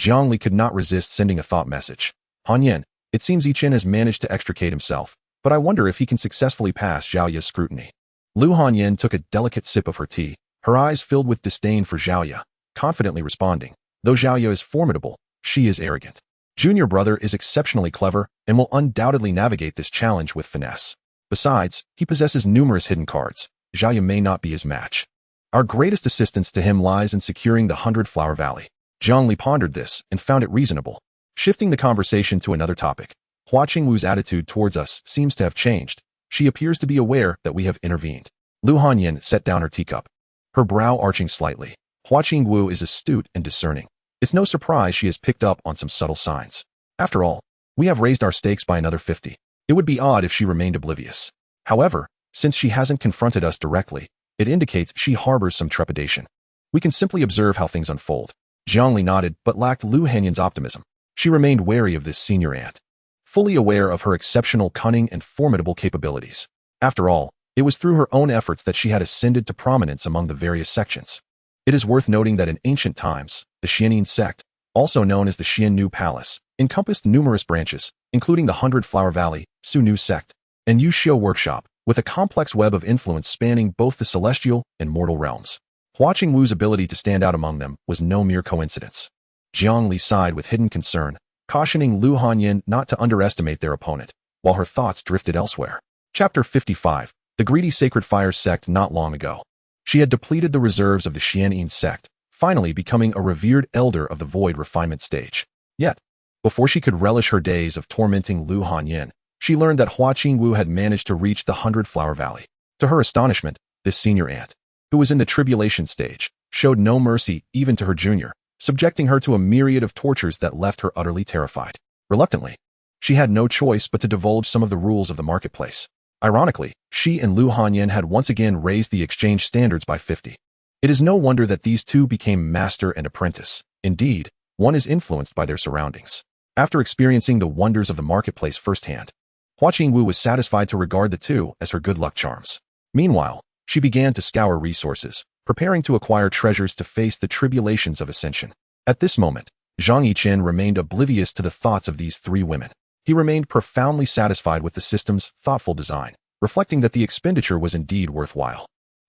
Jiang Li could not resist sending a thought message. Hanyan, it seems Yichen has managed to extricate himself, but I wonder if he can successfully pass Zhao Ya's scrutiny. Lu Hanyan took a delicate sip of her tea, her eyes filled with disdain for Zhao Ya, confidently responding, though Zhao Ya is formidable, she is arrogant. Junior brother is exceptionally clever and will undoubtedly navigate this challenge with finesse. Besides, he possesses numerous hidden cards. Zhao Ya may not be his match. Our greatest assistance to him lies in securing the 100-Flower Valley. Jiang Li pondered this and found it reasonable. Shifting the conversation to another topic, Hua Qingwu's attitude towards us seems to have changed. She appears to be aware that we have intervened. Lu Hanyan set down her teacup, her brow arching slightly. Hua Qingwu is astute and discerning. It's no surprise she has picked up on some subtle signs. After all, we have raised our stakes by another 50. It would be odd if she remained oblivious. However, since she hasn't confronted us directly, it indicates she harbors some trepidation. We can simply observe how things unfold. Jiang Li nodded but lacked Lu Hanyan's optimism. She remained wary of this senior aunt, fully aware of her exceptional cunning and formidable capabilities. After all, it was through her own efforts that she had ascended to prominence among the various sections. It is worth noting that in ancient times, the Demon Sect, also known as the Xiannu Palace, encompassed numerous branches, including the 100-Flower Valley, Sunu Sect, and Yuxiu Workshop, with a complex web of influence spanning both the celestial and mortal realms. Hua Qingwu's ability to stand out among them was no mere coincidence. Jiang Li sighed with hidden concern, cautioning Lu Hanyan not to underestimate their opponent, while her thoughts drifted elsewhere. Chapter 55. The Greedy Sacred Fire Sect. Not long ago, she had depleted the reserves of the Xianyin Sect, finally becoming a revered elder of the void refinement stage. Yet, before she could relish her days of tormenting Lu Hanyan, she learned that Hua Qingwu had managed to reach the 100-Flower Valley. To her astonishment, this senior aunt, who was in the tribulation stage, showed no mercy even to her junior, subjecting her to a myriad of tortures that left her utterly terrified. Reluctantly, she had no choice but to divulge some of the rules of the marketplace. Ironically, she and Lu Hanyan had once again raised the exchange standards by 50. It is no wonder that these two became master and apprentice. Indeed, one is influenced by their surroundings. After experiencing the wonders of the marketplace firsthand, Hua Qingwu was satisfied to regard the two as her good luck charms. Meanwhile, she began to scour resources, preparing to acquire treasures to face the tribulations of ascension. At this moment, Zhang Yichen remained oblivious to the thoughts of these three women. He remained profoundly satisfied with the system's thoughtful design, reflecting that the expenditure was indeed worthwhile.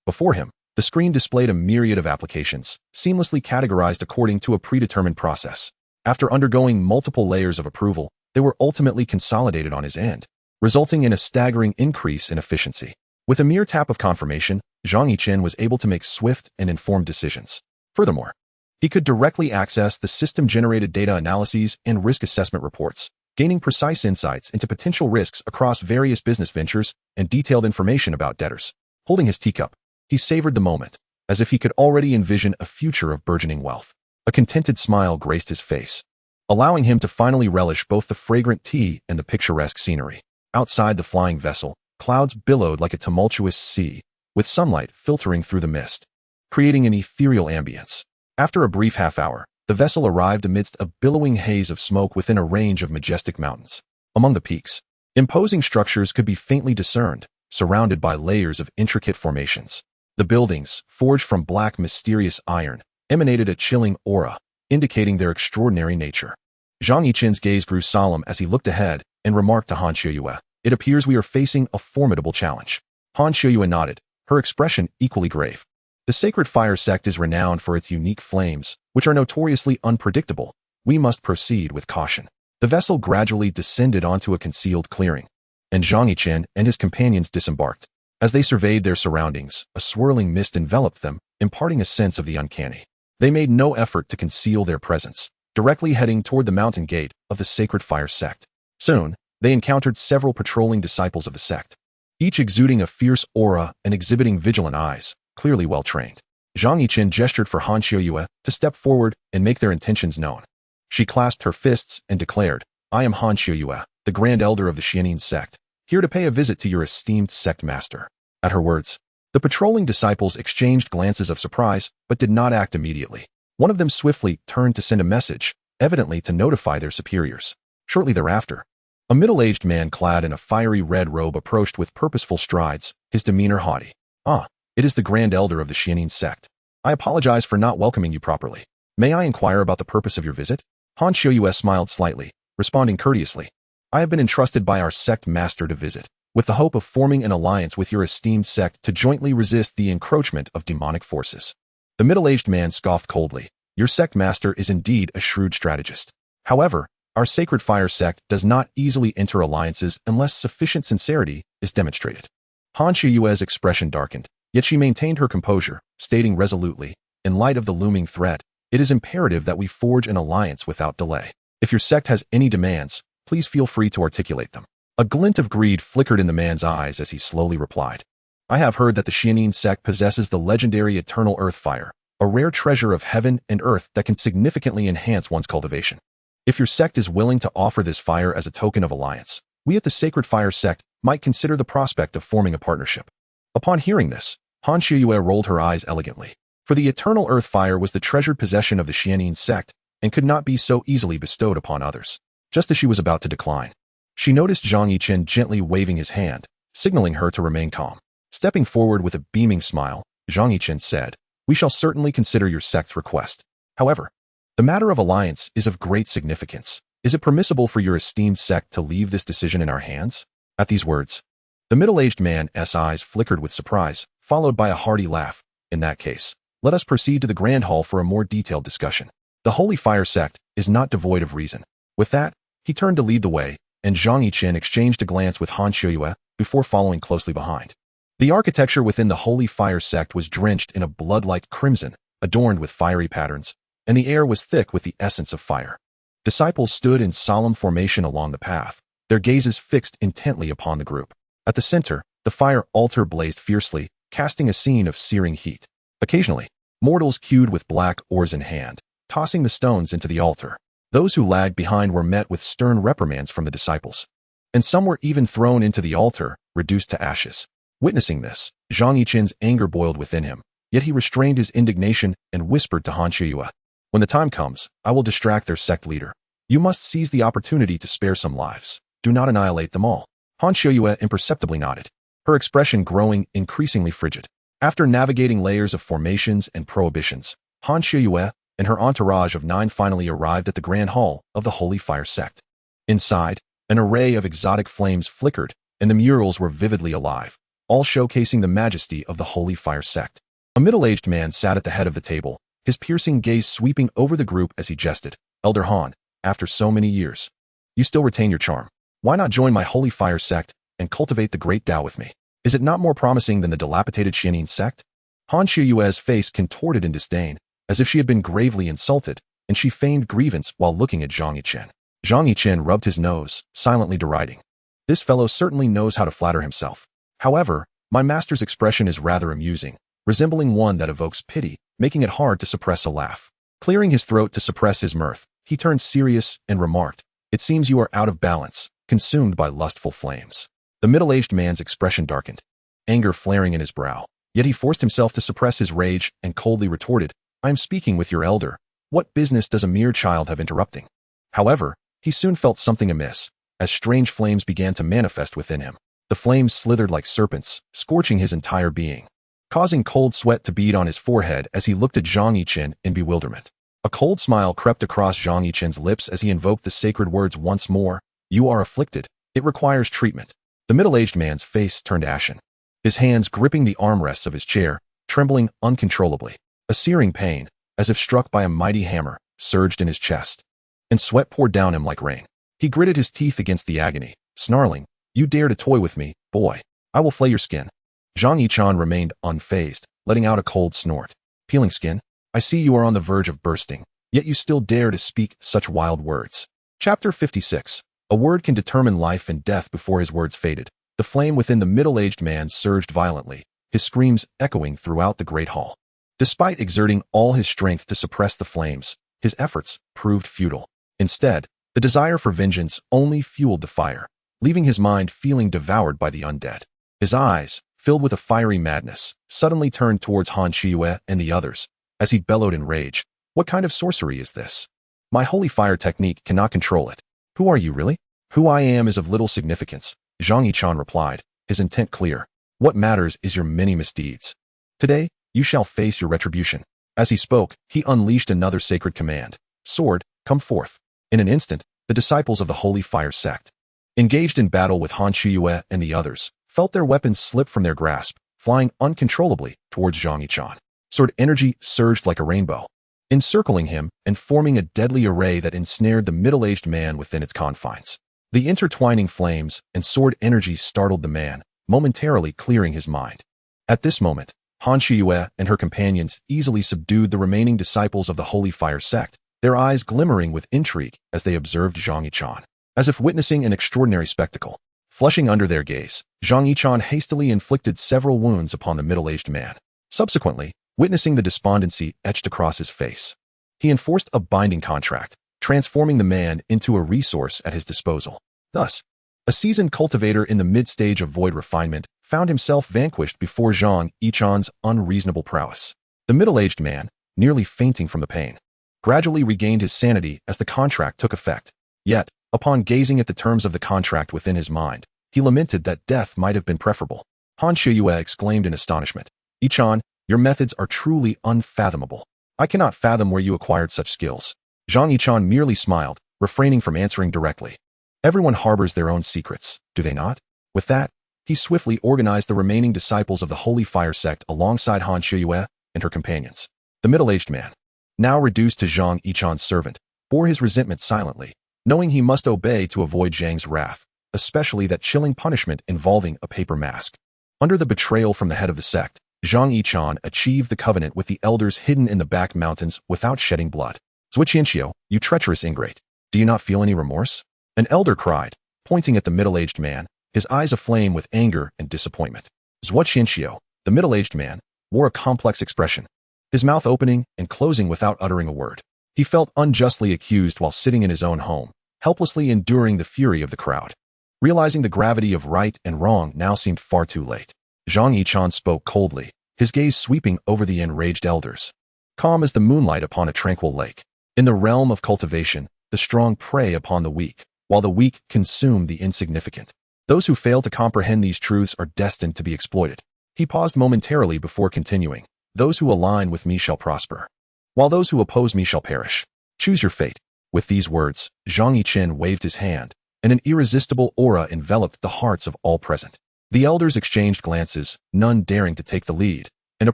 Before him, the screen displayed a myriad of applications, seamlessly categorized according to a predetermined process. After undergoing multiple layers of approval, they were ultimately consolidated on his end, resulting in a staggering increase in efficiency. With a mere tap of confirmation, Zhang Yichen was able to make swift and informed decisions. Furthermore, he could directly access the system-generated data analyses and risk assessment reports, gaining precise insights into potential risks across various business ventures and detailed information about debtors. Holding his teacup, he savored the moment, as if he could already envision a future of burgeoning wealth. A contented smile graced his face, allowing him to finally relish both the fragrant tea and the picturesque scenery. Outside the flying vessel, clouds billowed like a tumultuous sea, with sunlight filtering through the mist, creating an ethereal ambience. After a brief half-hour, the vessel arrived amidst a billowing haze of smoke within a range of majestic mountains. Among the peaks, imposing structures could be faintly discerned, surrounded by layers of intricate formations. The buildings, forged from black mysterious iron, emanated a chilling aura, indicating their extraordinary nature. Zhang Yichen's gaze grew solemn as he looked ahead and remarked to Han Qiuyue, "It appears we are facing a formidable challenge." Han Qiuyue nodded, her expression equally grave. The Sacred Fire Sect is renowned for its unique flames, which are notoriously unpredictable. We must proceed with caution. The vessel gradually descended onto a concealed clearing, and Zhang Yichen and his companions disembarked. As they surveyed their surroundings, a swirling mist enveloped them, imparting a sense of the uncanny. They made no effort to conceal their presence, directly heading toward the mountain gate of the Sacred Fire Sect. Soon, they encountered several patrolling disciples of the sect, each exuding a fierce aura and exhibiting vigilant eyes, clearly well-trained. Zhang Yichen gestured for Han Qiuyue to step forward and make their intentions known. She clasped her fists and declared, "I am Han Qiuyue, the Grand Elder of the Demon Sect, here to pay a visit to your esteemed sect master." At her words, the patrolling disciples exchanged glances of surprise but did not act immediately. One of them swiftly turned to send a message, evidently to notify their superiors. Shortly thereafter, a middle-aged man clad in a fiery red robe approached with purposeful strides, his demeanor haughty. "Ah, it is the Grand Elder of the Demon Sect. I apologize for not welcoming you properly. May I inquire about the purpose of your visit?" Han Qiuyue smiled slightly, responding courteously, "I have been entrusted by our sect master to visit, with the hope of forming an alliance with your esteemed sect to jointly resist the encroachment of demonic forces." The middle-aged man scoffed coldly. "Your sect master is indeed a shrewd strategist. However, our Sacred Fire Sect does not easily enter alliances unless sufficient sincerity is demonstrated." Han Qiuyue's expression darkened, yet she maintained her composure, stating resolutely, "In light of the looming threat, it is imperative that we forge an alliance without delay. If your sect has any demands, please feel free to articulate them." A glint of greed flickered in the man's eyes as he slowly replied, "I have heard that the Demon Sect possesses the legendary Eternal Earth Fire, a rare treasure of heaven and earth that can significantly enhance one's cultivation. If your sect is willing to offer this fire as a token of alliance, we at the Sacred Fire Sect might consider the prospect of forming a partnership." Upon hearing this, Han Qiuyue rolled her eyes elegantly, for the Eternal Earth Fire was the treasured possession of the Demon Sect and could not be so easily bestowed upon others. Just as she was about to decline, she noticed Zhang Yichen gently waving his hand, signaling her to remain calm. Stepping forward with a beaming smile, Zhang Yichen said, "We shall certainly consider your sect's request. However, the matter of alliance is of great significance. Is it permissible for your esteemed sect to leave this decision in our hands?" At these words, the middle-aged man's eyes flickered with surprise, followed by a hearty laugh. "In that case, let us proceed to the Grand Hall for a more detailed discussion. The Holy Fire Sect is not devoid of reason." With that, he turned to lead the way, and Zhang Yichen exchanged a glance with Han Qiuyue before following closely behind. The architecture within the Holy Fire Sect was drenched in a blood-like crimson, adorned with fiery patterns, and the air was thick with the essence of fire. Disciples stood in solemn formation along the path, their gazes fixed intently upon the group. At the center, the fire altar blazed fiercely, casting a scene of searing heat. Occasionally, mortals queued with black oars in hand, tossing the stones into the altar. Those who lagged behind were met with stern reprimands from the disciples, and some were even thrown into the altar, reduced to ashes. Witnessing this, Zhang Yichen's anger boiled within him, yet he restrained his indignation and whispered to Han Qiuyue, "When the time comes, I will distract their sect leader. You must seize the opportunity to spare some lives. Do not annihilate them all." Han Qiuyue imperceptibly nodded, her expression growing increasingly frigid. After navigating layers of formations and prohibitions, Han Qiuyue and her entourage of 9 finally arrived at the Grand Hall of the Holy Fire Sect. Inside, an array of exotic flames flickered, and the murals were vividly alive, all showcasing the majesty of the Holy Fire Sect. A middle-aged man sat at the head of the table, his piercing gaze sweeping over the group as he jested. Elder Han, after so many years, you still retain your charm. Why not join my Holy Fire Sect and cultivate the great Tao with me? Is it not more promising than the dilapidated Xianin sect? Han Shiyue's face contorted in disdain, as if she had been gravely insulted, and she feigned grievance while looking at Zhang Yichen. Zhang Yichen rubbed his nose, silently deriding. This fellow certainly knows how to flatter himself. However, my master's expression is rather amusing, resembling one that evokes pity, making it hard to suppress a laugh. Clearing his throat to suppress his mirth, he turned serious and remarked, "It seems you are out of balance, consumed by lustful flames." The middle-aged man's expression darkened, anger flaring in his brow. Yet he forced himself to suppress his rage and coldly retorted, "I am speaking with your elder. What business does a mere child have interrupting?" However, he soon felt something amiss, as strange flames began to manifest within him. The flames slithered like serpents, scorching his entire being, causing cold sweat to bead on his forehead as he looked at Zhang Yichen in bewilderment. A cold smile crept across Zhang Yichen's lips as he invoked the sacred words once more. "You are afflicted. It requires treatment." The middle-aged man's face turned ashen, his hands gripping the armrests of his chair, trembling uncontrollably. A searing pain, as if struck by a mighty hammer, surged in his chest, and sweat poured down him like rain. He gritted his teeth against the agony, snarling, "You dare to toy with me, boy. I will flay your skin." Zhang Yichen remained unfazed, letting out a cold snort. "Peeling skin? I see you are on the verge of bursting, yet you still dare to speak such wild words." Chapter 56. A word can determine life and death. Before his words faded, the flame within the middle-aged man surged violently, his screams echoing throughout the great hall. Despite exerting all his strength to suppress the flames, his efforts proved futile. Instead, the desire for vengeance only fueled the fire, leaving his mind feeling devoured by the undead. His eyes, filled with a fiery madness, suddenly turned towards Han Shiyue and the others, as he bellowed in rage. "What kind of sorcery is this? My holy fire technique cannot control it. Who are you really?" "Who I am is of little significance," Zhang Yichen replied, his intent clear. "What matters is your many misdeeds. Today, you shall face your retribution." As he spoke, he unleashed another sacred command. "Sword, come forth." In an instant, the disciples of the Holy Fire Sect, engaged in battle with Han Shiyue and the others, felt their weapons slip from their grasp, flying uncontrollably towards Zhang Yichen. Sword energy surged like a rainbow, encircling him and forming a deadly array that ensnared the middle-aged man within its confines. The intertwining flames and sword energy startled the man, momentarily clearing his mind. At this moment, Han Shiyue and her companions easily subdued the remaining disciples of the Holy Fire Sect, their eyes glimmering with intrigue as they observed Zhang Yichen. As if witnessing an extraordinary spectacle, flushing under their gaze, Zhang Yichen hastily inflicted several wounds upon the middle-aged man. Subsequently, witnessing the despondency etched across his face, he enforced a binding contract, transforming the man into a resource at his disposal. Thus, a seasoned cultivator in the mid-stage of void refinement found himself vanquished before Zhang Yichen's unreasonable prowess. The middle-aged man, nearly fainting from the pain, gradually regained his sanity as the contract took effect. Yet, upon gazing at the terms of the contract within his mind, he lamented that death might have been preferable. Han Shiyue exclaimed in astonishment, "Yichen, your methods are truly unfathomable. I cannot fathom where you acquired such skills." Zhang Yichen merely smiled, refraining from answering directly. Everyone harbors their own secrets, do they not? With that, he swiftly organized the remaining disciples of the Holy Fire Sect alongside Han Shiyue and her companions. The middle-aged man, now reduced to Zhang Yichen's servant, bore his resentment silently, knowing he must obey to avoid Zhang's wrath, especially that chilling punishment involving a paper mask. Under the betrayal from the head of the sect, Zhang Yichen achieved the covenant with the elders hidden in the back mountains without shedding blood. "Zhuqianqiu, you treacherous ingrate, do you not feel any remorse?" An elder cried, pointing at the middle-aged man, his eyes aflame with anger and disappointment. Zhuqianqiu, the middle-aged man, wore a complex expression, his mouth opening and closing without uttering a word. He felt unjustly accused while sitting in his own home, helplessly enduring the fury of the crowd. Realizing the gravity of right and wrong now seemed far too late. Zhang Yichen spoke coldly, his gaze sweeping over the enraged elders, calm as the moonlight upon a tranquil lake. In the realm of cultivation, the strong prey upon the weak, while the weak consume the insignificant. Those who fail to comprehend these truths are destined to be exploited. He paused momentarily before continuing. "Those who align with me shall prosper, while those who oppose me shall perish. Choose your fate." With these words, Zhang Yichen waved his hand, and an irresistible aura enveloped the hearts of all present. The elders exchanged glances, none daring to take the lead, and a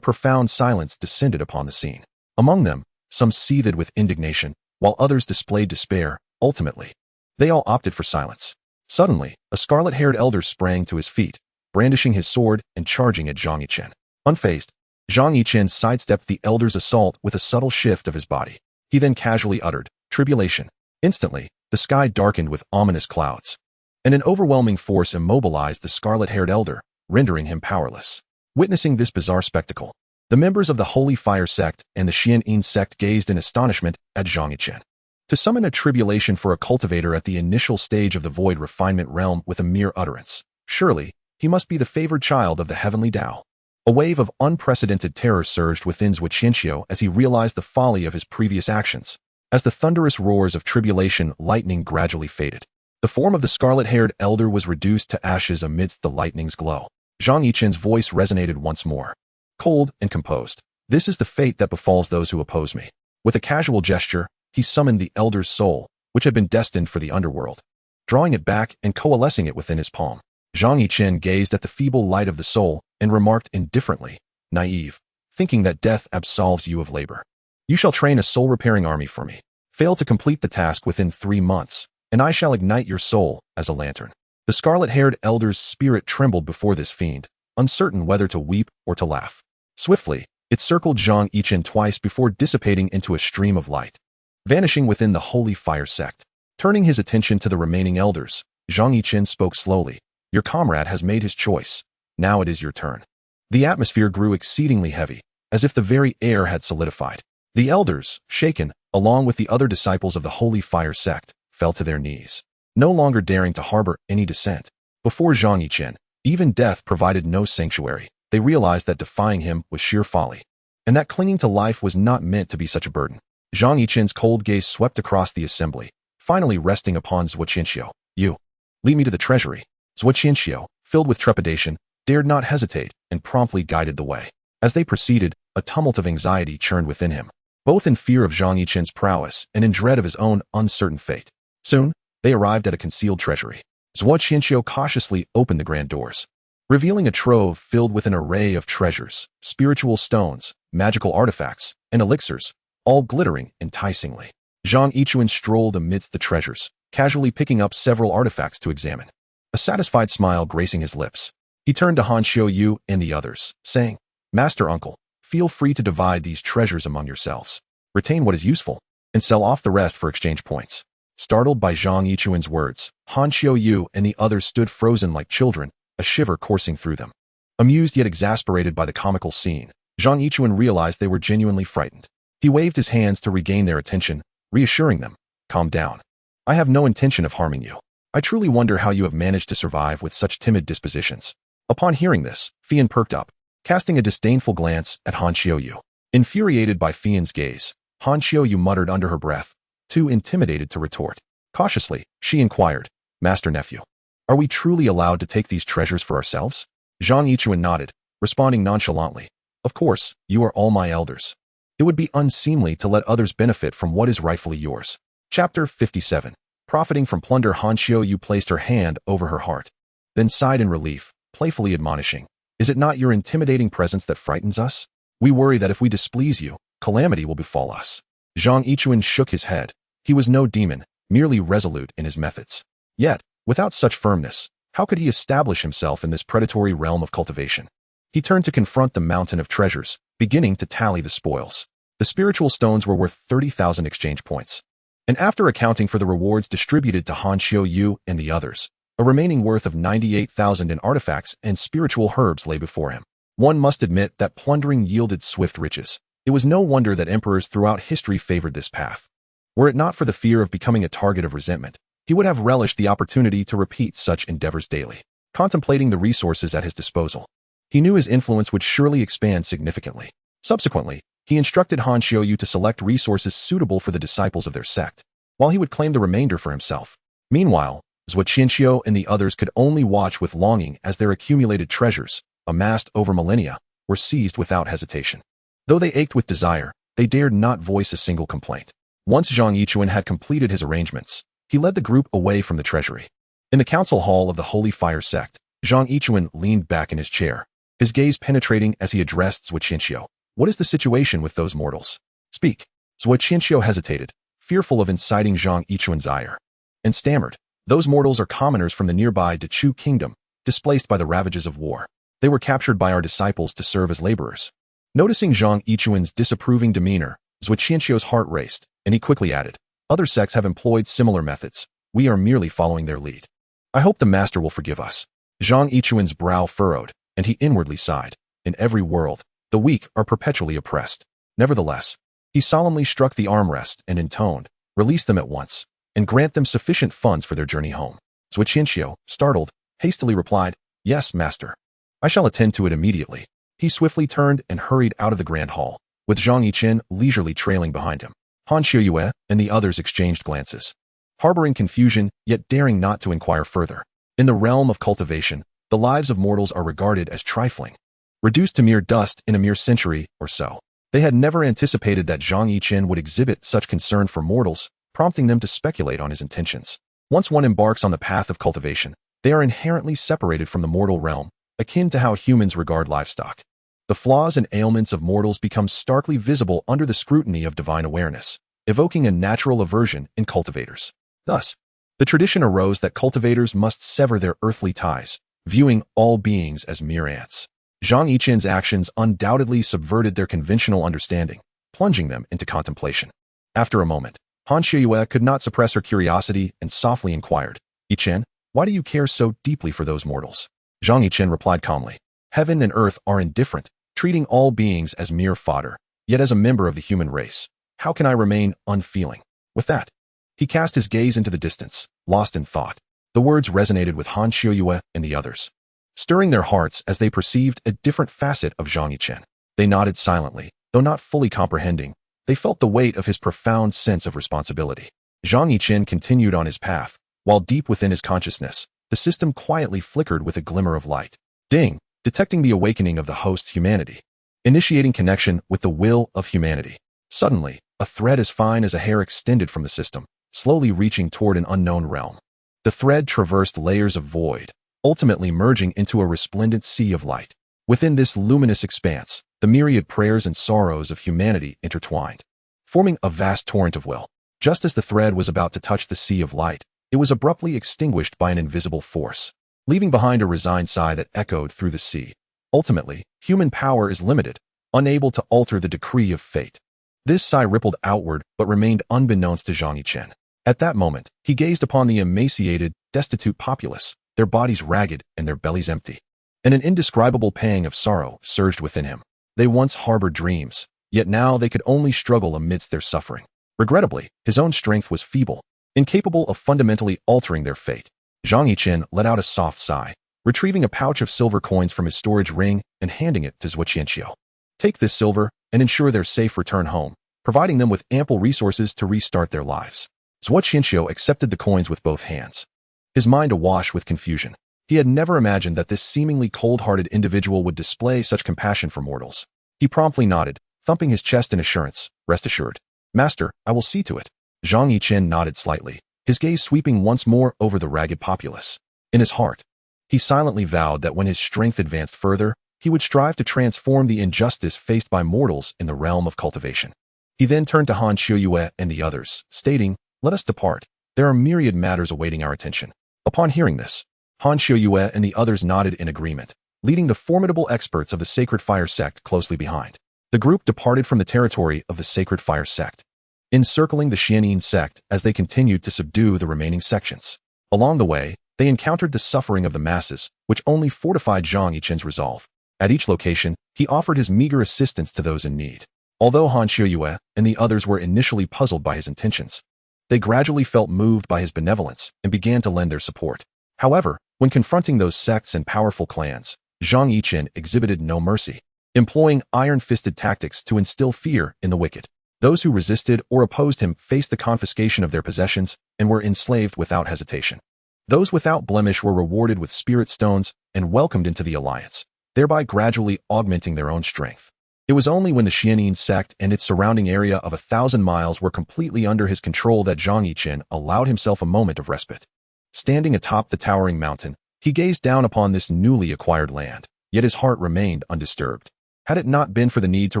profound silence descended upon the scene. Among them, some seethed with indignation, while others displayed despair. Ultimately, they all opted for silence. Suddenly, a scarlet-haired elder sprang to his feet, brandishing his sword and charging at Zhang Yichen. Unfazed, Zhang Yichen sidestepped the elder's assault with a subtle shift of his body. He then casually uttered, "Tribulation." Instantly, the sky darkened with ominous clouds, and an overwhelming force immobilized the scarlet-haired elder, rendering him powerless. Witnessing this bizarre spectacle, the members of the Holy Fire Sect and the Demon Sect gazed in astonishment at Zhang Yichen. To summon a tribulation for a cultivator at the initial stage of the void refinement realm with a mere utterance, surely, he must be the favored child of the heavenly Tao. A wave of unprecedented terror surged within Zhang Yichen as he realized the folly of his previous actions. As the thunderous roars of tribulation lightning gradually faded, the form of the scarlet-haired elder was reduced to ashes amidst the lightning's glow. Zhang Yichen's voice resonated once more, cold and composed. "This is the fate that befalls those who oppose me." With a casual gesture, he summoned the elder's soul, which had been destined for the underworld. Drawing it back and coalescing it within his palm, Zhang Yichen gazed at the feeble light of the soul and remarked indifferently, "Naive, thinking that death absolves you of labor. You shall train a soul-repairing army for me. Fail to complete the task within 3 months, and I shall ignite your soul as a lantern." The scarlet-haired elder's spirit trembled before this fiend, uncertain whether to weep or to laugh. Swiftly, it circled Zhang Yichen twice before dissipating into a stream of light, vanishing within the Holy Fire Sect. Turning his attention to the remaining elders, Zhang Yichen spoke slowly, "Your comrade has made his choice. Now it is your turn." The atmosphere grew exceedingly heavy, as if the very air had solidified. The elders, shaken, along with the other disciples of the Holy Fire Sect, fell to their knees, no longer daring to harbor any dissent. Before Zhang Yichen, even death provided no sanctuary. They realized that defying him was sheer folly, and that clinging to life was not meant to be such a burden. Zhang Yichen's cold gaze swept across the assembly, finally resting upon Zhang Yichen. "You, lead me to the treasury." Zhang Yichen, filled with trepidation, dared not hesitate and promptly guided the way. As they proceeded, a tumult of anxiety churned within him, both in fear of Zhang Yichen's prowess and in dread of his own uncertain fate. Soon, they arrived at a concealed treasury. Zhang Yichen cautiously opened the grand doors, revealing a trove filled with an array of treasures, spiritual stones, magical artifacts, and elixirs, all glittering enticingly. Zhang Yichen strolled amidst the treasures, casually picking up several artifacts to examine. A satisfied smile gracing his lips, he turned to Han Xiuyu and the others, saying, "Master Uncle, feel free to divide these treasures among yourselves. Retain what is useful, and sell off the rest for exchange points." Startled by Zhang Yichen's words, Han Xiuyu and the others stood frozen like children, a shiver coursing through them. Amused yet exasperated by the comical scene, Zhang Yichen realized they were genuinely frightened. He waved his hands to regain their attention, reassuring them, "Calm down. I have no intention of harming you. I truly wonder how you have managed to survive with such timid dispositions." Upon hearing this, Fian perked up, casting a disdainful glance at Han Xiuyu. Infuriated by Fian's gaze, Han Xiuyu muttered under her breath, too intimidated to retort. Cautiously, she inquired, "Master Nephew, are we truly allowed to take these treasures for ourselves?" Zhang Yichen nodded, responding nonchalantly, "Of course, you are all my elders. It would be unseemly to let others benefit from what is rightfully yours." Chapter 57. Profiting from plunder. Han Xiuyu placed her hand over her heart, then sighed in relief, playfully admonishing, "Is it not your intimidating presence that frightens us? We worry that if we displease you, calamity will befall us." Zhang Yichen shook his head. He was no demon, merely resolute in his methods. Yet, without such firmness, how could he establish himself in this predatory realm of cultivation? He turned to confront the mountain of treasures, beginning to tally the spoils. The spiritual stones were worth 30,000 exchange points, and after accounting for the rewards distributed to Han Xiuyu and the others, a remaining worth of 98,000 in artifacts and spiritual herbs lay before him. One must admit that plundering yielded swift riches. It was no wonder that emperors throughout history favored this path. Were it not for the fear of becoming a target of resentment, he would have relished the opportunity to repeat such endeavors daily. Contemplating the resources at his disposal, he knew his influence would surely expand significantly. Subsequently, he instructed Han Xiuyu to select resources suitable for the disciples of their sect, while he would claim the remainder for himself. Meanwhile, Zhang Yichen and the others could only watch with longing as their accumulated treasures, amassed over millennia, were seized without hesitation. Though they ached with desire, they dared not voice a single complaint. Once Zhang Yichen had completed his arrangements, he led the group away from the treasury. In the council hall of the Holy Fire Sect, Zhang Yichen leaned back in his chair, his gaze penetrating as he addressed Zhou Qianxiu. What is the situation with those mortals? Speak. Zhou Qianxiu hesitated, fearful of inciting Zhang Yichen's ire, and stammered. Those mortals are commoners from the nearby Dechu kingdom, displaced by the ravages of war. They were captured by our disciples to serve as laborers. Noticing Zhang Yichen's disapproving demeanor, Zhou Qianxiu's heart raced, and he quickly added, other sects have employed similar methods. We are merely following their lead. I hope the master will forgive us. Zhang Yichen's brow furrowed, and he inwardly sighed. In every world, the weak are perpetually oppressed. Nevertheless, he solemnly struck the armrest and intoned, release them at once, and grant them sufficient funds for their journey home. Zhou Qianxiu, startled, hastily replied, yes, master. I shall attend to it immediately. He swiftly turned and hurried out of the grand hall, with Zhang Yichen leisurely trailing behind him. Han Xiuyue and the others exchanged glances, harboring confusion yet daring not to inquire further. In the realm of cultivation, the lives of mortals are regarded as trifling, reduced to mere dust in a mere century or so. They had never anticipated that Zhang Yichen would exhibit such concern for mortals, prompting them to speculate on his intentions. Once one embarks on the path of cultivation, they are inherently separated from the mortal realm, akin to how humans regard livestock. The flaws and ailments of mortals become starkly visible under the scrutiny of divine awareness, evoking a natural aversion in cultivators. Thus, the tradition arose that cultivators must sever their earthly ties, viewing all beings as mere ants. Zhang Yichen's actions undoubtedly subverted their conventional understanding, plunging them into contemplation. After a moment, Han Xiuyue could not suppress her curiosity and softly inquired, Yichen, why do you care so deeply for those mortals? Zhang Yichen replied calmly, heaven and earth are indifferent, treating all beings as mere fodder. Yet as a member of the human race, how can I remain unfeeling? With that, he cast his gaze into the distance, lost in thought. The words resonated with Han Xiuyue and the others, stirring their hearts as they perceived a different facet of Zhang Yichen. They nodded silently, though not fully comprehending. They felt the weight of his profound sense of responsibility. Zhang Yichen continued on his path, while deep within his consciousness, the system quietly flickered with a glimmer of light. Ding! Detecting the awakening of the host's humanity, initiating connection with the will of humanity. Suddenly, a thread as fine as a hair extended from the system, slowly reaching toward an unknown realm. The thread traversed layers of void, ultimately merging into a resplendent sea of light. Within this luminous expanse, the myriad prayers and sorrows of humanity intertwined, forming a vast torrent of will. Just as the thread was about to touch the sea of light, it was abruptly extinguished by an invisible force, leaving behind a resigned sigh that echoed through the sea. Ultimately, human power is limited, unable to alter the decree of fate. This sigh rippled outward but remained unbeknownst to Zhang Yichen. At that moment, he gazed upon the emaciated, destitute populace, their bodies ragged and their bellies empty. And an indescribable pang of sorrow surged within him. They once harbored dreams, yet now they could only struggle amidst their suffering. Regrettably, his own strength was feeble, incapable of fundamentally altering their fate. Zhang Yichen let out a soft sigh, retrieving a pouch of silver coins from his storage ring and handing it to Zhou Qianxiu. Take this silver and ensure their safe return home, providing them with ample resources to restart their lives. Zhou Qianxiu accepted the coins with both hands, his mind awash with confusion. He had never imagined that this seemingly cold-hearted individual would display such compassion for mortals. He promptly nodded, thumping his chest in assurance, rest assured. Master, I will see to it. Zhang Yichen nodded slightly, his gaze sweeping once more over the ragged populace. In his heart, he silently vowed that when his strength advanced further, he would strive to transform the injustice faced by mortals in the realm of cultivation. He then turned to Han Xiuyue and the others, stating, let us depart. There are myriad matters awaiting our attention. Upon hearing this, Han Xiuyue and the others nodded in agreement, leading the formidable experts of the Sacred Fire Sect closely behind. The group departed from the territory of the Sacred Fire Sect, encircling the Xianyin sect as they continued to subdue the remaining sections. Along the way, they encountered the suffering of the masses, which only fortified Zhang Yichen's resolve. At each location, he offered his meager assistance to those in need. Although Han Xiuyue and the others were initially puzzled by his intentions, they gradually felt moved by his benevolence and began to lend their support. However, when confronting those sects and powerful clans, Zhang Yichen exhibited no mercy, employing iron-fisted tactics to instill fear in the wicked. Those who resisted or opposed him faced the confiscation of their possessions and were enslaved without hesitation. Those without blemish were rewarded with spirit stones and welcomed into the alliance, thereby gradually augmenting their own strength. It was only when the Xianyin sect and its surrounding area of 1,000 miles were completely under his control that Zhang Yichen allowed himself a moment of respite. Standing atop the towering mountain, He gazed down upon this newly acquired land, yet his heart remained undisturbed. Had it not been for the need to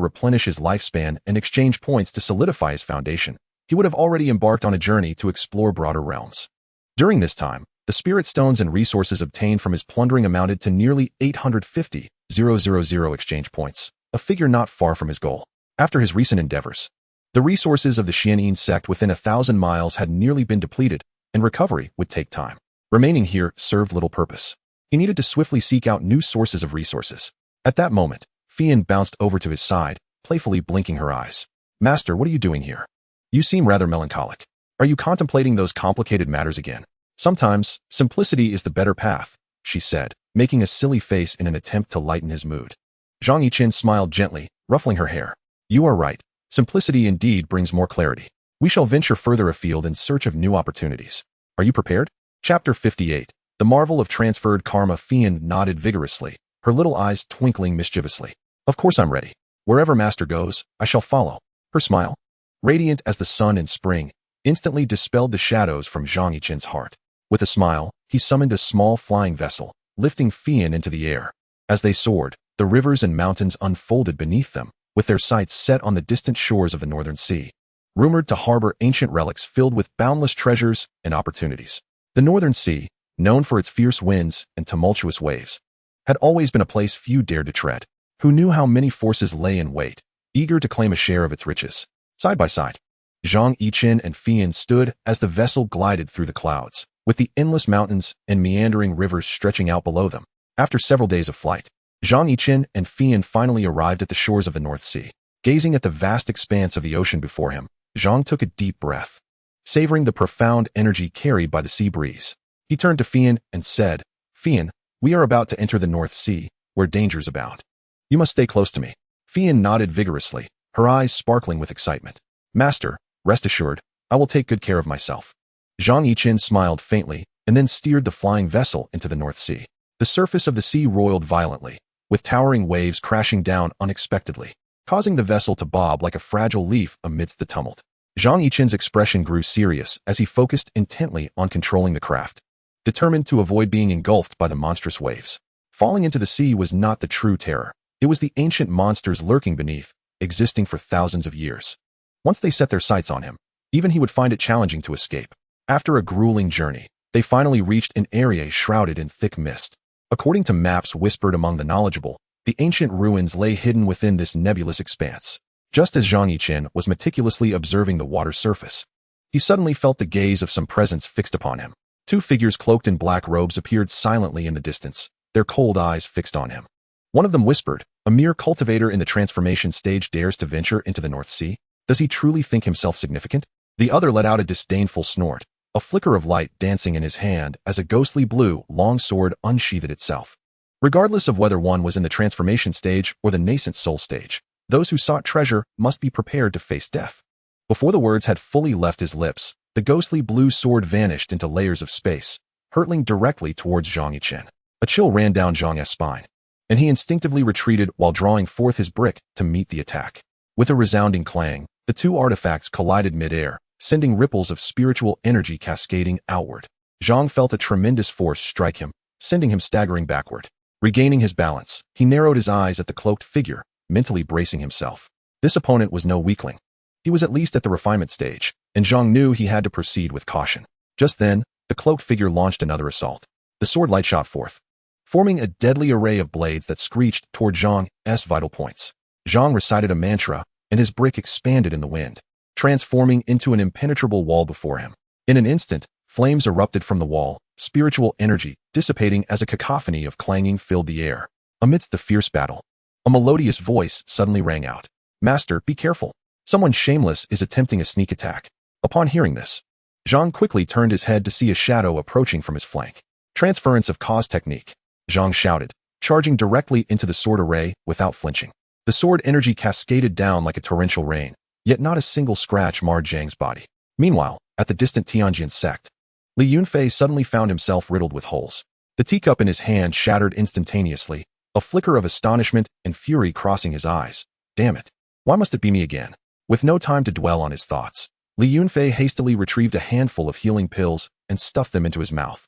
replenish his lifespan and exchange points to solidify his foundation, he would have already embarked on a journey to explore broader realms. During this time, the spirit stones and resources obtained from his plundering amounted to nearly 850,000 exchange points, a figure not far from his goal. After his recent endeavors, the resources of the Demon Sect within 1,000 miles had nearly been depleted, and recovery would take time. Remaining here served little purpose. He needed to swiftly seek out new sources of resources. At that moment, Fian bounced over to his side, playfully blinking her eyes. "Master, what are you doing here? You seem rather melancholic. Are you contemplating those complicated matters again?" "Sometimes, simplicity is the better path," she said, making a silly face in an attempt to lighten his mood. Zhang Yichen smiled gently, ruffling her hair. "You are right. Simplicity indeed brings more clarity. We shall venture further afield in search of new opportunities. Are you prepared?" Chapter 58. The Marvel of Transferred Karma. Fian nodded vigorously, her little eyes twinkling mischievously. "Of course I'm ready. Wherever Master goes, I shall follow." Her smile, radiant as the sun in spring, instantly dispelled the shadows from Zhang Yichen's heart. With a smile, he summoned a small flying vessel, lifting Fian into the air. As they soared, the rivers and mountains unfolded beneath them, with their sights set on the distant shores of the northern sea, rumored to harbor ancient relics filled with boundless treasures and opportunities. The northern sea, known for its fierce winds and tumultuous waves, had always been a place few dared to tread. Who knew how many forces lay in wait, eager to claim a share of its riches? Side by side, Zhang Yichen and Fian stood as the vessel glided through the clouds, with the endless mountains and meandering rivers stretching out below them. After several days of flight, Zhang Yichen and Fian finally arrived at the shores of the North Sea. Gazing at the vast expanse of the ocean before him, Zhang took a deep breath, savoring the profound energy carried by the sea breeze. He turned to Fian and said, "Fian, we are about to enter the North Sea, where dangers abound. You must stay close to me." Fian nodded vigorously, her eyes sparkling with excitement. "Master, rest assured, I will take good care of myself." Zhang Yichen smiled faintly and then steered the flying vessel into the North Sea. The surface of the sea roiled violently, with towering waves crashing down unexpectedly, causing the vessel to bob like a fragile leaf amidst the tumult. Zhang Yichen's expression grew serious as he focused intently on controlling the craft, determined to avoid being engulfed by the monstrous waves. Falling into the sea was not the true terror. It was the ancient monsters lurking beneath, existing for thousands of years. Once they set their sights on him, even he would find it challenging to escape. After a grueling journey, they finally reached an area shrouded in thick mist. According to maps whispered among the knowledgeable, the ancient ruins lay hidden within this nebulous expanse. Just as Zhang Yichen was meticulously observing the water's surface, he suddenly felt the gaze of some presence fixed upon him. Two figures cloaked in black robes appeared silently in the distance, their cold eyes fixed on him. One of them whispered, "A mere cultivator in the transformation stage dares to venture into the North Sea? Does he truly think himself significant?" The other let out a disdainful snort, a flicker of light dancing in his hand as a ghostly blue, long sword unsheathed itself. Regardless of whether one was in the transformation stage or the nascent soul stage, those who sought treasure must be prepared to face death. Before the words had fully left his lips, the ghostly blue sword vanished into layers of space, hurtling directly towards Zhang Yichen. A chill ran down Zhang's spine, and he instinctively retreated while drawing forth his brick to meet the attack. With a resounding clang, the two artifacts collided mid-air, sending ripples of spiritual energy cascading outward. Zhang felt a tremendous force strike him, sending him staggering backward. Regaining his balance, he narrowed his eyes at the cloaked figure, mentally bracing himself. This opponent was no weakling. He was at least at the refinement stage, and Zhang knew he had to proceed with caution. Just then, the cloaked figure launched another assault. The sword light shot forth, forming a deadly array of blades that screeched toward Zhang's vital points. Zhang recited a mantra, and his brick expanded in the wind, transforming into an impenetrable wall before him. In an instant, flames erupted from the wall, spiritual energy dissipating as a cacophony of clanging filled the air. Amidst the fierce battle, a melodious voice suddenly rang out. "Master, be careful. Someone shameless is attempting a sneak attack." Upon hearing this, Zhang quickly turned his head to see a shadow approaching from his flank. "Transference of cause technique," Zhang shouted, charging directly into the sword array without flinching. The sword energy cascaded down like a torrential rain, yet not a single scratch marred Zhang's body. Meanwhile, at the distant Tianjin sect, Li Yunfei suddenly found himself riddled with holes. The teacup in his hand shattered instantaneously, a flicker of astonishment and fury crossing his eyes. Damn it. Why must it be me again? With no time to dwell on his thoughts, Li Yunfei hastily retrieved a handful of healing pills and stuffed them into his mouth.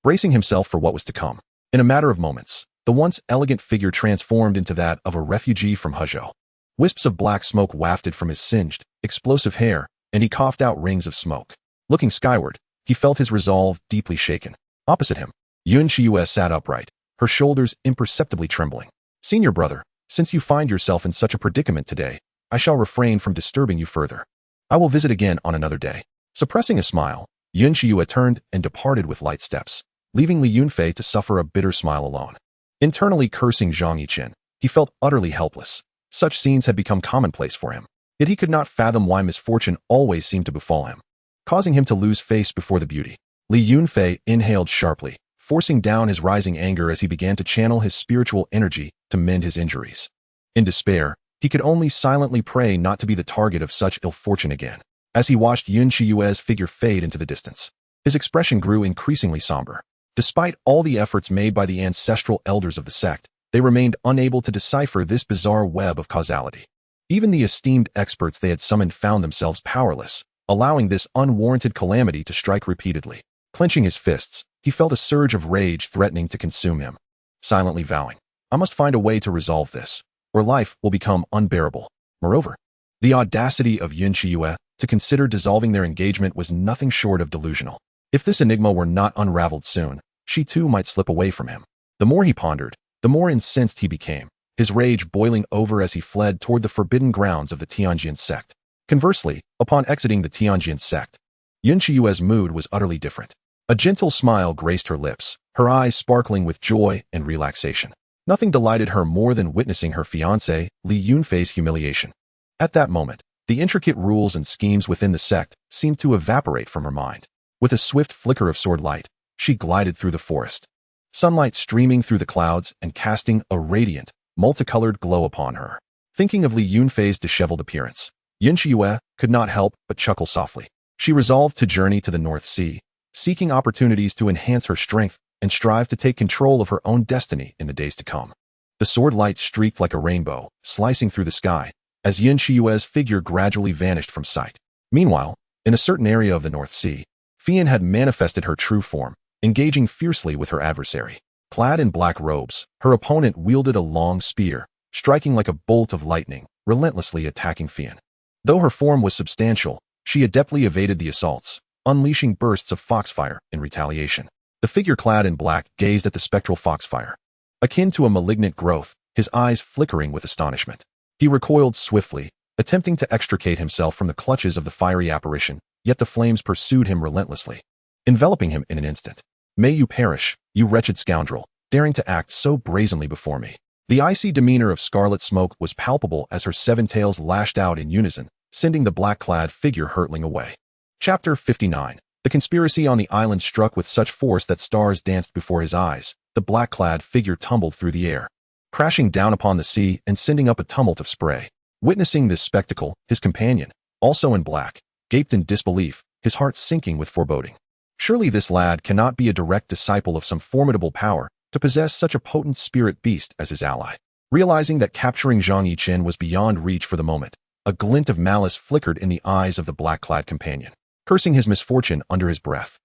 bracing himself for what was to come. In a matter of moments, the once elegant figure transformed into that of a refugee from Huzhou. Wisps of black smoke wafted from his singed, explosive hair, and he coughed out rings of smoke. Looking skyward, he felt his resolve deeply shaken. Opposite him, Yun Qiue sat upright, her shoulders imperceptibly trembling. Senior brother, since you find yourself in such a predicament today, I shall refrain from disturbing you further. I will visit again on another day. Suppressing a smile, Yun Qiue turned and departed with light steps, leaving Li Yunfei to suffer a bitter smile alone. Internally cursing Zhang Yichen, he felt utterly helpless. Such scenes had become commonplace for him. Yet he could not fathom why misfortune always seemed to befall him, causing him to lose face before the beauty. Li Yunfei inhaled sharply, forcing down his rising anger as he began to channel his spiritual energy to mend his injuries. In despair, he could only silently pray not to be the target of such ill fortune again. As he watched Yun Qiue's figure fade into the distance, his expression grew increasingly somber. Despite all the efforts made by the ancestral elders of the sect, they remained unable to decipher this bizarre web of causality. Even the esteemed experts they had summoned found themselves powerless, allowing this unwarranted calamity to strike repeatedly. Clenching his fists, he felt a surge of rage threatening to consume him. Silently vowing, I must find a way to resolve this, or life will become unbearable. Moreover, the audacity of Yun Qiue to consider dissolving their engagement was nothing short of delusional. If this enigma were not unraveled soon, she too might slip away from him. The more he pondered, the more incensed he became, his rage boiling over as he fled toward the forbidden grounds of the Tianjin sect. Conversely, upon exiting the Tianjin sect, Yun Qiue's mood was utterly different. A gentle smile graced her lips, her eyes sparkling with joy and relaxation. Nothing delighted her more than witnessing her fiancé, Li Yunfei's humiliation. At that moment, the intricate rules and schemes within the sect seemed to evaporate from her mind. With a swift flicker of sword light, she glided through the forest, sunlight streaming through the clouds and casting a radiant, multicolored glow upon her. Thinking of Li Yunfei's disheveled appearance, Yun Qiue could not help but chuckle softly. She resolved to journey to the North Sea, seeking opportunities to enhance her strength and strive to take control of her own destiny in the days to come. The sword light streaked like a rainbow, slicing through the sky, as Yun Qiue's figure gradually vanished from sight. Meanwhile, in a certain area of the North Sea, Fian had manifested her true form, engaging fiercely with her adversary. Clad in black robes, her opponent wielded a long spear, striking like a bolt of lightning, relentlessly attacking Fian. Though her form was substantial, she adeptly evaded the assaults, unleashing bursts of foxfire in retaliation. The figure clad in black gazed at the spectral foxfire, akin to a malignant growth, his eyes flickering with astonishment. He recoiled swiftly, attempting to extricate himself from the clutches of the fiery apparition, yet the flames pursued him relentlessly, enveloping him in an instant. May you perish, you wretched scoundrel, daring to act so brazenly before me. The icy demeanor of Scarlet Smoke was palpable as her seven tails lashed out in unison, sending the black-clad figure hurtling away. Chapter 59. The conspiracy on the island struck with such force that stars danced before his eyes. The black-clad figure tumbled through the air, crashing down upon the sea and sending up a tumult of spray. Witnessing this spectacle, his companion, also in black, gaped in disbelief, his heart sinking with foreboding. Surely this lad cannot be a direct disciple of some formidable power to possess such a potent spirit beast as his ally. Realizing that capturing Zhang Yichen was beyond reach for the moment, a glint of malice flickered in the eyes of the black-clad companion. Cursing his misfortune under his breath,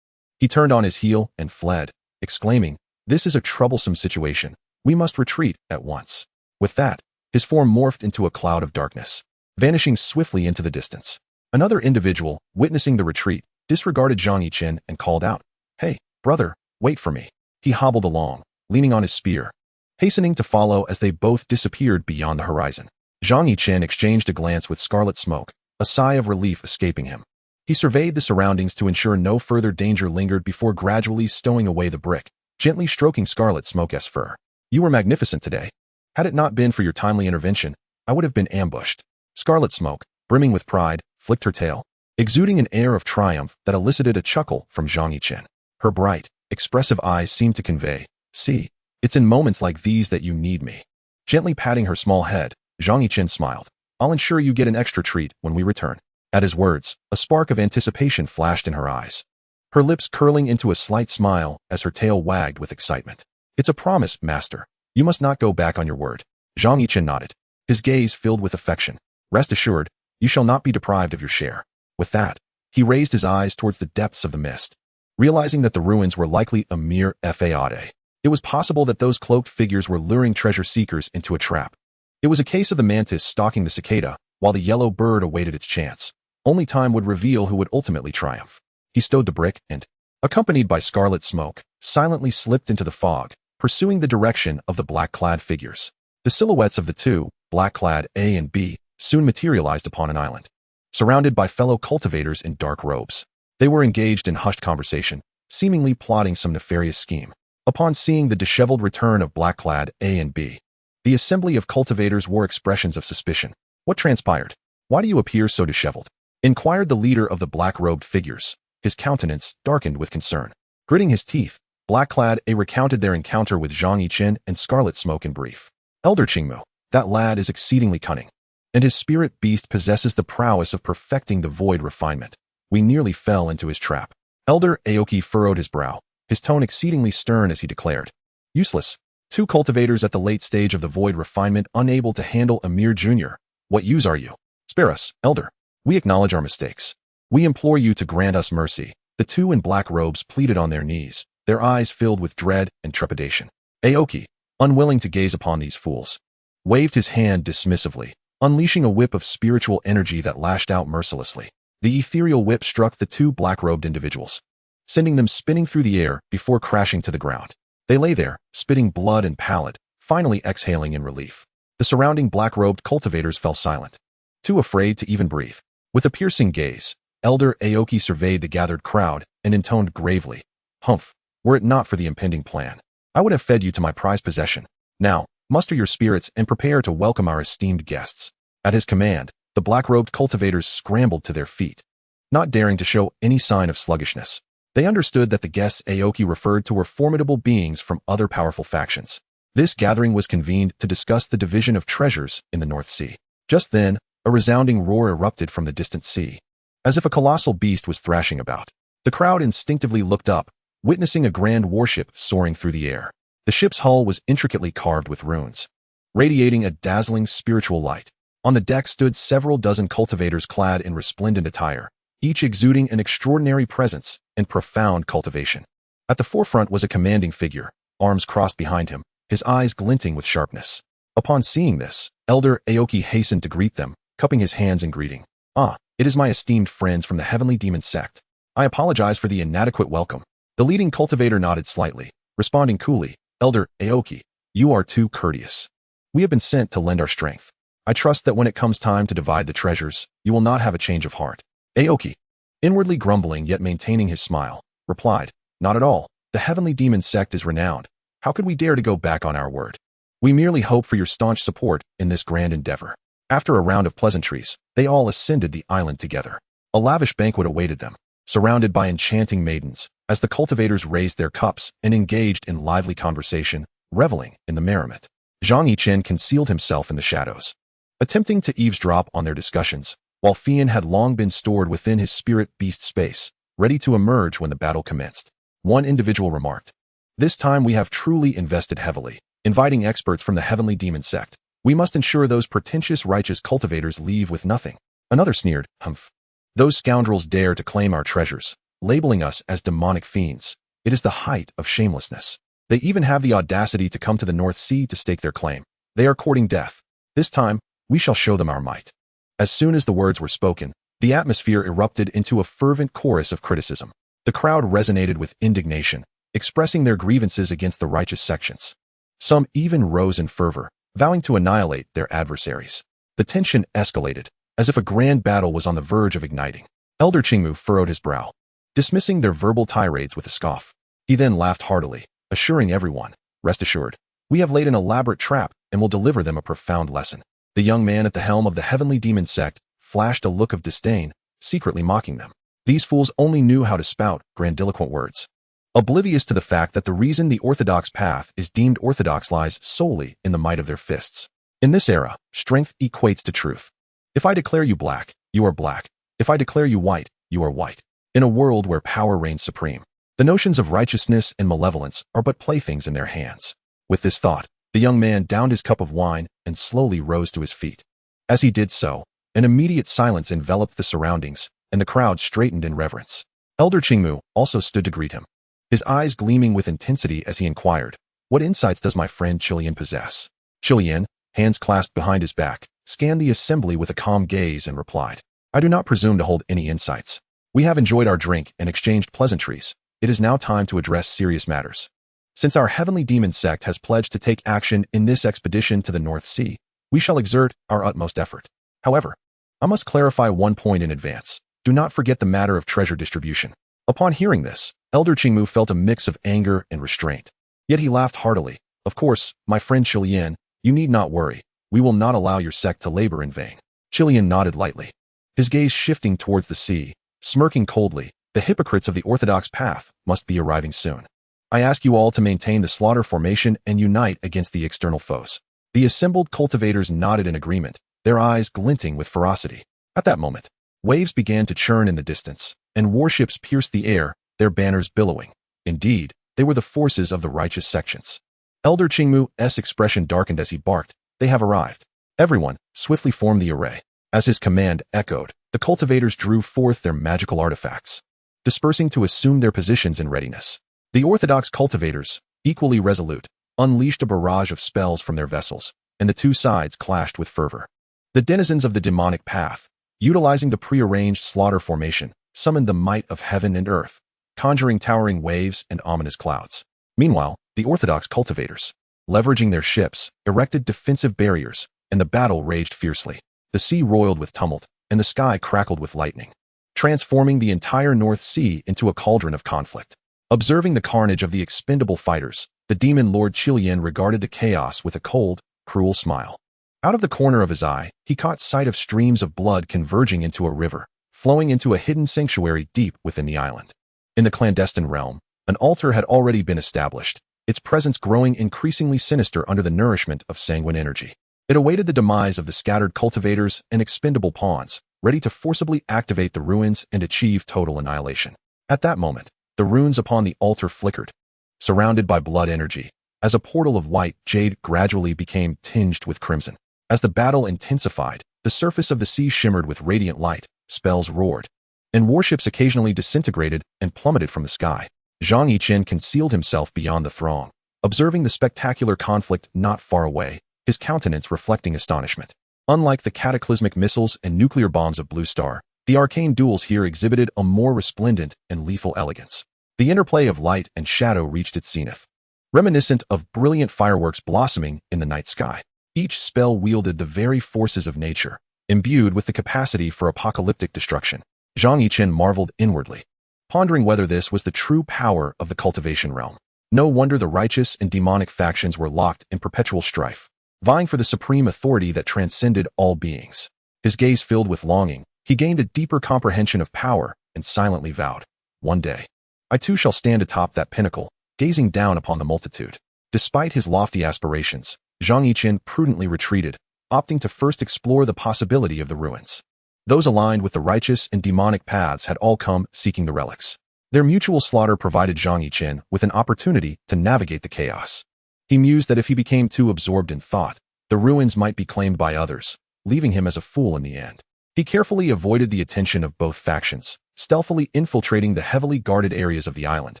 he turned on his heel and fled, exclaiming, "This is a troublesome situation. We must retreat at once." With that, his form morphed into a cloud of darkness, vanishing swiftly into the distance. Another individual, witnessing the retreat, disregarded Zhang Yichen and called out, "Hey, brother, wait for me." He hobbled along, leaning on his spear, hastening to follow as they both disappeared beyond the horizon. Zhang Yichen exchanged a glance with Scarlet Smoke, a sigh of relief escaping him. He surveyed the surroundings to ensure no further danger lingered before gradually stowing away the brick, gently stroking Scarlet Smoke's fur. "You were magnificent today. Had it not been for your timely intervention, I would have been ambushed." Scarlet Smoke, brimming with pride, flicked her tail, exuding an air of triumph that elicited a chuckle from Zhang Yichen. Her bright, expressive eyes seemed to convey, "See, it's in moments like these that you need me." Gently patting her small head, Zhang Yichen smiled. "I'll ensure you get an extra treat when we return." At his words, a spark of anticipation flashed in her eyes, her lips curling into a slight smile as her tail wagged with excitement. "It's a promise, master. You must not go back on your word." Zhang Yichen nodded, his gaze filled with affection. "Rest assured, you shall not be deprived of your share." With that, he raised his eyes towards the depths of the mist, realizing that the ruins were likely a mere fade. It was possible that those cloaked figures were luring treasure seekers into a trap. It was a case of the mantis stalking the cicada, while the yellow bird awaited its chance. Only time would reveal who would ultimately triumph. He stowed the brick and, accompanied by scarlet smoke, silently slipped into the fog, pursuing the direction of the black-clad figures. The silhouettes of the two, black-clad A and B, soon materialized upon an island. Surrounded by fellow cultivators in dark robes, they were engaged in hushed conversation, seemingly plotting some nefarious scheme. Upon seeing the disheveled return of black-clad A and B, the assembly of cultivators wore expressions of suspicion. What transpired? Why do you appear so disheveled? Inquired the leader of the black-robed figures, his countenance darkened with concern. Gritting his teeth, black-clad A recounted their encounter with Zhang Yichen and Scarlet Smoke in brief. Elder Qingmu, that lad is exceedingly cunning, and his spirit beast possesses the prowess of perfecting the void refinement. We nearly fell into his trap. Elder Aoki furrowed his brow, his tone exceedingly stern as he declared. Useless. Two cultivators at the late stage of the void refinement unable to handle a mere junior. What use are you? Spare us, Elder. We acknowledge our mistakes. We implore you to grant us mercy. The two in black robes pleaded on their knees, their eyes filled with dread and trepidation. Aoki, unwilling to gaze upon these fools, waved his hand dismissively, unleashing a whip of spiritual energy that lashed out mercilessly. The ethereal whip struck the two black-robed individuals, sending them spinning through the air before crashing to the ground. They lay there, spitting blood and pallid, finally exhaling in relief. The surrounding black-robed cultivators fell silent, too afraid to even breathe. With a piercing gaze, Elder Aoki surveyed the gathered crowd and intoned gravely, "Humph, were it not for the impending plan, I would have fed you to my prized possession. Now, muster your spirits and prepare to welcome our esteemed guests." At his command, the black-robed cultivators scrambled to their feet, not daring to show any sign of sluggishness. They understood that the guests Aoki referred to were formidable beings from other powerful factions. This gathering was convened to discuss the division of treasures in the North Sea. Just then, a resounding roar erupted from the distant sea, as if a colossal beast was thrashing about. The crowd instinctively looked up, witnessing a grand warship soaring through the air. The ship's hull was intricately carved with runes, radiating a dazzling spiritual light. On the deck stood several dozen cultivators clad in resplendent attire, each exuding an extraordinary presence and profound cultivation. At the forefront was a commanding figure, arms crossed behind him, his eyes glinting with sharpness. Upon seeing this, Elder Aoki hastened to greet them, cupping his hands in greeting. "Ah, it is my esteemed friends from the heavenly Demon Sect. I apologize for the inadequate welcome." The leading cultivator nodded slightly, responding coolly, "Elder Aoki, you are too courteous. We have been sent to lend our strength. I trust that when it comes time to divide the treasures, you will not have a change of heart." Aoki, inwardly grumbling yet maintaining his smile, replied, "Not at all. The heavenly Demon Sect is renowned. How could we dare to go back on our word? We merely hope for your staunch support in this grand endeavor." After a round of pleasantries, they all ascended the island together. A lavish banquet awaited them, surrounded by enchanting maidens, as the cultivators raised their cups and engaged in lively conversation, reveling in the merriment. Zhang Yichen concealed himself in the shadows, attempting to eavesdrop on their discussions, while Fian had long been stored within his spirit beast space, ready to emerge when the battle commenced. One individual remarked, "This time we have truly invested heavily, inviting experts from the heavenly Demon Sect. We must ensure those pretentious righteous cultivators leave with nothing." Another sneered, "Humph. Those scoundrels dare to claim our treasures, labeling us as demonic fiends. It is the height of shamelessness. They even have the audacity to come to the North Sea to stake their claim. They are courting death. This time, we shall show them our might." As soon as the words were spoken, the atmosphere erupted into a fervent chorus of criticism. The crowd resonated with indignation, expressing their grievances against the righteous sections. Some even rose in fervor, vowing to annihilate their adversaries. The tension escalated, as if a grand battle was on the verge of igniting. Elder Qingmu furrowed his brow, dismissing their verbal tirades with a scoff. He then laughed heartily, assuring everyone, "Rest assured, we have laid an elaborate trap and will deliver them a profound lesson." The young man at the helm of the heavenly Demon Sect flashed a look of disdain, secretly mocking them. These fools only knew how to spout grandiloquent words, oblivious to the fact that the reason the orthodox path is deemed orthodox lies solely in the might of their fists. In this era, strength equates to truth. If I declare you black, you are black. If I declare you white, you are white. In a world where power reigns supreme, the notions of righteousness and malevolence are but playthings in their hands. With this thought, the young man downed his cup of wine and slowly rose to his feet. As he did so, an immediate silence enveloped the surroundings, and the crowd straightened in reverence. Elder Qingmu also stood to greet him, his eyes gleaming with intensity as he inquired, "What insights does my friend Qilian possess?" Qilian, hands clasped behind his back, scanned the assembly with a calm gaze and replied, "I do not presume to hold any insights. We have enjoyed our drink and exchanged pleasantries. It is now time to address serious matters. Since our heavenly demon sect has pledged to take action in this expedition to the North Sea, we shall exert our utmost effort. However, I must clarify one point in advance. Do not forget the matter of treasure distribution." Upon hearing this, Elder Qingmu felt a mix of anger and restraint. Yet he laughed heartily. "Of course, my friend Qilian, you need not worry. We will not allow your sect to labor in vain." Qilian nodded lightly, his gaze shifting towards the sea, smirking coldly. "The hypocrites of the orthodox path must be arriving soon. I ask you all to maintain the slaughter formation and unite against the external foes." The assembled cultivators nodded in agreement, their eyes glinting with ferocity. At that moment, waves began to churn in the distance, and warships pierced the air, their banners billowing. Indeed, they were the forces of the righteous sections. Elder Qingmu's expression darkened as he barked, "They have arrived." Everyone swiftly formed the array. As his command echoed, the cultivators drew forth their magical artifacts, dispersing to assume their positions in readiness. The orthodox cultivators, equally resolute, unleashed a barrage of spells from their vessels, and the two sides clashed with fervor. The denizens of the demonic path, utilizing the prearranged slaughter formation, summoned the might of heaven and earth, conjuring towering waves and ominous clouds. Meanwhile, the orthodox cultivators, leveraging their ships, erected defensive barriers, and the battle raged fiercely. The sea roiled with tumult, and the sky crackled with lightning, transforming the entire North Sea into a cauldron of conflict. Observing the carnage of the expendable fighters, the demon lord Qilian regarded the chaos with a cold, cruel smile. Out of the corner of his eye, he caught sight of streams of blood converging into a river, flowing into a hidden sanctuary deep within the island. In the clandestine realm, an altar had already been established, its presence growing increasingly sinister under the nourishment of sanguine energy. It awaited the demise of the scattered cultivators and expendable pawns, ready to forcibly activate the ruins and achieve total annihilation. At that moment, the runes upon the altar flickered, surrounded by blood energy, as a portal of white jade gradually became tinged with crimson. As the battle intensified, the surface of the sea shimmered with radiant light, spells roared, and warships occasionally disintegrated and plummeted from the sky. Zhang Yichen concealed himself beyond the throng, observing the spectacular conflict not far away, his countenance reflecting astonishment. Unlike the cataclysmic missiles and nuclear bombs of Blue Star, the arcane duels here exhibited a more resplendent and lethal elegance. The interplay of light and shadow reached its zenith, reminiscent of brilliant fireworks blossoming in the night sky. Each spell wielded the very forces of nature, imbued with the capacity for apocalyptic destruction. Zhang Yichen marveled inwardly, pondering whether this was the true power of the cultivation realm. No wonder the righteous and demonic factions were locked in perpetual strife, vying for the supreme authority that transcended all beings. His gaze filled with longing, he gained a deeper comprehension of power and silently vowed, "One day, I too shall stand atop that pinnacle, gazing down upon the multitude." Despite his lofty aspirations, Zhang Yichen prudently retreated, opting to first explore the possibility of the ruins. Those aligned with the righteous and demonic paths had all come seeking the relics. Their mutual slaughter provided Zhang Yichen with an opportunity to navigate the chaos. He mused that if he became too absorbed in thought, the ruins might be claimed by others, leaving him as a fool in the end. He carefully avoided the attention of both factions, stealthily infiltrating the heavily guarded areas of the island,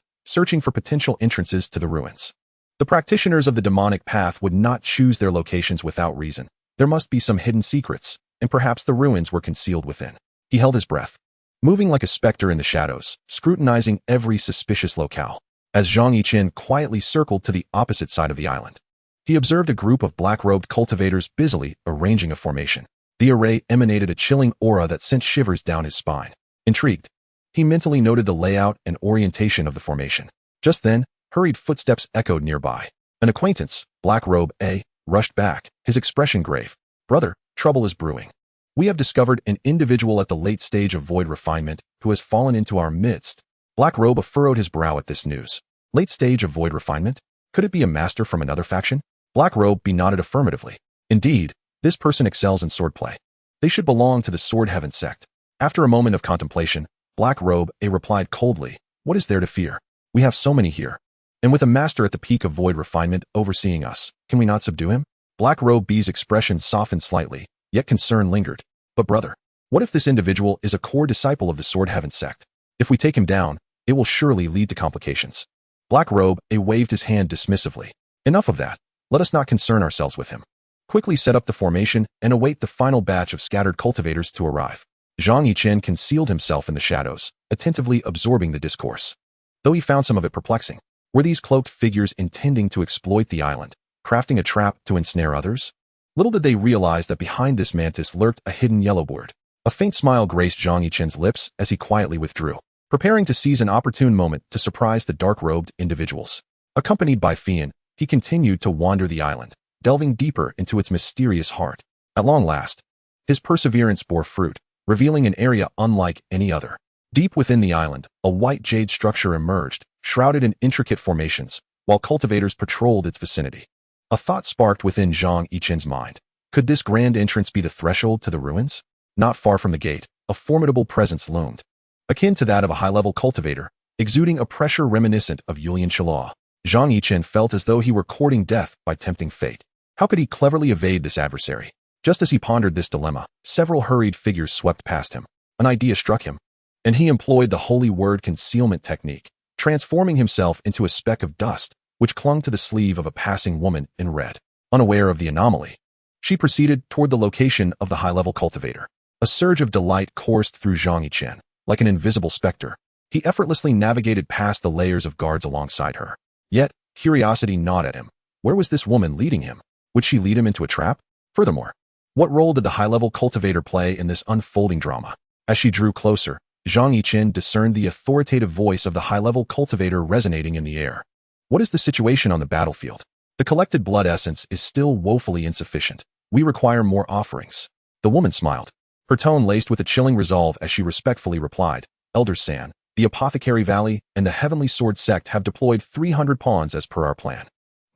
searching for potential entrances to the ruins. The practitioners of the demonic path would not choose their locations without reason. There must be some hidden secrets, and perhaps the ruins were concealed within. He held his breath, moving like a specter in the shadows, scrutinizing every suspicious locale. As Zhang Yichen quietly circled to the opposite side of the island, he observed a group of black-robed cultivators busily arranging a formation. The array emanated a chilling aura that sent shivers down his spine. Intrigued, he mentally noted the layout and orientation of the formation. Just then, hurried footsteps echoed nearby. An acquaintance, Black Robe A, rushed back, his expression grave. "Brother, trouble is brewing. We have discovered an individual at the late stage of void refinement who has fallen into our midst." Black Robe furrowed his brow at this news. Late stage of void refinement? Could it be a master from another faction? Black Robe B nodded affirmatively. Indeed, this person excels in swordplay. They should belong to the Sword Heaven sect. After a moment of contemplation, Black Robe A replied coldly, "What is there to fear? We have so many here. And with a master at the peak of void refinement overseeing us, can we not subdue him?" Black Robe B's expression softened slightly, yet concern lingered. "But brother, what if this individual is a core disciple of the Sword Heaven sect? If we take him down, it will surely lead to complications. Black Robe waved his hand dismissively. Enough of that. Let us not concern ourselves with him. Quickly set up the formation and await the final batch of scattered cultivators to arrive. Zhang Yichen concealed himself in the shadows, attentively absorbing the discourse. Though he found some of it perplexing, were these cloaked figures intending to exploit the island, crafting a trap to ensnare others? Little did they realize that behind this mantis lurked a hidden yellowbird. A faint smile graced Zhang Yichen's lips as he quietly withdrew, preparing to seize an opportune moment to surprise the dark-robed individuals. Accompanied by Fian, he continued to wander the island, delving deeper into its mysterious heart. At long last, his perseverance bore fruit, revealing an area unlike any other. Deep within the island, a white jade structure emerged, shrouded in intricate formations, while cultivators patrolled its vicinity. A thought sparked within Zhang Yichen's mind. Could this grand entrance be the threshold to the ruins? Not far from the gate, a formidable presence loomed. Akin to that of a high-level cultivator, exuding a pressure reminiscent of Yulian Chilaw, Zhang Yichen felt as though he were courting death by tempting fate. How could he cleverly evade this adversary? Just as he pondered this dilemma, several hurried figures swept past him. An idea struck him, and he employed the holy word concealment technique, transforming himself into a speck of dust, which clung to the sleeve of a passing woman in red. Unaware of the anomaly, she proceeded toward the location of the high-level cultivator. A surge of delight coursed through Zhang Yichen. Like an invisible specter, he effortlessly navigated past the layers of guards alongside her. Yet, curiosity gnawed at him. Where was this woman leading him? Would she lead him into a trap? Furthermore, what role did the high-level cultivator play in this unfolding drama? As she drew closer, Zhang Yichen discerned the authoritative voice of the high-level cultivator resonating in the air. What is the situation on the battlefield? The collected blood essence is still woefully insufficient. We require more offerings. The woman smiled, her tone laced with a chilling resolve as she respectfully replied, Elder San, the Apothecary Valley and the Heavenly Sword Sect have deployed 300 pawns as per our plan.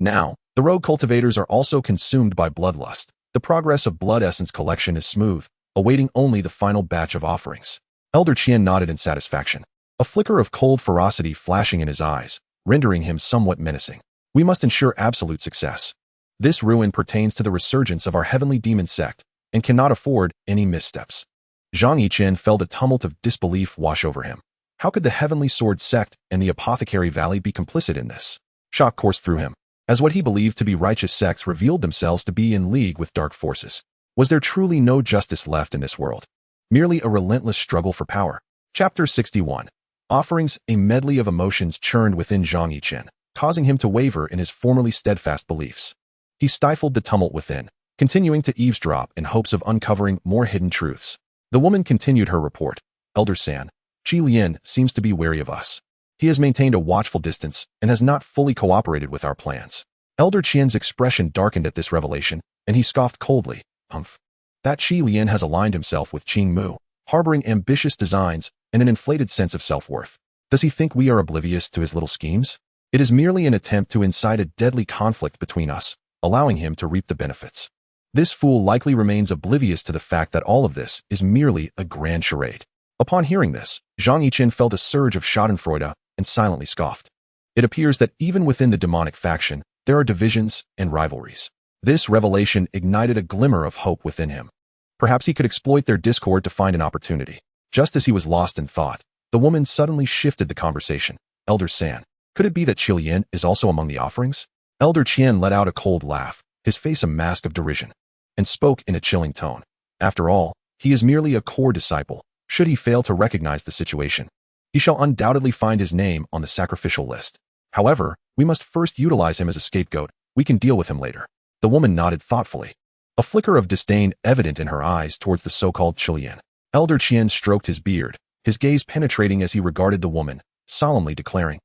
Now, the rogue cultivators are also consumed by bloodlust. The progress of blood essence collection is smooth, awaiting only the final batch of offerings. Elder Qian nodded in satisfaction, a flicker of cold ferocity flashing in his eyes, rendering him somewhat menacing. We must ensure absolute success. This ruin pertains to the resurgence of our heavenly demon sect, and cannot afford any missteps. Zhang Yichen felt a tumult of disbelief wash over him. How could the Heavenly Sword Sect and the Apothecary Valley be complicit in this? Shock coursed through him, as what he believed to be righteous sects revealed themselves to be in league with dark forces. Was there truly no justice left in this world? Merely a relentless struggle for power? Chapter 61. Offerings. A medley of emotions churned within Zhang Yichen, causing him to waver in his formerly steadfast beliefs. He stifled the tumult within, continuing to eavesdrop in hopes of uncovering more hidden truths. The woman continued her report. Elder San, Qi Lian seems to be wary of us. He has maintained a watchful distance and has not fully cooperated with our plans. Elder Qian's expression darkened at this revelation, and he scoffed coldly. Humph. That Qi Lian has aligned himself with Qing Mu, harboring ambitious designs and an inflated sense of self-worth. Does he think we are oblivious to his little schemes? It is merely an attempt to incite a deadly conflict between us, allowing him to reap the benefits. This fool likely remains oblivious to the fact that all of this is merely a grand charade. Upon hearing this, Zhang Yichen felt a surge of schadenfreude and silently scoffed. It appears that even within the demonic faction, there are divisions and rivalries. This revelation ignited a glimmer of hope within him. Perhaps he could exploit their discord to find an opportunity. Just as he was lost in thought, the woman suddenly shifted the conversation. Elder San, could it be that Qi Lian is also among the offerings? Elder Qian let out a cold laugh, his face a mask of derision, and spoke in a chilling tone. After all, he is merely a core disciple. Should he fail to recognize the situation, he shall undoubtedly find his name on the sacrificial list. However, we must first utilize him as a scapegoat. We can deal with him later. The woman nodded thoughtfully, a flicker of disdain evident in her eyes towards the so-called Qi Lian. Elder Qian stroked his beard, his gaze penetrating as he regarded the woman, solemnly declaring,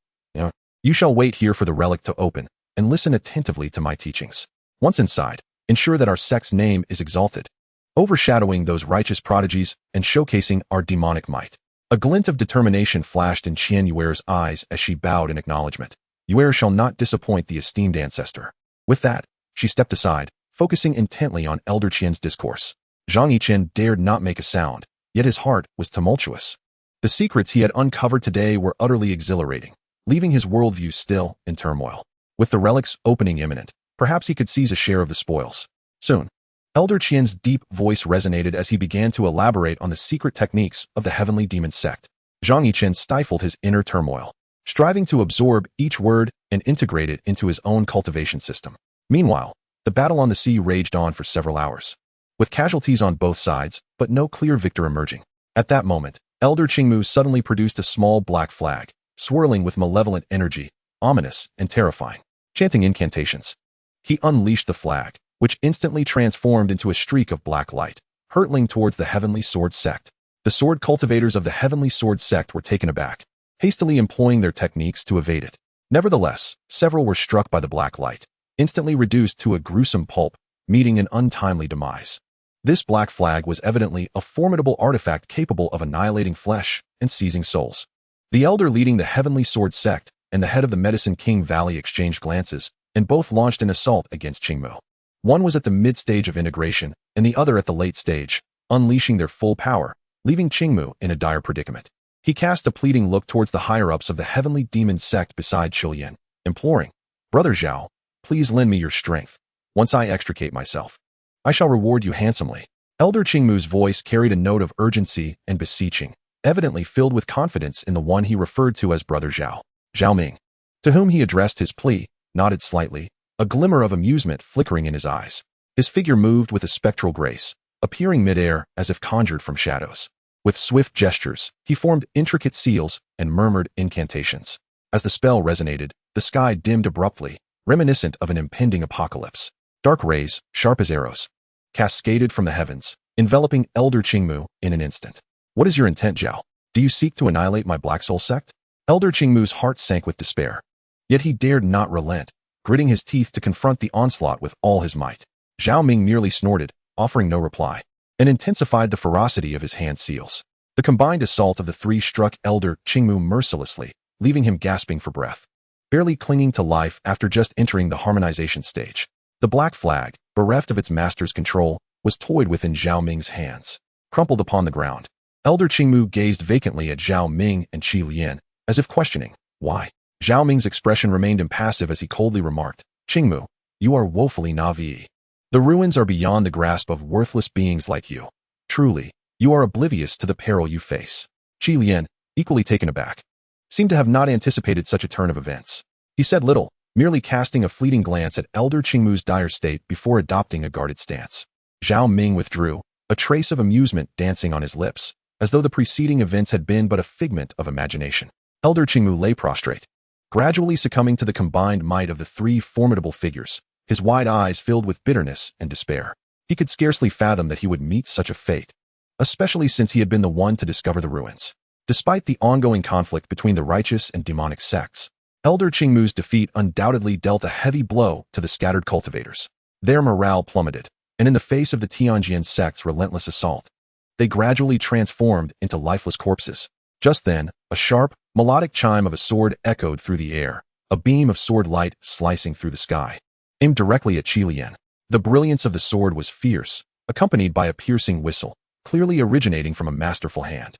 You shall wait here for the relic to open, and listen attentively to my teachings. Once inside, ensure that our sect's name is exalted, overshadowing those righteous prodigies and showcasing our demonic might. A glint of determination flashed in Qian Yuer's eyes as she bowed in acknowledgement. Yuer shall not disappoint the esteemed ancestor. With that, she stepped aside, focusing intently on Elder Qian's discourse. Zhang Yichen dared not make a sound, yet his heart was tumultuous. The secrets he had uncovered today were utterly exhilarating, leaving his worldview still in turmoil. With the relic's opening imminent, perhaps he could seize a share of the spoils. Soon, Elder Qian's deep voice resonated as he began to elaborate on the secret techniques of the heavenly demon sect. Zhang Yichen stifled his inner turmoil, striving to absorb each word and integrate it into his own cultivation system. Meanwhile, the battle on the sea raged on for several hours, with casualties on both sides, but no clear victor emerging. At that moment, Elder Qingmu suddenly produced a small black flag, swirling with malevolent energy, ominous and terrifying. Chanting incantations, he unleashed the flag, which instantly transformed into a streak of black light, hurtling towards the Heavenly Sword Sect. The sword cultivators of the Heavenly Sword Sect were taken aback, hastily employing their techniques to evade it. Nevertheless, several were struck by the black light, instantly reduced to a gruesome pulp, meeting an untimely demise. This black flag was evidently a formidable artifact capable of annihilating flesh and seizing souls. The elder leading the Heavenly Sword Sect and the head of the Medicine King Valley exchanged glances, and both launched an assault against Qingmu. One was at the mid-stage of integration, and the other at the late stage, unleashing their full power, leaving Qingmu in a dire predicament. He cast a pleading look towards the higher-ups of the Heavenly Demon Sect beside Qilian, imploring, "Brother Zhao, please lend me your strength. Once I extricate myself, I shall reward you handsomely." Elder Qingmu's voice carried a note of urgency and beseeching, evidently filled with confidence in the one he referred to as Brother Zhao. Zhao Ming, to whom he addressed his plea, nodded slightly, a glimmer of amusement flickering in his eyes. His figure moved with a spectral grace, appearing mid-air as if conjured from shadows. With swift gestures, he formed intricate seals and murmured incantations. As the spell resonated, the sky dimmed abruptly, reminiscent of an impending apocalypse. Dark rays, sharp as arrows, cascaded from the heavens, enveloping Elder Qingmu in an instant. "What is your intent, Zhao? Do you seek to annihilate my Black Soul sect?" Elder Qingmu's heart sank with despair. Yet he dared not relent, gritting his teeth to confront the onslaught with all his might. Zhao Ming merely snorted, offering no reply, and intensified the ferocity of his hand seals. The combined assault of the three struck Elder Qingmu mercilessly, leaving him gasping for breath, barely clinging to life after just entering the harmonization stage. The black flag, bereft of its master's control, was toyed with in Zhao Ming's hands, crumpled upon the ground. Elder Qingmu gazed vacantly at Zhao Ming and Qi Lian, as if questioning, why? Zhao Ming's expression remained impassive as he coldly remarked, "Qingmu, you are woefully naive. The ruins are beyond the grasp of worthless beings like you. Truly, you are oblivious to the peril you face." Qi Lian, equally taken aback, seemed to have not anticipated such a turn of events. He said little, merely casting a fleeting glance at Elder Qingmu's dire state before adopting a guarded stance. Zhao Ming withdrew, a trace of amusement dancing on his lips, as though the preceding events had been but a figment of imagination. Elder Qingmu lay prostrate, gradually succumbing to the combined might of the three formidable figures, his wide eyes filled with bitterness and despair. He could scarcely fathom that he would meet such a fate, especially since he had been the one to discover the ruins. Despite the ongoing conflict between the righteous and demonic sects, Elder Qingmu's defeat undoubtedly dealt a heavy blow to the scattered cultivators. Their morale plummeted, and in the face of the Tianjian sect's relentless assault, they gradually transformed into lifeless corpses. Just then, a sharp, melodic chime of a sword echoed through the air, a beam of sword light slicing through the sky, aimed directly at Qi Lian. The brilliance of the sword was fierce, accompanied by a piercing whistle, clearly originating from a masterful hand.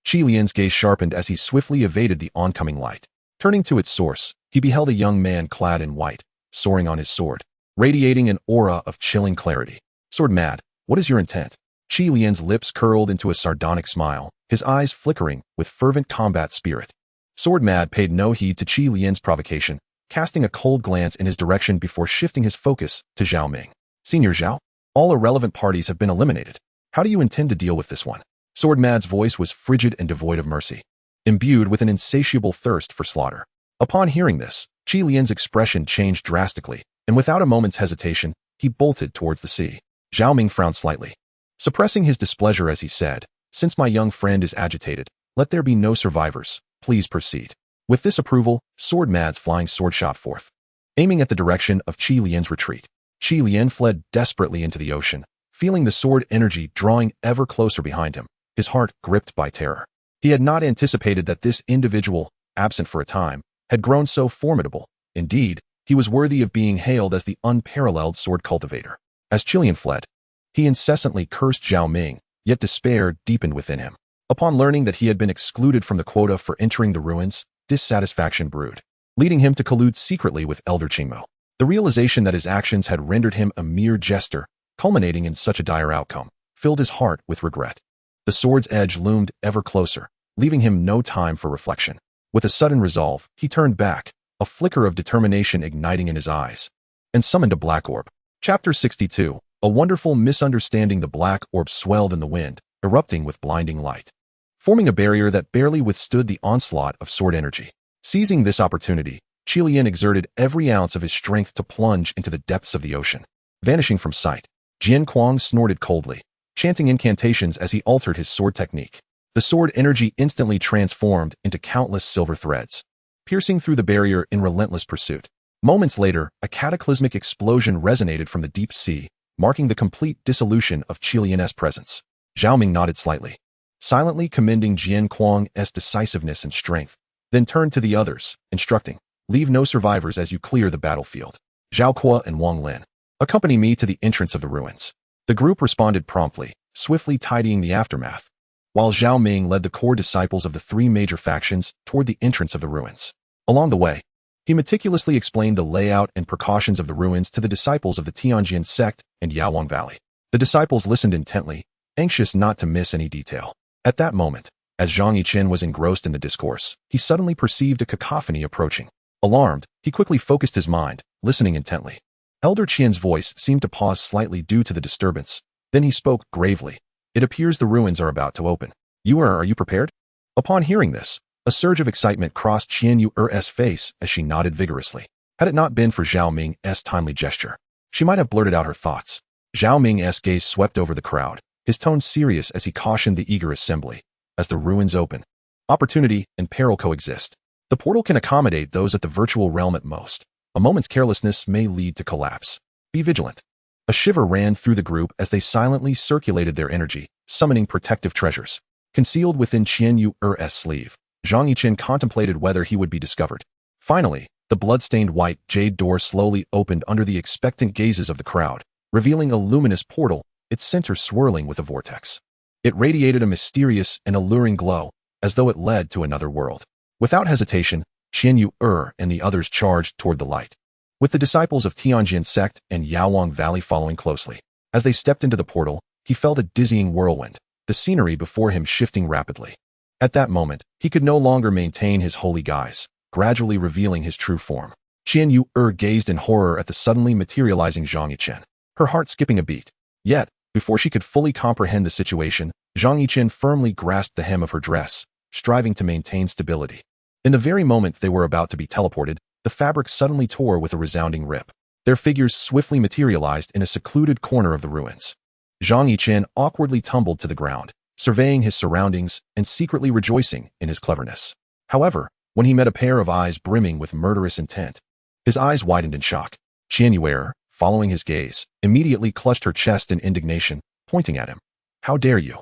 Qi Lian's gaze sharpened as he swiftly evaded the oncoming light. Turning to its source, he beheld a young man clad in white, soaring on his sword, radiating an aura of chilling clarity. "Sword mad, what is your intent?" Qi Lian's lips curled into a sardonic smile, his eyes flickering with fervent combat spirit. Sword Mad paid no heed to Qi Lian's provocation, casting a cold glance in his direction before shifting his focus to Zhao Ming. "Senior Zhao, all irrelevant parties have been eliminated. How do you intend to deal with this one?" Sword Mad's voice was frigid and devoid of mercy, imbued with an insatiable thirst for slaughter. Upon hearing this, Qi Lian's expression changed drastically, and without a moment's hesitation, he bolted towards the sea. Zhao Ming frowned slightly, suppressing his displeasure as he said, "Since my young friend is agitated, let there be no survivors. Please proceed." With this approval, Sword Mad's flying sword shot forth, aiming at the direction of Qi Lian's retreat. Qi Lian fled desperately into the ocean, feeling the sword energy drawing ever closer behind him, his heart gripped by terror. He had not anticipated that this individual, absent for a time, had grown so formidable. Indeed, he was worthy of being hailed as the unparalleled sword cultivator. As Qilian fled, he incessantly cursed Zhao Ming, yet despair deepened within him. Upon learning that he had been excluded from the quota for entering the ruins, dissatisfaction brewed, leading him to collude secretly with Elder Qingmu. The realization that his actions had rendered him a mere jester, culminating in such a dire outcome, filled his heart with regret. The sword's edge loomed ever closer, leaving him no time for reflection. With a sudden resolve, he turned back, a flicker of determination igniting in his eyes, and summoned a black orb. Chapter 62. A wonderful misunderstanding. The black orb swelled in the wind, erupting with blinding light, forming a barrier that barely withstood the onslaught of sword energy. Seizing this opportunity, Qilian exerted every ounce of his strength to plunge into the depths of the ocean. Vanishing from sight, Jian Kuang snorted coldly, chanting incantations as he altered his sword technique. The sword energy instantly transformed into countless silver threads, piercing through the barrier in relentless pursuit. Moments later, a cataclysmic explosion resonated from the deep sea, marking the complete dissolution of Qilian's presence. Zhao Ming nodded slightly, silently commending Jian Kuang's decisiveness and strength, then turned to the others, instructing, "Leave no survivors as you clear the battlefield. Zhao Kuo and Wang Lin, accompany me to the entrance of the ruins." The group responded promptly, swiftly tidying the aftermath, while Zhao Ming led the core disciples of the three major factions toward the entrance of the ruins. Along the way, he meticulously explained the layout and precautions of the ruins to the disciples of the Demon Sect and Yaowang Valley. The disciples listened intently, anxious not to miss any detail. At that moment, as Zhang Yichen was engrossed in the discourse, he suddenly perceived a cacophony approaching. Alarmed, he quickly focused his mind, listening intently. Elder Qian's voice seemed to pause slightly due to the disturbance. Then he spoke gravely. "It appears the ruins are about to open. Are you prepared?" Upon hearing this, a surge of excitement crossed Qian Yu's face as she nodded vigorously. Had it not been for Zhao Ming's timely gesture, she might have blurted out her thoughts. Zhao Ming's gaze swept over the crowd, his tone serious as he cautioned the eager assembly. As the ruins open, opportunity and peril coexist. The portal can accommodate those at the virtual realm at most. A moment's carelessness may lead to collapse. Be vigilant. A shiver ran through the group as they silently circulated their energy, summoning protective treasures. Concealed within Qian Yu's sleeve, Zhang Yichen contemplated whether he would be discovered. Finally, the blood-stained white jade door slowly opened under the expectant gazes of the crowd, revealing a luminous portal, its center swirling with a vortex. It radiated a mysterious and alluring glow, as though it led to another world. Without hesitation, Qian Yu and the others charged toward the light, with the disciples of Demon Sect and Yaowang Valley following closely. As they stepped into the portal, he felt a dizzying whirlwind, the scenery before him shifting rapidly. At that moment, he could no longer maintain his holy guise, gradually revealing his true form. Qian Yu gazed in horror at the suddenly materializing Zhang Yichen, her heart skipping a beat. Yet, before she could fully comprehend the situation, Zhang Yichen firmly grasped the hem of her dress, striving to maintain stability. In the very moment they were about to be teleported, the fabric suddenly tore with a resounding rip. Their figures swiftly materialized in a secluded corner of the ruins. Zhang Yichen awkwardly tumbled to the ground, surveying his surroundings and secretly rejoicing in his cleverness. However, when he met a pair of eyes brimming with murderous intent, his eyes widened in shock. Qian Yu, following his gaze, immediately clutched her chest in indignation, pointing at him. "How dare you?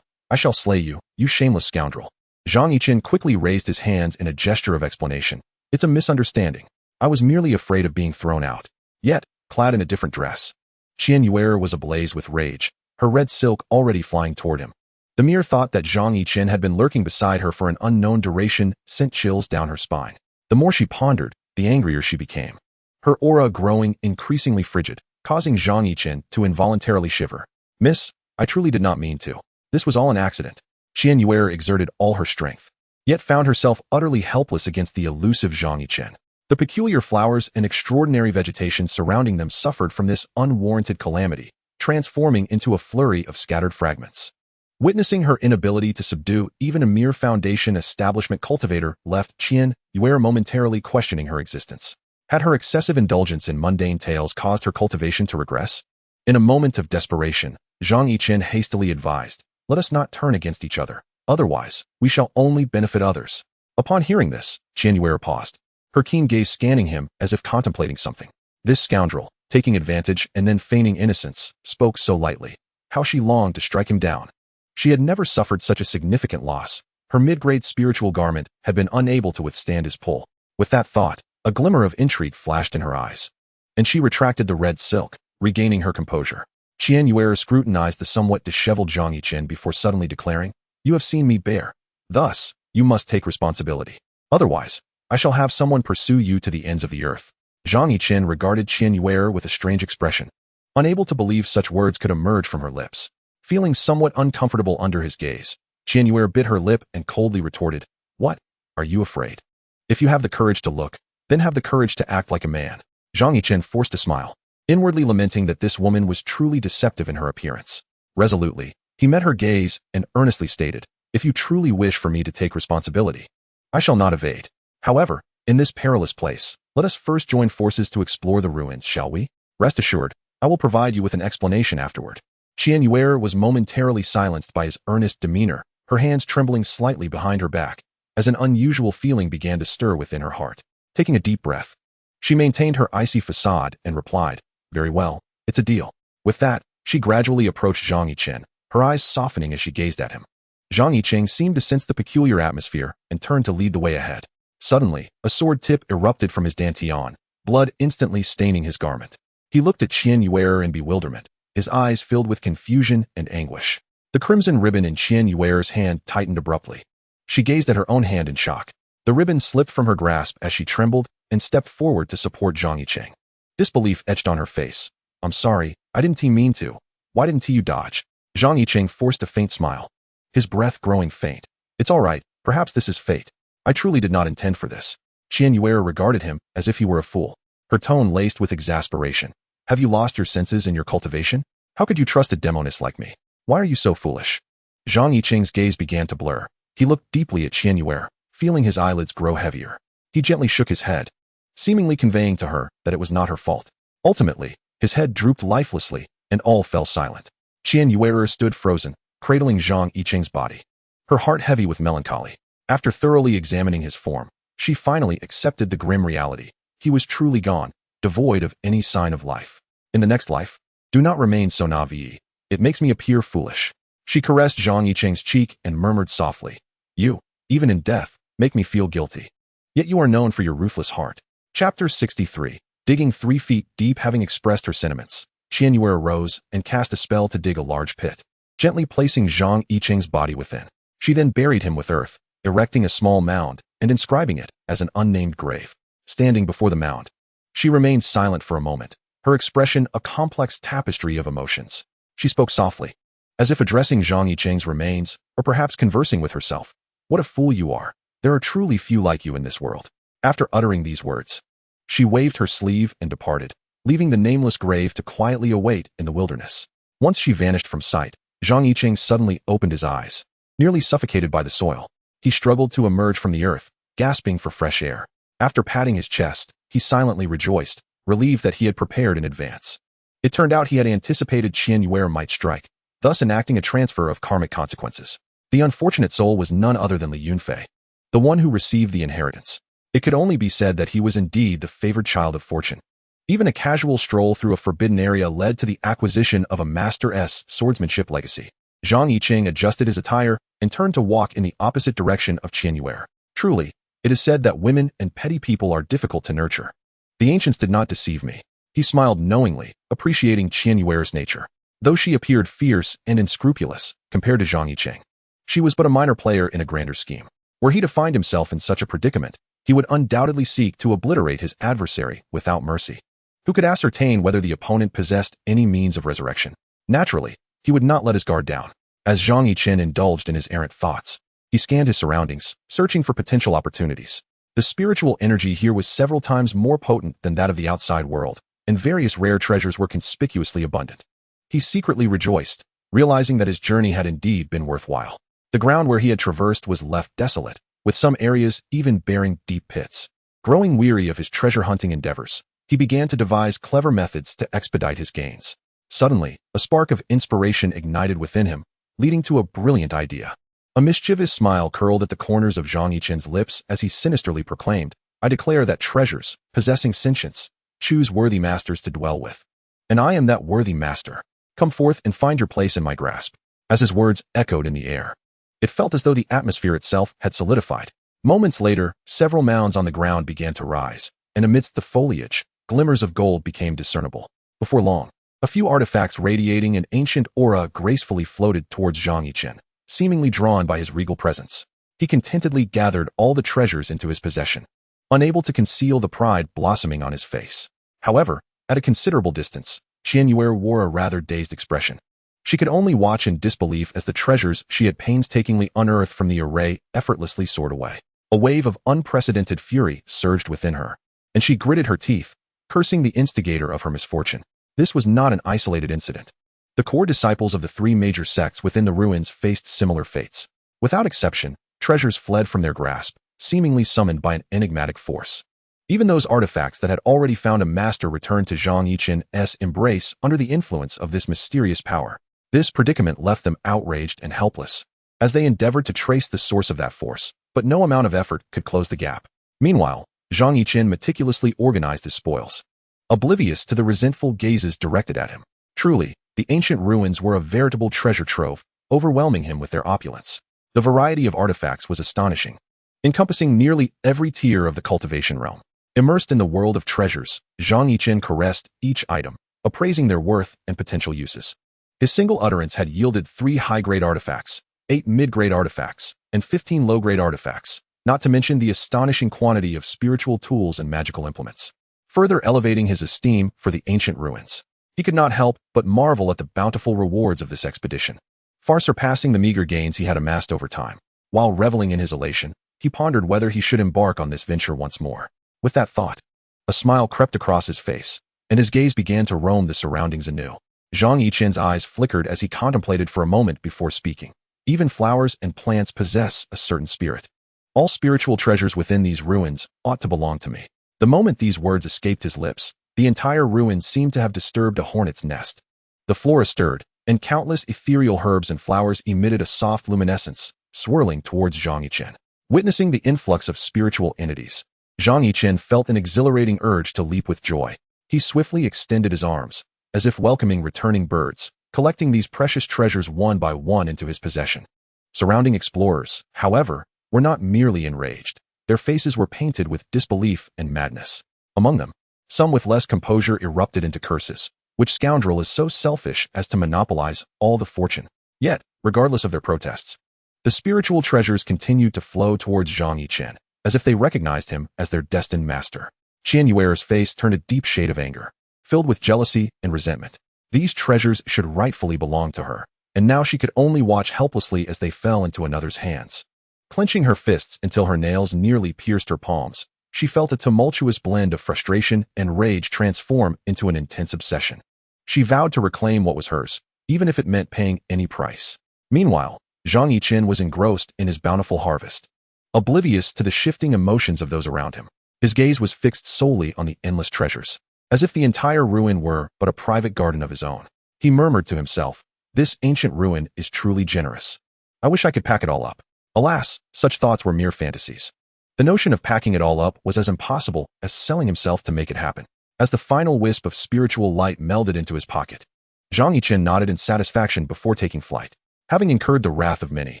I shall slay you, you shameless scoundrel." Zhang Yichen quickly raised his hands in a gesture of explanation. "It's a misunderstanding. I was merely afraid of being thrown out." Yet, clad in a different dress, Qian Yu was ablaze with rage, her red silk already flying toward him. The mere thought that Zhang Yichen had been lurking beside her for an unknown duration sent chills down her spine. The more she pondered, the angrier she became, her aura growing increasingly frigid, causing Zhang Yichen to involuntarily shiver. "Miss, I truly did not mean to. This was all an accident." Qian Yu exerted all her strength, yet found herself utterly helpless against the elusive Zhang Yichen. The peculiar flowers and extraordinary vegetation surrounding them suffered from this unwarranted calamity, transforming into a flurry of scattered fragments. Witnessing her inability to subdue even a mere foundation establishment cultivator left Qian Yu momentarily questioning her existence. Had her excessive indulgence in mundane tales caused her cultivation to regress? In a moment of desperation, Zhang Yichen hastily advised, "Let us not turn against each other. Otherwise, we shall only benefit others." Upon hearing this, Qian Yu paused, her keen gaze scanning him as if contemplating something. This scoundrel, taking advantage and then feigning innocence, spoke so lightly. How she longed to strike him down. She had never suffered such a significant loss. Her mid-grade spiritual garment had been unable to withstand his pull. With that thought, a glimmer of intrigue flashed in her eyes, and she retracted the red silk, regaining her composure. Qian Yu scrutinized the somewhat disheveled Zhang Yichen before suddenly declaring, "You have seen me bare. Thus, you must take responsibility. Otherwise, I shall have someone pursue you to the ends of the earth." Zhang Yichen regarded Qian Yu with a strange expression, unable to believe such words could emerge from her lips. Feeling somewhat uncomfortable under his gaze, Qianyuer bit her lip and coldly retorted, "What? Are you afraid? If you have the courage to look, then have the courage to act like a man." Zhang Yichen forced a smile, inwardly lamenting that this woman was truly deceptive in her appearance. Resolutely, he met her gaze and earnestly stated, "If you truly wish for me to take responsibility, I shall not evade. However, in this perilous place, let us first join forces to explore the ruins, shall we? Rest assured, I will provide you with an explanation afterward." Qianyuer was momentarily silenced by his earnest demeanor, her hands trembling slightly behind her back, as an unusual feeling began to stir within her heart. Taking a deep breath, she maintained her icy facade and replied, "Very well, it's a deal." With that, she gradually approached Zhang Yichen, her eyes softening as she gazed at him. Zhang Yichen seemed to sense the peculiar atmosphere and turned to lead the way ahead. Suddenly, a sword tip erupted from his dantian, blood instantly staining his garment. He looked at Qianyuer in bewilderment, his eyes filled with confusion and anguish. The crimson ribbon in Qianyuer's hand tightened abruptly. She gazed at her own hand in shock. The ribbon slipped from her grasp as she trembled and stepped forward to support Zhang Yichen. Disbelief etched on her face. "I'm sorry, I didn't mean to. Why didn't you dodge?" Zhang Yichen forced a faint smile, his breath growing faint. "It's all right, perhaps this is fate. I truly did not intend for this." Qianyuer regarded him as if he were a fool, her tone laced with exasperation. "Have you lost your senses in your cultivation? How could you trust a demoness like me? Why are you so foolish?" Zhang Yichen's gaze began to blur. He looked deeply at Qianyuer, feeling his eyelids grow heavier. He gently shook his head, seemingly conveying to her that it was not her fault. Ultimately, his head drooped lifelessly, and all fell silent. Qianyuer stood frozen, cradling Zhang Yichen's body, her heart heavy with melancholy. After thoroughly examining his form, she finally accepted the grim reality. He was truly gone, devoid of any sign of life. In the next life, do not remain so naive. It makes me appear foolish. She caressed Zhang Yichen's cheek and murmured softly, "You, even in death, make me feel guilty. Yet you are known for your ruthless heart." Chapter 63. Digging 3 feet deep. Having expressed her sentiments, Qianyuer rose and cast a spell to dig a large pit, gently placing Zhang Yichen's body within. She then buried him with earth, erecting a small mound and inscribing it as an unnamed grave. Standing before the mound, she remained silent for a moment, her expression a complex tapestry of emotions. She spoke softly, as if addressing Zhang Yichen's remains, or perhaps conversing with herself. "What a fool you are. There are truly few like you in this world." After uttering these words, she waved her sleeve and departed, leaving the nameless grave to quietly await in the wilderness. Once she vanished from sight, Zhang Yichen suddenly opened his eyes, nearly suffocated by the soil. He struggled to emerge from the earth, gasping for fresh air. After patting his chest, he silently rejoiced, relieved that he had prepared in advance. It turned out he had anticipated Qianyuer might strike, thus enacting a transfer of karmic consequences. The unfortunate soul was none other than Li Yunfei, the one who received the inheritance. It could only be said that he was indeed the favored child of fortune. Even a casual stroll through a forbidden area led to the acquisition of a Master's swordsmanship legacy. Zhang Yichen adjusted his attire and turned to walk in the opposite direction of Qianyuer. Truly, it is said that women and petty people are difficult to nurture. The ancients did not deceive me. He smiled knowingly, appreciating Qianyuer's nature. Though she appeared fierce and unscrupulous compared to Zhang Yichen, she was but a minor player in a grander scheme. Were he to find himself in such a predicament, he would undoubtedly seek to obliterate his adversary without mercy. Who could ascertain whether the opponent possessed any means of resurrection? Naturally, he would not let his guard down. As Zhang Yichen indulged in his errant thoughts, he scanned his surroundings, searching for potential opportunities. The spiritual energy here was several times more potent than that of the outside world, and various rare treasures were conspicuously abundant. He secretly rejoiced, realizing that his journey had indeed been worthwhile. The ground where he had traversed was left desolate, with some areas even bearing deep pits. Growing weary of his treasure-hunting endeavors, he began to devise clever methods to expedite his gains. Suddenly, a spark of inspiration ignited within him, leading to a brilliant idea. A mischievous smile curled at the corners of Zhang Yichen's lips as he sinisterly proclaimed, "I declare that treasures, possessing sentience, choose worthy masters to dwell with. And I am that worthy master. Come forth and find your place in my grasp." As his words echoed in the air, it felt as though the atmosphere itself had solidified. Moments later, several mounds on the ground began to rise, and amidst the foliage, glimmers of gold became discernible. Before long, a few artifacts radiating an ancient aura gracefully floated towards Zhang Yichen, seemingly drawn by his regal presence. He contentedly gathered all the treasures into his possession, unable to conceal the pride blossoming on his face. However, at a considerable distance, Qianyuer wore a rather dazed expression. She could only watch in disbelief as the treasures she had painstakingly unearthed from the array effortlessly soared away. A wave of unprecedented fury surged within her, and she gritted her teeth, cursing the instigator of her misfortune. This was not an isolated incident. The core disciples of the three major sects within the ruins faced similar fates. Without exception, treasures fled from their grasp, seemingly summoned by an enigmatic force. Even those artifacts that had already found a master returned to Zhang Yichen's embrace under the influence of this mysterious power. This predicament left them outraged and helpless, as they endeavored to trace the source of that force, but no amount of effort could close the gap. Meanwhile, Zhang Yichen meticulously organized his spoils, oblivious to the resentful gazes directed at him. Truly, the ancient ruins were a veritable treasure trove, overwhelming him with their opulence. The variety of artifacts was astonishing, encompassing nearly every tier of the cultivation realm. Immersed in the world of treasures, Zhang Yichen caressed each item, appraising their worth and potential uses. His single utterance had yielded 3 high-grade artifacts, 8 mid-grade artifacts, and 15 low-grade artifacts, not to mention the astonishing quantity of spiritual tools and magical implements, further elevating his esteem for the ancient ruins. He could not help but marvel at the bountiful rewards of this expedition, far surpassing the meager gains he had amassed over time. While reveling in his elation, he pondered whether he should embark on this venture once more. With that thought, a smile crept across his face, and his gaze began to roam the surroundings anew. Zhang Yichen's eyes flickered as he contemplated for a moment before speaking. Even flowers and plants possess a certain spirit. All spiritual treasures within these ruins ought to belong to me. The moment these words escaped his lips, the entire ruin seemed to have disturbed a hornet's nest. The flora stirred, and countless ethereal herbs and flowers emitted a soft luminescence, swirling towards Zhang Yichen. Witnessing the influx of spiritual entities, Zhang Yichen felt an exhilarating urge to leap with joy. He swiftly extended his arms, as if welcoming returning birds, collecting these precious treasures one by one into his possession. Surrounding explorers, however, were not merely enraged. Their faces were painted with disbelief and madness. Among them, some with less composure erupted into curses. Which scoundrel is so selfish as to monopolize all the fortune? Yet, regardless of their protests, the spiritual treasures continued to flow towards Zhang Yichen, as if they recognized him as their destined master. Qian Yuer's face turned a deep shade of anger, filled with jealousy and resentment. These treasures should rightfully belong to her, and now she could only watch helplessly as they fell into another's hands. Clenching her fists until her nails nearly pierced her palms, she felt a tumultuous blend of frustration and rage transform into an intense obsession. She vowed to reclaim what was hers, even if it meant paying any price. Meanwhile, Zhang Yichen was engrossed in his bountiful harvest, oblivious to the shifting emotions of those around him. His gaze was fixed solely on the endless treasures, as if the entire ruin were but a private garden of his own. He murmured to himself, "This ancient ruin is truly generous. I wish I could pack it all up." Alas, such thoughts were mere fantasies. The notion of packing it all up was as impossible as selling himself to make it happen. As the final wisp of spiritual light melded into his pocket, Zhang Yichen nodded in satisfaction before taking flight. Having incurred the wrath of many,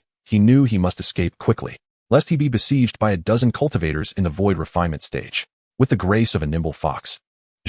he knew he must escape quickly, lest he be besieged by a dozen cultivators in the void refinement stage. With the grace of a nimble fox,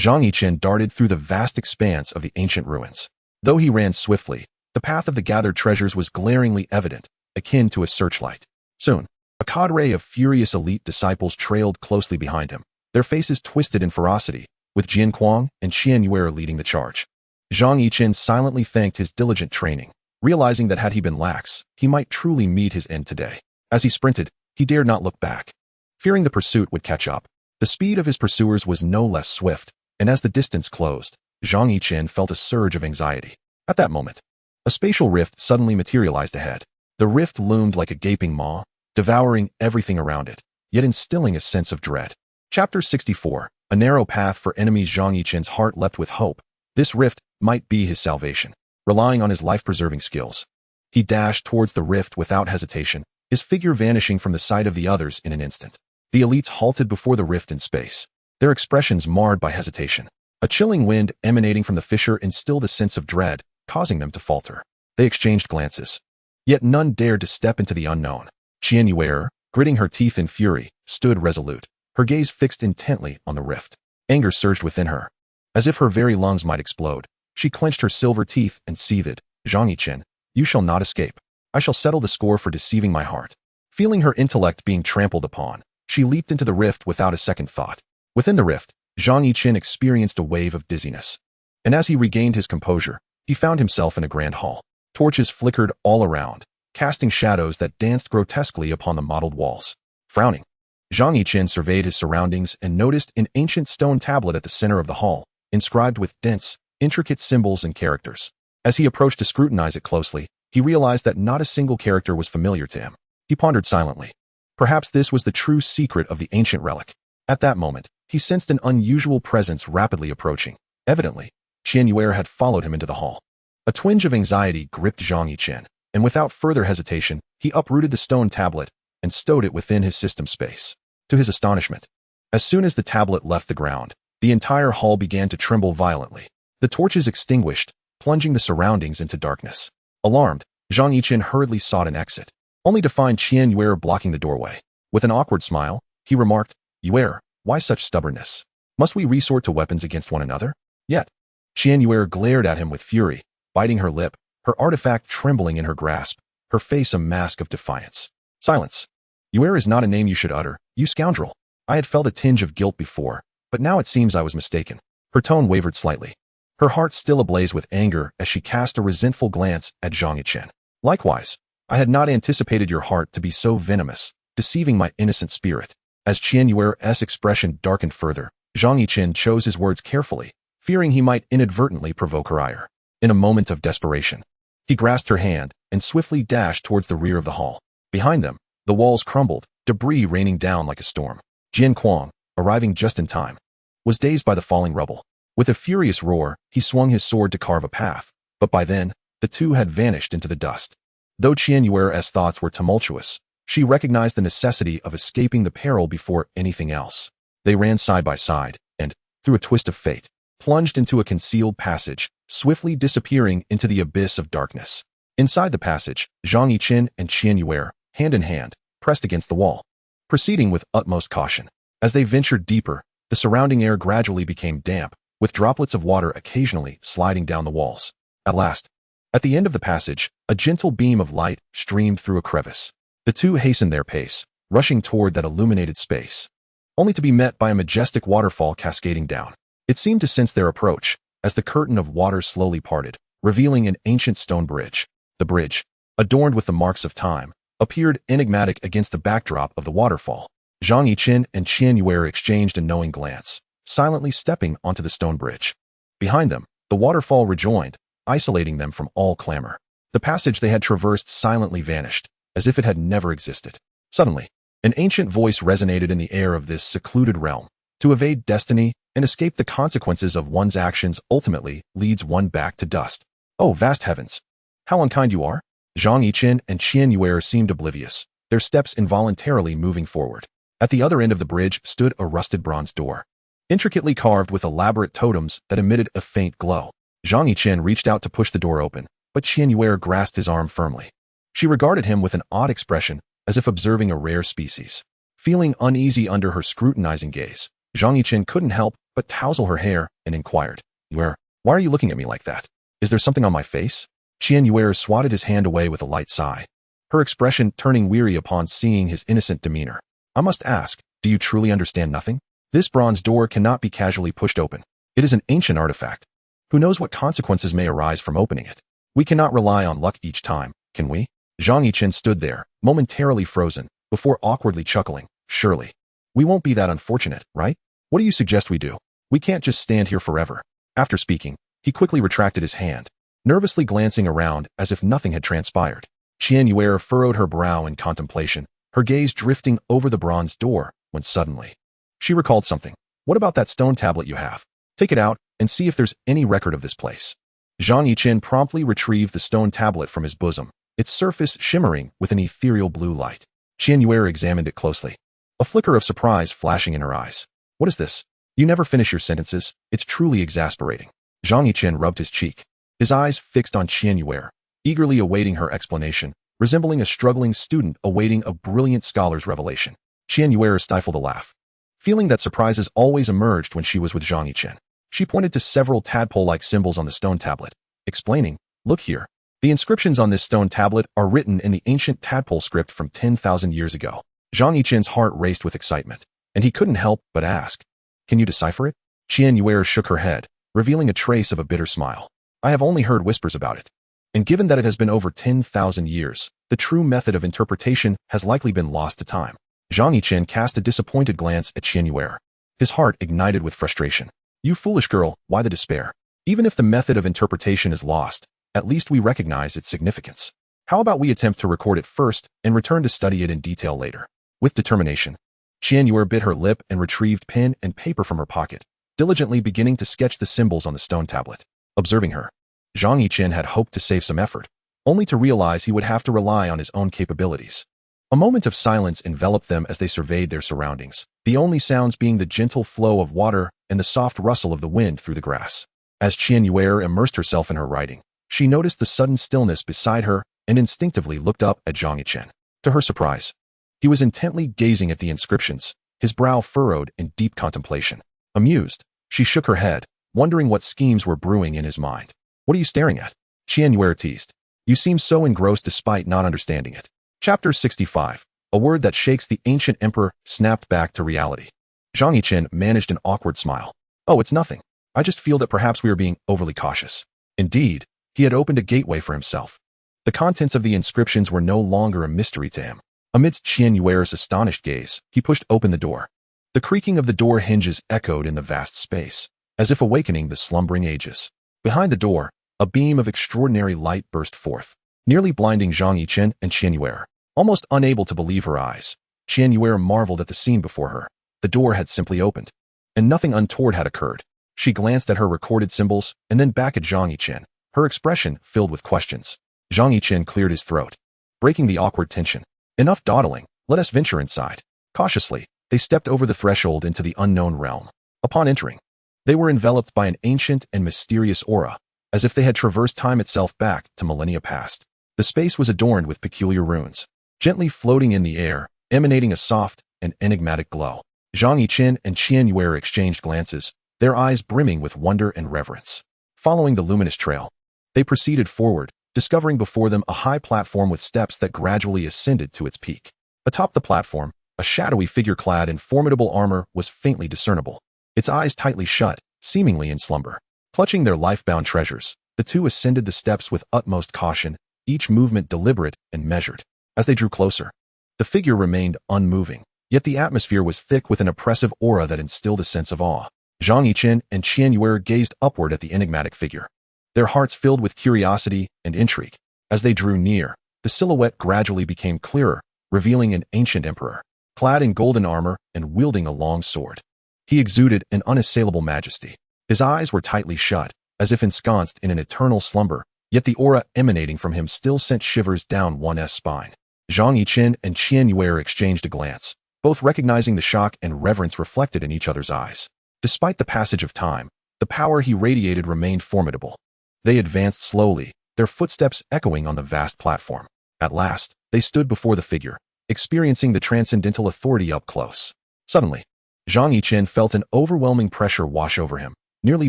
Zhang Yichen darted through the vast expanse of the ancient ruins. Though he ran swiftly, the path of the gathered treasures was glaringly evident, akin to a searchlight. Soon, a cadre of furious elite disciples trailed closely behind him, their faces twisted in ferocity, with Jian Kuang and Qian Yuer leading the charge. Zhang Yichen silently thanked his diligent training, realizing that had he been lax, he might truly meet his end today. As he sprinted, he dared not look back, fearing the pursuit would catch up. The speed of his pursuers was no less swift, and as the distance closed, Zhang Yichen felt a surge of anxiety. At that moment, a spatial rift suddenly materialized ahead. The rift loomed like a gaping maw, devouring everything around it, yet instilling a sense of dread. Chapter 64. A narrow path for enemies. Zhang Yichen's heart leapt with hope. This rift might be his salvation. Relying on his life-preserving skills, he dashed towards the rift without hesitation, his figure vanishing from the sight of the others in an instant. The elites halted before the rift in space, their expressions marred by hesitation. A chilling wind emanating from the fissure instilled a sense of dread, causing them to falter. They exchanged glances, yet none dared to step into the unknown. Qian Yuer, gritting her teeth in fury, stood resolute, her gaze fixed intently on the rift. Anger surged within her. As if her very lungs might explode, she clenched her silver teeth and seethed. "Zhang Yichen, you shall not escape. I shall settle the score for deceiving my heart." Feeling her intellect being trampled upon, she leaped into the rift without a second thought. Within the rift, Zhang Yichen experienced a wave of dizziness, and as he regained his composure, he found himself in a grand hall. Torches flickered all around, casting shadows that danced grotesquely upon the mottled walls. Frowning, Zhang Yichen surveyed his surroundings and noticed an ancient stone tablet at the center of the hall, inscribed with dense, intricate symbols and characters. As he approached to scrutinize it closely, he realized that not a single character was familiar to him. He pondered silently. Perhaps this was the true secret of the ancient relic. At that moment, he sensed an unusual presence rapidly approaching. Evidently, Qian Yuer had followed him into the hall. A twinge of anxiety gripped Zhang Yichen, and without further hesitation, he uprooted the stone tablet and stowed it within his system space. To his astonishment, as soon as the tablet left the ground, the entire hall began to tremble violently. The torches extinguished, plunging the surroundings into darkness. Alarmed, Zhang Yichen hurriedly sought an exit, only to find Qian Yuer blocking the doorway. With an awkward smile, he remarked, "Yuer, why such stubbornness? Must we resort to weapons against one another?" Yet, Qian Yuer glared at him with fury, biting her lip, her artifact trembling in her grasp, her face a mask of defiance. "Silence. Yuer is not a name you should utter, you scoundrel." I had felt a tinge of guilt before, but now it seems I was mistaken. Her tone wavered slightly, her heart still ablaze with anger as she cast a resentful glance at Zhang Yichen. "Likewise, I had not anticipated your heart to be so venomous, deceiving my innocent spirit." As Qian Yuer's expression darkened further, Zhang Yichen chose his words carefully, fearing he might inadvertently provoke her ire. In a moment of desperation, he grasped her hand and swiftly dashed towards the rear of the hall. Behind them, the walls crumbled, debris raining down like a storm. Jian Kuang, arriving just in time, was dazed by the falling rubble. With a furious roar, he swung his sword to carve a path, but by then, the two had vanished into the dust. Though Qian Yuer's thoughts were tumultuous, she recognized the necessity of escaping the peril before anything else. They ran side by side, and, through a twist of fate, plunged into a concealed passage, swiftly disappearing into the abyss of darkness. Inside the passage, Zhang Yichen and Qian Yuer, hand in hand, pressed against the wall, proceeding with utmost caution. As they ventured deeper, the surrounding air gradually became damp, with droplets of water occasionally sliding down the walls. At last, at the end of the passage, a gentle beam of light streamed through a crevice. The two hastened their pace, rushing toward that illuminated space, only to be met by a majestic waterfall cascading down. It seemed to sense their approach, as the curtain of water slowly parted, revealing an ancient stone bridge. The bridge, adorned with the marks of time, appeared enigmatic against the backdrop of the waterfall. Zhang Yichen and Qian Yuer exchanged a knowing glance, silently stepping onto the stone bridge. Behind them, the waterfall rejoined, isolating them from all clamor. The passage they had traversed silently vanished, as if it had never existed. Suddenly, an ancient voice resonated in the air of this secluded realm. To evade destiny and escape the consequences of one's actions ultimately leads one back to dust. "Oh, vast heavens! How unkind you are!" Zhang Yichen and Qian Yuer seemed oblivious, their steps involuntarily moving forward. At the other end of the bridge stood a rusted bronze door, intricately carved with elaborate totems that emitted a faint glow. Zhang Yichen reached out to push the door open, but Qian Yuer grasped his arm firmly. She regarded him with an odd expression, as if observing a rare species. Feeling uneasy under her scrutinizing gaze, Zhang Yichen couldn't help but tousle her hair and inquired, "Yuer, why are you looking at me like that? Is there something on my face?" Qian Yuer swatted his hand away with a light sigh, her expression turning weary upon seeing his innocent demeanor. "I must ask, do you truly understand nothing? This bronze door cannot be casually pushed open. It is an ancient artifact. Who knows what consequences may arise from opening it? We cannot rely on luck each time, can we?" Zhang Yichen stood there, momentarily frozen, before awkwardly chuckling. "Surely. We won't be that unfortunate, right? What do you suggest we do? We can't just stand here forever." After speaking, he quickly retracted his hand, nervously glancing around as if nothing had transpired. Qian Yuer furrowed her brow in contemplation, her gaze drifting over the bronze door, when suddenly, she recalled something. "What about that stone tablet you have? Take it out and see if there's any record of this place." Zhang Yichen promptly retrieved the stone tablet from his bosom, its surface shimmering with an ethereal blue light. Qian Yuer examined it closely, a flicker of surprise flashing in her eyes. "What is this? You never finish your sentences. It's truly exasperating." Zhang Yichen rubbed his cheek, his eyes fixed on Qian Yuer, eagerly awaiting her explanation, resembling a struggling student awaiting a brilliant scholar's revelation. Qian Yuer stifled a laugh, feeling that surprises always emerged when she was with Zhang Yichen. She pointed to several tadpole-like symbols on the stone tablet, explaining, "Look here. The inscriptions on this stone tablet are written in the ancient tadpole script from 10,000 years ago." Zhang Yichen's heart raced with excitement, and he couldn't help but ask, "Can you decipher it?" Qian Yuer shook her head, revealing a trace of a bitter smile. I have only heard whispers about it. And given that it has been over 10,000 years, the true method of interpretation has likely been lost to time. Zhang Yichen cast a disappointed glance at Qian Yuer. His heart ignited with frustration. You foolish girl, why the despair? Even if the method of interpretation is lost, at least we recognize its significance. How about we attempt to record it first and return to study it in detail later? With determination, Qian Yuer bit her lip and retrieved pen and paper from her pocket, diligently beginning to sketch the symbols on the stone tablet. Observing her, Zhang Yichen had hoped to save some effort, only to realize he would have to rely on his own capabilities. A moment of silence enveloped them as they surveyed their surroundings, the only sounds being the gentle flow of water and the soft rustle of the wind through the grass. As Qian Yuer immersed herself in her writing, she noticed the sudden stillness beside her and instinctively looked up at Zhang Yichen. To her surprise, he was intently gazing at the inscriptions, his brow furrowed in deep contemplation. Amused, she shook her head, wondering what schemes were brewing in his mind. What are you staring at? Qian Yuer teased. You seem so engrossed despite not understanding it. Chapter 65. A word that shakes the ancient emperor snapped back to reality. Zhang Yichen managed an awkward smile. Oh, it's nothing. I just feel that perhaps we are being overly cautious. Indeed, he had opened a gateway for himself. The contents of the inscriptions were no longer a mystery to him. Amidst Qian Yuer's astonished gaze, he pushed open the door. The creaking of the door hinges echoed in the vast space, as if awakening the slumbering ages. Behind the door, a beam of extraordinary light burst forth, nearly blinding Zhang Yichen and Qian Yuer. Almost unable to believe her eyes, Qian Yuer marveled at the scene before her. The door had simply opened, and nothing untoward had occurred. She glanced at her recorded symbols and then back at Zhang Yichen, her expression filled with questions. Zhang Yichen cleared his throat, breaking the awkward tension. Enough dawdling, let us venture inside. Cautiously, they stepped over the threshold into the unknown realm. Upon entering, they were enveloped by an ancient and mysterious aura, as if they had traversed time itself back to millennia past. The space was adorned with peculiar runes, gently floating in the air, emanating a soft and enigmatic glow. Zhang Yichen and Qian Yuer exchanged glances, their eyes brimming with wonder and reverence. Following the luminous trail, they proceeded forward, discovering before them a high platform with steps that gradually ascended to its peak. Atop the platform, a shadowy figure clad in formidable armor was faintly discernible, its eyes tightly shut, seemingly in slumber. Clutching their life-bound treasures, the two ascended the steps with utmost caution, each movement deliberate and measured. As they drew closer, the figure remained unmoving, yet the atmosphere was thick with an oppressive aura that instilled a sense of awe. Zhang Yichen and Qian Yuer gazed upward at the enigmatic figure, their hearts filled with curiosity and intrigue. As they drew near, the silhouette gradually became clearer, revealing an ancient emperor, clad in golden armor and wielding a long sword. He exuded an unassailable majesty. His eyes were tightly shut, as if ensconced in an eternal slumber, yet the aura emanating from him still sent shivers down one's spine. Zhang Yichen and Qian Yuer exchanged a glance, both recognizing the shock and reverence reflected in each other's eyes. Despite the passage of time, the power he radiated remained formidable. They advanced slowly, their footsteps echoing on the vast platform. At last, they stood before the figure, experiencing the transcendental authority up close. Suddenly, Zhang Yichen felt an overwhelming pressure wash over him, nearly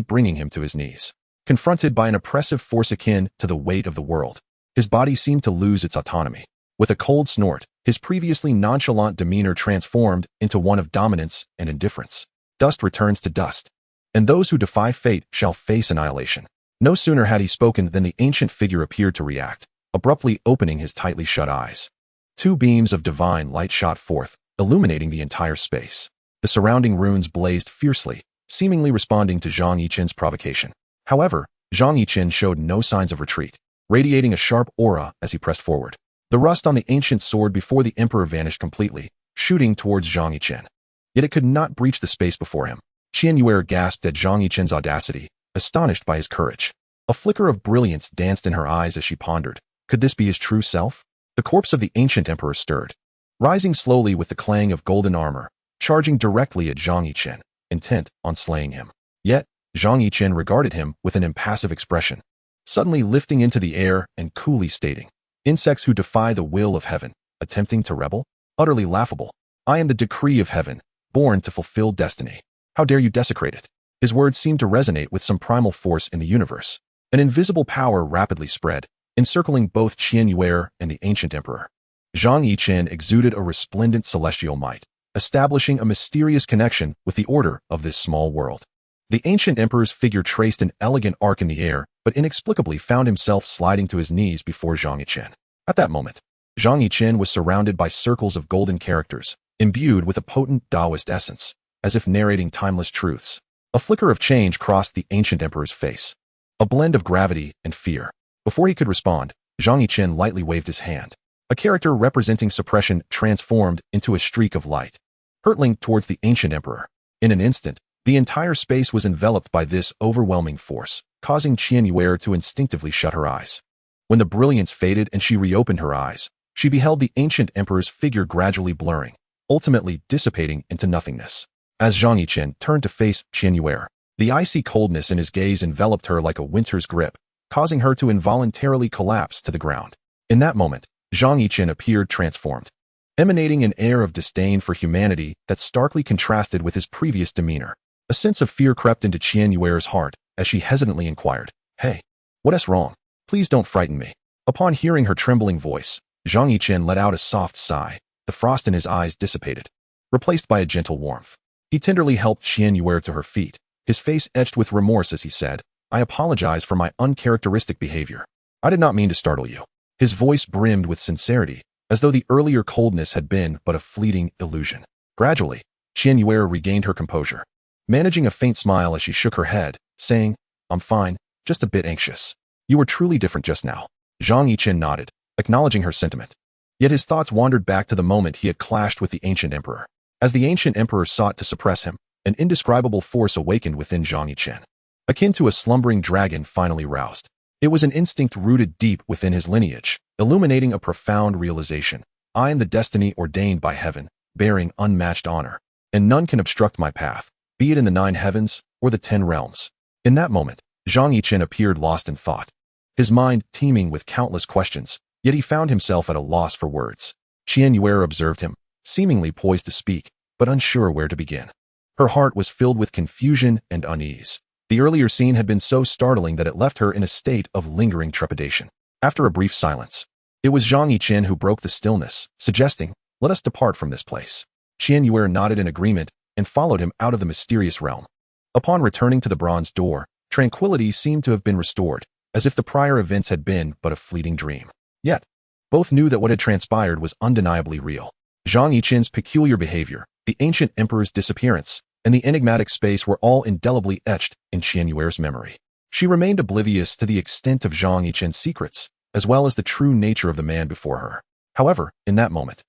bringing him to his knees. Confronted by an oppressive force akin to the weight of the world, his body seemed to lose its autonomy. With a cold snort, his previously nonchalant demeanor transformed into one of dominance and indifference. Dust returns to dust, and those who defy fate shall face annihilation. No sooner had he spoken than the ancient figure appeared to react, abruptly opening his tightly shut eyes. Two beams of divine light shot forth, illuminating the entire space. The surrounding runes blazed fiercely, seemingly responding to Zhang Yichen's provocation. However, Zhang Yichen showed no signs of retreat, radiating a sharp aura as he pressed forward. The rust on the ancient sword before the emperor vanished completely, shooting towards Zhang Yichen. Yet it could not breach the space before him. Qian Yuer gasped at Zhang Yichen's audacity, astonished by his courage. A flicker of brilliance danced in her eyes as she pondered. Could this be his true self? The corpse of the ancient emperor stirred, rising slowly with the clang of golden armor, charging directly at Zhang Yichen, intent on slaying him. Yet, Zhang Yichen regarded him with an impassive expression, suddenly lifting into the air and coolly stating, "Insects who defy the will of heaven, attempting to rebel? Utterly laughable. I am the decree of heaven, born to fulfill destiny. How dare you desecrate it?" His words seemed to resonate with some primal force in the universe. An invisible power rapidly spread, encircling both Qian Yuer and the ancient emperor. Zhang Yichen exuded a resplendent celestial might, establishing a mysterious connection with the order of this small world. The ancient emperor's figure traced an elegant arc in the air, but inexplicably found himself sliding to his knees before Zhang Yichen. At that moment, Zhang Yichen was surrounded by circles of golden characters, imbued with a potent Taoist essence, as if narrating timeless truths. A flicker of change crossed the ancient emperor's face, a blend of gravity and fear. Before he could respond, Zhang Yichen lightly waved his hand. A character representing suppression transformed into a streak of light, hurtling towards the ancient emperor. In an instant, the entire space was enveloped by this overwhelming force, causing Qian Yuer to instinctively shut her eyes. When the brilliance faded and she reopened her eyes, she beheld the ancient emperor's figure gradually blurring, ultimately dissipating into nothingness. As Zhang Yichen turned to face Qian Yuer, the icy coldness in his gaze enveloped her like a winter's grip, causing her to involuntarily collapse to the ground. In that moment, Zhang Yichen appeared transformed, emanating an air of disdain for humanity that starkly contrasted with his previous demeanor. A sense of fear crept into Qian Yuer's heart as she hesitantly inquired, "Hey, what is wrong? Please don't frighten me." Upon hearing her trembling voice, Zhang Yichen let out a soft sigh. The frost in his eyes dissipated, replaced by a gentle warmth. He tenderly helped Qian Yuer to her feet, his face etched with remorse as he said, "I apologize for my uncharacteristic behavior. I did not mean to startle you." His voice brimmed with sincerity, as though the earlier coldness had been but a fleeting illusion. Gradually, Qian Yuer regained her composure, managing a faint smile as she shook her head, saying, "I'm fine, just a bit anxious." "You were truly different just now." Zhang Yichen nodded, acknowledging her sentiment. Yet his thoughts wandered back to the moment he had clashed with the ancient emperor. As the ancient emperor sought to suppress him, an indescribable force awakened within Zhang Yichen, akin to a slumbering dragon finally roused. It was an instinct rooted deep within his lineage, illuminating a profound realization. I am the destiny ordained by heaven, bearing unmatched honor, and none can obstruct my path, be it in the 9 heavens or the 10 realms. In that moment, Zhang Yichen appeared lost in thought, his mind teeming with countless questions, yet he found himself at a loss for words. Qian Yuer observed him, seemingly poised to speak, but unsure where to begin. Her heart was filled with confusion and unease. The earlier scene had been so startling that it left her in a state of lingering trepidation. After a brief silence, it was Zhang Yichen who broke the stillness, suggesting, "Let us depart from this place." Qian Yuer nodded in agreement and followed him out of the mysterious realm. Upon returning to the bronze door, tranquility seemed to have been restored, as if the prior events had been but a fleeting dream. Yet, both knew that what had transpired was undeniably real. Zhang Yichen's peculiar behavior, the ancient emperor's disappearance, and the enigmatic space were all indelibly etched in Qian Yuer's memory. She remained oblivious to the extent of Zhang Yichen's secrets, as well as the true nature of the man before her. However, in that moment,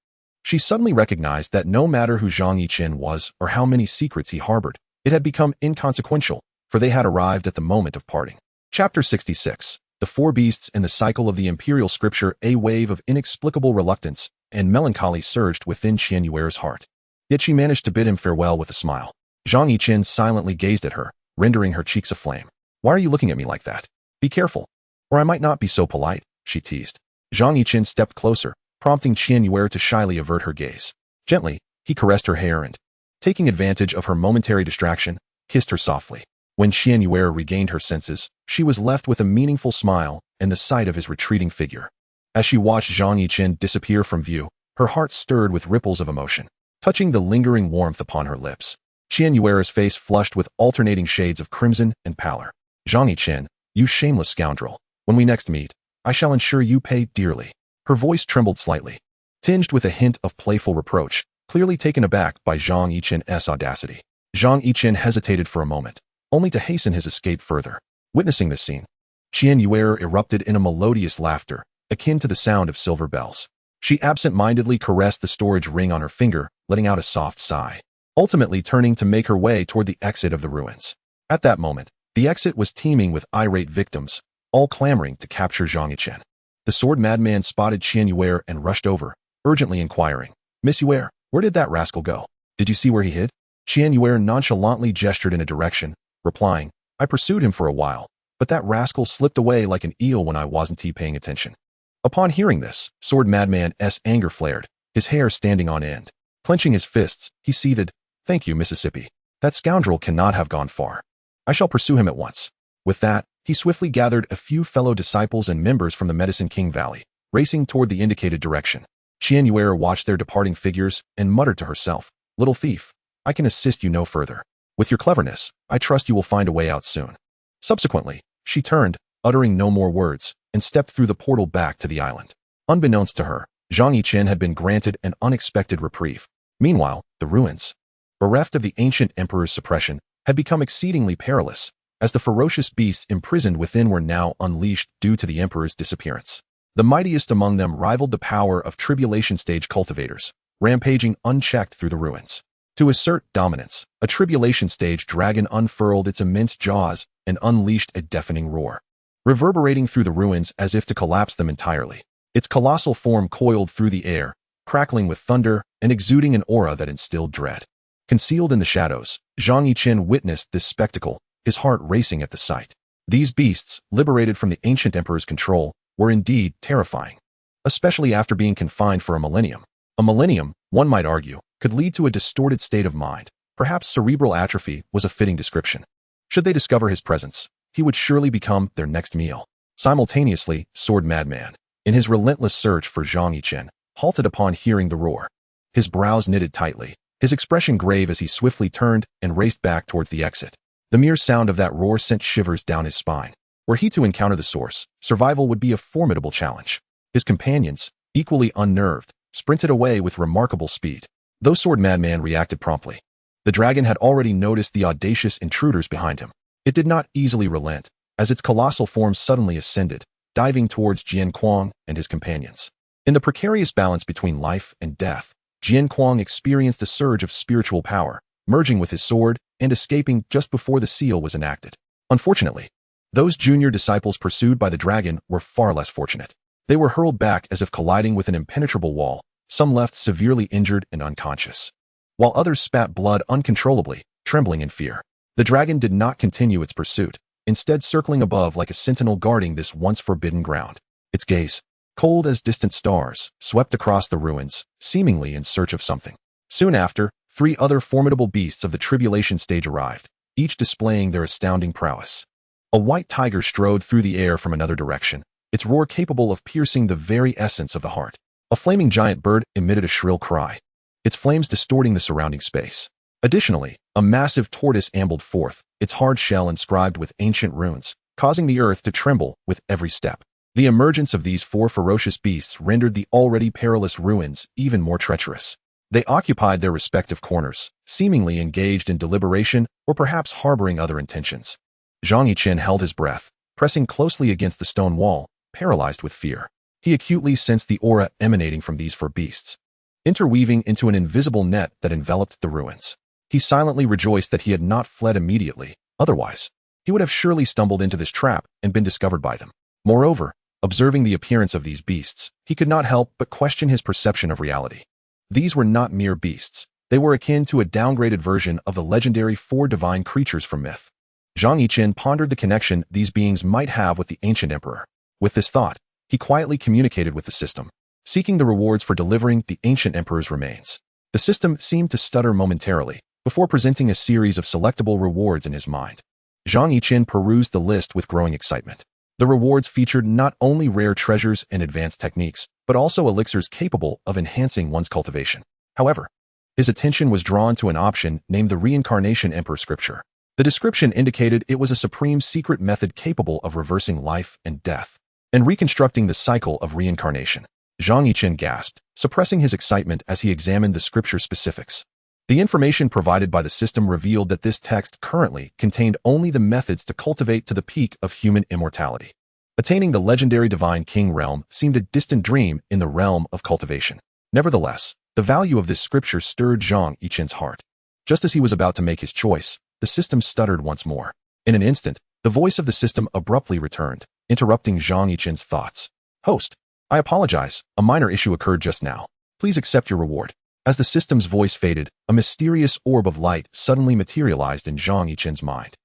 she suddenly recognized that no matter who Zhang Yichen was or how many secrets he harbored, it had become inconsequential, for they had arrived at the moment of parting. Chapter 66. The Four Beasts and the Cycle of the Imperial Scripture. A wave of inexplicable reluctance and melancholy surged within Qian Yuer's heart. Yet she managed to bid him farewell with a smile. Zhang Yichen silently gazed at her, rendering her cheeks aflame. "Why are you looking at me like that? Be careful, or I might not be so polite," she teased. Zhang Yichen stepped closer, prompting Qian Yuer to shyly avert her gaze. Gently, he caressed her hair and, taking advantage of her momentary distraction, kissed her softly. When Qian Yuer regained her senses, she was left with a meaningful smile and the sight of his retreating figure. As she watched Zhang Yichen disappear from view, her heart stirred with ripples of emotion, touching the lingering warmth upon her lips. Qian Yuer's face flushed with alternating shades of crimson and pallor. "Zhang Yichen, you shameless scoundrel. When we next meet, I shall ensure you pay dearly." Her voice trembled slightly, tinged with a hint of playful reproach, clearly taken aback by Zhang Yichen's audacity. Zhang Yichen hesitated for a moment, only to hasten his escape further. Witnessing this scene, Qian Yuer erupted in a melodious laughter, akin to the sound of silver bells. She absent-mindedly caressed the storage ring on her finger, letting out a soft sigh, ultimately turning to make her way toward the exit of the ruins. At that moment, the exit was teeming with irate victims, all clamoring to capture Zhang Yichen. The sword madman spotted Qian Yuer and rushed over, urgently inquiring, "Miss Yuer, where did that rascal go? Did you see where he hid?" Qian Yuer nonchalantly gestured in a direction, replying, "I pursued him for a while, but that rascal slipped away like an eel when I wasn't paying attention." Upon hearing this, sword madman's anger flared, his hair standing on end. Clenching his fists, he seethed, "Thank you, Mississippi. That scoundrel cannot have gone far. I shall pursue him at once." With that, he swiftly gathered a few fellow disciples and members from the Medicine King Valley, racing toward the indicated direction. Qian Yuer watched their departing figures and muttered to herself, "Little thief, I can assist you no further." With your cleverness, I trust you will find a way out soon. Subsequently, she turned, uttering no more words, and stepped through the portal back to the island. Unbeknownst to her, Zhang Yichen had been granted an unexpected reprieve. Meanwhile, the ruins, bereft of the ancient emperor's suppression, had become exceedingly perilous, as the ferocious beasts imprisoned within were now unleashed due to the emperor's disappearance. The mightiest among them rivaled the power of tribulation-stage cultivators, rampaging unchecked through the ruins. To assert dominance, a tribulation-stage dragon unfurled its immense jaws and unleashed a deafening roar, reverberating through the ruins as if to collapse them entirely. Its colossal form coiled through the air, crackling with thunder and exuding an aura that instilled dread. Concealed in the shadows, Zhang Yichen witnessed this spectacle, his heart racing at the sight. These beasts, liberated from the ancient emperor's control, were indeed terrifying, especially after being confined for a millennium. A millennium, one might argue, could lead to a distorted state of mind. Perhaps cerebral atrophy was a fitting description. Should they discover his presence, he would surely become their next meal. Simultaneously, Sword Madman, in his relentless search for Zhang Yichen, halted upon hearing the roar. His brows knitted tightly, his expression grave as he swiftly turned and raced back towards the exit. The mere sound of that roar sent shivers down his spine. Were he to encounter the source, survival would be a formidable challenge. His companions, equally unnerved, sprinted away with remarkable speed. Though Sword Madman reacted promptly, the dragon had already noticed the audacious intruders behind him. It did not easily relent, as its colossal form suddenly ascended, diving towards Jian Kuang and his companions. In the precarious balance between life and death, Jian Kuang experienced a surge of spiritual power, merging with his sword and escaping just before the seal was enacted. Unfortunately, those junior disciples pursued by the dragon were far less fortunate. They were hurled back as if colliding with an impenetrable wall, some left severely injured and unconscious, while others spat blood uncontrollably, trembling in fear. The dragon did not continue its pursuit, instead circling above like a sentinel guarding this once forbidden ground. Its gaze, cold as distant stars, swept across the ruins, seemingly in search of something. Soon after, 3 other formidable beasts of the tribulation stage arrived, each displaying their astounding prowess. A white tiger strode through the air from another direction, its roar capable of piercing the very essence of the heart. A flaming giant bird emitted a shrill cry, its flames distorting the surrounding space. Additionally, a massive tortoise ambled forth, its hard shell inscribed with ancient runes, causing the earth to tremble with every step. The emergence of these 4 ferocious beasts rendered the already perilous ruins even more treacherous. They occupied their respective corners, seemingly engaged in deliberation or perhaps harboring other intentions. Zhang Yichen held his breath, pressing closely against the stone wall, paralyzed with fear. He acutely sensed the aura emanating from these 4 beasts, interweaving into an invisible net that enveloped the ruins. He silently rejoiced that he had not fled immediately, otherwise, he would have surely stumbled into this trap and been discovered by them. Moreover, observing the appearance of these beasts, he could not help but question his perception of reality. These were not mere beasts. They were akin to a downgraded version of the legendary 4 divine creatures from myth. Zhang Yichen pondered the connection these beings might have with the ancient emperor. With this thought, he quietly communicated with the system, seeking the rewards for delivering the ancient emperor's remains. The system seemed to stutter momentarily, before presenting a series of selectable rewards in his mind. Zhang Yichen perused the list with growing excitement. The rewards featured not only rare treasures and advanced techniques, but also elixirs capable of enhancing one's cultivation. However, his attention was drawn to an option named the Reincarnation Emperor Scripture. The description indicated it was a supreme secret method capable of reversing life and death, and reconstructing the cycle of reincarnation. Zhang Yichen gasped, suppressing his excitement as he examined the scripture specifics. The information provided by the system revealed that this text currently contained only the methods to cultivate to the peak of human immortality. Attaining the legendary divine king realm seemed a distant dream in the realm of cultivation. Nevertheless, the value of this scripture stirred Zhang Yichen's heart. Just as he was about to make his choice, the system stuttered once more. In an instant, the voice of the system abruptly returned, interrupting Zhang Yichen's thoughts. "Host, I apologize, a minor issue occurred just now. Please accept your reward." As the system's voice faded, a mysterious orb of light suddenly materialized in Zhang Yichen's mind.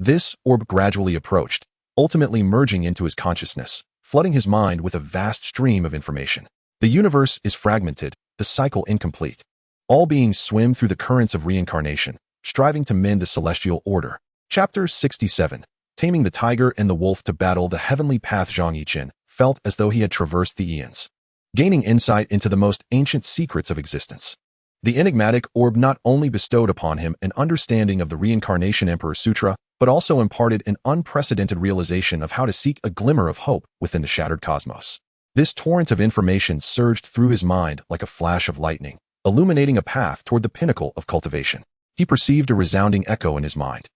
This orb gradually approached, ultimately merging into his consciousness, flooding his mind with a vast stream of information. The universe is fragmented, the cycle incomplete. All beings swim through the currents of reincarnation, striving to mend the celestial order. Chapter 67. Taming the tiger and the wolf to battle the heavenly path. Zhang Yichen felt as though he had traversed the eons, gaining insight into the most ancient secrets of existence. The enigmatic orb not only bestowed upon him an understanding of the Reincarnation Emperor Sutra, but also imparted an unprecedented realization of how to seek a glimmer of hope within the shattered cosmos. This torrent of information surged through his mind like a flash of lightning, illuminating a path toward the pinnacle of cultivation. He perceived a resounding echo in his mind,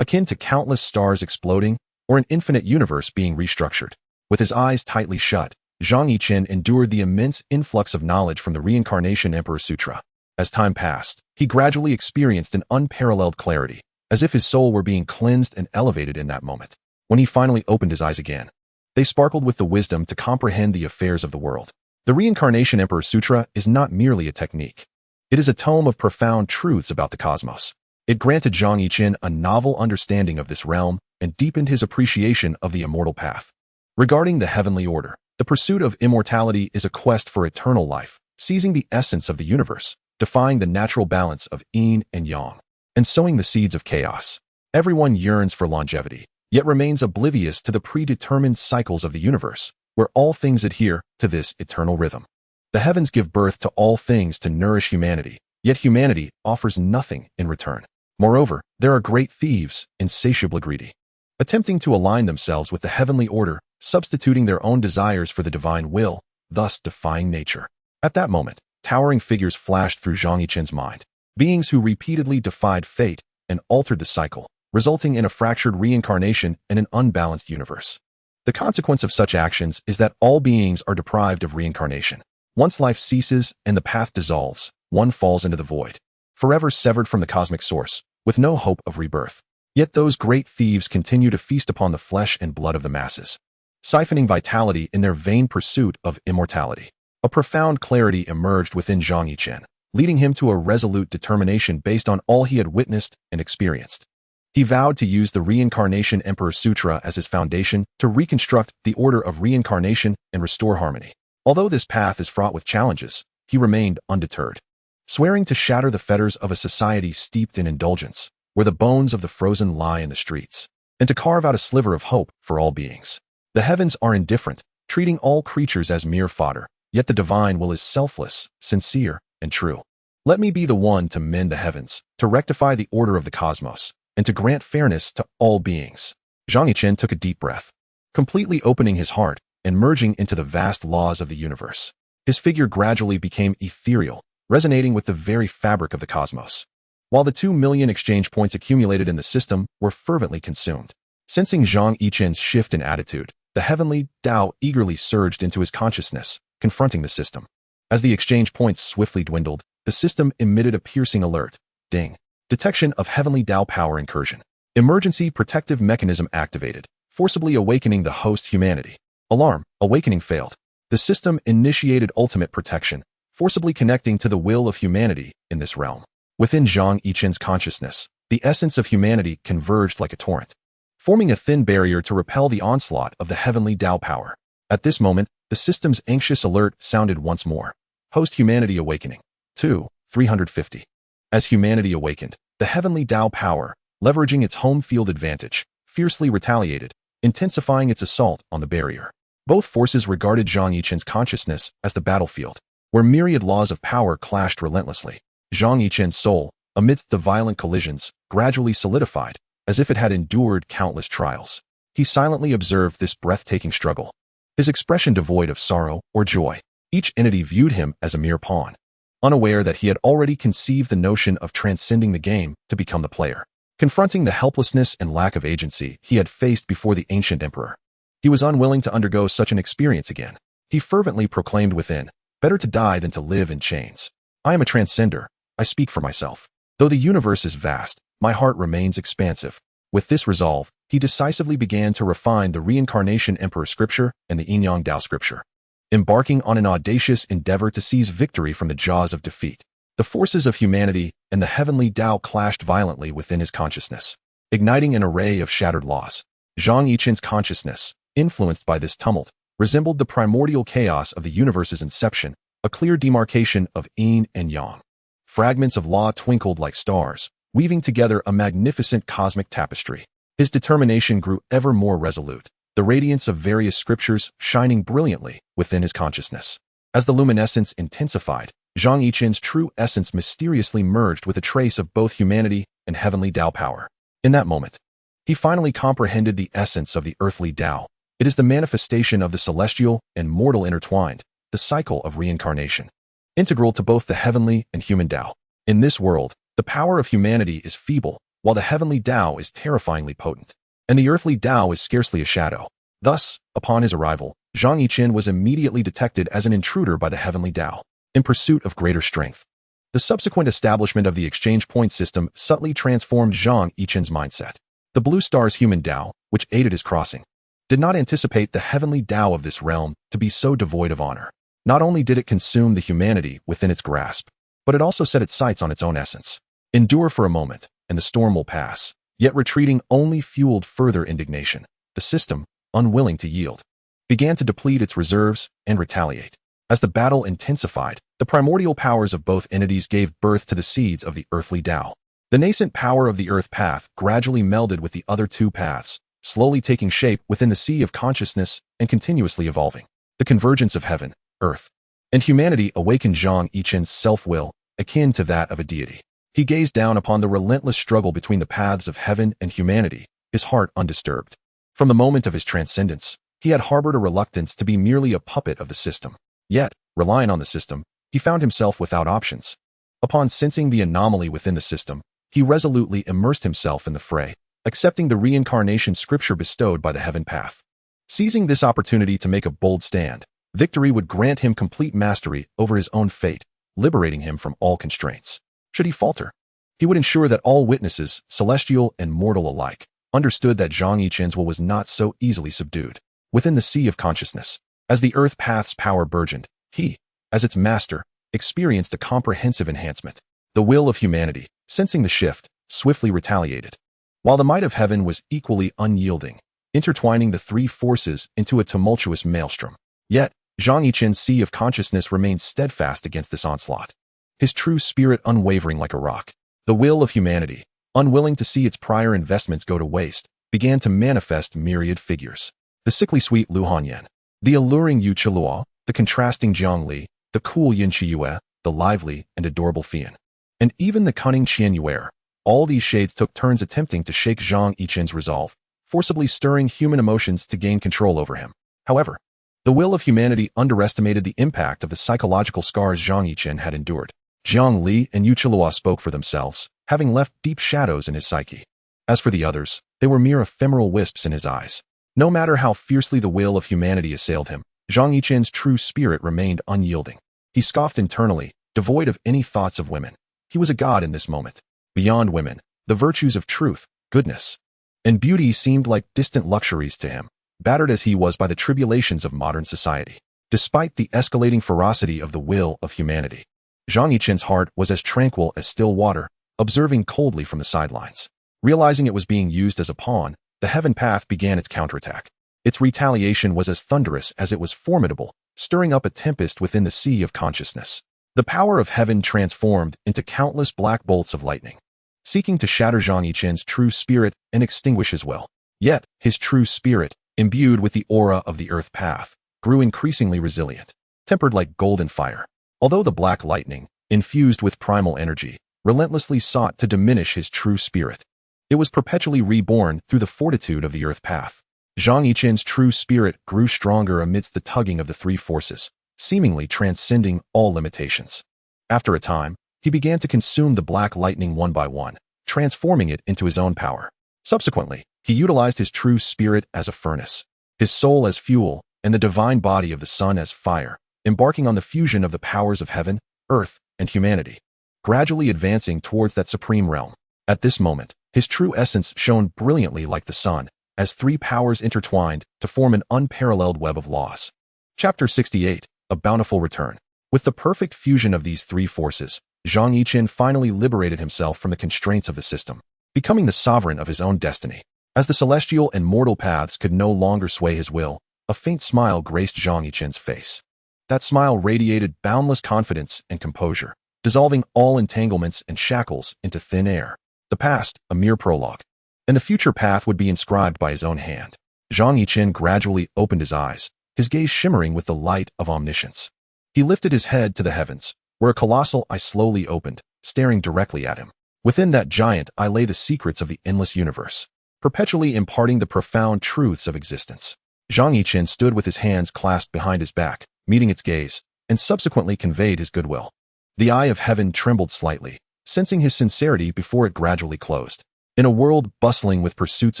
akin to countless stars exploding or an infinite universe being restructured. With his eyes tightly shut, Zhang Yichen endured the immense influx of knowledge from the Reincarnation Emperor Sutra. As time passed, he gradually experienced an unparalleled clarity, as if his soul were being cleansed and elevated in that moment. When he finally opened his eyes again, they sparkled with the wisdom to comprehend the affairs of the world. The Reincarnation Emperor Sutra is not merely a technique. It is a tome of profound truths about the cosmos. It granted Zhang Yichen a novel understanding of this realm and deepened his appreciation of the immortal path. Regarding the heavenly order, the pursuit of immortality is a quest for eternal life, seizing the essence of the universe, defying the natural balance of yin and yang, and sowing the seeds of chaos. Everyone yearns for longevity, yet remains oblivious to the predetermined cycles of the universe, where all things adhere to this eternal rhythm. The heavens give birth to all things to nourish humanity, yet humanity offers nothing in return. Moreover, there are great thieves, insatiably greedy, attempting to align themselves with the heavenly order, substituting their own desires for the divine will, thus defying nature. At that moment, towering figures flashed through Zhang Yichen's mind, beings who repeatedly defied fate and altered the cycle, resulting in a fractured reincarnation and an unbalanced universe. The consequence of such actions is that all beings are deprived of reincarnation. Once life ceases and the path dissolves, one falls into the void, forever severed from the cosmic source, with no hope of rebirth. Yet those great thieves continue to feast upon the flesh and blood of the masses, siphoning vitality in their vain pursuit of immortality. A profound clarity emerged within Zhang Yichen, leading him to a resolute determination based on all he had witnessed and experienced. He vowed to use the Reincarnation Emperor Sutra as his foundation to reconstruct the order of reincarnation and restore harmony. Although this path is fraught with challenges, he remained undeterred, swearing to shatter the fetters of a society steeped in indulgence, where the bones of the frozen lie in the streets, and to carve out a sliver of hope for all beings. The heavens are indifferent, treating all creatures as mere fodder, yet the divine will is selfless, sincere, and true. Let me be the one to mend the heavens, to rectify the order of the cosmos, and to grant fairness to all beings. Zhang Yichen took a deep breath, completely opening his heart and merging into the vast laws of the universe. His figure gradually became ethereal, resonating with the very fabric of the cosmos, while the 2 million exchange points accumulated in the system were fervently consumed. Sensing Zhang Yichen's shift in attitude, the heavenly Tao eagerly surged into his consciousness, confronting the system. As the exchange points swiftly dwindled, the system emitted a piercing alert. Ding. Detection of heavenly Tao power incursion. Emergency protective mechanism activated, forcibly awakening the host humanity. Alarm. Awakening failed. The system initiated ultimate protection, forcibly connecting to the will of humanity in this realm. Within Zhang Yichen's consciousness, the essence of humanity converged like a torrent, forming a thin barrier to repel the onslaught of the heavenly Tao power. At this moment, the system's anxious alert sounded once more. Host humanity awakening. 350. As humanity awakened, the heavenly Tao power, leveraging its home field advantage, fiercely retaliated, intensifying its assault on the barrier. Both forces regarded Zhang Yichen's consciousness as the battlefield, where myriad laws of power clashed relentlessly. Zhang Yichen's soul, amidst the violent collisions, gradually solidified, as if it had endured countless trials. He silently observed this breathtaking struggle, his expression devoid of sorrow or joy. Each entity viewed him as a mere pawn, unaware that he had already conceived the notion of transcending the game to become the player. Confronting the helplessness and lack of agency he had faced before the ancient emperor, he was unwilling to undergo such an experience again. He fervently proclaimed within, "Better to die than to live in chains. I am a transcender. I speak for myself. Though the universe is vast, my heart remains expansive." With this resolve, he decisively began to refine the Reincarnation Emperor scripture and the Yin-Yang Dao scripture, embarking on an audacious endeavor to seize victory from the jaws of defeat. The forces of humanity and the heavenly Tao clashed violently within his consciousness, igniting an array of shattered laws. Zhang Yichen's consciousness, influenced by this tumult, resembled the primordial chaos of the universe's inception, a clear demarcation of yin and yang. Fragments of law twinkled like stars, weaving together a magnificent cosmic tapestry. His determination grew ever more resolute, the radiance of various scriptures shining brilliantly within his consciousness. As the luminescence intensified, Zhang Yichen's true essence mysteriously merged with a trace of both humanity and heavenly Tao power. In that moment, he finally comprehended the essence of the earthly Tao. It is the manifestation of the celestial and mortal intertwined, the cycle of reincarnation, integral to both the heavenly and human Tao. In this world, the power of humanity is feeble, while the heavenly Tao is terrifyingly potent, and the earthly Tao is scarcely a shadow. Thus, upon his arrival, Zhang Yichen was immediately detected as an intruder by the heavenly Tao, in pursuit of greater strength. The subsequent establishment of the exchange point system subtly transformed Zhang Yichen's mindset. The Blue Star's human Tao, which aided his crossing, did not anticipate the heavenly Tao of this realm to be so devoid of honor. Not only did it consume the humanity within its grasp, but it also set its sights on its own essence. Endure for a moment, and the storm will pass. Yet retreating only fueled further indignation. The system, unwilling to yield, began to deplete its reserves and retaliate. As the battle intensified, the primordial powers of both entities gave birth to the seeds of the earthly Tao. The nascent power of the earth path gradually melded with the other two paths, slowly taking shape within the sea of consciousness and continuously evolving. The convergence of heaven, earth, and humanity awakened Zhang Yichen's self-will, akin to that of a deity. He gazed down upon the relentless struggle between the paths of heaven and humanity, his heart undisturbed. From the moment of his transcendence, he had harbored a reluctance to be merely a puppet of the system. Yet, relying on the system, he found himself without options. Upon sensing the anomaly within the system, he resolutely immersed himself in the fray, accepting the reincarnation scripture bestowed by the heaven path. Seizing this opportunity to make a bold stand, victory would grant him complete mastery over his own fate, liberating him from all constraints. Should he falter, he would ensure that all witnesses, celestial and mortal alike, understood that Zhang Yichen's will was not so easily subdued. Within the sea of consciousness, as the earth path's power burgeoned, he, as its master, experienced a comprehensive enhancement. The will of humanity, sensing the shift, swiftly retaliated, while the might of heaven was equally unyielding, intertwining the three forces into a tumultuous maelstrom. Yet, Zhang Yichen's sea of consciousness remained steadfast against this onslaught, his true spirit unwavering like a rock. The will of humanity, unwilling to see its prior investments go to waste, began to manifest myriad figures. The sickly sweet Lu Hanyan, the alluring Yu Chiluo, the contrasting Jiang Li, the cool Yin Chiyue, the lively and adorable Fian, and even the cunning Qian Yuer. All these shades took turns attempting to shake Zhang Yichen's resolve, forcibly stirring human emotions to gain control over him. However, the will of humanity underestimated the impact of the psychological scars Zhang Yichen had endured. Jiang Li and Yu Chiluo spoke for themselves, having left deep shadows in his psyche. As for the others, they were mere ephemeral wisps in his eyes. No matter how fiercely the will of humanity assailed him, Zhang Yichen's true spirit remained unyielding. He scoffed internally, devoid of any thoughts of women. He was a god in this moment. Beyond women, the virtues of truth, goodness, and beauty seemed like distant luxuries to him, battered as he was by the tribulations of modern society. Despite the escalating ferocity of the will of humanity, Zhang Yichen's heart was as tranquil as still water, observing coldly from the sidelines. Realizing it was being used as a pawn, the heaven path began its counterattack. Its retaliation was as thunderous as it was formidable, stirring up a tempest within the sea of consciousness. The power of heaven transformed into countless black bolts of lightning, seeking to shatter Zhang Yichen's true spirit and extinguish his will. Yet, his true spirit, imbued with the aura of the earth path, grew increasingly resilient, tempered like golden fire. Although the black lightning, infused with primal energy, relentlessly sought to diminish his true spirit, it was perpetually reborn through the fortitude of the earth path. Zhang Yichen's true spirit grew stronger amidst the tugging of the three forces, seemingly transcending all limitations. After a time, he began to consume the black lightning one by one, transforming it into his own power. Subsequently, he utilized his true spirit as a furnace, his soul as fuel, and the divine body of the sun as fire, embarking on the fusion of the powers of heaven, earth, and humanity, gradually advancing towards that supreme realm. At this moment, his true essence shone brilliantly like the sun, as three powers intertwined to form an unparalleled web of laws. Chapter 68, A Bountiful Return. With the perfect fusion of these three forces, Zhang Yichen finally liberated himself from the constraints of the system, becoming the sovereign of his own destiny. As the celestial and mortal paths could no longer sway his will, a faint smile graced Zhang Yichen's face. That smile radiated boundless confidence and composure, dissolving all entanglements and shackles into thin air. The past, a mere prologue, and the future path would be inscribed by his own hand. Zhang Yichen gradually opened his eyes, his gaze shimmering with the light of omniscience. He lifted his head to the heavens, where a colossal eye slowly opened, staring directly at him. Within that giant eye lay the secrets of the endless universe, perpetually imparting the profound truths of existence. Zhang Yichen stood with his hands clasped behind his back, meeting its gaze, and subsequently conveyed his goodwill. The eye of heaven trembled slightly, sensing his sincerity before it gradually closed. In a world bustling with pursuits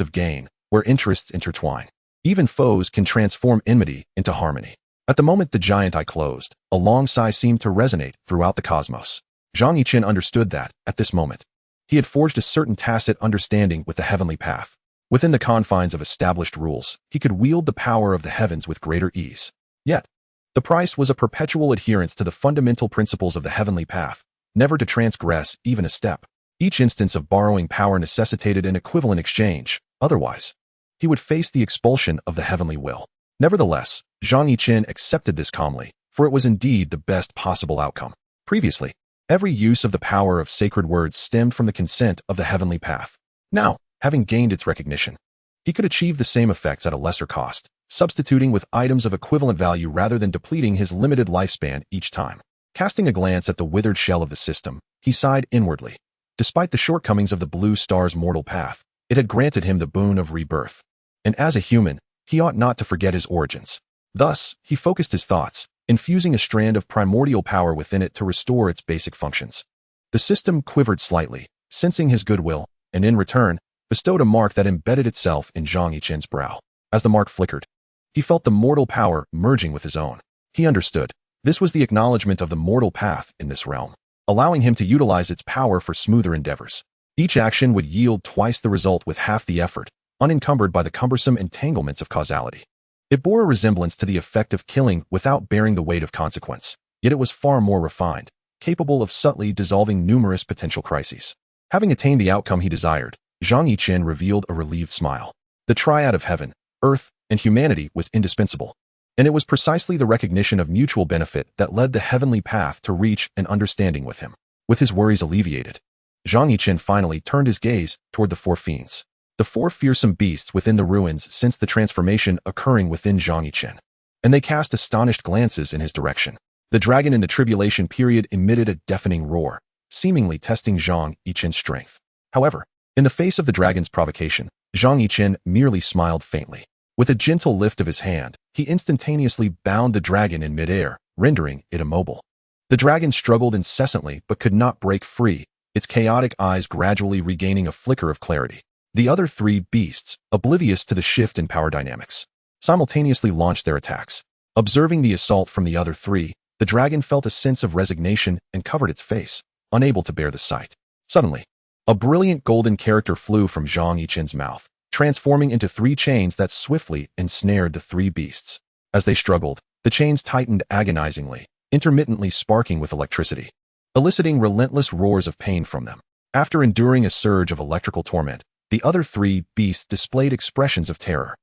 of gain, where interests intertwine, even foes can transform enmity into harmony. At the moment the giant eye closed, a long sigh seemed to resonate throughout the cosmos. Zhang Yichen understood that, at this moment, he had forged a certain tacit understanding with the heavenly path. Within the confines of established rules, he could wield the power of the heavens with greater ease. Yet, the price was a perpetual adherence to the fundamental principles of the heavenly path, never to transgress even a step. Each instance of borrowing power necessitated an equivalent exchange, otherwise, he would face the expulsion of the heavenly will. Nevertheless, Zhang Yichen accepted this calmly, for it was indeed the best possible outcome. Previously, every use of the power of sacred words stemmed from the consent of the heavenly path. Now, having gained its recognition, he could achieve the same effects at a lesser cost, substituting with items of equivalent value rather than depleting his limited lifespan each time. Casting a glance at the withered shell of the system, he sighed inwardly. Despite the shortcomings of the blue star's mortal path, it had granted him the boon of rebirth. And as a human, he ought not to forget his origins. Thus, he focused his thoughts, infusing a strand of primordial power within it to restore its basic functions. The system quivered slightly, sensing his goodwill, and in return, bestowed a mark that embedded itself in Zhang Yichen's brow. As the mark flickered, he felt the mortal power merging with his own. He understood. This was the acknowledgement of the mortal path in this realm, allowing him to utilize its power for smoother endeavors. Each action would yield twice the result with half the effort, unencumbered by the cumbersome entanglements of causality. It bore a resemblance to the effect of killing without bearing the weight of consequence, yet it was far more refined, capable of subtly dissolving numerous potential crises. Having attained the outcome he desired, Zhang Yichen revealed a relieved smile. The triad of heaven, earth, and humanity was indispensable, and it was precisely the recognition of mutual benefit that led the heavenly path to reach an understanding with him. With his worries alleviated, Zhang Yichen finally turned his gaze toward the four fiends. The four fearsome beasts within the ruins sensed the transformation occurring within Zhang Yichen, and they cast astonished glances in his direction. The dragon in the tribulation period emitted a deafening roar, seemingly testing Zhang Yichen's strength. However, in the face of the dragon's provocation, Zhang Yichen merely smiled faintly. With a gentle lift of his hand, he instantaneously bound the dragon in midair, rendering it immobile. The dragon struggled incessantly but could not break free, its chaotic eyes gradually regaining a flicker of clarity. The other three beasts, oblivious to the shift in power dynamics, simultaneously launched their attacks. Observing the assault from the other three, the dragon felt a sense of resignation and covered its face, unable to bear the sight. Suddenly, a brilliant golden character flew from Zhang Yichen's mouth, transforming into three chains that swiftly ensnared the three beasts. As they struggled, the chains tightened agonizingly, intermittently sparking with electricity, eliciting relentless roars of pain from them. After enduring a surge of electrical torment, the other three beasts displayed expressions of terror.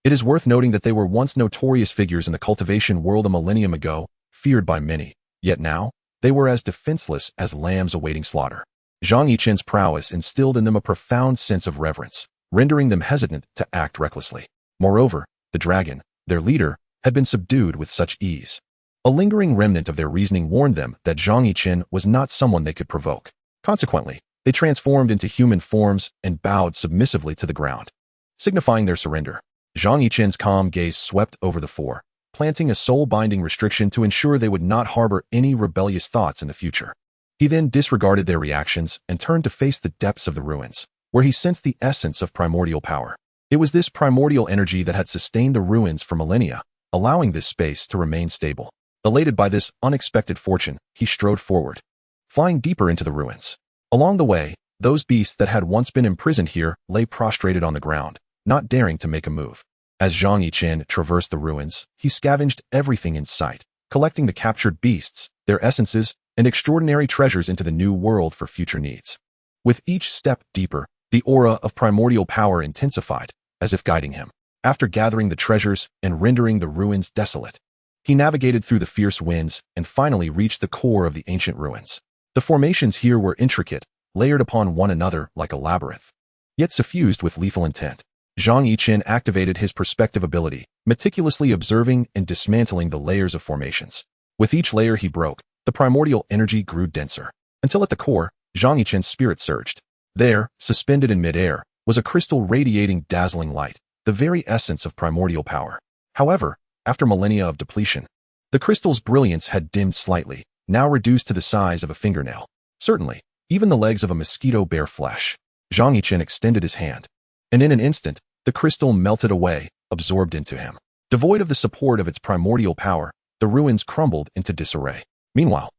It is worth noting that they were once notorious figures in the cultivation world a millennium ago, feared by many, yet now, they were as defenseless as lambs awaiting slaughter. Zhang Yichen's prowess instilled in them a profound sense of reverence, rendering them hesitant to act recklessly. Moreover, the dragon, their leader, had been subdued with such ease. A lingering remnant of their reasoning warned them that Zhang Yichen was not someone they could provoke. Consequently, they transformed into human forms and bowed submissively to the ground, signifying their surrender. Zhang Yichen's calm gaze swept over the four, planting a soul-binding restriction to ensure they would not harbor any rebellious thoughts in the future. He then disregarded their reactions and turned to face the depths of the ruins, where he sensed the essence of primordial power. It was this primordial energy that had sustained the ruins for millennia, allowing this space to remain stable. Elated by this unexpected fortune, he strode forward, flying deeper into the ruins. Along the way, those beasts that had once been imprisoned here lay prostrated on the ground, not daring to make a move. As Zhang Yichen traversed the ruins, he scavenged everything in sight, collecting the captured beasts, their essences, and extraordinary treasures into the new world for future needs. With each step deeper, the aura of primordial power intensified, as if guiding him. After gathering the treasures and rendering the ruins desolate, he navigated through the fierce winds and finally reached the core of the ancient ruins. The formations here were intricate, layered upon one another like a labyrinth, yet suffused with lethal intent. Zhang Yichen activated his perspective ability, meticulously observing and dismantling the layers of formations. With each layer he broke, the primordial energy grew denser, until at the core, Zhang Yichen's spirit surged. There, suspended in midair, was a crystal radiating dazzling light, the very essence of primordial power. However, after millennia of depletion, the crystal's brilliance had dimmed slightly, now reduced to the size of a fingernail. Certainly, even the legs of a mosquito bear flesh. Zhang Yichen extended his hand, and in an instant, the crystal melted away, absorbed into him. Devoid of the support of its primordial power, the ruins crumbled into disarray. Meanwhile,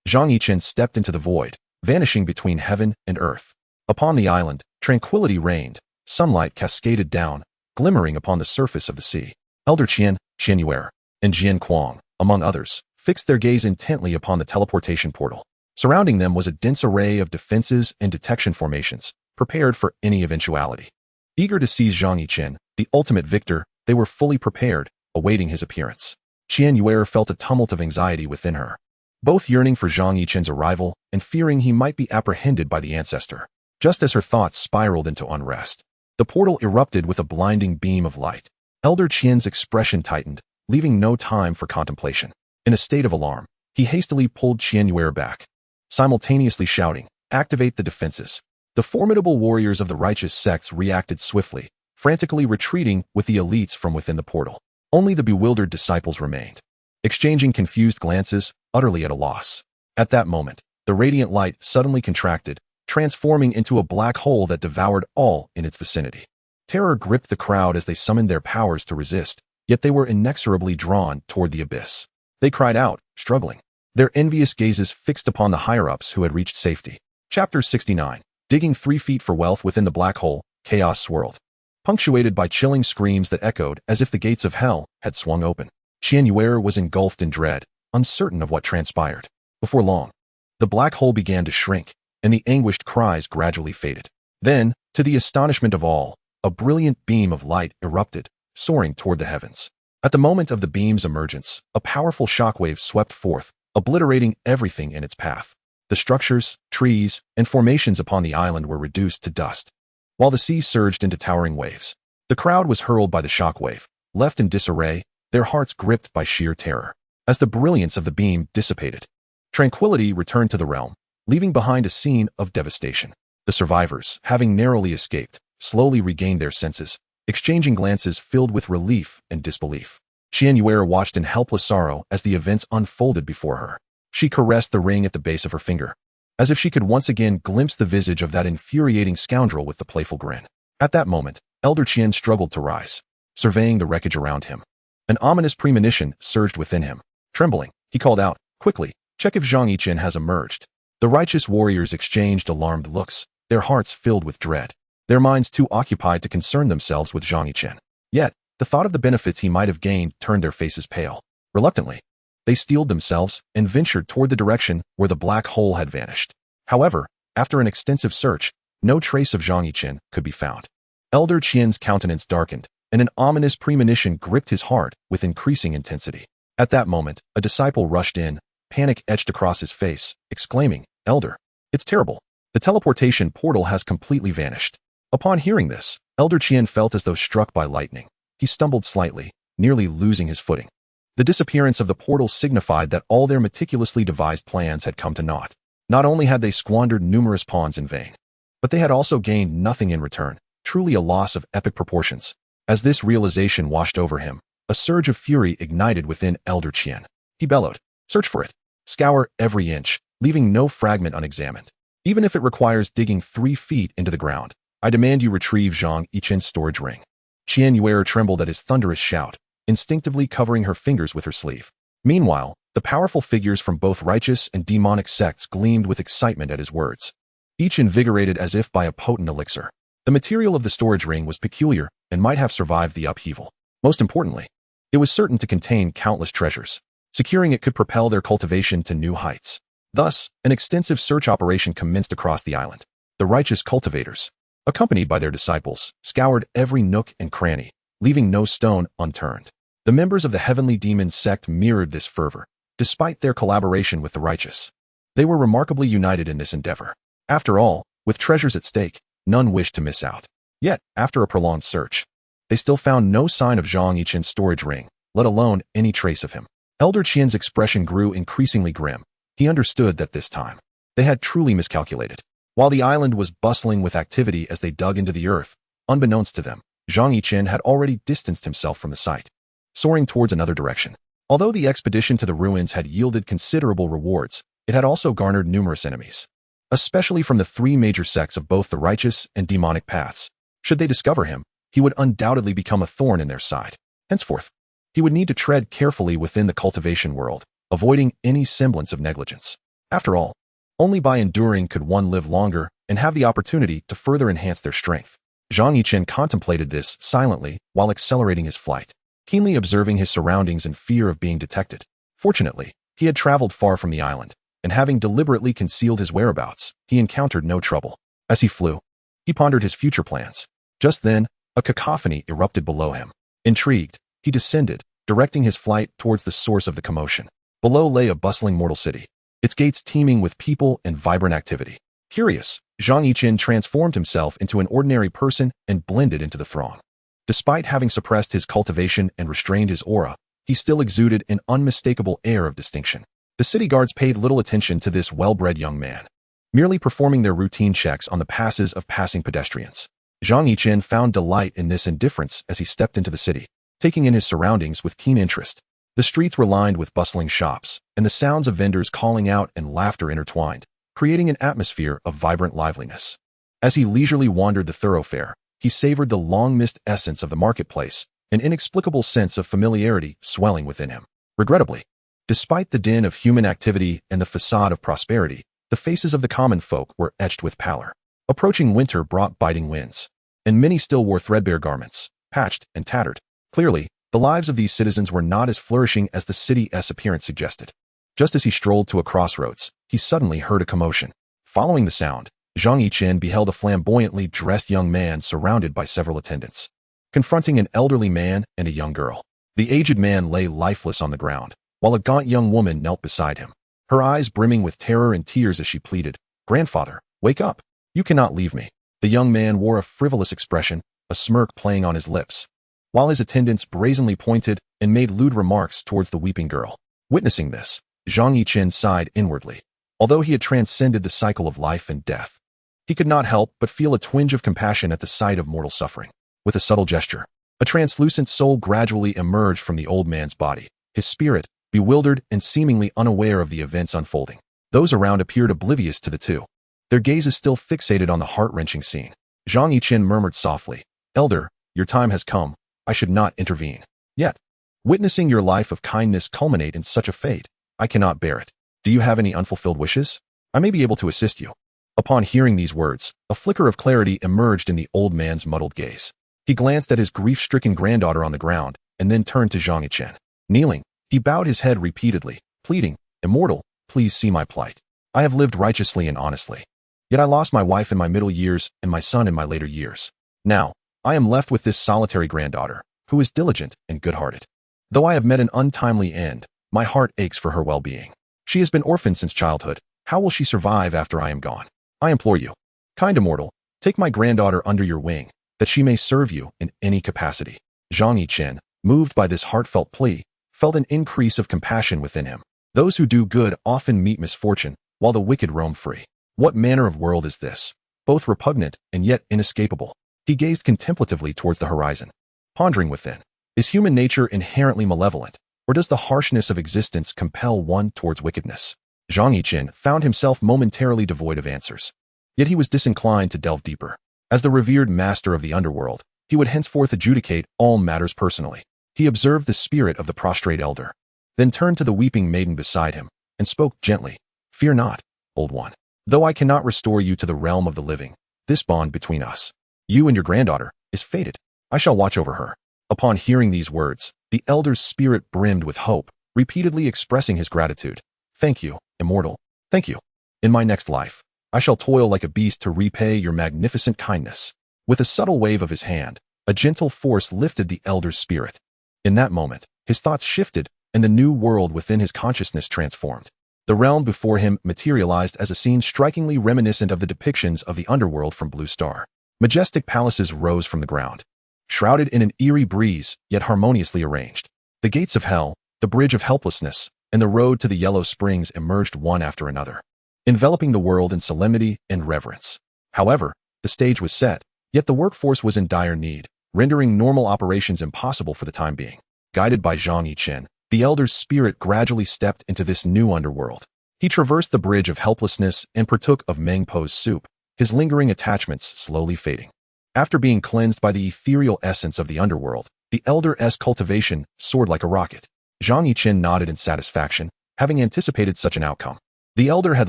Zhang Yichen stepped into the void, vanishing between heaven and earth. Upon the island, tranquility reigned, sunlight cascaded down, glimmering upon the surface of the sea. Elder Qian, Qian Yuer, and Jian Kuang, among others, fixed their gaze intently upon the teleportation portal. Surrounding them was a dense array of defenses and detection formations, prepared for any eventuality. Eager to seize Zhang Yichen, the ultimate victor, they were fully prepared, awaiting his appearance. Qian Yuer felt a tumult of anxiety within her, both yearning for Zhang Yichen's arrival and fearing he might be apprehended by the ancestor. Just as her thoughts spiraled into unrest, the portal erupted with a blinding beam of light. Elder Qian's expression tightened, leaving no time for contemplation. In a state of alarm, he hastily pulled Qian Yuer back, simultaneously shouting, "Activate the defenses." The formidable warriors of the righteous sects reacted swiftly, frantically retreating with the elites from within the portal. Only the bewildered disciples remained, exchanging confused glances, utterly at a loss. At that moment, the radiant light suddenly contracted, transforming into a black hole that devoured all in its vicinity. Terror gripped the crowd as they summoned their powers to resist, yet they were inexorably drawn toward the abyss. They cried out, struggling, their envious gazes fixed upon the higher-ups who had reached safety. Chapter 69. Digging 3 feet for wealth within the black hole, chaos swirled, punctuated by chilling screams that echoed as if the gates of hell had swung open. Qian Yuer was engulfed in dread, uncertain of what transpired. Before long, the black hole began to shrink, and the anguished cries gradually faded. Then, to the astonishment of all, a brilliant beam of light erupted, soaring toward the heavens. At the moment of the beam's emergence, a powerful shockwave swept forth, obliterating everything in its path. The structures, trees, and formations upon the island were reduced to dust, while the sea surged into towering waves. The crowd was hurled by the shockwave, left in disarray, their hearts gripped by sheer terror. As the brilliance of the beam dissipated, tranquility returned to the realm, leaving behind a scene of devastation. The survivors, having narrowly escaped, slowly regained their senses, exchanging glances filled with relief and disbelief. Qian Yuer watched in helpless sorrow as the events unfolded before her. She caressed the ring at the base of her finger, as if she could once again glimpse the visage of that infuriating scoundrel with the playful grin. At that moment, Elder Qian struggled to rise, surveying the wreckage around him. An ominous premonition surged within him. Trembling, he called out, "Quickly, check if Zhang Yichen has emerged." The righteous warriors exchanged alarmed looks, their hearts filled with dread, their minds too occupied to concern themselves with Zhang Yichen. Yet, the thought of the benefits he might have gained turned their faces pale. Reluctantly, they steeled themselves and ventured toward the direction where the black hole had vanished. However, after an extensive search, no trace of Zhang Yichen could be found. Elder Qian's countenance darkened, and an ominous premonition gripped his heart with increasing intensity. At that moment, a disciple rushed in, panic etched across his face, exclaiming, "Elder, it's terrible. The teleportation portal has completely vanished." Upon hearing this, Elder Qian felt as though struck by lightning. He stumbled slightly, nearly losing his footing. The disappearance of the portal signified that all their meticulously devised plans had come to naught. Not only had they squandered numerous pawns in vain, but they had also gained nothing in return, truly a loss of epic proportions. As this realization washed over him, a surge of fury ignited within Elder Qian. He bellowed, "Search for it. Scour every inch, leaving no fragment unexamined. Even if it requires digging 3 feet into the ground, I demand you retrieve Zhang Yichen's storage ring." Qian Yuer trembled at his thunderous shout, instinctively covering her fingers with her sleeve. Meanwhile, the powerful figures from both righteous and demonic sects gleamed with excitement at his words, each invigorated as if by a potent elixir. The material of the storage ring was peculiar and might have survived the upheaval. Most importantly, it was certain to contain countless treasures. Securing it could propel their cultivation to new heights. Thus, an extensive search operation commenced across the island. The righteous cultivators, accompanied by their disciples, scoured every nook and cranny, leaving no stone unturned. The members of the heavenly Demon Sect mirrored this fervor, despite their collaboration with the righteous. They were remarkably united in this endeavor. After all, with treasures at stake, none wished to miss out. Yet, after a prolonged search, they still found no sign of Zhang Yichen's storage ring, let alone any trace of him. Elder Qian's expression grew increasingly grim. He understood that this time, they had truly miscalculated. While the island was bustling with activity as they dug into the earth, unbeknownst to them, Zhang Yichen had already distanced himself from the site, soaring towards another direction. Although the expedition to the ruins had yielded considerable rewards, it had also garnered numerous enemies, especially from the three major sects of both the righteous and demonic paths. Should they discover him, he would undoubtedly become a thorn in their side. Henceforth, he would need to tread carefully within the cultivation world, avoiding any semblance of negligence. After all, only by enduring could one live longer and have the opportunity to further enhance their strength. Zhang Yichen contemplated this silently while accelerating his flight, keenly observing his surroundings in fear of being detected. Fortunately, he had traveled far from the island, and having deliberately concealed his whereabouts, he encountered no trouble. As he flew, he pondered his future plans. Just then, a cacophony erupted below him. Intrigued, he descended, directing his flight towards the source of the commotion. Below lay a bustling mortal city, its gates teeming with people and vibrant activity. Curious, Zhang Yichen transformed himself into an ordinary person and blended into the throng. Despite having suppressed his cultivation and restrained his aura, he still exuded an unmistakable air of distinction. The city guards paid little attention to this well-bred young man, merely performing their routine checks on the passes of passing pedestrians. Zhang Yichen found delight in this indifference as he stepped into the city, taking in his surroundings with keen interest. The streets were lined with bustling shops, and the sounds of vendors calling out and laughter intertwined, creating an atmosphere of vibrant liveliness. As he leisurely wandered the thoroughfare, he savored the long-missed essence of the marketplace, an inexplicable sense of familiarity swelling within him. Regrettably, despite the din of human activity and the facade of prosperity, the faces of the common folk were etched with pallor. Approaching winter brought biting winds, and many still wore threadbare garments, patched and tattered. Clearly, the lives of these citizens were not as flourishing as the city's appearance suggested. Just as he strolled to a crossroads, he suddenly heard a commotion. Following the sound, Zhang Yichen beheld a flamboyantly dressed young man surrounded by several attendants, confronting an elderly man and a young girl. The aged man lay lifeless on the ground, while a gaunt young woman knelt beside him, her eyes brimming with terror and tears as she pleaded, "Grandfather, wake up. You cannot leave me." The young man wore a frivolous expression, a smirk playing on his lips, while his attendants brazenly pointed and made lewd remarks towards the weeping girl. Witnessing this, Zhang Yichen sighed inwardly. Although he had transcended the cycle of life and death, he could not help but feel a twinge of compassion at the sight of mortal suffering. With a subtle gesture, a translucent soul gradually emerged from the old man's body, his spirit, bewildered and seemingly unaware of the events unfolding. Those around appeared oblivious to the two, their gazes still fixated on the heart-wrenching scene. Zhang Yichen murmured softly, "Elder, your time has come. I should not intervene. Yet, witnessing your life of kindness culminate in such a fate, I cannot bear it. Do you have any unfulfilled wishes? I may be able to assist you." Upon hearing these words, a flicker of clarity emerged in the old man's muddled gaze. He glanced at his grief-stricken granddaughter on the ground, and then turned to Zhang Yichen. Kneeling, he bowed his head repeatedly, pleading, "Immortal, please see my plight. I have lived righteously and honestly. Yet I lost my wife in my middle years and my son in my later years. Now, I am left with this solitary granddaughter, who is diligent and good-hearted. Though I have met an untimely end, my heart aches for her well-being. She has been orphaned since childhood. How will she survive after I am gone? I implore you, kind immortal, take my granddaughter under your wing, that she may serve you in any capacity." Zhang Yichen, moved by this heartfelt plea, felt an increase of compassion within him. Those who do good often meet misfortune, while the wicked roam free. What manner of world is this? Both repugnant and yet inescapable. He gazed contemplatively towards the horizon, pondering within. Is human nature inherently malevolent, or does the harshness of existence compel one towards wickedness? Zhang Yichen found himself momentarily devoid of answers. Yet he was disinclined to delve deeper. As the revered master of the underworld, he would henceforth adjudicate all matters personally. He observed the spirit of the prostrate elder, then turned to the weeping maiden beside him, and spoke gently, "Fear not, old one. Though I cannot restore you to the realm of the living, this bond between us, you and your granddaughter, is fated. I shall watch over her." Upon hearing these words, the elder's spirit brimmed with hope, repeatedly expressing his gratitude. "Thank you, immortal. Thank you. In my next life, I shall toil like a beast to repay your magnificent kindness." With a subtle wave of his hand, a gentle force lifted the elder's spirit. In that moment, his thoughts shifted, and the new world within his consciousness transformed. The realm before him materialized as a scene strikingly reminiscent of the depictions of the underworld from Blue Star. Majestic palaces rose from the ground, shrouded in an eerie breeze, yet harmoniously arranged. The gates of hell, the bridge of helplessness, and the road to the yellow springs emerged one after another, enveloping the world in solemnity and reverence. However, the stage was set, yet the workforce was in dire need, rendering normal operations impossible for the time being. Guided by Zhang Yichen, the elder's spirit gradually stepped into this new underworld. He traversed the bridge of helplessness and partook of Meng Po's soup, his lingering attachments slowly fading. After being cleansed by the ethereal essence of the underworld, the elder's cultivation soared like a rocket. Zhang Yichen nodded in satisfaction, having anticipated such an outcome. The elder had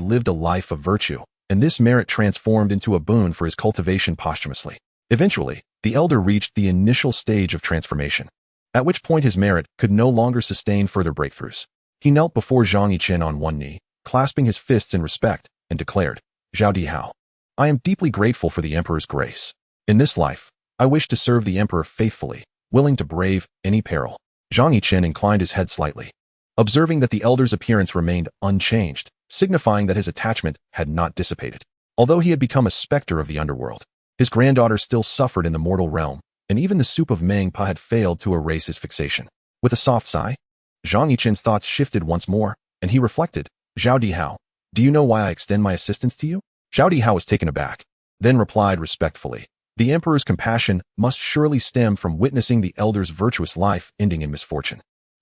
lived a life of virtue, and this merit transformed into a boon for his cultivation posthumously. Eventually, the elder reached the initial stage of transformation, at which point his merit could no longer sustain further breakthroughs. He knelt before Zhang Yichen on one knee, clasping his fists in respect, and declared, "Zhao Dihao, I am deeply grateful for the Emperor's grace. In this life, I wish to serve the Emperor faithfully, willing to brave any peril." Zhang Yichen inclined his head slightly, observing that the elder's appearance remained unchanged, signifying that his attachment had not dissipated. Although he had become a specter of the underworld, his granddaughter still suffered in the mortal realm, and even the soup of Meng Pa had failed to erase his fixation. With a soft sigh, Zhang Yichen's thoughts shifted once more, and he reflected, "Zhao Dihao, do you know why I extend my assistance to you?" Zhao Dihao was taken aback, then replied respectfully, "The Emperor's compassion must surely stem from witnessing the elder's virtuous life ending in misfortune."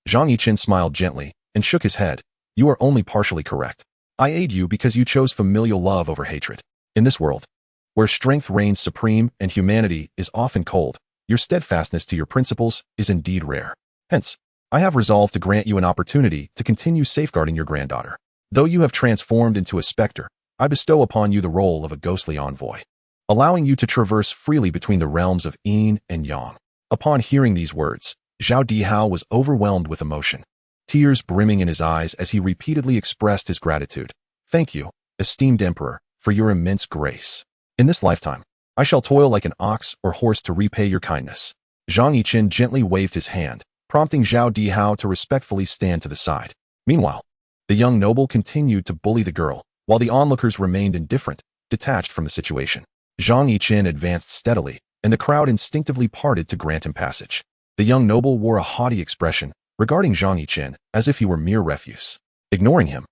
Zhang Yichen smiled gently and shook his head. "You are only partially correct. I aid you because you chose familial love over hatred. In this world, where strength reigns supreme and humanity is often cold, your steadfastness to your principles is indeed rare. Hence, I have resolved to grant you an opportunity to continue safeguarding your granddaughter. Though you have transformed into a specter, I bestow upon you the role of a ghostly envoy, allowing you to traverse freely between the realms of yin and yang." Upon hearing these words, Zhao Dihao was overwhelmed with emotion, tears brimming in his eyes as he repeatedly expressed his gratitude. "Thank you, esteemed Emperor, for your immense grace. In this lifetime, I shall toil like an ox or horse to repay your kindness." Zhang Yichen gently waved his hand, prompting Zhao Dihao to respectfully stand to the side. Meanwhile, the young noble continued to bully the girl, while the onlookers remained indifferent, detached from the situation. Zhang Yichen advanced steadily, and the crowd instinctively parted to grant him passage. The young noble wore a haughty expression, regarding Zhang Yichen as if he were mere refuse. Ignoring him,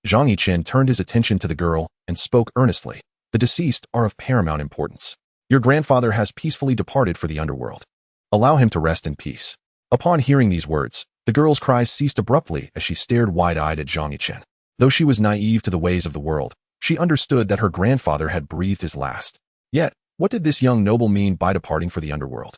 Zhang Yichen turned his attention to the girl and spoke earnestly. "The deceased are of paramount importance. Your grandfather has peacefully departed for the underworld. Allow him to rest in peace." Upon hearing these words, the girl's cries ceased abruptly as she stared wide-eyed at Zhang Yichen. Though she was naive to the ways of the world, she understood that her grandfather had breathed his last. Yet, what did this young noble mean by departing for the underworld?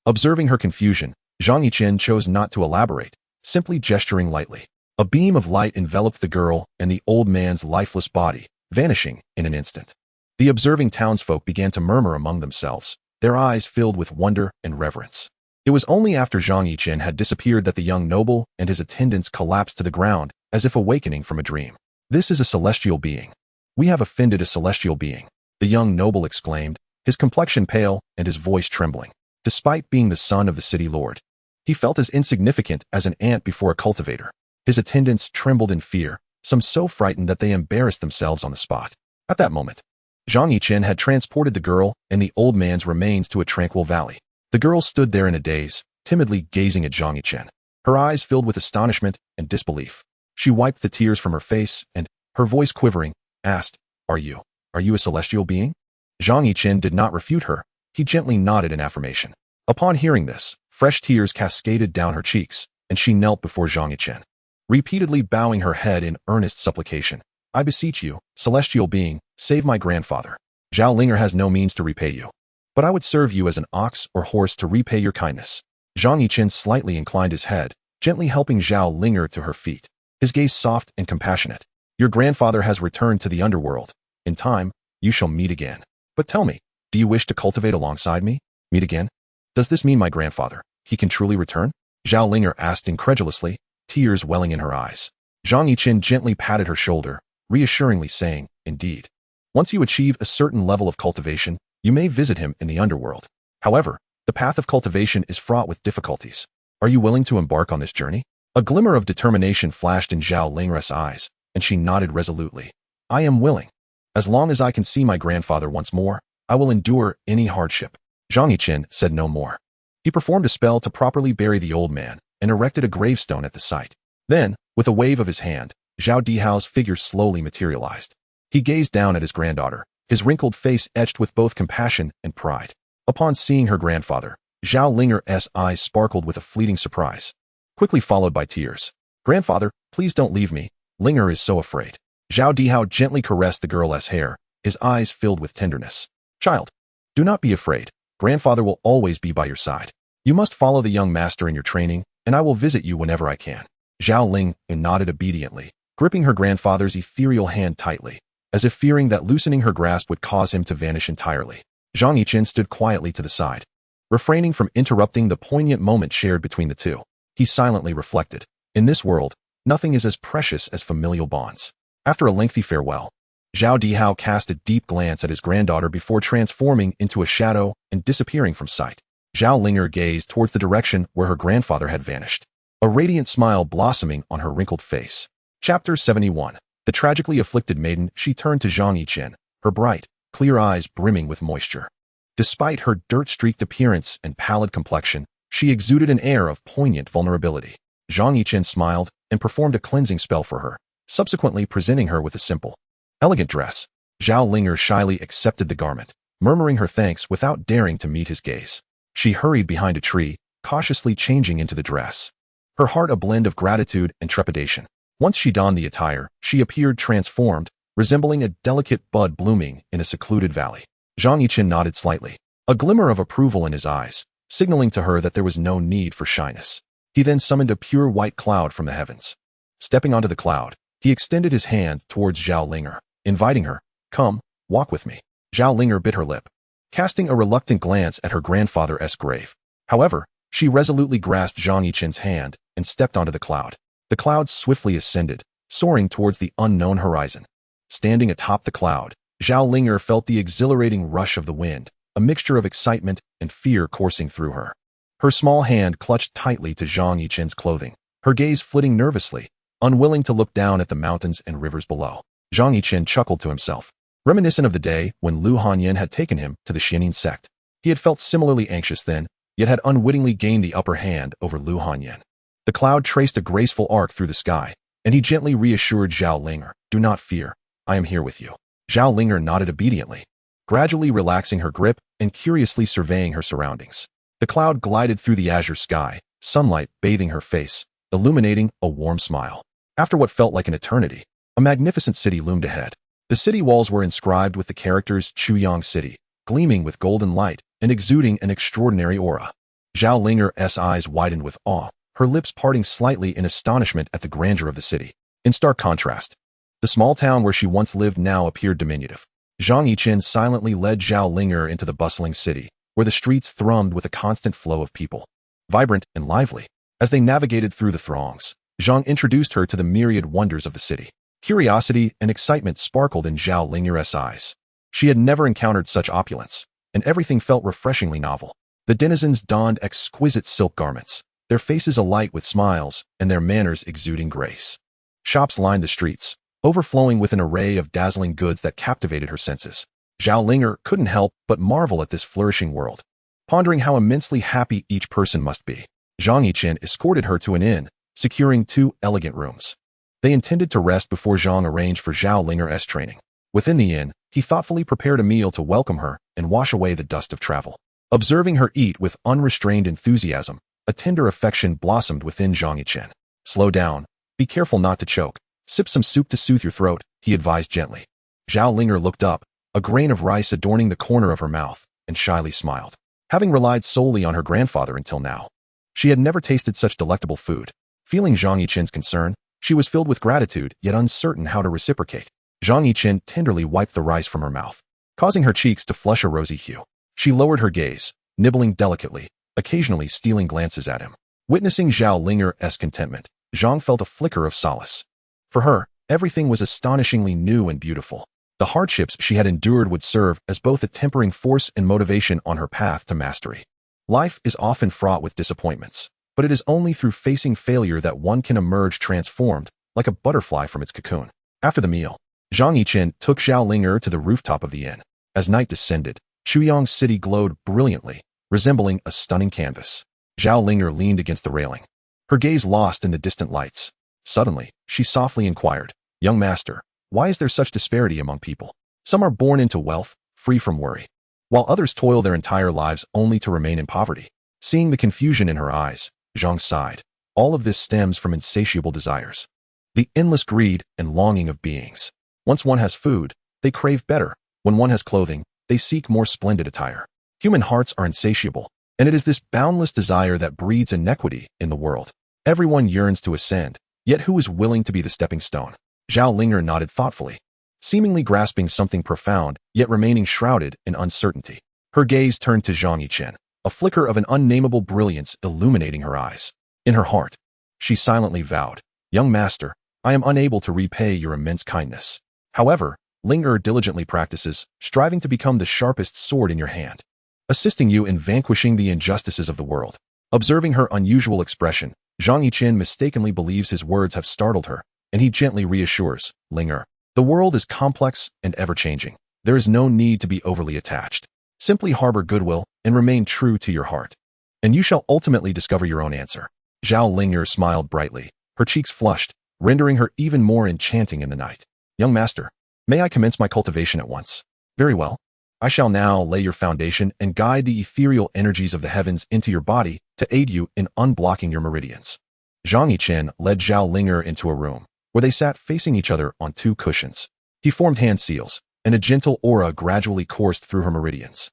Observing her confusion, Zhang Yichen chose not to elaborate, simply gesturing lightly. A beam of light enveloped the girl and the old man's lifeless body, vanishing in an instant. The observing townsfolk began to murmur among themselves, their eyes filled with wonder and reverence. It was only after Zhang Yichen had disappeared that the young noble and his attendants collapsed to the ground, as if awakening from a dream. "This is a celestial being. We have offended a celestial being," the young noble exclaimed, his complexion pale and his voice trembling. Despite being the son of the city lord, he felt as insignificant as an ant before a cultivator. His attendants trembled in fear, some so frightened that they embarrassed themselves on the spot. At that moment, Zhang Yichen had transported the girl and the old man's remains to a tranquil valley. The girl stood there in a daze, timidly gazing at Zhang Yichen, her eyes filled with astonishment and disbelief. She wiped the tears from her face and, her voice quivering, asked, Are you a celestial being?" Zhang Yichen did not refute her. He gently nodded in affirmation. Upon hearing this, fresh tears cascaded down her cheeks, and she knelt before Zhang Yichen, repeatedly bowing her head in earnest supplication. "I beseech you, celestial being, save my grandfather. Zhao Linger has no means to repay you, but I would serve you as an ox or horse to repay your kindness." Zhang Yichen slightly inclined his head, gently helping Zhao Linger to her feet, his gaze soft and compassionate. "Your grandfather has returned to the underworld. In time, you shall meet again. But tell me, do you wish to cultivate alongside me? Meet again? Does this mean my grandfather, he can truly return?" Zhao Linger asked incredulously, tears welling in her eyes. Zhang Yichen gently patted her shoulder, reassuringly saying, "Indeed. Once you achieve a certain level of cultivation, you may visit him in the underworld. However, the path of cultivation is fraught with difficulties. Are you willing to embark on this journey?" A glimmer of determination flashed in Zhao Ling's eyes, and she nodded resolutely. "I am willing. As long as I can see my grandfather once more, I will endure any hardship." Zhang Yichen said no more. He performed a spell to properly bury the old man, and erected a gravestone at the site. Then, with a wave of his hand, Zhao Dihao's figure slowly materialized. He gazed down at his granddaughter, his wrinkled face etched with both compassion and pride. Upon seeing her grandfather, Zhao Linger's eyes sparkled with a fleeting surprise, quickly followed by tears. "Grandfather, please don't leave me. Linger is so afraid." Zhao Dihao gently caressed the girl's hair, his eyes filled with tenderness. "Child, do not be afraid. Grandfather will always be by your side. You must follow the young master in your training, and I will visit you whenever I can." Zhao Ling nodded obediently, gripping her grandfather's ethereal hand tightly, as if fearing that loosening her grasp would cause him to vanish entirely. Zhang Yichen stood quietly to the side, refraining from interrupting the poignant moment shared between the two. He silently reflected. In this world, nothing is as precious as familial bonds. After a lengthy farewell, Zhao Dihao cast a deep glance at his granddaughter before transforming into a shadow and disappearing from sight. Zhao Linger gazed towards the direction where her grandfather had vanished, a radiant smile blossoming on her wrinkled face. Chapter 71. The tragically afflicted maiden. She turned to Zhang Yichen, her bright, clear eyes brimming with moisture. Despite her dirt-streaked appearance and pallid complexion, she exuded an air of poignant vulnerability. Zhang Yichen smiled and performed a cleansing spell for her, subsequently presenting her with a simple, elegant dress. Zhao Linger shyly accepted the garment, murmuring her thanks without daring to meet his gaze. She hurried behind a tree, cautiously changing into the dress, her heart a blend of gratitude and trepidation. Once she donned the attire, she appeared transformed, resembling a delicate bud blooming in a secluded valley. Zhang Yichen nodded slightly, a glimmer of approval in his eyes, signaling to her that there was no need for shyness. He then summoned a pure white cloud from the heavens. Stepping onto the cloud, he extended his hand towards Zhao Linger, inviting her, "Come, walk with me." Zhao Linger bit her lip, casting a reluctant glance at her grandfather's grave. However, she resolutely grasped Zhang Yichen's hand and stepped onto the cloud. The cloud swiftly ascended, soaring towards the unknown horizon. Standing atop the cloud, Zhao Linger felt the exhilarating rush of the wind, a mixture of excitement and fear coursing through her. Her small hand clutched tightly to Zhang Yichen's clothing, her gaze flitting nervously, unwilling to look down at the mountains and rivers below. Zhang Yichen chuckled to himself, reminiscent of the day when Lu Hanyan had taken him to the Demon Sect. He had felt similarly anxious then, yet had unwittingly gained the upper hand over Lu Hanyan. The cloud traced a graceful arc through the sky, and he gently reassured Zhao Linger, "Do not fear, I am here with you." Zhao Linger nodded obediently, gradually relaxing her grip and curiously surveying her surroundings. The cloud glided through the azure sky, sunlight bathing her face, illuminating a warm smile. After what felt like an eternity, a magnificent city loomed ahead. The city walls were inscribed with the characters Chuyang City, gleaming with golden light and exuding an extraordinary aura. Zhao Linger's eyes widened with awe, her lips parting slightly in astonishment at the grandeur of the city. In stark contrast, the small town where she once lived now appeared diminutive. Zhang Yichen silently led Zhao Linger into the bustling city, where the streets thrummed with a constant flow of people, vibrant and lively. As they navigated through the throngs, Zhang introduced her to the myriad wonders of the city. Curiosity and excitement sparkled in Zhao Linger's eyes. She had never encountered such opulence, and everything felt refreshingly novel. The denizens donned exquisite silk garments, their faces alight with smiles and their manners exuding grace. Shops lined the streets, overflowing with an array of dazzling goods that captivated her senses. Zhao Linger couldn't help but marvel at this flourishing world, pondering how immensely happy each person must be. Zhang Yichen escorted her to an inn, securing 2 elegant rooms. They intended to rest before Zhang arranged for Zhao Linger's training. Within the inn, he thoughtfully prepared a meal to welcome her and wash away the dust of travel. Observing her eat with unrestrained enthusiasm, a tender affection blossomed within Zhang Yichen. "Slow down. Be careful not to choke. Sip some soup to soothe your throat," he advised gently. Zhao Linger looked up, a grain of rice adorning the corner of her mouth, and shyly smiled. Having relied solely on her grandfather until now, she had never tasted such delectable food. Feeling Zhang Yichen's concern, she was filled with gratitude yet uncertain how to reciprocate. Zhang Yichen tenderly wiped the rice from her mouth, causing her cheeks to flush a rosy hue. She lowered her gaze, nibbling delicately, occasionally stealing glances at him. Witnessing Zhao Linger's contentment, Zhang felt a flicker of solace. For her, everything was astonishingly new and beautiful. The hardships she had endured would serve as both a tempering force and motivation on her path to mastery. Life is often fraught with disappointments, but it is only through facing failure that one can emerge transformed, like a butterfly from its cocoon. After the meal, Zhang Yichen took Zhao Linger to the rooftop of the inn. As night descended, Chuyang City glowed brilliantly, resembling a stunning canvas. Zhao Linger leaned against the railing, her gaze lost in the distant lights. Suddenly, she softly inquired, "Young master, why is there such disparity among people? Some are born into wealth, free from worry, while others toil their entire lives only to remain in poverty." Seeing the confusion in her eyes, Zhang sighed. All of this stems from insatiable desires. The endless greed and longing of beings. Once one has food, they crave better. When one has clothing, they seek more splendid attire. Human hearts are insatiable, and it is this boundless desire that breeds inequity in the world. Everyone yearns to ascend, yet who is willing to be the stepping stone? Zhao Linger nodded thoughtfully, seemingly grasping something profound, yet remaining shrouded in uncertainty. Her gaze turned to Zhang Yichen, a flicker of an unnamable brilliance illuminating her eyes. In her heart, she silently vowed, "Young master, I am unable to repay your immense kindness. However, Linger diligently practices, striving to become the sharpest sword in your hand, assisting you in vanquishing the injustices of the world." Observing her unusual expression, Zhang Yichen mistakenly believes his words have startled her, and he gently reassures, "Linger, the world is complex and ever-changing. There is no need to be overly attached. Simply harbor goodwill and remain true to your heart, and you shall ultimately discover your own answer." Zhao Linger smiled brightly, her cheeks flushed, rendering her even more enchanting in the night. "Young master, may I commence my cultivation at once?" "Very well. I shall now lay your foundation and guide the ethereal energies of the heavens into your body to aid you in unblocking your meridians." Zhang Yichen led Zhao Linger into a room, where they sat facing each other on two cushions. He formed hand seals, and a gentle aura gradually coursed through her meridians.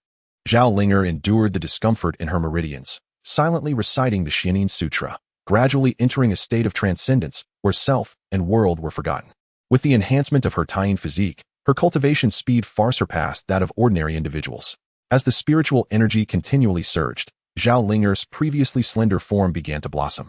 Zhao Linger endured the discomfort in her meridians, silently reciting the Xianin Sutra, gradually entering a state of transcendence where self and world were forgotten. With the enhancement of her Taiyin physique, her cultivation speed far surpassed that of ordinary individuals. As the spiritual energy continually surged, Zhao Linger's previously slender form began to blossom,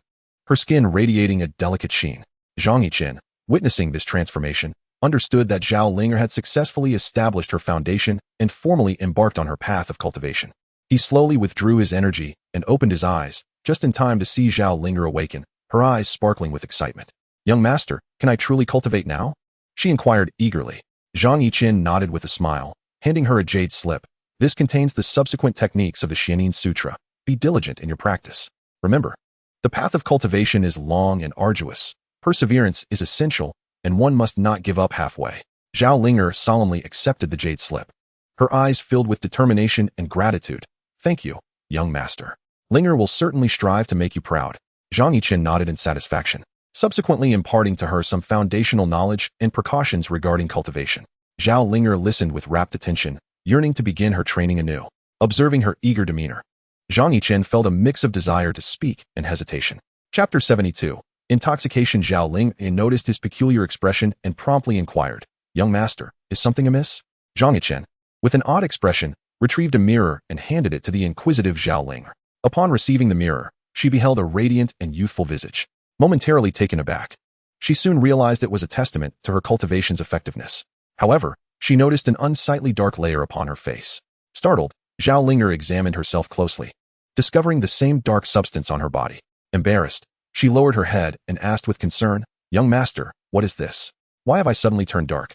her skin radiating a delicate sheen. Zhang Yichen, witnessing this transformation, understood that Zhao Linger had successfully established her foundation and formally embarked on her path of cultivation. He slowly withdrew his energy and opened his eyes, just in time to see Zhao Linger awaken, her eyes sparkling with excitement. "Young master, can I truly cultivate now?" she inquired eagerly. Zhang Yichen nodded with a smile, handing her a jade slip. "This contains the subsequent techniques of the Xianin Sutra. Be diligent in your practice. Remember, the path of cultivation is long and arduous. Perseverance is essential, and one must not give up halfway." Zhao Linger solemnly accepted the jade slip, her eyes filled with determination and gratitude. "Thank you, young master. Linger will certainly strive to make you proud." Zhang Yichen nodded in satisfaction, subsequently imparting to her some foundational knowledge and precautions regarding cultivation. Zhao Linger listened with rapt attention, yearning to begin her training anew. Observing her eager demeanor, Zhang Yichen felt a mix of desire to speak and hesitation. Chapter 72. Intoxication. Zhao Ling noticed his peculiar expression and promptly inquired, "Young master, is something amiss?" Zhang Yichen, with an odd expression, retrieved a mirror and handed it to the inquisitive Zhao Ling. Upon receiving the mirror, she beheld a radiant and youthful visage. Momentarily taken aback, she soon realized it was a testament to her cultivation's effectiveness. However, she noticed an unsightly dark layer upon her face. Startled, Zhao Linger examined herself closely, discovering the same dark substance on her body. Embarrassed, she lowered her head and asked with concern, "Young master, what is this? Why have I suddenly turned dark?"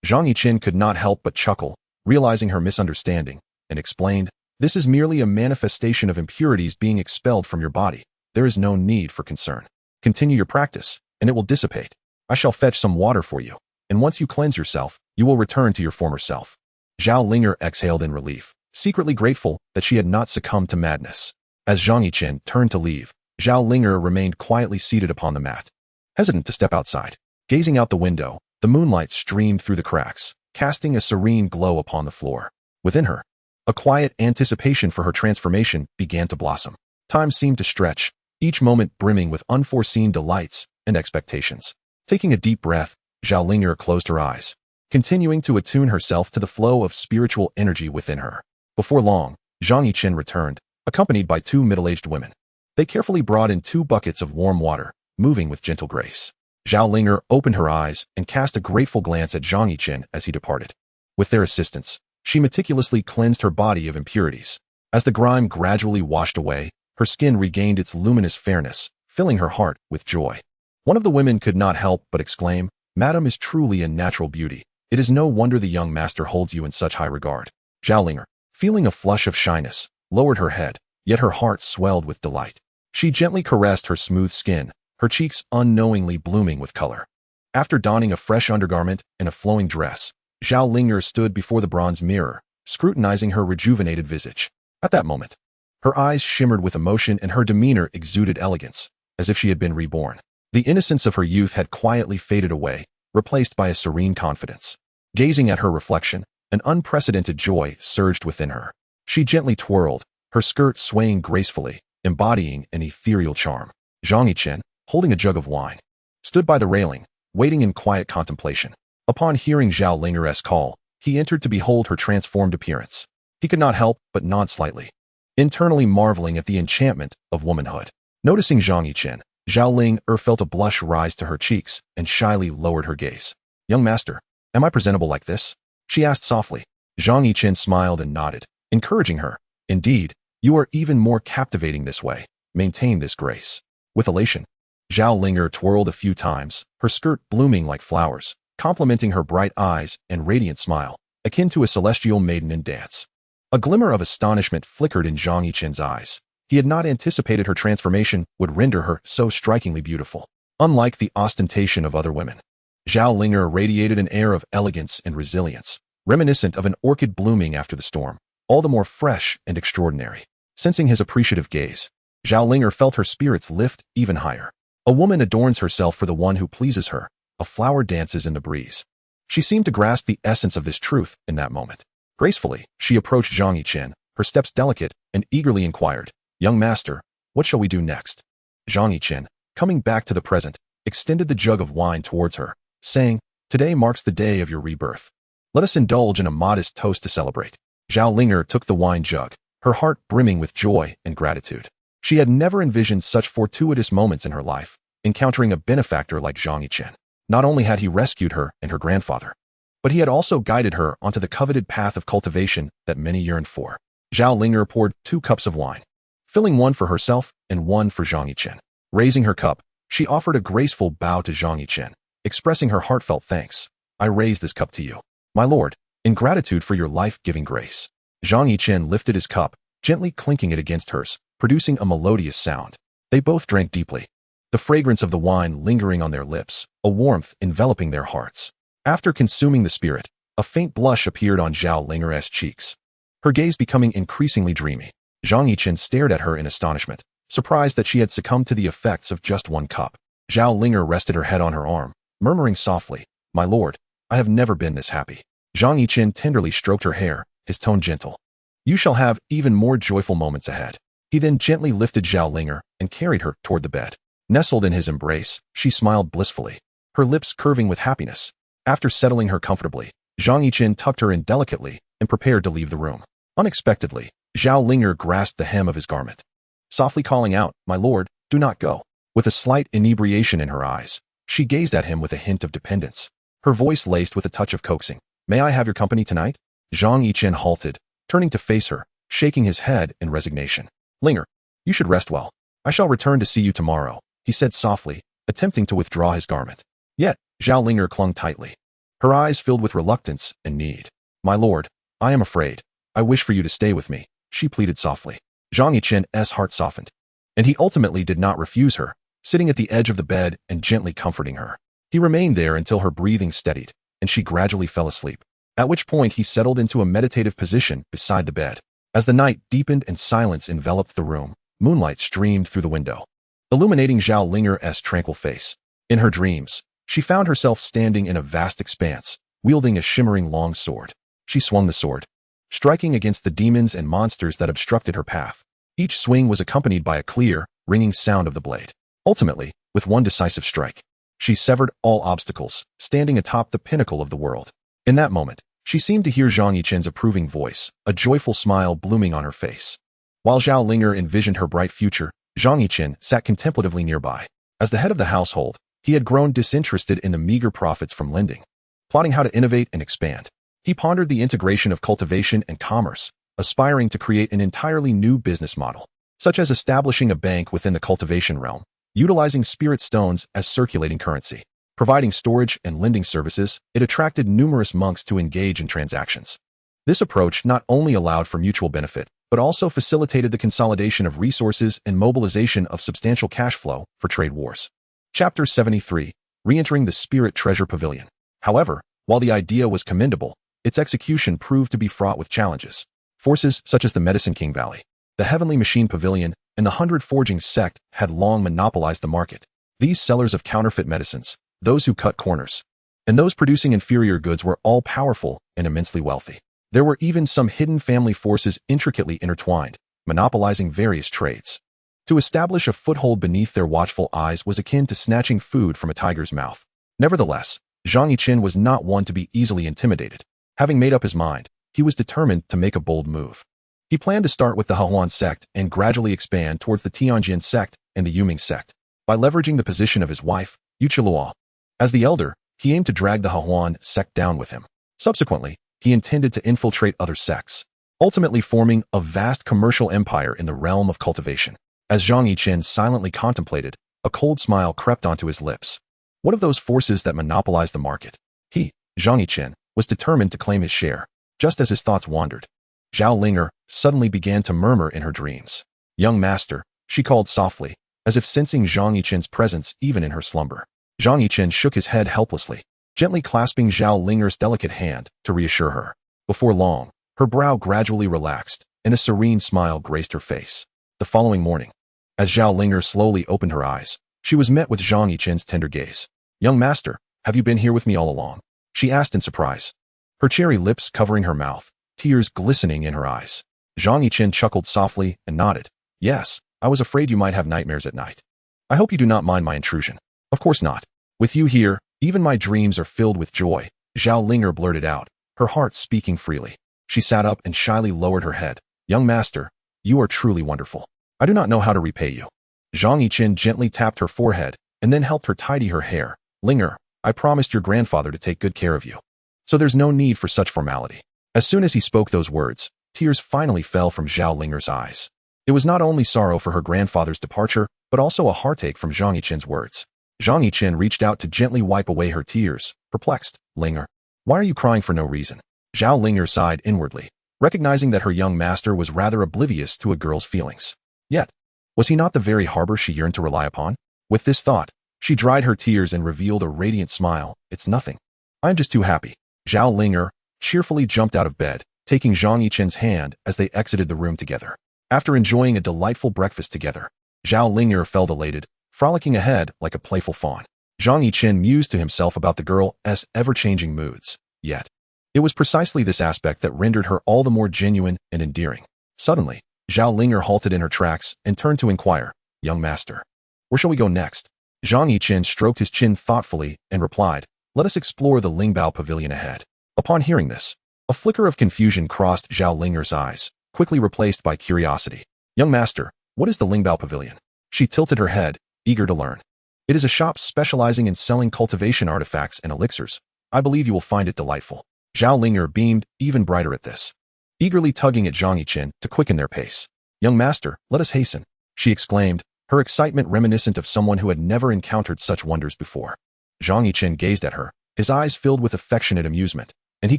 Zhang Yichen could not help but chuckle, realizing her misunderstanding, and explained, "This is merely a manifestation of impurities being expelled from your body. There is no need for concern. Continue your practice, and it will dissipate. I shall fetch some water for you, and once you cleanse yourself, you will return to your former self." Zhao Linger exhaled in relief, secretly grateful that she had not succumbed to madness. As Zhang Yichen turned to leave, Zhao Linger remained quietly seated upon the mat, hesitant to step outside. Gazing out the window, the moonlight streamed through the cracks, casting a serene glow upon the floor. Within her, a quiet anticipation for her transformation began to blossom. Time seemed to stretch, each moment brimming with unforeseen delights and expectations. Taking a deep breath, Zhao Linger closed her eyes, continuing to attune herself to the flow of spiritual energy within her. Before long, Zhang Yichen returned, accompanied by two middle-aged women. They carefully brought in 2 buckets of warm water, moving with gentle grace. Zhao Linger opened her eyes and cast a grateful glance at Zhang Yichen as he departed. With their assistance, she meticulously cleansed her body of impurities. As the grime gradually washed away, her skin regained its luminous fairness, filling her heart with joy. One of the women could not help but exclaim, "Madam is truly a natural beauty. It is no wonder the young master holds you in such high regard." Zhao Linger, feeling a flush of shyness, lowered her head, yet her heart swelled with delight. She gently caressed her smooth skin, her cheeks unknowingly blooming with color. After donning a fresh undergarment and a flowing dress, Zhao Ling'er stood before the bronze mirror, scrutinizing her rejuvenated visage. At that moment, her eyes shimmered with emotion and her demeanor exuded elegance, as if she had been reborn. The innocence of her youth had quietly faded away, replaced by a serene confidence. Gazing at her reflection, an unprecedented joy surged within her. She gently twirled, her skirt swaying gracefully, embodying an ethereal charm. Zhang Yichen, holding a jug of wine, stood by the railing, waiting in quiet contemplation. Upon hearing Zhao Ling'er's call, he entered to behold her transformed appearance. He could not help but nod slightly, internally marveling at the enchantment of womanhood. Noticing Zhang Yichen, Zhao Ling'er felt a blush rise to her cheeks and shyly lowered her gaze. "Young master, am I presentable like this?" she asked softly. Zhang Yichen smiled and nodded, encouraging her. "Indeed, you are even more captivating this way. Maintain this grace." With elation, Zhao Ling'er twirled a few times, her skirt blooming like flowers, complementing her bright eyes and radiant smile, akin to a celestial maiden in dance. A glimmer of astonishment flickered in Zhang Yichen's eyes. He had not anticipated her transformation would render her so strikingly beautiful. Unlike the ostentation of other women, Zhao Ling'er radiated an air of elegance and resilience, reminiscent of an orchid blooming after the storm, all the more fresh and extraordinary. Sensing his appreciative gaze, Zhao Ling'er felt her spirits lift even higher. A woman adorns herself for the one who pleases her. A flower dances in the breeze. She seemed to grasp the essence of this truth in that moment. Gracefully, she approached Zhang Yichen, her steps delicate, and eagerly inquired, "Young master, what shall we do next?" Zhang Yichen, coming back to the present, extended the jug of wine towards her, saying, "Today marks the day of your rebirth. Let us indulge in a modest toast to celebrate." Zhao Ling'er took the wine jug, her heart brimming with joy and gratitude. She had never envisioned such fortuitous moments in her life, encountering a benefactor like Zhang Yichen. Not only had he rescued her and her grandfather, but he had also guided her onto the coveted path of cultivation that many yearned for. Zhao Ling'er poured 2 cups of wine, filling one for herself and one for Zhang Yichen. Raising her cup, she offered a graceful bow to Zhang Yichen, expressing her heartfelt thanks. "I raise this cup to you, my lord, in gratitude for your life-giving grace." Zhang Yichen lifted his cup, gently clinking it against hers, producing a melodious sound. They both drank deeply, the fragrance of the wine lingering on their lips, a warmth enveloping their hearts. After consuming the spirit, a faint blush appeared on Zhao Ling'er's cheeks, her gaze becoming increasingly dreamy. Zhang Yichen stared at her in astonishment, surprised that she had succumbed to the effects of just 1 cup. Zhao Ling'er rested her head on her arm, murmuring softly, "My lord, I have never been this happy." Zhang Yichen tenderly stroked her hair, his tone gentle. "You shall have even more joyful moments ahead." He then gently lifted Zhao Ling'er and carried her toward the bed. Nestled in his embrace, she smiled blissfully, her lips curving with happiness. After settling her comfortably, Zhang Yichen tucked her in delicately and prepared to leave the room. Unexpectedly, Zhao Ling'er grasped the hem of his garment, softly calling out, "My lord, do not go." With a slight inebriation in her eyes, she gazed at him with a hint of dependence, her voice laced with a touch of coaxing. "May I have your company tonight?" Zhang Yichen halted, turning to face her, shaking his head in resignation. "Ling'er, you should rest well. I shall return to see you tomorrow," he said softly, attempting to withdraw his garment. Yet, Zhao Ling'er clung tightly, her eyes filled with reluctance and need. "My lord, I am afraid. I wish for you to stay with me," she pleaded softly. Zhang Yichen's heart softened, and he ultimately did not refuse her, sitting at the edge of the bed and gently comforting her. He remained there until her breathing steadied, and she gradually fell asleep, at which point he settled into a meditative position beside the bed. As the night deepened and silence enveloped the room, moonlight streamed through the window, illuminating Zhao Ling'er's tranquil face. In her dreams, she found herself standing in a vast expanse, wielding a shimmering long sword. She swung the sword, striking against the demons and monsters that obstructed her path. Each swing was accompanied by a clear, ringing sound of the blade. Ultimately, with one decisive strike, she severed all obstacles, standing atop the pinnacle of the world. In that moment, she seemed to hear Zhang Yichen's approving voice, a joyful smile blooming on her face. While Zhao Ling'er envisioned her bright future, Zhang Yichen sat contemplatively nearby. As the head of the household, he had grown disinterested in the meager profits from lending, plotting how to innovate and expand. He pondered the integration of cultivation and commerce, aspiring to create an entirely new business model, such as establishing a bank within the cultivation realm, utilizing spirit stones as circulating currency. Providing storage and lending services, it attracted numerous monks to engage in transactions. This approach not only allowed for mutual benefit, but also facilitated the consolidation of resources and mobilization of substantial cash flow for trade wars. Chapter 73. Re-entering the Spirit Treasure Pavilion. However, while the idea was commendable, its execution proved to be fraught with challenges. Forces such as the Medicine King Valley, the Heavenly Machine Pavilion, and the 100 Forging Sect had long monopolized the market. These sellers of counterfeit medicines, those who cut corners, and those producing inferior goods were all powerful and immensely wealthy. There were even some hidden family forces intricately intertwined, monopolizing various trades. To establish a foothold beneath their watchful eyes was akin to snatching food from a tiger's mouth. Nevertheless, Zhang Yichen was not one to be easily intimidated. Having made up his mind, he was determined to make a bold move. He planned to start with the Hehuan sect and gradually expand towards the Tianjin sect and the Yuming sect. By leveraging the position of his wife, Yuqiluo, as the elder, he aimed to drag the Hehuan sect down with him. Subsequently, he intended to infiltrate other sects, ultimately forming a vast commercial empire in the realm of cultivation. As Zhang Yichen silently contemplated, a cold smile crept onto his lips. What of those forces that monopolized the market? He, Zhang Yichen, was determined to claim his share. Just as his thoughts wandered, Zhao Linger suddenly began to murmur in her dreams. "Young master," she called softly, as if sensing Zhang Yichen's presence even in her slumber. Zhang Yichen shook his head helplessly, gently clasping Zhao Linger's delicate hand to reassure her. Before long, her brow gradually relaxed, and a serene smile graced her face. The following morning, as Zhao Linger slowly opened her eyes, she was met with Zhang Yichen's tender gaze. "Young master, have you been here with me all along?" she asked in surprise, her cherry lips covering her mouth, tears glistening in her eyes. Zhang Yichen chuckled softly and nodded. "Yes, I was afraid you might have nightmares at night. I hope you do not mind my intrusion." "Of course not. With you here, even my dreams are filled with joy," Zhao Linger blurted out, her heart speaking freely. She sat up and shyly lowered her head. "Young master, you are truly wonderful. I do not know how to repay you." Zhang Yichen gently tapped her forehead and then helped her tidy her hair. "Linger, I promised your grandfather to take good care of you, so there's no need for such formality." As soon as he spoke those words, tears finally fell from Zhao Linger's eyes. It was not only sorrow for her grandfather's departure, but also a heartache from Zhang Yichen's words. Zhang Yichen reached out to gently wipe away her tears, perplexed. "Linger, why are you crying for no reason?" Zhao Linger sighed inwardly, recognizing that her young master was rather oblivious to a girl's feelings. Yet, was he not the very harbor she yearned to rely upon? With this thought, she dried her tears and revealed a radiant smile. "It's nothing. I'm just too happy." Zhao Linger cheerfully jumped out of bed, taking Zhang Yichen's hand as they exited the room together. After enjoying a delightful breakfast together, Zhao Linger felt elated, frolicking ahead like a playful fawn. Zhang Yichen mused to himself about the girl's ever-changing moods. Yet, it was precisely this aspect that rendered her all the more genuine and endearing. Suddenly, Zhao Linger halted in her tracks and turned to inquire, "Young master, where shall we go next?" Zhang Yichen stroked his chin thoughtfully and replied, "Let us explore the Lingbao Pavilion ahead." Upon hearing this, a flicker of confusion crossed Zhao Linger's eyes, quickly replaced by curiosity. "Young master, what is the Lingbao Pavilion?" She tilted her head, eager to learn. "It is a shop specializing in selling cultivation artifacts and elixirs. I believe you will find it delightful." Zhao Linger beamed even brighter at this, eagerly tugging at Zhang Yichen to quicken their pace. "Young master, let us hasten," she exclaimed, her excitement reminiscent of someone who had never encountered such wonders before. Zhang Yichen gazed at her, his eyes filled with affectionate amusement, and he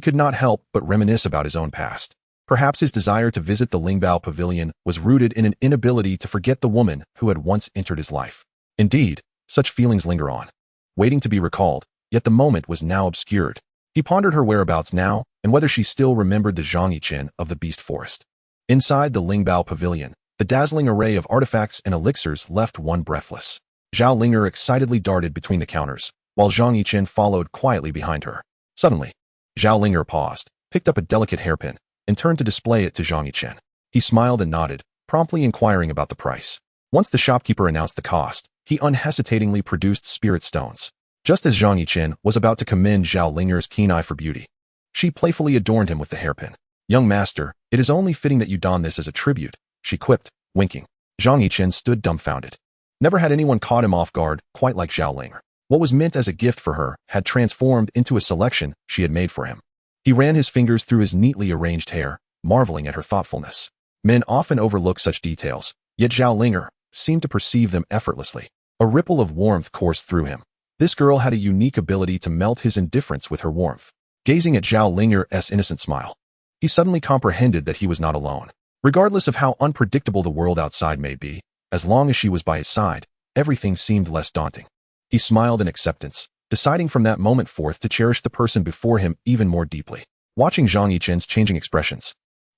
could not help but reminisce about his own past. Perhaps his desire to visit the Lingbao Pavilion was rooted in an inability to forget the woman who had once entered his life. Indeed, such feelings linger on, waiting to be recalled, yet the moment was now obscured. He pondered her whereabouts now, and whether she still remembered the Zhang Yichen of the Beast Forest. Inside the Lingbao Pavilion, the dazzling array of artifacts and elixirs left one breathless. Zhao Linger excitedly darted between the counters, while Zhang Yichen followed quietly behind her. Suddenly, Zhao Linger paused, picked up a delicate hairpin, and turned to display it to Zhang Yichen. He smiled and nodded, promptly inquiring about the price. Once the shopkeeper announced the cost, he unhesitatingly produced spirit stones. Just as Zhang Yichen was about to commend Zhao Linger's keen eye for beauty, she playfully adorned him with the hairpin. "Young master, it is only fitting that you don this as a tribute," she quipped, winking. Zhang Yichen stood dumbfounded. Never had anyone caught him off guard quite like Zhao Linger. What was meant as a gift for her had transformed into a selection she had made for him. He ran his fingers through his neatly arranged hair, marveling at her thoughtfulness. Men often overlook such details, yet Zhao Linger seemed to perceive them effortlessly. A ripple of warmth coursed through him. This girl had a unique ability to melt his indifference with her warmth. Gazing at Zhao Linger's innocent smile, he suddenly comprehended that he was not alone. Regardless of how unpredictable the world outside may be, as long as she was by his side, everything seemed less daunting. He smiled in acceptance, deciding from that moment forth to cherish the person before him even more deeply. Watching Zhang Yichen's changing expressions,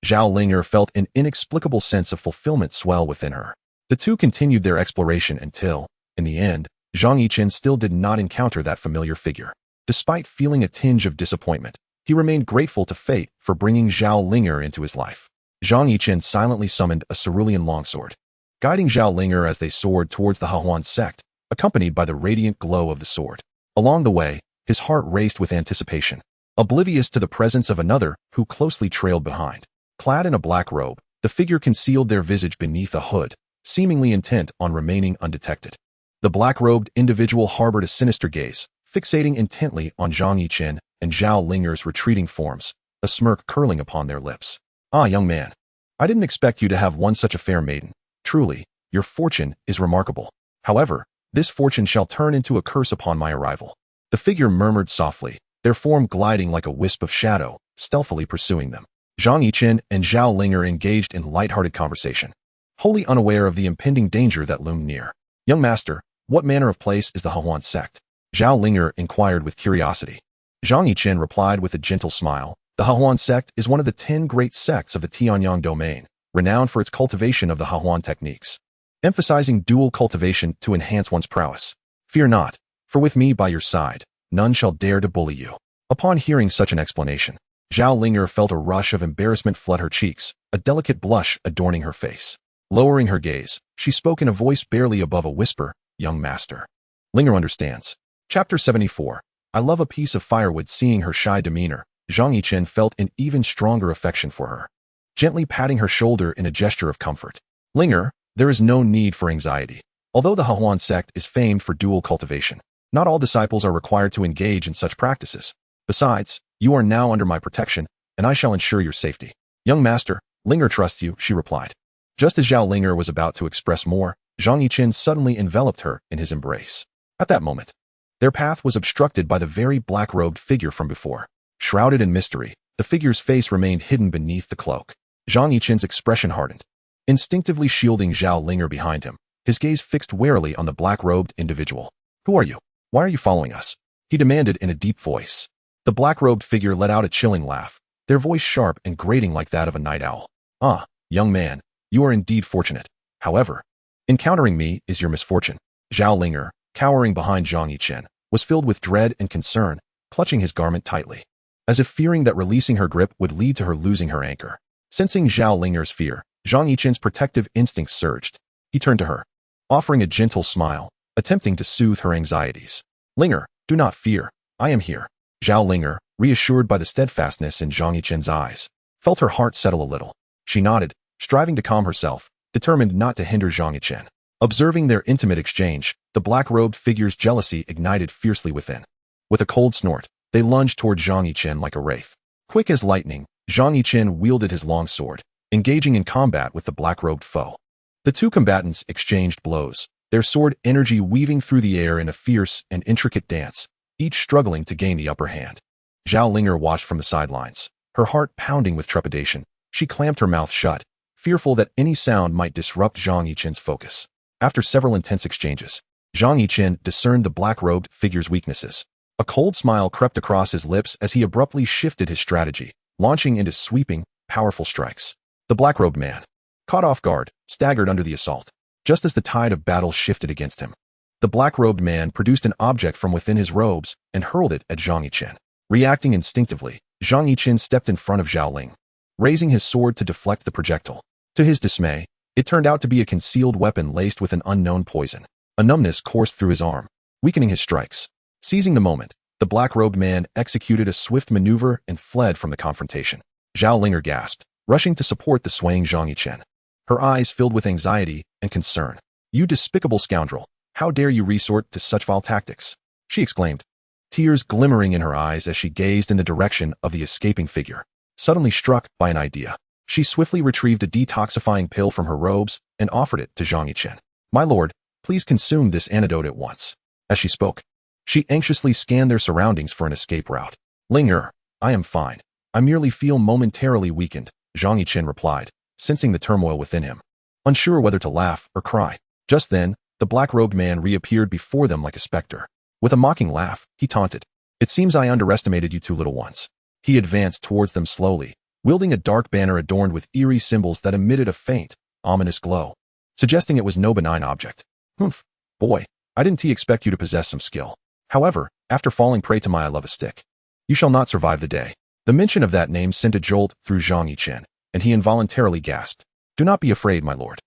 Zhao Ling'er felt an inexplicable sense of fulfillment swell within her. The two continued their exploration until, in the end, Zhang Yichen still did not encounter that familiar figure. Despite feeling a tinge of disappointment, he remained grateful to fate for bringing Zhao Ling'er into his life. Zhang Yichen silently summoned a cerulean longsword, guiding Zhao Ling'er as they soared towards the Demon Sect, accompanied by the radiant glow of the sword. Along the way, his heart raced with anticipation, oblivious to the presence of another who closely trailed behind. Clad in a black robe, the figure concealed their visage beneath a hood, seemingly intent on remaining undetected. The black-robed individual harbored a sinister gaze, fixating intently on Zhang Yichen and Zhao Ling'er's retreating forms, a smirk curling upon their lips. "Ah, young man, I didn't expect you to have won such a fair maiden. Truly, your fortune is remarkable. However, this fortune shall turn into a curse upon my arrival." The figure murmured softly, their form gliding like a wisp of shadow, stealthily pursuing them. Zhang Yichen and Zhao Ling'er engaged in light-hearted conversation, wholly unaware of the impending danger that loomed near. "Young master, what manner of place is the Demon Sect?" Zhao Ling'er inquired with curiosity. Zhang Yichen replied with a gentle smile. "The Demon Sect is one of the 10 great sects of the Tianyang domain, renowned for its cultivation of the Demon techniques, emphasizing dual cultivation to enhance one's prowess. Fear not, for with me by your side, none shall dare to bully you." Upon hearing such an explanation, Zhao Ling'er felt a rush of embarrassment flood her cheeks, a delicate blush adorning her face. Lowering her gaze, she spoke in a voice barely above a whisper, "Young master. Ling'er understands." Chapter 74. I love a piece of firewood. Seeing her shy demeanor, Zhang Yichen felt an even stronger affection for her, gently patting her shoulder in a gesture of comfort. "Ling'er, there is no need for anxiety. Although the Demon Sect is famed for dual cultivation, not all disciples are required to engage in such practices. Besides, you are now under my protection, and I shall ensure your safety." "Young master, Ling'er trusts you," she replied. Just as Zhao Ling'er was about to express more, Zhang Yichen suddenly enveloped her in his embrace. At that moment, their path was obstructed by the very black-robed figure from before. Shrouded in mystery, the figure's face remained hidden beneath the cloak. Zhang Yichen's expression hardened, instinctively shielding Zhao Ling'er behind him, his gaze fixed warily on the black-robed individual. "Who are you? Why are you following us?" he demanded in a deep voice. The black-robed figure let out a chilling laugh, their voice sharp and grating like that of a night owl. "Ah, young man, you are indeed fortunate. However, encountering me is your misfortune." Zhao Ling'er, cowering behind Zhang Yichen, was filled with dread and concern, clutching his garment tightly, as if fearing that releasing her grip would lead to her losing her anchor. Sensing Zhao Ling'er's fear, Zhang Yichen's protective instincts surged. He turned to her, offering a gentle smile, attempting to soothe her anxieties. "Ling'er, do not fear. I am here." Zhao Ling'er, reassured by the steadfastness in Zhang Yichen's eyes, felt her heart settle a little. She nodded, striving to calm herself, determined not to hinder Zhang Yichen. Observing their intimate exchange, the black-robed figure's jealousy ignited fiercely within. With a cold snort, they lunged toward Zhang Yichen like a wraith. Quick as lightning, Zhang Yichen wielded his long sword, engaging in combat with the black-robed foe. The two combatants exchanged blows, their sword energy weaving through the air in a fierce and intricate dance, each struggling to gain the upper hand. Zhao Ling'er watched from the sidelines, her heart pounding with trepidation. She clamped her mouth shut, fearful that any sound might disrupt Zhang Yichen's focus. After several intense exchanges, Zhang Yichen discerned the black-robed figure's weaknesses. A cold smile crept across his lips as he abruptly shifted his strategy, launching into sweeping, powerful strikes. The black-robed man, caught off guard, staggered under the assault, just as the tide of battle shifted against him. The black-robed man produced an object from within his robes and hurled it at Zhang Yichen. Reacting instinctively, Zhang Yichen stepped in front of Zhao Ling, raising his sword to deflect the projectile. To his dismay, it turned out to be a concealed weapon laced with an unknown poison. A numbness coursed through his arm, weakening his strikes. Seizing the moment, the black-robed man executed a swift maneuver and fled from the confrontation. Zhao Ling'er gasped, rushing to support the swaying Zhang Yichen, her eyes filled with anxiety and concern. "You despicable scoundrel, how dare you resort to such vile tactics?" she exclaimed, tears glimmering in her eyes as she gazed in the direction of the escaping figure. Suddenly struck by an idea, she swiftly retrieved a detoxifying pill from her robes and offered it to Zhang Yichen. "My lord, please consume this antidote at once." As she spoke, she anxiously scanned their surroundings for an escape route. "Ling'er, I am fine. I merely feel momentarily weakened," Zhang Yichen replied, sensing the turmoil within him, unsure whether to laugh or cry. Just then, the black-robed man reappeared before them like a specter. With a mocking laugh, he taunted, "It seems I underestimated you two little ones." He advanced towards them slowly, wielding a dark banner adorned with eerie symbols that emitted a faint, ominous glow, suggesting it was no benign object. "Humph, boy, I didn't expect you to possess some skill. However, after falling prey to my I love a stick, you shall not survive the day." The mention of that name sent a jolt through Zhang Yichen, and he involuntarily gasped. "Do not be afraid, my lord.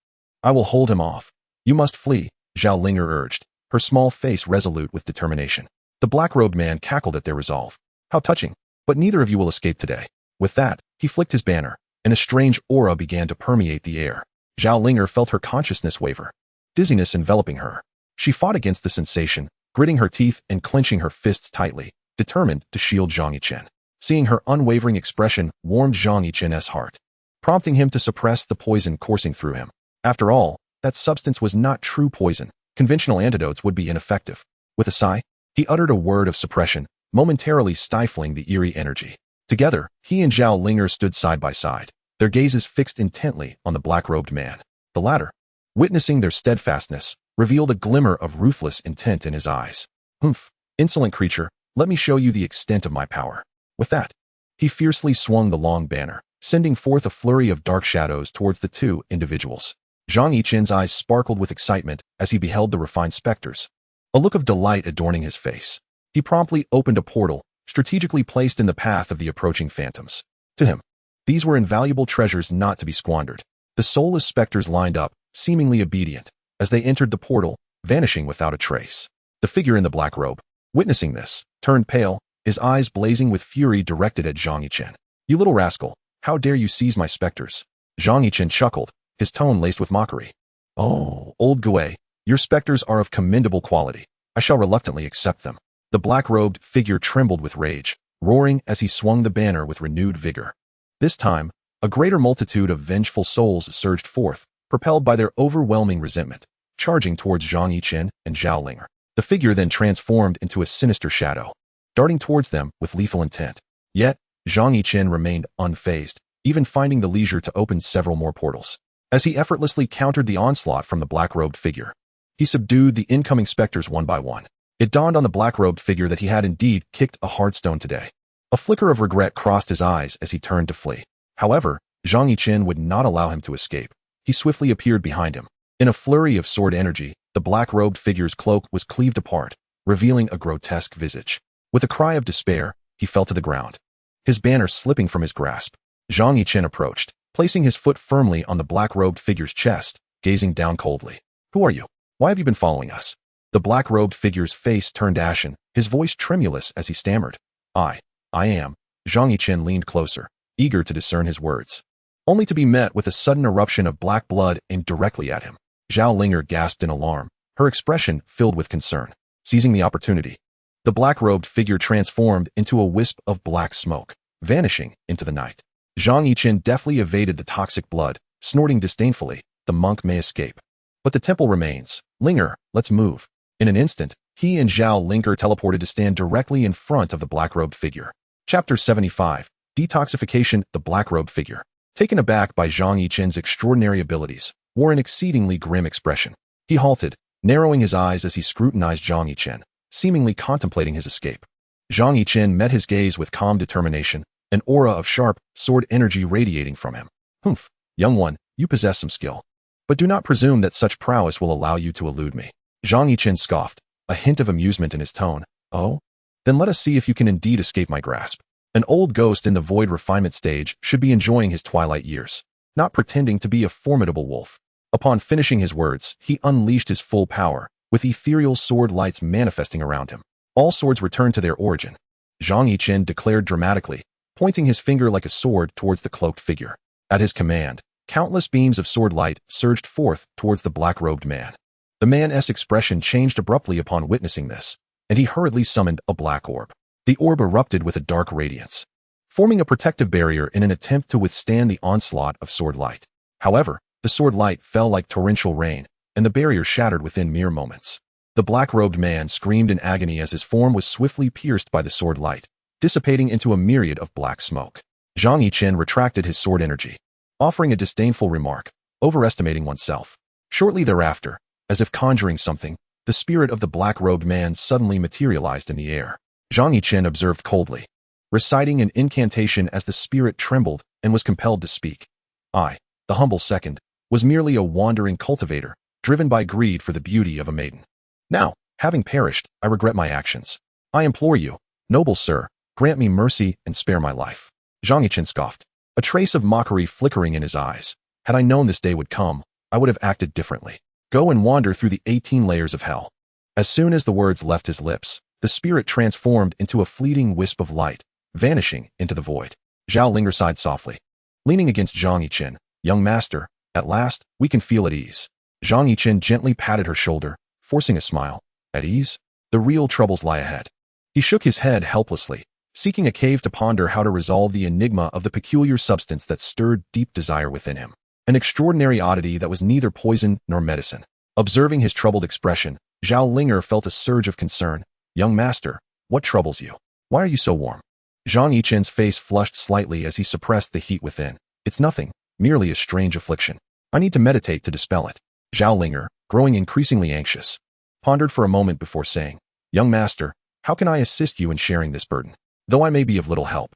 I will hold him off." "You must flee," Zhao Linger urged, her small face resolute with determination. The black-robed man cackled at their resolve. "How touching, but neither of you will escape today." With that, he flicked his banner, and a strange aura began to permeate the air. Zhao Linger felt her consciousness waver, dizziness enveloping her. She fought against the sensation, gritting her teeth and clenching her fists tightly, determined to shield Zhang Yichen. Seeing her unwavering expression warmed Zhang Yichen's heart, prompting him to suppress the poison coursing through him. After all, that substance was not true poison. Conventional antidotes would be ineffective. With a sigh, he uttered a word of suppression, momentarily stifling the eerie energy. Together, he and Zhao Linger stood side by side, their gazes fixed intently on the black-robed man. The latter, witnessing their steadfastness, revealed a glimmer of ruthless intent in his eyes. "Humph, insolent creature, let me show you the extent of my power." With that, he fiercely swung the long banner, sending forth a flurry of dark shadows towards the two individuals. Zhang Yichen's eyes sparkled with excitement as he beheld the refined specters, a look of delight adorning his face. He promptly opened a portal, strategically placed in the path of the approaching phantoms. To him, these were invaluable treasures not to be squandered. The soulless specters lined up, seemingly obedient, as they entered the portal, vanishing without a trace. The figure in the black robe, witnessing this, turned pale, his eyes blazing with fury directed at Zhang Yichen. "You little rascal, how dare you seize my specters?" Zhang Yichen chuckled, his tone laced with mockery. "Oh, old Gui, your specters are of commendable quality. I shall reluctantly accept them." The black-robed figure trembled with rage, roaring as he swung the banner with renewed vigor. This time, a greater multitude of vengeful souls surged forth, propelled by their overwhelming resentment, charging towards Zhang Yichen and Zhao Linger. The figure then transformed into a sinister shadow, darting towards them with lethal intent. Yet, Zhang Yichen remained unfazed, even finding the leisure to open several more portals. As he effortlessly countered the onslaught from the black-robed figure, he subdued the incoming specters one by one. It dawned on the black-robed figure that he had indeed kicked a hard stone today. A flicker of regret crossed his eyes as he turned to flee. However, Zhang Yichen would not allow him to escape. He swiftly appeared behind him. In a flurry of sword energy, the black-robed figure's cloak was cleaved apart, revealing a grotesque visage. With a cry of despair, he fell to the ground, his banner slipping from his grasp. Zhang Yichen approached, placing his foot firmly on the black-robed figure's chest, gazing down coldly. "Who are you? Why have you been following us?" The black-robed figure's face turned ashen, his voice tremulous as he stammered. I am." Zhang Yichen leaned closer, eager to discern his words, only to be met with a sudden eruption of black blood aimed directly at him. Zhao Linger gasped in alarm, her expression filled with concern. Seizing the opportunity, the black-robed figure transformed into a wisp of black smoke, vanishing into the night. Zhang Yichen deftly evaded the toxic blood, snorting disdainfully, "The monk may escape, but the temple remains. Linger, let's move." In an instant, he and Zhao Linger teleported to stand directly in front of the black-robed figure. Chapter 75, Detoxification. The black-robed figure, taken aback by Zhang Yichen's extraordinary abilities, wore an exceedingly grim expression. He halted, narrowing his eyes as he scrutinized Zhang Yichen, seemingly contemplating his escape. Zhang Yichen met his gaze with calm determination, an aura of sharp, sword energy radiating from him. "Humph, young one, you possess some skill, but do not presume that such prowess will allow you to elude me." Zhang Yichen scoffed, a hint of amusement in his tone. "Oh? Then let us see if you can indeed escape my grasp." An old ghost in the void refinement stage should be enjoying his twilight years, not pretending to be a formidable wolf. Upon finishing his words, he unleashed his full power, with ethereal sword lights manifesting around him. All swords returned to their origin. Zhang Yichen declared dramatically, pointing his finger like a sword towards the cloaked figure. At his command, countless beams of sword light surged forth towards the black-robed man. The man's expression changed abruptly upon witnessing this, and he hurriedly summoned a black orb. The orb erupted with a dark radiance, forming a protective barrier in an attempt to withstand the onslaught of sword light. However, the sword light fell like torrential rain, and the barrier shattered within mere moments. The black-robed man screamed in agony as his form was swiftly pierced by the sword light, dissipating into a myriad of black smoke. Zhang Yichen retracted his sword energy, offering a disdainful remark, overestimating oneself. Shortly thereafter, as if conjuring something, the spirit of the black-robed man suddenly materialized in the air. Zhang Yichen observed coldly, reciting an incantation as the spirit trembled and was compelled to speak. I, the humble second, was merely a wandering cultivator, driven by greed for the beauty of a maiden. Now, having perished, I regret my actions. I implore you, noble sir, grant me mercy and spare my life. Zhang Yichen scoffed, a trace of mockery flickering in his eyes. Had I known this day would come, I would have acted differently. Go and wander through the 18 layers of hell. As soon as the words left his lips, the spirit transformed into a fleeting wisp of light, vanishing into the void. Zhao Linger sighed softly, leaning against Zhang Yichen. Young master, at last, we can feel at ease. Zhang Yichen gently patted her shoulder, forcing a smile. At ease? The real troubles lie ahead. He shook his head helplessly, seeking a cave to ponder how to resolve the enigma of the peculiar substance that stirred deep desire within him. An extraordinary oddity that was neither poison nor medicine. Observing his troubled expression, Zhao Linger felt a surge of concern. Young master, what troubles you? Why are you so warm? Zhang Yichen's face flushed slightly as he suppressed the heat within. It's nothing, merely a strange affliction. I need to meditate to dispel it. Zhao Linger, growing increasingly anxious, pondered for a moment before saying, Young master, how can I assist you in sharing this burden? Though I may be of little help,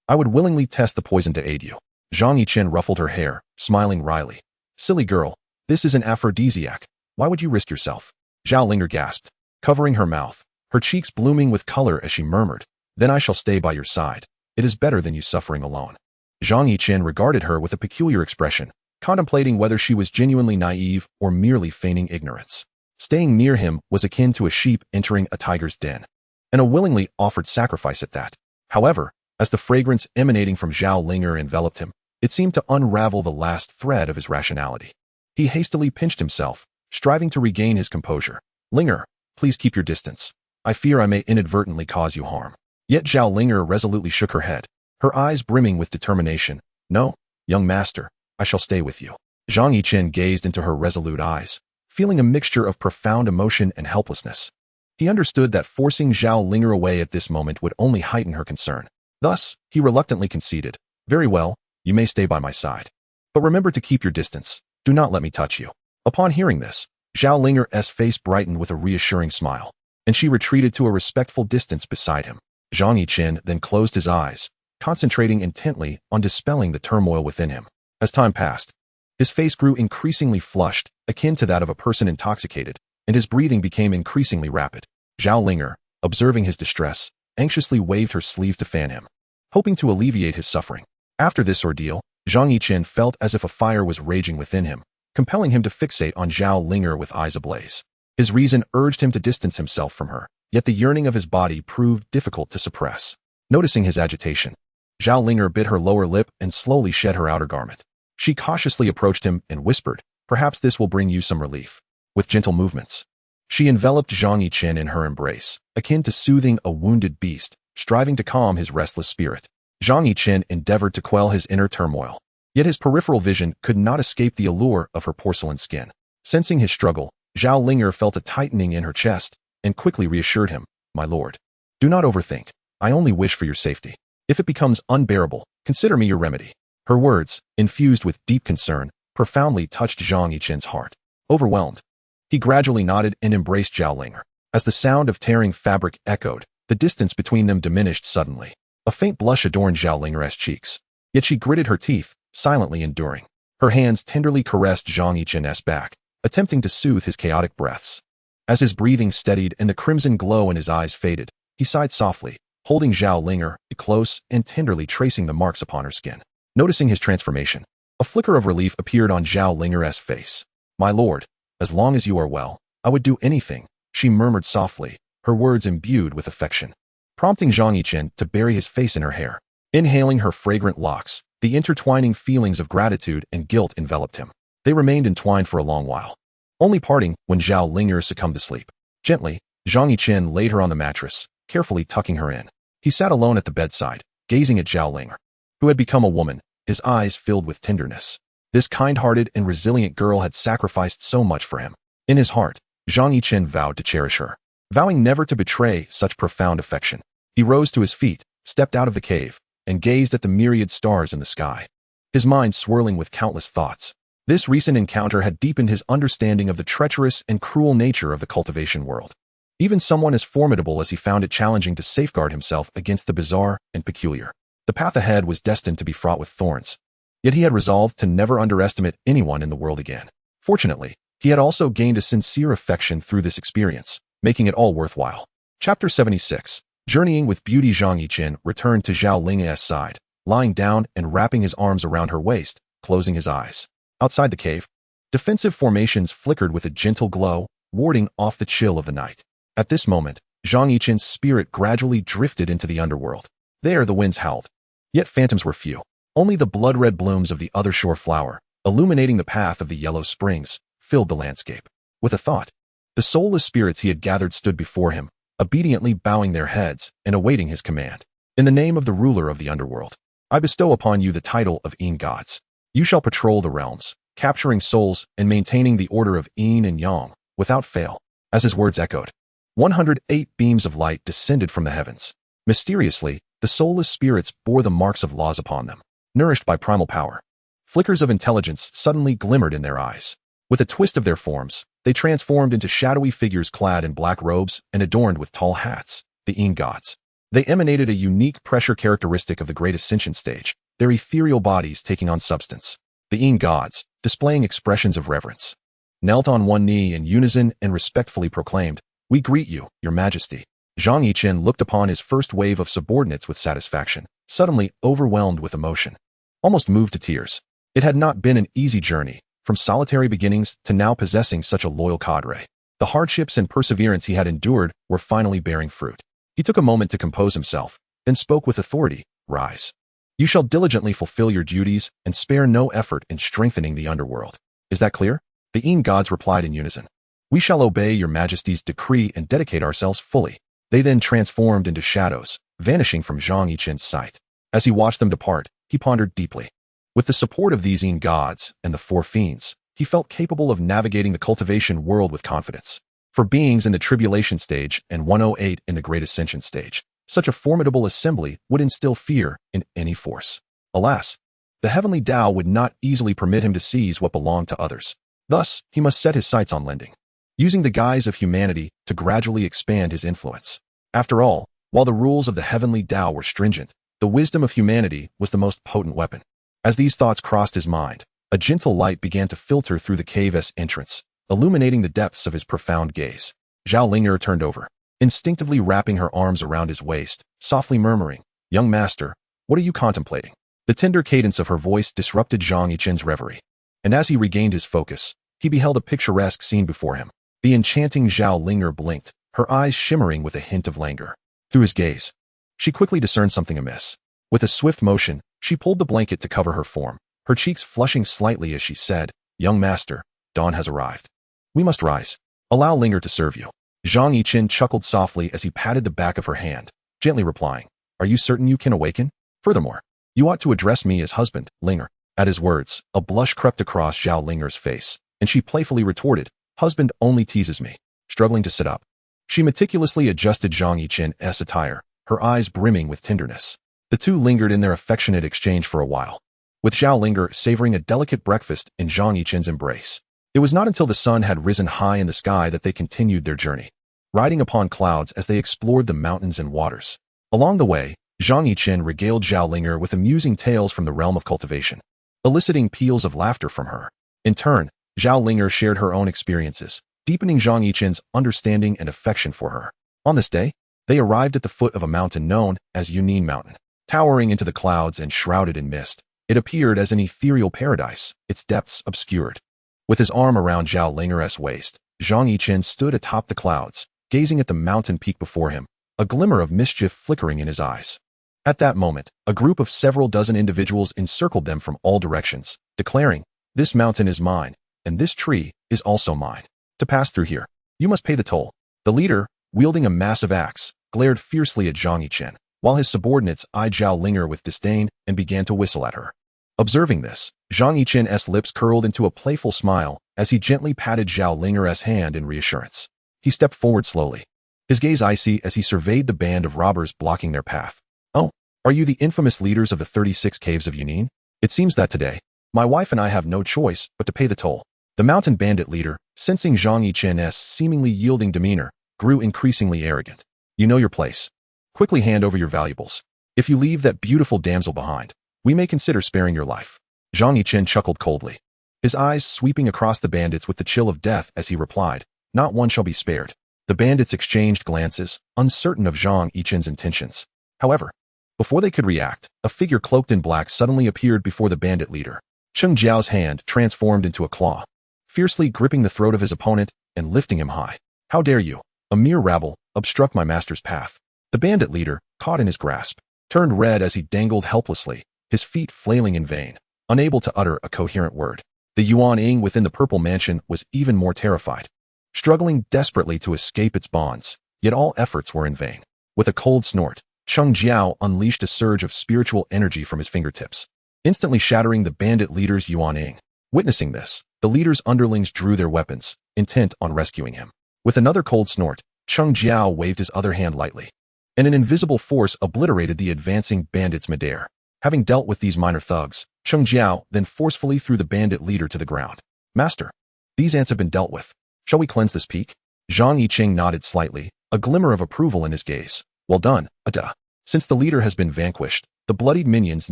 I would willingly test the poison to aid you. Zhang Yichen ruffled her hair, smiling wryly. Silly girl, this is an aphrodisiac. Why would you risk yourself? Zhao Linger gasped, covering her mouth, her cheeks blooming with color as she murmured, Then I shall stay by your side. It is better than you suffering alone. Zhang Yichen regarded her with a peculiar expression, contemplating whether she was genuinely naive or merely feigning ignorance. Staying near him was akin to a sheep entering a tiger's den, and a willingly offered sacrifice at that. However, as the fragrance emanating from Zhao Linger enveloped him, it seemed to unravel the last thread of his rationality. He hastily pinched himself, striving to regain his composure. Linger, please keep your distance. I fear I may inadvertently cause you harm. Yet Zhao Linger resolutely shook her head, her eyes brimming with determination. No, young master, I shall stay with you. Zhang Yichen gazed into her resolute eyes, feeling a mixture of profound emotion and helplessness. He understood that forcing Zhao Linger away at this moment would only heighten her concern. Thus, he reluctantly conceded, Very well, you may stay by my side. But remember to keep your distance. Do not let me touch you. Upon hearing this, Zhao Linger's face brightened with a reassuring smile, and she retreated to a respectful distance beside him. Zhang Yichen then closed his eyes, concentrating intently on dispelling the turmoil within him. As time passed, his face grew increasingly flushed, akin to that of a person intoxicated, and his breathing became increasingly rapid. Zhao Linger, observing his distress, anxiously waved her sleeve to fan him, hoping to alleviate his suffering. After this ordeal, Zhang Yichen felt as if a fire was raging within him, compelling him to fixate on Zhao Linger with eyes ablaze. His reason urged him to distance himself from her, yet the yearning of his body proved difficult to suppress. Noticing his agitation, Zhao Linger bit her lower lip and slowly shed her outer garment. She cautiously approached him and whispered, Perhaps this will bring you some relief. With gentle movements, she enveloped Zhang Yichen in her embrace, akin to soothing a wounded beast, striving to calm his restless spirit. Zhang Yichen endeavored to quell his inner turmoil, yet his peripheral vision could not escape the allure of her porcelain skin. Sensing his struggle, Zhao Linger felt a tightening in her chest and quickly reassured him, My lord, do not overthink. I only wish for your safety. If it becomes unbearable, consider me your remedy. Her words, infused with deep concern, profoundly touched Zhang Yichen's heart. Overwhelmed, he gradually nodded and embraced Zhao Linger. As the sound of tearing fabric echoed, the distance between them diminished suddenly. A faint blush adorned Zhao Linger's cheeks, yet she gritted her teeth, silently enduring. Her hands tenderly caressed Zhang Yichen's back, attempting to soothe his chaotic breaths. As his breathing steadied and the crimson glow in his eyes faded, he sighed softly, holding Zhao Linger close and tenderly tracing the marks upon her skin. Noticing his transformation, a flicker of relief appeared on Zhao Linger's face. My lord, as long as you are well, I would do anything, she murmured softly, her words imbued with affection, prompting Zhang Yichen to bury his face in her hair. Inhaling her fragrant locks, the intertwining feelings of gratitude and guilt enveloped him. They remained entwined for a long while, only parting when Zhao Linger succumbed to sleep. Gently, Zhang Yichen laid her on the mattress, carefully tucking her in. He sat alone at the bedside, gazing at Zhao Linger, who had become a woman, his eyes filled with tenderness. This kind-hearted and resilient girl had sacrificed so much for him. In his heart, Zhang Yichen vowed to cherish her, vowing never to betray such profound affection. He rose to his feet, stepped out of the cave, and gazed at the myriad stars in the sky. his mind swirling with countless thoughts. This recent encounter had deepened his understanding of the treacherous and cruel nature of the cultivation world. Even someone as formidable as he found it challenging to safeguard himself against the bizarre and peculiar. The path ahead was destined to be fraught with thorns. Yet he had resolved to never underestimate anyone in the world again. Fortunately, he had also gained a sincere affection through this experience, making it all worthwhile. Chapter 76. Journeying with Beauty. Zhang Yichen returned to Zhao Ling's side, lying down and wrapping his arms around her waist, closing his eyes. Outside the cave, defensive formations flickered with a gentle glow, warding off the chill of the night. At this moment, Zhang Yichen's spirit gradually drifted into the underworld. There the winds howled. Yet phantoms were few. Only the blood-red blooms of the other shore flower, illuminating the path of the yellow springs, filled the landscape. With a thought, the soulless spirits he had gathered stood before him, obediently bowing their heads and awaiting his command. In the name of the ruler of the underworld, I bestow upon you the title of Yin Gods. You shall patrol the realms, capturing souls and maintaining the order of Yin and Yang, without fail. As his words echoed, 108 beams of light descended from the heavens. Mysteriously, the soulless spirits bore the marks of laws upon them, nourished by primal power. Flickers of intelligence suddenly glimmered in their eyes. With a twist of their forms, they transformed into shadowy figures clad in black robes and adorned with tall hats, the Yin Gods. They emanated a unique pressure characteristic of the Great Ascension stage, their ethereal bodies taking on substance. The Yin Gods, displaying expressions of reverence, knelt on one knee in unison and respectfully proclaimed, "We greet you, your majesty." Zhang Yichen looked upon his first wave of subordinates with satisfaction, suddenly overwhelmed with emotion, almost moved to tears. It had not been an easy journey, from solitary beginnings to now possessing such a loyal cadre. The hardships and perseverance he had endured were finally bearing fruit. He took a moment to compose himself, then spoke with authority, "Rise. You shall diligently fulfill your duties and spare no effort in strengthening the underworld." "Is that clear?" The Yin Gods replied in unison. "We shall obey your majesty's decree and dedicate ourselves fully." They then transformed into shadows, vanishing from Zhang Yichen's sight. As he watched them depart, he pondered deeply. With the support of these Yin Gods and the four fiends, he felt capable of navigating the cultivation world with confidence. For beings in the tribulation stage and 108 in the Great Ascension stage, such a formidable assembly would instill fear in any force. Alas, the heavenly Tao would not easily permit him to seize what belonged to others. Thus, he must set his sights on lending, using the guise of humanity to gradually expand his influence. After all, while the rules of the heavenly Tao were stringent, the wisdom of humanity was the most potent weapon. As these thoughts crossed his mind, a gentle light began to filter through the cave's entrance, illuminating the depths of his profound gaze. Zhao Linger turned over, instinctively wrapping her arms around his waist, softly murmuring, "Young master, what are you contemplating?" The tender cadence of her voice disrupted Zhang Yichen's reverie, and as he regained his focus, he beheld a picturesque scene before him. The enchanting Zhao Linger blinked, her eyes shimmering with a hint of languor. Through his gaze, she quickly discerned something amiss. With a swift motion, she pulled the blanket to cover her form, her cheeks flushing slightly as she said, "Young master, dawn has arrived. We must rise. Allow Linger to serve you." Zhang Yichen chuckled softly as he patted the back of her hand, gently replying, "Are you certain you can awaken? Furthermore, you ought to address me as husband, Linger." At his words, a blush crept across Zhao Linger's face, and she playfully retorted, "Husband only teases me." Struggling to sit up, she meticulously adjusted Zhang Yichen's attire, her eyes brimming with tenderness. The two lingered in their affectionate exchange for a while, with Zhao Linger savoring a delicate breakfast in Zhang Yichen's embrace. It was not until the sun had risen high in the sky that they continued their journey, riding upon clouds as they explored the mountains and waters. Along the way, Zhang Yichen regaled Zhao Linger with amusing tales from the realm of cultivation, eliciting peals of laughter from her. In turn, Zhao Linger shared her own experiences, deepening Zhang Yichen's understanding and affection for her. On this day, they arrived at the foot of a mountain known as Yunin Mountain. Towering into the clouds and shrouded in mist, it appeared as an ethereal paradise, its depths obscured. With his arm around Zhao Linger's waist, Zhang Yichen stood atop the clouds, gazing at the mountain peak before him, a glimmer of mischief flickering in his eyes. At that moment, a group of several dozen individuals encircled them from all directions, declaring, "This mountain is mine, and this tree is also mine. To pass through here, you must pay the toll." The leader, wielding a massive axe, glared fiercely at Zhang Yichen, while his subordinates eyed Zhao Linger with disdain and began to whistle at her. Observing this, Zhang Yichen's lips curled into a playful smile as he gently patted Zhao Linger's hand in reassurance. He stepped forward slowly, his gaze icy as he surveyed the band of robbers blocking their path. "Oh, are you the infamous leaders of the 36 caves of Yunin? It seems that today, my wife and I have no choice but to pay the toll. The mountain bandit leader, sensing Zhang Yichen's seemingly yielding demeanor, grew increasingly arrogant. You know your place. Quickly hand over your valuables. If you leave that beautiful damsel behind, we may consider sparing your life. Zhang Yichen chuckled coldly, his eyes sweeping across the bandits with the chill of death as he replied, "Not one shall be spared." The bandits exchanged glances, uncertain of Zhang Yichen's intentions. However, before they could react, a figure cloaked in black suddenly appeared before the bandit leader. Cheng Jiao's hand transformed into a claw, fiercely gripping the throat of his opponent and lifting him high. "How dare you, a mere rabble, obstruct my master's path?" The bandit leader, caught in his grasp, turned red as he dangled helplessly, his feet flailing in vain, unable to utter a coherent word. The Yuan Ying within the purple mansion was even more terrified, struggling desperately to escape its bonds, yet all efforts were in vain. With a cold snort, Cheng Jiao unleashed a surge of spiritual energy from his fingertips, instantly shattering the bandit leader's Yuan Ying. Witnessing this, the leader's underlings drew their weapons, intent on rescuing him. With another cold snort, Cheng Jiao waved his other hand lightly, and an invisible force obliterated the advancing bandits midair. Having dealt with these minor thugs, Cheng Jiao then forcefully threw the bandit leader to the ground. "Master, these ants have been dealt with. Shall we cleanse this peak?" Zhang Yichen nodded slightly, a glimmer of approval in his gaze. "Well done, Ada. Since the leader has been vanquished, the bloodied minions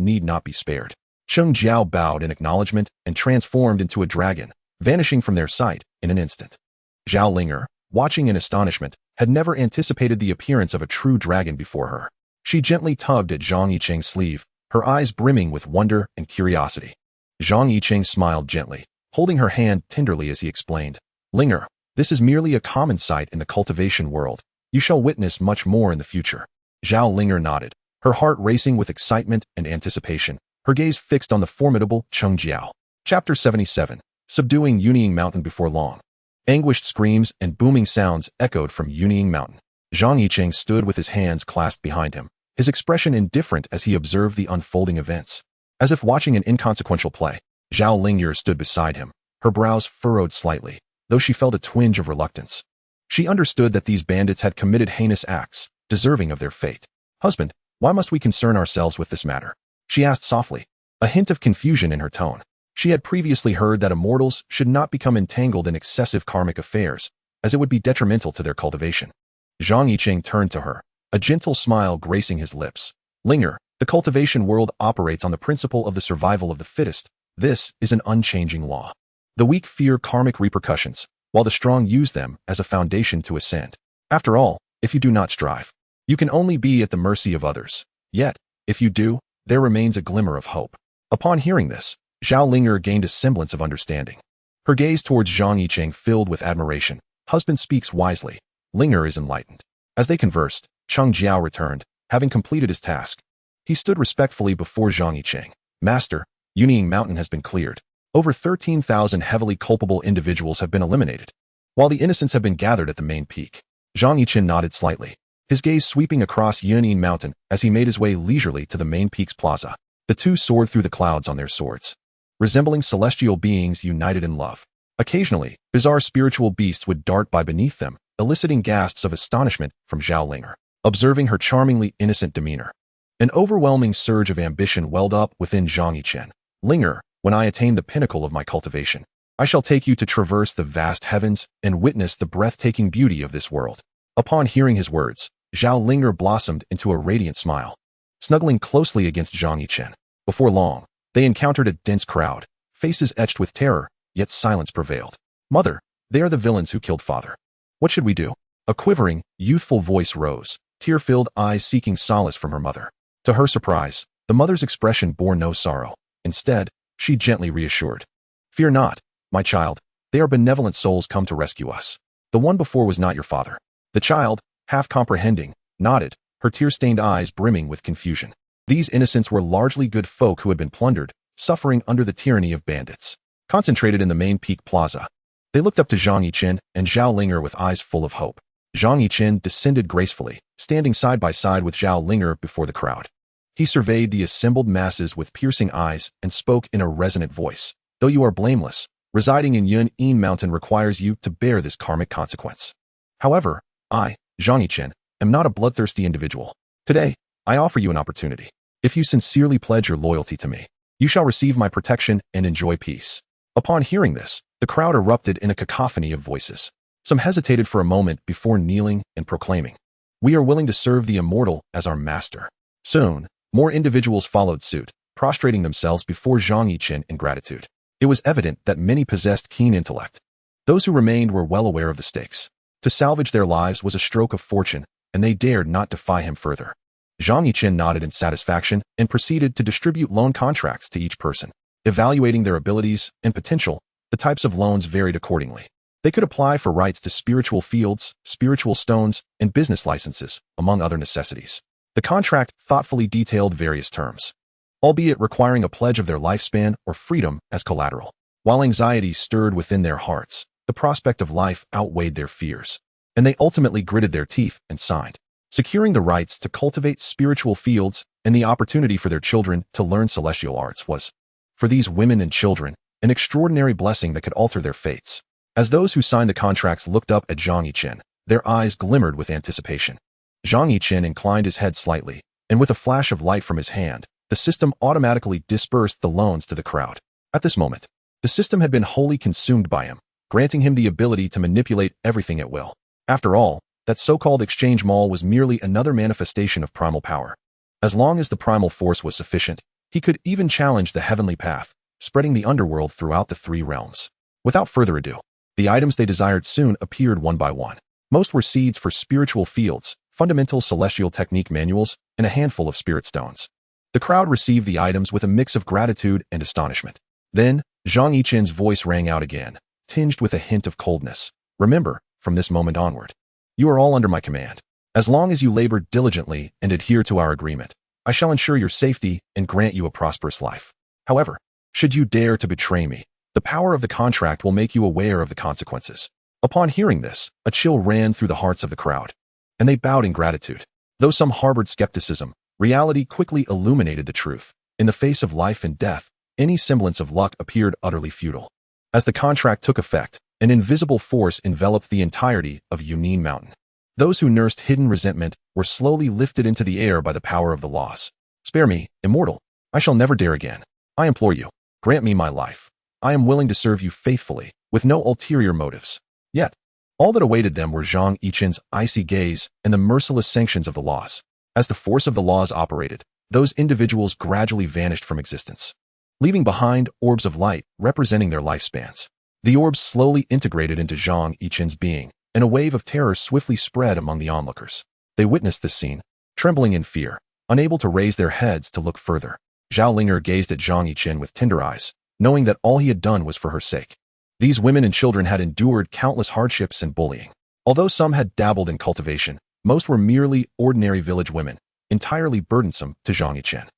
need not be spared." Cheng Jiao bowed in acknowledgement and transformed into a dragon, vanishing from their sight in an instant. Zhao Linger, watching in astonishment, had never anticipated the appearance of a true dragon before her. She gently tugged at Zhang Yicheng's sleeve, her eyes brimming with wonder and curiosity. Zhang Yicheng smiled gently, holding her hand tenderly as he explained, "Linger, this is merely a common sight in the cultivation world. You shall witness much more in the future." Zhao Linger nodded, her heart racing with excitement and anticipation, her gaze fixed on the formidable Cheng Jiao. Chapter 77. Subduing Yunying Mountain before long. Anguished screams and booming sounds echoed from Yunying Mountain. Zhang Yicheng stood with his hands clasped behind him, his expression indifferent as he observed the unfolding events. As if watching an inconsequential play, Zhao Lingyer stood beside him, her brows furrowed slightly, though she felt a twinge of reluctance. She understood that these bandits had committed heinous acts, deserving of their fate. "Husband, why must we concern ourselves with this matter?" she asked softly, a hint of confusion in her tone. She had previously heard that immortals should not become entangled in excessive karmic affairs, as it would be detrimental to their cultivation. Zhang Yicheng turned to her, a gentle smile gracing his lips. "Linger, the cultivation world operates on the principle of the survival of the fittest. This is an unchanging law. The weak fear karmic repercussions, while the strong use them as a foundation to ascend. After all, if you do not strive, you can only be at the mercy of others. Yet, if you do, there remains a glimmer of hope." Upon hearing this, Zhao Linger gained a semblance of understanding. Her gaze towards Zhang Yicheng filled with admiration. "Husband speaks wisely. Linger is enlightened." As they conversed, Cheng Jiao returned, having completed his task. He stood respectfully before Zhang Yicheng. "Master, Yunying Mountain has been cleared. Over 13,000 heavily culpable individuals have been eliminated, while the innocents have been gathered at the main peak." Zhang Yichen nodded slightly, his gaze sweeping across Yunying Mountain as he made his way leisurely to the main peak's plaza. The two soared through the clouds on their swords, resembling celestial beings united in love. Occasionally, bizarre spiritual beasts would dart by beneath them, eliciting gasps of astonishment from Zhao Linger, observing her charmingly innocent demeanor. An overwhelming surge of ambition welled up within Zhang Yichen. "Linger, when I attain the pinnacle of my cultivation, I shall take you to traverse the vast heavens and witness the breathtaking beauty of this world." Upon hearing his words, Zhao Linger blossomed into a radiant smile, snuggling closely against Zhang Yichen. Before long, they encountered a dense crowd, faces etched with terror, yet silence prevailed. "Mother, they are the villains who killed father. What should we do?" A quivering, youthful voice rose, tear-filled eyes seeking solace from her mother. To her surprise, the mother's expression bore no sorrow. Instead, she gently reassured, "Fear not, my child, they are benevolent souls come to rescue us. The one before was not your father." The child, half comprehending, nodded, her tear-stained eyes brimming with confusion. These innocents were largely good folk who had been plundered, suffering under the tyranny of bandits. Concentrated in the main peak plaza, they looked up to Zhang Yichen and Zhao Linger with eyes full of hope. Zhang Yichen descended gracefully, standing side by side with Zhao Linger before the crowd. He surveyed the assembled masses with piercing eyes and spoke in a resonant voice. "Though you are blameless, residing in Yunying Mountain requires you to bear this karmic consequence. However, I, Zhang Yichen, am not a bloodthirsty individual. Today, I offer you an opportunity. If you sincerely pledge your loyalty to me, You shall receive my protection and enjoy peace." Upon hearing this, the crowd erupted in a cacophony of voices. Some hesitated for a moment before kneeling and proclaiming, "We are willing to serve the immortal as our master." Soon, more individuals followed suit, prostrating themselves before Zhang Yichen in gratitude. It was evident that many possessed keen intellect. Those who remained were well aware of the stakes. To salvage their lives was a stroke of fortune, and they dared not defy him further. Zhang Yichen nodded in satisfaction and proceeded to distribute loan contracts to each person. Evaluating their abilities and potential, the types of loans varied accordingly. They could apply for rights to spiritual fields, spiritual stones, and business licenses, among other necessities. The contract thoughtfully detailed various terms, albeit requiring a pledge of their lifespan or freedom as collateral. While anxiety stirred within their hearts, the prospect of life outweighed their fears, and they ultimately gritted their teeth and signed, securing the rights to cultivate spiritual fields and the opportunity for their children to learn celestial arts was, for these women and children, an extraordinary blessing that could alter their fates. As those who signed the contracts looked up at Zhang Yichen, their eyes glimmered with anticipation. Zhang Yichen inclined his head slightly, and with a flash of light from his hand, the system automatically dispersed the loans to the crowd. At this moment, the system had been wholly consumed by him, granting him the ability to manipulate everything at will. After all, that so-called exchange mall was merely another manifestation of primal power. As long as the primal force was sufficient, he could even challenge the heavenly path, spreading the underworld throughout the three realms. Without further ado, the items they desired soon appeared one by one. Most were seeds for spiritual fields, fundamental celestial technique manuals, and a handful of spirit stones. The crowd received the items with a mix of gratitude and astonishment. Then, Zhang Yichen's voice rang out again, tinged with a hint of coldness. "Remember, from this moment onward, you are all under my command. As long as you labor diligently and adhere to our agreement, I shall ensure your safety and grant you a prosperous life. However, should you dare to betray me, the power of the contract will make you aware of the consequences." Upon hearing this, a chill ran through the hearts of the crowd, and they bowed in gratitude. Though some harbored skepticism, reality quickly illuminated the truth. In the face of life and death, any semblance of luck appeared utterly futile. As the contract took effect, an invisible force enveloped the entirety of Yunnan Mountain. Those who nursed hidden resentment were slowly lifted into the air by the power of the laws. "Spare me, immortal. I shall never dare again. I implore you, grant me my life. I am willing to serve you faithfully, with no ulterior motives." Yet, all that awaited them were Zhang Yichen's icy gaze and the merciless sanctions of the laws. As the force of the laws operated, those individuals gradually vanished from existence, leaving behind orbs of light representing their lifespans. The orbs slowly integrated into Zhang Yichen's being, and a wave of terror swiftly spread among the onlookers. They witnessed this scene, trembling in fear, unable to raise their heads to look further. Zhao Linger gazed at Zhang Yichen with tender eyes, knowing that all he had done was for her sake. These women and children had endured countless hardships and bullying. Although some had dabbled in cultivation, most were merely ordinary village women, entirely burdensome to Zhang Yichen.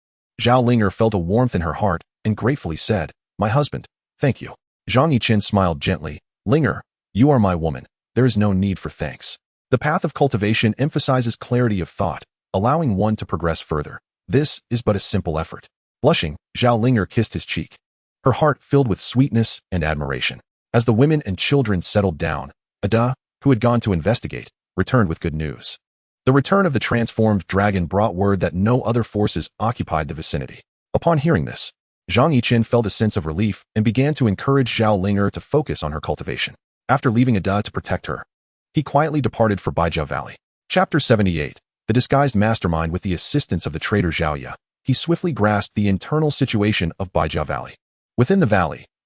Zhao Linger felt a warmth in her heart and gratefully said, "My husband, thank you." Zhang Yichen smiled gently. "Linger, you are my woman. There is no need for thanks." The path of cultivation emphasizes clarity of thought, allowing one to progress further. This is but a simple effort. Blushing, Zhao Linger kissed his cheek, her heart filled with sweetness and admiration. As the women and children settled down, Ada, who had gone to investigate, returned with good news. The return of the transformed dragon brought word that no other forces occupied the vicinity. Upon hearing this, Zhang Yichen felt a sense of relief and began to encourage Zhao Linger to focus on her cultivation. After leaving Ada to protect her, he quietly departed for Baizhou Valley. Chapter 78. The disguised mastermind. With the assistance of the trader Zhao Ye, he swiftly grasped the internal situation of Baizhou Valley. Within the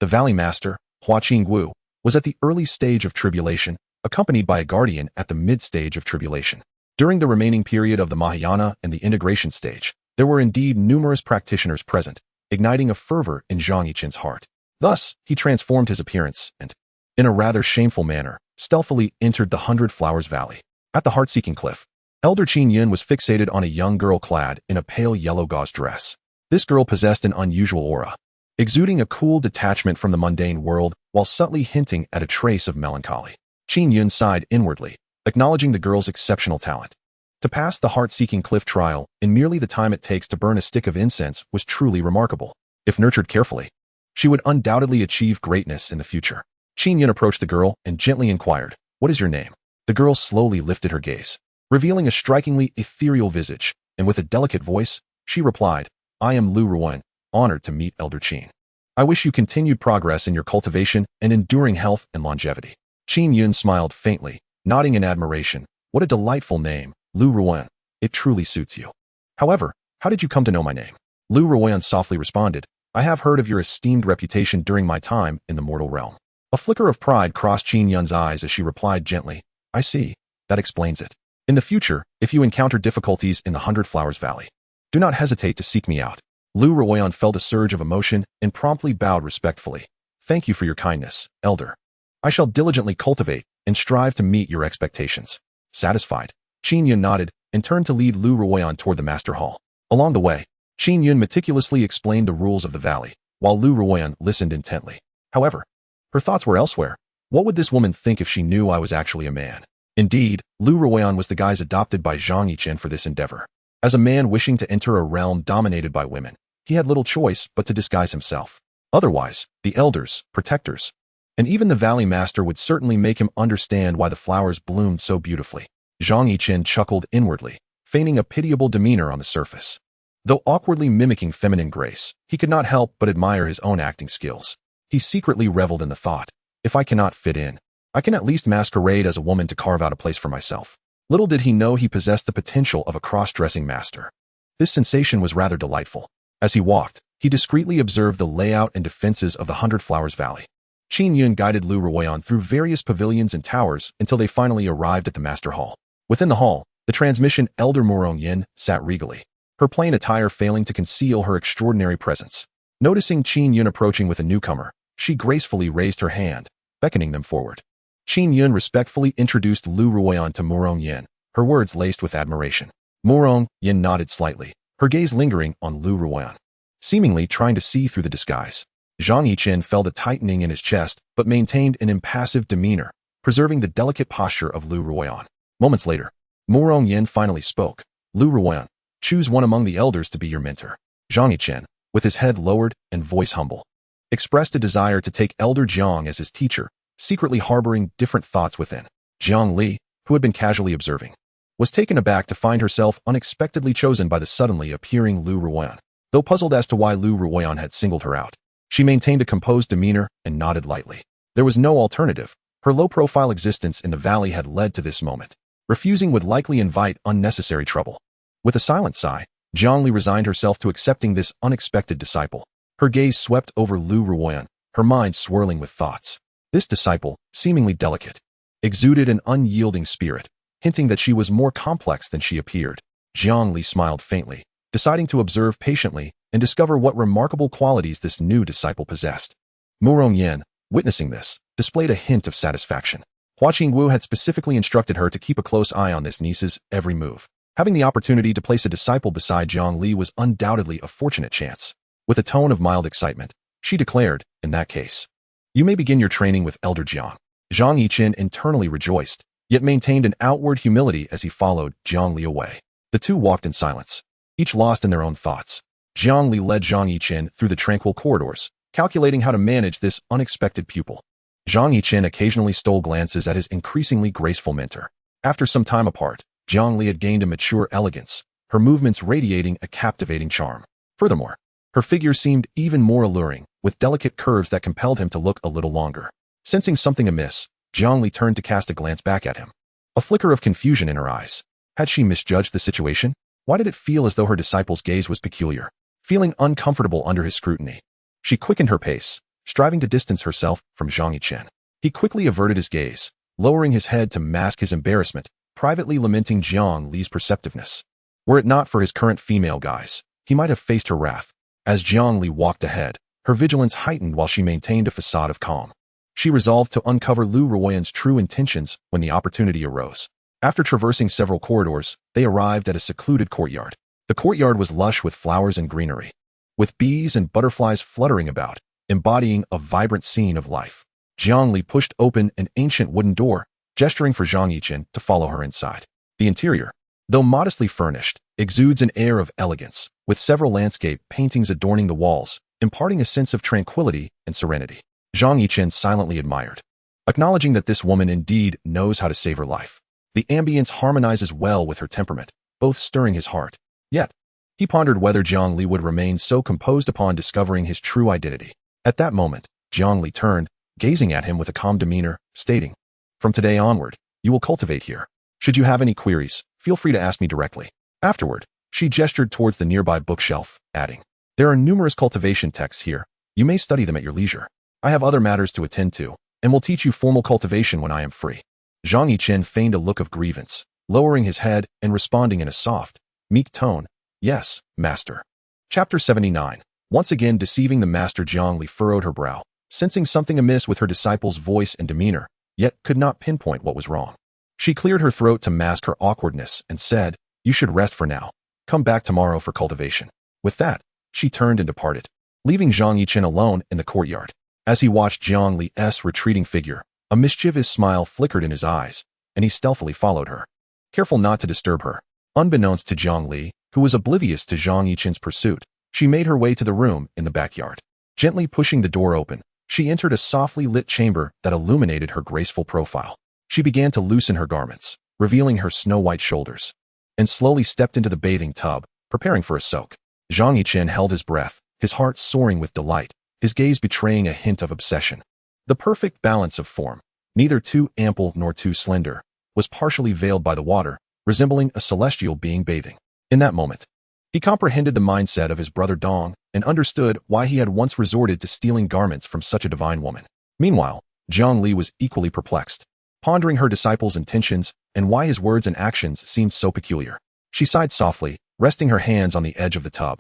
valley master, Hua Qinggu, was at the early stage of tribulation, accompanied by a guardian at the mid-stage of tribulation. During the remaining period of the Mahayana and the integration stage, there were indeed numerous practitioners present, igniting a fervor in Zhang Yichen's heart. Thus, he transformed his appearance and, in a rather shameful manner, stealthily entered the 100 Flowers Valley. At the heart-seeking cliff, Elder Qin Yun was fixated on a young girl clad in a pale yellow gauze dress. This girl possessed an unusual aura, exuding a cool detachment from the mundane world while subtly hinting at a trace of melancholy. Qin Yun sighed inwardly, acknowledging the girl's exceptional talent. To pass the heart-seeking cliff trial in merely the time it takes to burn a stick of incense was truly remarkable. If nurtured carefully, she would undoubtedly achieve greatness in the future. Qin Yun approached the girl and gently inquired, "What is your name?" The girl slowly lifted her gaze, revealing a strikingly ethereal visage, and with a delicate voice, she replied, "I am Lu Ruan, honored to meet Elder Qin. I wish you continued progress in your cultivation and enduring health and longevity. Qin Yun smiled faintly, nodding in admiration. What a delightful name, Lu Ruoyan. It truly suits you. However, how did you come to know my name? Lu Ruoyan softly responded, I have heard of your esteemed reputation during my time in the mortal realm. A flicker of pride crossed Qin Yun's eyes as she replied gently, I see. That explains it. In the future, if you encounter difficulties in the 100 Flowers Valley, do not hesitate to seek me out. Lu Ruoyan felt a surge of emotion and promptly bowed respectfully. Thank you for your kindness, Elder. I shall diligently cultivate and strive to meet your expectations. Satisfied, Qin Yun nodded and turned to lead Lu Ruoyan toward the Master Hall. Along the way, Qin Yun meticulously explained the rules of the valley, while Lu Ruoyan listened intently. However, her thoughts were elsewhere. What would this woman think if she knew I was actually a man? Indeed, Lu Ruoyan was the guise adopted by Zhang Yichen for this endeavor. As a man wishing to enter a realm dominated by women, he had little choice but to disguise himself. Otherwise, the elders, protectors, and even the valley master would certainly make him understand why the flowers bloomed so beautifully. Zhang Yichen chuckled inwardly, feigning a pitiable demeanor on the surface. Though awkwardly mimicking feminine grace, he could not help but admire his own acting skills. He secretly reveled in the thought, if I cannot fit in, I can at least masquerade as a woman to carve out a place for myself. Little did he know he possessed the potential of a cross-dressing master. This sensation was rather delightful. As he walked, he discreetly observed the layout and defenses of the 100 Flowers Valley. Qin Yun guided Lu Ruoyan through various pavilions and towers until they finally arrived at the Master Hall. Within the hall, the transmission Elder Murong Yin sat regally, her plain attire failing to conceal her extraordinary presence. Noticing Qin Yun approaching with a newcomer, she gracefully raised her hand, beckoning them forward. Qin Yun respectfully introduced Lu Ruoyan to Murong Yin, her words laced with admiration. Murong Yin nodded slightly, her gaze lingering on Lu Ruoyan, seemingly trying to see through the disguise. Zhang Yichen felt a tightening in his chest but maintained an impassive demeanor, preserving the delicate posture of Lu Ruoyan. Moments later, Murong Yin finally spoke. Lu Ruoyan, choose one among the elders to be your mentor. Zhang Yichen, with his head lowered and voice humble, expressed a desire to take Elder Jiang as his teacher, secretly harboring different thoughts within. Jiang Li, who had been casually observing, was taken aback to find herself unexpectedly chosen by the suddenly appearing Lu Ruoyan. Though puzzled as to why Lu Ruoyan had singled her out, she maintained a composed demeanor and nodded lightly. There was no alternative. Her low-profile existence in the valley had led to this moment. Refusing would likely invite unnecessary trouble. With a silent sigh, Jiang Li resigned herself to accepting this unexpected disciple. Her gaze swept over Lu Ruoyan, her mind swirling with thoughts. This disciple, seemingly delicate, exuded an unyielding spirit, hinting that she was more complex than she appeared. Jiang Li smiled faintly, deciding to observe patiently and discover what remarkable qualities this new disciple possessed. Murong Yin, witnessing this, displayed a hint of satisfaction. Hua Qingwu had specifically instructed her to keep a close eye on this niece's every move. Having the opportunity to place a disciple beside Jiang Li was undoubtedly a fortunate chance. With a tone of mild excitement, she declared, in that case, you may begin your training with Elder Jiang. Zhang Yichen internally rejoiced, yet maintained an outward humility as he followed Jiang Li away. The two walked in silence, each lost in their own thoughts. Jiang Li led Zhang Yichen through the tranquil corridors, calculating how to manage this unexpected pupil. Zhang Yichen occasionally stole glances at his increasingly graceful mentor. After some time apart, Jiang Li had gained a mature elegance, her movements radiating a captivating charm. Furthermore, her figure seemed even more alluring, with delicate curves that compelled him to look a little longer. Sensing something amiss, Jiang Li turned to cast a glance back at him. A flicker of confusion in her eyes. Had she misjudged the situation? Why did it feel as though her disciple's gaze was peculiar? Feeling uncomfortable under his scrutiny, she quickened her pace, striving to distance herself from Zhang Yichen. He quickly averted his gaze, lowering his head to mask his embarrassment, privately lamenting Jiang Li's perceptiveness. Were it not for his current female guise, he might have faced her wrath. As Jiang Li walked ahead, her vigilance heightened while she maintained a facade of calm. She resolved to uncover Lu Ruoyan's true intentions when the opportunity arose. After traversing several corridors, they arrived at a secluded courtyard. The courtyard was lush with flowers and greenery, with bees and butterflies fluttering about, embodying a vibrant scene of life. Jiang Li pushed open an ancient wooden door, gesturing for Zhang Yichen to follow her inside. The interior, though modestly furnished, exudes an air of elegance, with several landscape paintings adorning the walls, imparting a sense of tranquility and serenity. Zhang Yichen silently admired, acknowledging that this woman indeed knows how to save her life. The ambience harmonizes well with her temperament, both stirring his heart. Yet, He pondered whether Zhang Li would remain so composed upon discovering his true identity. At that moment, Zhang Li turned, gazing at him with a calm demeanor, stating, "From today onward, you will cultivate here. Should you have any queries, feel free to ask me directly." Afterward, she gestured towards the nearby bookshelf, adding, "There are numerous cultivation texts here. You may study them at your leisure. I have other matters to attend to, and will teach you formal cultivation when I am free." Zhang Yichen feigned a look of grievance, lowering his head and responding in a soft, meek tone, "Yes, master." Chapter 79. Once again deceiving the master, Zhang Li furrowed her brow, sensing something amiss with her disciple's voice and demeanor, yet could not pinpoint what was wrong. She cleared her throat to mask her awkwardness and said, "You should rest for now. Come back tomorrow for cultivation." With that, she turned and departed, leaving Zhang Yichen alone in the courtyard. As he watched Zhang Li's retreating figure, a mischievous smile flickered in his eyes, and he stealthily followed her, careful not to disturb her. Unbeknownst to Zhang Li, who was oblivious to Zhang Yichen's pursuit, she made her way to the room in the backyard. Gently pushing the door open, she entered a softly lit chamber that illuminated her graceful profile. She began to loosen her garments, revealing her snow-white shoulders, and slowly stepped into the bathing tub, preparing for a soak. Zhang Yichen held his breath, his heart soaring with delight, his gaze betraying a hint of obsession. The perfect balance of form, neither too ample nor too slender, was partially veiled by the water, resembling a celestial being bathing. In that moment, he comprehended the mindset of his brother Dong and understood why he had once resorted to stealing garments from such a divine woman. Meanwhile, Zhang Li was equally perplexed, pondering her disciple's intentions and why his words and actions seemed so peculiar. She sighed softly, resting her hands on the edge of the tub,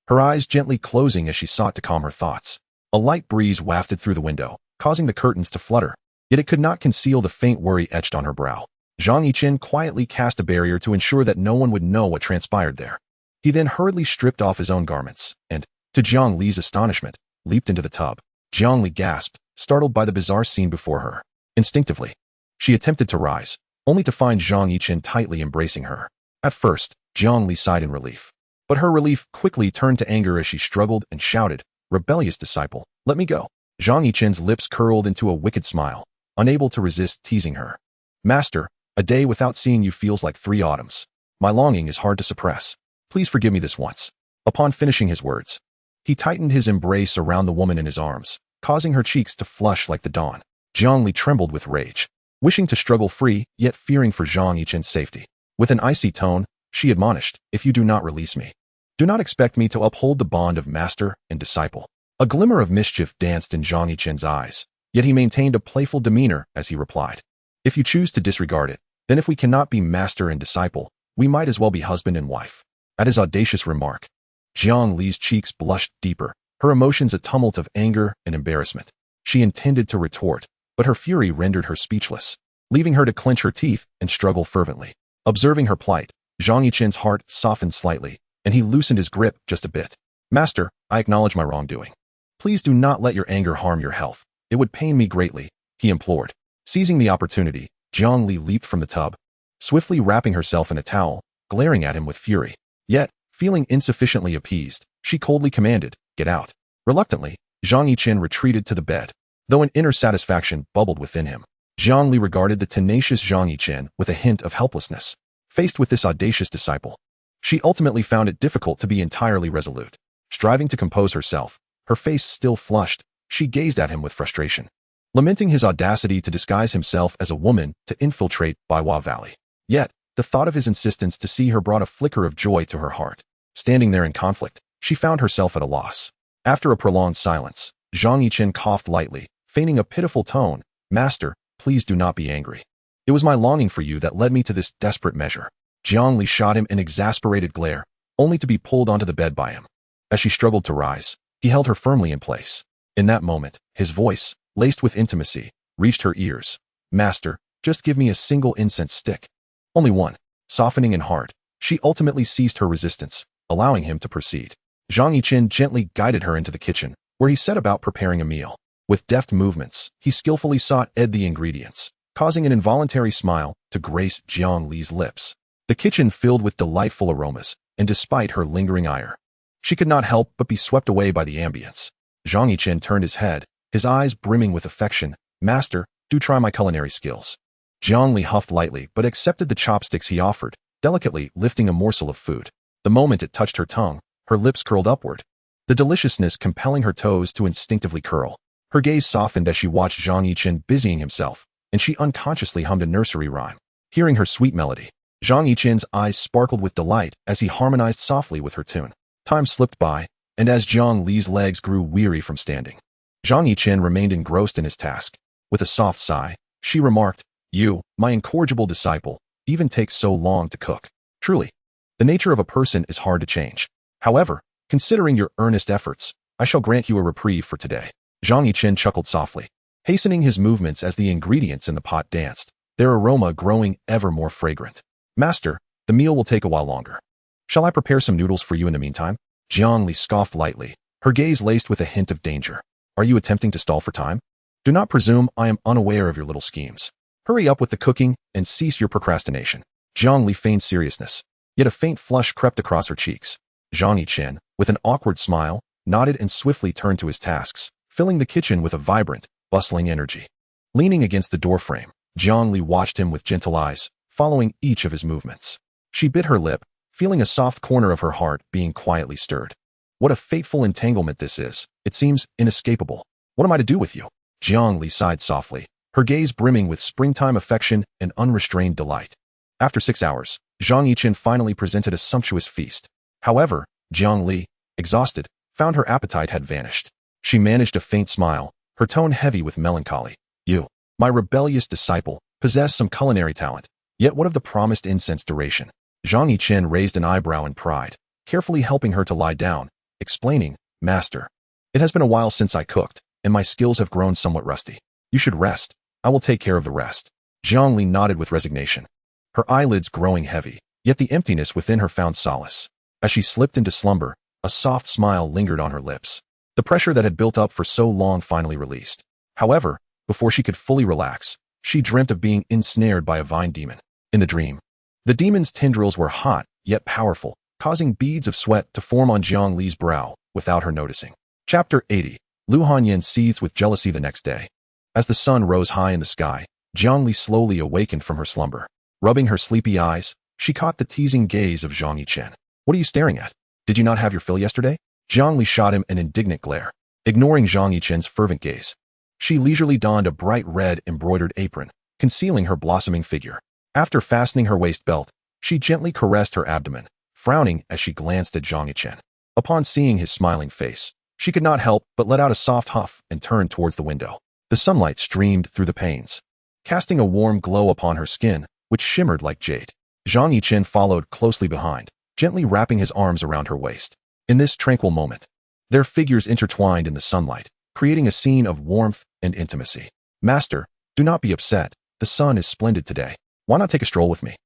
her eyes gently closing as she sought to calm her thoughts. A light breeze wafted through the window, causing the curtains to flutter, yet it could not conceal the faint worry etched on her brow. Zhang Yichen quietly cast a barrier to ensure that no one would know what transpired there. He then hurriedly stripped off his own garments and, to Zhang Li's astonishment, leaped into the tub. Zhang Li gasped, startled by the bizarre scene before her. Instinctively, she attempted to rise, only to find Zhang Yichen tightly embracing her. At first, Zhang Li sighed in relief, but her relief quickly turned to anger as she struggled and shouted, "Rebellious disciple, let me go." Zhang Yichen's lips curled into a wicked smile, unable to resist teasing her. "Master, a day without seeing you feels like 3 autumns. My longing is hard to suppress. Please forgive me this once." Upon finishing his words, he tightened his embrace around the woman in his arms, causing her cheeks to flush like the dawn. Zhang Li trembled with rage, wishing to struggle free, yet fearing for Zhang Yichen's safety. With an icy tone, she admonished, "If you do not release me, do not expect me to uphold the bond of master and disciple." A glimmer of mischief danced in Zhang Yichen's eyes, yet he maintained a playful demeanor as he replied, "If you choose to disregard it, then if we cannot be master and disciple, we might as well be husband and wife." At his audacious remark, Zhang Li's cheeks blushed deeper, her emotions a tumult of anger and embarrassment. She intended to retort, but her fury rendered her speechless, leaving her to clench her teeth and struggle fervently. Observing her plight, Zhang Yichen's heart softened slightly, and he loosened his grip just a bit. "Master, I acknowledge my wrongdoing. Please do not let your anger harm your health. It would pain me greatly," he implored. Seizing the opportunity, Zhang Li leaped from the tub, swiftly wrapping herself in a towel, glaring at him with fury. Yet, feeling insufficiently appeased, she coldly commanded, "Get out." Reluctantly, Zhang Yichen retreated to the bed, though an inner satisfaction bubbled within him. Zhang Li regarded the tenacious Zhang Yichen with a hint of helplessness. Faced with this audacious disciple, she ultimately found it difficult to be entirely resolute. Striving to compose herself, her face still flushed, she gazed at him with frustration, lamenting his audacity to disguise himself as a woman to infiltrate Baiwa Valley. Yet, the thought of his insistence to see her brought a flicker of joy to her heart. Standing there in conflict, she found herself at a loss. After a prolonged silence, Zhang Yichen coughed lightly, feigning a pitiful tone, "Master, please do not be angry. It was my longing for you that led me to this desperate measure." Zhang Li shot him an exasperated glare, only to be pulled onto the bed by him. As she struggled to rise, he held her firmly in place. In that moment, his voice, laced with intimacy, reached her ears. "Master, just give me a single incense stick. Only one." Softening in heart, she ultimately ceased her resistance, allowing him to proceed. Zhang Yichen gently guided her into the kitchen, where he set about preparing a meal. With deft movements, he skillfully sought the ingredients, causing an involuntary smile to grace Zhang Li's lips. The kitchen filled with delightful aromas, and despite her lingering ire, she could not help but be swept away by the ambience. Zhang Yichen turned his head, his eyes brimming with affection. "Master, do try my culinary skills." Zhang Li huffed lightly but accepted the chopsticks he offered, delicately lifting a morsel of food. The moment it touched her tongue, her lips curled upward, the deliciousness compelling her toes to instinctively curl. Her gaze softened as she watched Zhang Yichen busying himself, and she unconsciously hummed a nursery rhyme. Hearing her sweet melody, Zhang Yichen's eyes sparkled with delight as he harmonized softly with her tune. Time slipped by, and as Zhang Li's legs grew weary from standing, Zhang Yichen remained engrossed in his task. With a soft sigh, she remarked, "You, my incorrigible disciple, even take so long to cook. Truly, the nature of a person is hard to change. However, considering your earnest efforts, I shall grant you a reprieve for today." Zhang Yichen chuckled softly, hastening his movements as the ingredients in the pot danced, their aroma growing ever more fragrant. "Master, the meal will take a while longer. Shall I prepare some noodles for you in the meantime?" Zhang Li scoffed lightly, her gaze laced with a hint of danger. "Are you attempting to stall for time? Do not presume I am unaware of your little schemes. Hurry up with the cooking and cease your procrastination." Zhang Li feigned seriousness, yet a faint flush crept across her cheeks. Zhang Yichen, with an awkward smile, nodded and swiftly turned to his tasks, filling the kitchen with a vibrant, bustling energy. Leaning against the doorframe, Zhang Li watched him with gentle eyes, following each of his movements. She bit her lip, feeling a soft corner of her heart being quietly stirred. What a fateful entanglement this is. It seems inescapable. What am I to do with you? Zhang Li sighed softly, her gaze brimming with springtime affection and unrestrained delight. After 6 hours, Zhang Yichen finally presented a sumptuous feast. However, Zhang Li, exhausted, found her appetite had vanished. She managed a faint smile, her tone heavy with melancholy. "You, my rebellious disciple, possess some culinary talent. Yet what of the promised incense duration?" Zhang Yichen raised an eyebrow in pride, carefully helping her to lie down, explaining, "Master, it has been a while since I cooked, and my skills have grown somewhat rusty. You should rest. I will take care of the rest." Zhang Li nodded with resignation, her eyelids growing heavy, yet the emptiness within her found solace. As she slipped into slumber, a soft smile lingered on her lips. The pressure that had built up for so long finally released. However, before she could fully relax, she dreamt of being ensnared by a vine demon. In the dream, the demon's tendrils were hot, yet powerful, causing beads of sweat to form on Zhang Li's brow without her noticing. Chapter 80. Lu Hanyan seethed with jealousy the next day. As the sun rose high in the sky, Zhang Li slowly awakened from her slumber. Rubbing her sleepy eyes, she caught the teasing gaze of Zhang Yichen. "What are you staring at? Did you not have your fill yesterday?" Zhang Li shot him an indignant glare, ignoring Zhang Yichen's fervent gaze. She leisurely donned a bright red embroidered apron, concealing her blossoming figure. After fastening her waist belt, she gently caressed her abdomen, frowning as she glanced at Zhang Yichen. Upon seeing his smiling face, she could not help but let out a soft huff and turned towards the window. The sunlight streamed through the panes, casting a warm glow upon her skin, which shimmered like jade. Zhang Yichen followed closely behind, gently wrapping his arms around her waist. In this tranquil moment, their figures intertwined in the sunlight, creating a scene of warmth and intimacy. "Master, do not be upset. The sun is splendid today. Why not take a stroll with me?"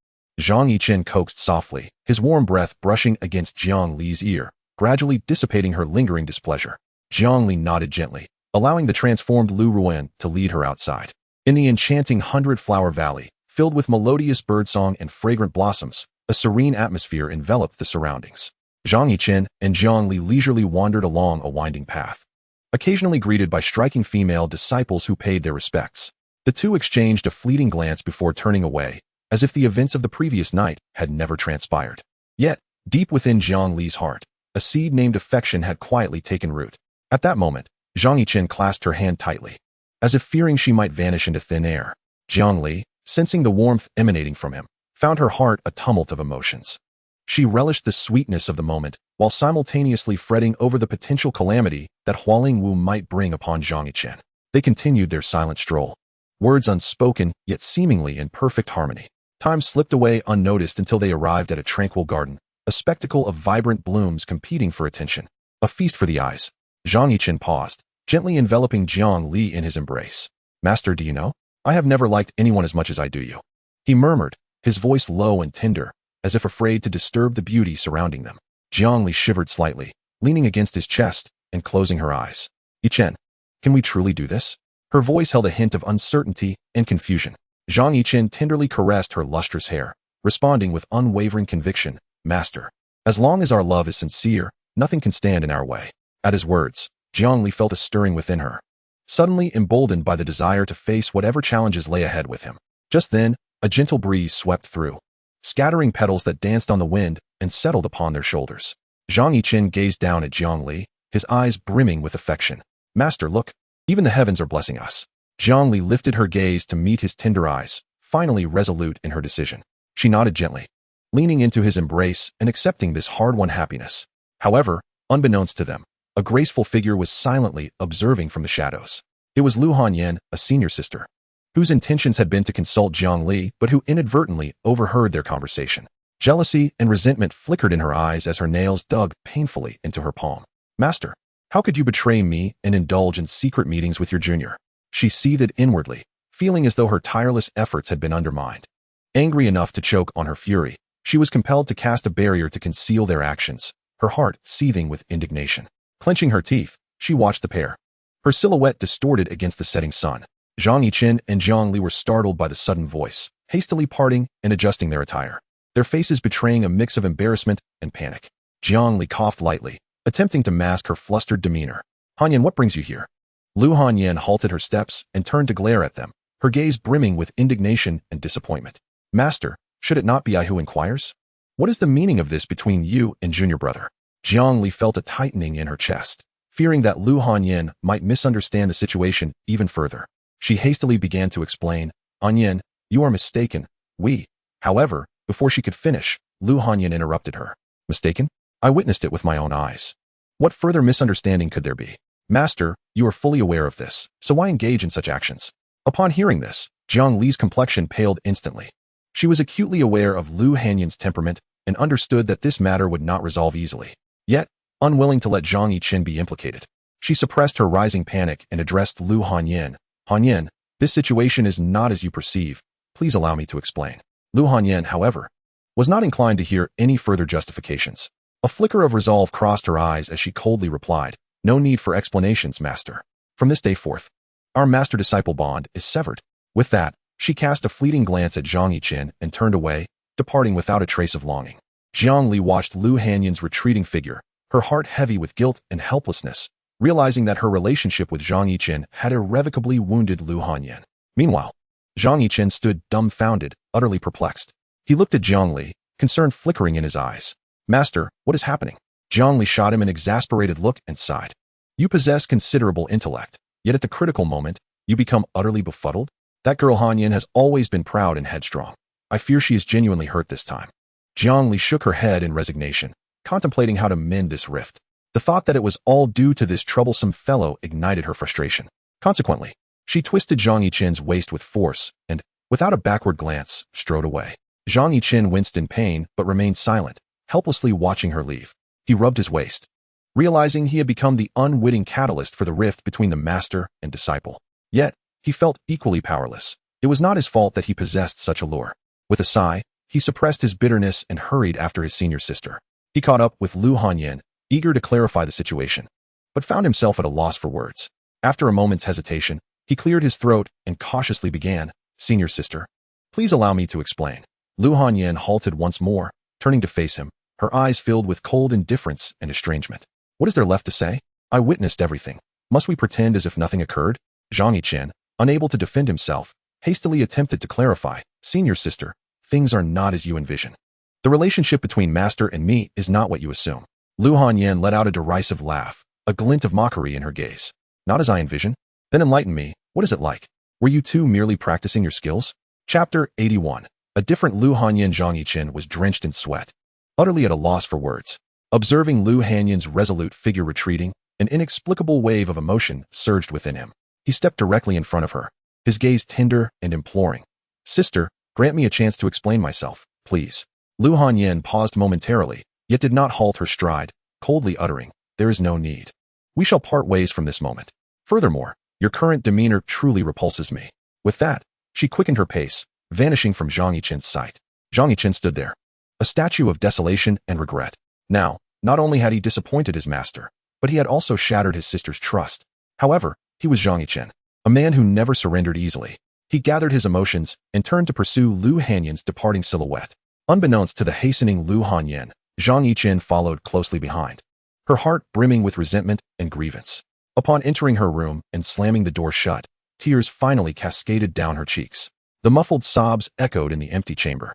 Zhang Yichen coaxed softly, his warm breath brushing against Zhang Li's ear, gradually dissipating her lingering displeasure. Zhang Li nodded gently, allowing the transformed Lu Ruan to lead her outside. In the enchanting 100-flower valley, filled with melodious birdsong and fragrant blossoms, a serene atmosphere enveloped the surroundings. Zhang Yichen and Zhang Li leisurely wandered along a winding path, occasionally greeted by striking female disciples who paid their respects. The two exchanged a fleeting glance before turning away, as if the events of the previous night had never transpired. Yet, deep within Zhang Li's heart, a seed named affection had quietly taken root. At that moment, Zhang Yichen clasped her hand tightly, as if fearing she might vanish into thin air. Zhang Li, sensing the warmth emanating from him, found her heart a tumult of emotions. She relished the sweetness of the moment, while simultaneously fretting over the potential calamity that Hualing Wu might bring upon Zhang Yichen. They continued their silent stroll, words unspoken, yet seemingly in perfect harmony. Time slipped away unnoticed until they arrived at a tranquil garden, a spectacle of vibrant blooms competing for attention. A feast for the eyes. Zhang Yichen paused, gently enveloping Zhang Li in his embrace. "Master, do you know? I have never liked anyone as much as I do you," he murmured, his voice low and tender, as if afraid to disturb the beauty surrounding them. Zhang Li shivered slightly, leaning against his chest and closing her eyes. "Yichen, can we truly do this?" Her voice held a hint of uncertainty and confusion. Zhang Yichen tenderly caressed her lustrous hair, responding with unwavering conviction, "Master, as long as our love is sincere, nothing can stand in our way." At his words, Zhang Li felt a stirring within her, suddenly emboldened by the desire to face whatever challenges lay ahead with him. Just then, a gentle breeze swept through, scattering petals that danced on the wind and settled upon their shoulders. Zhang Yichen gazed down at Jiang Li, his eyes brimming with affection. Master, look, even the heavens are blessing us. Jiang Li lifted her gaze to meet his tender eyes, finally resolute in her decision. She nodded gently, leaning into his embrace and accepting this hard-won happiness. However, unbeknownst to them, a graceful figure was silently observing from the shadows. It was Lu Hanyan, a senior sister, whose intentions had been to consult Jiang Li, but who inadvertently overheard their conversation. Jealousy and resentment flickered in her eyes as her nails dug painfully into her palm. Master, how could you betray me and indulge in secret meetings with your junior? She seethed inwardly, feeling as though her tireless efforts had been undermined. Angry enough to choke on her fury, she was compelled to cast a barrier to conceal their actions, her heart seething with indignation. Clenching her teeth, she watched the pair, her silhouette distorted against the setting sun. Zhang Yichen and Jiang Li were startled by the sudden voice, hastily parting and adjusting their attire, their faces betraying a mix of embarrassment and panic. Jiang Li coughed lightly, attempting to mask her flustered demeanor. Hanyan, what brings you here? Lu Hanyan halted her steps and turned to glare at them, her gaze brimming with indignation and disappointment. Master, should it not be I who inquires? What is the meaning of this between you and junior brother? Jiang Li felt a tightening in her chest, fearing that Lu Hanyan might misunderstand the situation even further. She hastily began to explain, Hanyan, you are mistaken. However, before she could finish, Lu Hanyan interrupted her. Mistaken? I witnessed it with my own eyes. What further misunderstanding could there be? Master, you are fully aware of this, so why engage in such actions? Upon hearing this, Jiang Li's complexion paled instantly. She was acutely aware of Lu Hanyan's temperament and understood that this matter would not resolve easily. Yet, unwilling to let Zhang Yichen be implicated, she suppressed her rising panic and addressed Lu Hanyan. Hanyan, this situation is not as you perceive. Please allow me to explain. Lu Hanyan, however, was not inclined to hear any further justifications. A flicker of resolve crossed her eyes as she coldly replied, No need for explanations, master. From this day forth, our master-disciple bond is severed. With that, she cast a fleeting glance at Zhang Yichen and turned away, departing without a trace of longing. Jiang Li watched Lu Hanyan's retreating figure, her heart heavy with guilt and helplessness, realizing that her relationship with Zhang Yichen had irrevocably wounded Lu Hanyan. Meanwhile, Zhang Yichen stood dumbfounded, utterly perplexed. He looked at Jiang Li, concern flickering in his eyes. Master, what is happening? Jiang Li shot him an exasperated look and sighed. You possess considerable intellect, yet at the critical moment, you become utterly befuddled? That girl Hanyan has always been proud and headstrong. I fear she is genuinely hurt this time. Jiang Li shook her head in resignation, contemplating how to mend this rift. The thought that it was all due to this troublesome fellow ignited her frustration. Consequently, she twisted Zhang Yichen's waist with force and, without a backward glance, strode away. Zhang Yichen winced in pain but remained silent, helplessly watching her leave. He rubbed his waist, realizing he had become the unwitting catalyst for the rift between the master and disciple. Yet, he felt equally powerless. It was not his fault that he possessed such allure. With a sigh, he suppressed his bitterness and hurried after his senior sister. He caught up with Lu Hanyan, eager to clarify the situation, but found himself at a loss for words. After a moment's hesitation, he cleared his throat and cautiously began, Senior sister, please allow me to explain. Lu Hanyan halted once more, turning to face him, her eyes filled with cold indifference and estrangement. What is there left to say? I witnessed everything. Must we pretend as if nothing occurred? Zhang Yichen, unable to defend himself, hastily attempted to clarify, Senior sister, things are not as you envision. The relationship between master and me is not what you assume. Lu Hanyan let out a derisive laugh, a glint of mockery in her gaze. Not as I envision? Then enlighten me, what is it like? Were you two merely practicing your skills? Chapter 81. A different Lu Hanyan. Zhang Yichen was drenched in sweat, utterly at a loss for words. Observing Lu Hanyan's resolute figure retreating, an inexplicable wave of emotion surged within him. He stepped directly in front of her, his gaze tender and imploring. Sister, grant me a chance to explain myself, please. Lu Hanyan paused momentarily, yet did not halt her stride, coldly uttering, there is no need. We shall part ways from this moment. Furthermore, your current demeanor truly repulses me. With that, she quickened her pace, vanishing from Zhang Yichen's sight. Zhang Yichen stood there, a statue of desolation and regret. Now, not only had he disappointed his master, but he had also shattered his sister's trust. However, he was Zhang Yichen, a man who never surrendered easily. He gathered his emotions and turned to pursue Lu Hanyan's departing silhouette. Unbeknownst to the hastening Lu Hanyan, Zhang Yichen followed closely behind, her heart brimming with resentment and grievance. Upon entering her room and slamming the door shut, tears finally cascaded down her cheeks. The muffled sobs echoed in the empty chamber.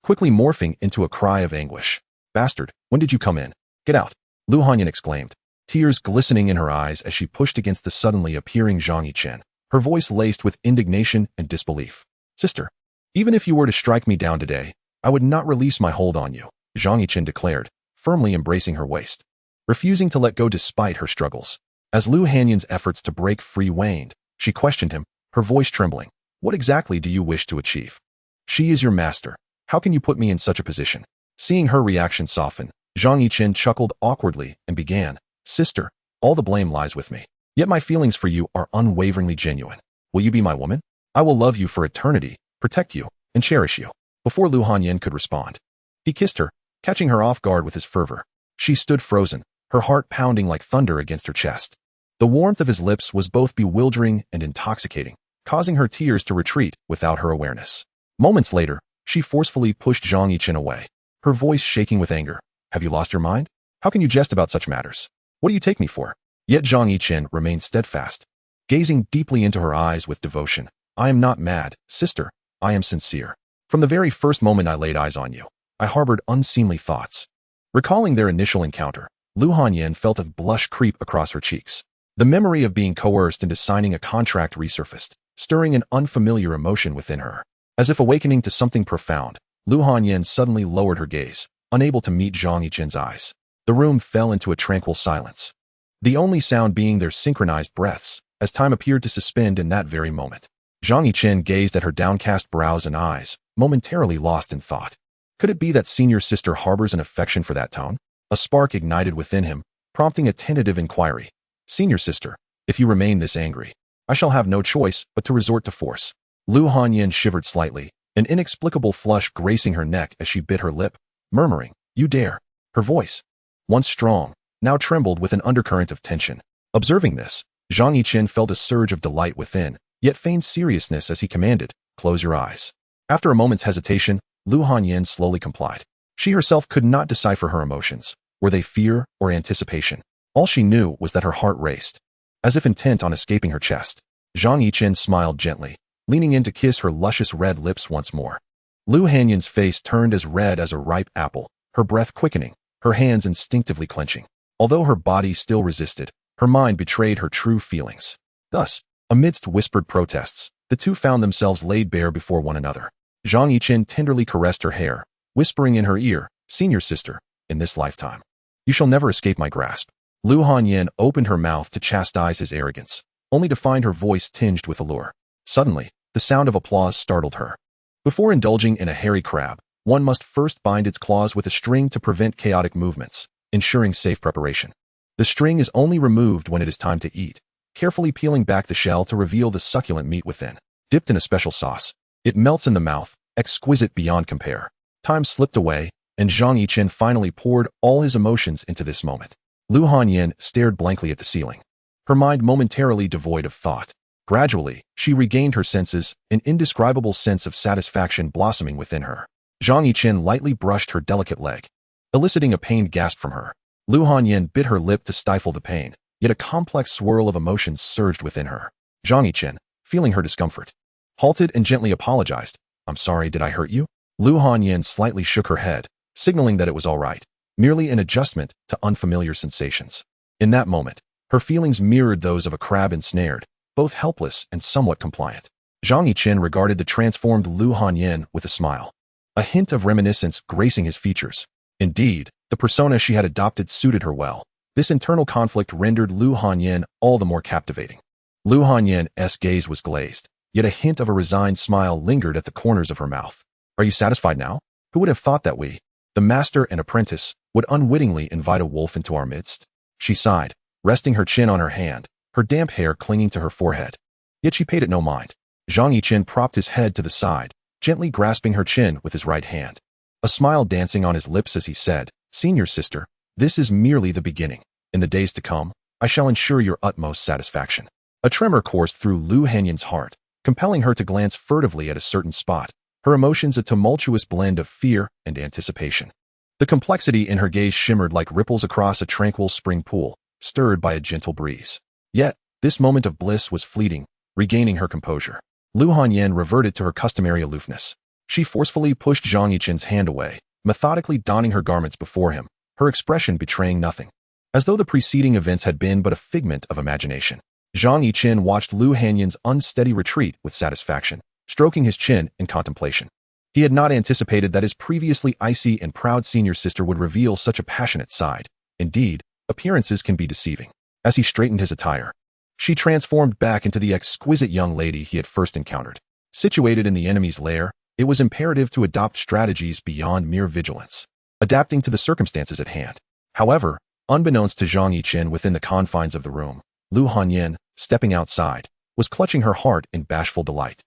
quickly morphing into a cry of anguish. "Bastard, when did you come in? Get out!" Lu Hanyan exclaimed, tears glistening in her eyes as she pushed against the suddenly appearing Zhang Yichen, her voice laced with indignation and disbelief. "Sister, even if you were to strike me down today, I would not release my hold on you," Zhang Yichen declared, firmly embracing her waist, refusing to let go despite her struggles. As Lu Hanyan's efforts to break free waned, she questioned him, her voice trembling. "What exactly do you wish to achieve? She is your master. How can you put me in such a position?" Seeing her reaction soften, Zhang Yichen chuckled awkwardly and began, "Sister, all the blame lies with me. Yet my feelings for you are unwaveringly genuine. Will you be my woman? I will love you for eternity, protect you, and cherish you." Before Lu Hanyan could respond, he kissed her, catching her off guard with his fervor. She stood frozen, her heart pounding like thunder against her chest. The warmth of his lips was both bewildering and intoxicating, causing her tears to retreat without her awareness. Moments later, she forcefully pushed Zhang Yichen away, her voice shaking with anger. "Have you lost your mind? How can you jest about such matters? What do you take me for?" Yet Zhang Yichen remained steadfast, gazing deeply into her eyes with devotion. "I am not mad, sister. I am sincere. From the very first moment I laid eyes on you, I harbored unseemly thoughts." Recalling their initial encounter, Lu Hanyan felt a blush creep across her cheeks. The memory of being coerced into signing a contract resurfaced, stirring an unfamiliar emotion within her. As if awakening to something profound, Lu Hanyan suddenly lowered her gaze, unable to meet Zhang Yichen's eyes. The room fell into a tranquil silence, the only sound being their synchronized breaths, as time appeared to suspend in that very moment. Zhang Yichen gazed at her downcast brows and eyes, momentarily lost in thought. Could it be that senior sister harbors an affection for that tone? A spark ignited within him, prompting a tentative inquiry. "Senior sister, if you remain this angry, I shall have no choice but to resort to force." Lu Hanyan shivered slightly, an inexplicable flush gracing her neck as she bit her lip, murmuring, "You dare." Her voice, once strong, now trembled with an undercurrent of tension. Observing this, Zhang Yichen felt a surge of delight within, yet feigned seriousness as he commanded, "Close your eyes." After a moment's hesitation, Lu Hanyan slowly complied. She herself could not decipher her emotions. Were they fear or anticipation? All she knew was that her heart raced, as if intent on escaping her chest. Zhang Yichen smiled gently, leaning in to kiss her luscious red lips once more. Lu Hanyan's face turned as red as a ripe apple, her breath quickening, her hands instinctively clenching. Although her body still resisted, her mind betrayed her true feelings. Thus, amidst whispered protests, the two found themselves laid bare before one another. Zhang Yichen tenderly caressed her hair, whispering in her ear, "Senior sister, in this lifetime, you shall never escape my grasp." Lu Hanyan opened her mouth to chastise his arrogance, only to find her voice tinged with allure. Suddenly, the sound of applause startled her. Before indulging in a hairy crab, one must first bind its claws with a string to prevent chaotic movements, ensuring safe preparation. The string is only removed when it is time to eat, carefully peeling back the shell to reveal the succulent meat within. Dipped in a special sauce, it melts in the mouth, exquisite beyond compare. Time slipped away, and Zhang Yichen finally poured all his emotions into this moment. Lu Hanyan stared blankly at the ceiling, her mind momentarily devoid of thought. Gradually, she regained her senses, an indescribable sense of satisfaction blossoming within her. Zhang Yichen lightly brushed her delicate leg, eliciting a pained gasp from her. Lu Hanyan bit her lip to stifle the pain, yet a complex swirl of emotions surged within her. Zhang Yichen, feeling her discomfort, halted and gently apologized. "I'm sorry, did I hurt you?" Lu Hanyan slightly shook her head, signaling that it was all right, merely an adjustment to unfamiliar sensations. In that moment, her feelings mirrored those of a crab ensnared, both helpless and somewhat compliant. Zhang Yichen regarded the transformed Lu Hanyan with a smile, a hint of reminiscence gracing his features. Indeed, the persona she had adopted suited her well. This internal conflict rendered Lu Hanyan all the more captivating. Lu Hanyan's gaze was glazed, yet a hint of a resigned smile lingered at the corners of her mouth. "Are you satisfied now? Who would have thought that we, the master and apprentice, would unwittingly invite a wolf into our midst?" She sighed, resting her chin on her hand, her damp hair clinging to her forehead. Yet she paid it no mind. Zhang Yichen propped his head to the side, gently grasping her chin with his right hand, a smile dancing on his lips as he said, "Senior sister, this is merely the beginning. In the days to come, I shall ensure your utmost satisfaction." A tremor coursed through Lu Hanyan's heart, compelling her to glance furtively at a certain spot, her emotions a tumultuous blend of fear and anticipation. The complexity in her gaze shimmered like ripples across a tranquil spring pool, stirred by a gentle breeze. Yet, this moment of bliss was fleeting. Regaining her composure, Lu Hanyan reverted to her customary aloofness. She forcefully pushed Zhang Yichen's hand away, methodically donning her garments before him, her expression betraying nothing, as though the preceding events had been but a figment of imagination. Zhang Yichen watched Lu Hanyan's unsteady retreat with satisfaction, stroking his chin in contemplation. He had not anticipated that his previously icy and proud senior sister would reveal such a passionate side. Indeed, appearances can be deceiving. As he straightened his attire, she transformed back into the exquisite young lady he had first encountered. Situated in the enemy's lair, it was imperative to adopt strategies beyond mere vigilance, adapting to the circumstances at hand. However, unbeknownst to Zhang Yichen within the confines of the room, Lu Hanyan, stepping outside, was clutching her heart in bashful delight,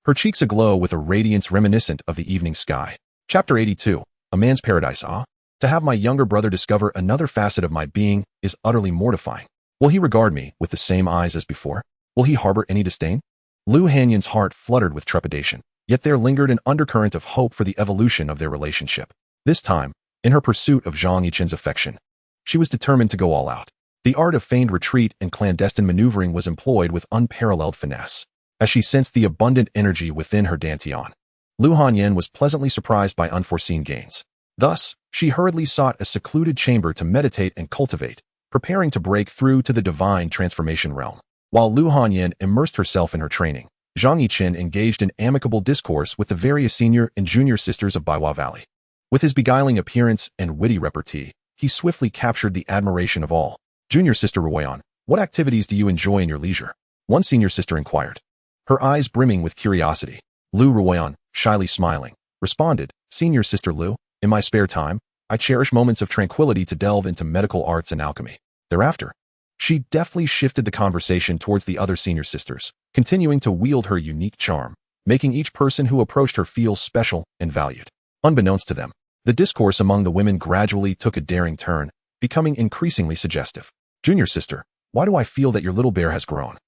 her cheeks aglow with a radiance reminiscent of the evening sky. Chapter 82. A Man's Paradise. To have my younger brother discover another facet of my being is utterly mortifying. Will he regard me with the same eyes as before? Will he harbor any disdain? Lu Hanyan's heart fluttered with trepidation, yet there lingered an undercurrent of hope for the evolution of their relationship. This time, in her pursuit of Zhang Yichen's affection, she was determined to go all out. The art of feigned retreat and clandestine maneuvering was employed with unparalleled finesse. As she sensed the abundant energy within her dantian, Lu Hanyan was pleasantly surprised by unforeseen gains. Thus, she hurriedly sought a secluded chamber to meditate and cultivate, preparing to break through to the divine transformation realm. While Lu Hanyan immersed herself in her training, Zhang Yichen engaged in amicable discourse with the various senior and junior sisters of Baiwa Valley. With his beguiling appearance and witty repartee, he swiftly captured the admiration of all. Junior sister Ruoyan, what activities do you enjoy in your leisure? One senior sister inquired, her eyes brimming with curiosity. Lu Ruoyan, shyly smiling, responded, Senior sister Lu, in my spare time, I cherish moments of tranquility to delve into medical arts and alchemy. Thereafter, she deftly shifted the conversation towards the other senior sisters, continuing to wield her unique charm, making each person who approached her feel special and valued. Unbeknownst to them, the discourse among the women gradually took a daring turn, becoming increasingly suggestive. Junior sister, why do I feel that your little bear has grown?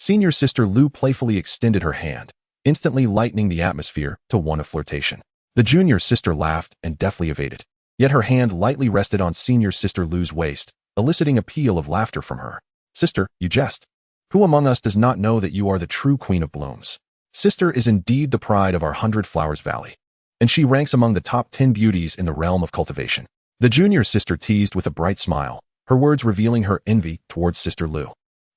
Senior sister Lu playfully extended her hand, instantly lightening the atmosphere to one of flirtation. The junior sister laughed and deftly evaded, yet her hand lightly rested on senior sister Lu's waist, eliciting a peal of laughter from her. Sister, you jest. Who among us does not know that you are the true queen of blooms? Sister is indeed the pride of our 100 Flowers Valley, and she ranks among the top 10 beauties in the realm of cultivation. The junior sister teased with a bright smile, her words revealing her envy towards sister Lu.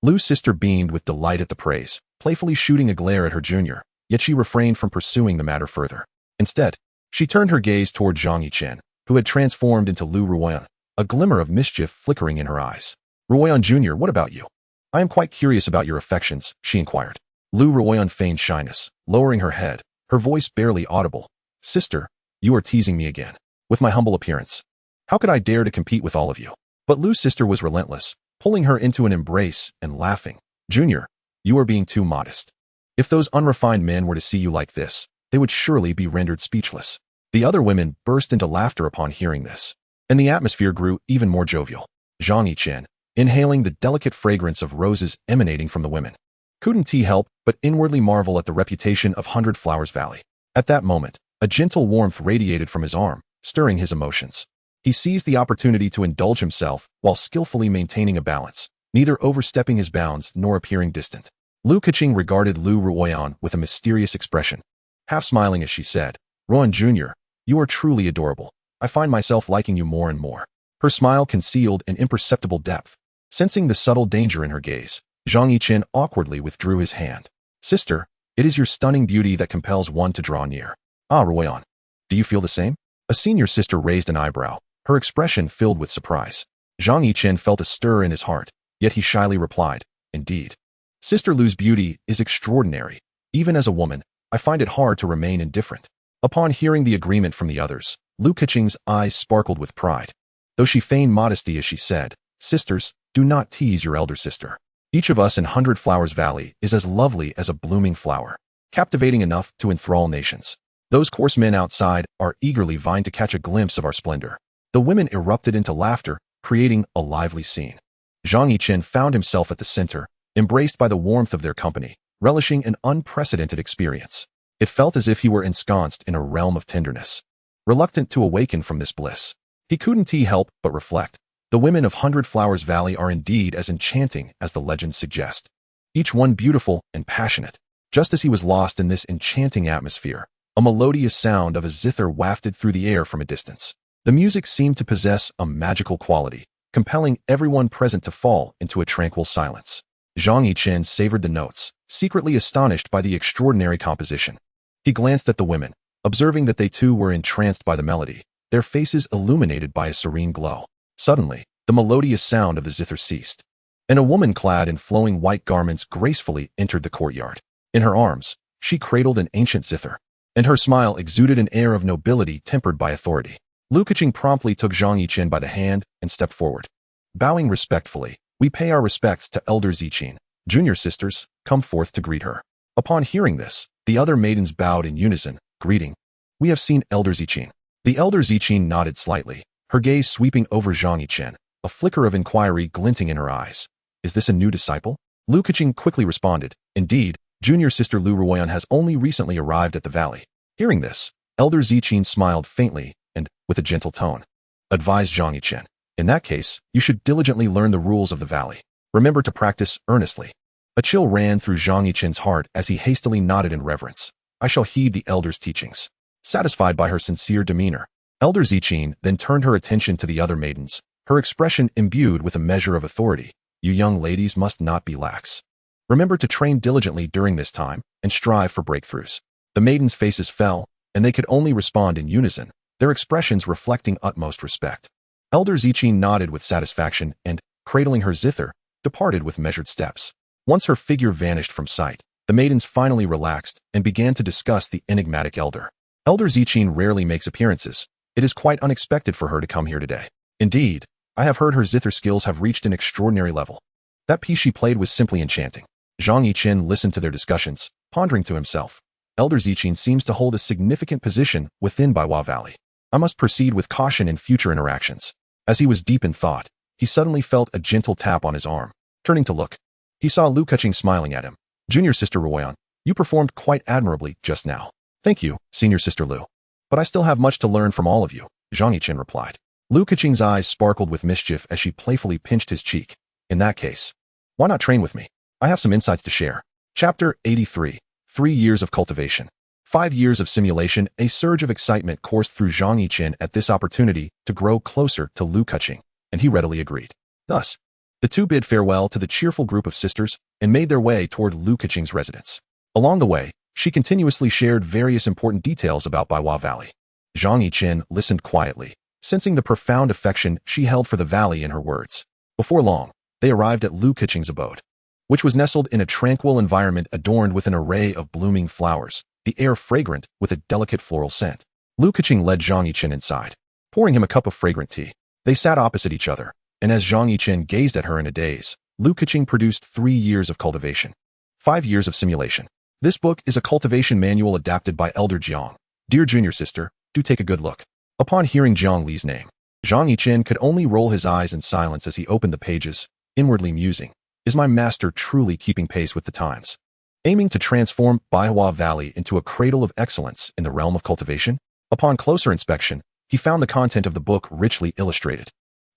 Lu's sister beamed with delight at the praise, playfully shooting a glare at her junior, yet she refrained from pursuing the matter further. Instead, she turned her gaze toward Zhang Yichen, who had transformed into Lu Ruoyan, a glimmer of mischief flickering in her eyes. Ruoyan Jr., what about you? I am quite curious about your affections, she inquired. Lu Ruoyan feigned shyness, lowering her head, her voice barely audible. Sister, you are teasing me again. With my humble appearance. How could I dare to compete with all of you? But Lu's sister was relentless, pulling her into an embrace and laughing. Junior, you are being too modest. If those unrefined men were to see you like this, they would surely be rendered speechless. The other women burst into laughter upon hearing this, and the atmosphere grew even more jovial. Zhang Yichen, inhaling the delicate fragrance of roses emanating from the women, couldn't he help but inwardly marvel at the reputation of 100 Flowers Valley. At that moment, a gentle warmth radiated from his arm, stirring his emotions. He seized the opportunity to indulge himself while skillfully maintaining a balance, neither overstepping his bounds nor appearing distant. Lu Keqing regarded Lu Ruoyan with a mysterious expression, half smiling as she said, Ruoyan Jr., you are truly adorable. I find myself liking you more and more. Her smile concealed an imperceptible depth. Sensing the subtle danger in her gaze, Zhang Yichen awkwardly withdrew his hand. Sister, it is your stunning beauty that compels one to draw near. Ah, Ruoyan. Do you feel the same? A senior sister raised an eyebrow, her expression filled with surprise. Zhang Yichen felt a stir in his heart, yet he shyly replied, Indeed. Sister Lu's beauty is extraordinary. Even as a woman, I find it hard to remain indifferent. Upon hearing the agreement from the others, Lu Keqing's eyes sparkled with pride, though she feigned modesty as she said, Sisters, do not tease your elder sister. Each of us in 100 Flowers Valley is as lovely as a blooming flower, captivating enough to enthrall nations. Those coarse men outside are eagerly vying to catch a glimpse of our splendor. The women erupted into laughter, creating a lively scene. Zhang Yichen found himself at the center, embraced by the warmth of their company, relishing an unprecedented experience. It felt as if he were ensconced in a realm of tenderness. Reluctant to awaken from this bliss, he couldn't help but reflect. The women of 100 Flowers Valley are indeed as enchanting as the legends suggest. Each one beautiful and passionate. Just as he was lost in this enchanting atmosphere, A melodious sound of a zither wafted through the air from a distance. The music seemed to possess a magical quality, compelling everyone present to fall into a tranquil silence. Zhang Yichen savored the notes, secretly astonished by the extraordinary composition. He glanced at the women, observing that they too were entranced by the melody, their faces illuminated by a serene glow. Suddenly, the melodious sound of the zither ceased, and a woman clad in flowing white garments gracefully entered the courtyard. In her arms, she cradled an ancient zither, and her smile exuded an air of nobility tempered by authority. Lu Keqing promptly took Zhang Yichen by the hand and stepped forward. Bowing respectfully, we pay our respects to Elder Yichen. Junior sisters, come forth to greet her. Upon hearing this, the other maidens bowed in unison, greeting. We have seen Elder Yichen. The Elder Yichen nodded slightly, her gaze sweeping over Zhang Yichen, a flicker of inquiry glinting in her eyes. Is this a new disciple? Lu Keqing quickly responded. Indeed, junior sister Lu Ruoyan has only recently arrived at the valley. Hearing this, Elder Yichen smiled faintly and, with a gentle tone, advised Zhang Yichen. In that case, you should diligently learn the rules of the valley. Remember to practice earnestly. A chill ran through Zhang Yichen's heart as he hastily nodded in reverence. I shall heed the elder's teachings. Satisfied by her sincere demeanor, Elder Yichen then turned her attention to the other maidens, her expression imbued with a measure of authority. You young ladies must not be lax. Remember to train diligently during this time and strive for breakthroughs. The maidens' faces fell, and they could only respond in unison, their expressions reflecting utmost respect. Elder Yichen nodded with satisfaction and, cradling her zither, departed with measured steps. Once her figure vanished from sight, the maidens finally relaxed and began to discuss the enigmatic elder. Elder Yichen rarely makes appearances. It is quite unexpected for her to come here today. Indeed, I have heard her zither skills have reached an extraordinary level. That piece she played was simply enchanting. Zhang Yichen listened to their discussions, pondering to himself. Elder Yichen seems to hold a significant position within Baiwa Valley. I must proceed with caution in future interactions. As he was deep in thought, he suddenly felt a gentle tap on his arm. Turning to look, he saw Lu Keqing smiling at him. Junior sister Ruoyan, you performed quite admirably just now. Thank you, senior sister Lu. But I still have much to learn from all of you, Zhang Yichen replied. Lu Keqing's eyes sparkled with mischief as she playfully pinched his cheek. In that case, why not train with me? I have some insights to share. Chapter 83. 3 years of cultivation. 5 years of simulation. A surge of excitement coursed through Zhang Yichen at this opportunity to grow closer to Lu Keqing, and he readily agreed. Thus, the two bid farewell to the cheerful group of sisters and made their way toward Lu Keqing's residence. Along the way, she continuously shared various important details about Baiwa Valley. Zhang Yichen listened quietly, sensing the profound affection she held for the valley in her words. Before long, they arrived at Lu Keqing's abode, which was nestled in a tranquil environment adorned with an array of blooming flowers, the air fragrant with a delicate floral scent. Lu Keqing led Zhang Yichen inside, pouring him a cup of fragrant tea. They sat opposite each other, and as Zhang Yichen gazed at her in a daze, Lu Keqing produced 3 years of cultivation. 5 years of simulation. This book is a cultivation manual adapted by Elder Jiang. Dear junior sister, do take a good look. Upon hearing Jiang Li's name, Zhang Yichen could only roll his eyes in silence as he opened the pages, inwardly musing. Is my master truly keeping pace with the times? Aiming to transform Baiwa Valley into a cradle of excellence in the realm of cultivation? Upon closer inspection, he found the content of the book richly illustrated,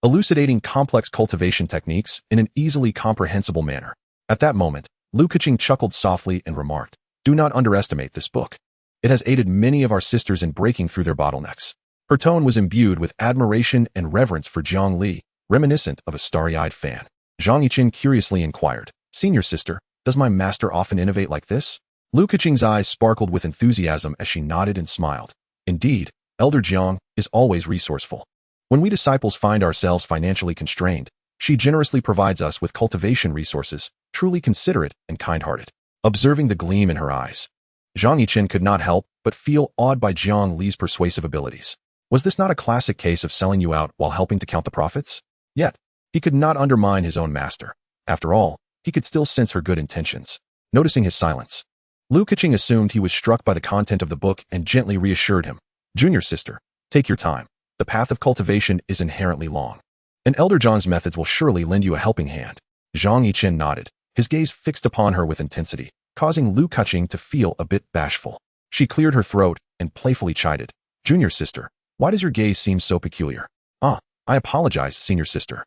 elucidating complex cultivation techniques in an easily comprehensible manner. At that moment, Lu Keqing chuckled softly and remarked, do not underestimate this book. It has aided many of our sisters in breaking through their bottlenecks. Her tone was imbued with admiration and reverence for Jiang Li, reminiscent of a starry-eyed fan. Zhang Yichen curiously inquired, Senior sister, does my master often innovate like this? Lu Keqing's eyes sparkled with enthusiasm as she nodded and smiled. Indeed, Elder Jiang is always resourceful. When we disciples find ourselves financially constrained, she generously provides us with cultivation resources, truly considerate and kind-hearted. Observing the gleam in her eyes, Zhang Yichen could not help but feel awed by Jiang Li's persuasive abilities. Was this not a classic case of selling you out while helping to count the profits? Yet, he could not undermine his own master. After all, he could still sense her good intentions. Noticing his silence, Lu Keqing assumed he was struck by the content of the book and gently reassured him. Junior sister, take your time. The path of cultivation is inherently long, and Elder Jiang's methods will surely lend you a helping hand. Zhang Yichen nodded, his gaze fixed upon her with intensity, causing Lu Keqing to feel a bit bashful. She cleared her throat and playfully chided, Junior sister, why does your gaze seem so peculiar? I apologize, senior sister.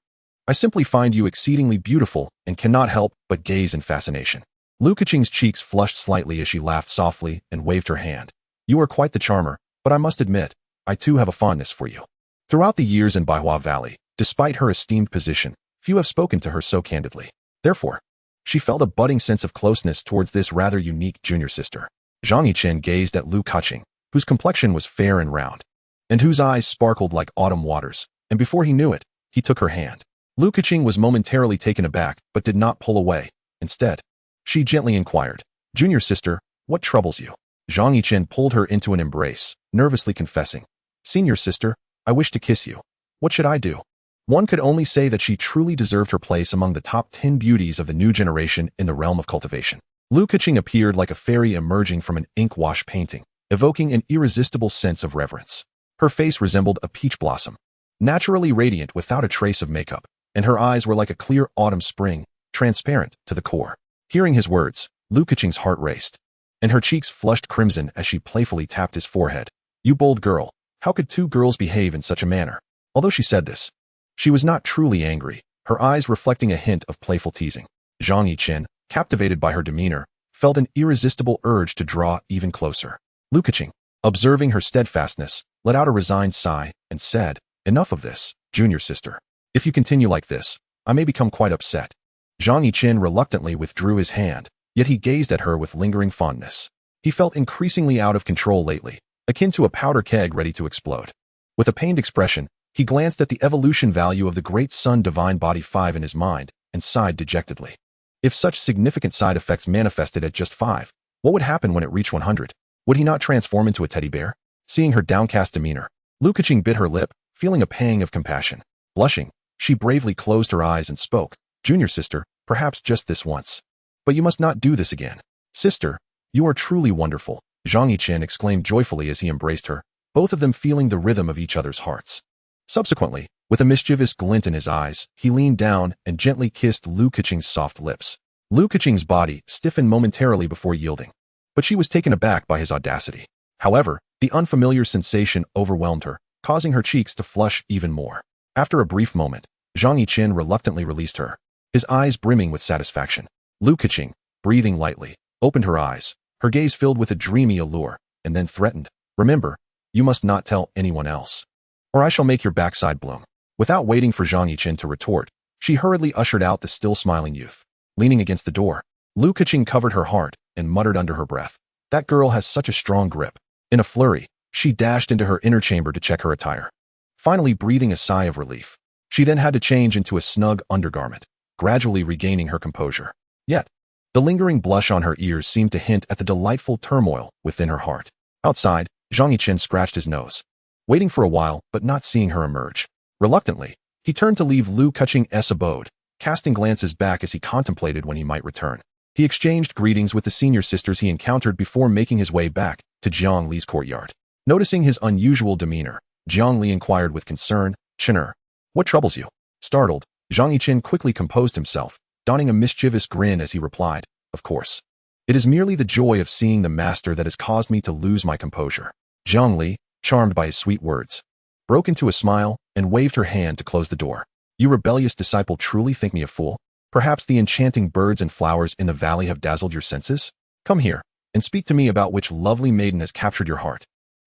I simply find you exceedingly beautiful and cannot help but gaze in fascination. Lu Keqing's cheeks flushed slightly as she laughed softly and waved her hand. You are quite the charmer, but I must admit, I too have a fondness for you. Throughout the years in Baihua Valley, despite her esteemed position, few have spoken to her so candidly. Therefore, she felt a budding sense of closeness towards this rather unique junior sister. Zhang Yichen gazed at Lu Keqing, whose complexion was fair and round, and whose eyes sparkled like autumn waters, and before he knew it, he took her hand. Lu Keqing was momentarily taken aback, but did not pull away. Instead, she gently inquired, "Junior sister, what troubles you?" Zhang Yichen pulled her into an embrace, nervously confessing, "Senior sister, I wish to kiss you. What should I do?" One could only say that she truly deserved her place among the top 10 beauties of the new generation in the realm of cultivation. Lu Keqing appeared like a fairy emerging from an ink-wash painting, evoking an irresistible sense of reverence. Her face resembled a peach blossom, naturally radiant without a trace of makeup, and her eyes were like a clear autumn spring, transparent to the core. Hearing his words, Lu Keqing's heart raced, and her cheeks flushed crimson as she playfully tapped his forehead. "You bold girl, how could two girls behave in such a manner?" Although she said this, she was not truly angry, her eyes reflecting a hint of playful teasing. Zhang Yichen, captivated by her demeanor, felt an irresistible urge to draw even closer. Lu Keqing, observing her steadfastness, let out a resigned sigh and said, "Enough of this, junior sister. If you continue like this, I may become quite upset." Zhang Yichen reluctantly withdrew his hand, yet he gazed at her with lingering fondness. He felt increasingly out of control lately, akin to a powder keg ready to explode. With a pained expression, he glanced at the evolution value of the Great Sun Divine Body 5 in his mind and sighed dejectedly. If such significant side effects manifested at just 5, what would happen when it reached 100? Would he not transform into a teddy bear? Seeing her downcast demeanor, Lu Keqing bit her lip, feeling a pang of compassion. Blushing, she bravely closed her eyes and spoke, "Junior sister, perhaps just this once. But you must not do this again." "Sister, you are truly wonderful," Zhang Yichen exclaimed joyfully as he embraced her, both of them feeling the rhythm of each other's hearts. Subsequently, with a mischievous glint in his eyes, he leaned down and gently kissed Lu Keqing's soft lips. Lu Keqing's body stiffened momentarily before yielding, but she was taken aback by his audacity. However, the unfamiliar sensation overwhelmed her, causing her cheeks to flush even more. After a brief moment, Zhang Yichen reluctantly released her, his eyes brimming with satisfaction. Lu Keqing, breathing lightly, opened her eyes, her gaze filled with a dreamy allure, and then threatened, "Remember, you must not tell anyone else, or I shall make your backside bloom." Without waiting for Zhang Yichen to retort, she hurriedly ushered out the still smiling youth. Leaning against the door, Lu Keqing covered her heart and muttered under her breath, "That girl has such a strong grip." In a flurry, she dashed into her inner chamber to check her attire. Finally breathing a sigh of relief, she then had to change into a snug undergarment, gradually regaining her composure. Yet, the lingering blush on her ears seemed to hint at the delightful turmoil within her heart. Outside, Zhang Yichen scratched his nose, waiting for a while but not seeing her emerge. Reluctantly, he turned to leave Lu Keqing's abode, casting glances back as he contemplated when he might return. He exchanged greetings with the senior sisters he encountered before making his way back to Jiang Li's courtyard. Noticing his unusual demeanor, Jiang Li inquired with concern, "Chen'er, what troubles you?" Startled, Zhang Yichen quickly composed himself, donning a mischievous grin as he replied, "Of course. It is merely the joy of seeing the master that has caused me to lose my composure." Jiang Li, charmed by his sweet words, broke into a smile and waved her hand to close the door. "You rebellious disciple truly think me a fool? Perhaps the enchanting birds and flowers in the valley have dazzled your senses? Come here, and speak to me about which lovely maiden has captured your heart."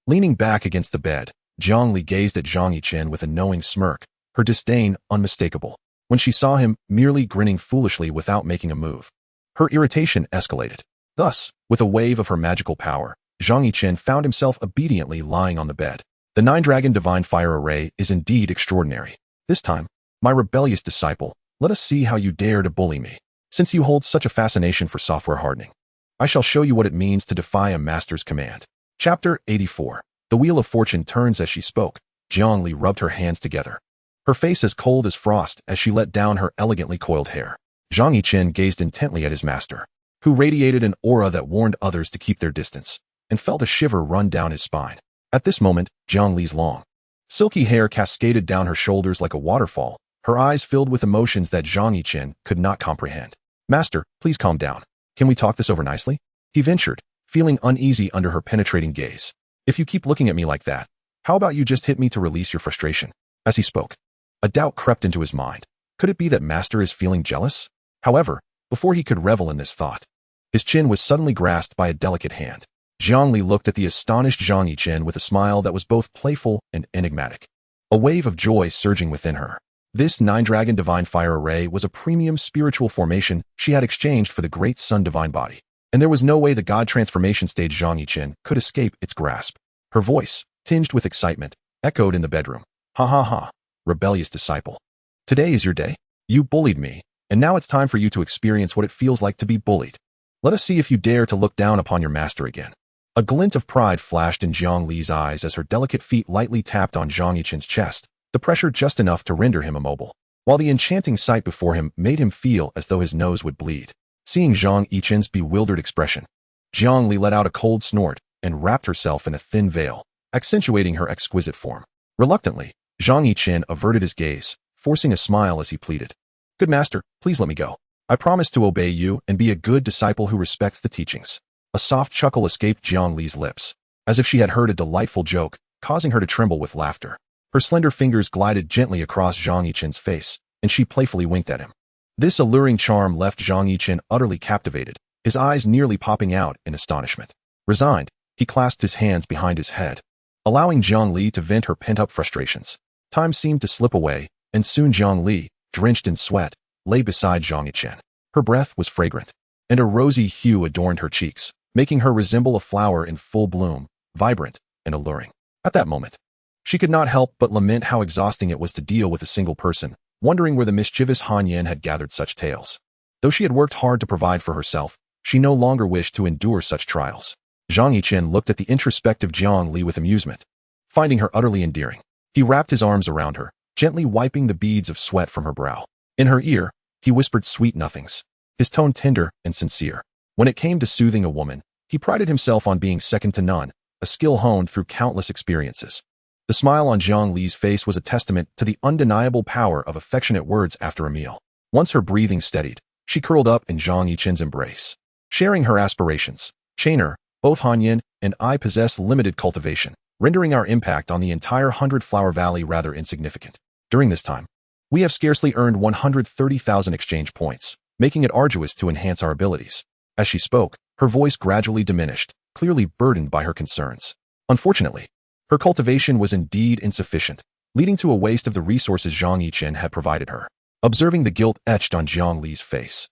Leaning back against the bed, Jiang Li gazed at Zhang Yichen with a knowing smirk, her disdain unmistakable. When she saw him merely grinning foolishly without making a move, her irritation escalated. Thus, with a wave of her magical power, Zhang Yichen found himself obediently lying on the bed. "The 9-dragon divine fire array is indeed extraordinary. This time, my rebellious disciple, let us see how you dare to bully me. Since you hold such a fascination for software hardening, I shall show you what it means to defy a master's command." Chapter 84. The Wheel of Fortune turns as she spoke. Jiang Li rubbed her hands together, her face as cold as frost as she let down her elegantly coiled hair. Zhang Yichen gazed intently at his master, who radiated an aura that warned others to keep their distance, and felt a shiver run down his spine. At this moment, Jiang Li's long, silky hair cascaded down her shoulders like a waterfall, her eyes filled with emotions that Zhang Yichen could not comprehend. "Master, please calm down. Can we talk this over nicely?" he ventured, feeling uneasy under her penetrating gaze. "If you keep looking at me like that, how about you just hit me to release your frustration?" As he spoke, a doubt crept into his mind. Could it be that Master is feeling jealous? However, before he could revel in this thought, his chin was suddenly grasped by a delicate hand. Zhang Li looked at the astonished Zhang Yichen with a smile that was both playful and enigmatic. A wave of joy surging within her. This 9-dragon divine fire array was a premium spiritual formation she had exchanged for the great sun divine body, and there was no way the god transformation stage Zhang Yichen could escape its grasp. Her voice, tinged with excitement, echoed in the bedroom. Ha ha ha, rebellious disciple. Today is your day. You bullied me, and now it's time for you to experience what it feels like to be bullied. Let us see if you dare to look down upon your master again. A glint of pride flashed in Zhang Li's eyes as her delicate feet lightly tapped on Zhang Yichen's chest, the pressure just enough to render him immobile, while the enchanting sight before him made him feel as though his nose would bleed. Seeing Zhang Yichen's bewildered expression, Zhang Li let out a cold snort and wrapped herself in a thin veil, accentuating her exquisite form. Reluctantly, Zhang Yichen averted his gaze, forcing a smile as he pleaded. Good master, please let me go. I promise to obey you and be a good disciple who respects the teachings. A soft chuckle escaped Zhang Li's lips, as if she had heard a delightful joke, causing her to tremble with laughter. Her slender fingers glided gently across Zhang Yichen's face, and she playfully winked at him. This alluring charm left Zhang Yichen utterly captivated, his eyes nearly popping out in astonishment. Resigned, he clasped his hands behind his head, allowing Zhang Li to vent her pent-up frustrations. Time seemed to slip away, and soon Zhang Li, drenched in sweat, lay beside Zhang Yichen. Her breath was fragrant, and a rosy hue adorned her cheeks, making her resemble a flower in full bloom, vibrant and alluring. At that moment, she could not help but lament how exhausting it was to deal with a single person, wondering where the mischievous Han Yan had gathered such tales. Though she had worked hard to provide for herself, she no longer wished to endure such trials. Zhang Yichen looked at the introspective Zhang Li with amusement, finding her utterly endearing. He wrapped his arms around her, gently wiping the beads of sweat from her brow. In her ear, he whispered sweet nothings, his tone tender and sincere. When it came to soothing a woman, he prided himself on being second to none, a skill honed through countless experiences. The smile on Zhang Li's face was a testament to the undeniable power of affectionate words after a meal. Once her breathing steadied, she curled up in Zhang Yichen's embrace. Sharing her aspirations, Chainer, both Han Yan and I possess limited cultivation, rendering our impact on the entire 100-flower valley rather insignificant. During this time, we have scarcely earned 130,000 exchange points, making it arduous to enhance our abilities. As she spoke, her voice gradually diminished, clearly burdened by her concerns. Unfortunately, her cultivation was indeed insufficient, leading to a waste of the resources Zhang Yichen had provided her. Observing the guilt etched on Zhang Li's face,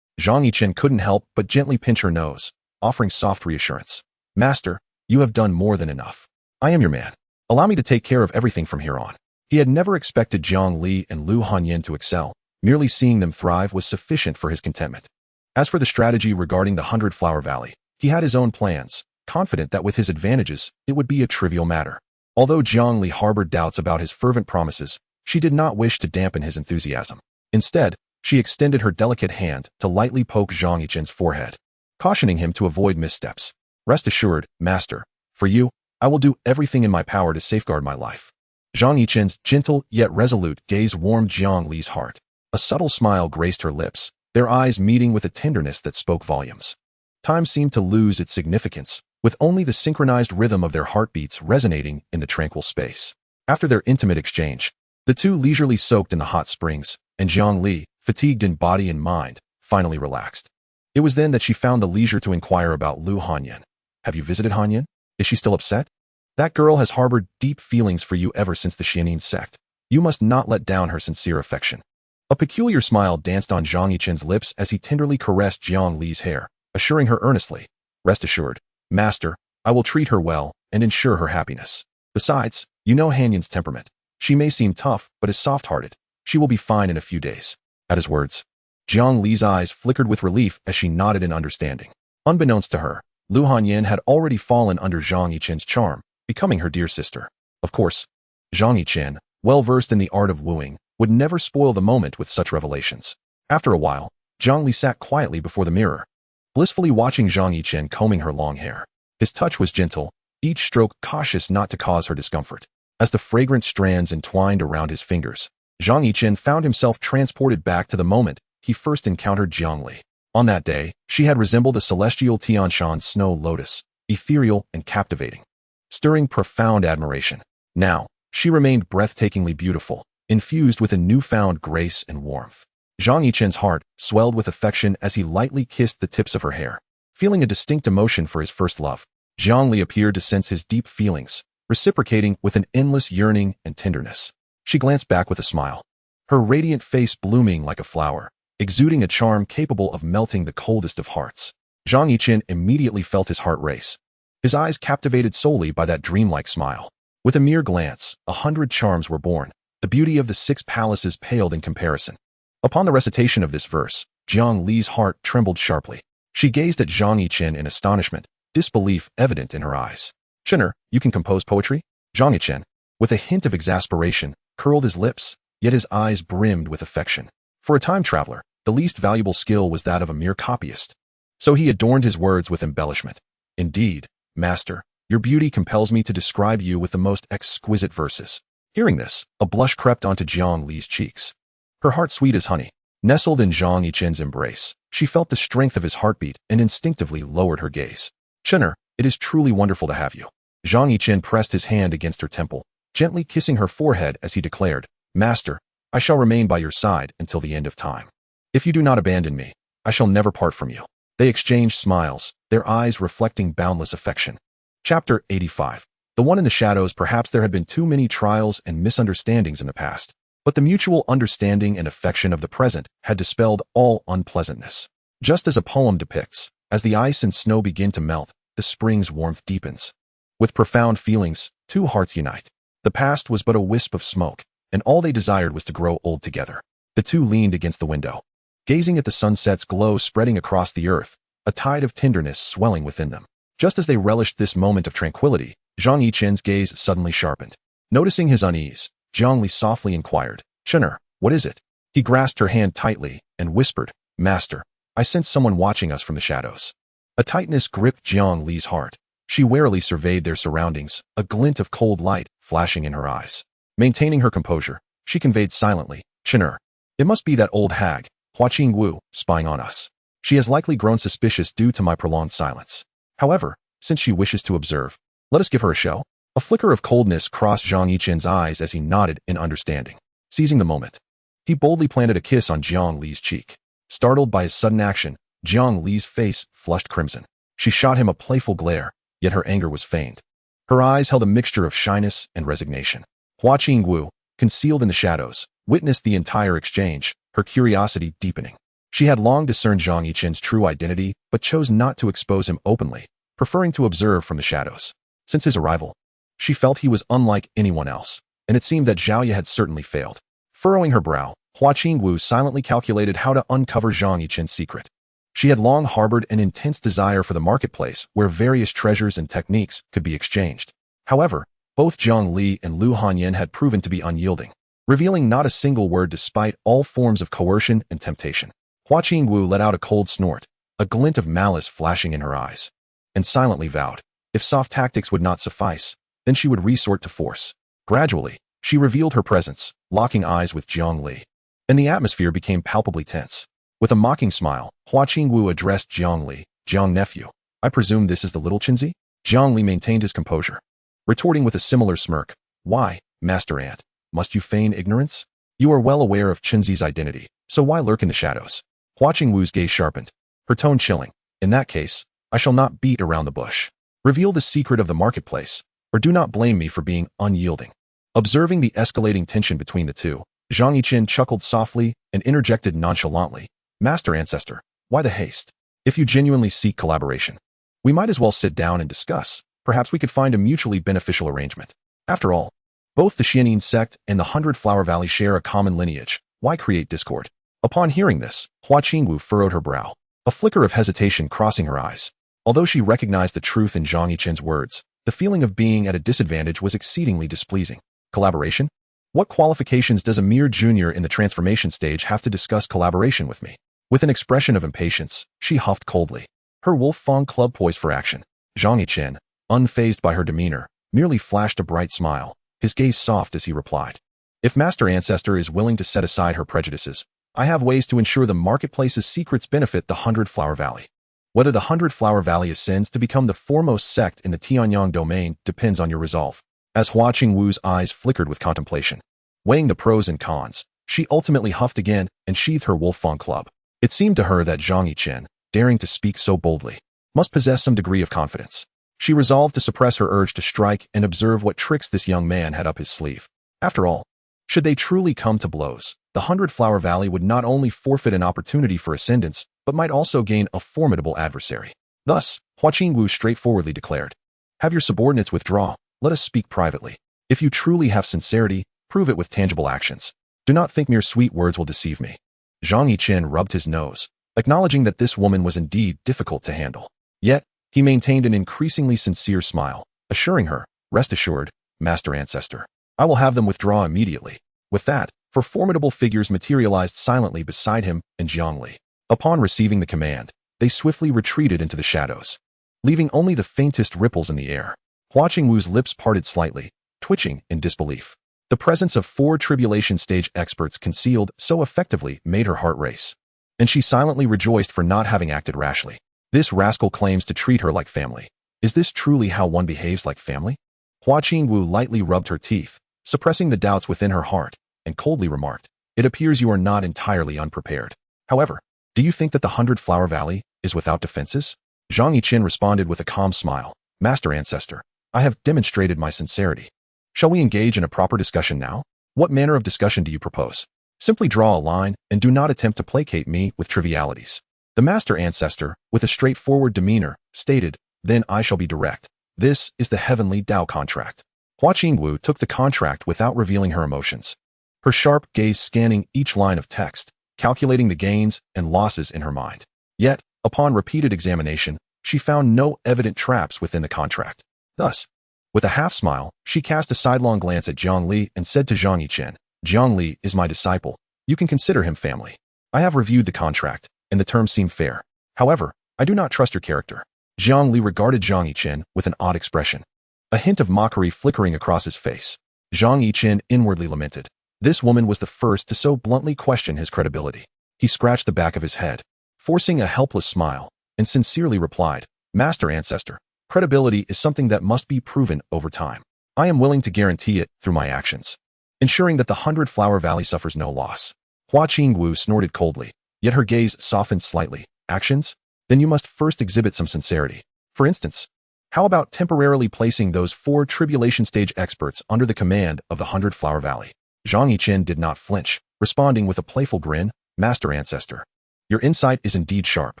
Zhang Yichen couldn't help but gently pinch her nose, offering soft reassurance. Master, you have done more than enough. I am your man. Allow me to take care of everything from here on. He had never expected Zhang Li and Lu Hanyin to excel. Merely seeing them thrive was sufficient for his contentment. As for the strategy regarding the 100-flower valley, he had his own plans, confident that with his advantages, it would be a trivial matter. Although Zhang Li harbored doubts about his fervent promises, she did not wish to dampen his enthusiasm. Instead, she extended her delicate hand to lightly poke Zhang Yichen's forehead, cautioning him to avoid missteps. Rest assured, master, for you, I will do everything in my power to safeguard my life. Zhang Yichen's gentle yet resolute gaze warmed Zhang Li's heart. A subtle smile graced her lips, their eyes meeting with a tenderness that spoke volumes. Time seemed to lose its significance, with only the synchronized rhythm of their heartbeats resonating in the tranquil space. After their intimate exchange, the two leisurely soaked in the hot springs, and Zhang Li, fatigued in body and mind, finally relaxed. It was then that she found the leisure to inquire about Lu Hanyin. Have you visited Hanyin? Is she still upset? That girl has harbored deep feelings for you ever since the Demon Sect. You must not let down her sincere affection. A peculiar smile danced on Zhang Yichen's lips as he tenderly caressed Zhang Li's hair, assuring her earnestly, rest assured, master, I will treat her well and ensure her happiness. Besides, you know Hanyin's temperament. She may seem tough, but is soft-hearted. She will be fine in a few days. At his words, Zhang Li's eyes flickered with relief as she nodded in understanding. Unbeknownst to her, Lu Hanyin had already fallen under Zhang Yichen's charm, becoming her dear sister. Of course, Zhang Yichen, well-versed in the art of wooing, would never spoil the moment with such revelations. After a while, Zhang Li sat quietly before the mirror, blissfully watching Zhang Yichen combing her long hair. His touch was gentle, each stroke cautious not to cause her discomfort. As the fragrant strands entwined around his fingers, Zhang Yichen found himself transported back to the moment he first encountered Zhang Li. On that day, she had resembled a celestial Tianshan snow lotus, ethereal and captivating, stirring profound admiration. Now, she remained breathtakingly beautiful, infused with a newfound grace and warmth. Zhang Yichen's heart swelled with affection as he lightly kissed the tips of her hair, feeling a distinct emotion for his first love. Zhang Li appeared to sense his deep feelings, reciprocating with an endless yearning and tenderness. She glanced back with a smile, her radiant face blooming like a flower, exuding a charm capable of melting the coldest of hearts. Zhang Yichen immediately felt his heart race, his eyes captivated solely by that dreamlike smile. With a mere glance, 100 charms were born. The beauty of the 6 palaces paled in comparison. Upon the recitation of this verse, Zhang Li's heart trembled sharply. She gazed at Zhang Yichen in astonishment, disbelief evident in her eyes. "Chinner, you can compose poetry?" Zhang Yichen, with a hint of exasperation, curled his lips, yet his eyes brimmed with affection. For a time traveler, the least valuable skill was that of a mere copyist. So he adorned his words with embellishment. "Indeed, master, your beauty compels me to describe you with the most exquisite verses." Hearing this, a blush crept onto Zhang Li's cheeks. Her heart sweet as honey, nestled in Zhang Yichen's embrace, she felt the strength of his heartbeat and instinctively lowered her gaze. "Chinner, it is truly wonderful to have you." Zhang Yichen pressed his hand against her temple, gently kissing her forehead as he declared, "Master, I shall remain by your side until the end of time. If you do not abandon me, I shall never part from you." They exchanged smiles, their eyes reflecting boundless affection. Chapter 85. The one in the shadows. Perhaps there had been too many trials and misunderstandings in the past, but the mutual understanding and affection of the present had dispelled all unpleasantness. Just as a poem depicts, as the ice and snow begin to melt, the spring's warmth deepens. With profound feelings, 2 hearts unite. The past was but a wisp of smoke, and all they desired was to grow old together. The 2 leaned against the window, gazing at the sunset's glow spreading across the earth, a tide of tenderness swelling within them. Just as they relished this moment of tranquility, Zhang Yichen's gaze suddenly sharpened. Noticing his unease, Zhang Li softly inquired, "Chinner, what is it?" He grasped her hand tightly and whispered, "Master, I sense someone watching us from the shadows." A tightness gripped Zhang Li's heart. She warily surveyed their surroundings, a glint of cold light flashing in her eyes. Maintaining her composure, she conveyed silently, "Chinner, it must be that old hag, Hua Qingwu, spying on us. She has likely grown suspicious due to my prolonged silence. However, since she wishes to observe, let us give her a show." A flicker of coldness crossed Zhang Yichen's eyes as he nodded in understanding. Seizing the moment, he boldly planted a kiss on Zhang Li's cheek. Startled by his sudden action, Zhang Li's face flushed crimson. She shot him a playful glare, yet her anger was feigned. Her eyes held a mixture of shyness and resignation. Hua Qingwu, concealed in the shadows, witnessed the entire exchange, her curiosity deepening. She had long discerned Zhang Yichen's true identity, but chose not to expose him openly, preferring to observe from the shadows. Since his arrival, she felt he was unlike anyone else, and it seemed that Zhao Ye had certainly failed. Furrowing her brow, Hua Qingwu silently calculated how to uncover Zhang Yichen's secret. She had long harbored an intense desire for the marketplace where various treasures and techniques could be exchanged. However, both Zhang Li and Lu Hanyan had proven to be unyielding, revealing not a single word despite all forms of coercion and temptation. Hua Qingwu let out a cold snort, a glint of malice flashing in her eyes, and silently vowed, if soft tactics would not suffice, then she would resort to force. Gradually, she revealed her presence, locking eyes with Zhang Li, and the atmosphere became palpably tense. With a mocking smile, Hua Qingwu addressed Zhang Li, "Zhang nephew, I presume this is the little Qinzi?" Zhang Li maintained his composure, retorting with a similar smirk, "Why, Master Ant, must you feign ignorance? You are well aware of Qinzi's identity, so why lurk in the shadows?" Hua Qingwu's gaze sharpened, her tone chilling. "In that case, I shall not beat around the bush. Reveal the secret of the marketplace, or do not blame me for being unyielding." Observing the escalating tension between the two, Zhang Yichen chuckled softly and interjected nonchalantly, "Master Ancestor, why the haste? If you genuinely seek collaboration, we might as well sit down and discuss. Perhaps we could find a mutually beneficial arrangement. After all, both the Demon Sect and the 100 Flower Valley share a common lineage. Why create discord?" Upon hearing this, Hua Qingwu furrowed her brow, a flicker of hesitation crossing her eyes. Although she recognized the truth in Zhang Yichen's words, the feeling of being at a disadvantage was exceedingly displeasing. Collaboration? What qualifications does a mere junior in the transformation stage have to discuss collaboration with me? With an expression of impatience, she huffed coldly, her wolf fang club poised for action. Zhang Yichen, unfazed by her demeanor, merely flashed a bright smile, his gaze soft as he replied, "If Master Ancestor is willing to set aside her prejudices, I have ways to ensure the marketplace's secrets benefit the 100 Flower Valley. Whether the 100 Flower Valley ascends to become the foremost sect in the Tianyang domain depends on your resolve." As Hua Qingwu's eyes flickered with contemplation, weighing the pros and cons, she ultimately huffed again and sheathed her wolf fang club. It seemed to her that Zhang Yichen, daring to speak so boldly, must possess some degree of confidence. She resolved to suppress her urge to strike and observe what tricks this young man had up his sleeve. After all, should they truly come to blows, the 100-Flower Valley would not only forfeit an opportunity for ascendance, but might also gain a formidable adversary. Thus, Hua Qingwu straightforwardly declared, "Have your subordinates withdraw. Let us speak privately. If you truly have sincerity, prove it with tangible actions. Do not think mere sweet words will deceive me." Zhang Yichen rubbed his nose, acknowledging that this woman was indeed difficult to handle. Yet, he maintained an increasingly sincere smile, assuring her, "Rest assured, Master Ancestor. I will have them withdraw immediately." With that, four formidable figures materialized silently beside him and Jiangli. Upon receiving the command, they swiftly retreated into the shadows, leaving only the faintest ripples in the air. Hua Qingwu's lips parted slightly, twitching in disbelief. The presence of 4 tribulation stage experts concealed so effectively made her heart race, and she silently rejoiced for not having acted rashly. This rascal claims to treat her like family. Is this truly how one behaves like family? Hua Qingwu lightly rubbed her teeth, suppressing the doubts within her heart, and coldly remarked, "It appears you are not entirely unprepared. However, do you think that the 100-Flower Valley is without defenses?" Zhang Yichen responded with a calm smile, "Master Ancestor, I have demonstrated my sincerity. Shall we engage in a proper discussion now? What manner of discussion do you propose? Simply draw a line and do not attempt to placate me with trivialities." The Master Ancestor, with a straightforward demeanor, stated, "Then I shall be direct. This is the Heavenly Dao contract." Hua Qingwu took the contract without revealing her emotions, her sharp gaze scanning each line of text, calculating the gains and losses in her mind. Yet, upon repeated examination, she found no evident traps within the contract. Thus, with a half-smile, she cast a sidelong glance at Jiangli and said to Zhang Yichen, "Jiangli is my disciple. You can consider him family. I have reviewed the contract, and the terms seem fair. However, I do not trust your character." Jiangli regarded Zhang Yichen with an odd expression, a hint of mockery flickering across his face. Zhang Yichen inwardly lamented. This woman was the first to so bluntly question his credibility. He scratched the back of his head, forcing a helpless smile, and sincerely replied, "Master Ancestor, credibility is something that must be proven over time. I am willing to guarantee it through my actions, ensuring that the 100-Flower Valley suffers no loss." Hua Qingwu snorted coldly, yet her gaze softened slightly. "Actions? Then you must first exhibit some sincerity. For instance, how about temporarily placing those 4 tribulation stage experts under the command of the 100-Flower Valley?" Zhang Yichen did not flinch, responding with a playful grin, "Master Ancestor, your insight is indeed sharp.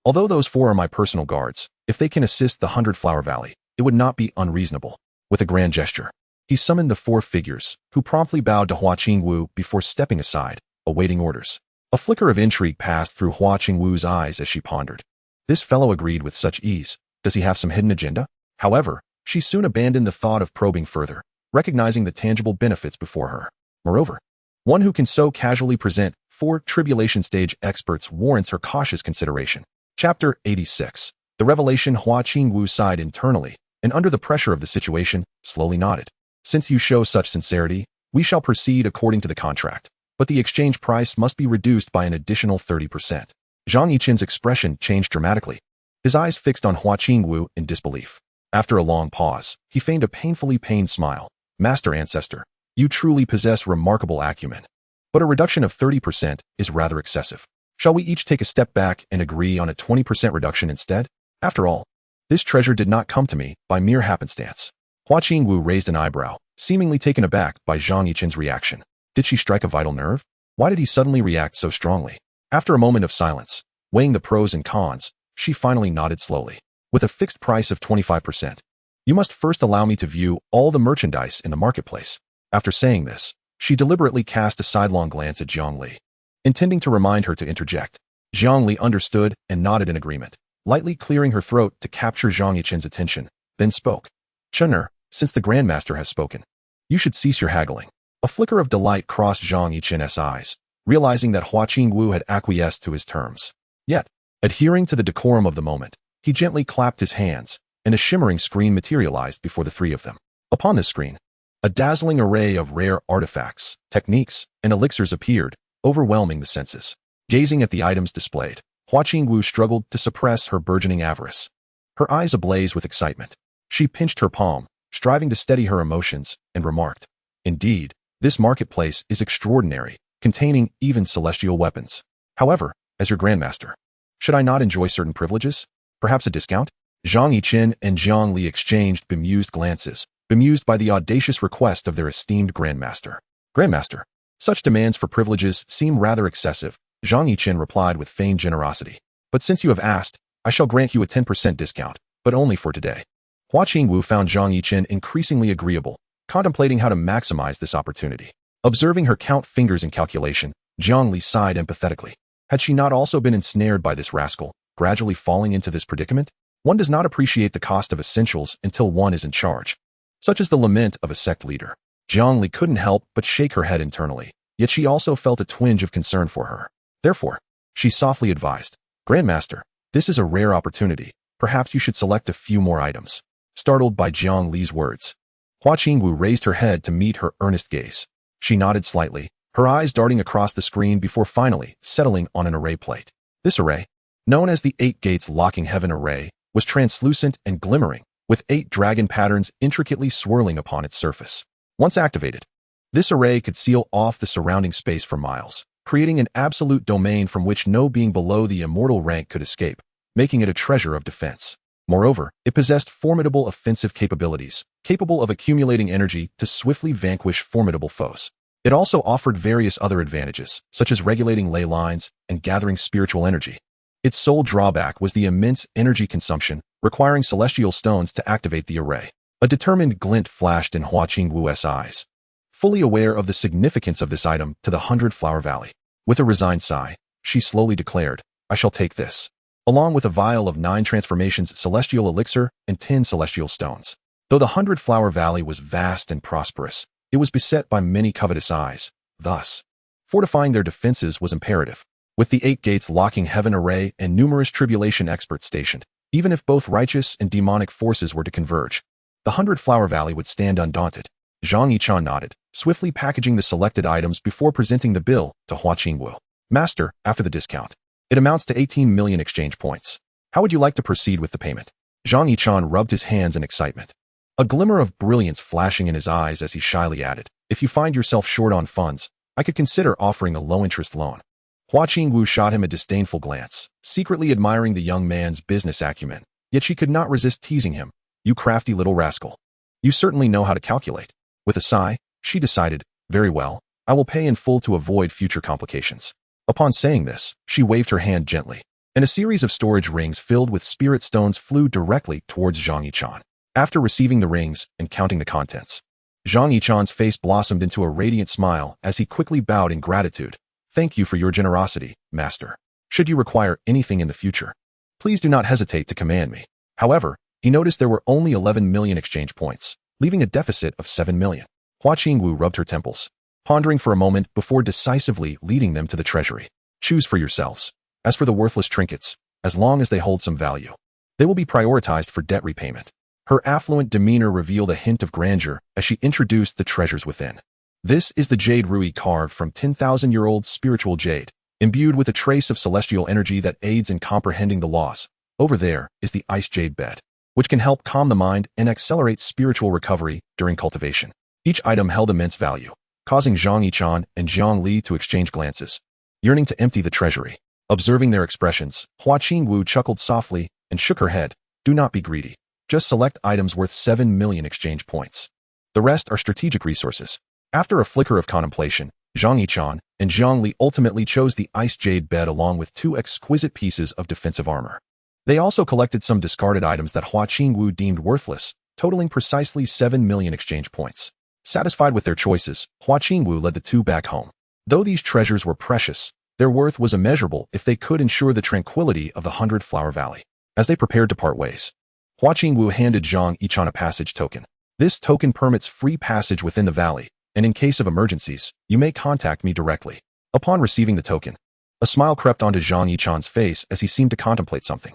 Although those 4 are my personal guards, if they can assist the 100-Flower Valley, it would not be unreasonable." With a grand gesture, he summoned the 4 figures, who promptly bowed to Hua Qingwu before stepping aside, awaiting orders. A flicker of intrigue passed through Hua Qingwu's eyes as she pondered. This fellow agreed with such ease. Does he have some hidden agenda? However, she soon abandoned the thought of probing further, recognizing the tangible benefits before her. Moreover, one who can so casually present 4 tribulation stage experts warrants her cautious consideration. Chapter 86. The revelation. Hua Qingwu sighed internally, and under the pressure of the situation, slowly nodded. "Since you show such sincerity, we shall proceed according to the contract, but the exchange price must be reduced by an additional 30%. Zhang Yichen's expression changed dramatically, his eyes fixed on Hua Qingwu in disbelief. After a long pause, he feigned a painfully pained smile. "Master Ancestor, you truly possess remarkable acumen, but a reduction of 30% is rather excessive. Shall we each take a step back and agree on a 20% reduction instead? After all, this treasure did not come to me by mere happenstance." Hua Qingwu raised an eyebrow, seemingly taken aback by Zhang Yichen's reaction. Did she strike a vital nerve? Why did he suddenly react so strongly? After a moment of silence, weighing the pros and cons, she finally nodded slowly. "With a fixed price of 25%. You must first allow me to view all the merchandise in the marketplace." After saying this, she deliberately cast a sidelong glance at Jiangli, intending to remind her to interject. Jiangli understood and nodded in agreement, lightly clearing her throat to capture Zhang Yichen's attention, then spoke. "Chener, since the Grandmaster has spoken, you should cease your haggling." A flicker of delight crossed Zhang Yichen's eyes, realizing that Hua Qingwu had acquiesced to his terms. Yet, adhering to the decorum of the moment, he gently clapped his hands, and a shimmering screen materialized before the 3 of them. Upon this screen, a dazzling array of rare artifacts, techniques, and elixirs appeared, overwhelming the senses. Gazing at the items displayed, Hua Qingwu struggled to suppress her burgeoning avarice. Her eyes ablaze with excitement. She pinched her palm, striving to steady her emotions, and remarked, "Indeed, this marketplace is extraordinary, containing even celestial weapons. However, as your Grandmaster, should I not enjoy certain privileges? Perhaps a discount?" Zhang Yichen and Zhang Li exchanged bemused glances, bemused by the audacious request of their esteemed grandmaster. Grandmaster, such demands for privileges seem rather excessive, Zhang Yichen replied with feigned generosity. But since you have asked, I shall grant you a 10% discount, but only for today. Hua Qingwu found Zhang Yichen increasingly agreeable, contemplating how to maximize this opportunity. Observing her count fingers in calculation, Zhang Li sighed empathetically. Had she not also been ensnared by this rascal, gradually falling into this predicament? One does not appreciate the cost of essentials until one is in charge. Such is the lament of a sect leader. Zhang Li couldn't help but shake her head internally, yet she also felt a twinge of concern for her. Therefore, she softly advised, Grandmaster, this is a rare opportunity. Perhaps you should select a few more items. Startled by Zhang Li's words, Hua Qingwu raised her head to meet her earnest gaze. She nodded slightly, her eyes darting across the screen before finally settling on an array plate. This array, known as the 8 Gates Locking Heaven Array, was translucent and glimmering, with 8 dragon patterns intricately swirling upon its surface. Once activated, this array could seal off the surrounding space for miles, creating an absolute domain from which no being below the immortal rank could escape, making it a treasure of defense. Moreover, it possessed formidable offensive capabilities, capable of accumulating energy to swiftly vanquish formidable foes. It also offered various other advantages, such as regulating ley lines and gathering spiritual energy. Its sole drawback was the immense energy consumption, requiring celestial stones to activate the array. A determined glint flashed in Hua Qingwu's eyes. Fully aware of the significance of this item to the 100-Flower Valley, with a resigned sigh, she slowly declared, I shall take this, along with a vial of 9 transformations celestial elixir and 10 celestial stones. Though the 100-Flower Valley was vast and prosperous, it was beset by many covetous eyes. Thus, fortifying their defenses was imperative. With the 8 Gates Locking Heaven Array and numerous tribulation experts stationed, even if both righteous and demonic forces were to converge, the 100-Flower Valley would stand undaunted. Zhang Yichen nodded, swiftly packaging the selected items before presenting the bill to Hua Qingwu. Master, after the discount, it amounts to 18 million exchange points. How would you like to proceed with the payment? Zhang Yichen rubbed his hands in excitement, a glimmer of brilliance flashing in his eyes as he shyly added, if you find yourself short on funds, I could consider offering a low-interest loan. Hua Qingwu shot him a disdainful glance, secretly admiring the young man's business acumen, yet she could not resist teasing him. You crafty little rascal. You certainly know how to calculate. With a sigh, she decided, very well, I will pay in full to avoid future complications. Upon saying this, she waved her hand gently, and a series of storage rings filled with spirit stones flew directly towards Zhang Yichen. After receiving the rings and counting the contents, Zhang Yichen's face blossomed into a radiant smile as he quickly bowed in gratitude. Thank you for your generosity, Master. Should you require anything in the future, please do not hesitate to command me. However, he noticed there were only 11 million exchange points, leaving a deficit of 7 million. Hua Qingwu rubbed her temples, pondering for a moment before decisively leading them to the treasury. Choose for yourselves. As for the worthless trinkets, as long as they hold some value, they will be prioritized for debt repayment. Her affluent demeanor revealed a hint of grandeur as she introduced the treasures within. This is the jade rui carved from 10,000-year-old spiritual jade, imbued with a trace of celestial energy that aids in comprehending the laws. Over there is the ice jade bed, which can help calm the mind and accelerate spiritual recovery during cultivation. Each item held immense value, causing Zhang Yichen and Zhang Li to exchange glances, yearning to empty the treasury. Observing their expressions, Hua Qingwu chuckled softly and shook her head. Do not be greedy. Just select items worth 7 million exchange points. The rest are strategic resources. After a flicker of contemplation, Zhang Yichen and Zhang Li ultimately chose the ice jade bed along with 2 exquisite pieces of defensive armor. They also collected some discarded items that Hua Qingwu deemed worthless, totaling precisely 7 million exchange points. Satisfied with their choices, Hua Qingwu led the 2 back home. Though these treasures were precious, their worth was immeasurable if they could ensure the tranquility of the 100-Flower Valley. As they prepared to part ways, Hua Qingwu handed Zhang Yichen a passage token. This token permits free passage within the valley, and in case of emergencies, you may contact me directly. Upon receiving the token, a smile crept onto Zhang Yichen's face as he seemed to contemplate something.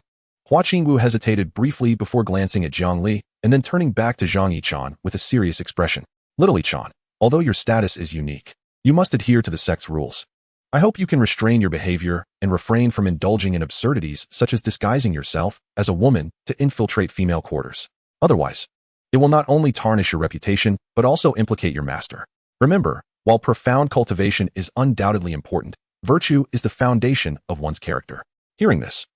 Hua Qingwu hesitated briefly before glancing at Zhang Li, and then turning back to Zhang Yichen with a serious expression. Little Yichen, although your status is unique, you must adhere to the sect's rules. I hope you can restrain your behavior and refrain from indulging in absurdities such as disguising yourself as a woman to infiltrate female quarters. Otherwise, it will not only tarnish your reputation, but also implicate your master. Remember, while profound cultivation is undoubtedly important, virtue is the foundation of one's character. Hearing this,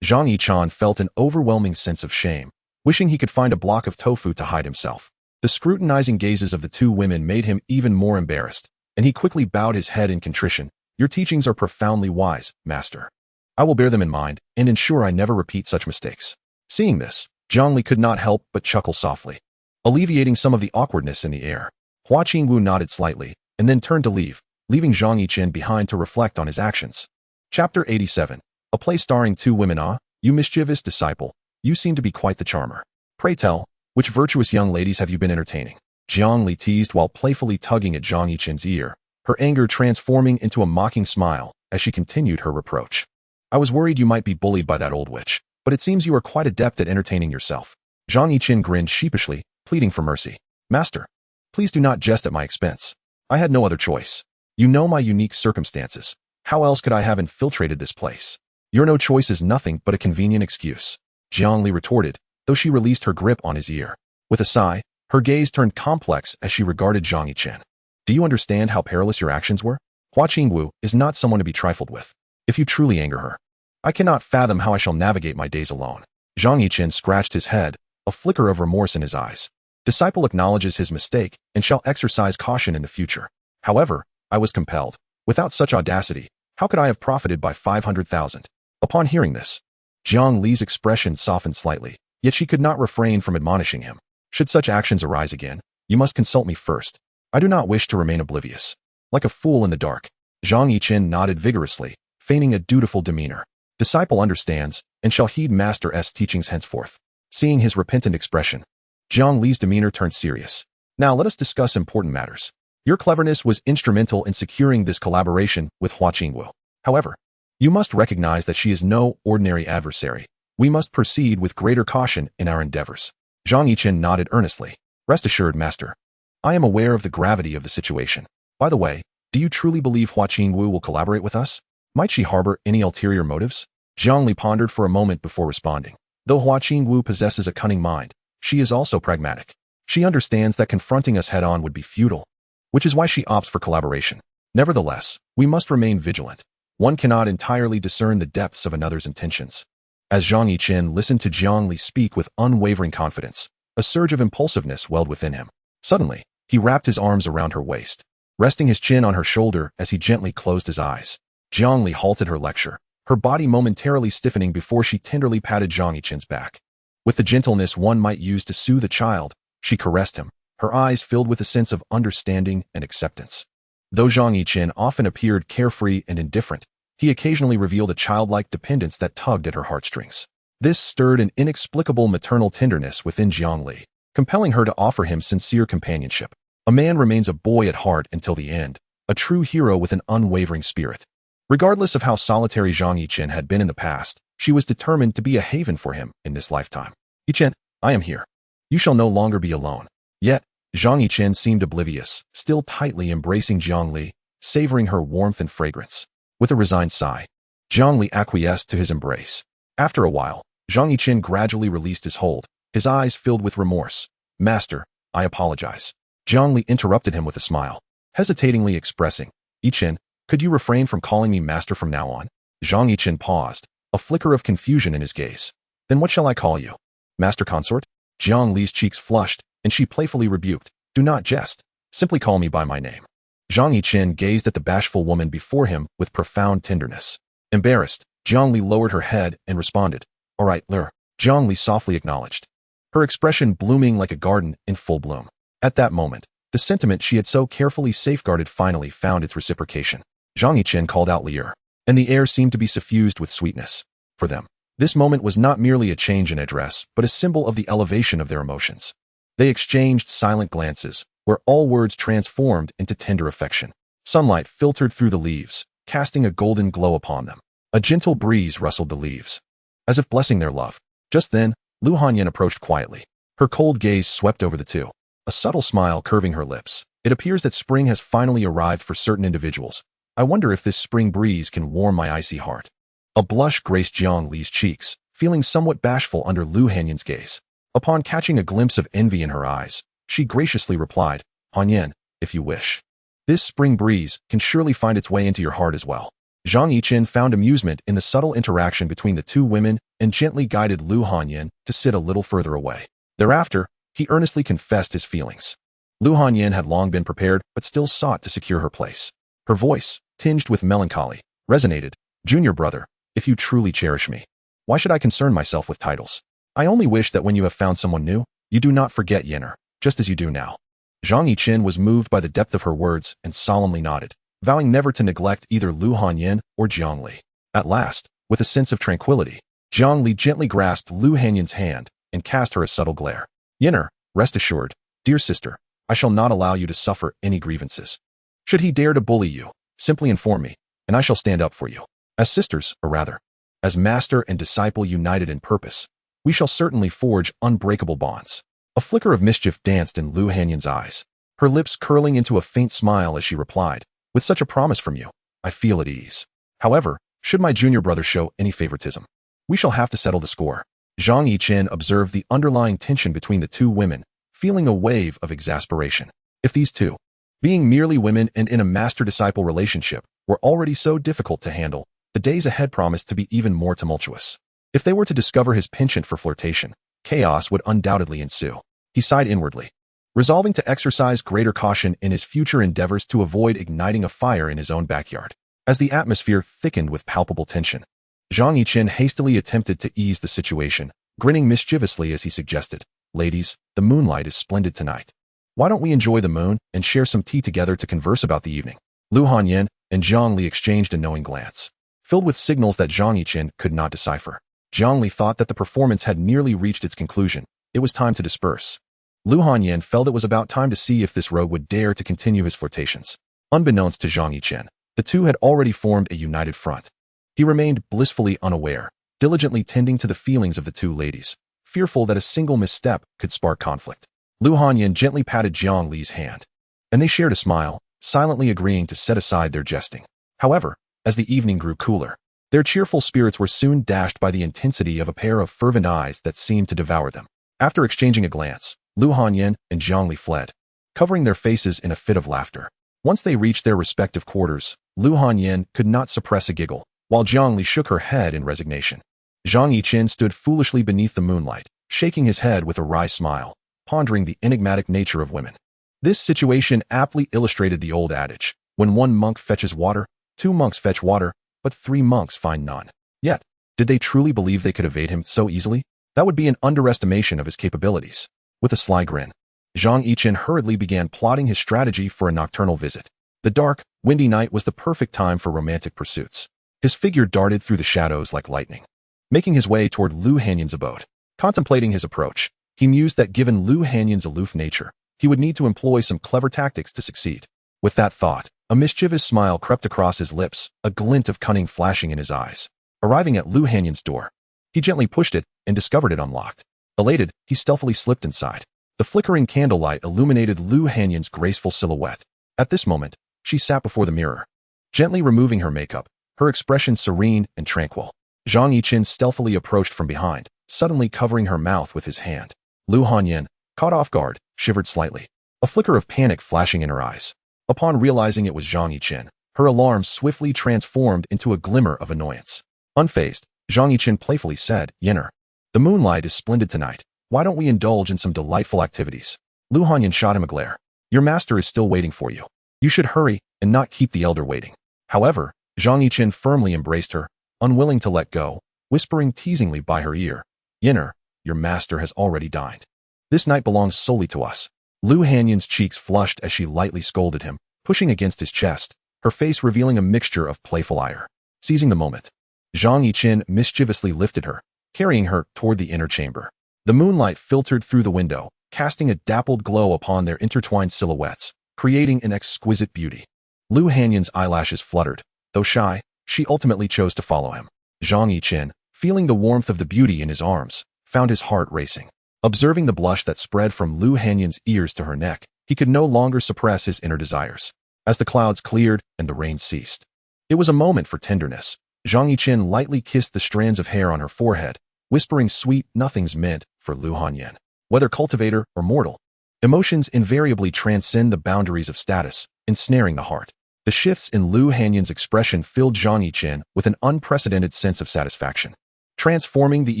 Zhang Yichen felt an overwhelming sense of shame, wishing he could find a block of tofu to hide himself. The scrutinizing gazes of the two women made him even more embarrassed, and he quickly bowed his head in contrition. Your teachings are profoundly wise, master. I will bear them in mind and ensure I never repeat such mistakes. Seeing this, Zhang could not help but chuckle softly, alleviating some of the awkwardness in the air. Hua Qingwu nodded slightly, and then turned to leave, leaving Zhang Yichen behind to reflect on his actions. Chapter 87. A play starring two women. Ah, you mischievous disciple, you seem to be quite the charmer. Pray tell, which virtuous young ladies have you been entertaining? Jiang Li teased while playfully tugging at Zhang Yichen's ear, her anger transforming into a mocking smile as she continued her reproach. I was worried you might be bullied by that old witch, but it seems you are quite adept at entertaining yourself. Zhang Yichen grinned sheepishly, pleading for mercy. Master, please do not jest at my expense. I had no other choice. You know my unique circumstances. How else could I have infiltrated this place? Your no choice is nothing but a convenient excuse. Jiang Li retorted, though she released her grip on his ear. With a sigh, her gaze turned complex as she regarded Zhang Yichen. Do you understand how perilous your actions were? Hua Qingwu is not someone to be trifled with. If you truly anger her, I cannot fathom how I shall navigate my days alone. Zhang Yichen scratched his head, a flicker of remorse in his eyes. Disciple acknowledges his mistake and shall exercise caution in the future. However, I was compelled. Without such audacity, how could I have profited by 500,000? Upon hearing this, Jiang Li's expression softened slightly, yet she could not refrain from admonishing him. Should such actions arise again, you must consult me first. I do not wish to remain oblivious. Like a fool in the dark, Zhang Yichen nodded vigorously, feigning a dutiful demeanor. Disciple understands, and shall heed Master's teachings henceforth. Seeing his repentant expression, Jiang Li's demeanor turned serious. Now let us discuss important matters. Your cleverness was instrumental in securing this collaboration with Hua Qingwu. However, you must recognize that she is no ordinary adversary. We must proceed with greater caution in our endeavors. Zhang Yichen nodded earnestly. Rest assured, Master. I am aware of the gravity of the situation. By the way, do you truly believe Hua Qingwu will collaborate with us? Might she harbor any ulterior motives? Jiang Li pondered for a moment before responding. Though Hua Qingwu possesses a cunning mind, she is also pragmatic. She understands that confronting us head-on would be futile, which is why she opts for collaboration. Nevertheless, we must remain vigilant. One cannot entirely discern the depths of another's intentions. As Zhang Yichen listened to Jiang Li speak with unwavering confidence, a surge of impulsiveness welled within him. Suddenly, he wrapped his arms around her waist, resting his chin on her shoulder as he gently closed his eyes. Jiang Li halted her lecture, her body momentarily stiffening before she tenderly patted Zhang Yichen's back. With the gentleness one might use to soothe a child, she caressed him, her eyes filled with a sense of understanding and acceptance. Though Zhang Yichen often appeared carefree and indifferent, he occasionally revealed a childlike dependence that tugged at her heartstrings. This stirred an inexplicable maternal tenderness within Jiang Li, compelling her to offer him sincere companionship. A man remains a boy at heart until the end, a true hero with an unwavering spirit. Regardless of how solitary Zhang Yichen had been in the past, she was determined to be a haven for him in this lifetime. Yichen, I am here. You shall no longer be alone. Yet, Zhang Yichen seemed oblivious, still tightly embracing Jiang Li, savoring her warmth and fragrance. With a resigned sigh, Jiang Li acquiesced to his embrace. After a while, Zhang Yichen gradually released his hold, his eyes filled with remorse. Master, I apologize. Jiang Li interrupted him with a smile, hesitatingly expressing, Yichen, could you refrain from calling me master from now on? Zhang Yichen paused, a flicker of confusion in his gaze. Then what shall I call you? Master consort? Jiang Li's cheeks flushed, and she playfully rebuked, do not jest. Simply call me by my name. Zhang Yichen gazed at the bashful woman before him with profound tenderness. Embarrassed, Jiang Li lowered her head and responded, all right, Lur. Jiang Li softly acknowledged, her expression blooming like a garden in full bloom. At that moment, the sentiment she had so carefully safeguarded finally found its reciprocation. Zhang Yichen called out Liur, and the air seemed to be suffused with sweetness. For them, this moment was not merely a change in address, but a symbol of the elevation of their emotions. They exchanged silent glances, where all words transformed into tender affection. Sunlight filtered through the leaves, casting a golden glow upon them. A gentle breeze rustled the leaves, as if blessing their love. Just then, Lu Hanyan approached quietly. Her cold gaze swept over the two, a subtle smile curving her lips. It appears that spring has finally arrived for certain individuals. I wonder if this spring breeze can warm my icy heart. A blush graced Jiang Li's cheeks, feeling somewhat bashful under Lu Hanyan's gaze. Upon catching a glimpse of envy in her eyes, she graciously replied, Hanyan, if you wish. This spring breeze can surely find its way into your heart as well. Zhang Yichen found amusement in the subtle interaction between the two women and gently guided Lu Hanyan to sit a little further away. Thereafter, he earnestly confessed his feelings. Lu Hanyan had long been prepared but still sought to secure her place. Her voice, tinged with melancholy, resonated. "Junior brother, if you truly cherish me, why should I concern myself with titles? I only wish that when you have found someone new, you do not forget Yenner, just as you do now." Zhang Yichen was moved by the depth of her words and solemnly nodded, vowing never to neglect either Lu Hanyan or Jiang Li. At last, with a sense of tranquility, Jiang Li gently grasped Lu Hanyan's hand and cast her a subtle glare. "Yenner, rest assured, dear sister, I shall not allow you to suffer any grievances. Should he dare to bully you, simply inform me, and I shall stand up for you. As sisters, or rather, as master and disciple united in purpose, we shall certainly forge unbreakable bonds." A flicker of mischief danced in Lu Hanyan's eyes, her lips curling into a faint smile as she replied, "With such a promise from you, I feel at ease. However, should my junior brother show any favoritism, we shall have to settle the score." Zhang Yichen observed the underlying tension between the two women, feeling a wave of exasperation. If these two, being merely women and in a master-disciple relationship, were already so difficult to handle, the days ahead promised to be even more tumultuous. If they were to discover his penchant for flirtation, chaos would undoubtedly ensue. He sighed inwardly, resolving to exercise greater caution in his future endeavors to avoid igniting a fire in his own backyard. As the atmosphere thickened with palpable tension, Zhang Yichen hastily attempted to ease the situation, grinning mischievously as he suggested, "Ladies, the moonlight is splendid tonight. Why don't we enjoy the moon and share some tea together to converse about the evening?" Lu Hanyan and Jiang Li exchanged a knowing glance, filled with signals that Zhang Yichen could not decipher. Jiang Li thought that the performance had nearly reached its conclusion. It was time to disperse. Lu Hanyan felt it was about time to see if this rogue would dare to continue his flirtations. Unbeknownst to Zhang Yichen, the two had already formed a united front. He remained blissfully unaware, diligently tending to the feelings of the two ladies, fearful that a single misstep could spark conflict. Lu Hanyan gently patted Jiang Li's hand, and they shared a smile, silently agreeing to set aside their jesting. However, as the evening grew cooler, their cheerful spirits were soon dashed by the intensity of a pair of fervent eyes that seemed to devour them. After exchanging a glance, Lu Hanyan and Jiang Li fled, covering their faces in a fit of laughter. Once they reached their respective quarters, Lu Hanyan could not suppress a giggle, while Jiang Li shook her head in resignation. Zhang Yichen stood foolishly beneath the moonlight, shaking his head with a wry smile, pondering the enigmatic nature of women. This situation aptly illustrated the old adage, when one monk fetches water, two monks fetch water, but three monks find none. Yet, did they truly believe they could evade him so easily? That would be an underestimation of his capabilities. With a sly grin, Zhang Yichen hurriedly began plotting his strategy for a nocturnal visit. The dark, windy night was the perfect time for romantic pursuits. His figure darted through the shadows like lightning, making his way toward Lu Hanyan's abode. Contemplating his approach, he mused that given Lu Hanyan's aloof nature, he would need to employ some clever tactics to succeed. With that thought, a mischievous smile crept across his lips, a glint of cunning flashing in his eyes. Arriving at Lu Hanyan's door, he gently pushed it and discovered it unlocked. Elated, he stealthily slipped inside. The flickering candlelight illuminated Lu Hanyan's graceful silhouette. At this moment, she sat before the mirror, gently removing her makeup, her expression serene and tranquil. Zhang Yichen stealthily approached from behind, suddenly covering her mouth with his hand. Lu Hanyan, caught off guard, shivered slightly, a flicker of panic flashing in her eyes. Upon realizing it was Zhang Yichen, her alarm swiftly transformed into a glimmer of annoyance. Unfazed, Zhang Yichen playfully said, "Yenner, the moonlight is splendid tonight. Why don't we indulge in some delightful activities?" Lu Hanyan shot him a glare. "Your master is still waiting for you. You should hurry and not keep the elder waiting." However, Zhang Yichen firmly embraced her, unwilling to let go, whispering teasingly by her ear, "Yenner, your master has already dined. This night belongs solely to us." Lu Hanyan's cheeks flushed as she lightly scolded him, pushing against his chest, her face revealing a mixture of playful ire. Seizing the moment, Zhang Yichen mischievously lifted her, carrying her toward the inner chamber. The moonlight filtered through the window, casting a dappled glow upon their intertwined silhouettes, creating an exquisite beauty. Lu Hanyan's eyelashes fluttered. Though shy, she ultimately chose to follow him. Zhang Yichen, feeling the warmth of the beauty in his arms, found his heart racing. Observing the blush that spread from Lu Hanyan's ears to her neck, he could no longer suppress his inner desires. As the clouds cleared and the rain ceased, it was a moment for tenderness. Zhang Yichen lightly kissed the strands of hair on her forehead, whispering sweet nothings meant for Lu Hanyan. Whether cultivator or mortal, emotions invariably transcend the boundaries of status, ensnaring the heart. The shifts in Lu Hanyan's expression filled Zhang Yichen with an unprecedented sense of satisfaction. Transforming the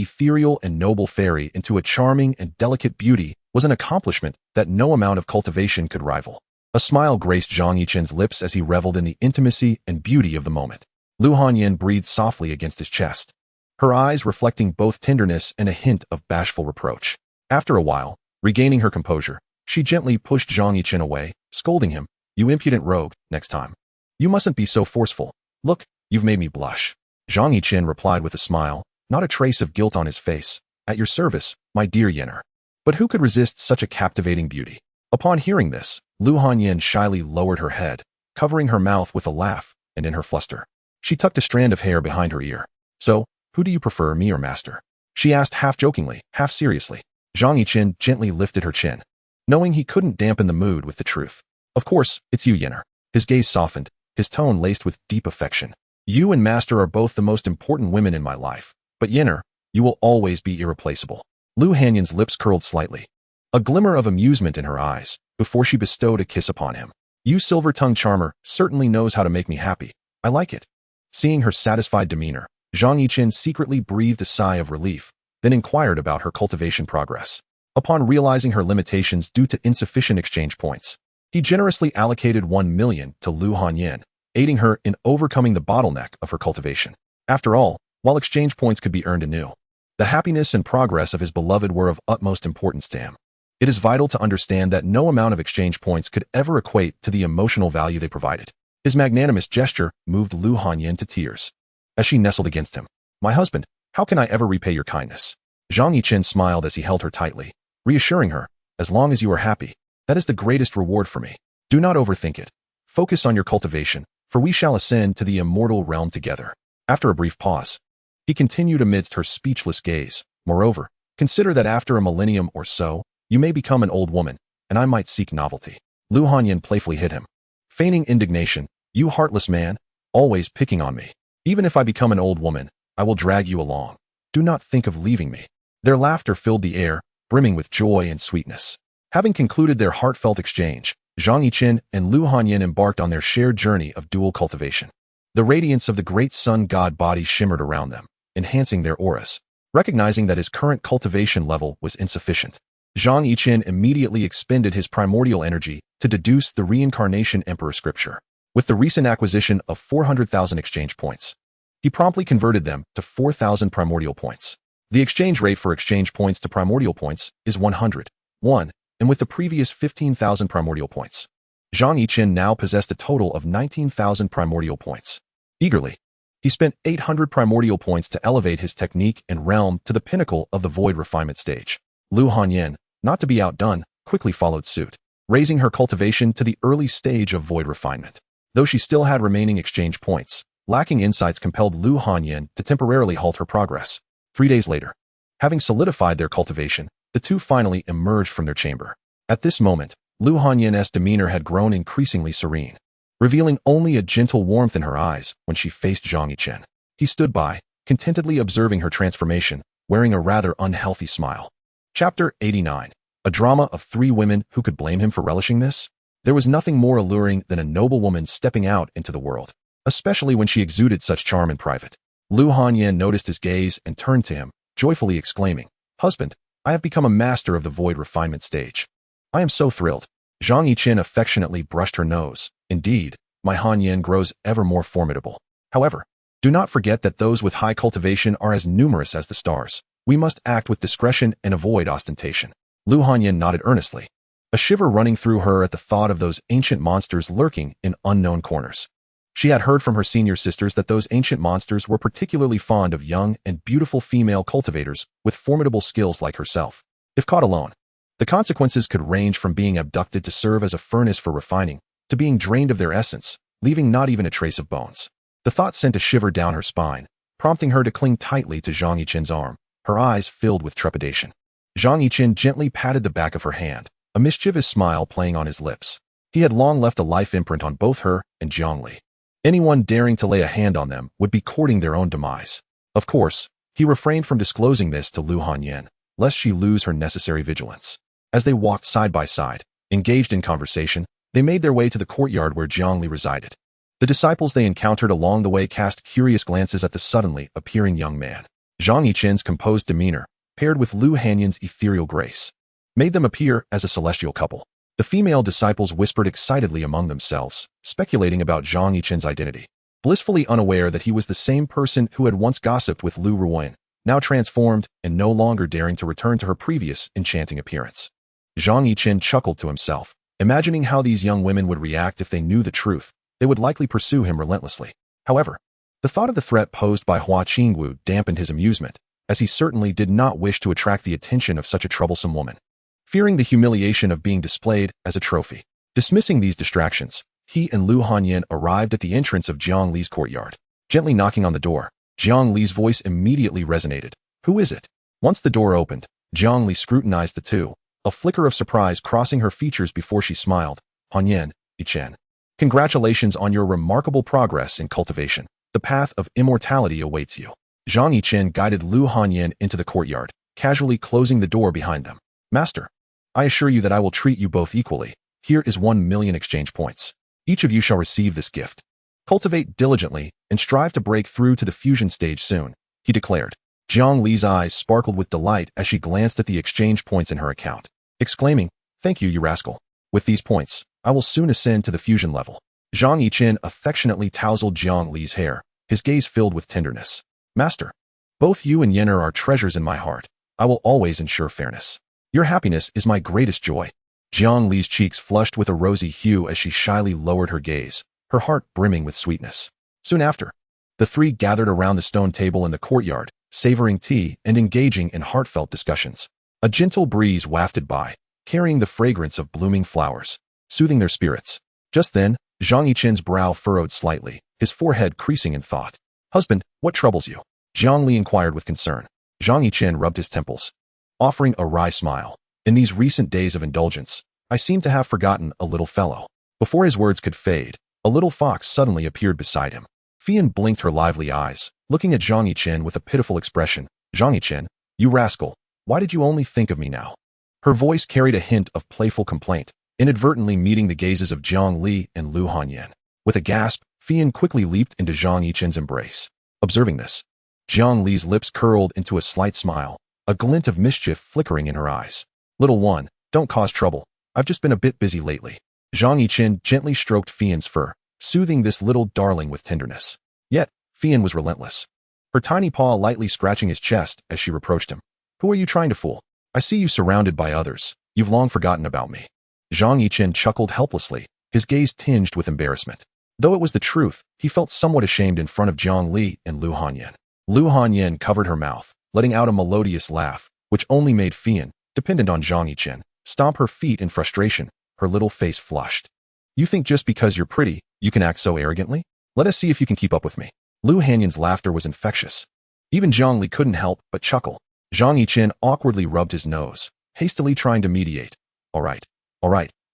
ethereal and noble fairy into a charming and delicate beauty was an accomplishment that no amount of cultivation could rival. A smile graced Zhang Yichen's lips as he reveled in the intimacy and beauty of the moment. Lu Hanyan breathed softly against his chest, her eyes reflecting both tenderness and a hint of bashful reproach. After a while, regaining her composure, she gently pushed Zhang Yichen away, scolding him, "You impudent rogue, next time. You mustn't be so forceful. Look, you've made me blush." Zhang Yichen replied with a smile, not a trace of guilt on his face. "At your service, my dear Yenner." But who could resist such a captivating beauty? Upon hearing this, Lu Hanyan shyly lowered her head, covering her mouth with a laugh, and in her fluster, she tucked a strand of hair behind her ear. "So, who do you prefer, me or master?" she asked half jokingly, half seriously. Zhang Yichen gently lifted her chin, knowing he couldn't dampen the mood with the truth. "Of course, it's you, Yenner." His gaze softened, his tone laced with deep affection. "You and master are both the most important women in my life. But Yenner, you will always be irreplaceable." Lu Hanyan's lips curled slightly, a glimmer of amusement in her eyes, before she bestowed a kiss upon him. "You silver-tongued charmer certainly knows how to make me happy. I like it." Seeing her satisfied demeanor, Zhang Yichen secretly breathed a sigh of relief, then inquired about her cultivation progress. Upon realizing her limitations due to insufficient exchange points, he generously allocated 1 million to Lu Hanyan, aiding her in overcoming the bottleneck of her cultivation. After all, while exchange points could be earned anew, the happiness and progress of his beloved were of utmost importance to him. It is vital to understand that no amount of exchange points could ever equate to the emotional value they provided. His magnanimous gesture moved Lu Hanyan to tears, as she nestled against him. "My husband, how can I ever repay your kindness?" Zhang Yichen smiled as he held her tightly, reassuring her, "As long as you are happy, that is the greatest reward for me. Do not overthink it. Focus on your cultivation, for we shall ascend to the immortal realm together." After a brief pause, he continued amidst her speechless gaze, "Moreover, consider that after a millennium or so, you may become an old woman, and I might seek novelty." Lu Hanyan playfully hit him, feigning indignation. "You heartless man, always picking on me. Even if I become an old woman, I will drag you along. Do not think of leaving me." Their laughter filled the air, brimming with joy and sweetness. Having concluded their heartfelt exchange, Zhang Yichen and Lu Hanyan embarked on their shared journey of dual cultivation. The radiance of the great sun god body shimmered around them, enhancing their auras. Recognizing that his current cultivation level was insufficient, Zhang Yichen immediately expended his primordial energy to deduce the reincarnation emperor scripture. With the recent acquisition of 400,000 exchange points, he promptly converted them to 4,000 primordial points. The exchange rate for exchange points to primordial points is 101, and with the previous 15,000 primordial points, Zhang Yichen now possessed a total of 19,000 primordial points. Eagerly, he spent 800 primordial points to elevate his technique and realm to the pinnacle of the void refinement stage. Lu Hanyan, not to be outdone, quickly followed suit, raising her cultivation to the early stage of void refinement. Though she still had remaining exchange points, lacking insights compelled Lu Hanyan to temporarily halt her progress. 3 days later, having solidified their cultivation, the two finally emerged from their chamber. At this moment, Lu Hanyan's demeanor had grown increasingly serene, revealing only a gentle warmth in her eyes when she faced Zhang Yichen. He stood by, contentedly observing her transformation, wearing a rather unhealthy smile. Chapter 89. A drama of 3 women who could blame him for relishing this? There was nothing more alluring than a noble woman stepping out into the world, especially when she exuded such charm in private. Lu Hanyan noticed his gaze and turned to him, joyfully exclaiming, "Husband, I have become a master of the void refinement stage. I am so thrilled." Zhang Yichen affectionately brushed her nose. "Indeed, my Hanyan grows ever more formidable. However, do not forget that those with high cultivation are as numerous as the stars. We must act with discretion and avoid ostentation." Lu Hanyan nodded earnestly, a shiver running through her at the thought of those ancient monsters lurking in unknown corners. She had heard from her senior sisters that those ancient monsters were particularly fond of young and beautiful female cultivators with formidable skills like herself. If caught alone, the consequences could range from being abducted to serve as a furnace for refining, to being drained of their essence, leaving not even a trace of bones. The thought sent a shiver down her spine, prompting her to cling tightly to Zhang Yichen's arm, her eyes filled with trepidation. Zhang Yichen gently patted the back of her hand, a mischievous smile playing on his lips. He had long left a life imprint on both her and Zhongli. Anyone daring to lay a hand on them would be courting their own demise. Of course, he refrained from disclosing this to Lu Hanyan, lest she lose her necessary vigilance. As they walked side by side, engaged in conversation, they made their way to the courtyard where Zhongli resided. The disciples they encountered along the way cast curious glances at the suddenly appearing young man. Zhang Yichen's composed demeanor, paired with Lu Hanyan's ethereal grace, made them appear as a celestial couple. The female disciples whispered excitedly among themselves, speculating about Zhang Yichen's identity, blissfully unaware that he was the same person who had once gossiped with Lu Ruoyan, now transformed and no longer daring to return to her previous enchanting appearance. Zhang Yichen chuckled to himself, imagining how these young women would react if they knew the truth. They would likely pursue him relentlessly. However, the thought of the threat posed by Hua Qingwu dampened his amusement, as he certainly did not wish to attract the attention of such a troublesome woman, fearing the humiliation of being displayed as a trophy. Dismissing these distractions, he and Lu Hanyan arrived at the entrance of Jiang Li's courtyard. Gently knocking on the door, Jiang Li's voice immediately resonated. "Who is it?" Once the door opened, Jiang Li scrutinized the two, a flicker of surprise crossing her features before she smiled. "Hanyan, Yichen. Congratulations on your remarkable progress in cultivation. The path of immortality awaits you." Zhang Yichen guided Lu Hanyan into the courtyard, casually closing the door behind them. "Master, I assure you that I will treat you both equally. Here is 1,000,000 exchange points. Each of you shall receive this gift. Cultivate diligently and strive to break through to the fusion stage soon," he declared. Jiang Li's eyes sparkled with delight as she glanced at the exchange points in her account, exclaiming, "Thank you, you rascal. With these points, I will soon ascend to the fusion level." Zhang Yichen affectionately tousled Jiang Li's hair, his gaze filled with tenderness. "Master, both you and Yenner are treasures in my heart. I will always ensure fairness. Your happiness is my greatest joy." Jiang Li's cheeks flushed with a rosy hue as she shyly lowered her gaze, her heart brimming with sweetness. Soon after, the three gathered around the stone table in the courtyard, savoring tea and engaging in heartfelt discussions. A gentle breeze wafted by, carrying the fragrance of blooming flowers, soothing their spirits. Just then, Zhang Yichen's brow furrowed slightly, his forehead creasing in thought. "Husband, what troubles you?" Jiang Li inquired with concern. Zhang Yichen rubbed his temples, offering a wry smile. "In these recent days of indulgence, I seem to have forgotten a little fellow." Before his words could fade, a little fox suddenly appeared beside him. Fian blinked her lively eyes, looking at Zhang Yichen with a pitiful expression. "Zhang Yichen, you rascal, why did you only think of me now?" Her voice carried a hint of playful complaint, inadvertently meeting the gazes of Jiang Li and Lu Hanyan. With a gasp, Fian quickly leaped into Zhang Yichen's embrace. Observing this, Jiang Li's lips curled into a slight smile, a glint of mischief flickering in her eyes. "Little one, don't cause trouble. I've just been a bit busy lately." Zhang Yichen gently stroked Fian's fur, soothing this little darling with tenderness. Yet, Fian was relentless, her tiny paw lightly scratching his chest as she reproached him. "Who are you trying to fool? I see you surrounded by others. You've long forgotten about me." Zhang Yichen chuckled helplessly, his gaze tinged with embarrassment. Though it was the truth, he felt somewhat ashamed in front of Jiang Li and Lu Hanyan. Lu Hanyan covered her mouth, letting out a melodious laugh, which only made Fian, dependent on Zhang Yichen, stomp her feet in frustration, her little face flushed. "You think just because you're pretty, you can act so arrogantly? Let us see if you can keep up with me." Lu Hanyan's laughter was infectious. Even Jiang Li couldn't help but chuckle. Zhang Yichen awkwardly rubbed his nose, hastily trying to mediate. All right,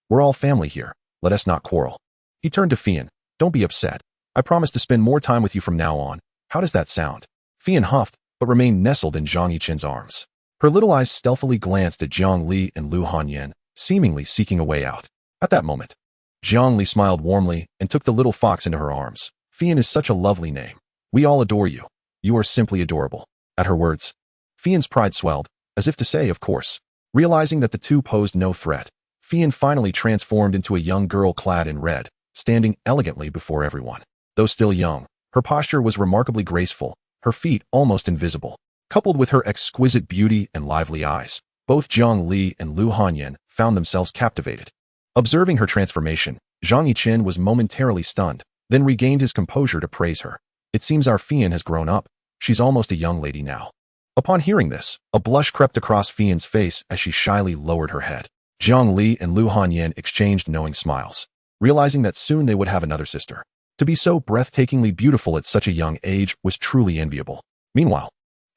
we're all family here. Let us not quarrel." He turned to Fian. "Don't be upset. I promise to spend more time with you from now on. How does that sound?" Fian huffed, but remained nestled in Zhang Yichen's arms. Her little eyes stealthily glanced at Jiang Li and Lu Hanyan, seemingly seeking a way out. At that moment, Jiang Li smiled warmly and took the little fox into her arms. "Fian is such a lovely name. We all adore you. You are simply adorable." At her words, Fian's pride swelled, as if to say, of course. Realizing that the two posed no threat, Fian finally transformed into a young girl clad in red, standing elegantly before everyone. Though still young, her posture was remarkably graceful, her feet almost invisible. Coupled with her exquisite beauty and lively eyes, both Jiang Li and Lu Hanyan found themselves captivated. Observing her transformation, Zhang Yichen was momentarily stunned, then regained his composure to praise her. "It seems our Fian has grown up. She's almost a young lady now." Upon hearing this, a blush crept across Fian's face as she shyly lowered her head. Jiang Li and Lu Hanyan exchanged knowing smiles, realizing that soon they would have another sister. To be so breathtakingly beautiful at such a young age was truly enviable. Meanwhile,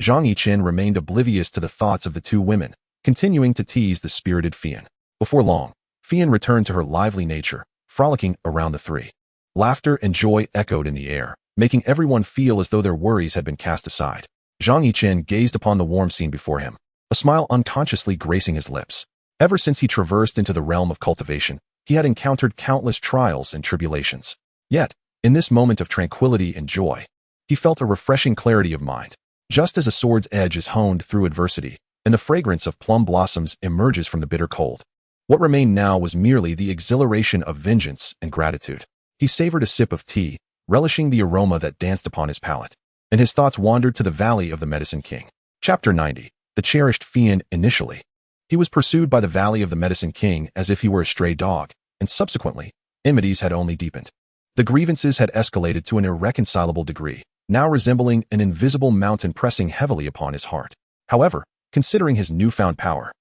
Zhang Yichen remained oblivious to the thoughts of the two women, continuing to tease the spirited Fian. Before long, Fian returned to her lively nature, frolicking around the three. Laughter and joy echoed in the air, making everyone feel as though their worries had been cast aside. Zhang Yichen gazed upon the warm scene before him, a smile unconsciously gracing his lips. Ever since he traversed into the realm of cultivation, he had encountered countless trials and tribulations. Yet, In this moment of tranquility and joy, he felt a refreshing clarity of mind. Just as a sword's edge is honed through adversity, and the fragrance of plum blossoms emerges from the bitter cold, what remained now was merely the exhilaration of vengeance and gratitude. He savored a sip of tea, relishing the aroma that danced upon his palate, and his thoughts wandered to the Valley of the Medicine King. Chapter 90. The cherished Fian. Initially, he was pursued by the Valley of the Medicine King as if he were a stray dog, and subsequently, enmities had only deepened. The grievances had escalated to an irreconcilable degree, now resembling an invisible mountain pressing heavily upon his heart. However, considering his newfound power,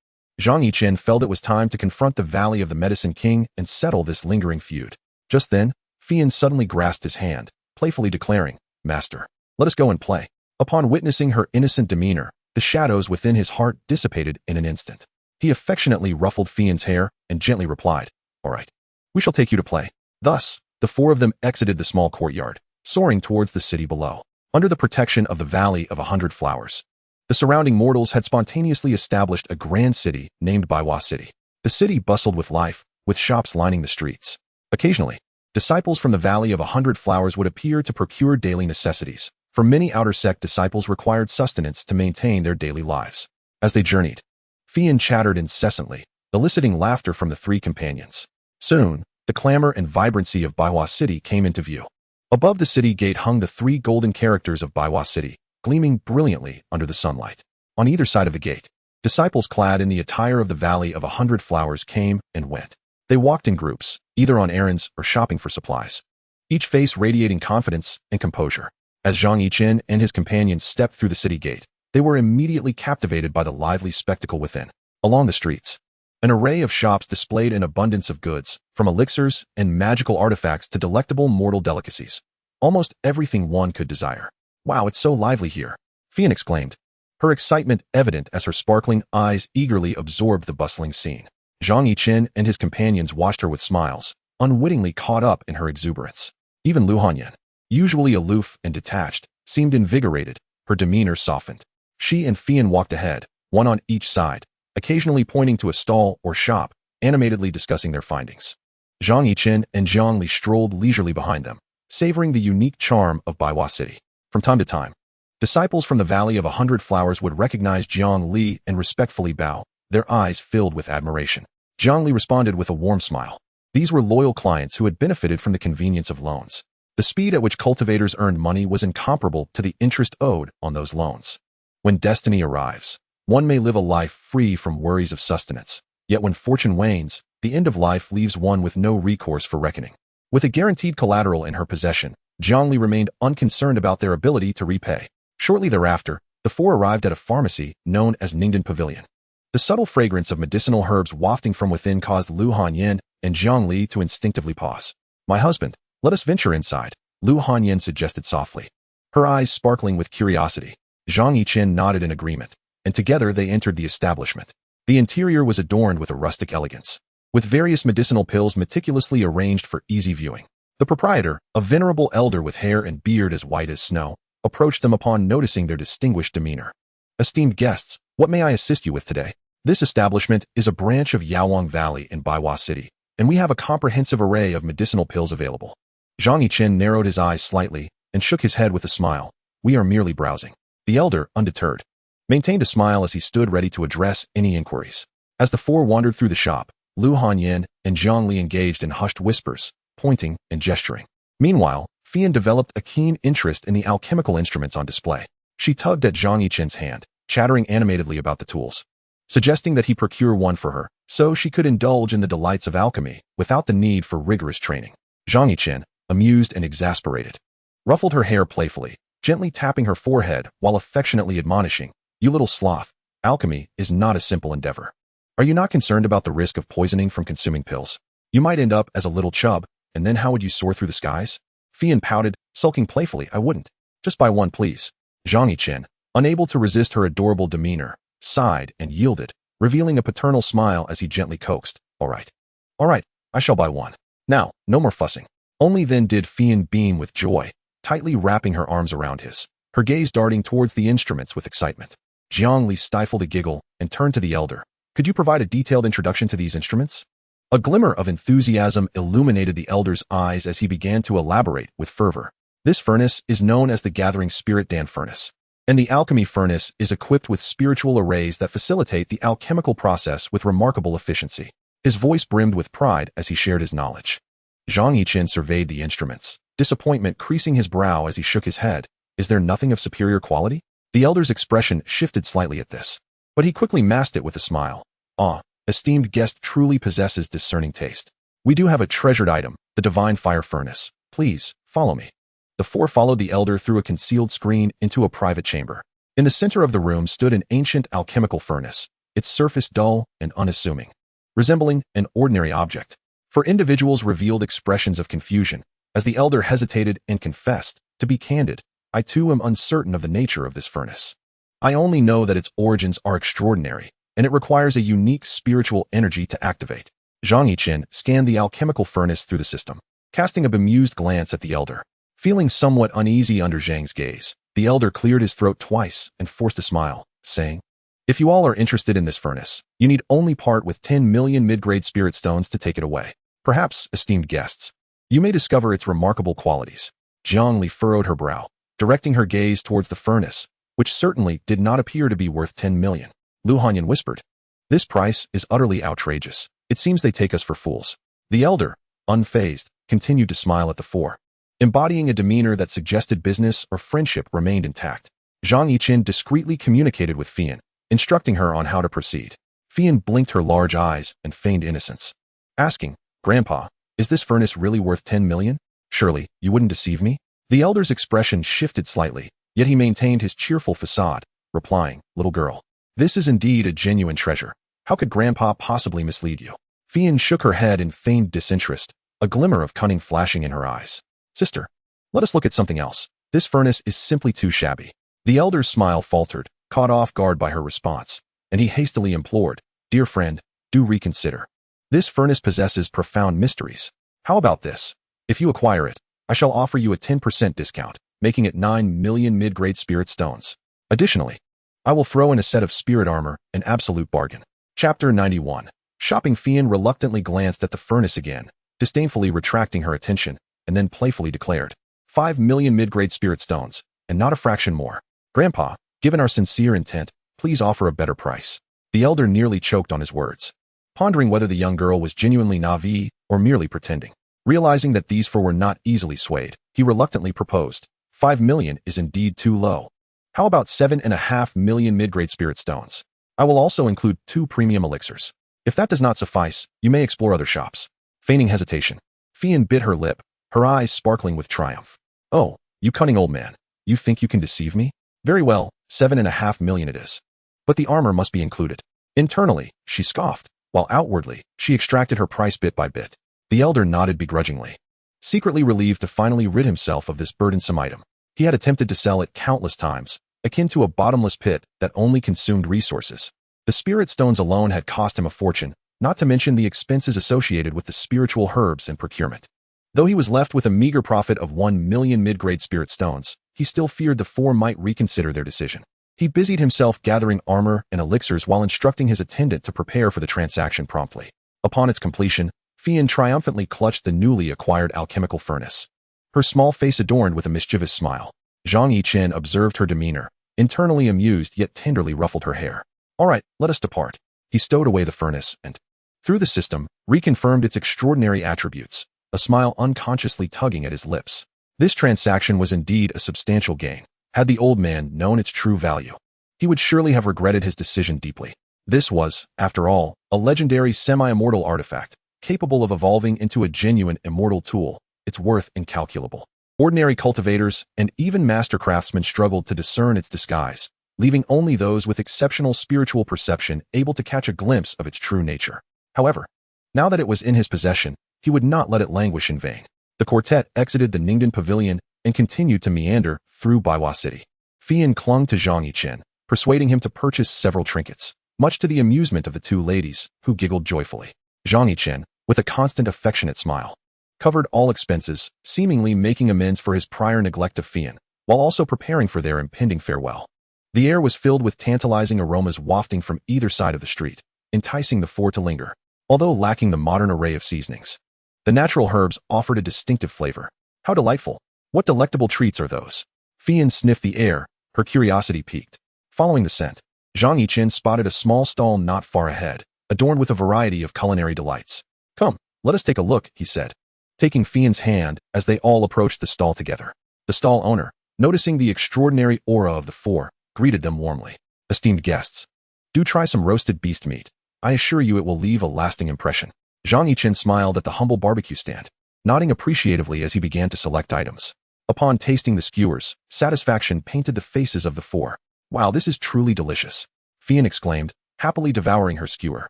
Zhang Yichen felt it was time to confront the Valley of the Medicine King and settle this lingering feud. Just then, Fian suddenly grasped his hand, playfully declaring, "Master, let us go and play." Upon witnessing her innocent demeanor, the shadows within his heart dissipated in an instant. He affectionately ruffled Fian's hair and gently replied, "All right, we shall take you to play." Thus, the four of them exited the small courtyard, soaring towards the city below, under the protection of the Valley of 100 Flowers. The surrounding mortals had spontaneously established a grand city named Baiwa City. The city bustled with life, with shops lining the streets. Occasionally, disciples from the Valley of 100 Flowers would appear to procure daily necessities, for many outer sect disciples required sustenance to maintain their daily lives. As they journeyed, Fian chattered incessantly, eliciting laughter from the three companions. Soon, the clamor and vibrancy of Baiwa City came into view. Above the city gate hung the three golden characters of Baiwa City, gleaming brilliantly under the sunlight. On either side of the gate, disciples clad in the attire of the Valley of 100 Flowers came and went. They walked in groups, either on errands or shopping for supplies, each face radiating confidence and composure. As Zhang Yichen and his companions stepped through the city gate, they were immediately captivated by the lively spectacle within. Along the streets, an array of shops displayed an abundance of goods, from elixirs and magical artifacts to delectable mortal delicacies. Almost everything one could desire. "Wow, it's so lively here," Fian exclaimed, her excitement evident as her sparkling eyes eagerly absorbed the bustling scene. Zhang Yichen and his companions watched her with smiles, unwittingly caught up in her exuberance. Even Lu Hanyan, usually aloof and detached, seemed invigorated, her demeanor softened. She and Fian walked ahead, one on each side, occasionally pointing to a stall or shop, animatedly discussing their findings. Zhang Yichen and Zhang Li strolled leisurely behind them, savoring the unique charm of Baiwa City. From time to time, disciples from the Valley of 100 Flowers would recognize Zhang Li and respectfully bow, their eyes filled with admiration. Zhang Li responded with a warm smile. These were loyal clients who had benefited from the convenience of loans. The speed at which cultivators earned money was incomparable to the interest owed on those loans. When destiny arrives, one may live a life free from worries of sustenance. Yet when fortune wanes, the end of life leaves one with no recourse for reckoning. With a guaranteed collateral in her possession, Zhang Li remained unconcerned about their ability to repay. Shortly thereafter, the four arrived at a pharmacy known as Ningdan Pavilion. The subtle fragrance of medicinal herbs wafting from within caused Lu Hanyan and Zhang Li to instinctively pause. "My husband, let us venture inside," Lu Hanyan suggested softly, her eyes sparkling with curiosity. Zhang Yichen nodded in agreement, and together they entered the establishment. The interior was adorned with a rustic elegance, with various medicinal pills meticulously arranged for easy viewing. The proprietor, a venerable elder with hair and beard as white as snow, approached them upon noticing their distinguished demeanor. "Esteemed guests, what may I assist you with today? This establishment is a branch of Yawang Valley in Baiwa City, and we have a comprehensive array of medicinal pills available." Zhang Yichen narrowed his eyes slightly and shook his head with a smile. "We are merely browsing." The elder, undeterred, maintained a smile as he stood ready to address any inquiries. As the four wandered through the shop, Lu Hanyan and Zhang Li engaged in hushed whispers, pointing and gesturing. Meanwhile, Fian developed a keen interest in the alchemical instruments on display. She tugged at Zhang Yichen's hand, chattering animatedly about the tools, suggesting that he procure one for her, so she could indulge in the delights of alchemy without the need for rigorous training. Zhang Yichen, amused and exasperated, ruffled her hair playfully, gently tapping her forehead while affectionately admonishing, "You little sloth, alchemy is not a simple endeavor. Are you not concerned about the risk of poisoning from consuming pills? You might end up as a little chub, and then how would you soar through the skies?" Fian pouted, sulking playfully, "I wouldn't. Just buy one, please." Zhang Yichen, unable to resist her adorable demeanor, sighed and yielded, revealing a paternal smile as he gently coaxed, All right, I shall buy one. Now, no more fussing." Only then did Fian beam with joy, tightly wrapping her arms around his, her gaze darting towards the instruments with excitement. Zhang Li stifled a giggle and turned to the elder. "Could you provide a detailed introduction to these instruments?" A glimmer of enthusiasm illuminated the elder's eyes as he began to elaborate with fervor. This furnace is known as the Gathering Spirit Dan furnace, and the alchemy furnace is equipped with spiritual arrays that facilitate the alchemical process with remarkable efficiency. His voice brimmed with pride as he shared his knowledge. Zhang Yichen surveyed the instruments, disappointment creasing his brow as he shook his head. Is there nothing of superior quality? The elder's expression shifted slightly at this, but he quickly masked it with a smile. Ah, esteemed guest truly possesses discerning taste. We do have a treasured item, the divine fire furnace. Please, follow me. The four followed the elder through a concealed screen into a private chamber. In the center of the room stood an ancient alchemical furnace, its surface dull and unassuming, resembling an ordinary object. For individuals revealed expressions of confusion, as the elder hesitated and confessed, to be candid, I too am uncertain of the nature of this furnace. I only know that its origins are extraordinary, and it requires a unique spiritual energy to activate. Zhang Yichen scanned the alchemical furnace through the system, casting a bemused glance at the elder. Feeling somewhat uneasy under Zhang's gaze, the elder cleared his throat twice and forced a smile, saying, If you all are interested in this furnace, you need only part with 10 million mid-grade spirit stones to take it away. Perhaps, esteemed guests, you may discover its remarkable qualities. Jiang Li furrowed her brow, directing her gaze towards the furnace, which certainly did not appear to be worth 10 million. Lu Hanyan whispered, This price is utterly outrageous. It seems they take us for fools. The elder, unfazed, continued to smile at the four, embodying a demeanor that suggested business or friendship remained intact. Zhang Yichen discreetly communicated with Fian, instructing her on how to proceed. Fian blinked her large eyes and feigned innocence, asking, Grandpa, is this furnace really worth 10 million? Surely, you wouldn't deceive me? The elder's expression shifted slightly, yet he maintained his cheerful facade, replying, Little girl, this is indeed a genuine treasure. How could Grandpa possibly mislead you? Fian shook her head in feigned disinterest, a glimmer of cunning flashing in her eyes. Sister, let us look at something else. This furnace is simply too shabby. The elder's smile faltered, caught off guard by her response, and he hastily implored, Dear friend, do reconsider. This furnace possesses profound mysteries. How about this? If you acquire it, I shall offer you a 10% discount, making it 9 million mid-grade spirit stones. Additionally, I will throw in a set of spirit armor, an absolute bargain. Chapter 91. Shopping Fian reluctantly glanced at the furnace again, disdainfully retracting her attention, and then playfully declared, 5 million mid-grade spirit stones, and not a fraction more. Grandpa, given our sincere intent, please offer a better price. The elder nearly choked on his words, pondering whether the young girl was genuinely naive or merely pretending. Realizing that these four were not easily swayed, he reluctantly proposed, 5 million is indeed too low. How about 7.5 million mid-grade spirit stones? I will also include 2 premium elixirs. If that does not suffice, you may explore other shops. Feigning hesitation, Fian bit her lip, her eyes sparkling with triumph. Oh, you cunning old man, you think you can deceive me? Very well, 7.5 million it is. But the armor must be included. Internally, she scoffed, while outwardly, she extracted her price bit by bit. The elder nodded begrudgingly, secretly relieved to finally rid himself of this burdensome item. He had attempted to sell it countless times, akin to a bottomless pit that only consumed resources. The spirit stones alone had cost him a fortune, not to mention the expenses associated with the spiritual herbs and procurement. Though he was left with a meager profit of 1 million mid-grade spirit stones, he still feared the four might reconsider their decision. He busied himself gathering armor and elixirs while instructing his attendant to prepare for the transaction promptly. Upon its completion, Fian triumphantly clutched the newly acquired alchemical furnace, her small face adorned with a mischievous smile. Zhang Yichen observed her demeanor, internally amused yet tenderly ruffled her hair. All right, let us depart. He stowed away the furnace and, through the system, reconfirmed its extraordinary attributes, a smile unconsciously tugging at his lips. This transaction was indeed a substantial gain. Had the old man known its true value, he would surely have regretted his decision deeply. This was, after all, a legendary semi-immortal artifact, capable of evolving into a genuine immortal tool, its worth incalculable. Ordinary cultivators and even master craftsmen struggled to discern its disguise, leaving only those with exceptional spiritual perception able to catch a glimpse of its true nature. However, now that it was in his possession, he would not let it languish in vain. The quartet exited the Ningdan Pavilion and continued to meander through Baiwa City. Fian clung to Zhang Yichen, persuading him to purchase several trinkets, much to the amusement of the two ladies, who giggled joyfully. Zhang Yichen, with a constant affectionate smile, covered all expenses, seemingly making amends for his prior neglect of Fian, while also preparing for their impending farewell. The air was filled with tantalizing aromas wafting from either side of the street, enticing the four to linger. although lacking the modern array of seasonings. The natural herbs offered a distinctive flavor. How delightful! What delectable treats are those? Fian sniffed the air, her curiosity piqued. Following the scent, Zhang Yichen spotted a small stall not far ahead, adorned with a variety of culinary delights. Come, let us take a look, he said, taking Fian's hand as they all approached the stall together. The stall owner, noticing the extraordinary aura of the four, greeted them warmly. Esteemed guests, do try some roasted beast meat. I assure you it will leave a lasting impression. Zhang Yichen smiled at the humble barbecue stand, nodding appreciatively as he began to select items. Upon tasting the skewers, satisfaction painted the faces of the four. Wow, this is truly delicious, Fian exclaimed, happily devouring her skewer.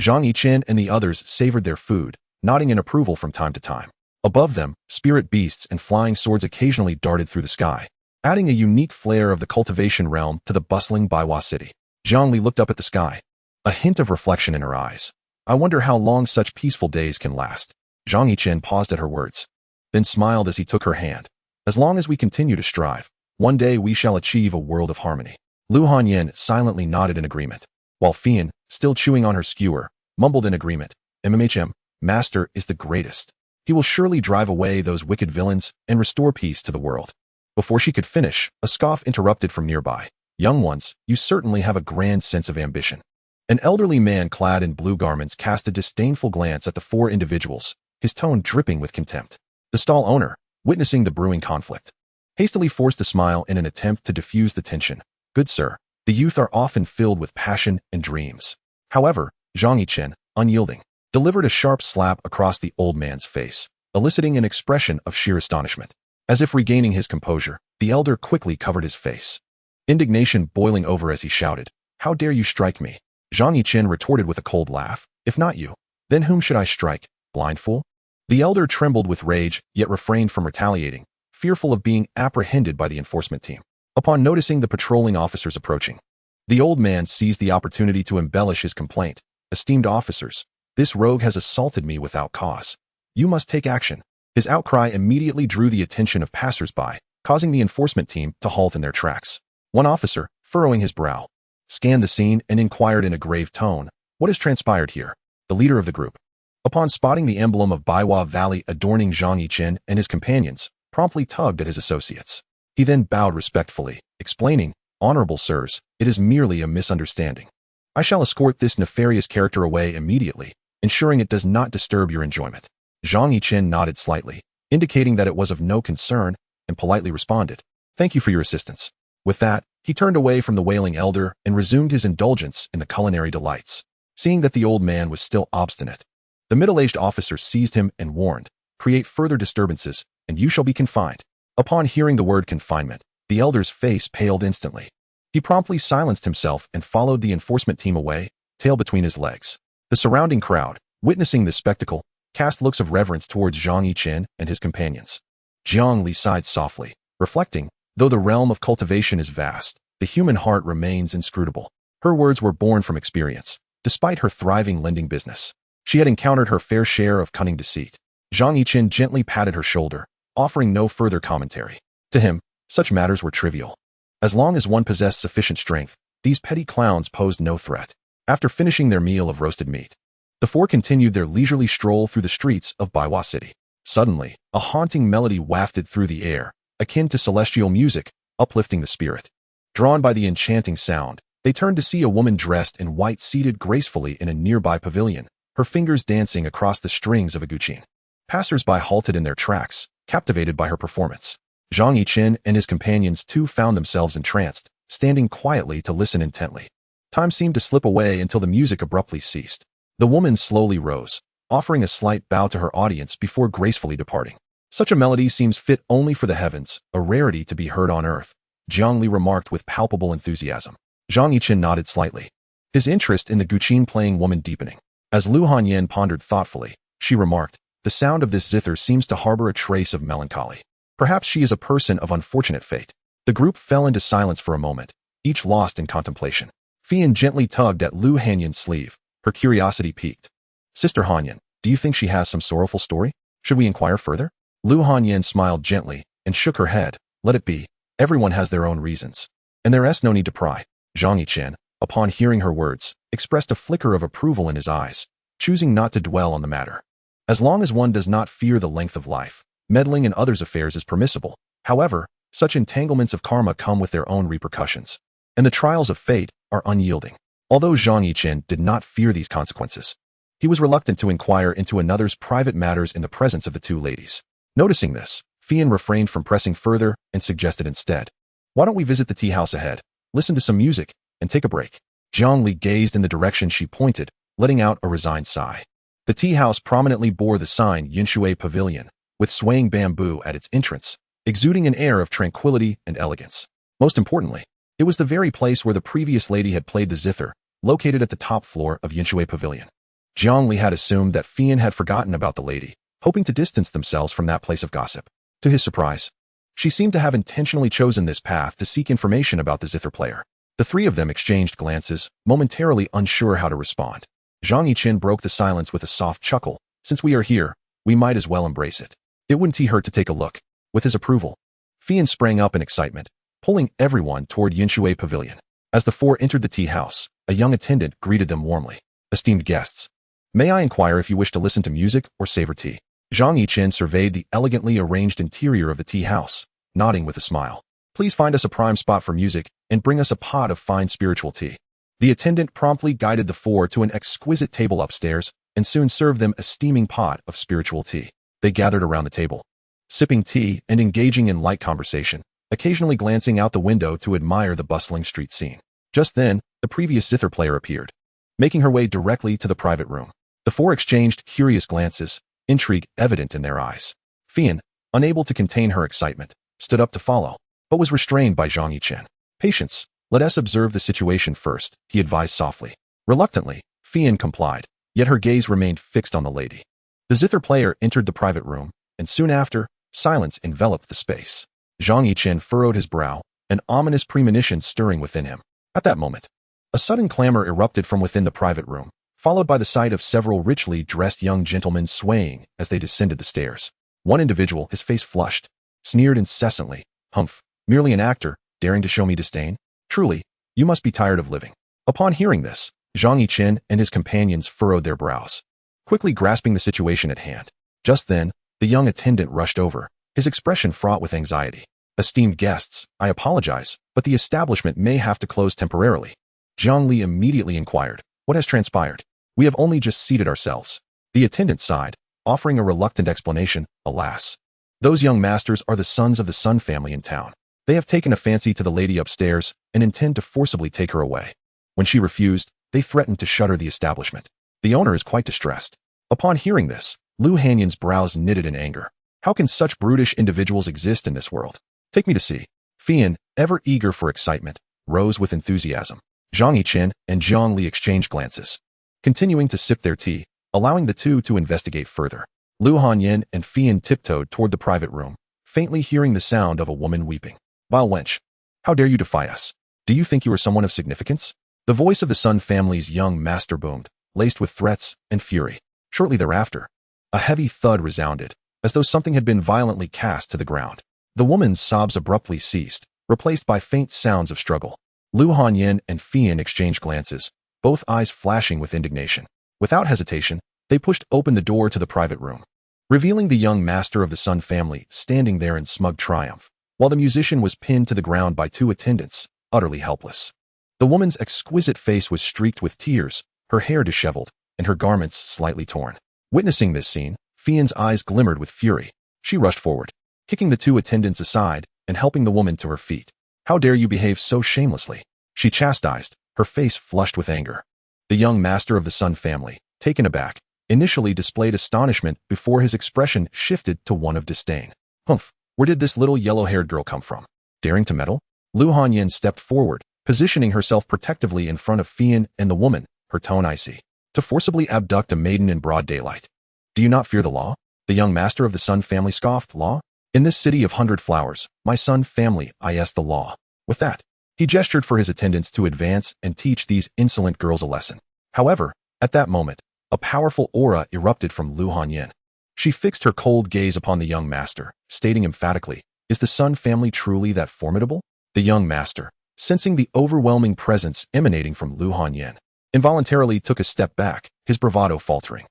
Zhang Yichen and the others savored their food, nodding in approval from time to time. Above them, spirit beasts and flying swords occasionally darted through the sky, adding a unique flair of the cultivation realm to the bustling Baiwa city. Zhang Li looked up at the sky, a hint of reflection in her eyes. I wonder how long such peaceful days can last. Zhang Yichen paused at her words, then smiled as he took her hand. As long as we continue to strive, one day we shall achieve a world of harmony. Lu Hanyan silently nodded in agreement, while Fian, still chewing on her skewer, mumbled in agreement. MMHM, Master is the greatest. He will surely drive away those wicked villains and restore peace to the world. Before she could finish, a scoff interrupted from nearby. Young ones, you certainly have a grand sense of ambition. An elderly man clad in blue garments cast a disdainful glance at the four individuals, his tone dripping with contempt. The stall owner, witnessing the brewing conflict, hastily forced a smile in an attempt to diffuse the tension. Good sir, the youth are often filled with passion and dreams. However, Zhang Yichen, unyielding, delivered a sharp slap across the old man's face, eliciting an expression of sheer astonishment. As if regaining his composure, the elder quickly covered his face, indignation boiling over as he shouted, How dare you strike me? Zhang Yichen retorted with a cold laugh. If not you, then whom should I strike, blind fool? The elder trembled with rage, yet refrained from retaliating, fearful of being apprehended by the enforcement team. Upon noticing the patrolling officers approaching, the old man seized the opportunity to embellish his complaint. Esteemed officers, this rogue has assaulted me without cause. You must take action. His outcry immediately drew the attention of passers-by, causing the enforcement team to halt in their tracks. One officer, furrowing his brow, scanned the scene and inquired in a grave tone, What has transpired here? The leader of the group, upon spotting the emblem of Baiwa Valley adorning Zhang Yichen and his companions, promptly tugged at his associates. He then bowed respectfully, explaining, Honorable sirs, it is merely a misunderstanding. I shall escort this nefarious character away immediately, ensuring it does not disturb your enjoyment. Zhang Yichen nodded slightly, indicating that it was of no concern, and politely responded, Thank you for your assistance. With that, he turned away from the wailing elder and resumed his indulgence in the culinary delights. Seeing that the old man was still obstinate, the middle-aged officer seized him and warned, Create further disturbances, and you shall be confined. Upon hearing the word confinement, the elder's face paled instantly. He promptly silenced himself and followed the enforcement team away, tail between his legs. The surrounding crowd, witnessing this spectacle, cast looks of reverence towards Zhang Yichen and his companions. Jiang Li sighed softly, reflecting, Though the realm of cultivation is vast, the human heart remains inscrutable. Her words were born from experience. Despite her thriving lending business, she had encountered her fair share of cunning deceit. Zhang Yichen gently patted her shoulder, offering no further commentary. To him, such matters were trivial. As long as one possessed sufficient strength, these petty clowns posed no threat. After finishing their meal of roasted meat, the four continued their leisurely stroll through the streets of Baiwa City. Suddenly, a haunting melody wafted through the air, akin to celestial music, uplifting the spirit. Drawn by the enchanting sound, they turned to see a woman dressed in white seated gracefully in a nearby pavilion, her fingers dancing across the strings of a guqin. Passers-by halted in their tracks, captivated by her performance. Zhang Yichen and his companions too found themselves entranced, standing quietly to listen intently. Time seemed to slip away until the music abruptly ceased. The woman slowly rose, offering a slight bow to her audience before gracefully departing. Such a melody seems fit only for the heavens, a rarity to be heard on earth, Jiang Li remarked with palpable enthusiasm. Zhang Yichen nodded slightly, his interest in the guqin-playing woman deepening. As Lu Hanyan pondered thoughtfully, she remarked, The sound of this zither seems to harbor a trace of melancholy. Perhaps she is a person of unfortunate fate. The group fell into silence for a moment, each lost in contemplation. Fian gently tugged at Lu Hanyan's sleeve, her curiosity piqued. Sister Hanyan, do you think she has some sorrowful story? Should we inquire further? Lu Hanyan smiled gently and shook her head. Let it be. Everyone has their own reasons. And there's no need to pry. Zhang Yichen, upon hearing her words, expressed a flicker of approval in his eyes, choosing not to dwell on the matter. As long as one does not fear the length of life, meddling in others' affairs is permissible. However, such entanglements of karma come with their own repercussions, and the trials of fate are unyielding. Although Zhang Yichen did not fear these consequences, he was reluctant to inquire into another's private matters in the presence of the two ladies. Noticing this, Fian refrained from pressing further and suggested instead, "Why don't we visit the tea house ahead, listen to some music, and take a break?" Zhang Li gazed in the direction she pointed, letting out a resigned sigh. The tea house prominently bore the sign Yinshui Pavilion, with swaying bamboo at its entrance, exuding an air of tranquility and elegance. Most importantly, it was the very place where the previous lady had played the zither, located at the top floor of Yinshui Pavilion. Zhang Li had assumed that Fian had forgotten about the lady, hoping to distance themselves from that place of gossip. To his surprise, she seemed to have intentionally chosen this path to seek information about the zither player. The three of them exchanged glances, momentarily unsure how to respond. Zhang Yichen broke the silence with a soft chuckle. "Since we are here, we might as well embrace it. It wouldn't hurt to take a look." With his approval, Fian sprang up in excitement, pulling everyone toward Yinshui Pavilion. As the four entered the tea house, a young attendant greeted them warmly. "Esteemed guests, may I inquire if you wish to listen to music or savor tea?" Zhang Yichen surveyed the elegantly arranged interior of the tea house, nodding with a smile. "Please find us a prime spot for music and bring us a pot of fine spiritual tea." The attendant promptly guided the four to an exquisite table upstairs and soon served them a steaming pot of spiritual tea. They gathered around the table, sipping tea and engaging in light conversation, occasionally glancing out the window to admire the bustling street scene. Just then, the previous zither player appeared, making her way directly to the private room. The four exchanged curious glances, intrigue evident in their eyes. Fian, unable to contain her excitement, stood up to follow, but was restrained by Zhang Yichen. "Patience, let us observe the situation first," he advised softly. Reluctantly, Fian complied, yet her gaze remained fixed on the lady. The zither player entered the private room, and soon after, silence enveloped the space. Zhang Yichen furrowed his brow, an ominous premonition stirring within him. At that moment, a sudden clamor erupted from within the private room, followed by the sight of several richly dressed young gentlemen swaying as they descended the stairs. One individual, his face flushed, sneered incessantly, "Humph, merely an actor, daring to show me disdain? Truly, you must be tired of living." Upon hearing this, Zhang Yichen and his companions furrowed their brows, quickly grasping the situation at hand. Just then, the young attendant rushed over, his expression fraught with anxiety. "Esteemed guests, I apologize, but the establishment may have to close temporarily." Zhang Li immediately inquired, "What has transpired? We have only just seated ourselves." The attendant sighed, offering a reluctant explanation. "Alas, those young masters are the sons of the Sun family in town. They have taken a fancy to the lady upstairs and intend to forcibly take her away. When she refused, they threatened to shutter the establishment. The owner is quite distressed." Upon hearing this, Lu Hanyan's brows knitted in anger. How can such brutish individuals exist in this world? "Take me to see." Fian, ever eager for excitement, rose with enthusiasm. Zhang Yichen and Zhang Li exchanged glances, continuing to sip their tea, allowing the two to investigate further. Lu Hanyan and Fian tiptoed toward the private room, faintly hearing the sound of a woman weeping. "Vile wench, how dare you defy us? Do you think you are someone of significance?" The voice of the Sun family's young master boomed, laced with threats and fury. Shortly thereafter, a heavy thud resounded, as though something had been violently cast to the ground. The woman's sobs abruptly ceased, replaced by faint sounds of struggle. Lu Hanyan and Fian exchanged glances, both eyes flashing with indignation. Without hesitation, they pushed open the door to the private room, revealing the young master of the Sun family standing there in smug triumph, while the musician was pinned to the ground by two attendants, utterly helpless. The woman's exquisite face was streaked with tears, her hair disheveled, and her garments slightly torn. Witnessing this scene, Fian's eyes glimmered with fury. She rushed forward, kicking the two attendants aside and helping the woman to her feet. "How dare you behave so shamelessly?" she chastised, her face flushed with anger. The young master of the Sun family, taken aback, initially displayed astonishment before his expression shifted to one of disdain. "Humph, where did this little yellow-haired girl come from? Daring to meddle?" Lu Hanyan stepped forward, positioning herself protectively in front of Fian and the woman, her tone icy. "To forcibly abduct a maiden in broad daylight. Do you not fear the law?" The young master of the Sun family scoffed. "Law? In this city of 100 flowers, my Sun family is the law." With that, he gestured for his attendants to advance and teach these insolent girls a lesson. However, at that moment, a powerful aura erupted from Lu Hanyan. She fixed her cold gaze upon the young master, stating emphatically, "Is the Sun family truly that formidable?" The young master, sensing the overwhelming presence emanating from Lu Hanyan, involuntarily took a step back, his bravado faltering.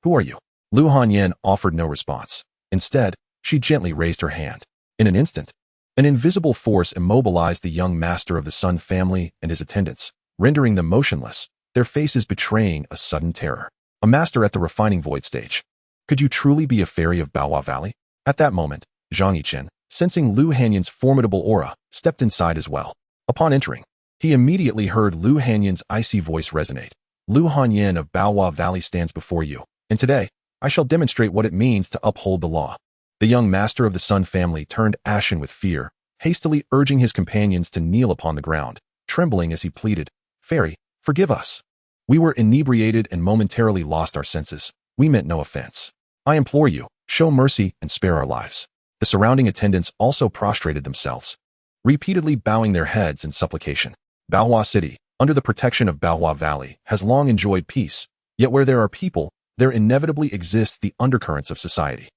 Who are you? Lu Hanyan offered no response. Instead, she gently raised her hand. In an instant, an invisible force immobilized the young master of the Sun family and his attendants, rendering them motionless, their faces betraying a sudden terror. A master at the refining void stage. Could you truly be a fairy of Baohua Valley? At that moment, Zhang Yichen, sensing Lu Hanyan's formidable aura, stepped inside as well. Upon entering, he immediately heard Lu Hanyan's icy voice resonate. Lu Hanyan of Baohua Valley stands before you, and today, I shall demonstrate what it means to uphold the law. The young master of the Sun family turned ashen with fear, hastily urging his companions to kneel upon the ground, trembling as he pleaded, "Fairy, forgive us. We were inebriated and momentarily lost our senses. We meant no offense. I implore you, show mercy and spare our lives." The surrounding attendants also prostrated themselves, repeatedly bowing their heads in supplication. Baohua City, under the protection of Baohua Valley, has long enjoyed peace, yet where there are people, there inevitably exists the undercurrents of society.